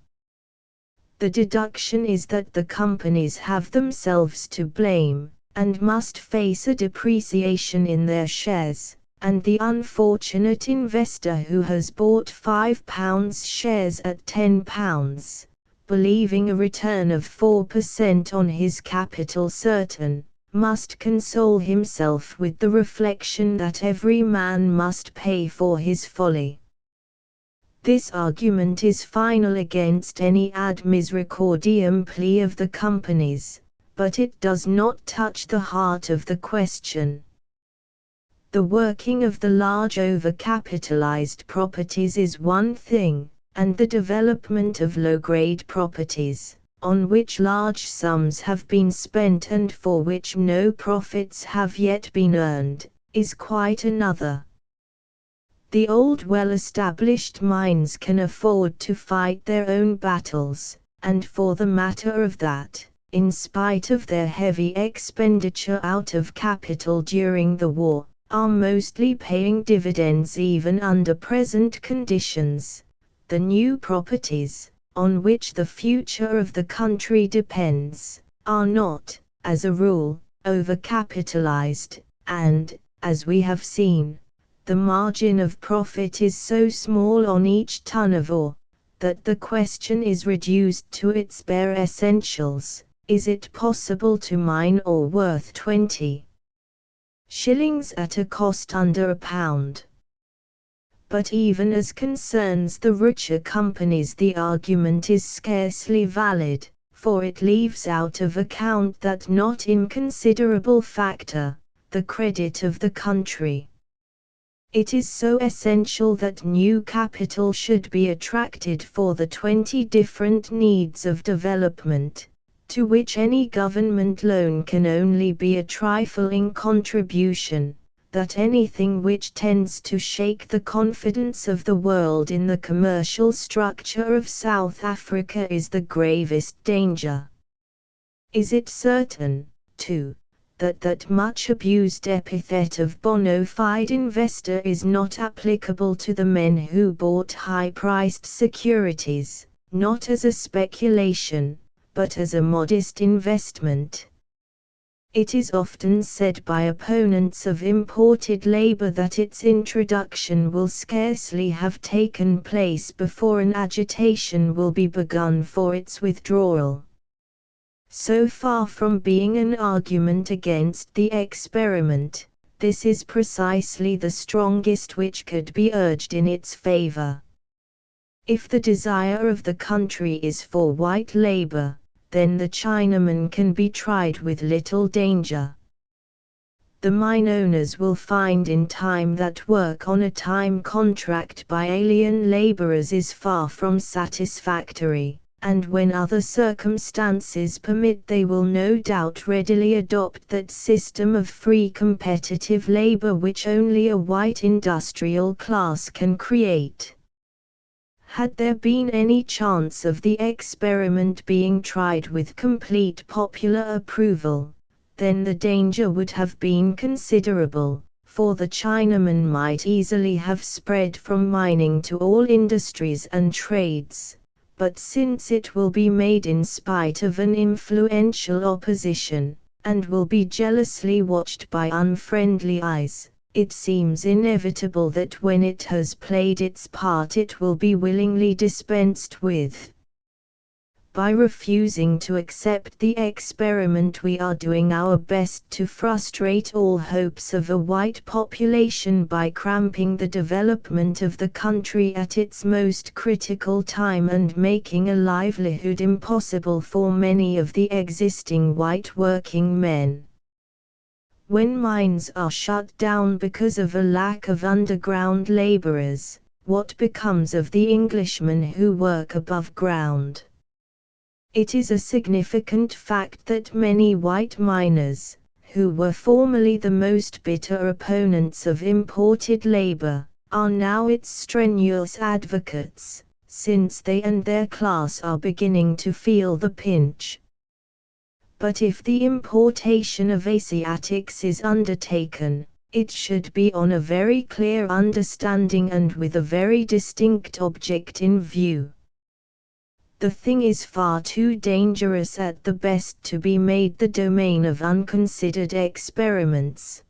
The deduction is that the companies have themselves to blame, and must face a depreciation in their shares, and the unfortunate investor who has bought £5 shares at £10, believing a return of 4% on his capital certain, must console himself with the reflection that every man must pay for his folly. This argument is final against any ad misericordiam plea of the companies, but it does not touch the heart of the question. The working of the large overcapitalized properties is one thing, and the development of low-grade properties, on which large sums have been spent and for which no profits have yet been earned, is quite another. The old well-established mines can afford to fight their own battles, and for the matter of that, in spite of their heavy expenditure out of capital during the war, are mostly paying dividends even under present conditions. The new properties, on which the future of the country depends, are not, as a rule, overcapitalized, and, as we have seen, the margin of profit is so small on each ton of ore, that the question is reduced to its bare essentials: is it possible to mine ore worth 20 shillings at a cost under £1? But even as concerns the richer companies the argument is scarcely valid, for it leaves out of account that not inconsiderable factor, the credit of the country. It is so essential that new capital should be attracted for the 20 different needs of development, to which any government loan can only be a trifling contribution, that anything which tends to shake the confidence of the world in the commercial structure of South Africa is the gravest danger. Is it certain, too, that that much abused epithet of bona fide investor is not applicable to the men who bought high-priced securities, not as a speculation, but as a modest investment? It is often said by opponents of imported labor that its introduction will scarcely have taken place before an agitation will be begun for its withdrawal. So far from being an argument against the experiment, this is precisely the strongest which could be urged in its favor. If the desire of the country is for white labor, then the Chinaman can be tried with little danger. The mine owners will find in time that work on a time contract by alien laborers is far from satisfactory, and when other circumstances permit they will no doubt readily adopt that system of free competitive labor which only a white industrial class can create. Had there been any chance of the experiment being tried with complete popular approval, then the danger would have been considerable, for the Chinaman might easily have spread from mining to all industries and trades. but since it will be made in spite of an influential opposition, and will be jealously watched by unfriendly eyes, it seems inevitable that when it has played its part it will be willingly dispensed with. By refusing to accept the experiment, we are doing our best to frustrate all hopes of a white population by cramping the development of the country at its most critical time and making a livelihood impossible for many of the existing white working men. When mines are shut down because of a lack of underground laborers, what becomes of the Englishmen who work above ground? It is a significant fact that many white miners, who were formerly the most bitter opponents of imported labor, are now its strenuous advocates, since they and their class are beginning to feel the pinch. But if the importation of Asiatics is undertaken, it should be on a very clear understanding and with a very distinct object in view. The thing is far too dangerous at the best to be made the domain of unconsidered experiments.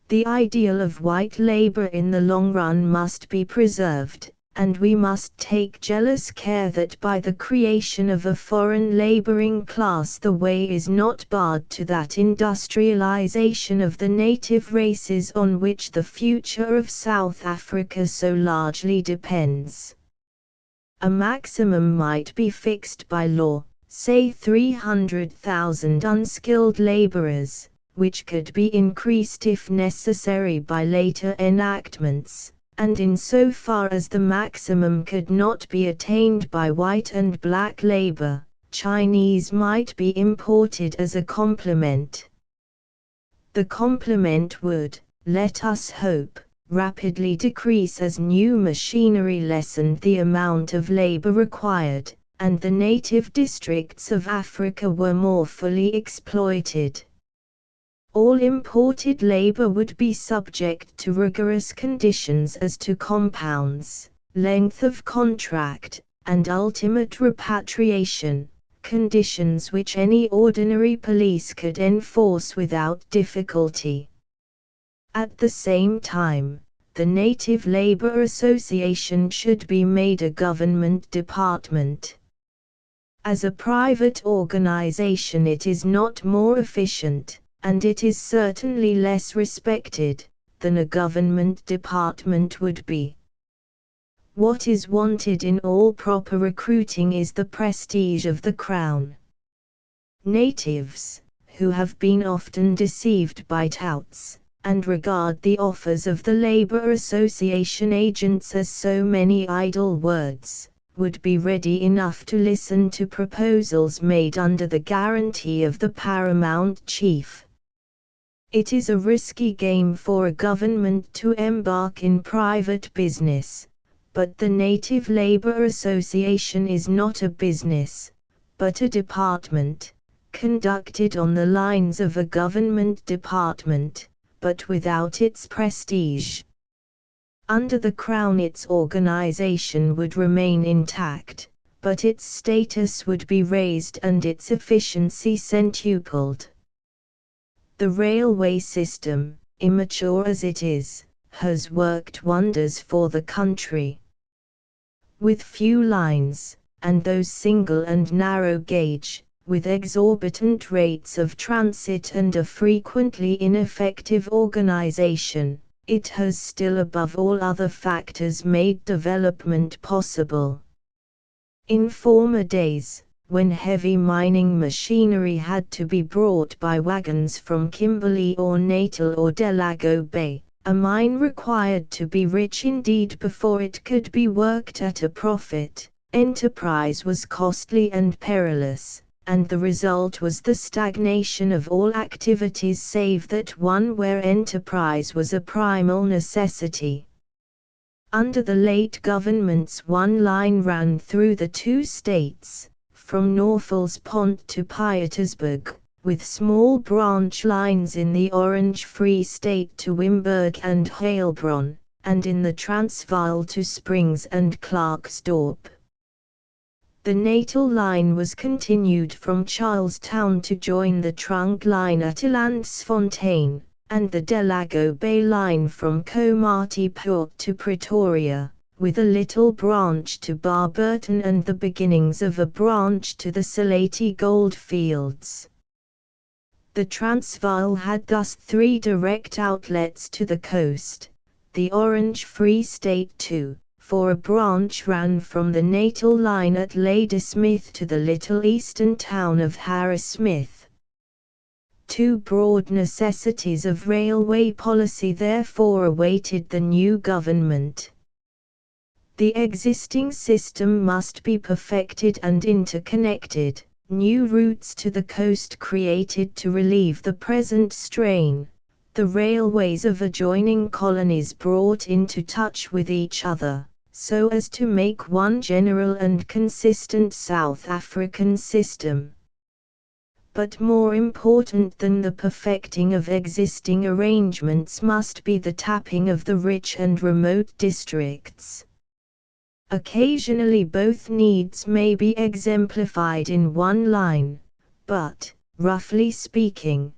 The ideal of white labor in the long run must be preserved, and we must take jealous care that by the creation of a foreign laboring class the way is not barred to that industrialization of the native races on which the future of South Africa so largely depends. A maximum might be fixed by law, say 300,000 unskilled laborers, which could be increased if necessary by later enactments, and in so far as the maximum could not be attained by white and black labor, Chinese might be imported as a complement. The complement would, let us hope, rapidly decrease as new machinery lessened the amount of labor required, and the native districts of Africa were more fully exploited. All imported labor would be subject to rigorous conditions as to compounds, length of contract, and ultimate repatriation, conditions which any ordinary police could enforce without difficulty. At the same time, the Native Labor Association should be made a government department. As a private organization it is not more efficient, and it is certainly less respected, than a government department would be. What is wanted in all proper recruiting is the prestige of the Crown. Natives, who have been often deceived by touts, and regard the offers of the Labor Association agents as so many idle words, would be ready enough to listen to proposals made under the guarantee of the paramount chief. It is a risky game for a government to embark in private business, but the Native Labor Association is not a business, but a department, conducted on the lines of a government department, but without its prestige. Under the Crown its organization would remain intact, but its status would be raised and its efficiency centupled. The railway system, immature as it is, has worked wonders for the country. With few lines, and those single and narrow gauge, with exorbitant rates of transit and a frequently ineffective organization, it has still above all other factors made development possible. In former days, when heavy mining machinery had to be brought by wagons from Kimberley or Natal or Delagoa Bay, a mine required to be rich indeed before it could be worked at a profit. Enterprise was costly and perilous, and the result was the stagnation of all activities save that one where enterprise was a primal necessity. Under the late governments one line ran through the two states, from Norfolk's Pont to Pietersburg, with small branch lines in the Orange Free State to Wimberg and Heilbronn, and in the Transvaal to Springs and Klerksdorp. The Natal Line was continued from Charlestown to join the trunk line at Elandsfontein, and the Delago Bay Line from Comarte Port to Pretoria, with a little branch to Barberton and the beginnings of a branch to the Salete gold fields. The Transvaal had thus 3 direct outlets to the coast, the Orange Free State 2, for a branch ran from the Natal Line at Ladysmith to the little eastern town of Harrismith. 2 broad necessities of railway policy therefore awaited the new government. The existing system must be perfected and interconnected, new routes to the coast created to relieve the present strain, the railways of adjoining colonies brought into touch with each other, so as to make one general and consistent South African system. But more important than the perfecting of existing arrangements must be the tapping of the rich and remote districts. Occasionally both needs may be exemplified in one line, but, roughly speaking,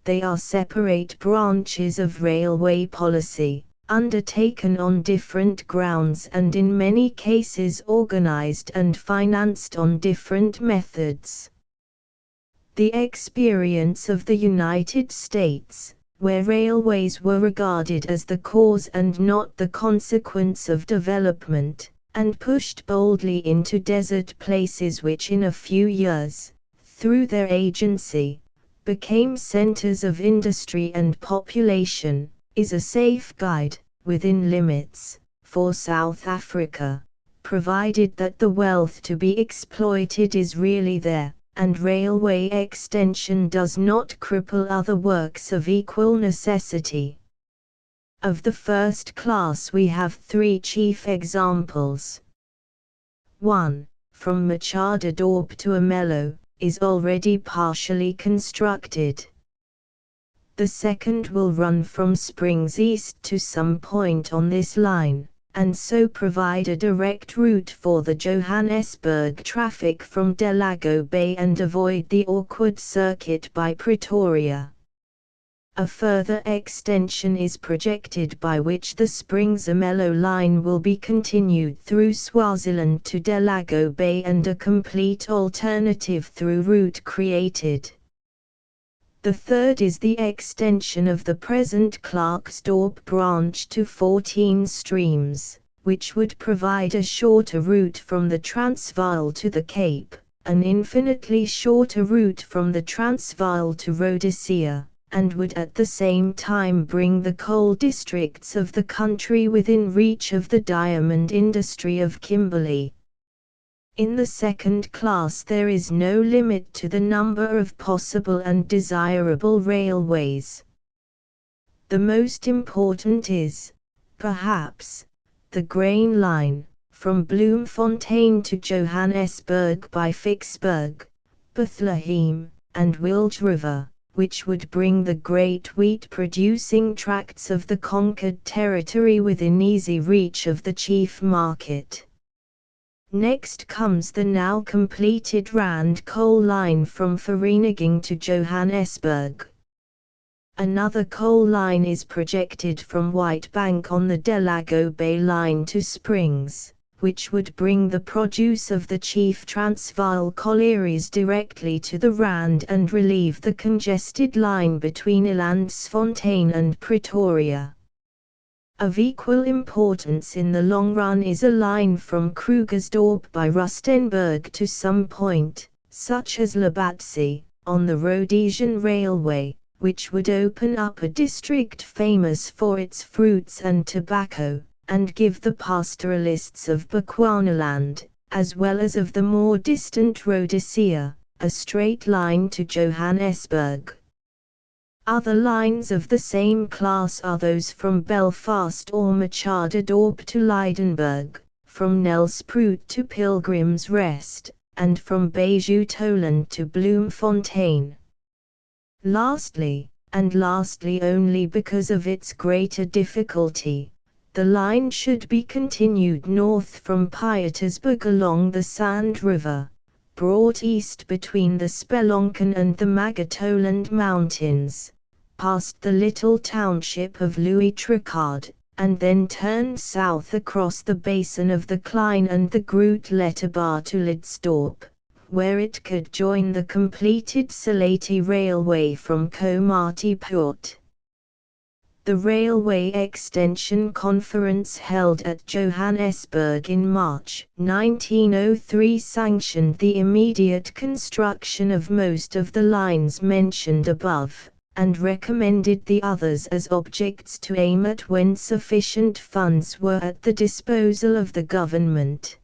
they are separate branches of railway policy, undertaken on different grounds and in many cases organized and financed on different methods. The experience of the United States, where railways were regarded as the cause and not the consequence of development, and pushed boldly into desert places which in a few years, through their agency, became centers of industry and population, is a safe guide, within limits, for South Africa, provided that the wealth to be exploited is really there, and railway extension does not cripple other works of equal necessity. Of the first class we have 3 chief examples. 1. From Machada Dorp to Ermelo, is already partially constructed. The second will run from Springs East to some point on this line, and so provide a direct route for the Johannesburg traffic from Delago Bay and avoid the awkward circuit by Pretoria. A further extension is projected by which the Springs-Ermelo line will be continued through Swaziland to Delago Bay and a complete alternative through route created. The third is the extension of the present Klerksdorp branch to 14 streams, which would provide a shorter route from the Transvaal to the Cape, an infinitely shorter route from the Transvaal to Rhodesia, and would at the same time bring the coal districts of the country within reach of the diamond industry of Kimberley. In the second class there is no limit to the number of possible and desirable railways. The most important is, perhaps, the grain line, from Bloemfontein to Johannesburg by Vicksburg, Bethlehem, and Wilge River, which would bring the great wheat-producing tracts of the conquered territory within easy reach of the chief market. Next comes the now completed Rand coal line from Vereeniging to Johannesburg. Another coal line is projected from Whitebank on the Delago Bay line to Springs, which would bring the produce of the chief Transvaal collieries directly to the Rand and relieve the congested line between Elandsfontein and Pretoria. Of equal importance in the long run is a line from Krugersdorp by Rustenburg to some point, such as Labatsi, on the Rhodesian Railway, which would open up a district famous for its fruits and tobacco, and give the pastoralists of Bechuanaland, as well as of the more distant Rhodesia, a straight line to Johannesburg. Other lines of the same class are those from Belfast or Machada Dorp to Lydenburg, from Nelspruit to Pilgrim's Rest, and from Beijutoland to Bloemfontein. Lastly, and lastly only because of its greater difficulty, the line should be continued north from Pietersburg along the Sand River, brought east between the Spelonken and the Magatoland Mountains, past the little township of Louis Tricard, and then turned south across the basin of the Klein and the Groot Letterbar to Lidstorp, where it could join the completed Salati Railway from Komatipoort. The Railway Extension Conference held at Johannesburg in March 1903 sanctioned the immediate construction of most of the lines mentioned above, and recommended the others as objects to aim at when sufficient funds were at the disposal of the government.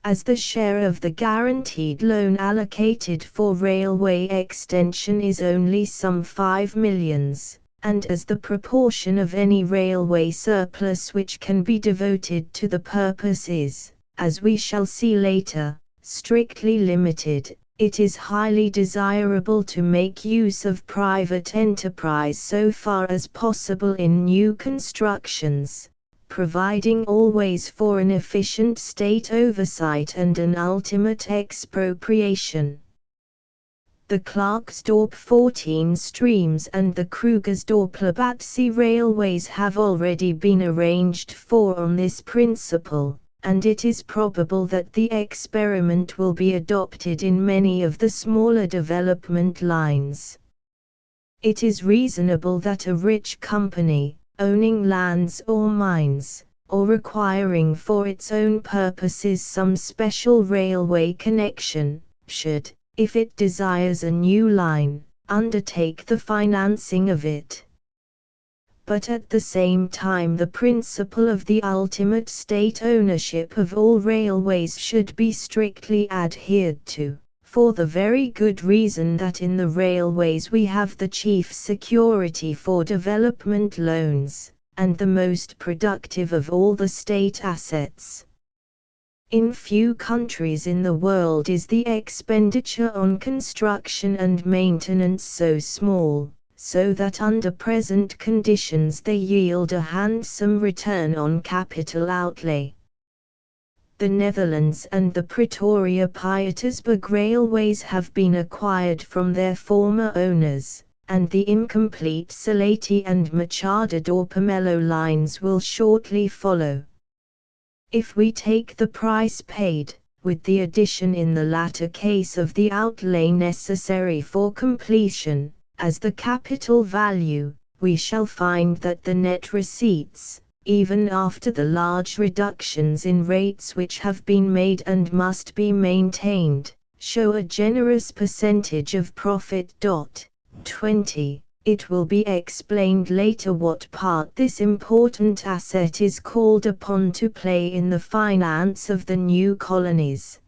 As the share of the guaranteed loan allocated for railway extension is only some 5 millions, and as the proportion of any railway surplus which can be devoted to the purpose is, as we shall see later, strictly limited, it is highly desirable to make use of private enterprise so far as possible in new constructions, providing always for an efficient state oversight and an ultimate expropriation. The Klerksdorp 14 Streams and the Krugersdorp-Labatsy railways have already been arranged for on this principle, and it is probable that the experiment will be adopted in many of the smaller development lines. It is reasonable that a rich company, owning lands or mines, or requiring for its own purposes some special railway connection, should, if it desires a new line, undertake the financing of it. But at the same time the principle of the ultimate state ownership of all railways should be strictly adhered to, for the very good reason that in the railways we have the chief security for development loans, and the most productive of all the state assets. In few countries in the world is the expenditure on construction and maintenance so small, so that under present conditions they yield a handsome return on capital outlay. The Netherlands and the Pretoria-Pietersburg railways have been acquired from their former owners, and the incomplete Salati and Machada-Dorpomelo lines will shortly follow. If we take the price paid, with the addition in the latter case of the outlay necessary for completion, as the capital value, we shall find that the net receipts, even after the large reductions in rates which have been made and must be maintained, show a generous percentage of profit. 20. It will be explained later what part this important asset is called upon to play in the finance of the new colonies.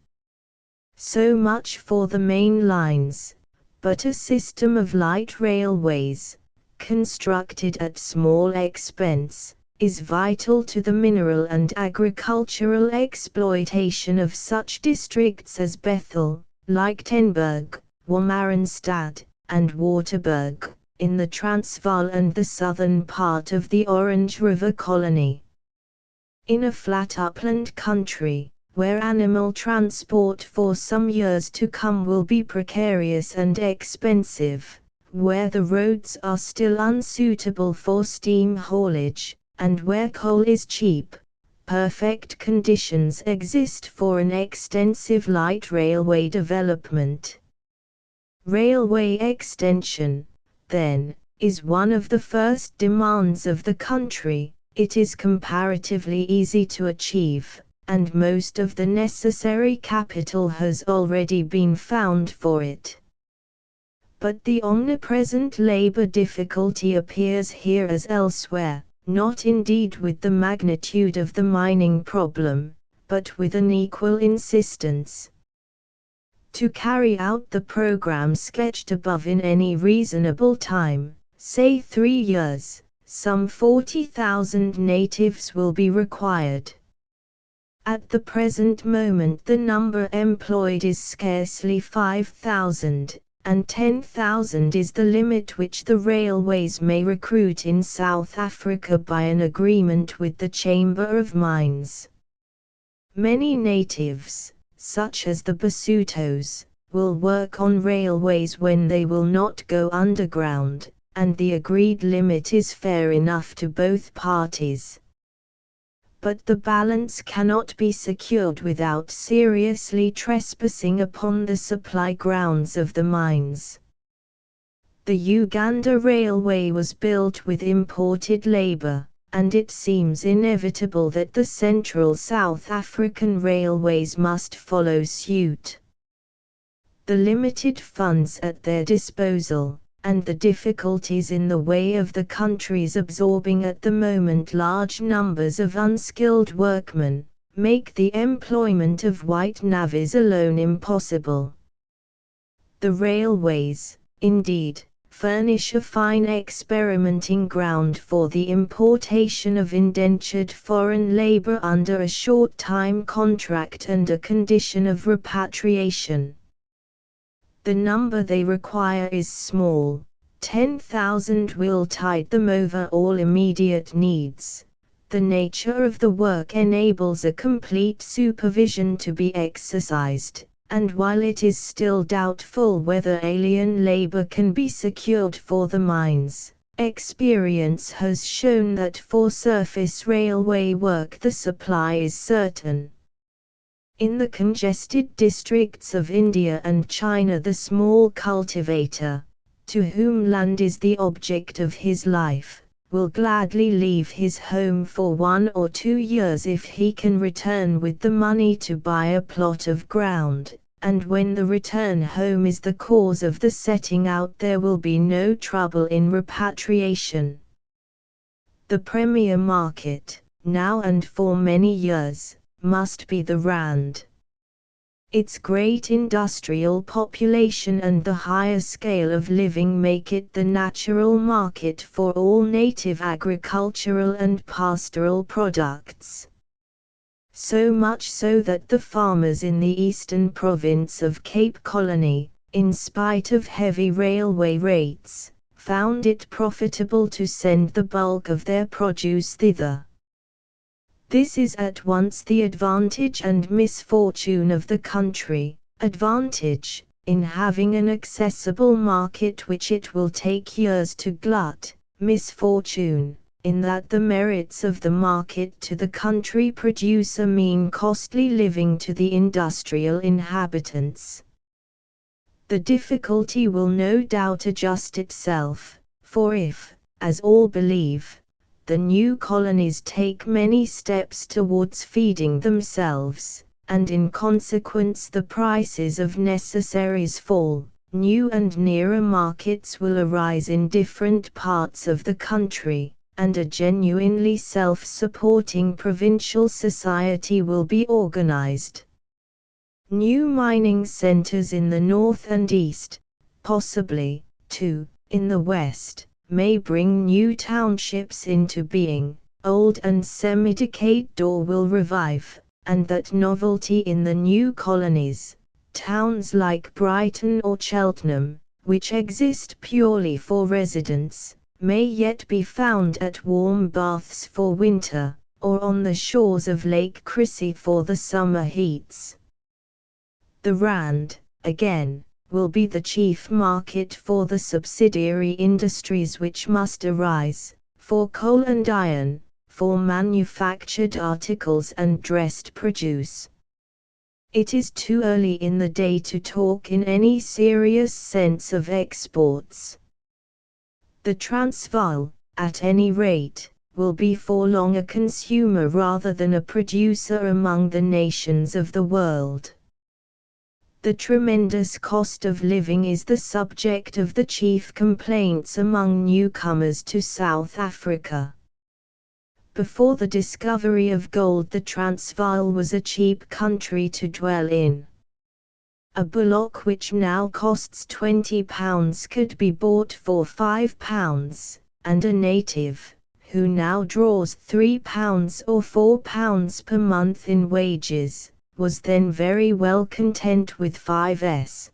So much for the main lines. But a system of light railways, constructed at small expense, is vital to the mineral and agricultural exploitation of such districts as Bethel, Lichtenberg, Wolmaranstad, and Waterberg, in the Transvaal and the southern part of the Orange River colony. In a flat upland country, where animal transport for some years to come will be precarious and expensive, where the roads are still unsuitable for steam haulage, and where coal is cheap, perfect conditions exist for an extensive light railway development. Railway extension, then, is one of the first demands of the country. It is comparatively easy to achieve, and most of the necessary capital has already been found for it. But the omnipresent labor difficulty appears here as elsewhere, not indeed with the magnitude of the mining problem, but with an equal insistence. To carry out the program sketched above in any reasonable time, say 3 years, some 40,000 natives will be required. At the present moment the number employed is scarcely 5,000, and 10,000 is the limit which the railways may recruit in South Africa by an agreement with the Chamber of Mines. Many natives, such as the Basutos, will work on railways when they will not go underground, and the agreed limit is fair enough to both parties. But the balance cannot be secured without seriously trespassing upon the supply grounds of the mines. The Uganda Railway was built with imported labor, and it seems inevitable that the Central South African railways must follow suit. The limited funds at their disposal, and the difficulties in the way of the countries absorbing at the moment large numbers of unskilled workmen, make the employment of white navvies alone impossible. The railways, indeed, furnish a fine experimenting ground for the importation of indentured foreign labor under a short-time contract and a condition of repatriation. The number they require is small. 10,000 will tide them over all immediate needs. The nature of the work enables a complete supervision to be exercised, and while it is still doubtful whether alien labor can be secured for the mines, experience has shown that for surface railway work the supply is certain. In the congested districts of India and China, the small cultivator, to whom land is the object of his life, will gladly leave his home for 1 or 2 years if he can return with the money to buy a plot of ground, and when the return home is the cause of the setting out there will be no trouble in repatriation. The premier market, now and for many years, must be the Rand. Its great industrial population and the higher scale of living make it the natural market for all native agricultural and pastoral products. So much so that the farmers in the eastern province of Cape Colony, in spite of heavy railway rates, found it profitable to send the bulk of their produce thither. This is at once the advantage and misfortune of the country. Advantage, in having an accessible market which it will take years to glut. Misfortune, in that the merits of the market to the country produce a mean costly living to the industrial inhabitants. The difficulty will no doubt adjust itself, for if, as all believe, the new colonies take many steps towards feeding themselves, and in consequence the prices of necessaries fall, new and nearer markets will arise in different parts of the country, and a genuinely self-supporting provincial society will be organized. New mining centers in the north and east, possibly, too, in the west, may bring new townships into being. Old and semi-decayed ore will revive, and that novelty in the new colonies, towns like Brighton or Cheltenham, which exist purely for residents, may yet be found at warm baths for winter, or on the shores of Lake Chrissie for the summer heats. The Rand, again, will be the chief market for the subsidiary industries which must arise, for coal and iron, for manufactured articles and dressed produce. It is too early in the day to talk in any serious sense of exports. The Transvaal, at any rate, will be for long a consumer rather than a producer among the nations of the world. The tremendous cost of living is the subject of the chief complaints among newcomers to South Africa. Before the discovery of gold, the Transvaal was a cheap country to dwell in. A bullock which now costs £20 could be bought for £5, and a native, who now draws £3 or £4 per month in wages, was then very well content with 5s.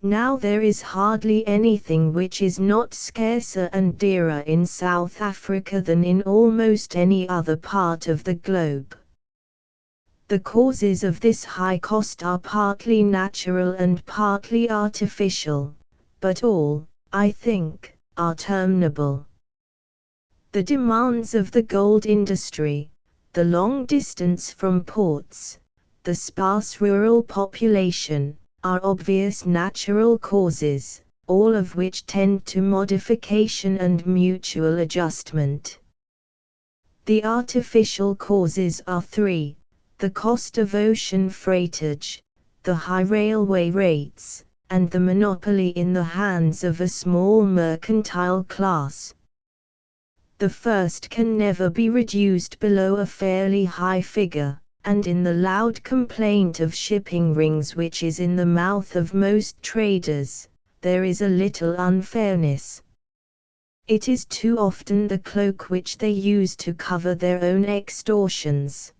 Now there is hardly anything which is not scarcer and dearer in South Africa than in almost any other part of the globe. The causes of this high cost are partly natural and partly artificial, but all, I think, are terminable. The demands of the gold industry, the long distance from ports, the sparse rural population, are obvious natural causes, all of which tend to modification and mutual adjustment. The artificial causes are three: the cost of ocean freightage, the high railway rates, and the monopoly in the hands of a small mercantile class. The first can never be reduced below a fairly high figure, and in the loud complaint of shipping rings which is in the mouth of most traders, there is a little unfairness. It is too often the cloak which they use to cover their own extortions.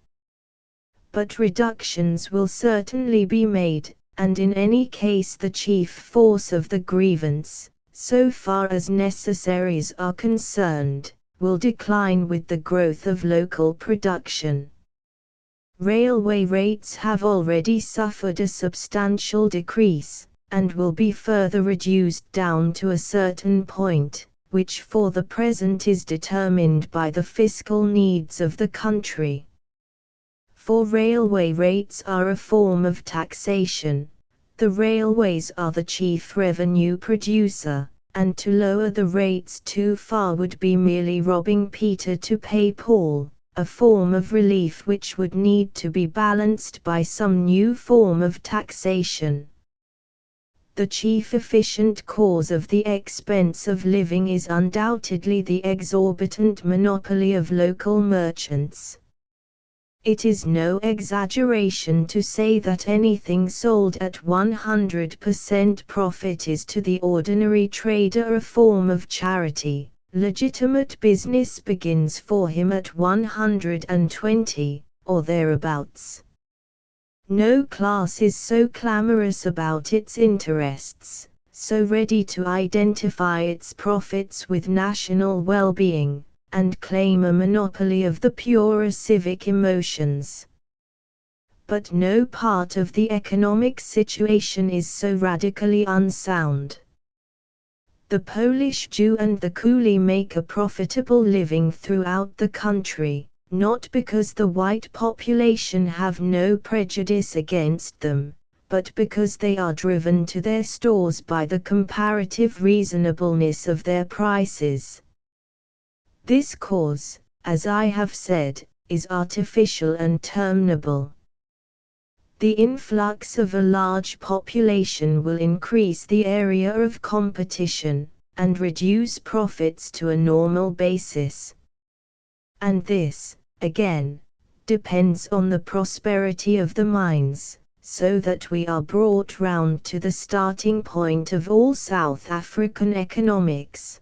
But reductions will certainly be made, and in any case the chief force of the grievance, so far as necessaries are concerned, will decline with the growth of local production. Railway rates have already suffered a substantial decrease, and will be further reduced down to a certain point, which for the present is determined by the fiscal needs of the country. For railway rates are a form of taxation, the railways are the chief revenue producer, and to lower the rates too far would be merely robbing Peter to pay Paul, a form of relief which would need to be balanced by some new form of taxation. The chief efficient cause of the expense of living is undoubtedly the exorbitant monopoly of local merchants. It is no exaggeration to say that anything sold at 100% profit is to the ordinary trader a form of charity. Legitimate business begins for him at 120, or thereabouts. No class is so clamorous about its interests, so ready to identify its profits with national well-being, and claim a monopoly of the purer civic emotions. But no part of the economic situation is so radically unsound. The Polish Jew and the coolie make a profitable living throughout the country, not because the white population have no prejudice against them, but because they are driven to their stores by the comparative reasonableness of their prices. This cause, as I have said, is artificial and terminable. The influx of a large population will increase the area of competition, and reduce profits to a normal basis. And this, again, depends on the prosperity of the mines, so that we are brought round to the starting point of all South African economics.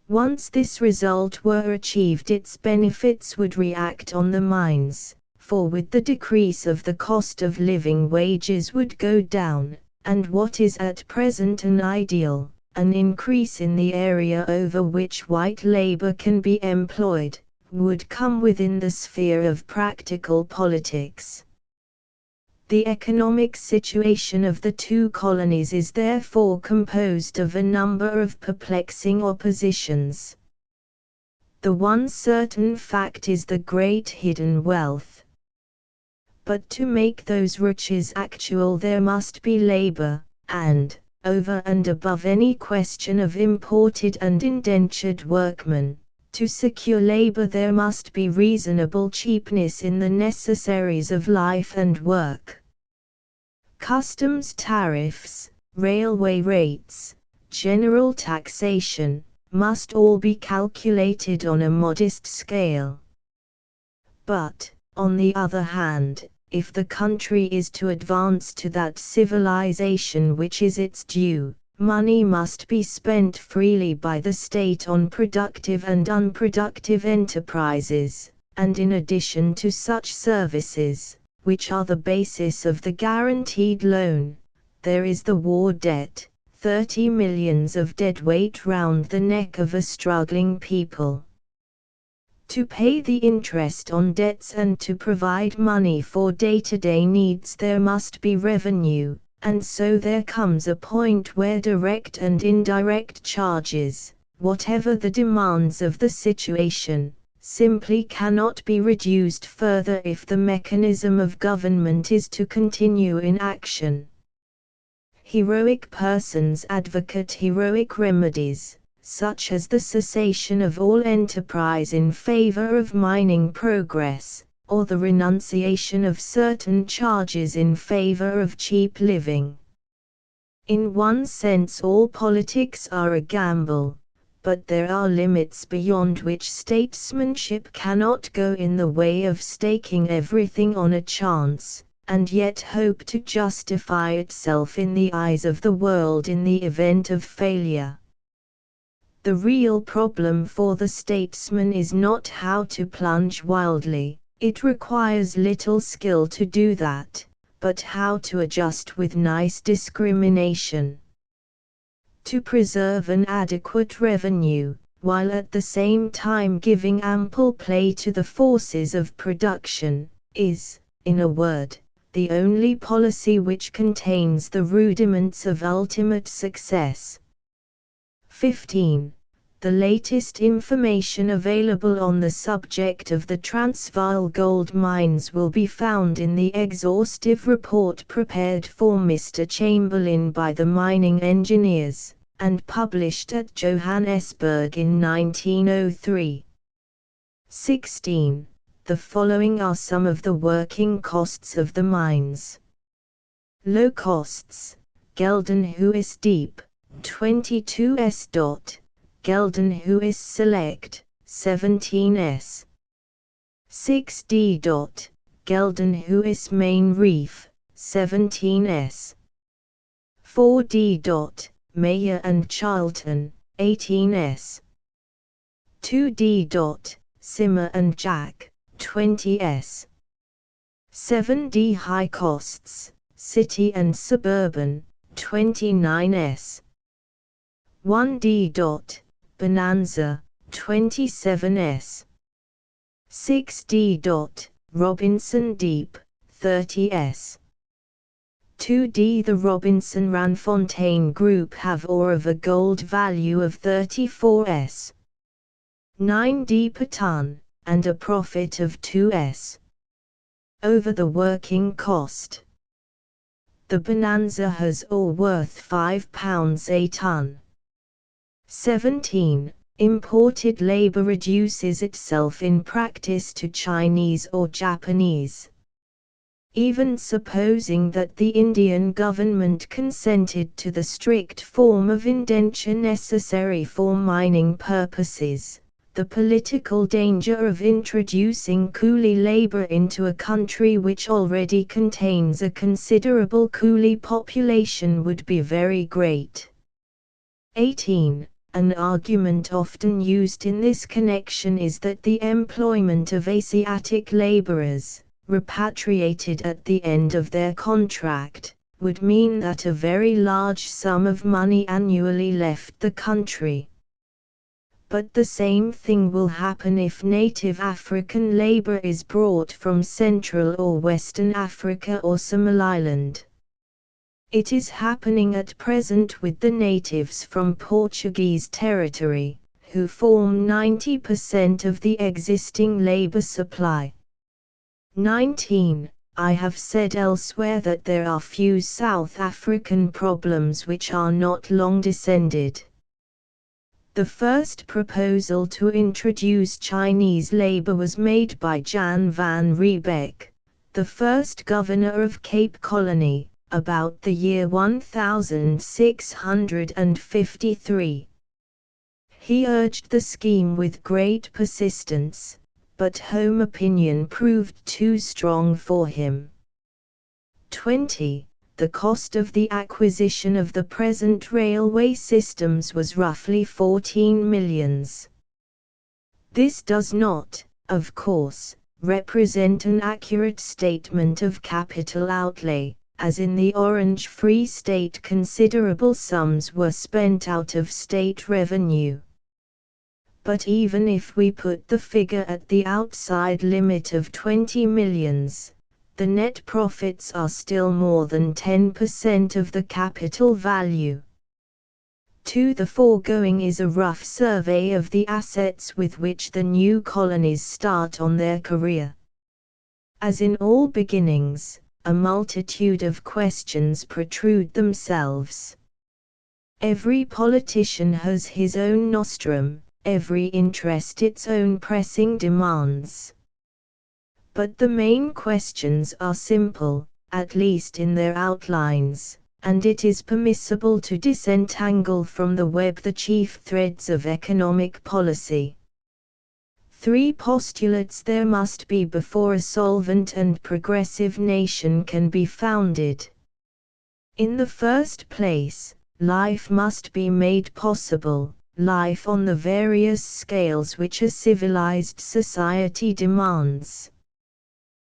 Once this result were achieved, its benefits would react on the mines, for with the decrease of the cost of living wages would go down, and what is at present an ideal, an increase in the area over which white labor can be employed, would come within the sphere of practical politics. The economic situation of the two colonies is therefore composed of a number of perplexing oppositions. The one certain fact is the great hidden wealth. But to make those riches actual there must be labor, and, over and above any question of imported and indentured workmen, to secure labor there must be reasonable cheapness in the necessaries of life and work. Customs tariffs, railway rates, general taxation, must all be calculated on a modest scale. But, on the other hand, if the country is to advance to that civilization which is its due, money must be spent freely by the state on productive and unproductive enterprises, and in addition to such services, which are the basis of the guaranteed loan, there is the war debt, 30 millions of deadweight round the neck of a struggling people. To pay the interest on debts and to provide money for day-to-day needs there must be revenue, and so there comes a point where direct and indirect charges, whatever the demands of the situation, simply cannot be reduced further if the mechanism of government is to continue in action. Heroic persons advocate heroic remedies, such as the cessation of all enterprise in favor of mining progress, or the renunciation of certain charges in favor of cheap living. In one sense all politics are a gamble, but there are limits beyond which statesmanship cannot go in the way of staking everything on a chance, and yet hope to justify itself in the eyes of the world in the event of failure. The real problem for the statesman is not how to plunge wildly, it requires little skill to do that, but how to adjust with nice discrimination. To preserve an adequate revenue, while at the same time giving ample play to the forces of production, is, in a word, the only policy which contains the rudiments of ultimate success. 15. The latest information available on the subject of the Transvaal gold mines will be found in the exhaustive report prepared for Mr. Chamberlain by the mining engineers, and published at Johannesburg in 1903. 16. The following are some of the working costs of the mines. Low costs: Geldenhuis Deep, 22s. Geldenhuis Select, 17s. 6d. Geldenhuis Main Reef, 17s. 4d. Meyer and Charlton, 18s. 2d. Simmer and Jack, 20s. 7d. High costs, City and Suburban, 29s. 1d. Bonanza, 27s. 6d. Robinson Deep, 30s. 2d. The Robinson Ranfontaine Group have ore of a gold value of 34s. 9d. per ton, and a profit of 2s. Over the working cost. The Bonanza has ore worth £5 a ton. 17. Imported labor reduces itself in practice to Chinese or Japanese. Even supposing that the Indian government consented to the strict form of indenture necessary for mining purposes, the political danger of introducing coolie labor into a country which already contains a considerable coolie population would be very great. 18. An argument often used in this connection is that the employment of Asiatic laborers, repatriated at the end of their contract, would mean that a very large sum of money annually left the country. But the same thing will happen if native African labor is brought from Central or Western Africa or Somaliland. It is happening at present with the natives from Portuguese territory, who form 90% of the existing labor supply. 19. I have said elsewhere that there are few South African problems which are not long descended. The first proposal to introduce Chinese labor was made by Jan van Riebeeck, the first governor of Cape Colony, about the year 1653. He urged the scheme with great persistence, but home opinion proved too strong for him. 20. The cost of the acquisition of the present railway systems was roughly 14 millions. This does not, of course, represent an accurate statement of capital outlay, as in the Orange Free State considerable sums were spent out of state revenue. But even if we put the figure at the outside limit of 20 millions, the net profits are still more than 10% of the capital value. To the foregoing is a rough survey of the assets with which the new colonies start on their career. As in all beginnings, a multitude of questions protrude themselves. Every politician has his own nostrum, every interest its own pressing demands. But the main questions are simple, at least in their outlines, and it is permissible to disentangle from the web the chief threads of economic policy. 3 postulates there must be before a solvent and progressive nation can be founded. In the first place, life must be made possible, life on the various scales which a civilized society demands.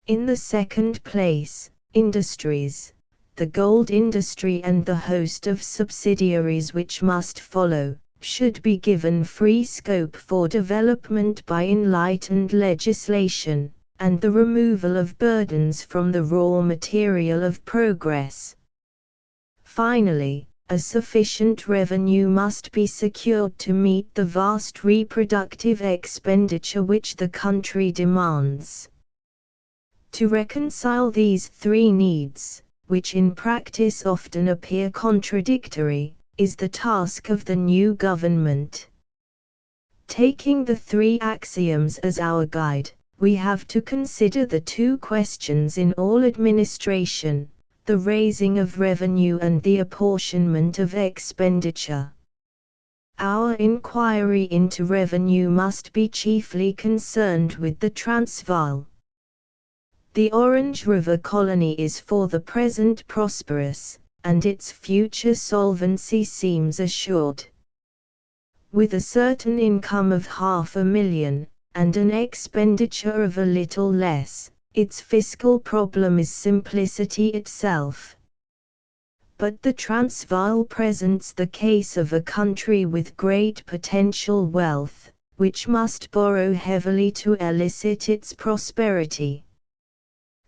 In the second place, industries, the gold industry and the host of subsidiaries which must follow, should be given free scope for development by enlightened legislation, and the removal of burdens from the raw material of progress. Finally, a sufficient revenue must be secured to meet the vast reproductive expenditure which the country demands. To reconcile these 3 needs, which in practice often appear contradictory, is the task of the new government. Taking the 3 axioms as our guide, we have to consider the 2 questions in all administration: the raising of revenue and the apportionment of expenditure. Our inquiry into revenue must be chiefly concerned with the Transvaal. The Orange River colony is for the present prosperous, and its future solvency seems assured. With a certain income of $500,000, and an expenditure of a little less, its fiscal problem is simplicity itself. But the Transvaal presents the case of a country with great potential wealth, which must borrow heavily to elicit its prosperity.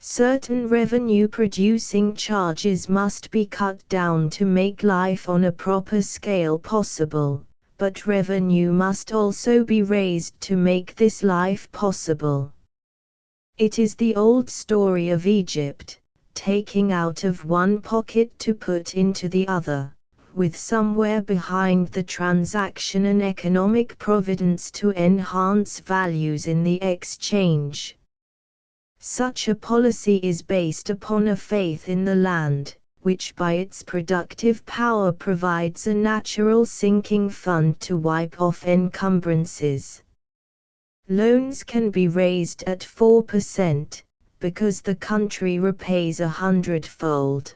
Certain revenue-producing charges must be cut down to make life on a proper scale possible, but revenue must also be raised to make this life possible. It is the old story of Egypt, taking out of one pocket to put into the other, with somewhere behind the transaction an economic providence to enhance values in the exchange. Such a policy is based upon a faith in the land, which by its productive power provides a natural sinking fund to wipe off encumbrances. Loans can be raised at 4%, because the country repays 100-fold.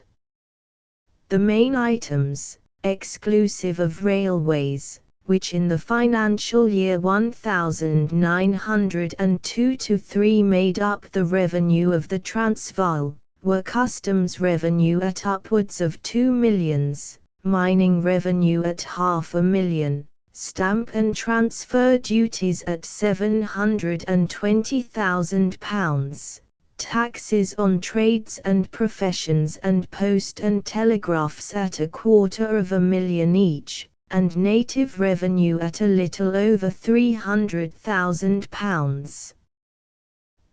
The main items, exclusive of railways, which in the financial year 1902-03 made up the revenue of the Transvaal, were customs revenue at upwards of 2 millions, mining revenue at £500,000, stamp and transfer duties at £720,000, taxes on trades and professions and post and telegraphs at £250,000 each, and native revenue at a little over £300,000.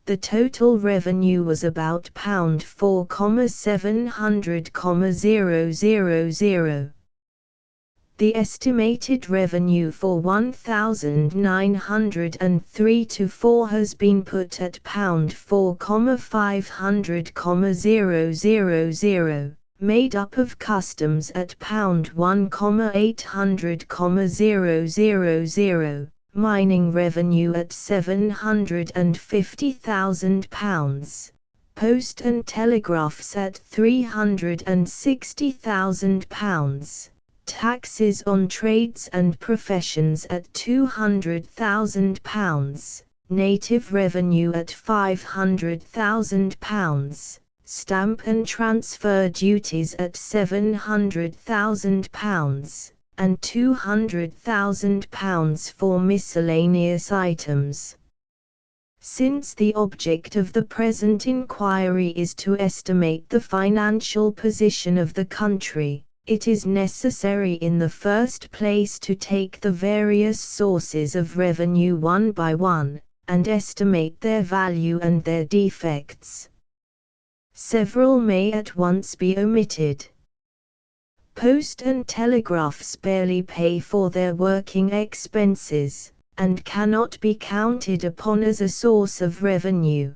The total revenue was about £4,700,000. The estimated revenue for 1903-04 has been put at £4,500,000, made up of customs at £1,800,000, mining revenue at £750,000, post and telegraphs at £360,000, taxes on trades and professions at £200,000, native revenue at £500,000, stamp and transfer duties at £700,000, and £200,000 for miscellaneous items. Since the object of the present inquiry is to estimate the financial position of the country, it is necessary in the first place to take the various sources of revenue one by one, and estimate their value and their defects. Several may at once be omitted. Post and telegraphs barely pay for their working expenses, and cannot be counted upon as a source of revenue.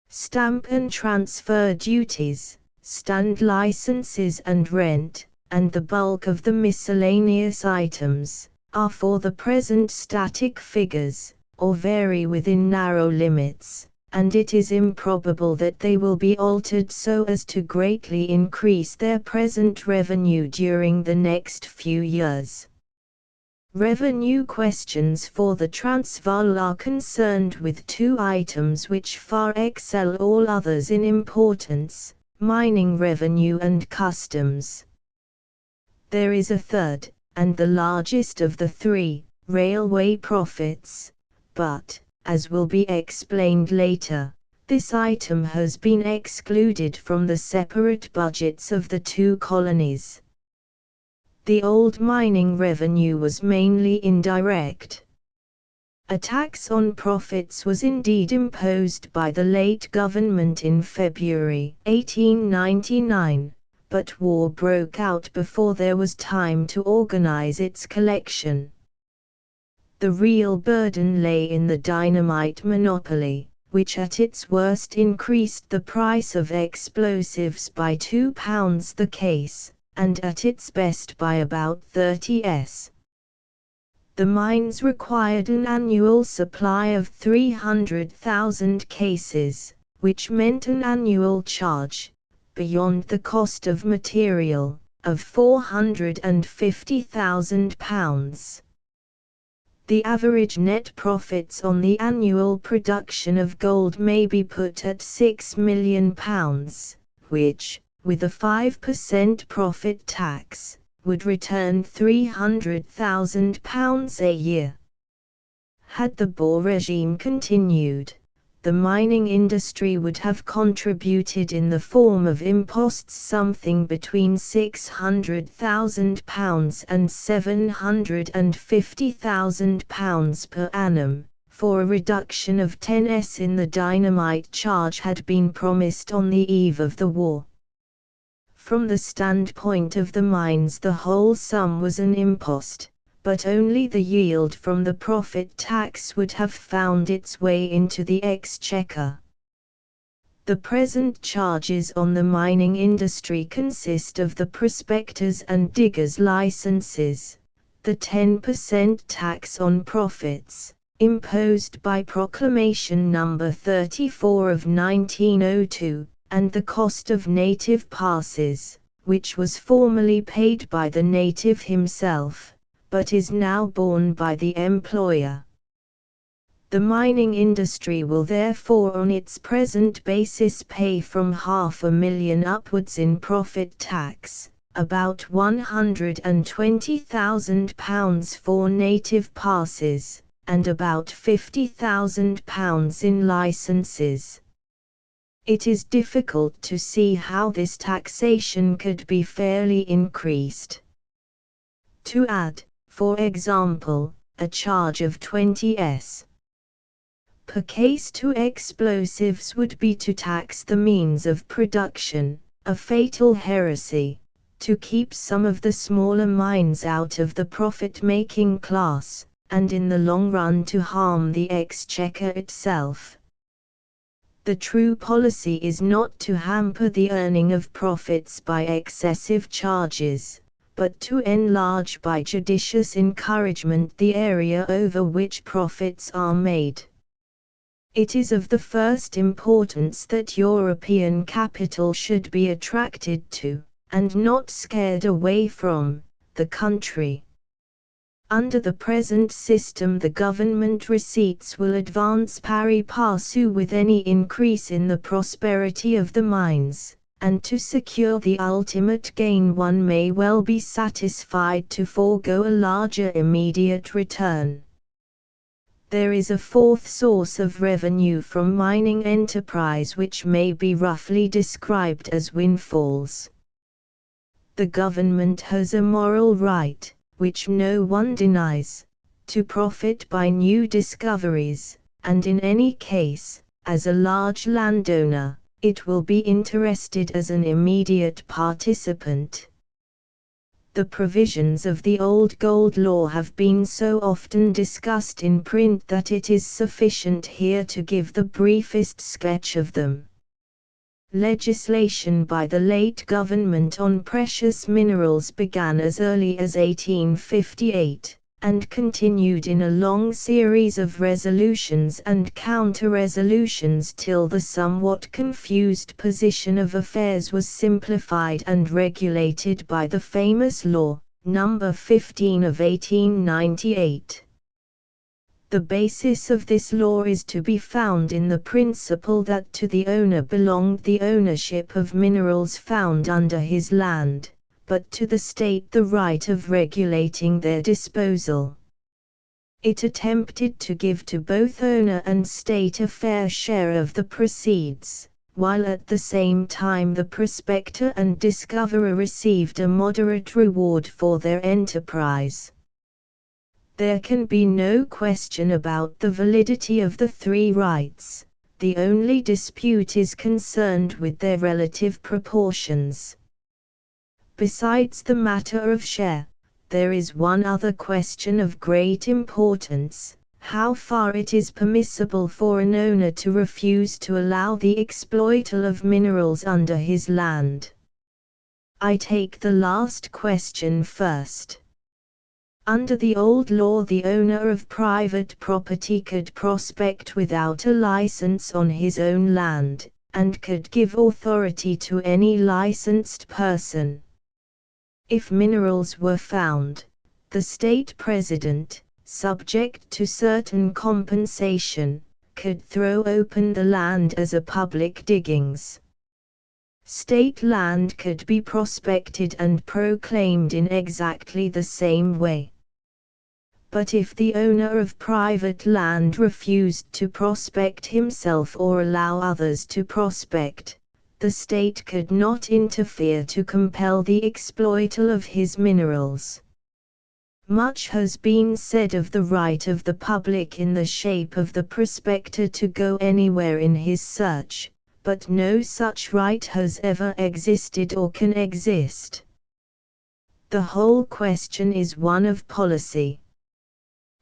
Stamp and transfer duties, stand licenses and rent, and the bulk of the miscellaneous items, are for the present static figures, or vary within narrow limits, and it is improbable that they will be altered so as to greatly increase their present revenue during the next few years. Revenue questions for the Transvaal are concerned with two items which far excel all others in importance: mining revenue and customs. There is a third, and the largest of the three, railway profits, but, as will be explained later, this item has been excluded from the separate budgets of the two colonies. The old mining revenue was mainly indirect. A tax on profits was indeed imposed by the late government in February 1899, but war broke out before there was time to organize its collection. The real burden lay in the dynamite monopoly, which at its worst increased the price of explosives by £2 the case, and at its best by about 30s. The mines required an annual supply of 300,000 cases, which meant an annual charge, beyond the cost of material, of £450,000. The average net profits on the annual production of gold may be put at £6 million, which, with a 5% profit tax, would return £300,000 a year. Had the Boer regime continued, the mining industry would have contributed in the form of imposts something between £600,000 and £750,000 per annum, for a reduction of 10s in the dynamite charge had been promised on the eve of the war. From the standpoint of the mines, the whole sum was an impost, but only the yield from the profit tax would have found its way into the exchequer. The present charges on the mining industry consist of the prospectors' and diggers' licenses, the 10% tax on profits, imposed by Proclamation No. 34 of 1902, and the cost of native passes, which was formerly paid by the native himself, but is now borne by the employer. The mining industry will therefore on its present basis pay from £500,000 upwards in profit tax, about £120,000 for native passes, and about £50,000 in licenses. It is difficult to see how this taxation could be fairly increased. To add, for example, a charge of 20s per case to explosives would be to tax the means of production, a fatal heresy, to keep some of the smaller mines out of the profit-making class, and in the long run to harm the exchequer itself. The true policy is not to hamper the earning of profits by excessive charges, but to enlarge by judicious encouragement the area over which profits are made. It is of the first importance that European capital should be attracted to, and not scared away from, the country. Under the present system, the government receipts will advance pari passu with any increase in the prosperity of the mines, and to secure the ultimate gain one may well be satisfied to forego a larger immediate return. There is a fourth source of revenue from mining enterprise which may be roughly described as windfalls. The government has a moral right, which no one denies, to profit by new discoveries, and in any case, as a large landowner, it will be interested as an immediate participant. The provisions of the old gold law have been so often discussed in print that it is sufficient here to give the briefest sketch of them. Legislation by the late government on precious minerals began as early as 1858, and continued in a long series of resolutions and counter-resolutions till the somewhat confused position of affairs was simplified and regulated by the famous Law, No. 15 of 1898. The basis of this law is to be found in the principle that to the owner belonged the ownership of minerals found under his land, but to the state the right of regulating their disposal. It attempted to give to both owner and state a fair share of the proceeds, while at the same time the prospector and discoverer received a moderate reward for their enterprise. There can be no question about the validity of the three rights, the only dispute is concerned with their relative proportions. Besides the matter of share, there is one other question of great importance: how far it is permissible for an owner to refuse to allow the exploital of minerals under his land. I take the last question first. Under the old law, the owner of private property could prospect without a license on his own land, and could give authority to any licensed person. If minerals were found, the state president, subject to certain compensation, could throw open the land as a public diggings. State land could be prospected and proclaimed in exactly the same way. But if the owner of private land refused to prospect himself or allow others to prospect, the state could not interfere to compel the exploital of his minerals. Much has been said of the right of the public in the shape of the prospector to go anywhere in his search, but no such right has ever existed or can exist. The whole question is one of policy.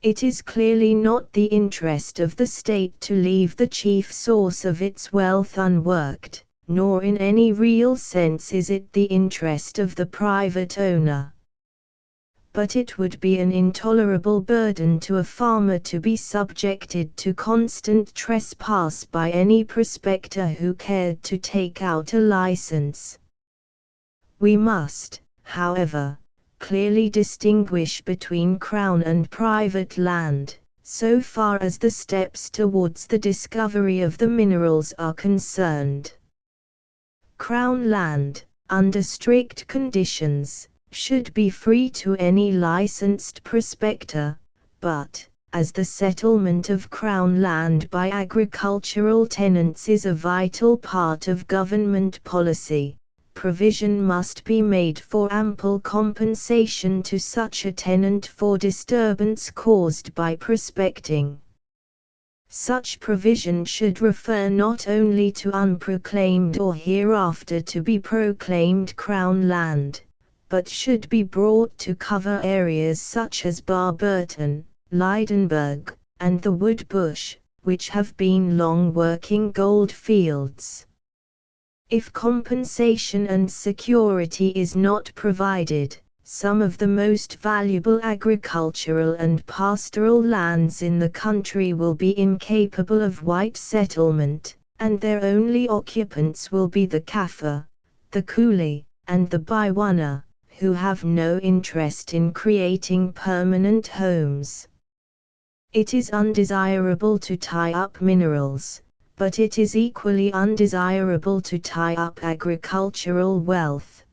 It is clearly not the interest of the state to leave the chief source of its wealth unworked, nor in any real sense is it the interest of the private owner. But it would be an intolerable burden to a farmer to be subjected to constant trespass by any prospector who cared to take out a license. We must, however, clearly distinguish between Crown and private land, so far as the steps towards the discovery of the minerals are concerned. Crown land, under strict conditions, should be free to any licensed prospector, but, as the settlement of Crown land by agricultural tenants is a vital part of government policy, provision must be made for ample compensation to such a tenant for disturbance caused by prospecting. Such provision should refer not only to unproclaimed or hereafter to be proclaimed Crown land, but should be brought to cover areas such as Buchan, Lydenburg, and the Wood Bush, which have been long working gold fields. If compensation and security is not provided, some of the most valuable agricultural and pastoral lands in the country will be incapable of white settlement, and their only occupants will be the Kaffir, the Coolie, and the Baiwana, who have no interest in creating permanent homes. It is undesirable to tie up minerals, but it is equally undesirable to tie up agricultural wealth.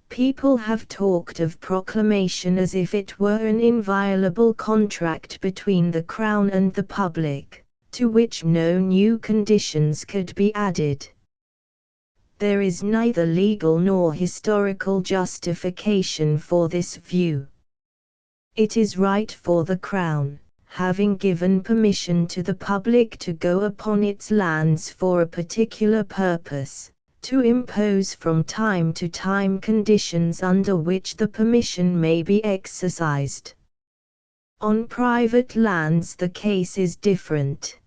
People have talked of proclamation as if it were an inviolable contract between the Crown and the public, to which no new conditions could be added. There is neither legal nor historical justification for this view. It is right for the Crown, having given permission to the public to go upon its lands for a particular purpose, to impose from time to time conditions under which the permission may be exercised. On private lands the case is different.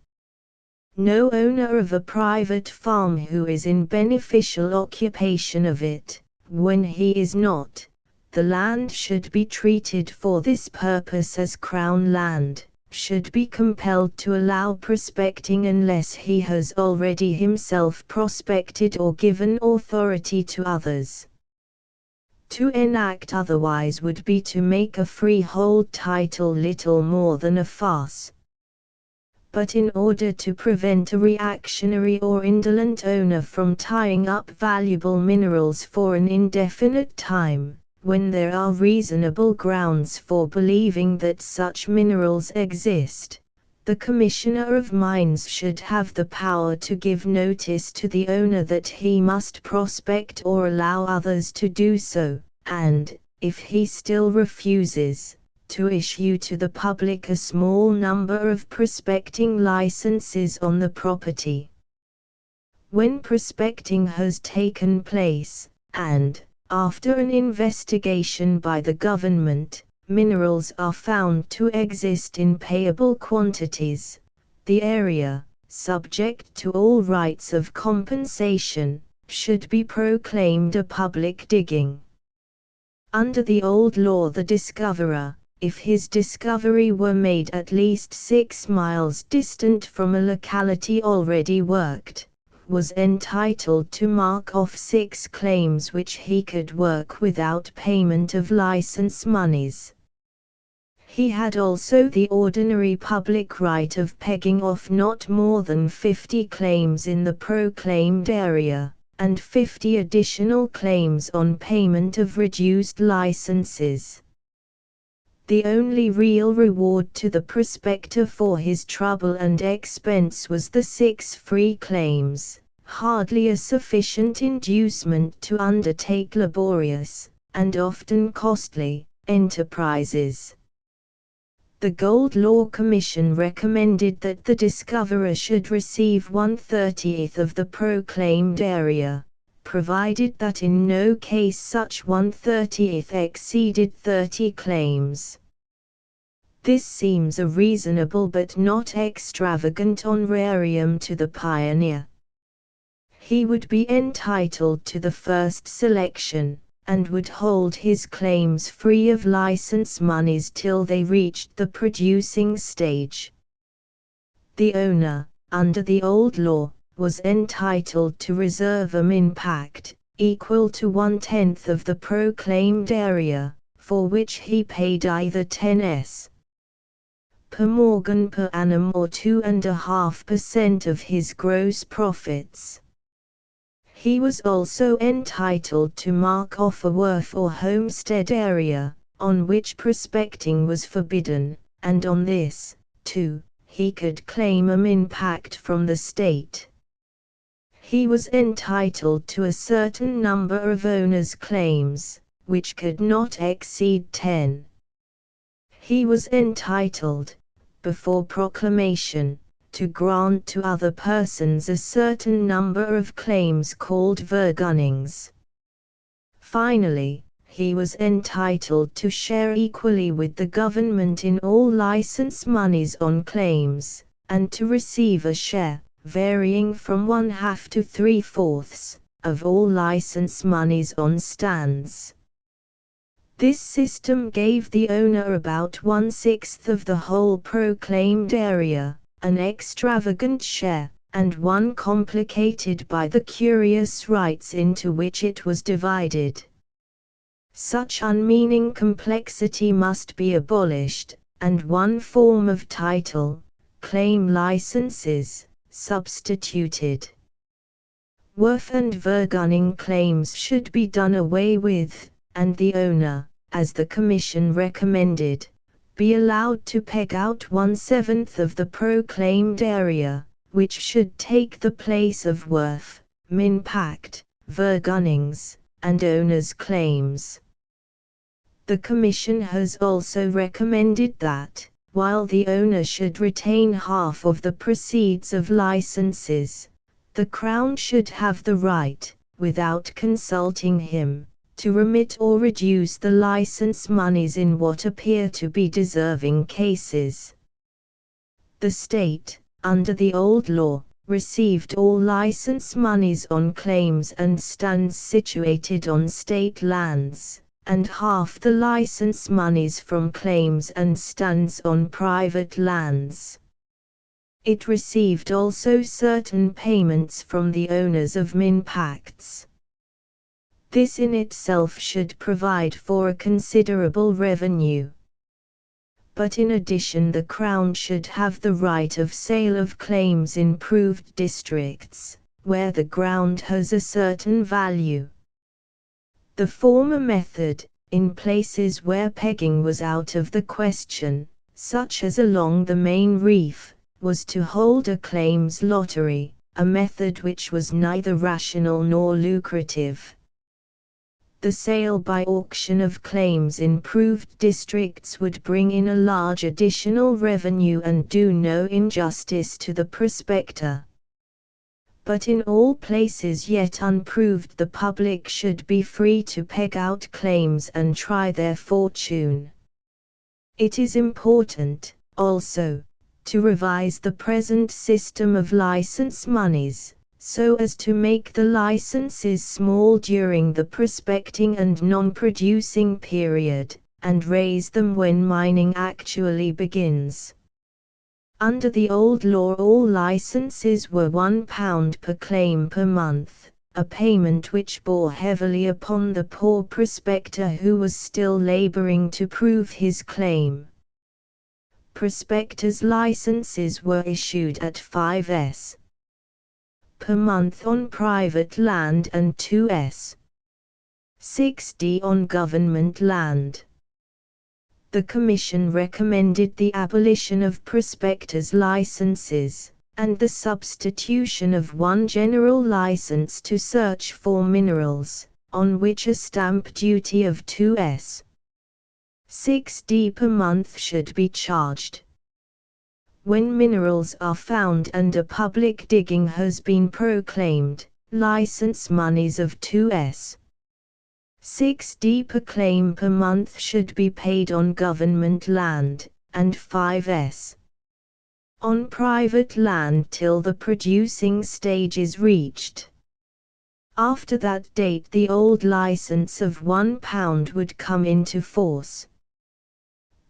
No owner of a private farm who is in beneficial occupation of it, when he is not, the land should be treated for this purpose as Crown land, should be compelled to allow prospecting unless he has already himself prospected or given authority to others. To enact otherwise would be to make a freehold title little more than a farce. But in order to prevent a reactionary or indolent owner from tying up valuable minerals for an indefinite time, when there are reasonable grounds for believing that such minerals exist, the Commissioner of Mines should have the power to give notice to the owner that he must prospect or allow others to do so, and, if he still refuses, to issue to the public a small number of prospecting licenses on the property. When prospecting has taken place, and, after an investigation by the government, minerals are found to exist in payable quantities, the area, subject to all rights of compensation, should be proclaimed a public digging. Under the old law, the discoverer, if his discovery were made at least 6 miles distant from a locality already worked, was entitled to mark off 6 claims which he could work without payment of license monies. He had also the ordinary public right of pegging off not more than 50 claims in the proclaimed area, and 50 additional claims on payment of reduced licenses. The only real reward to the prospector for his trouble and expense was the 6 free claims, hardly a sufficient inducement to undertake laborious, and often costly, enterprises. The Gold Law Commission recommended that the discoverer should receive 1/30th of the proclaimed area, provided that in no case such 1/30th exceeded 30 claims. This seems a reasonable but not extravagant honorarium to the pioneer. He would be entitled to the first selection, and would hold his claims free of license monies till they reached the producing stage. The owner, under the old law, was entitled to reserve a min-pact, equal to 1/10 of the proclaimed area, for which he paid either 10s. per morgen per annum or 2.5% of his gross profits. He was also entitled to mark off a worth or homestead area, on which prospecting was forbidden, and on this, too, he could claim a min-pact from the state. He was entitled to a certain number of owners' claims, which could not exceed 10. He was entitled, before proclamation, to grant to other persons a certain number of claims called vergunnings. Finally, he was entitled to share equally with the government in all license monies on claims, and to receive a share, varying from 1/2 to 3/4, of all license monies on stands. This system gave the owner about 1/6 of the whole proclaimed area, an extravagant share, and one complicated by the curious rights into which it was divided. Such unmeaning complexity must be abolished, and one form of title, claim licenses, substituted. Worth and vergunning claims should be done away with, and the owner, as the Commission recommended, be allowed to peg out 1/7 of the proclaimed area, which should take the place of worth, minpact, vergunnings, and owners' claims. The Commission has also recommended that, while the owner should retain half of the proceeds of licenses, the Crown should have the right, without consulting him, to remit or reduce the license monies in what appear to be deserving cases. The state, under the old law, received all license monies on claims and stands situated on state lands, and half the license monies from claims and stands on private lands. It received also certain payments from the owners of minpacts. This in itself should provide for a considerable revenue. But in addition, the Crown should have the right of sale of claims in proved districts, where the ground has a certain value. The former method, in places where pegging was out of the question, such as along the main reef, was to hold a claims lottery, a method which was neither rational nor lucrative. The sale by auction of claims in proved districts would bring in a large additional revenue and do no injustice to the prospector. But in all places yet unproved, the public should be free to peg out claims and try their fortune. It is important, also, to revise the present system of license monies, so as to make the licenses small during the prospecting and non-producing period, and raise them when mining actually begins. Under the old law, all licenses were £1 per claim per month, a payment which bore heavily upon the poor prospector who was still labouring to prove his claim. Prospectors' licenses were issued at 5s. per month on private land and 2s. 6d on government land. The Commission recommended the abolition of prospectors' licenses, and the substitution of one general license to search for minerals, on which a stamp duty of 2s. 6d per month should be charged. When minerals are found and a public digging has been proclaimed, license monies of 2s. 6d per claim per month should be paid on government land, and 5s. on private land till the producing stage is reached. After that date the old license of £1 would come into force.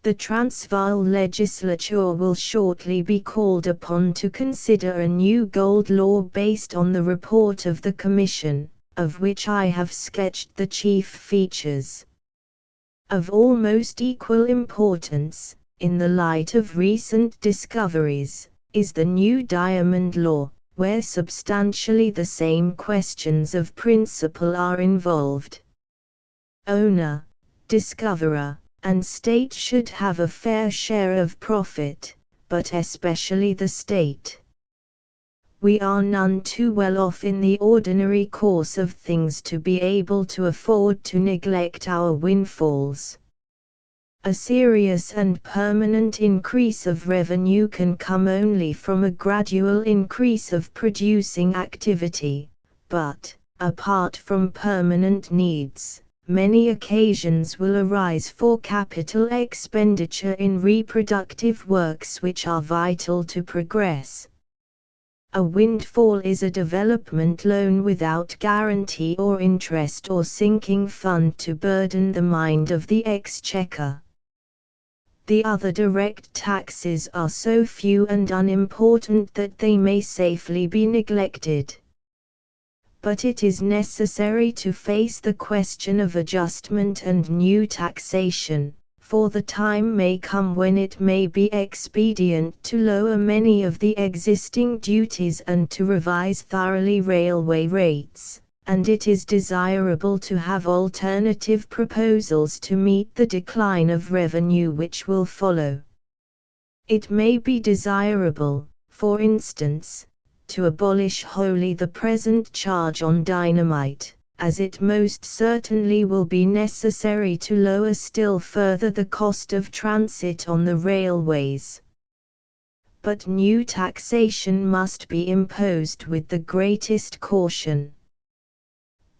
The Transvaal legislature will shortly be called upon to consider a new gold law based on the report of the Commission, of which I have sketched the chief features. Of almost equal importance, in the light of recent discoveries, is the new diamond law, where substantially the same questions of principle are involved. Owner, discoverer, and state should have a fair share of profit, but especially the state. We are none too well off in the ordinary course of things to be able to afford to neglect our windfalls. A serious and permanent increase of revenue can come only from a gradual increase of producing activity, but, apart from permanent needs, many occasions will arise for capital expenditure in reproductive works which are vital to progress. A windfall is a development loan without guarantee or interest or sinking fund to burden the mind of the exchequer. The other direct taxes are so few and unimportant that they may safely be neglected. but it is necessary to face the question of adjustment and new taxation, for the time may come when it may be expedient to lower many of the existing duties and to revise thoroughly railway rates, and it is desirable to have alternative proposals to meet the decline of revenue which will follow. It may be desirable, for instance, to abolish wholly the present charge on dynamite, as it most certainly will be necessary to lower still further the cost of transit on the railways. But new taxation must be imposed with the greatest caution.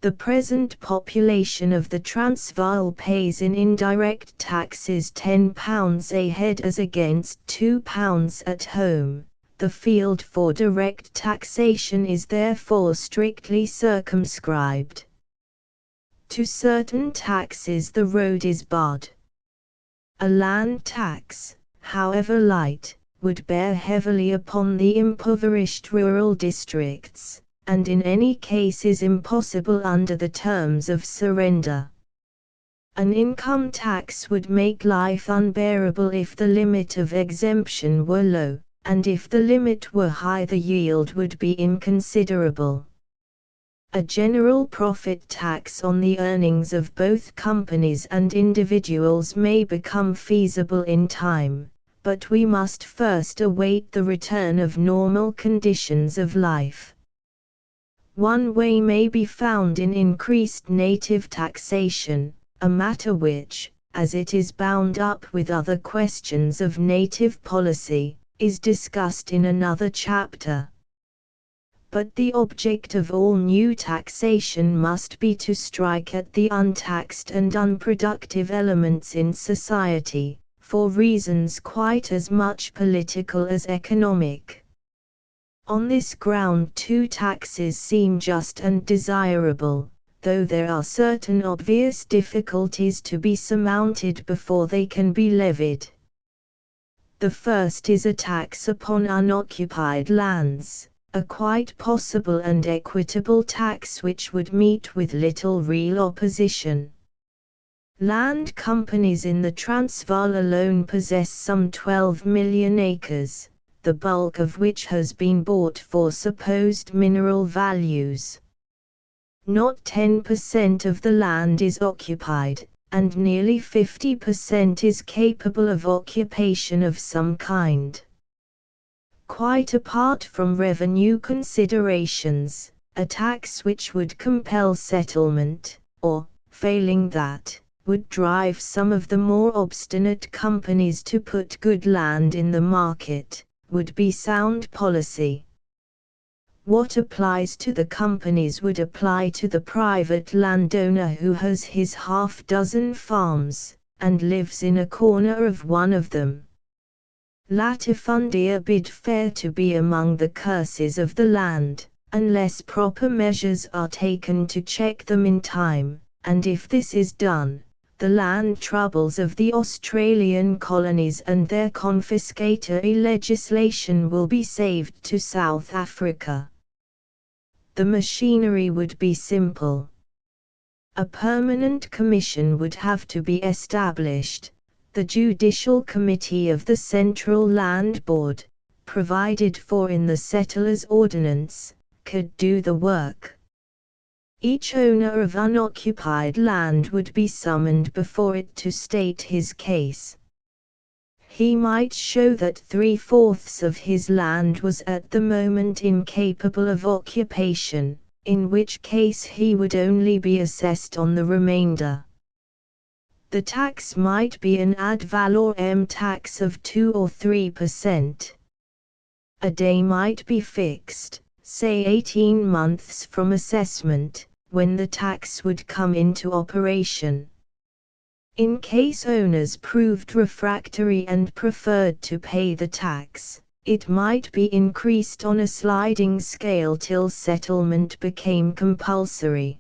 The present population of the Transvaal pays in indirect taxes £10 a head as against £2 at home. The field for direct taxation is therefore strictly circumscribed. To certain taxes the road is barred. A land tax, however light, would bear heavily upon the impoverished rural districts, and in any case is impossible under the terms of surrender. An income tax would make life unbearable if the limit of exemption were low, and if the limit were high the yield would be inconsiderable. A general profit tax on the earnings of both companies and individuals may become feasible in time, but we must first await the return of normal conditions of life. One way may be found in increased native taxation, a matter which, as it is bound up with other questions of native policy, is discussed in another chapter. But the object of all new taxation must be to strike at the untaxed and unproductive elements in society, for reasons quite as much political as economic. On this ground two taxes seem just and desirable, though there are certain obvious difficulties to be surmounted before they can be levied. The first is a tax upon unoccupied lands, a quite possible and equitable tax which would meet with little real opposition. Land companies in the Transvaal alone possess some 12 million acres, the bulk of which has been bought for supposed mineral values. Not 10% of the land is occupied, and nearly 50% is capable of occupation of some kind. Quite apart from revenue considerations, a tax which would compel settlement, or, failing that, would drive some of the more obstinate companies to put good land in the market, would be sound policy. What applies to the companies would apply to the private landowner who has his half-dozen farms, and lives in a corner of one of them. Latifundia bid fair to be among the curses of the land, unless proper measures are taken to check them in time, and if this is done, the land troubles of the Australian colonies and their confiscatory legislation will be saved to South Africa. The machinery would be simple. A permanent commission would have to be established. The Judicial Committee of the Central Land Board, provided for in the Settlers' Ordinance, could do the work. Each owner of unoccupied land would be summoned before it to state his case. He might show that 3/4 of his land was at the moment incapable of occupation, in which case he would only be assessed on the remainder. The tax might be an ad valorem tax of 2 or 3%. A day might be fixed, say 18 months from assessment, when the tax would come into operation. In case owners proved refractory and preferred to pay the tax, it might be increased on a sliding scale till settlement became compulsory.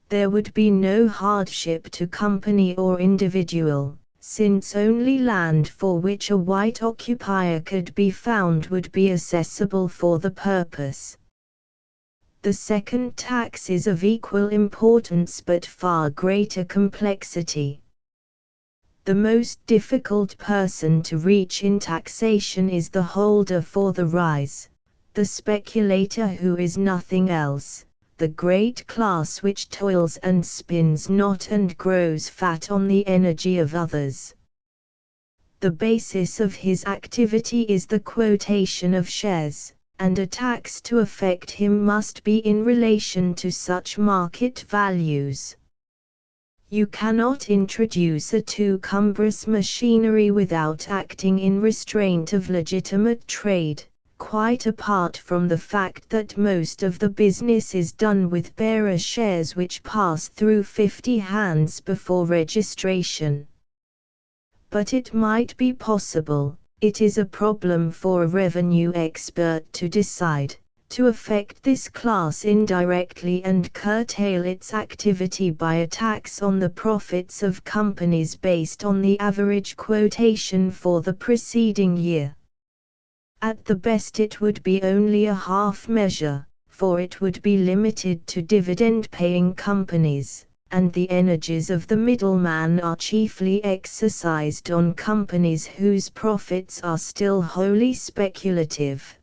There would be no hardship to company or individual, since only land for which a white occupier could be found would be accessible for the purpose. The second tax is of equal importance but far greater complexity. The most difficult person to reach in taxation is the holder for the rise, the speculator who is nothing else, the great class which toils and spins not and grows fat on the energy of others. The basis of his activity is the quotation of shares, and a tax to affect him must be in relation to such market values. You cannot introduce a too cumbrous machinery without acting in restraint of legitimate trade, quite apart from the fact that most of the business is done with bearer shares which pass through 50 hands before registration. But it might be possible, it is a problem for a revenue expert to decide, to affect this class indirectly and curtail its activity by a tax on the profits of companies based on the average quotation for the preceding year. At the best it would be only a half measure, for it would be limited to dividend-paying companies, and the energies of the middleman are chiefly exercised on companies whose profits are still wholly speculative.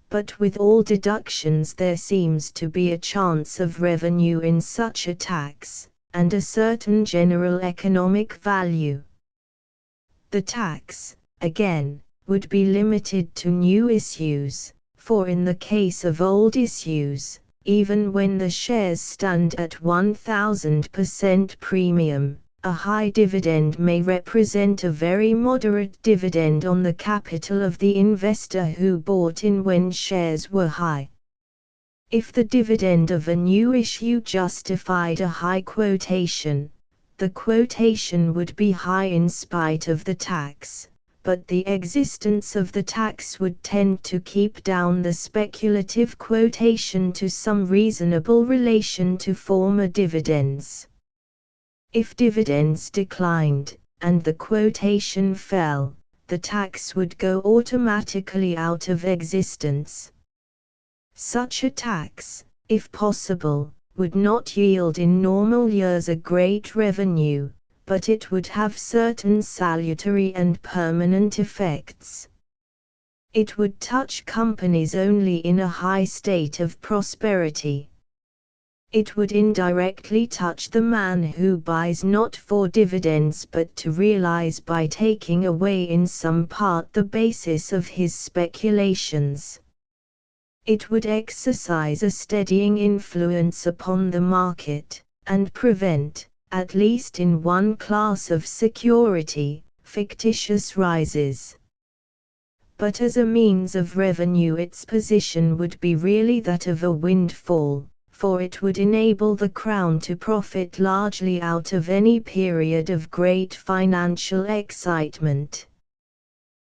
But with all deductions there seems to be a chance of revenue in such a tax, and a certain general economic value. The tax, again, would be limited to new issues, for in the case of old issues, even when the shares stand at 1000% premium, a high dividend may represent a very moderate dividend on the capital of the investor who bought in when shares were high. If the dividend of a new issue justified a high quotation, the quotation would be high in spite of the tax, but the existence of the tax would tend to keep down the speculative quotation to some reasonable relation to former dividends. If dividends declined, and the quotation fell, the tax would go automatically out of existence. Such a tax, if possible, would not yield in normal years a great revenue, but it would have certain salutary and permanent effects. It would touch companies only in a high state of prosperity. It would indirectly touch the man who buys not for dividends but to realize by taking away in some part the basis of his speculations. It would exercise a steadying influence upon the market, and prevent, at least in one class of security, fictitious rises. But as a means of revenue its position would be really that of a windfall, for it would enable the Crown to profit largely out of any period of great financial excitement.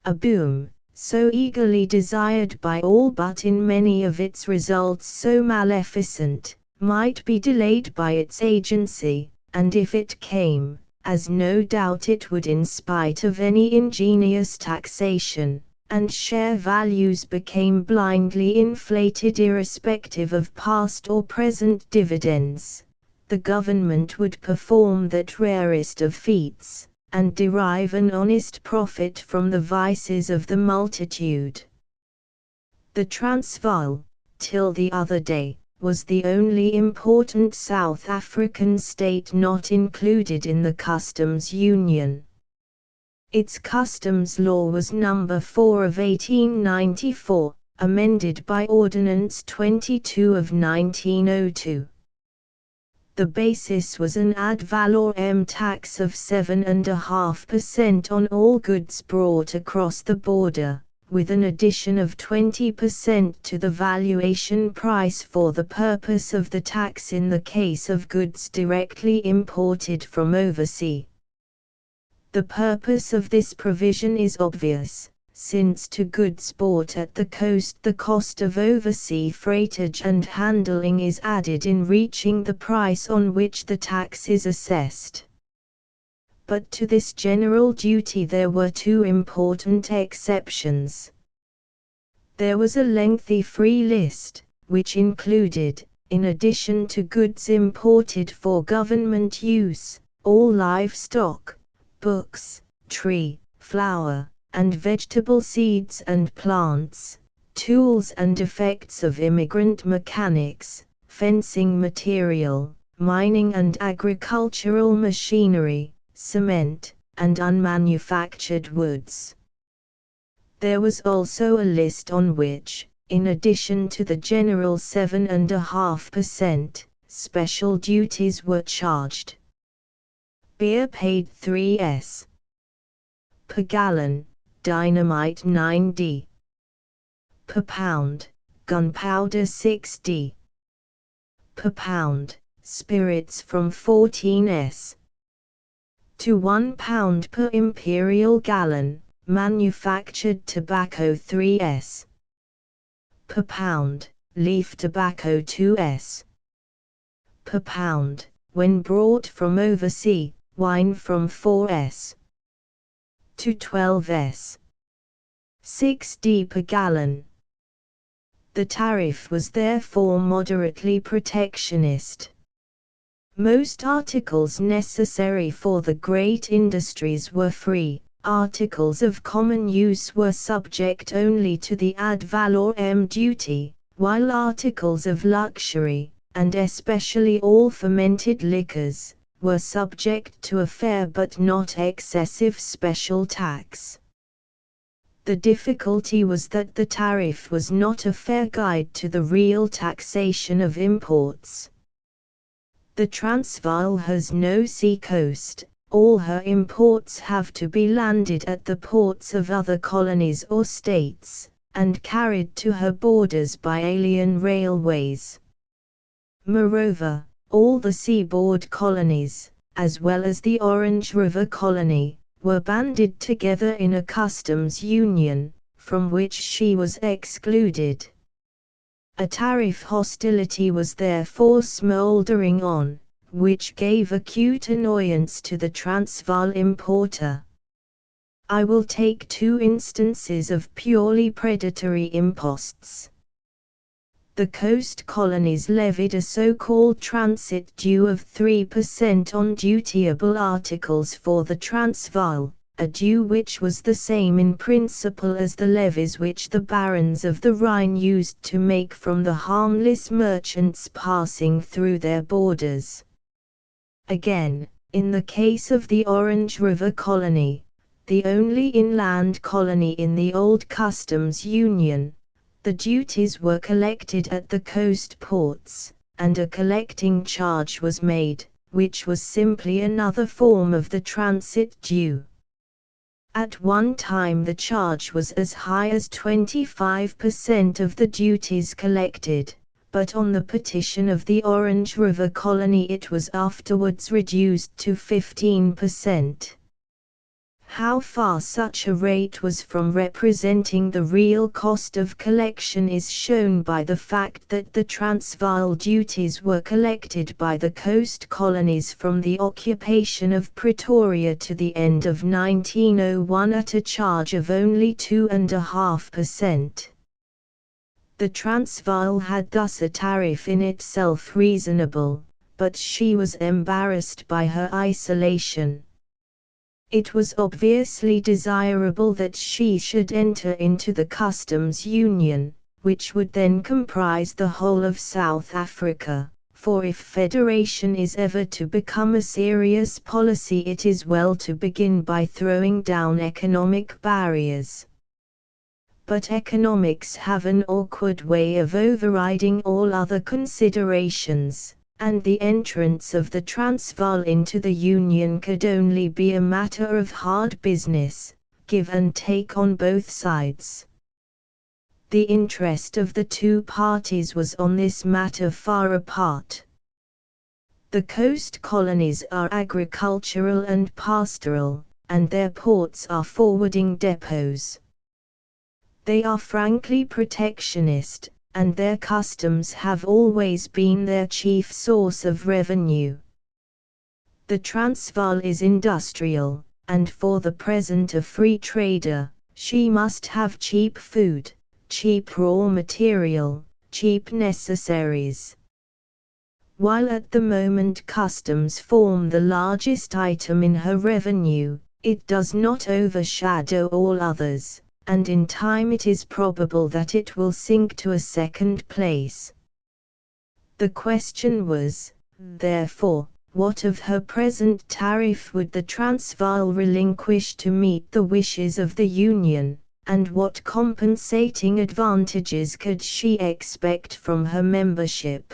A boom, so eagerly desired by all but in many of its results so maleficent, might be delayed by its agency, and if it came, as no doubt it would in spite of any ingenious taxation, and share values became blindly inflated irrespective of past or present dividends, the government would perform that rarest of feats, and derive an honest profit from the vices of the multitude. The Transvaal, till the other day, was the only important South African state not included in the customs union. Its customs law was No. 4 of 1894, amended by Ordinance 22 of 1902. The basis was an ad valorem tax of 7.5% on all goods brought across the border, with an addition of 20% to the valuation price for the purpose of the tax in the case of goods directly imported from overseas. The purpose of this provision is obvious, since to goods bought at the coast the cost of overseas freightage and handling is added in reaching the price on which the tax is assessed. But to this general duty there were two important exceptions. There was a lengthy free list, which included, in addition to goods imported for government use, all livestock, books, tree, flower, and vegetable seeds and plants, tools and effects of immigrant mechanics, fencing material, mining and agricultural machinery, cement, and unmanufactured woods. There was also a list on which, in addition to the general 7.5%, special duties were charged. Beer paid 3s per gallon, dynamite 9d per pound, gunpowder 6d per pound, spirits from 14s to £1 per imperial gallon, manufactured tobacco 3s per pound, leaf tobacco 2s per pound, when brought from overseas, wine from 4s to 12s, 6d per gallon. The tariff was therefore moderately protectionist. Most articles necessary for the great industries were free. Articles of common use were subject only to the ad valorem duty, while articles of luxury, and especially all fermented liquors, were subject to a fair but not excessive special tax. The difficulty was that the tariff was not a fair guide to the real taxation of imports. The Transvaal has no sea coast. All her imports have to be landed at the ports of other colonies or states, and carried to her borders by alien railways. Moreover, all the seaboard colonies, as well as the Orange River colony, were banded together in a customs union, from which she was excluded. A tariff hostility was therefore smouldering on, which gave acute annoyance to the Transvaal importer. I will take two instances of purely predatory imposts. The coast colonies levied a so-called transit due of 3% on dutiable articles for the Transvaal, a due which was the same in principle as the levies which the barons of the Rhine used to make from the harmless merchants passing through their borders. Again, in the case of the Orange River colony, the only inland colony in the old customs union, the duties were collected at the coast ports, and a collecting charge was made, which was simply another form of the transit due. At one time the charge was as high as 25% of the duties collected, but on the petition of the Orange River colony it was afterwards reduced to 15%. How far such a rate was from representing the real cost of collection is shown by the fact that the Transvaal duties were collected by the coast colonies from the occupation of Pretoria to the end of 1901 at a charge of only 2.5%. The Transvaal had thus a tariff in itself reasonable, but she was embarrassed by her isolation. It was obviously desirable that she should enter into the customs union, which would then comprise the whole of South Africa, for if federation is ever to become a serious policy it is well to begin by throwing down economic barriers. But economics have an awkward way of overriding all other considerations, and the entrance of the Transvaal into the Union could only be a matter of hard business, give and take on both sides. The interest of the two parties was on this matter far apart. The coast colonies are agricultural and pastoral, and their ports are forwarding depots. They are frankly protectionist, and their customs have always been their chief source of revenue. The Transvaal is industrial, and for the present a free trader. She must have cheap food, cheap raw material, cheap necessaries. While at the moment customs form the largest item in her revenue, it does not overshadow all others, and in time it is probable that it will sink to a second place. The question was, therefore, what of her present tariff would the Transvaal relinquish to meet the wishes of the Union, and what compensating advantages could she expect from her membership?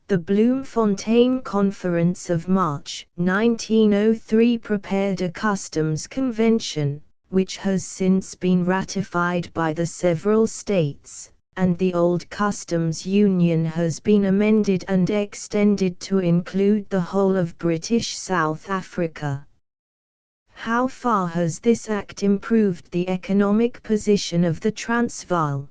The Bloemfontein Conference of March 1903 prepared a customs convention, which has since been ratified by the several states, and the old customs union has been amended and extended to include the whole of British South Africa. How far has this act improved the economic position of the Transvaal?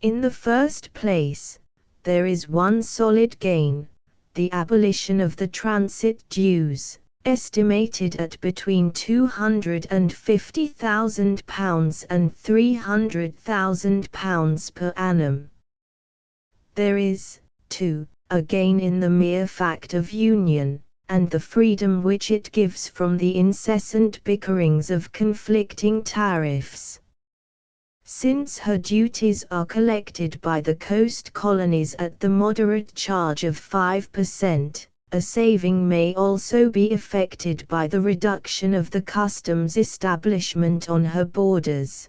In the first place, there is one solid gain: the abolition of the transit dues, estimated at between £250,000 and £300,000 per annum. There is, too, a gain in the mere fact of union, and the freedom which it gives from the incessant bickerings of conflicting tariffs. Since her duties are collected by the coast colonies at the moderate charge of 5%, a saving may also be effected by the reduction of the customs establishment on her borders.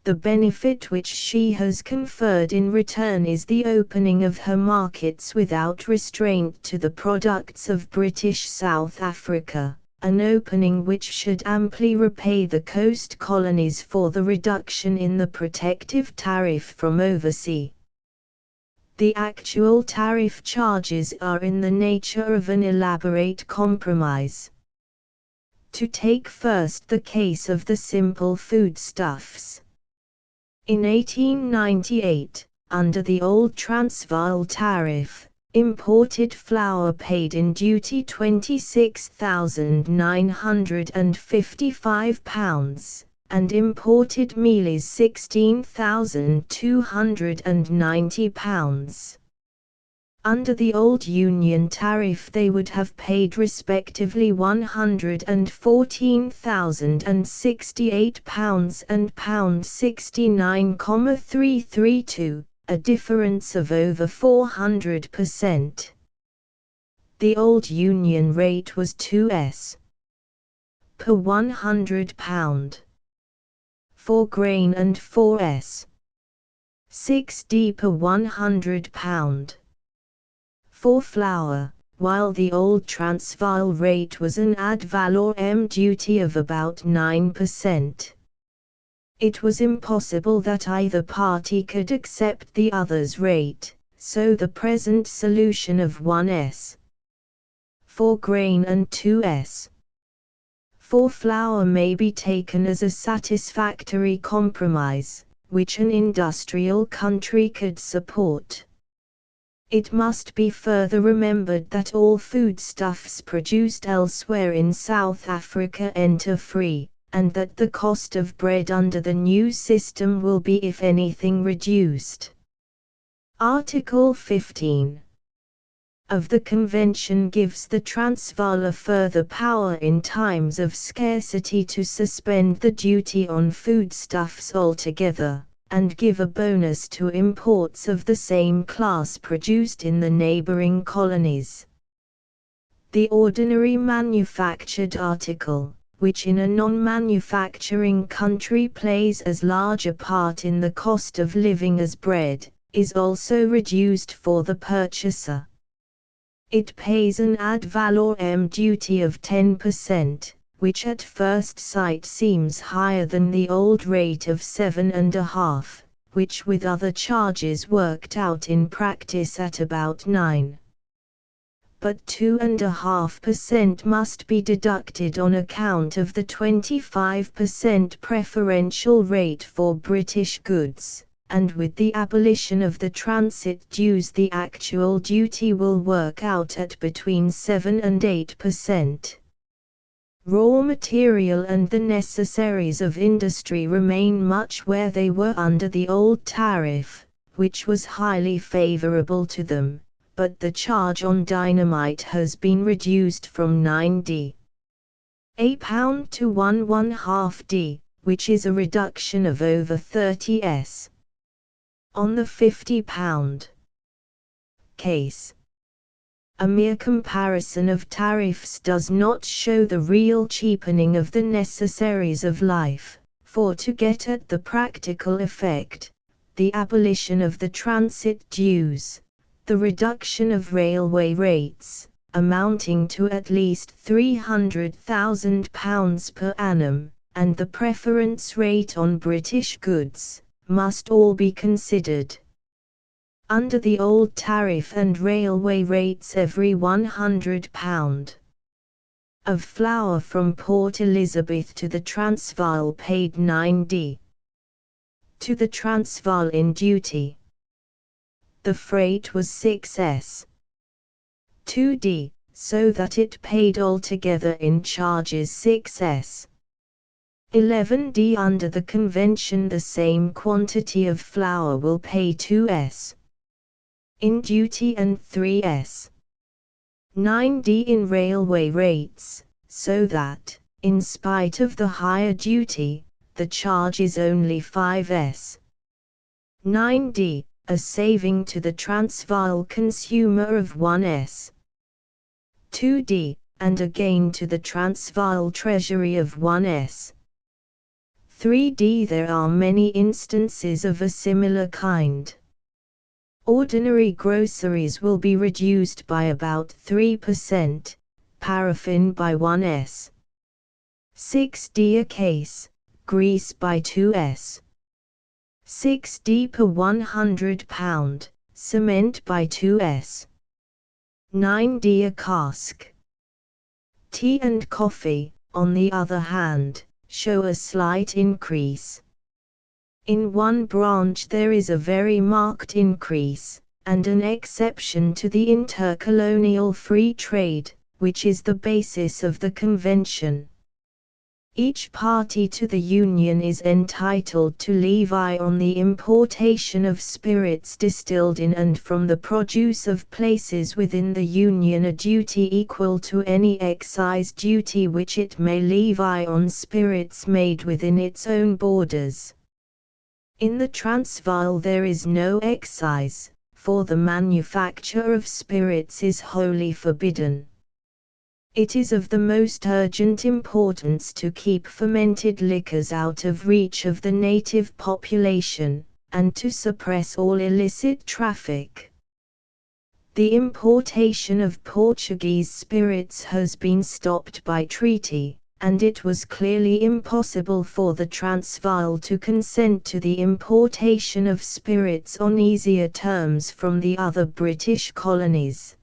The benefit which she has conferred in return is the opening of her markets without restraint to the products of British South Africa, an opening which should amply repay the coast colonies for the reduction in the protective tariff from overseas. The actual tariff charges are in the nature of an elaborate compromise. To take first the case of the simple foodstuffs. In 1898, under the old Transvaal tariff, imported flour paid in duty £26,955, and imported mealies £16,290. Under the old Union tariff they would have paid respectively £114,068 and £69,332, a difference of over 400%. The old Union rate was 2s per £100 for grain and 4s 6d per £100 for flour, while the old Transvaal rate was an ad valorem duty of about 9%. It was impossible that either party could accept the other's rate, so the present solution of 1s for grain and 2s for flour may be taken as a satisfactory compromise, which an industrial country could support. It must be further remembered that all foodstuffs produced elsewhere in South Africa enter free, and that the cost of bread under the new system will be if anything reduced. Article 15 of the Convention gives the Transvaal a further power in times of scarcity to suspend the duty on foodstuffs altogether, and give a bonus to imports of the same class produced in the neighboring colonies. The ordinary manufactured article, which in a non-manufacturing country plays as large a part in the cost of living as bread, is also reduced for the purchaser. It pays an ad valorem duty of 10%, which at first sight seems higher than the old rate of 7.5%, which with other charges worked out in practice at about 9%. But 2.5% must be deducted on account of the 25% preferential rate for British goods, and with the abolition of the transit dues the actual duty will work out at between 7 and 8%. raw material and the necessaries of industry remain much where they were under the old tariff, which was highly favorable to them, but the charge on dynamite has been reduced from 9d a pound to 1.5d, which is a reduction of over 30s on the 50-pound case. A mere comparison of tariffs does not show the real cheapening of the necessaries of life, for to get at the practical effect, the abolition of the transit dues, the reduction of railway rates, amounting to at least £300,000 per annum, and the preference rate on British goods, must all be considered. Under the old tariff and railway rates, every £100 of flour from Port Elizabeth to the Transvaal paid 9d to the Transvaal in duty. The freight was 6s 2d, so that it paid altogether in charges 6s 11d. Under the convention, the same quantity of flour will pay 2s in duty and 3s 9d in railway rates, so that, in spite of the higher duty, the charge is only 5s 9d, a saving to the Transvaal consumer of 1s 2d, and a gain to the Transvaal treasury of 1s 3d. There are many instances of a similar kind. Ordinary groceries will be reduced by about 3%, paraffin by 1s 6d a case, grease by 2s 6d per £100, cement by 2s 9d a cask. Tea and coffee, on the other hand, show a slight increase. In one branch there is a very marked increase, and an exception to the intercolonial free trade, which is the basis of the convention. Each party to the Union is entitled to levy on the importation of spirits distilled in and from the produce of places within the Union a duty equal to any excise duty which it may levy on spirits made within its own borders. In the Transvaal there is no excise, for the manufacture of spirits is wholly forbidden. It is of the most urgent importance to keep fermented liquors out of reach of the native population, and to suppress all illicit traffic. The importation of Portuguese spirits has been stopped by treaty, and it was clearly impossible for the Transvaal to consent to the importation of spirits on easier terms from the other British colonies.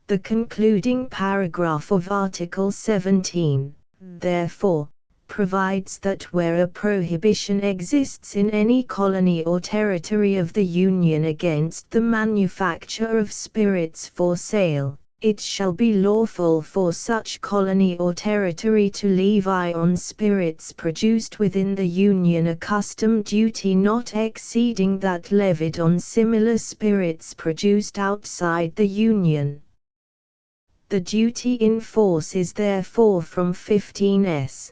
The concluding paragraph of Article 17, therefore, provides that where a prohibition exists in any colony or territory of the Union against the manufacture of spirits for sale, it shall be lawful for such colony or territory to levy on spirits produced within the Union a custom duty not exceeding that levied on similar spirits produced outside the Union. The duty in force is therefore from 15s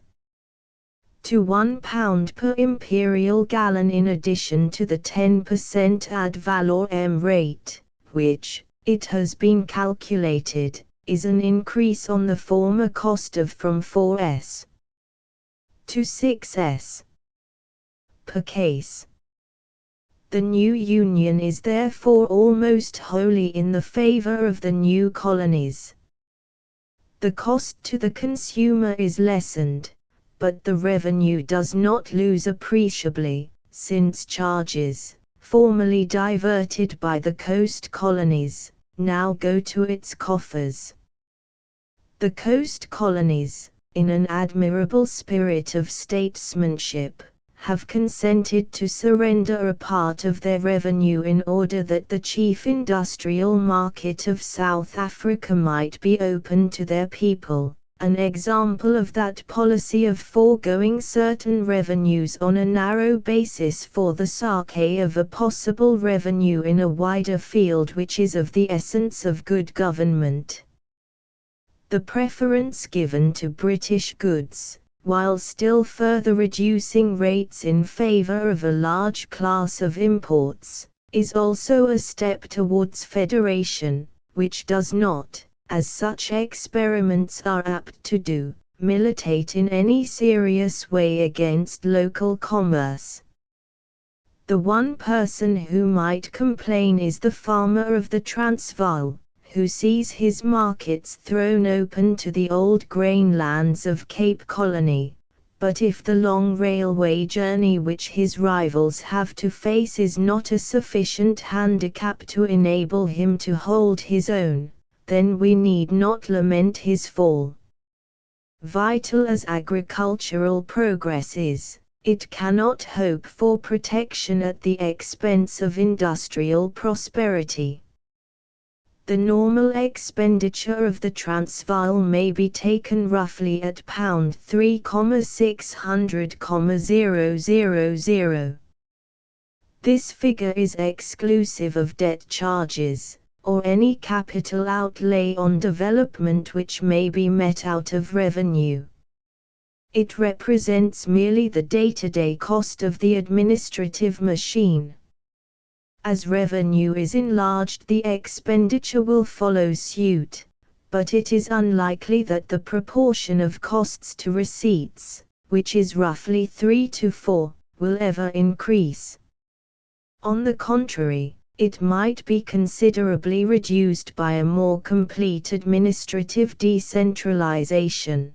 to £1 per imperial gallon, in addition to the 10% ad valorem rate, which, it has been calculated, is an increase on the former cost of from 4s to 6s per case. The new Union is therefore almost wholly in the favour of the new colonies. The cost to the consumer is lessened, but the revenue does not lose appreciably, since charges, formerly diverted by the coast colonies, now go to its coffers. The coast colonies, in an admirable spirit of statesmanship, have consented to surrender a part of their revenue in order that the chief industrial market of South Africa might be open to their people, an example of that policy of foregoing certain revenues on a narrow basis for the sake of a possible revenue in a wider field, which is of the essence of good government. The preference given to British goods, while still further reducing rates in favour of a large class of imports, is also a step towards federation, which does not, as such experiments are apt to do, militate in any serious way against local commerce. The one person who might complain is the farmer of the Transvaal, who sees his markets thrown open to the old grain lands of Cape Colony. But if the long railway journey which his rivals have to face is not a sufficient handicap to enable him to hold his own, then we need not lament his fall. Vital as agricultural progress is, it cannot hope for protection at the expense of industrial prosperity. The normal expenditure of the Transvaal may be taken roughly at £3,600,000. This figure is exclusive of debt charges, or any capital outlay on development which may be met out of revenue. It represents merely the day-to-day cost of the administrative machine. As revenue is enlarged, the expenditure will follow suit, but it is unlikely that the proportion of costs to receipts, which is roughly 3 to 4, will ever increase. On the contrary, it might be considerably reduced by a more complete administrative decentralization.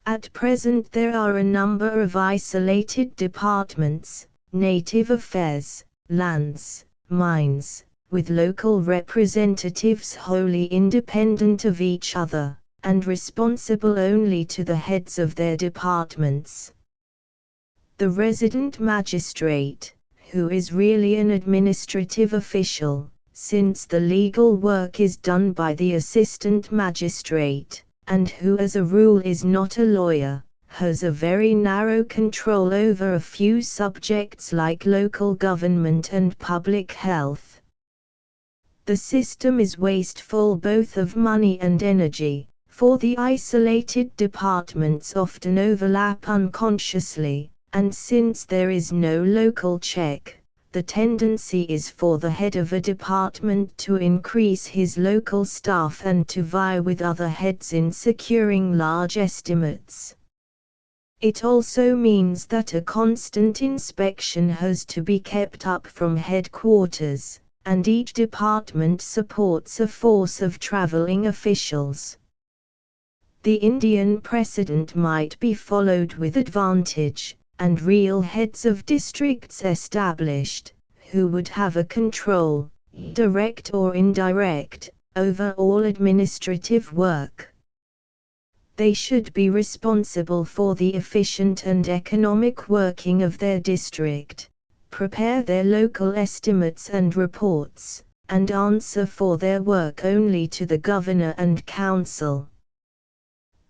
At present there are a number of isolated departments: native affairs, lands, mines, with local representatives wholly independent of each other, and responsible only to the heads of their departments. The resident magistrate, who is really an administrative official, since the legal work is done by the assistant magistrate, and who as a rule is not a lawyer, has a very narrow control over a few subjects like local government and public health. The system is wasteful both of money and energy, for the isolated departments often overlap unconsciously, and since there is no local check, the tendency is for the head of a department to increase his local staff and to vie with other heads in securing large estimates. It also means that a constant inspection has to be kept up from headquarters, and each department supports a force of traveling officials. The Indian precedent might be followed with advantage, and real heads of districts established, who would have a control, direct or indirect, over all administrative work. They should be responsible for the efficient and economic working of their district, prepare their local estimates and reports, and answer for their work only to the governor and council.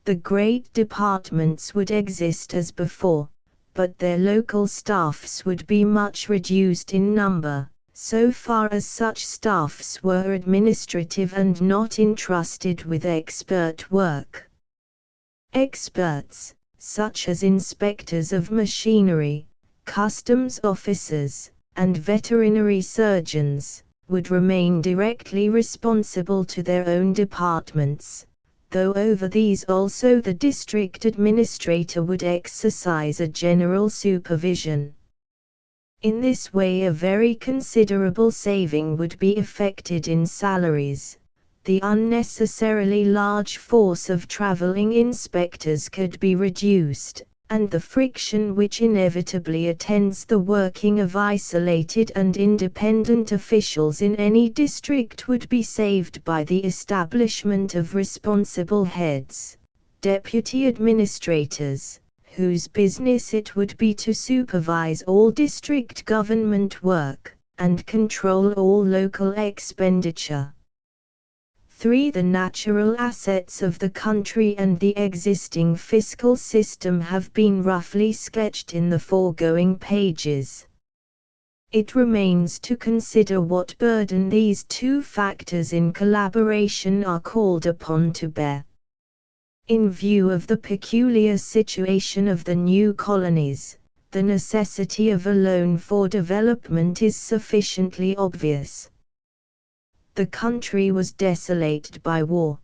The great departments would exist as before, but their local staffs would be much reduced in number, so far as such staffs were administrative and not entrusted with expert work. Experts, such as inspectors of machinery, customs officers, and veterinary surgeons, would remain directly responsible to their own departments, though over these also the district administrator would exercise a general supervision. In this way a very considerable saving would be effected in salaries. The unnecessarily large force of traveling inspectors could be reduced, and the friction which inevitably attends the working of isolated and independent officials in any district would be saved by the establishment of responsible heads, deputy administrators, whose business it would be to supervise all district government work, and control all local expenditure. 3. The natural assets of the country and the existing fiscal system have been roughly sketched in the foregoing pages. It remains to consider what burden these two factors in collaboration are called upon to bear. In view of the peculiar situation of the new colonies, the necessity of a loan for development is sufficiently obvious. The country was desolated by war.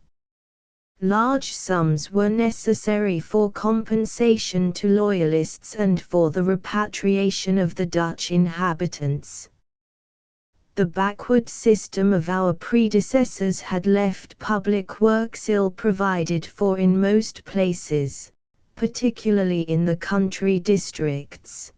Large sums were necessary for compensation to loyalists and for the repatriation of the Dutch inhabitants. The backward system of our predecessors had left public works ill provided for in most places, particularly in the country districts.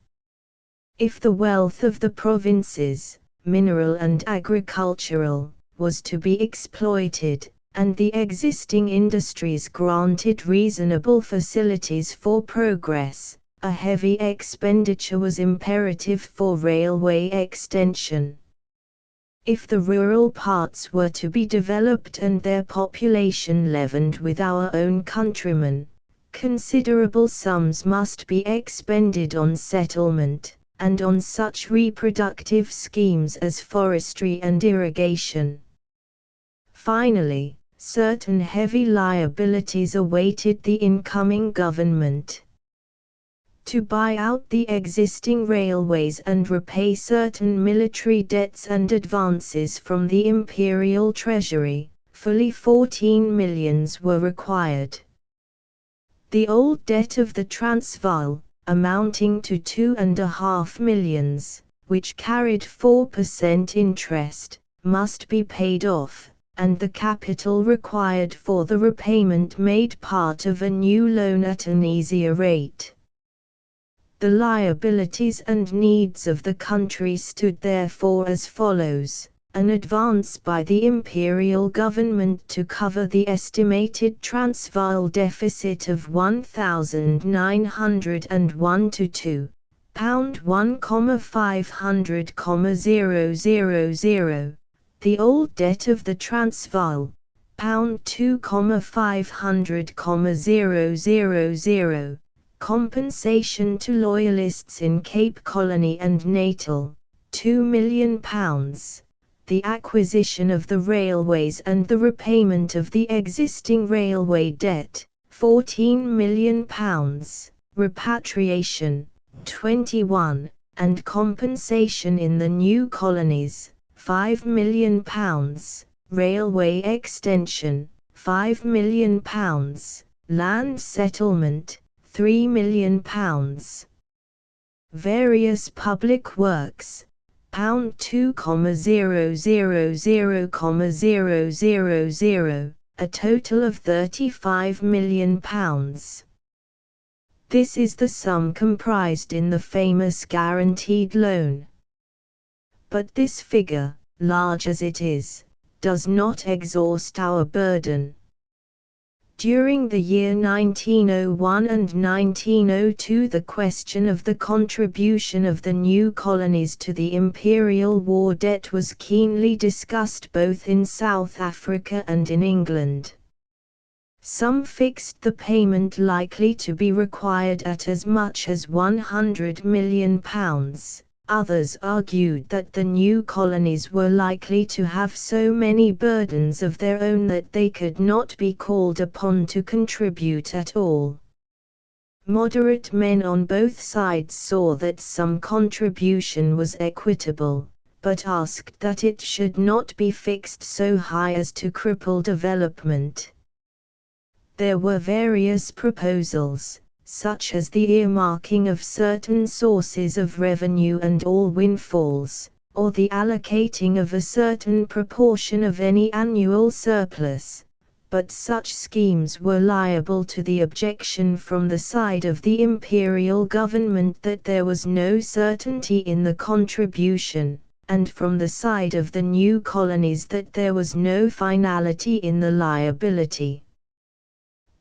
If the wealth of the provinces, mineral and agricultural, was to be exploited, and the existing industries granted reasonable facilities for progress, a heavy expenditure was imperative for railway extension. If the rural parts were to be developed and their population leavened with our own countrymen, considerable sums must be expended on settlement, and on such reproductive schemes as forestry and irrigation. Finally, certain heavy liabilities awaited the incoming government. To buy out the existing railways and repay certain military debts and advances from the imperial treasury, fully 14 millions were required. The old debt of the Transvaal, amounting to 2.5 millions, which carried 4% interest, must be paid off, and the capital required for the repayment made part of a new loan at an easier rate. The liabilities and needs of the country stood therefore as follows: an advance by the imperial government to cover the estimated Transvaal deficit of 1,901 to £2, 1,500,000, the old debt of the Transvaal, £2,500,000, compensation to loyalists in Cape Colony and Natal, £2 million, the acquisition of the railways and the repayment of the existing railway debt, £14 million, repatriation, 21, and compensation in the new colonies, £5 million, railway extension, £5 million, land settlement, £3 million. Various public works, £2,000,000, a total of £35 million. This is the sum comprised in the famous guaranteed loan. But this figure, large as it is, does not exhaust our burden. During the year 1901 and 1902 the question of the contribution of the new colonies to the imperial war debt was keenly discussed both in South Africa and in England. Some fixed the payment likely to be required at as much as £100 million. Others argued that the new colonies were likely to have so many burdens of their own that they could not be called upon to contribute at all. Moderate men on both sides saw that some contribution was equitable, but asked that it should not be fixed so high as to cripple development. There were various proposals, such as the earmarking of certain sources of revenue and all windfalls, or the allocating of a certain proportion of any annual surplus, but such schemes were liable to the objection from the side of the imperial government that there was no certainty in the contribution, and from the side of the new colonies that there was no finality in the liability.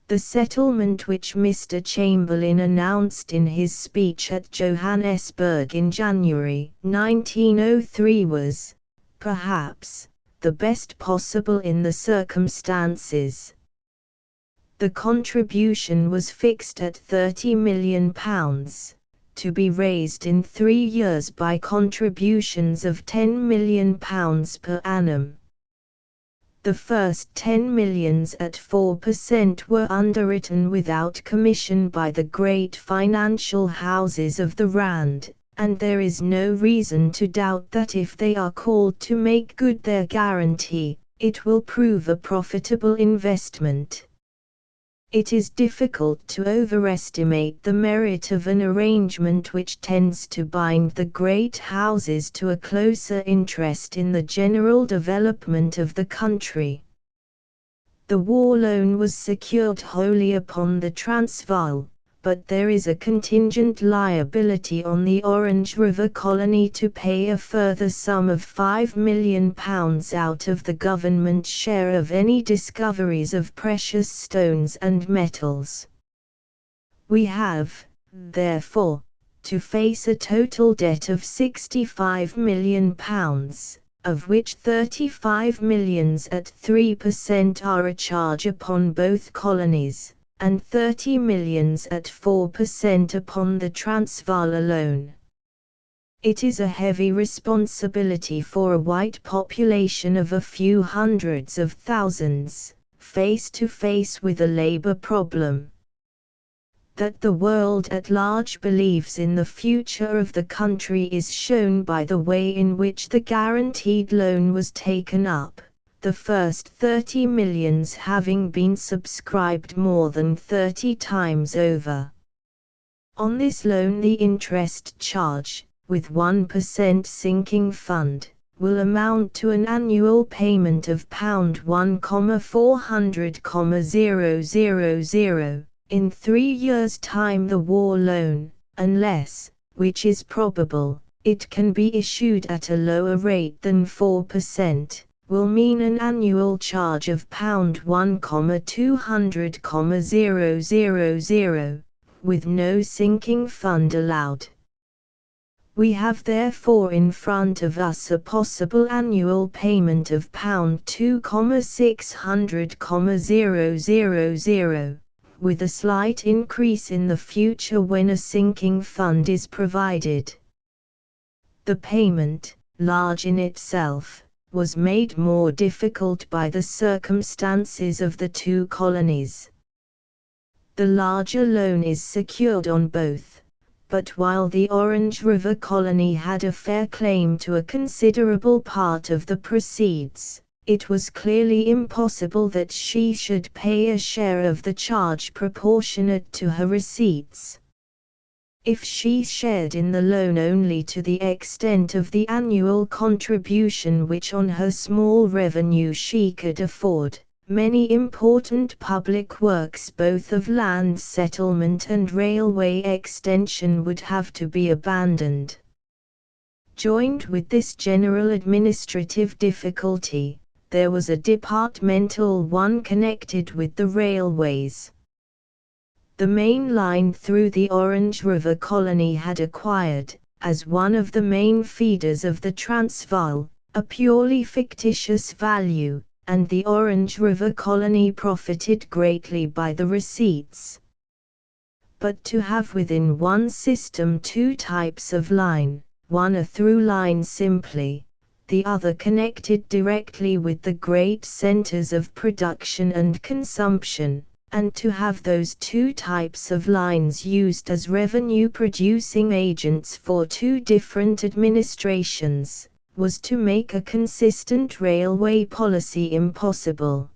The settlement which Mr. Chamberlain announced in his speech at Johannesburg in January 1903 was, perhaps, the best possible in the circumstances. The contribution was fixed at £30 million, to be raised in 3 years by contributions of £10 million per annum. The first 10 millions at 4% were underwritten without commission by the great financial houses of the Rand, and there is no reason to doubt that if they are called to make good their guarantee, it will prove a profitable investment. It is difficult to overestimate the merit of an arrangement which tends to bind the great houses to a closer interest in the general development of the country. The war loan was secured wholly upon the Transvaal, but there is a contingent liability on the Orange River Colony to pay a further sum of £5 million out of the government share of any discoveries of precious stones and metals. We have, therefore, to face a total debt of £65 million, of which 35 millions at 3% are a charge upon both colonies, and 30 millions at 4% upon the Transvaal alone. It is a heavy responsibility for a white population of a few hundreds of thousands, face to face with a labor problem. That the world at large believes in the future of the country is shown by the way in which the guaranteed loan was taken up, the first 30 millions having been subscribed more than 30 times over. On this loan the interest charge, with 1% sinking fund, will amount to an annual payment of £1,400,000. In 3 years' time the war loan, unless, which is probable, it can be issued at a lower rate than 4%, will mean an annual charge of £1,200,000, with no sinking fund allowed. We have therefore in front of us a possible annual payment of £2,600,000, with a slight increase in the future when a sinking fund is provided. The payment, large in itself, was made more difficult by the circumstances of the two colonies. The larger loan is secured on both, but while the Orange River Colony had a fair claim to a considerable part of the proceeds, it was clearly impossible that she should pay a share of the charge proportionate to her receipts. If she shared in the loan only to the extent of the annual contribution which on her small revenue she could afford, many important public works both of land settlement and railway extension would have to be abandoned. Joined with this general administrative difficulty, there was a departmental one connected with the railways. The main line through the Orange River Colony had acquired, as one of the main feeders of the Transvaal, a purely fictitious value, and the Orange River Colony profited greatly by the receipts. But to have within one system two types of line, one a through line simply, the other connected directly with the great centers of production and consumption, and to have those two types of lines used as revenue-producing agents for two different administrations, was to make a consistent railway policy impossible.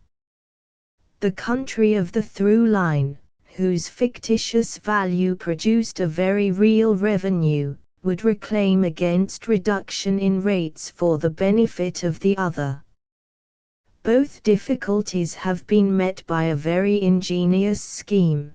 The country of the through line, whose fictitious value produced a very real revenue, would reclaim against reduction in rates for the benefit of the other. Both difficulties have been met by a very ingenious scheme.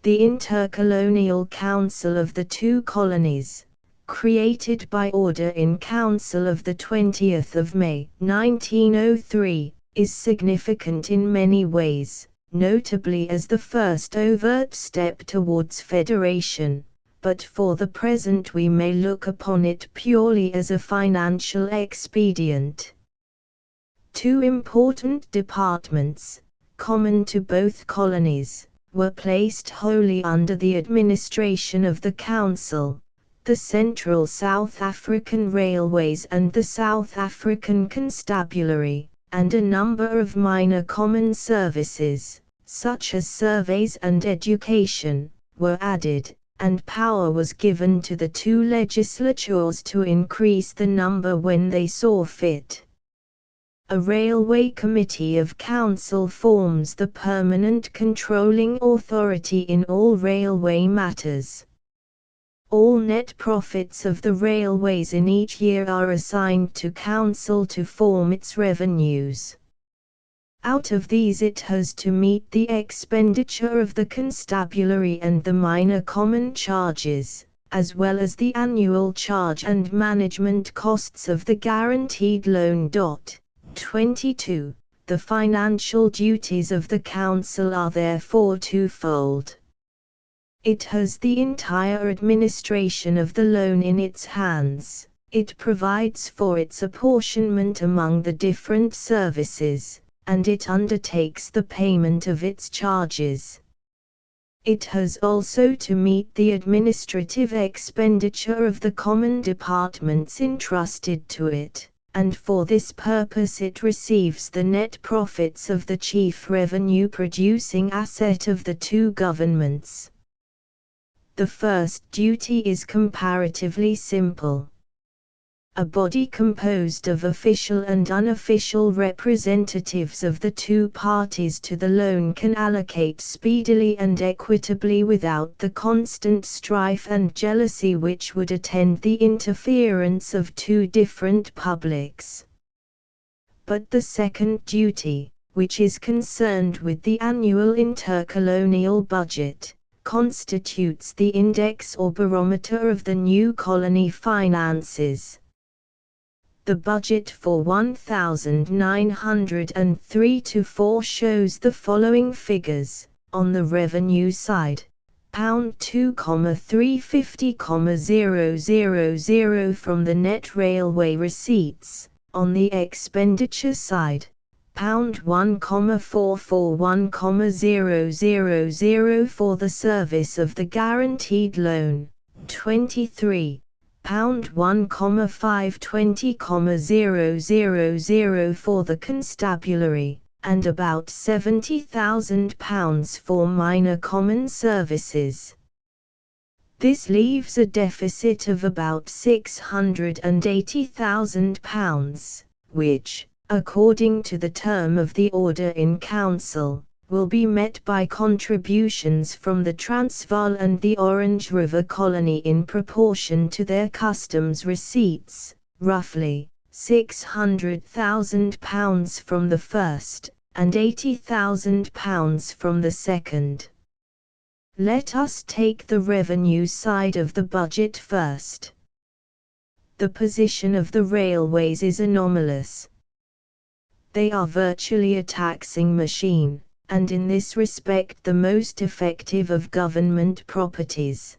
The Intercolonial Council of the two colonies, created by Order in Council of 20 May 1903, is significant in many ways, notably as the first overt step towards federation, but for the present we may look upon it purely as a financial expedient. Two important departments, common to both colonies, were placed wholly under the administration of the Council: the Central South African Railways and the South African Constabulary, and a number of minor common services, such as surveys and education, were added, and power was given to the two legislatures to increase the number when they saw fit. A Railway Committee of Council forms the permanent controlling authority in all railway matters. All net profits of the railways in each year are assigned to Council to form its revenues. Out of these it has to meet the expenditure of the constabulary and the minor common charges, as well as the annual charge and management costs of the guaranteed loan. 22. The financial duties of the Council are therefore twofold. It has the entire administration of the loan in its hands, it provides for its apportionment among the different services, and it undertakes the payment of its charges. It has also to meet the administrative expenditure of the common departments entrusted to it, and for this purpose it receives the net profits of the chief revenue-producing asset of the two governments. The first duty is comparatively simple. A body composed of official and unofficial representatives of the two parties to the loan can allocate speedily and equitably without the constant strife and jealousy which would attend the interference of two different publics. But the second duty, which is concerned with the annual intercolonial budget, constitutes the index or barometer of the new colony finances. The budget for 1903-4 shows the following figures: on the revenue side, £2,350,000 from the net railway receipts; on the expenditure side, £1,441,000 for the service of the guaranteed loan; 23. £1,520,000 for the constabulary, and about £70,000 for minor common services. This leaves a deficit of about £680,000, which, according to the term of the order in Council, will be met by contributions from the Transvaal and the Orange River Colony in proportion to their customs receipts, roughly £600,000 from the first, and £80,000 from the second. Let us take the revenue side of the budget first. The position of the railways is anomalous. They are virtually a taxing machine, and in this respect the most effective of government properties.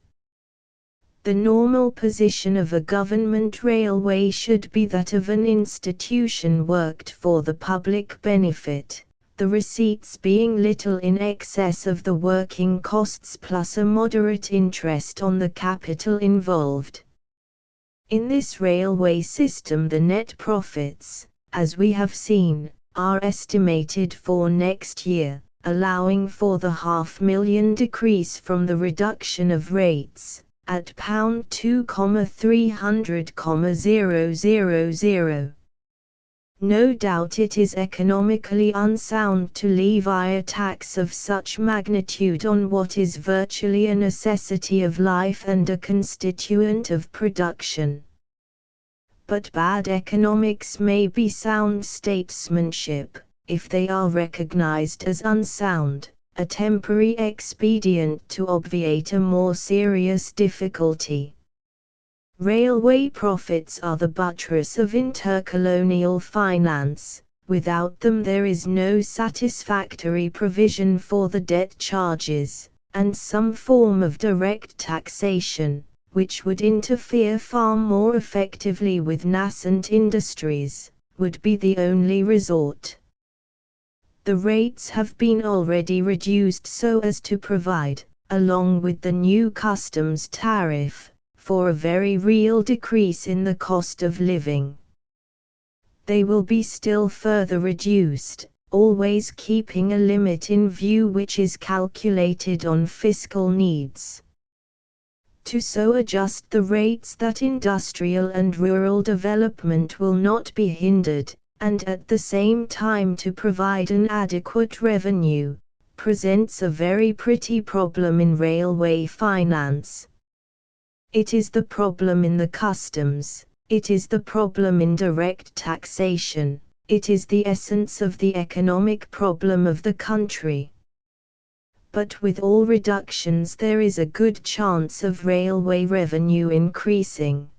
The normal position of a government railway should be that of an institution worked for the public benefit, the receipts being little in excess of the working costs plus a moderate interest on the capital involved. In this railway system the net profits, as we have seen, are estimated for next year, allowing for the £500,000 decrease from the reduction of rates, at £2,300,000. No doubt it is economically unsound to levy a tax of such magnitude on what is virtually a necessity of life and a constituent of production. But bad economics may be sound statesmanship, if they are recognized as unsound, a temporary expedient to obviate a more serious difficulty. Railway profits are the buttress of intercolonial finance. Without them there is no satisfactory provision for the debt charges, and some form of direct taxation, which would interfere far more effectively with nascent industries, would be the only resort. The rates have been already reduced so as to provide, along with the new customs tariff, for a very real decrease in the cost of living. They will be still further reduced, always keeping a limit in view which is calculated on fiscal needs. To so adjust the rates that industrial and rural development will not be hindered, and at the same time to provide an adequate revenue, presents a very pretty problem in railway finance. It is the problem in the customs, it is the problem in direct taxation, it is the essence of the economic problem of the country. But with all reductions there is a good chance of railway revenue increasing.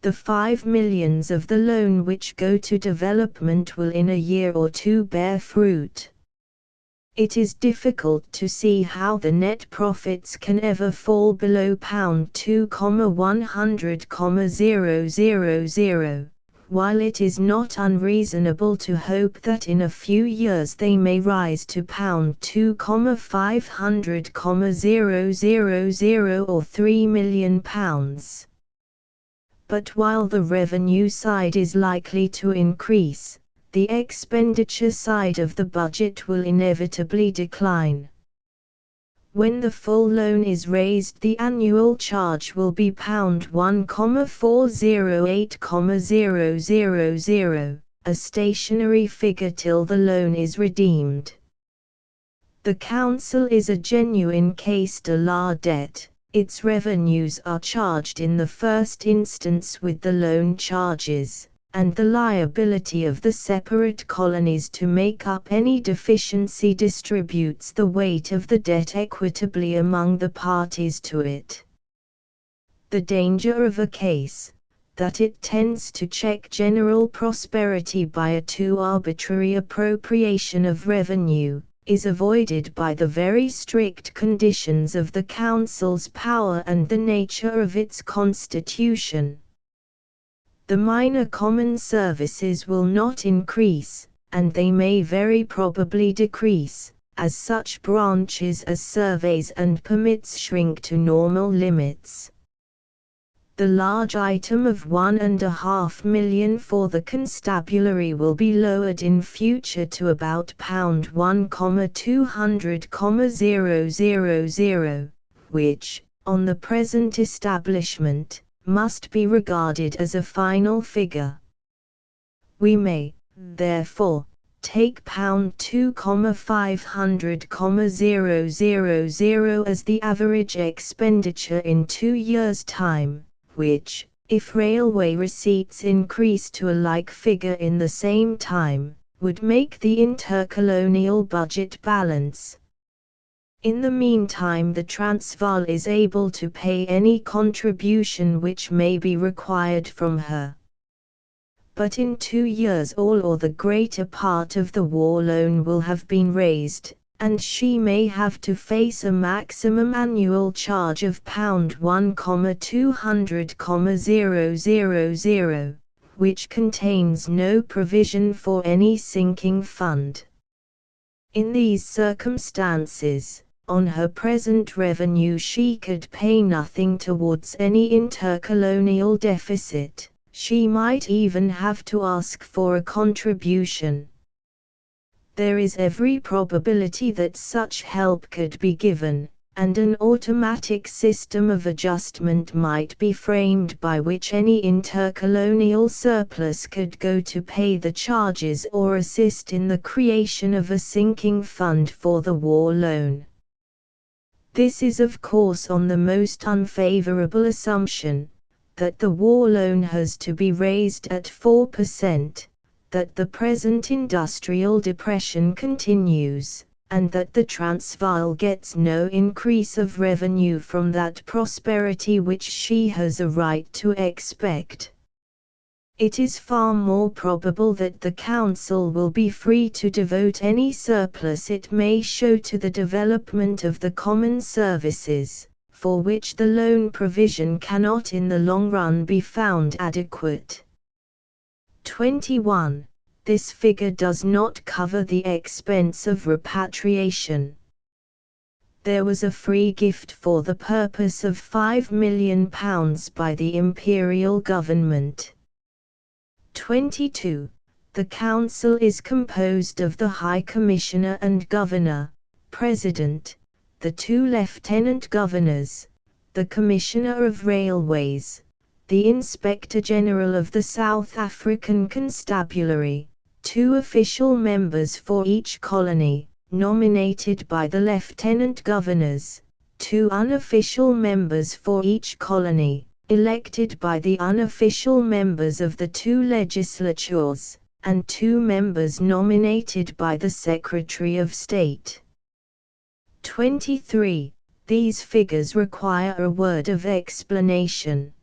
The 5 millions of the loan which go to development will in a year or two bear fruit. It is difficult to see how the net profits can ever fall below £2,100,000, while it is not unreasonable to hope that in a few years they may rise to £2,500,000 or £3 million. But while the revenue side is likely to increase, the expenditure side of the budget will inevitably decline. When the full loan is raised, the annual charge will be £1,408,000, a stationary figure till the loan is redeemed. The Council is a genuine caisse de la dette. Its revenues are charged in the first instance with the loan charges, and the liability of the separate colonies to make up any deficiency distributes the weight of the debt equitably among the parties to it. The danger of a case, that it tends to check general prosperity by a too arbitrary appropriation of revenue, is avoided by the very strict conditions of the Council's power and the nature of its constitution. The minor common services will not increase, and they may very probably decrease, as such branches as surveys and permits shrink to normal limits. The large item of £1.5 million for the constabulary will be lowered in future to about £1,200,000, which, on the present establishment, must be regarded as a final figure. We may, therefore, take £2,500,000 as the average expenditure in 2 years' time, which, if railway receipts increase to a like figure in the same time, would make the intercolonial budget balance. In the meantime, the Transvaal is able to pay any contribution which may be required from her. But in 2 years all or the greater part of the war loan will have been raised, and she may have to face a maximum annual charge of £1,200,000, which contains no provision for any sinking fund. In these circumstances, on her present revenue she could pay nothing towards any intercolonial deficit. She might even have to ask for a contribution. There is every probability that such help could be given, and an automatic system of adjustment might be framed by which any intercolonial surplus could go to pay the charges or assist in the creation of a sinking fund for the war loan. This is of course on the most unfavorable assumption, that the war loan has to be raised at 4%, that the present industrial depression continues, and that the Transvaal gets no increase of revenue from that prosperity which she has a right to expect. It is far more probable that the Council will be free to devote any surplus it may show to the development of the common services, for which the loan provision cannot in the long run be found adequate. 21. This figure does not cover the expense of repatriation. There was a free gift for the purpose of £5 million by the imperial government. 22. The council is composed of the High Commissioner and Governor, President, the 2 Lieutenant Governors, the Commissioner of Railways, the Inspector General of the South African Constabulary, 2 official members for each colony, nominated by the Lieutenant Governors, 2 unofficial members for each colony, elected by the unofficial members of the 2 legislatures, and 2 members nominated by the Secretary of State. 23. These figures require a word of explanation.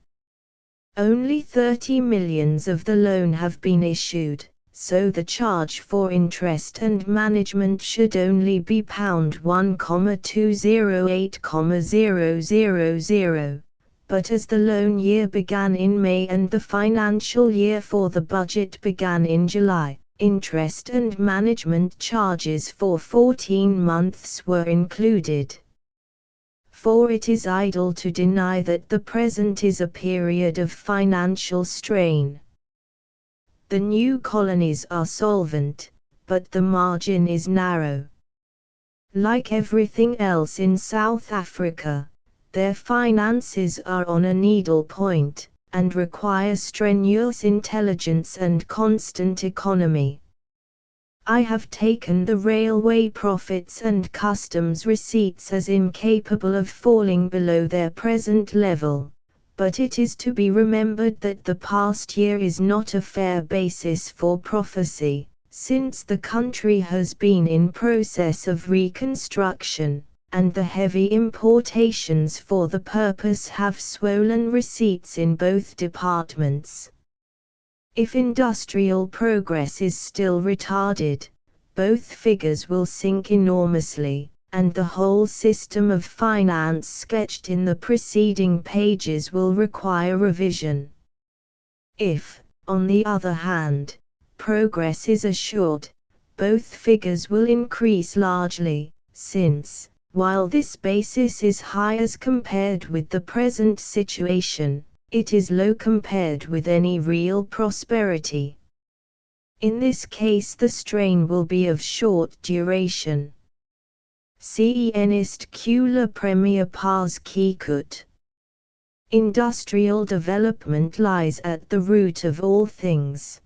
Only 30 millions of the loan have been issued, so the charge for interest and management should only be £1,208,000, but as the loan year began in May and the financial year for the budget began in July, interest and management charges for 14 months were included. For it is idle to deny that the present is a period of financial strain. The new colonies are solvent, but the margin is narrow. Like everything else in South Africa, their finances are on a needle point, and require strenuous intelligence and constant economy. I have taken the railway profits and customs receipts as incapable of falling below their present level, but it is to be remembered that the past year is not a fair basis for prophecy, since the country has been in process of reconstruction, and the heavy importations for the purpose have swollen receipts in both departments. If industrial progress is still retarded, both figures will sink enormously, and the whole system of finance sketched in the preceding pages will require revision. If, on the other hand, progress is assured, both figures will increase largely, since, while this basis is high as compared with the present situation, it is low compared with any real prosperity. In this case the strain will be of short duration. Cienist que la première pas qui coûte. Industrial development lies at the root of all things.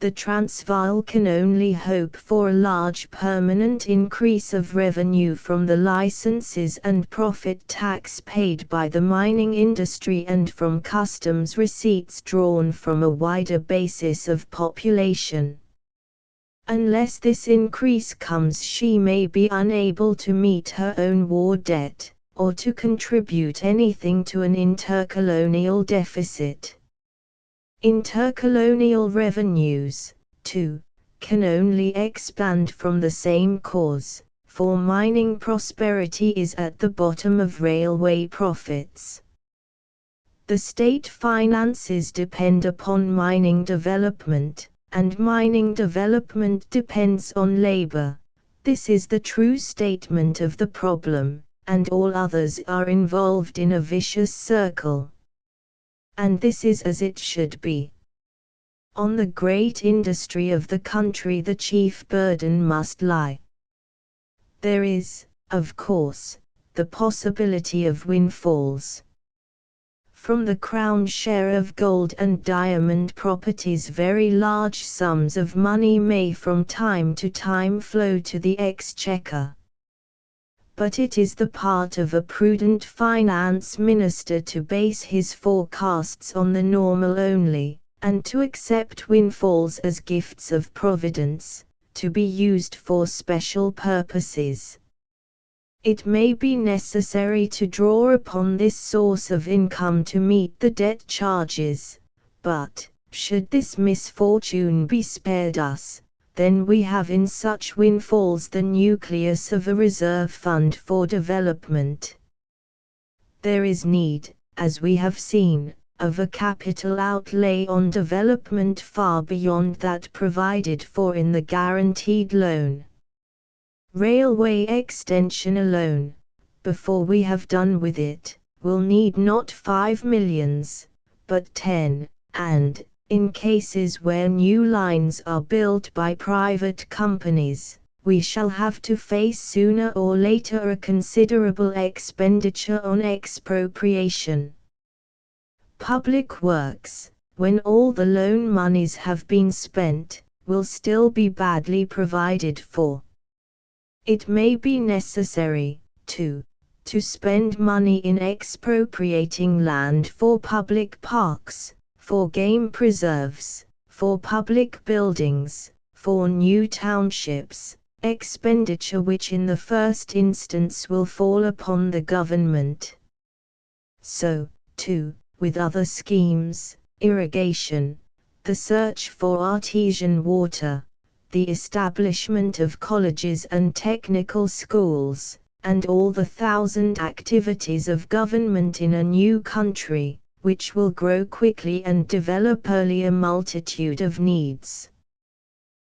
The Transvaal can only hope for a large permanent increase of revenue from the licenses and profit tax paid by the mining industry and from customs receipts drawn from a wider basis of population. Unless this increase comes, she may be unable to meet her own war debt, or to contribute anything to an intercolonial deficit. Intercolonial revenues, too, can only expand from the same cause, for mining prosperity is at the bottom of railway profits. The state finances depend upon mining development, and mining development depends on labor. This is the true statement of the problem, and all others are involved in a vicious circle. And this is as it should be. On the great industry of the country the chief burden must lie. There is, of course, the possibility of windfalls. From the Crown share of gold and diamond properties very large sums of money may from time to time flow to the exchequer. But it is the part of a prudent finance minister to base his forecasts on the normal only, and to accept windfalls as gifts of providence, to be used for special purposes. It may be necessary to draw upon this source of income to meet the debt charges, but, should this misfortune be spared us, then we have in such windfalls the nucleus of a reserve fund for development. There is need, as we have seen, of a capital outlay on development far beyond that provided for in the guaranteed loan. Railway extension alone, before we have done with it, will need not 5 millions, but 10, and, in cases where new lines are built by private companies, we shall have to face sooner or later a considerable expenditure on expropriation. Public works, when all the loan monies have been spent, will still be badly provided for. It may be necessary, to spend money in expropriating land for public parks, for game preserves, for public buildings, for new townships, expenditure which in the first instance will fall upon the government. So, too, with other schemes, irrigation, the search for artesian water, the establishment of colleges and technical schools, and all the thousand activities of government in a new country, which will grow quickly and develop early a multitude of needs.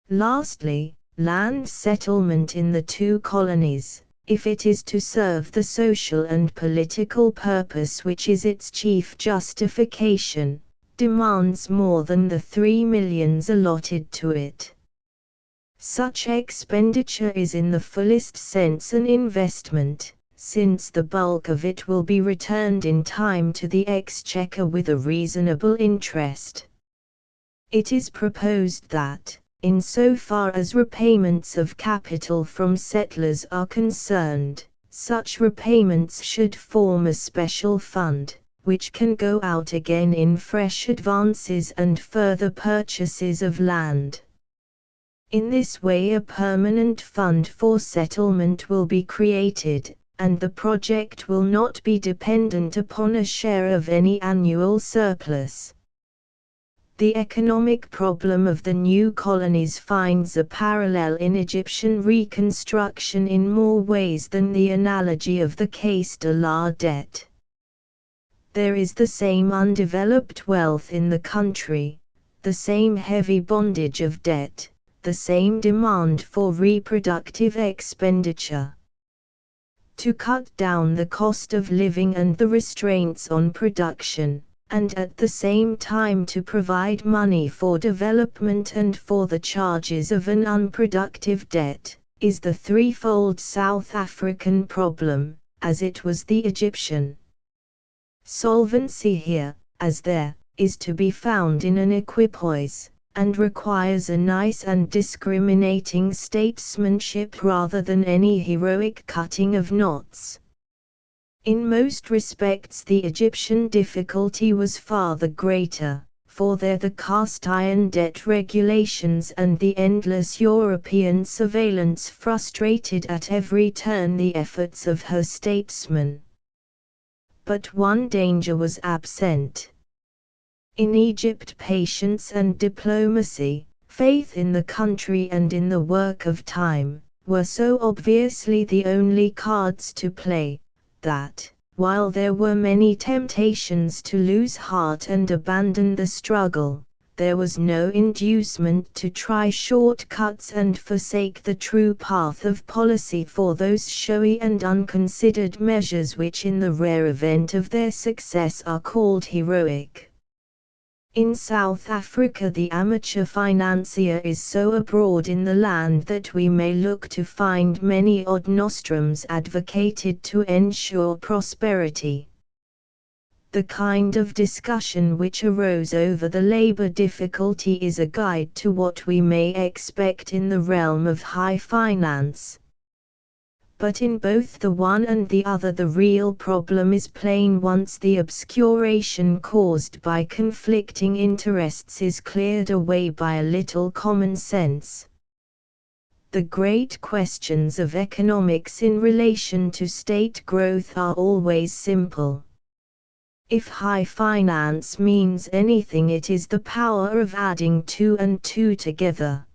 Lastly, land settlement in the two colonies, if it is to serve the social and political purpose which is its chief justification, demands more than the 3 millions allotted to it. Such expenditure is in the fullest sense an investment, since the bulk of it will be returned in time to the exchequer with a reasonable interest. It is proposed that, in so far as repayments of capital from settlers are concerned, such repayments should form a special fund, which can go out again in fresh advances and further purchases of land. In this way a permanent fund for settlement will be created, and the project will not be dependent upon a share of any annual surplus. The economic problem of the new colonies finds a parallel in Egyptian reconstruction in more ways than the analogy of the caisse de la dette. There is the same undeveloped wealth in the country, the same heavy bondage of debt, the same demand for reproductive expenditure. To cut down the cost of living and the restraints on production, and at the same time to provide money for development and for the charges of an unproductive debt, is the threefold South African problem, as it was the Egyptian. Solvency here, as there, is to be found in an equipoise, and requires a nice and discriminating statesmanship rather than any heroic cutting of knots. In most respects the Egyptian difficulty was far the greater, for there the cast-iron debt regulations and the endless European surveillance frustrated at every turn the efforts of her statesmen. But one danger was absent. In Egypt patience and diplomacy, faith in the country and in the work of time, were so obviously the only cards to play, that, while there were many temptations to lose heart and abandon the struggle, there was no inducement to try short-cuts and forsake the true path of policy for those showy and unconsidered measures which in the rare event of their success are called heroic. In South Africa the amateur financier is so abroad in the land that we may look to find many odd nostrums advocated to ensure prosperity. The kind of discussion which arose over the labor difficulty is a guide to what we may expect in the realm of high finance. But in both the one and the other the real problem is plain once the obscuration caused by conflicting interests is cleared away by a little common sense. The great questions of economics in relation to state growth are always simple. If high finance means anything, it is the power of adding two and two together.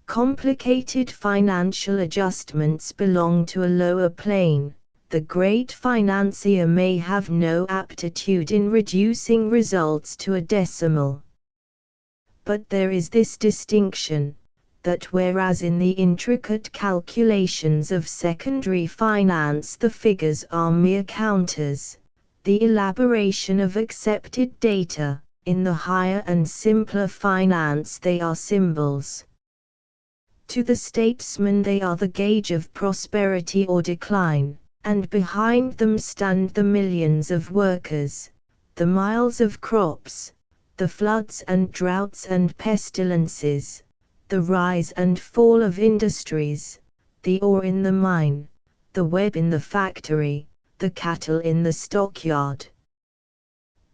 Complicated financial adjustments belong to a lower plane, the great financier may have no aptitude in reducing results to a decimal. But there is this distinction, that whereas in the intricate calculations of secondary finance the figures are mere counters, the elaboration of accepted data, in the higher and simpler finance they are symbols. To the statesman they are the gauge of prosperity or decline, and behind them stand the millions of workers, the miles of crops, the floods and droughts and pestilences, the rise and fall of industries, the ore in the mine, the web in the factory, the cattle in the stockyard.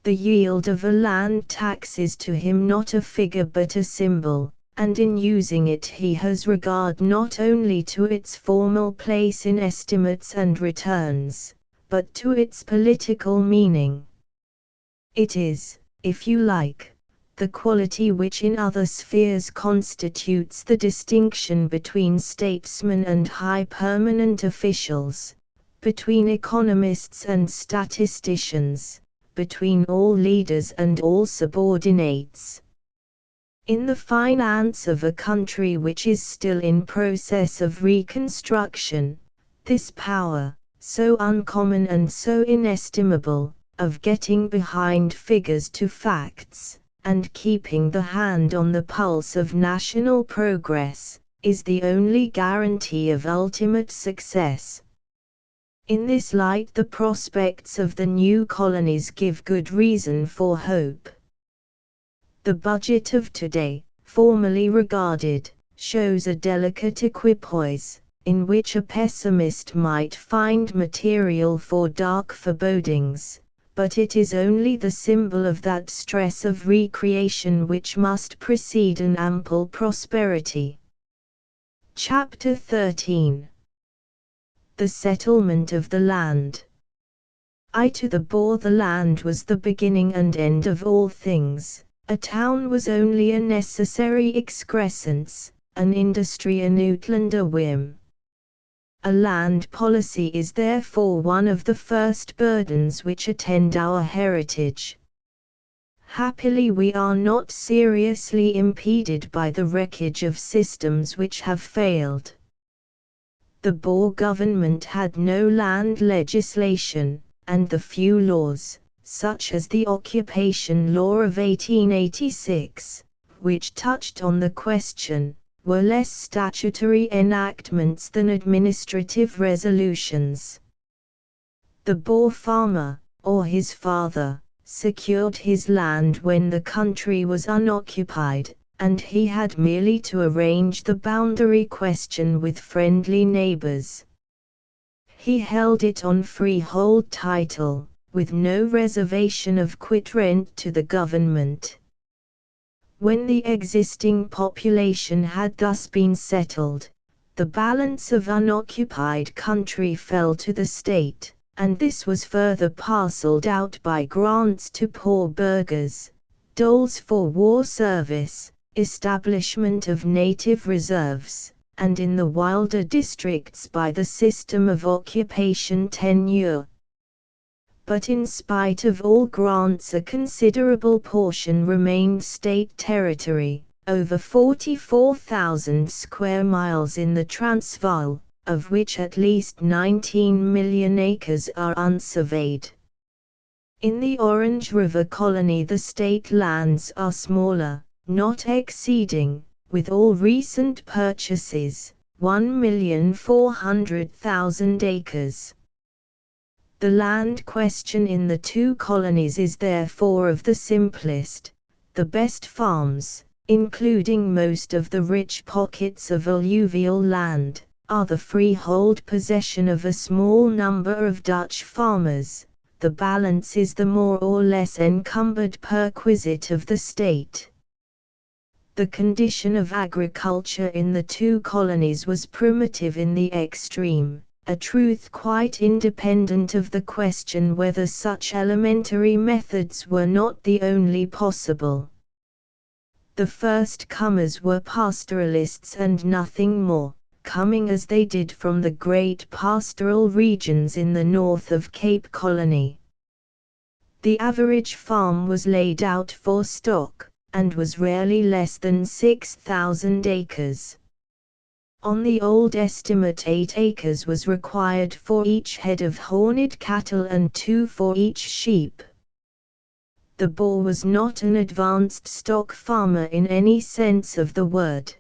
The yield of a land tax is to him not a figure but a symbol, and in using it he has regard not only to its formal place in estimates and returns, but to its political meaning. It is, if you like, the quality which in other spheres constitutes the distinction between statesmen and high permanent officials, between economists and statisticians, between all leaders and all subordinates. In the finance of a country which is still in process of reconstruction, this power, so uncommon and so inestimable, of getting behind figures to facts, and keeping the hand on the pulse of national progress, is the only guarantee of ultimate success. In this light the prospects of the new colonies give good reason for hope. The budget of today, formally regarded, shows a delicate equipoise, in which a pessimist might find material for dark forebodings, but it is only the symbol of that stress of recreation which must precede an ample prosperity. Chapter 13. The settlement of the land. To the Boer the land was the beginning and end of all things. A town was only a necessary excrescence, an industry an outlander whim. A land policy is therefore one of the first burdens which attend our heritage. Happily we are not seriously impeded by the wreckage of systems which have failed. The Boer government had no land legislation, and the few laws, such as the Occupation Law of 1886, which touched on the question, were less statutory enactments than administrative resolutions. The Boer farmer, or his father, secured his land when the country was unoccupied, and he had merely to arrange the boundary question with friendly neighbors. He held it on freehold title, with no reservation of quit rent to the government. When the existing population had thus been settled, the balance of unoccupied country fell to the state, and this was further parcelled out by grants to poor burghers, doles for war service, establishment of native reserves, and in the wilder districts by the system of occupation tenure. But in spite of all grants a considerable portion remained state territory, over 44,000 square miles in the Transvaal, of which at least 19 million acres are unsurveyed. In the Orange River colony the state lands are smaller, not exceeding, with all recent purchases, 1,400,000 acres. The land question in the two colonies is therefore of the simplest. The best farms, including most of the rich pockets of alluvial land, are the freehold possession of a small number of Dutch farmers. The balance is the more or less encumbered perquisite of the state. The condition of agriculture in the two colonies was primitive in the extreme, a truth quite independent of the question whether such elementary methods were not the only possible. The first comers were pastoralists and nothing more, coming as they did from the great pastoral regions in the north of Cape Colony. The average farm was laid out for stock, and was rarely less than 6,000 acres. On the old estimate 8 acres was required for each head of horned cattle and 2 for each sheep. The Boer was not an advanced stock farmer in any sense of the word.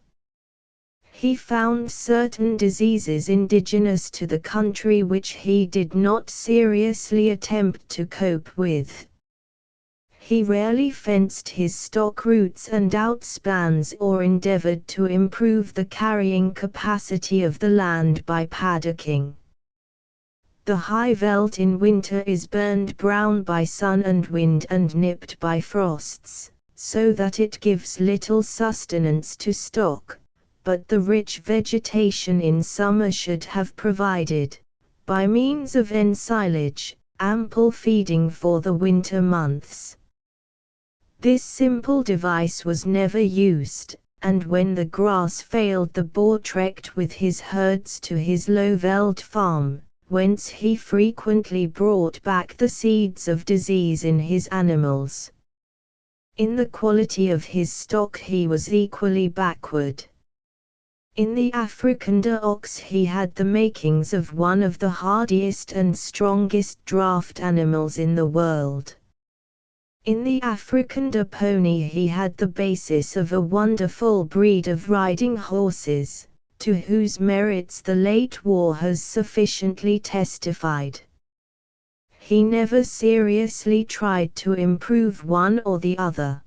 He found certain diseases indigenous to the country which he did not seriously attempt to cope with. He rarely fenced his stock routes and outspans or endeavored to improve the carrying capacity of the land by paddocking. The high veldt in winter is burned brown by sun and wind and nipped by frosts, so that it gives little sustenance to stock, but the rich vegetation in summer should have provided, by means of ensilage, ample feeding for the winter months. This simple device was never used, and when the grass failed the Boer trekked with his herds to his low veldt farm, whence he frequently brought back the seeds of disease in his animals. In the quality of his stock he was equally backward. In the Afrikander ox he had the makings of one of the hardiest and strongest draught animals in the world. In the Afrikander pony he had the basis of a wonderful breed of riding horses, to whose merits the late war has sufficiently testified. He never seriously tried to improve one or the other.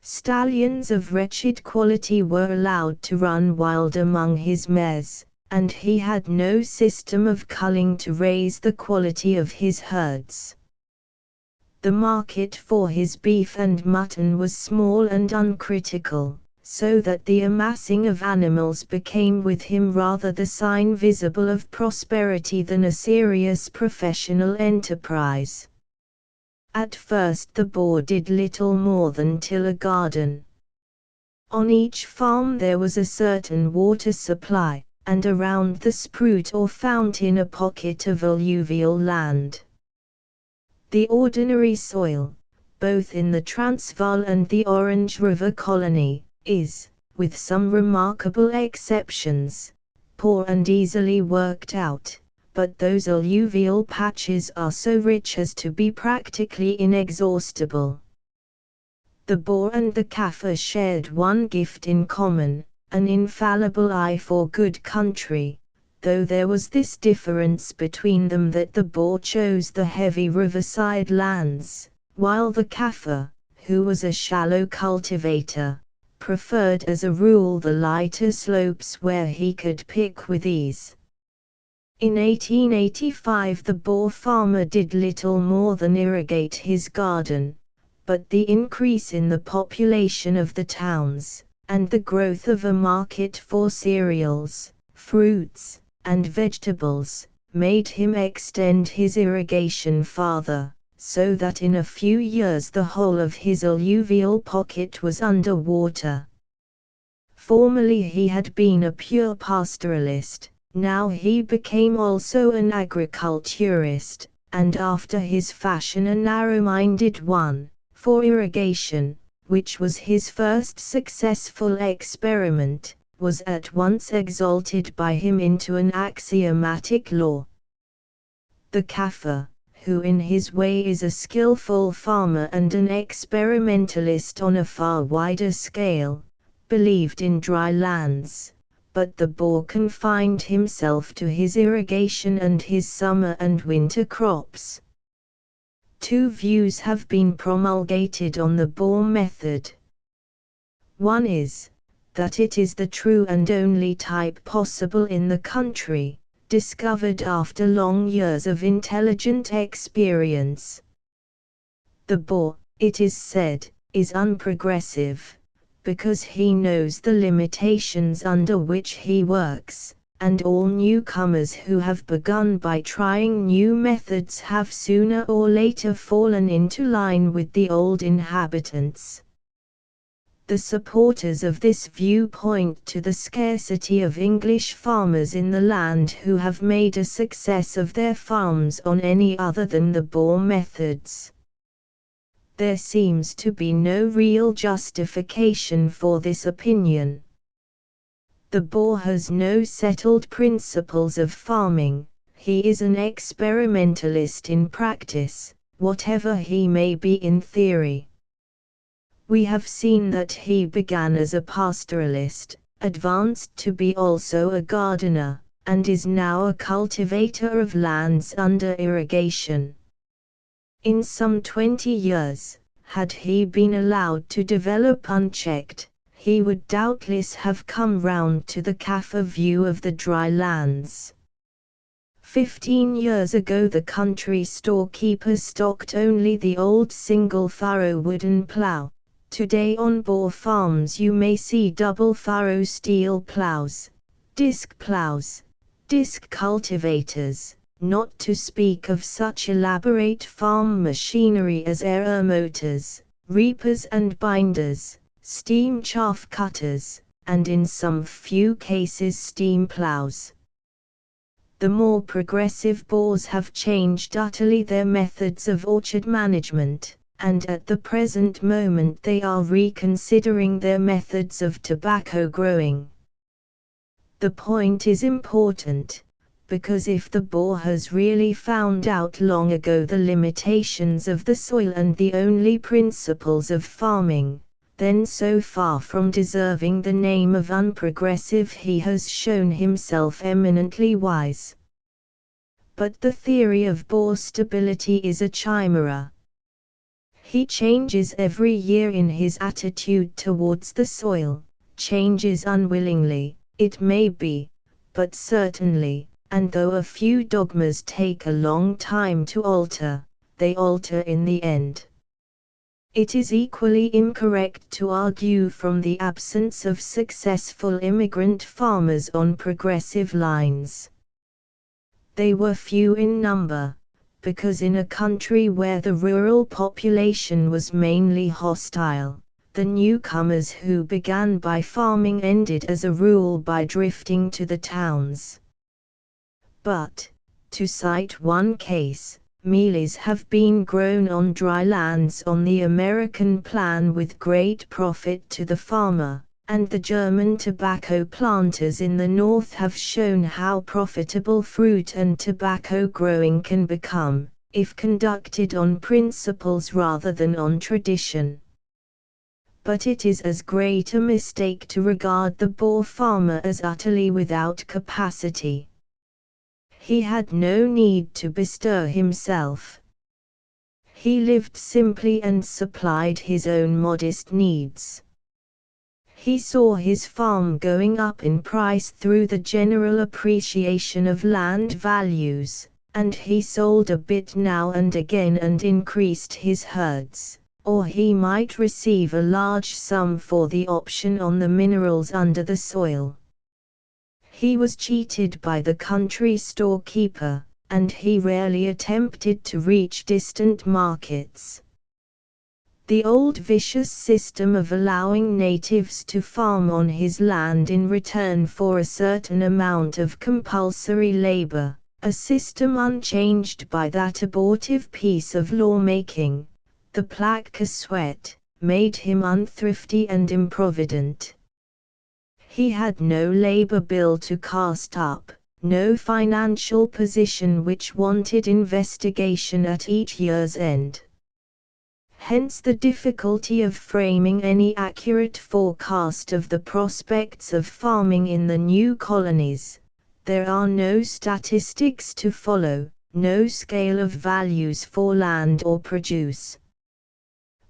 Stallions of wretched quality were allowed to run wild among his mares, and he had no system of culling to raise the quality of his herds. The market for his beef and mutton was small and uncritical, so that the amassing of animals became with him rather the sign visible of prosperity than a serious professional enterprise. At first the Boer did little more than till a garden. On each farm there was a certain water supply, and around the spruit or fountain a pocket of alluvial land. The ordinary soil, both in the Transvaal and the Orange River colony, is, with some remarkable exceptions, poor and easily worked out, but those alluvial patches are so rich as to be practically inexhaustible. The Boer and the Kaffir shared one gift in common, an infallible eye for good country, though there was this difference between them that the Boer chose the heavy riverside lands, while the Kaffir, who was a shallow cultivator, preferred as a rule the lighter slopes where he could pick with ease. In 1885 the Boer farmer did little more than irrigate his garden, but the increase in the population of the towns, and the growth of a market for cereals, fruits, and vegetables, made him extend his irrigation farther, so that in a few years the whole of his alluvial pocket was under water. Formerly he had been a pure pastoralist, now he became also an agriculturist, and after his fashion a narrow-minded one, for irrigation, which was his first successful experiment, was at once exalted by him into an axiomatic law. The Kaffir, who in his way is a skillful farmer and an experimentalist on a far wider scale, believed in dry lands, but the Boer confined himself to his irrigation and his summer and winter crops. Two views have been promulgated on the Boer method. One is, that it is the true and only type possible in the country, discovered after long years of intelligent experience. The Boer, it is said, is unprogressive, because he knows the limitations under which he works, and all newcomers who have begun by trying new methods have sooner or later fallen into line with the old inhabitants. The supporters of this view point to the scarcity of English farmers in the land who have made a success of their farms on any other than the Boer methods. There seems to be no real justification for this opinion. The Boer has no settled principles of farming. He is an experimentalist in practice, whatever he may be in theory. We have seen that he began as a pastoralist, advanced to be also a gardener, and is now a cultivator of lands under irrigation. In some 20 years, had he been allowed to develop unchecked, he would doubtless have come round to the Kaffir view of the dry lands. 15 years ago the country storekeeper stocked only the old single-furrow wooden plough. Today on Boer farms you may see double-furrow steel ploughs, disc cultivators, not to speak of such elaborate farm machinery as air motors, reapers and binders, steam chaff cutters, and in some few cases steam ploughs. The more progressive Boers have changed utterly their methods of orchard management, and at the present moment they are reconsidering their methods of tobacco growing. The point is important, because if the Boer has really found out long ago the limitations of the soil and the only principles of farming, then so far from deserving the name of unprogressive he has shown himself eminently wise. But the theory of Boer stability is a chimera. He changes every year in his attitude towards the soil, changes unwillingly, it may be, but certainly, and though a few dogmas take a long time to alter, they alter in the end. It is equally incorrect to argue from the absence of successful immigrant farmers on progressive lines. They were few in number, because in a country where the rural population was mainly hostile, the newcomers who began by farming ended as a rule by drifting to the towns. But, to cite one case, mealies have been grown on dry lands on the American plan with great profit to the farmer, and the German tobacco planters in the north have shown how profitable fruit and tobacco growing can become, if conducted on principles rather than on tradition. But it is as great a mistake to regard the Boer farmer as utterly without capacity. He had no need to bestir himself. He lived simply and supplied his own modest needs. He saw his farm going up in price through the general appreciation of land values, and he sold a bit now and again and increased his herds, or he might receive a large sum for the option on the minerals under the soil. He was cheated by the country storekeeper, and he rarely attempted to reach distant markets. The old vicious system of allowing natives to farm on his land in return for a certain amount of compulsory labor, a system unchanged by that abortive piece of lawmaking, the Plaque Cassuet, made him unthrifty and improvident. He had no labor bill to cast up, no financial position which wanted investigation at each year's end. Hence the difficulty of framing any accurate forecast of the prospects of farming in the new colonies. There are no statistics to follow, no scale of values for land or produce.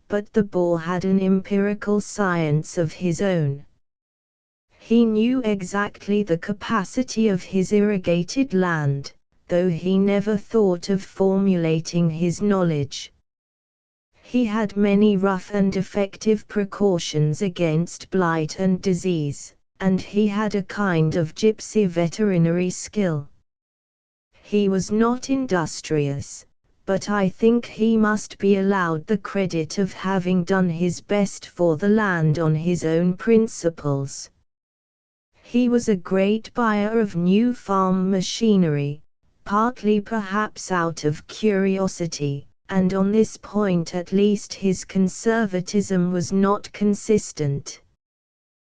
But the Boer had an empirical science of his own. He knew exactly the capacity of his irrigated land, though he never thought of formulating his knowledge. He had many rough and effective precautions against blight and disease, and he had a kind of gypsy veterinary skill. He was not industrious, but I think he must be allowed the credit of having done his best for the land on his own principles. He was a great buyer of new farm machinery, partly perhaps out of curiosity, and on this point at least his conservatism was not consistent.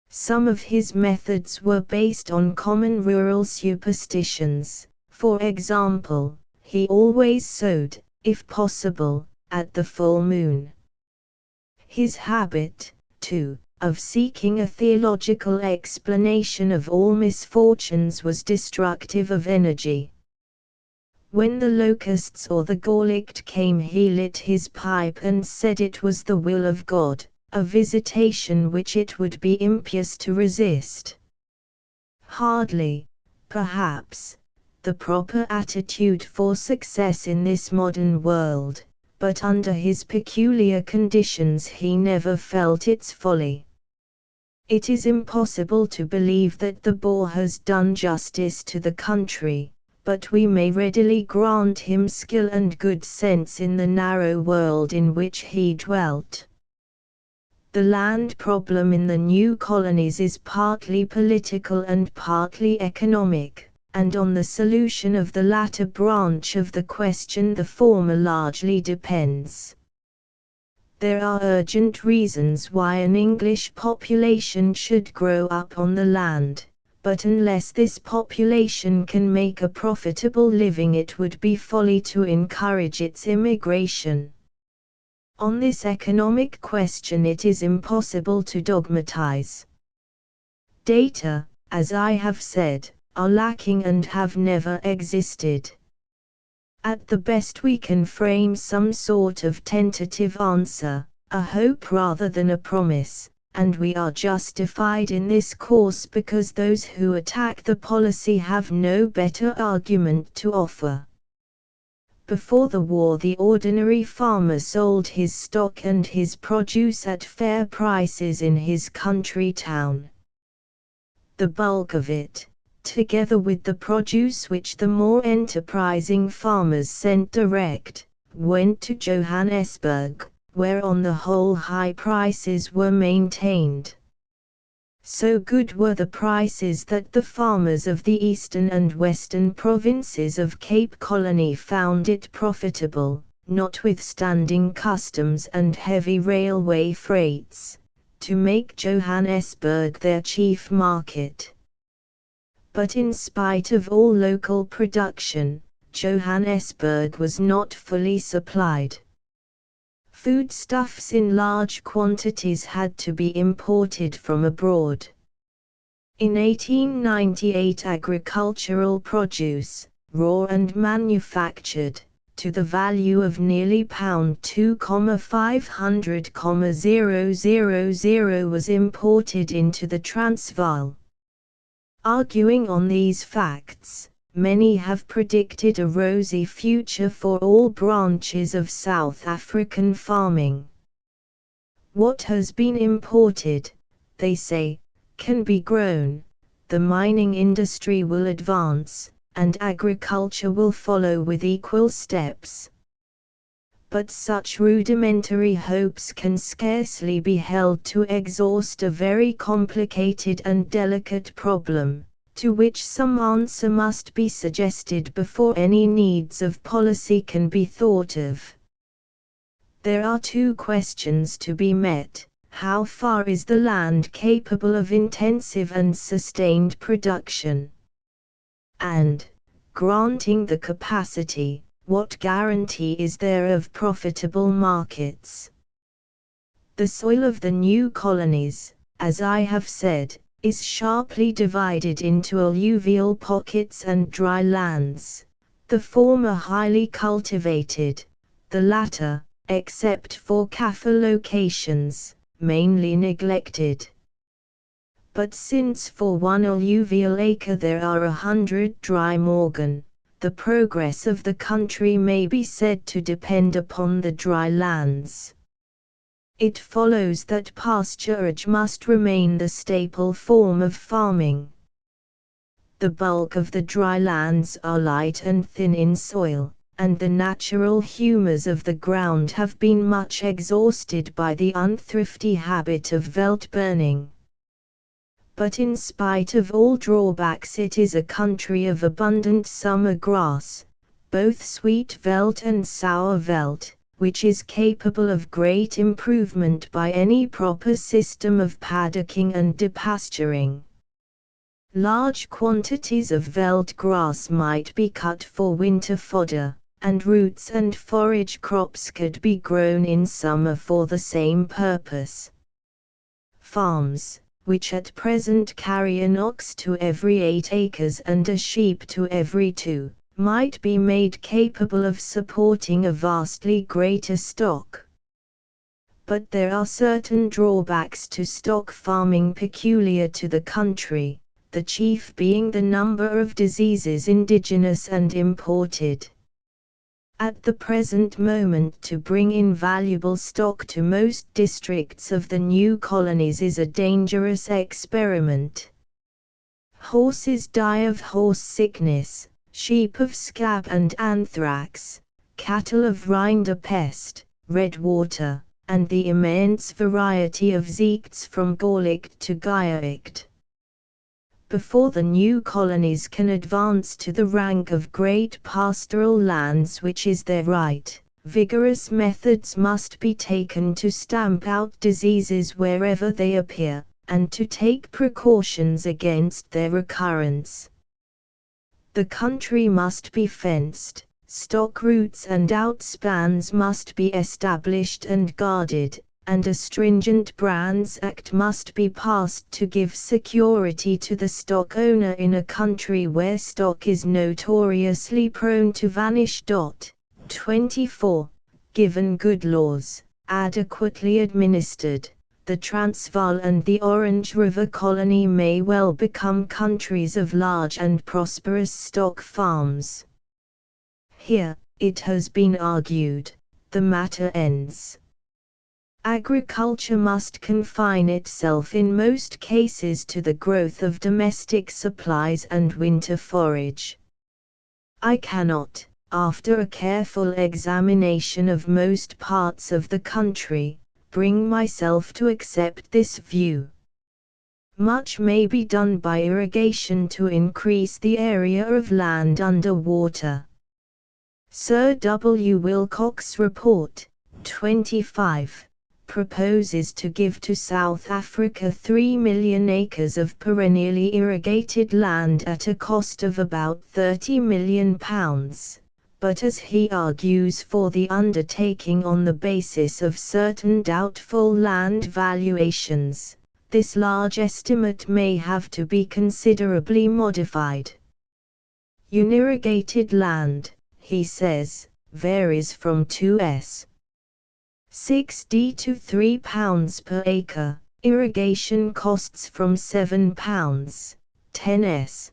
Some of his methods were based on common rural superstitions. For example, he always sowed, if possible, at the full moon. His habit, too, of seeking a theological explanation of all misfortunes was destructive of energy. When the locusts or the Gallict came, he lit his pipe and said it was the will of God, a visitation which it would be impious to resist. Hardly, perhaps, the proper attitude for success in this modern world, but under his peculiar conditions he never felt its folly. It is impossible to believe that the boar has done justice to the country, but we may readily grant him skill and good sense in the narrow world in which he dwelt. The land problem in the new colonies is partly political and partly economic, and on the solution of the latter branch of the question the former largely depends. There are urgent reasons why an English population should grow up on the land, but unless this population can make a profitable living, it would be folly to encourage its immigration. On this economic question it is impossible to dogmatize. Data, as I have said, are lacking and have never existed. At the best we can frame some sort of tentative answer, a hope rather than a promise, and we are justified in this course because those who attack the policy have no better argument to offer. Before the war, the ordinary farmer sold his stock and his produce at fair prices in his country town. The bulk of it, together with the produce which the more enterprising farmers sent direct, went to Johannesburg, where on the whole high prices were maintained. So good were the prices that the farmers of the eastern and western provinces of Cape Colony found it profitable, notwithstanding customs and heavy railway freights, to make Johannesburg their chief market. But in spite of all local production, Johannesburg was not fully supplied. Foodstuffs in large quantities had to be imported from abroad. In 1898 agricultural produce, raw and manufactured, to the value of nearly £2,500,000 was imported into the Transvaal. Arguing on these facts, many have predicted a rosy future for all branches of South African farming. What has been imported, they say, can be grown, the mining industry will advance, and agriculture will follow with equal steps. But such rudimentary hopes can scarcely be held to exhaust a very complicated and delicate problem, to which some answer must be suggested before any needs of policy can be thought of. There are two questions to be met: how far is the land capable of intensive and sustained production? And, granting the capacity, what guarantee is there of profitable markets? The soil of the new colonies, as I have said, is sharply divided into alluvial pockets and dry lands, the former highly cultivated, the latter, except for Kaffir locations, mainly neglected. But since for one alluvial acre there are 100 dry morgen, the progress of the country may be said to depend upon the dry lands. It follows that pasturage must remain the staple form of farming. The bulk of the dry lands are light and thin in soil, and the natural humours of the ground have been much exhausted by the unthrifty habit of veldt burning. But in spite of all drawbacks, it is a country of abundant summer grass, both sweet veldt and sour veldt, which is capable of great improvement by any proper system of paddocking and depasturing. Large quantities of veldt grass might be cut for winter fodder, and roots and forage crops could be grown in summer for the same purpose. Farms, which at present carry an ox to every 8 acres and a sheep to every 2, might be made capable of supporting a vastly greater stock. But there are certain drawbacks to stock farming peculiar to the country, the chief being the number of diseases indigenous and imported. At the present moment, to bring in valuable stock to most districts of the new colonies is a dangerous experiment. Horses die of horse sickness, sheep of scab and anthrax, cattle of rinderpest, red water, and the immense variety of ziektes from Gallic to Gaiact. Before the new colonies can advance to the rank of great pastoral lands, which is their right, vigorous methods must be taken to stamp out diseases wherever they appear, and to take precautions against their recurrence. The country must be fenced, stock routes and outspans must be established and guarded, and a stringent Brands Act must be passed to give security to the stock owner in a country where stock is notoriously prone to vanish. 24. Given good laws, adequately administered, the Transvaal and the Orange River Colony may well become countries of large and prosperous stock farms. Here, it has been argued, the matter ends. Agriculture must confine itself in most cases to the growth of domestic supplies and winter forage. I cannot, after a careful examination of most parts of the country, bring myself to accept this view. Much may be done by irrigation to increase the area of land under water. Sir W. Wilcox's report, 25. Proposes to give to South Africa 3 million acres of perennially irrigated land at a cost of about £30 million, but as he argues for the undertaking on the basis of certain doubtful land valuations, this large estimate may have to be considerably modified. Unirrigated land, he says, varies from 2s. 6d to £3 per acre, irrigation costs from £7, 10s,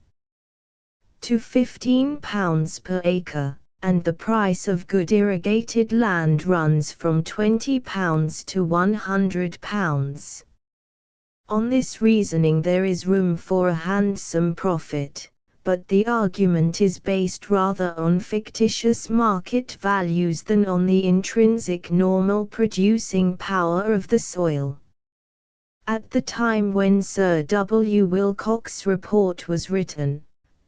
to £15 per acre, and the price of good irrigated land runs from £20 to £100. On this reasoning there is room for a handsome profit, but the argument is based rather on fictitious market values than on the intrinsic normal producing power of the soil. At the time when Sir W. Wilcox's report was written,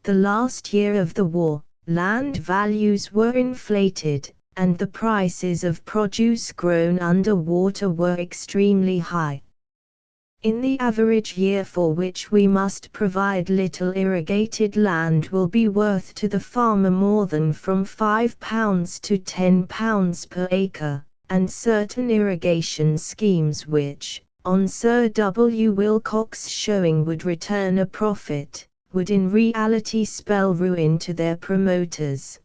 the last year of the war, land values were inflated, and the prices of produce grown under water were extremely high. In the average year for which we must provide little irrigated land will be worth to the farmer more than from £5 to £10 per acre, and certain irrigation schemes which, on Sir W. Wilcox's showing would return a profit, would in reality spell ruin to their promoters.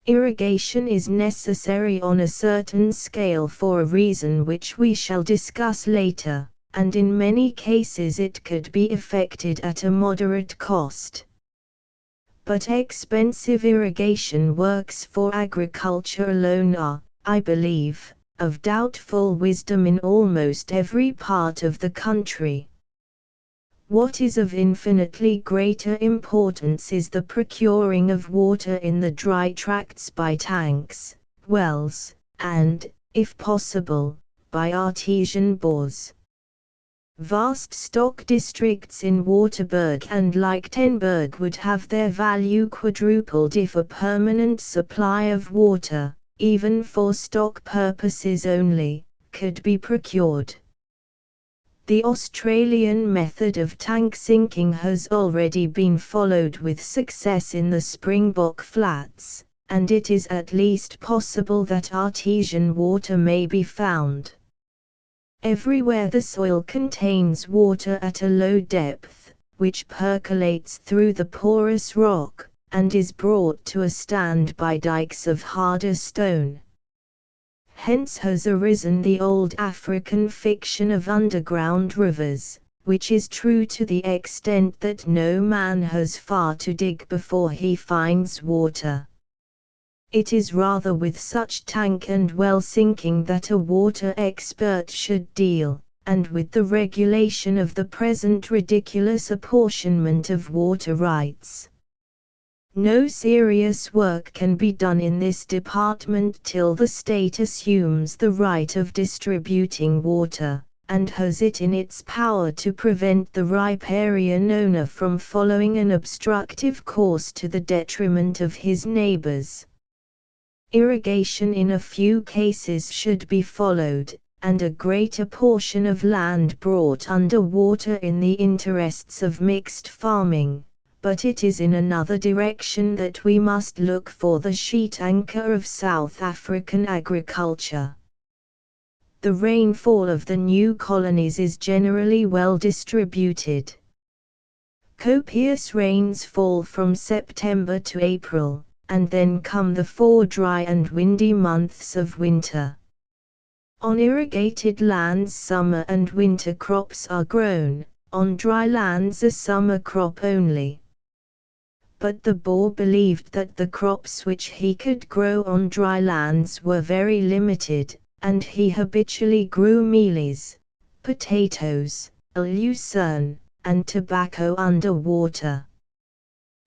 Irrigation is necessary on a certain scale for a reason which we shall discuss later, and in many cases it could be effected at a moderate cost. But expensive irrigation works for agriculture alone are, I believe, of doubtful wisdom in almost every part of the country. What is of infinitely greater importance is the procuring of water in the dry tracts by tanks, wells, and, if possible, by artesian bores. Vast stock districts in Waterberg and Lichtenberg would have their value quadrupled if a permanent supply of water, even for stock purposes only, could be procured. The Australian method of tank sinking has already been followed with success in the Springbok Flats, and it is at least possible that artesian water may be found. Everywhere the soil contains water at a low depth, which percolates through the porous rock, and is brought to a stand by dikes of harder stone. Hence has arisen the old African fiction of underground rivers, which is true to the extent that no man has far to dig before he finds water. It is rather with such tank and well sinking that a water expert should deal, and with the regulation of the present ridiculous apportionment of water rights. No serious work can be done in this department till the state assumes the right of distributing water, and has it in its power to prevent the riparian owner from following an obstructive course to the detriment of his neighbors. Irrigation in a few cases should be followed, and a greater portion of land brought under water in the interests of mixed farming. But it is in another direction that we must look for the sheet anchor of South African agriculture. The rainfall of the new colonies is generally well distributed. Copious rains fall from September to April, and then come the 4 dry and windy months of winter. On irrigated lands summer and winter crops are grown, on dry lands a summer crop only. But the Boer believed that the crops which he could grow on dry lands were very limited, and he habitually grew mealies, potatoes, lucerne, and tobacco under water.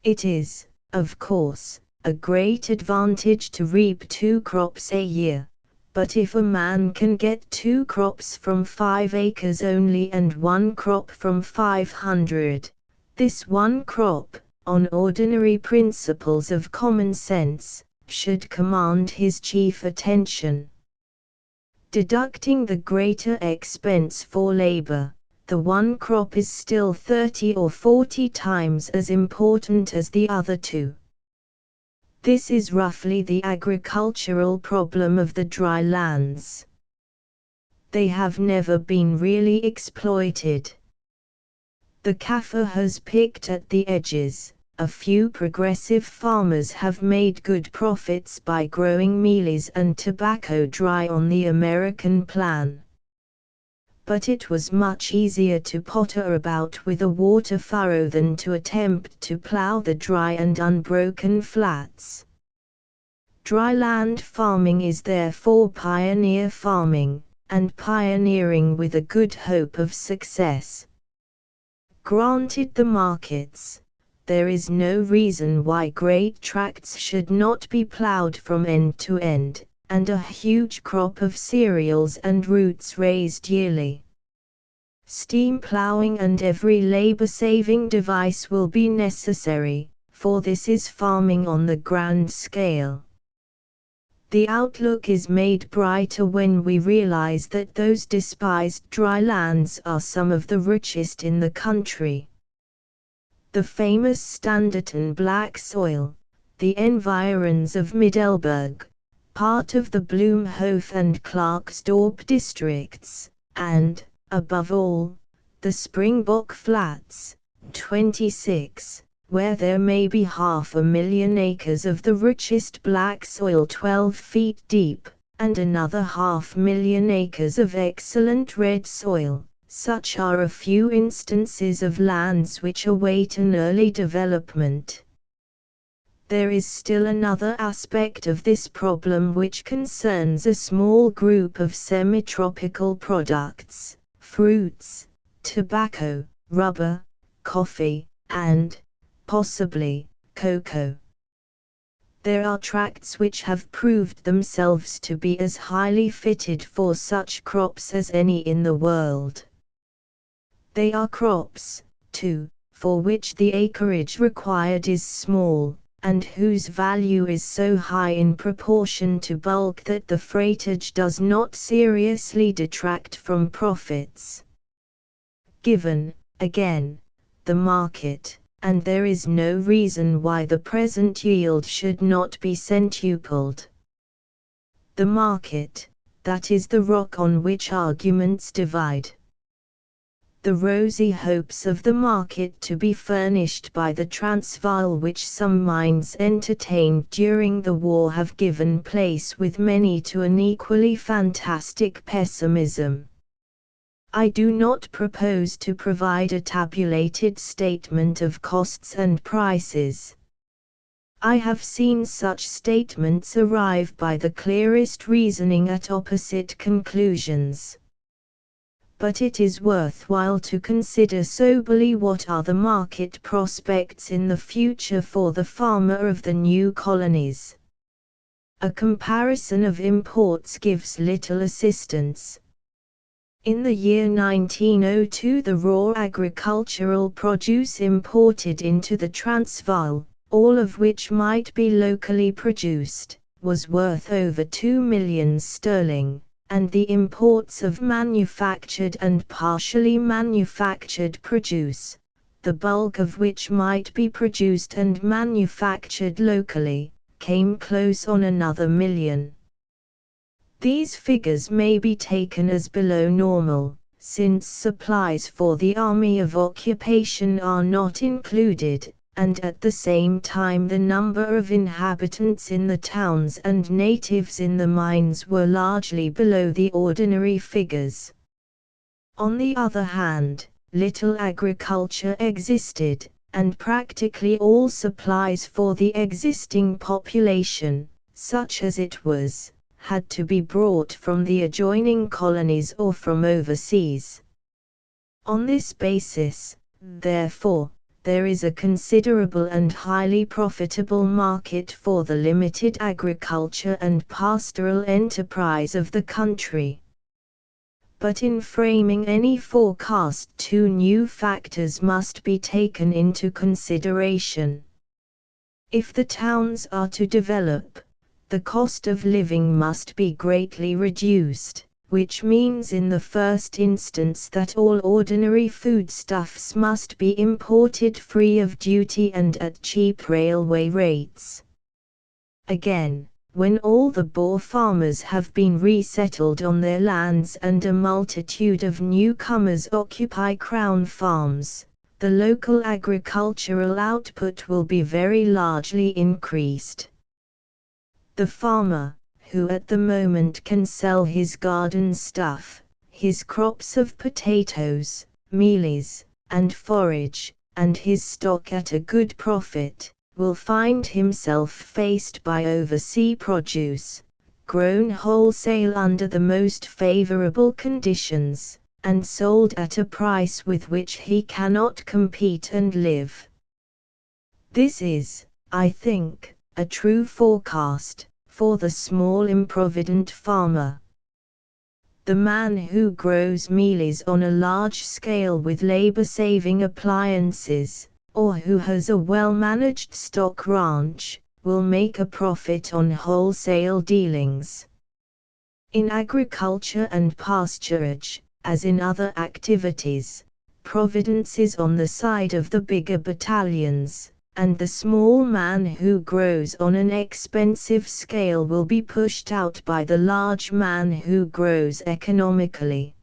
It is, of course, a great advantage to reap 2 crops a year, but if a man can get 2 crops from 5 acres only and 1 crop from 500, this 1 crop, on ordinary principles of common sense, should command his chief attention. Deducting the greater expense for labor, the 1 crop is still 30 or 40 times as important as the other 2. This is roughly the agricultural problem of the dry lands. They have never been really exploited. The Kaffir has picked at the edges. A few progressive farmers have made good profits by growing mealies and tobacco dry on the American plan. But it was much easier to potter about with a water furrow than to attempt to plow the dry and unbroken flats. Dryland farming is therefore pioneer farming, and pioneering with a good hope of success. Granted the markets, there is no reason why great tracts should not be plowed from end to end, and a huge crop of cereals and roots raised yearly. Steam plowing and every labor-saving device will be necessary, for this is farming on the grand scale. The outlook is made brighter when we realize that those despised dry lands are some of the richest in the country. The famous Standerton black soil, the environs of Middelburg, part of the Bloemhof and Klerksdorp districts, and, above all, the Springbok Flats, 26, where there may be 500,000 acres of the richest black soil 12 feet deep, and another 500,000 acres of excellent red soil. Such are a few instances of lands which await an early development. There is still another aspect of this problem which concerns a small group of semi-tropical products, fruits, tobacco, rubber, coffee, and, possibly, cocoa. There are tracts which have proved themselves to be as highly fitted for such crops as any in the world. They are crops, too, for which the acreage required is small, and whose value is so high in proportion to bulk that the freightage does not seriously detract from profits. Given, again, the market, and there is no reason why the present yield should not be centupled. The market, that is the rock on which arguments divide. The rosy hopes of the market to be furnished by the Transvaal which some minds entertained during the war have given place with many to an equally fantastic pessimism. I do not propose to provide a tabulated statement of costs and prices. I have seen such statements arrive by the clearest reasoning at opposite conclusions. But it is worthwhile to consider soberly what are the market prospects in the future for the farmer of the new colonies. A comparison of imports gives little assistance. In the year 1902 the raw agricultural produce imported into the Transvaal, all of which might be locally produced, was worth over 2 millions sterling, and the imports of manufactured and partially manufactured produce, the bulk of which might be produced and manufactured locally, came close on another million. These figures may be taken as below normal, since supplies for the army of occupation are not included, and at the same time the number of inhabitants in the towns and natives in the mines were largely below the ordinary figures. On the other hand, little agriculture existed, and practically all supplies for the existing population, such as it was, had to be brought from the adjoining colonies or from overseas. On this basis, therefore, there is a considerable and highly profitable market for the limited agriculture and pastoral enterprise of the country. But in framing any forecast, two new factors must be taken into consideration. If the towns are to develop, the cost of living must be greatly reduced, which means in the first instance that all ordinary foodstuffs must be imported free of duty and at cheap railway rates. Again, when all the Boer farmers have been resettled on their lands and a multitude of newcomers occupy crown farms, the local agricultural output will be very largely increased. The farmer, who at the moment can sell his garden stuff, his crops of potatoes, mealies, and forage, and his stock at a good profit, will find himself faced by overseas produce, grown wholesale under the most favorable conditions, and sold at a price with which he cannot compete and live. This is, I think, a true forecast for the small improvident farmer. The man who grows mealies on a large scale with labor-saving appliances, or who has a well-managed stock ranch, will make a profit on wholesale dealings. In agriculture and pasturage, as in other activities, providence is on the side of the bigger battalions, and the small man who grows on an expensive scale will be pushed out by the large man who grows economically.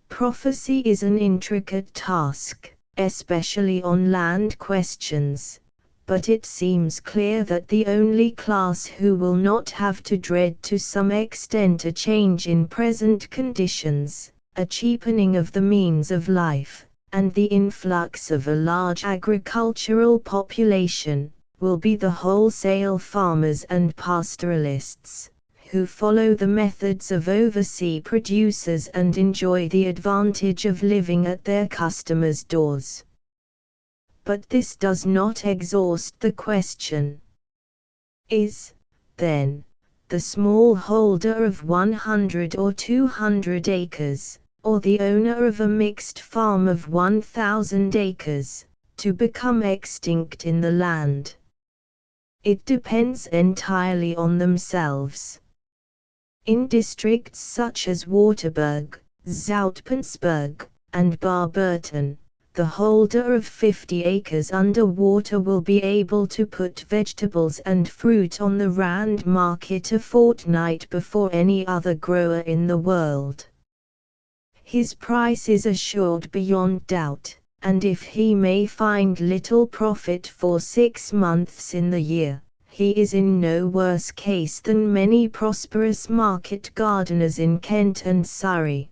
Prophecy is an intricate task, especially on land questions, but it seems clear that the only class who will not have to dread to some extent a change in present conditions, a cheapening of the means of life, and the influx of a large agricultural population, will be the wholesale farmers and pastoralists, who follow the methods of overseas producers and enjoy the advantage of living at their customers' doors. but this does not exhaust the question. Is, then, the smallholder of 100 or 200 acres, or the owner of a mixed farm of 1,000 acres, to become extinct in the land? It depends entirely on themselves. In districts such as Waterberg, Zoutpansberg, and Barberton, the holder of 50 acres under water will be able to put vegetables and fruit on the Rand market a fortnight before any other grower in the world. His price is assured beyond doubt, and if he may find little profit for 6 months in the year, he is in no worse case than many prosperous market gardeners in Kent and Surrey.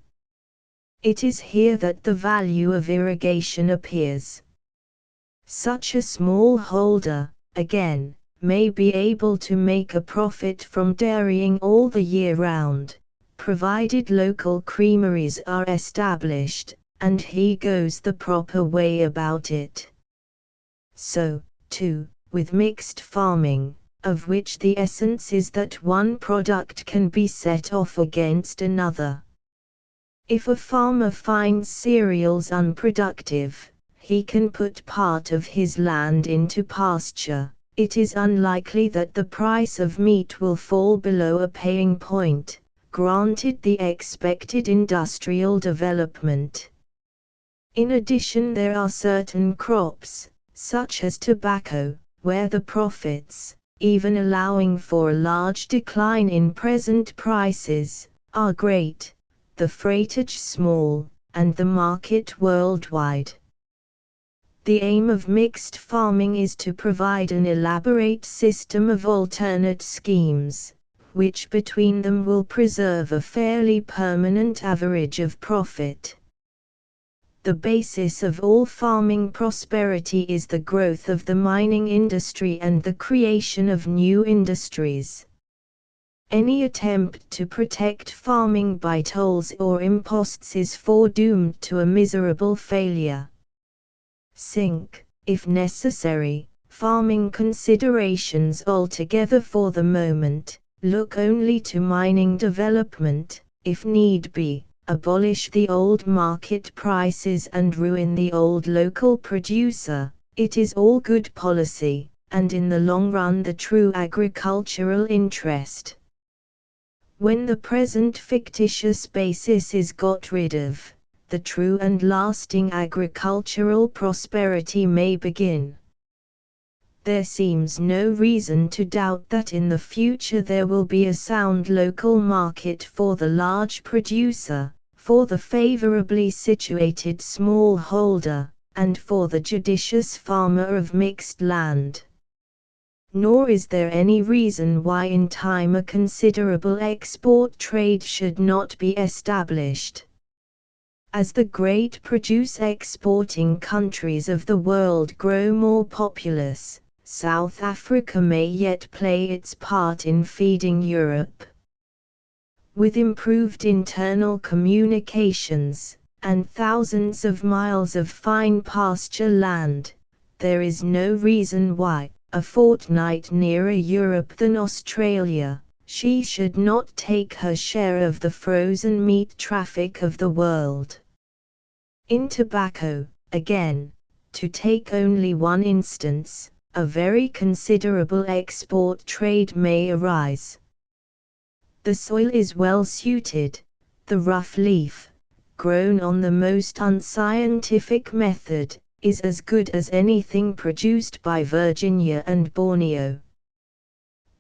It is here that the value of irrigation appears. Such a smallholder, again, may be able to make a profit from dairying all the year round, provided local creameries are established, and he goes the proper way about it. So, too, with mixed farming, of which the essence is that one product can be set off against another. If a farmer finds cereals unproductive, he can put part of his land into pasture. It is unlikely that the price of meat will fall below a paying point, granted the expected industrial development. In addition, there are certain crops, such as tobacco, where the profits, even allowing for a large decline in present prices, are great, the freightage small, and the market worldwide. The aim of mixed farming is to provide an elaborate system of alternate schemes, which between them will preserve a fairly permanent average of profit. The basis of all farming prosperity is the growth of the mining industry and the creation of new industries. Any attempt to protect farming by tolls or imposts is foredoomed to a miserable failure. Sink, if necessary, farming considerations altogether for the moment, look only to mining development, if need be, abolish the old market prices and ruin the old local producer, it is all good policy, and in the long run the true agricultural interest. When the present fictitious basis is got rid of, the true and lasting agricultural prosperity may begin. There seems no reason to doubt that in the future there will be a sound local market for the large producer, for the favorably situated smallholder, and for the judicious farmer of mixed land. Nor is there any reason why in time a considerable export trade should not be established. As the great produce-exporting countries of the world grow more populous, South Africa may yet play its part in feeding Europe. With improved internal communications, and thousands of miles of fine pasture land, there is no reason why, a fortnight nearer Europe than Australia, she should not take her share of the frozen meat traffic of the world. In tobacco, again, to take only one instance, a very considerable export trade may arise. The soil is well suited, the rough leaf, grown on the most unscientific method, is as good as anything produced by Virginia and Borneo.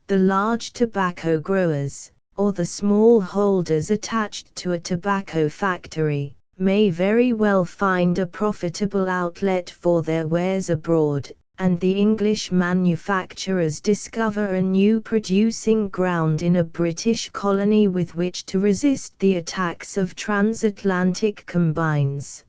The large tobacco growers, or the small holders attached to a tobacco factory, may very well find a profitable outlet for their wares abroad, and the English manufacturers discover a new producing ground in a British colony with which to resist the attacks of transatlantic combines.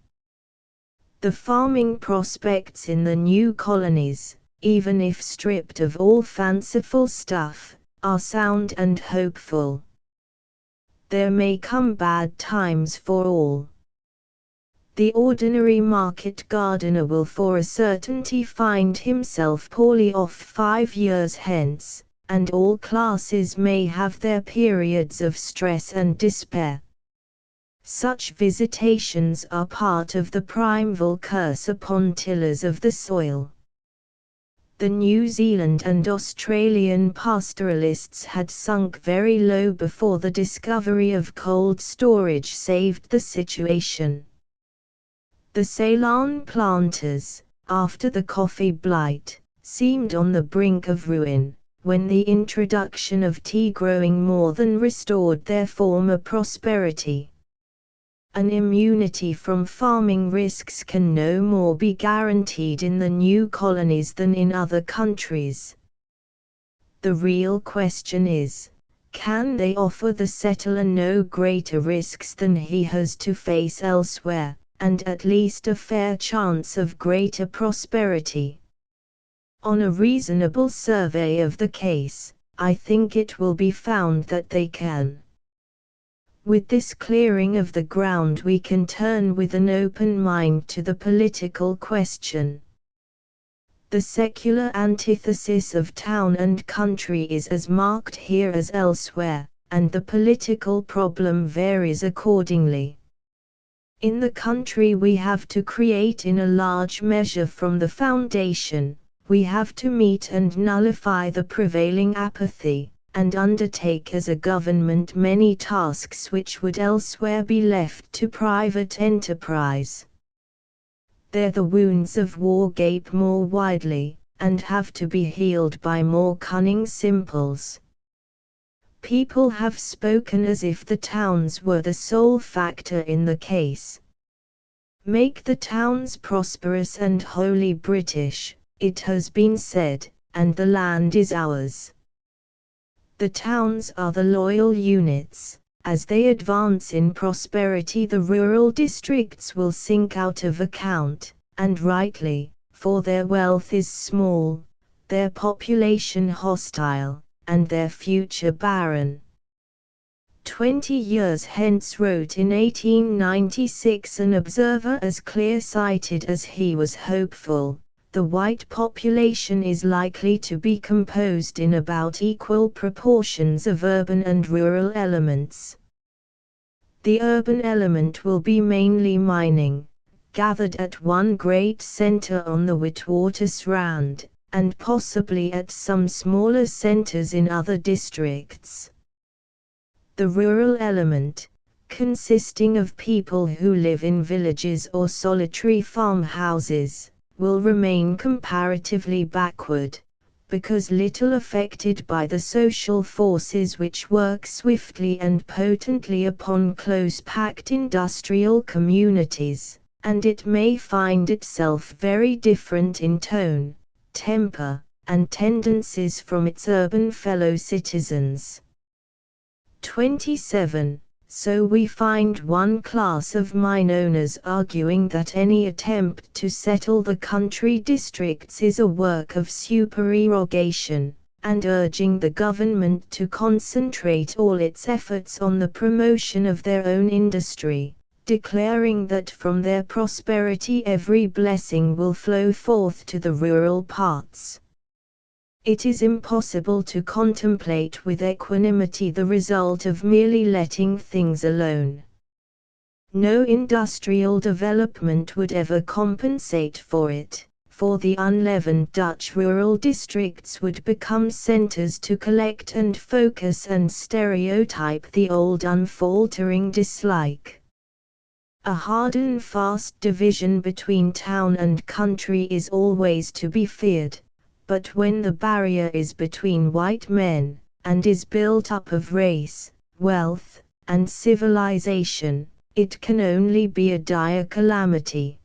The farming prospects in the new colonies, even if stripped of all fanciful stuff, are sound and hopeful. There may come bad times for all. The ordinary market gardener will for a certainty find himself poorly off 5 years hence, and all classes may have their periods of stress and despair. Such visitations are part of the primeval curse upon tillers of the soil. The New Zealand and Australian pastoralists had sunk very low before the discovery of cold storage saved the situation. The Ceylon planters, after the coffee blight, seemed on the brink of ruin, when the introduction of tea growing more than restored their former prosperity. An immunity from farming risks can no more be guaranteed in the new colonies than in other countries. The real question is, can they offer the settler no greater risks than he has to face elsewhere, and at least a fair chance of greater prosperity? On a reasonable survey of the case, I think it will be found that they can. With this clearing of the ground we can turn with an open mind to the political question. The secular antithesis of town and country is as marked here as elsewhere, and the political problem varies accordingly. In the country we have to create in a large measure from the foundation, we have to meet and nullify the prevailing apathy, and undertake as a government many tasks which would elsewhere be left to private enterprise. There the wounds of war gape more widely, and have to be healed by more cunning simples. People have spoken as if the towns were the sole factor in the case. Make the towns prosperous and wholly British, it has been said, and the land is ours. The towns are the loyal units. As they advance in prosperity, the rural districts will sink out of account, and rightly, for their wealth is small, their population hostile, and their future barren. 20 years hence, wrote in 1896 an observer as clear-sighted as he was hopeful, the white population is likely to be composed in about equal proportions of urban and rural elements. The urban element will be mainly mining, gathered at one great centre on the Witwatersrand, and possibly at some smaller centres in other districts. The rural element, consisting of people who live in villages or solitary farmhouses, will remain comparatively backward, because little affected by the social forces which work swiftly and potently upon close-packed industrial communities, and it may find itself very different in tone, temper, and tendencies from its urban fellow citizens. 27. So we find one class of mine owners arguing that any attempt to settle the country districts is a work of supererogation, and urging the government to concentrate all its efforts on the promotion of their own industry, declaring that from their prosperity every blessing will flow forth to the rural parts. It is impossible to contemplate with equanimity the result of merely letting things alone. No industrial development would ever compensate for it, for the unleavened Dutch rural districts would become centers to collect and focus and stereotype the old unfaltering dislike. A hard and fast division between town and country is always to be feared. But when the barrier is between white men, and is built up of race, wealth, and civilization, it can only be a dire calamity.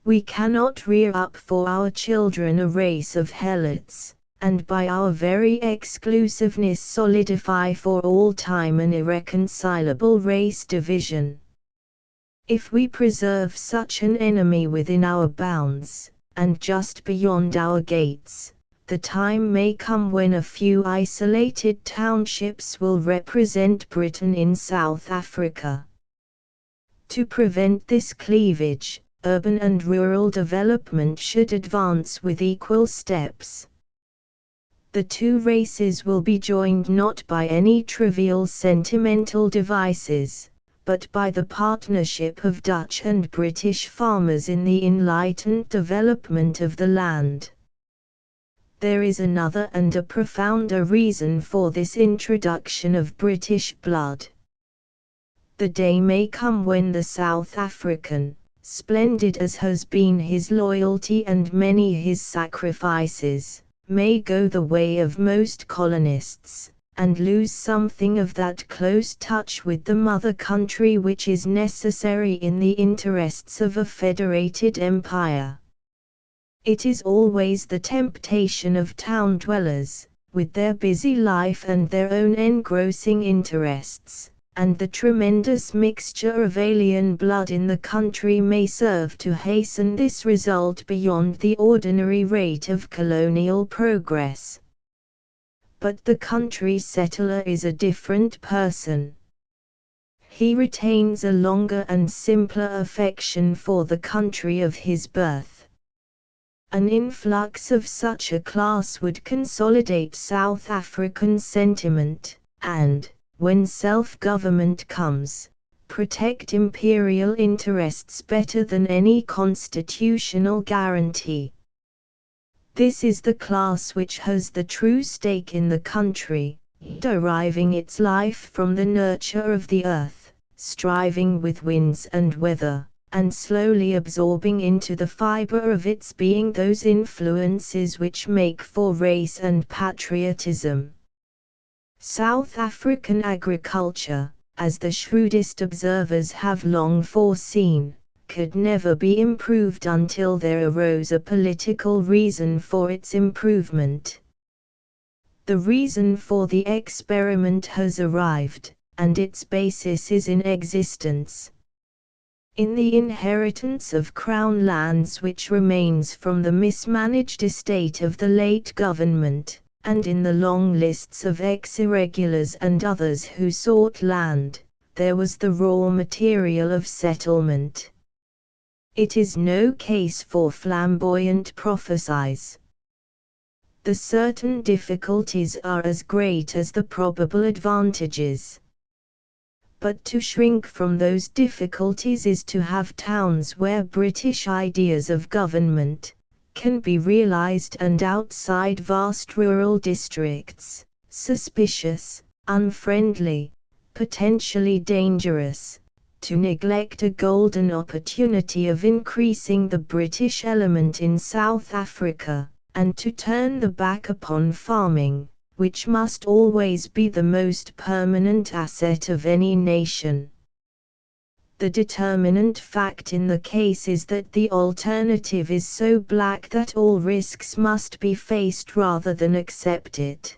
We cannot rear up for our children a race of helots, and by our very exclusiveness solidify for all time an irreconcilable race division. If we preserve such an enemy within our bounds, and just beyond our gates, the time may come when a few isolated townships will represent Britain in South Africa. To prevent this cleavage, urban and rural development should advance with equal steps. The two races will be joined not by any trivial sentimental devices, but by the partnership of Dutch and British farmers in the enlightened development of the land. There is another and a profounder reason for this introduction of British blood. The day may come when the South African, splendid as has been his loyalty and many his sacrifices, may go the way of most colonists, and lose something of that close touch with the mother country which is necessary in the interests of a federated empire. It is always the temptation of town dwellers, with their busy life and their own engrossing interests, and the tremendous mixture of alien blood in the country may serve to hasten this result beyond the ordinary rate of colonial progress. But the country settler is a different person. He retains a longer and simpler affection for the country of his birth. An influx of such a class would consolidate South African sentiment, and, when self-government comes, protect imperial interests better than any constitutional guarantee. This is the class which has the true stake in the country, deriving its life from the nurture of the earth, striving with winds and weather, and slowly absorbing into the fiber of its being those influences which make for race and patriotism. South African agriculture, as the shrewdest observers have long foreseen, could never be improved until there arose a political reason for its improvement. The reason for the experiment has arrived, and its basis is in existence. In the inheritance of crown lands which remains from the mismanaged estate of the late government, and in the long lists of ex-irregulars and others who sought land, there was the raw material of settlement. It is no case for flamboyant prophecies. The certain difficulties are as great as the probable advantages. But to shrink from those difficulties is to have towns where British ideas of government can be realized and outside vast rural districts, suspicious, unfriendly, potentially dangerous, to neglect a golden opportunity of increasing the British element in South Africa, and to turn the back upon farming, which must always be the most permanent asset of any nation. The determinant fact in the case is that the alternative is so black that all risks must be faced rather than accepted.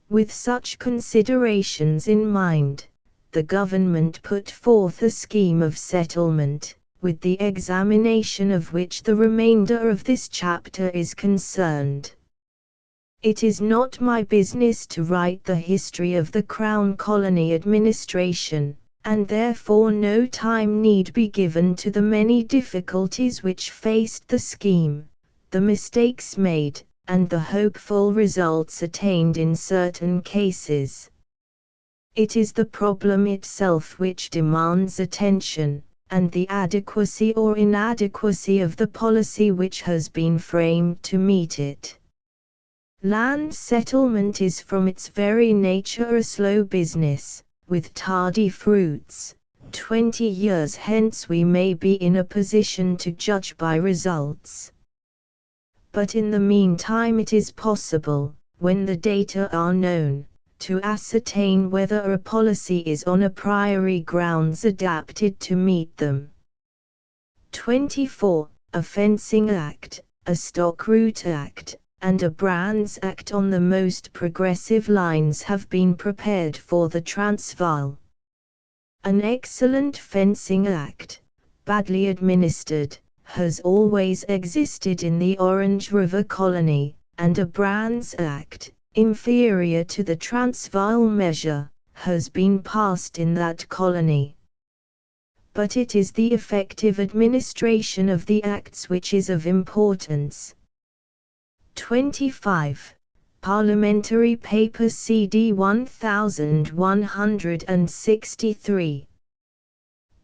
With such considerations in mind, the government put forth a scheme of settlement, with the examination of which the remainder of this chapter is concerned. It is not my business to write the history of the Crown Colony administration, and therefore no time need be given to the many difficulties which faced the scheme, the mistakes made, and the hopeful results attained in certain cases. It is the problem itself which demands attention, and the adequacy or inadequacy of the policy which has been framed to meet it. Land settlement is from its very nature a slow business, with tardy fruits. 20 years hence we may be in a position to judge by results. But in the meantime it is possible, when the data are known, to ascertain whether a policy is on a priori grounds adapted to meet them. 24. A Fencing Act, a Stock Route Act, and a Brands Act on the most progressive lines have been prepared for the Transvaal. An excellent Fencing Act, badly administered, has always existed in the Orange River Colony, and a Brands Act, inferior to the Transvaal measure, has been passed in that colony. but it is the effective administration of the acts which is of importance. 25. Parliamentary Paper CD 1163.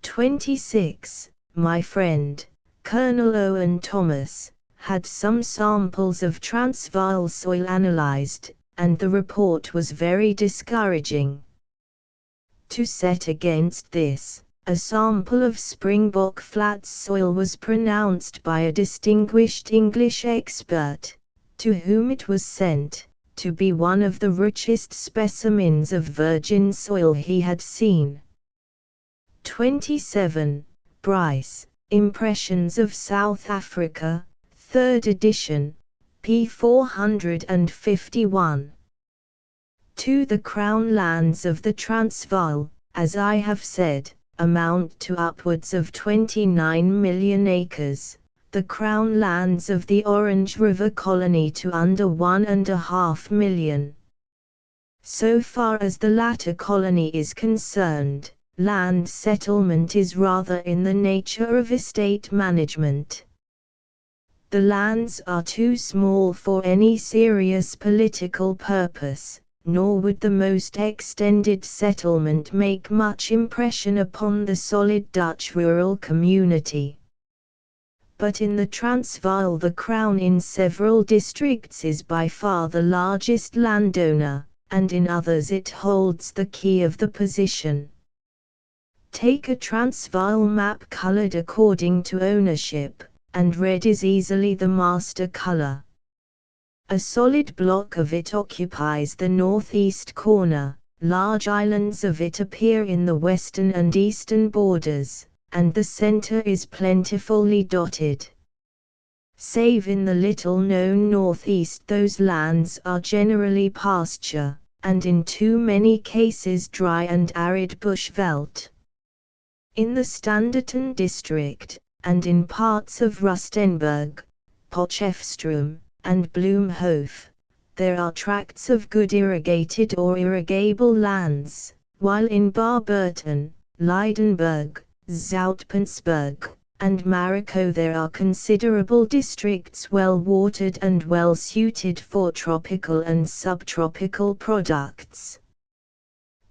26. My friend, Colonel Owen Thomas, had some samples of Transvaal soil analyzed, and the report was very discouraging. To set against this, a sample of Springbok Flats soil was pronounced by a distinguished English expert, to whom it was sent, to be one of the richest specimens of virgin soil he had seen. 27. Bryce, Impressions of South Africa, 3rd edition, p. 451. 2. The Crown lands of the Transvaal, as I have said, amount to upwards of 29 million acres, the Crown lands of the Orange River Colony to under 1.5 million. So far as the latter colony is concerned, land settlement is rather in the nature of estate management. The lands are too small for any serious political purpose, nor would the most extended settlement make much impression upon the solid Dutch rural community. But in the Transvaal the Crown in several districts is by far the largest landowner, and in others it holds the key of the position. Take a Transvaal map colored according to ownership, and red is easily the master color. A solid block of it occupies the northeast corner, large islands of it appear in the western and eastern borders, and the center is plentifully dotted. Save in the little-known northeast, those lands are generally pasture, and in too many cases dry and arid bushveld. In the Standerton district, and in parts of Rustenburg, Potchefstroom, and Bloemhof, there are tracts of good irrigated or irrigable lands, while in Barberton, Lydenburg, Zoutpansberg, and Mariko there are considerable districts well watered and well suited for tropical and subtropical products.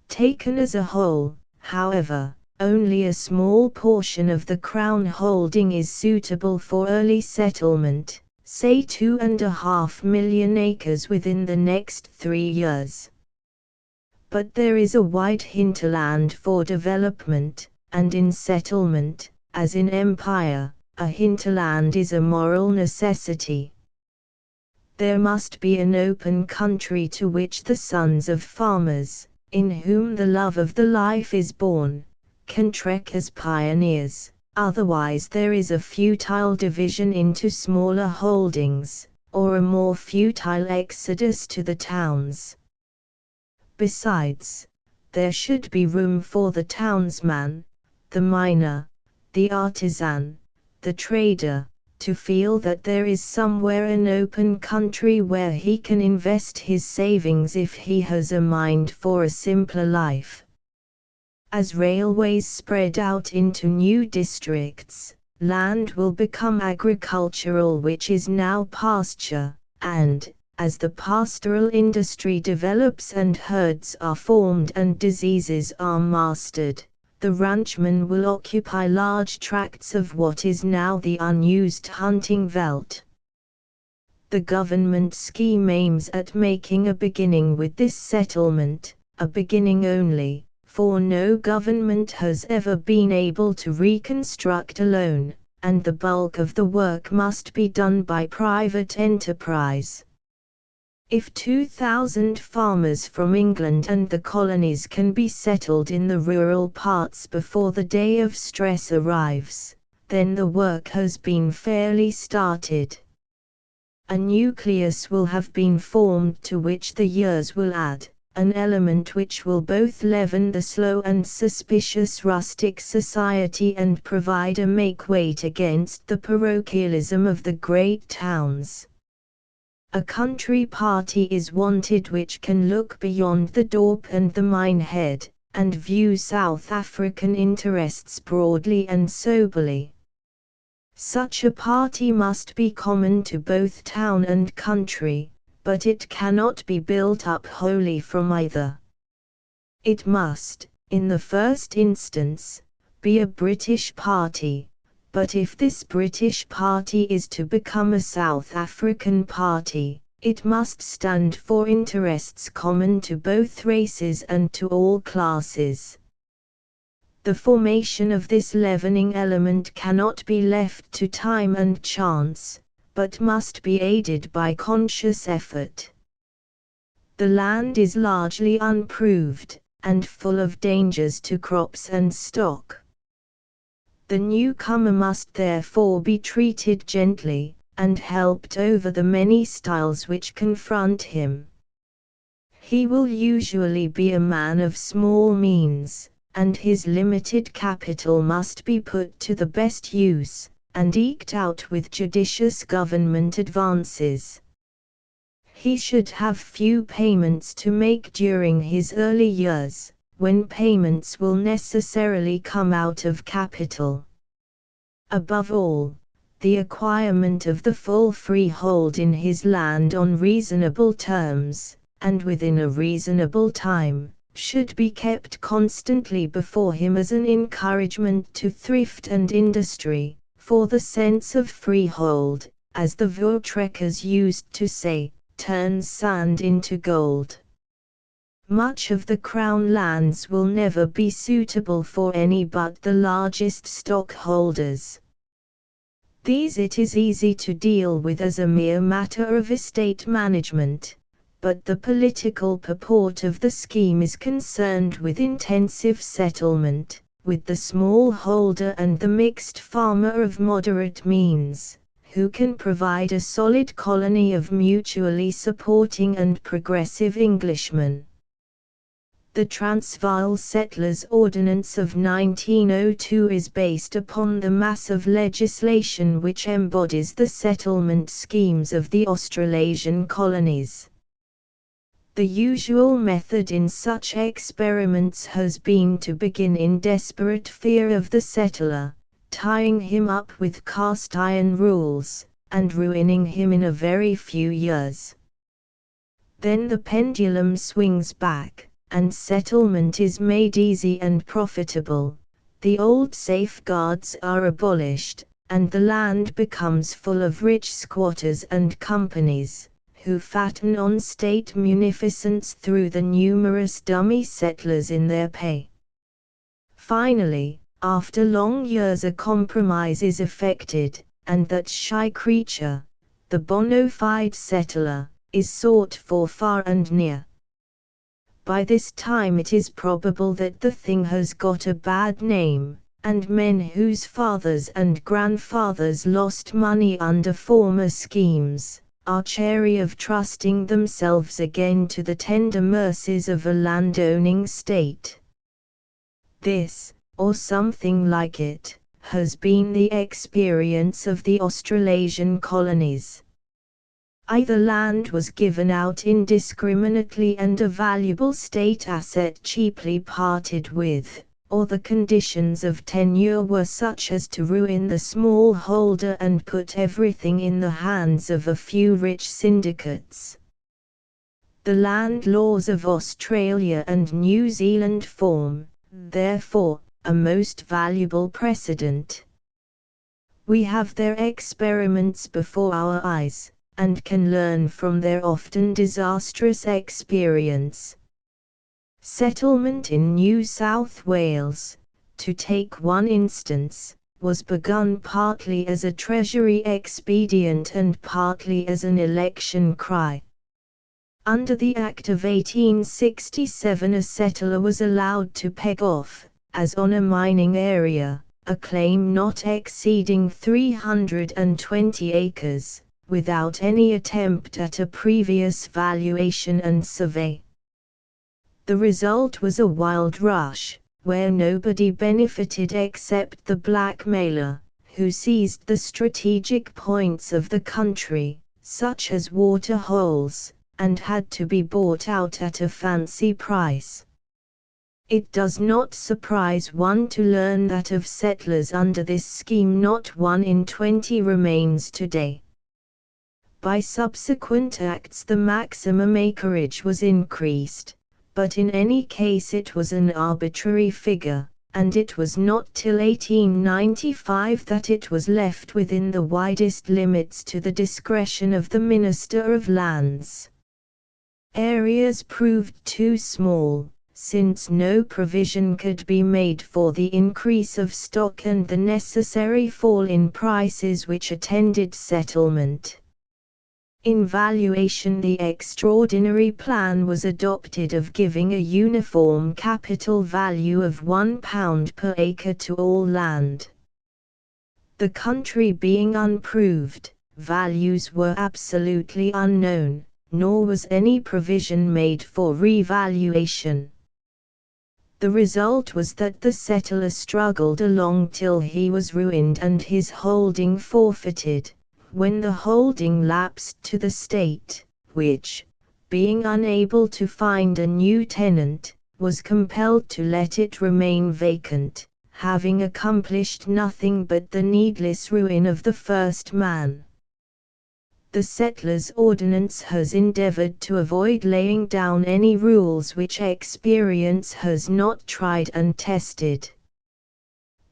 Taken as a whole, however, only a small portion of the Crown holding is suitable for early settlement, say 2.5 million acres within the next 3 years. But there is a wide hinterland for development, and in settlement, as in empire, a hinterland is a moral necessity. There must be an open country to which the sons of farmers, in whom the love of the life is born, can trek as pioneers, otherwise there is a futile division into smaller holdings, or a more futile exodus to the towns. Besides, there should be room for the townsman, the miner, the artisan, the trader, to feel that there is somewhere an open country where he can invest his savings if he has a mind for a simpler life. As railways spread out into new districts, land will become agricultural which is now pasture, and, as the pastoral industry develops and herds are formed and diseases are mastered, the ranchman will occupy large tracts of what is now the unused hunting veldt. The government scheme aims at making a beginning with this settlement, a beginning only, for no government has ever been able to reconstruct alone, and the bulk of the work must be done by private enterprise. If 2,000 farmers from England and the colonies can be settled in the rural parts before the day of stress arrives, then the work has been fairly started. A nucleus will have been formed to which the years will add, an element which will both leaven the slow and suspicious rustic society and provide a make-weight against the parochialism of the great towns. A country party is wanted which can look beyond the Dorp and the Minehead, and view South African interests broadly and soberly. Such a party must be common to both town and country, but it cannot be built up wholly from either. It must, in the first instance, be a British party, but if this British party is to become a South African party, it must stand for interests common to both races and to all classes. The formation of this leavening element cannot be left to time and chance, but must be aided by conscious effort. The land is largely unproved, and full of dangers to crops and stock. The newcomer must therefore be treated gently, and helped over the many stiles which confront him. He will usually be a man of small means, and his limited capital must be put to the best use, and eked out with judicious government advances. He should have few payments to make during his early years, when payments will necessarily come out of capital. Above all, the acquirement of the full freehold in his land on reasonable terms, and within a reasonable time, should be kept constantly before him as an encouragement to thrift and industry, for the sense of freehold, as the Voortrekkers used to say, turns sand into gold. Much of the Crown lands will never be suitable for any but the largest stockholders. These it is easy to deal with as a mere matter of estate management, but the political purport of the scheme is concerned with intensive settlement, with the smallholder and the mixed farmer of moderate means, who can provide a solid colony of mutually supporting and progressive Englishmen. The Transvaal Settlers Ordinance of 1902 is based upon the mass of legislation which embodies the settlement schemes of the Australasian colonies. The usual method in such experiments has been to begin in desperate fear of the settler, tying him up with cast iron rules, and ruining him in a very few years. Then the pendulum swings back, and settlement is made easy and profitable, the old safeguards are abolished, and the land becomes full of rich squatters and companies, who fatten on state munificence through the numerous dummy settlers in their pay. Finally, after long years a compromise is effected, and that shy creature, the bona fide settler, is sought for far and near. By this time it is probable that the thing has got a bad name, and men whose fathers and grandfathers lost money under former schemes, are chary of trusting themselves again to the tender mercies of a landowning state. This, or something like it, has been the experience of the Australasian colonies. Either land was given out indiscriminately and a valuable state asset cheaply parted with, or the conditions of tenure were such as to ruin the smallholder and put everything in the hands of a few rich syndicates. The land laws of Australia and New Zealand form, therefore, a most valuable precedent. We have their experiments before our eyes, and can learn from their often disastrous experience. Settlement in New South Wales, to take one instance, was begun partly as a treasury expedient and partly as an election cry. Under the Act of 1867 a settler was allowed to peg off, as on a mining area, a claim not exceeding 320 acres, without any attempt at a previous valuation and survey. The result was a wild rush, where nobody benefited except the blackmailer, who seized the strategic points of the country, such as water holes, and had to be bought out at a fancy price. It does not surprise one to learn that of settlers under this scheme not 1 in 20 remains today. By subsequent acts the maximum acreage was increased, but in any case it was an arbitrary figure, and it was not till 1895 that it was left within the widest limits to the discretion of the Minister of Lands. Areas proved too small, since no provision could be made for the increase of stock and the necessary fall in prices which attended settlement. In valuation, the extraordinary plan was adopted of giving a uniform capital value of £1 per acre to all land. The country being unproved, values were absolutely unknown, nor was any provision made for revaluation. The result was that the settler struggled along till he was ruined and his holding forfeited, when the holding lapsed to the state, which, being unable to find a new tenant, was compelled to let it remain vacant, having accomplished nothing but the needless ruin of the first man. The Settlers' Ordinance has endeavored to avoid laying down any rules which experience has not tried and tested.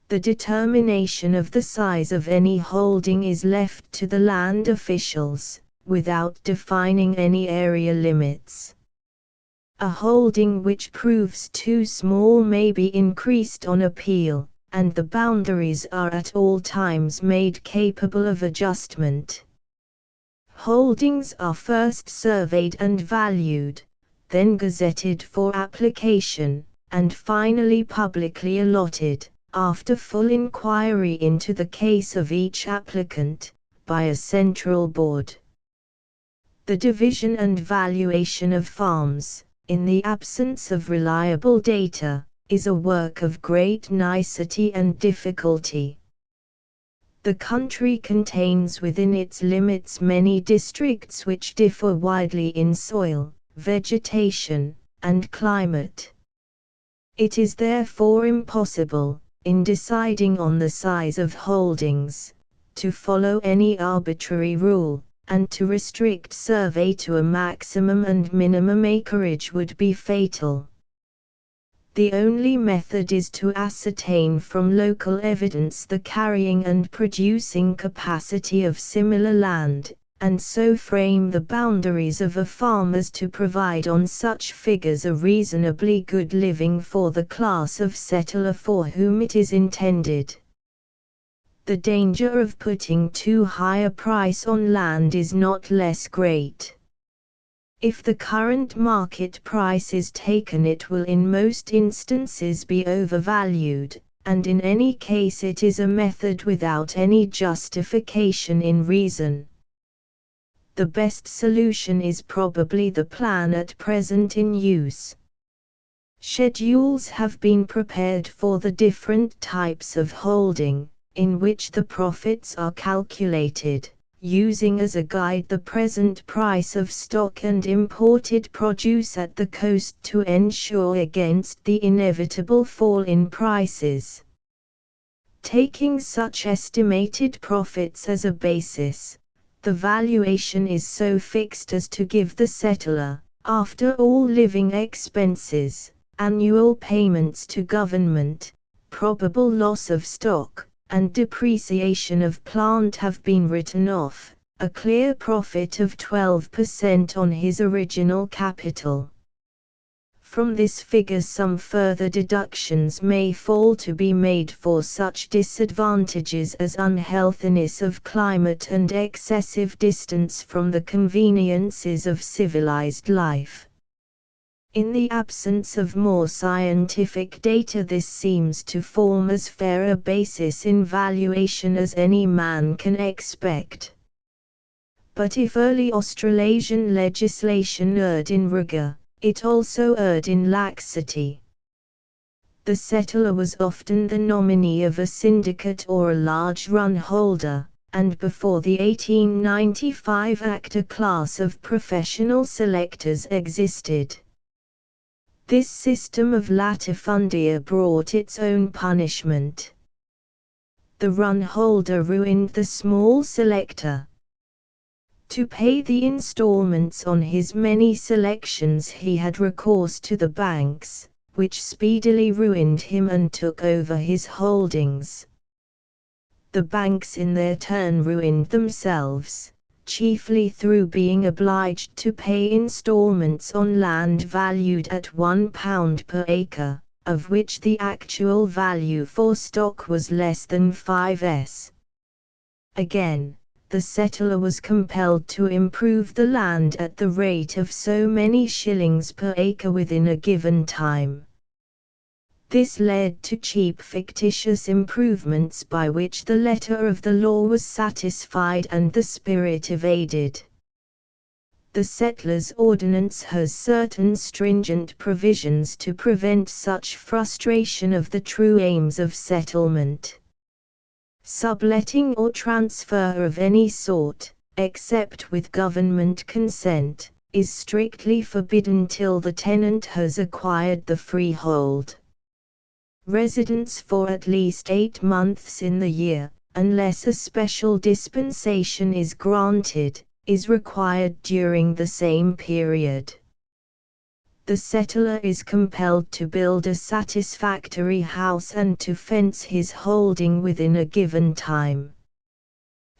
The determination of the size of any holding is left to the land officials, without defining any area limits. A holding which proves too small may be increased on appeal, and the boundaries are at all times made capable of adjustment. Holdings are first surveyed and valued, then gazetted for application, and finally publicly allotted, after full inquiry into the case of each applicant, by a central board. The division and valuation of farms, in the absence of reliable data, is a work of great nicety and difficulty. The country contains within its limits many districts which differ widely in soil, vegetation, and climate. It is therefore impossible, in deciding on the size of holdings, to follow any arbitrary rule, and to restrict survey to a maximum and minimum acreage would be fatal. The only method is to ascertain from local evidence the carrying and producing capacity of similar land, and so frame the boundaries of a farm as to provide on such figures a reasonably good living for the class of settler for whom it is intended. The danger of putting too high a price on land is not less great. If the current market price is taken, it will in most instances be overvalued, and in any case it is a method without any justification in reason. The best solution is probably the plan at present in use. Schedules have been prepared for the different types of holding, in which the profits are calculated, using as a guide the present price of stock and imported produce at the coast to ensure against the inevitable fall in prices. Taking such estimated profits as a basis, the valuation is so fixed as to give the settler, after all living expenses, annual payments to government, probable loss of stock, and depreciation of plant have been written off, a clear profit of 12% on his original capital. From this figure some further deductions may fall to be made for such disadvantages as unhealthiness of climate and excessive distance from the conveniences of civilized life. In the absence of more scientific data, this seems to form as fair a basis in valuation as any man can expect. But if early Australasian legislation erred in rigor, it also erred in laxity. The settler was often the nominee of a syndicate or a large run holder, and before the 1895 Act a class of professional selectors existed. This system of latifundia brought its own punishment. The run holder ruined the small selector. To pay the installments on his many selections he had recourse to the banks, which speedily ruined him and took over his holdings. The banks in their turn ruined themselves, chiefly through being obliged to pay installments on land valued at £1 per acre, of which the actual value for stock was less than 5s. Again, the settler was compelled to improve the land at the rate of so many shillings per acre within a given time. This led to cheap fictitious improvements by which the letter of the law was satisfied and the spirit evaded. The Settlers' Ordinance has certain stringent provisions to prevent such frustration of the true aims of settlement. Subletting or transfer of any sort, except with government consent, is strictly forbidden till the tenant has acquired the freehold. Residence for at least 8 months in the year, unless a special dispensation is granted, is required during the same period. The settler is compelled to build a satisfactory house and to fence his holding within a given time.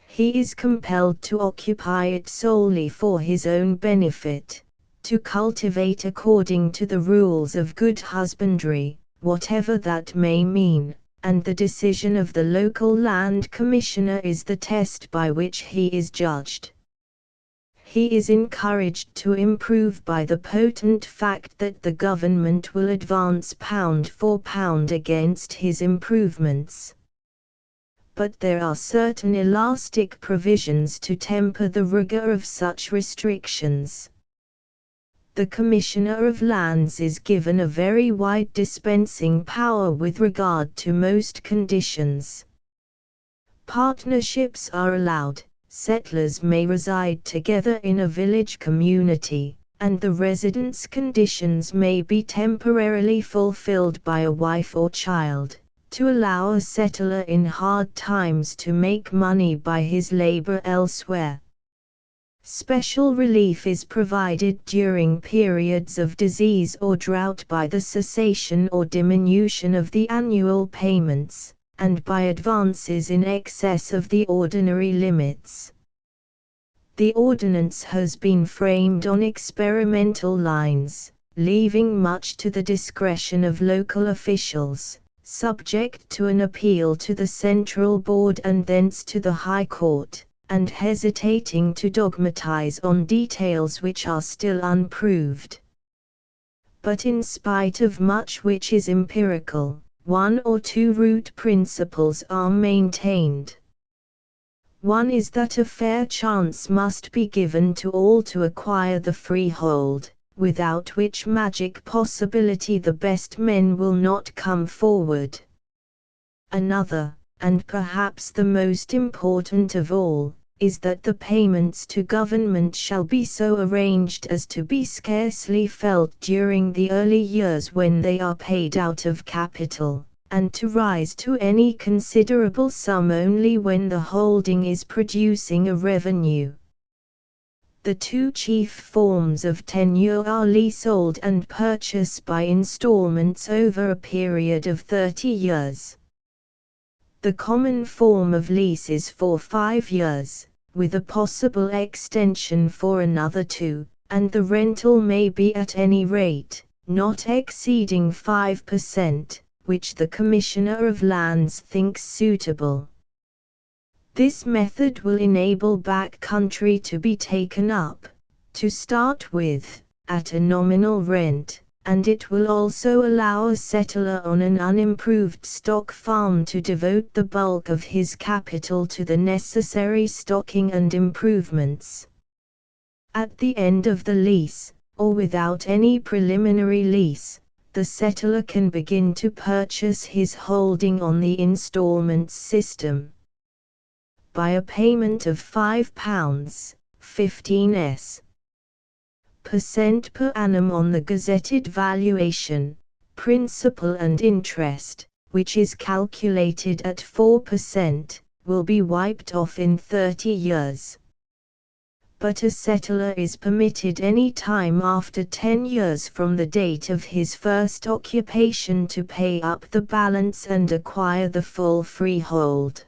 He is compelled to occupy it solely for his own benefit, to cultivate according to the rules of good husbandry, whatever that may mean, and the decision of the local land commissioner is the test by which he is judged. He is encouraged to improve by the potent fact that the government will advance pound for pound against his improvements. But there are certain elastic provisions to temper the rigor of such restrictions. The Commissioner of Lands is given a very wide dispensing power with regard to most conditions. Partnerships are allowed, settlers may reside together in a village community, and the residence conditions may be temporarily fulfilled by a wife or child, to allow a settler in hard times to make money by his labor elsewhere. Special relief is provided during periods of disease or drought by the cessation or diminution of the annual payments, and by advances in excess of the ordinary limits. The ordinance has been framed on experimental lines, leaving much to the discretion of local officials, subject to an appeal to the Central Board and thence to the High Court, and hesitating to dogmatize on details which are still unproved. But in spite of much which is empirical, 1 or 2 root principles are maintained. One is that a fair chance must be given to all to acquire the freehold, without which magic possibility the best men will not come forward. Another, and perhaps the most important of all, is that the payments to government shall be so arranged as to be scarcely felt during the early years when they are paid out of capital, and to rise to any considerable sum only when the holding is producing a revenue. The 2 chief forms of tenure are leasehold and purchase by installments over a period of 30 years. The common form of lease is for 5 years, with a possible extension for another 2, and the rental may be at any rate, not exceeding 5%, which the Commissioner of Lands thinks suitable. This method will enable back country to be taken up, to start with, at a nominal rent, and it will also allow a settler on an unimproved stock farm to devote the bulk of his capital to the necessary stocking and improvements. At the end of the lease, or without any preliminary lease, the settler can begin to purchase his holding on the installments system. By a payment of £5, 15s. 4% per annum on the gazetted valuation, principal and interest, which is calculated at 4%, will be wiped off in 30 years. But a settler is permitted any time after 10 years from the date of his first occupation to pay up the balance and acquire the full freehold.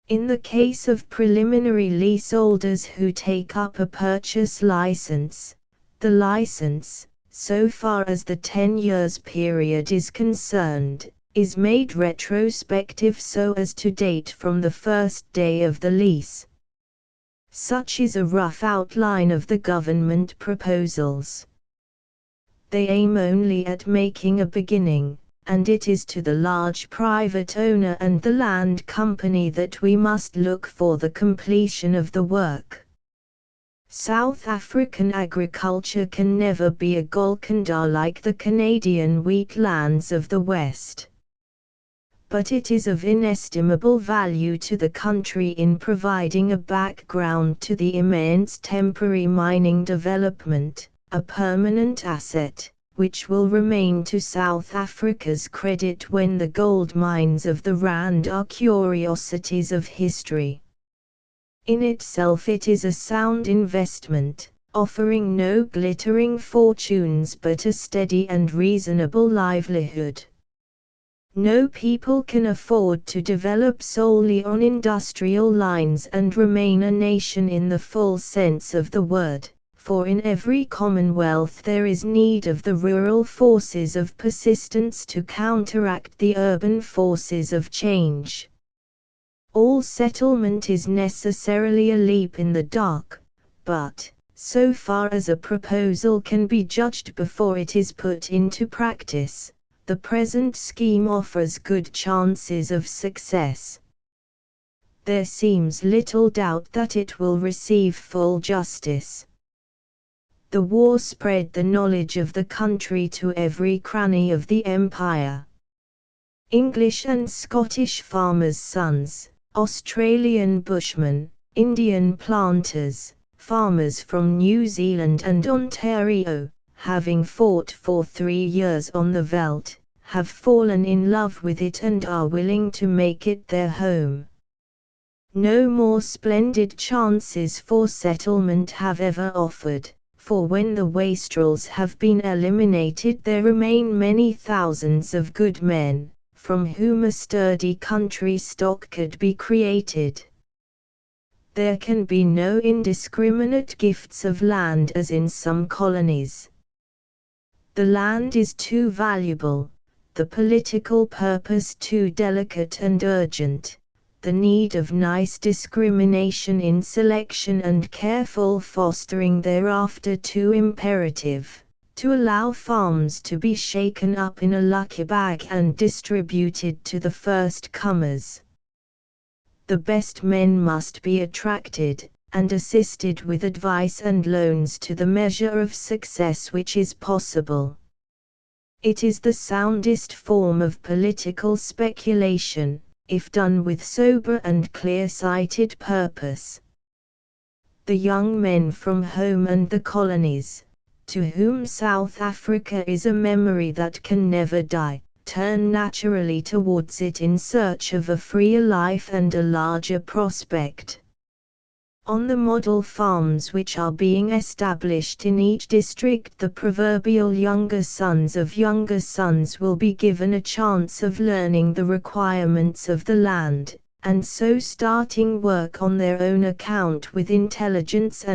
In the case of preliminary leaseholders who take up a purchase license, the license, so far as the 10 years period is concerned, is made retrospective so as to date from the first day of the lease. Such is a rough outline of the government proposals. They aim only at making a beginning, and it is to the large private owner and the land company that we must look for the completion of the work. South African agriculture can never be a Golconda like the Canadian wheatlands of the West. But it is of inestimable value to the country in providing a background to the immense temporary mining development, a permanent asset, which will remain to South Africa's credit when the gold mines of the Rand are curiosities of history. In itself it is a sound investment, offering no glittering fortunes but a steady and reasonable livelihood. No people can afford to develop solely on industrial lines and remain a nation in the full sense of the word, for in every commonwealth there is need of the rural forces of persistence to counteract the urban forces of change. All settlement is necessarily a leap in the dark, but, so far as a proposal can be judged before it is put into practice, the present scheme offers good chances of success. There seems little doubt that it will receive full justice. The war spread the knowledge of the country to every cranny of the empire. English and Scottish farmers' sons, Australian bushmen, Indian planters, farmers from New Zealand and Ontario, having fought for 3 years on the veldt, have fallen in love with it and are willing to make it their home. No more splendid chances for settlement have ever offered, for when the wastrels have been eliminated there remain many thousands of good men, from whom a sturdy country stock could be created. There can be no indiscriminate gifts of land as in some colonies. The land is too valuable, the political purpose too delicate and urgent, the need of nice discrimination in selection and careful fostering thereafter too imperative, to allow farms to be shaken up in a lucky bag and distributed to the first comers. The best men must be attracted, and assisted with advice and loans to the measure of success which is possible. It is the soundest form of political speculation, if done with sober and clear-sighted purpose. The young men from home and the colonies, to whom South Africa is a memory that can never die, turn naturally towards it in search of a freer life and a larger prospect. On the model farms which are being established in each district, the proverbial younger sons of younger sons will be given a chance of learning the requirements of the land, and so starting work on their own account with intelligence and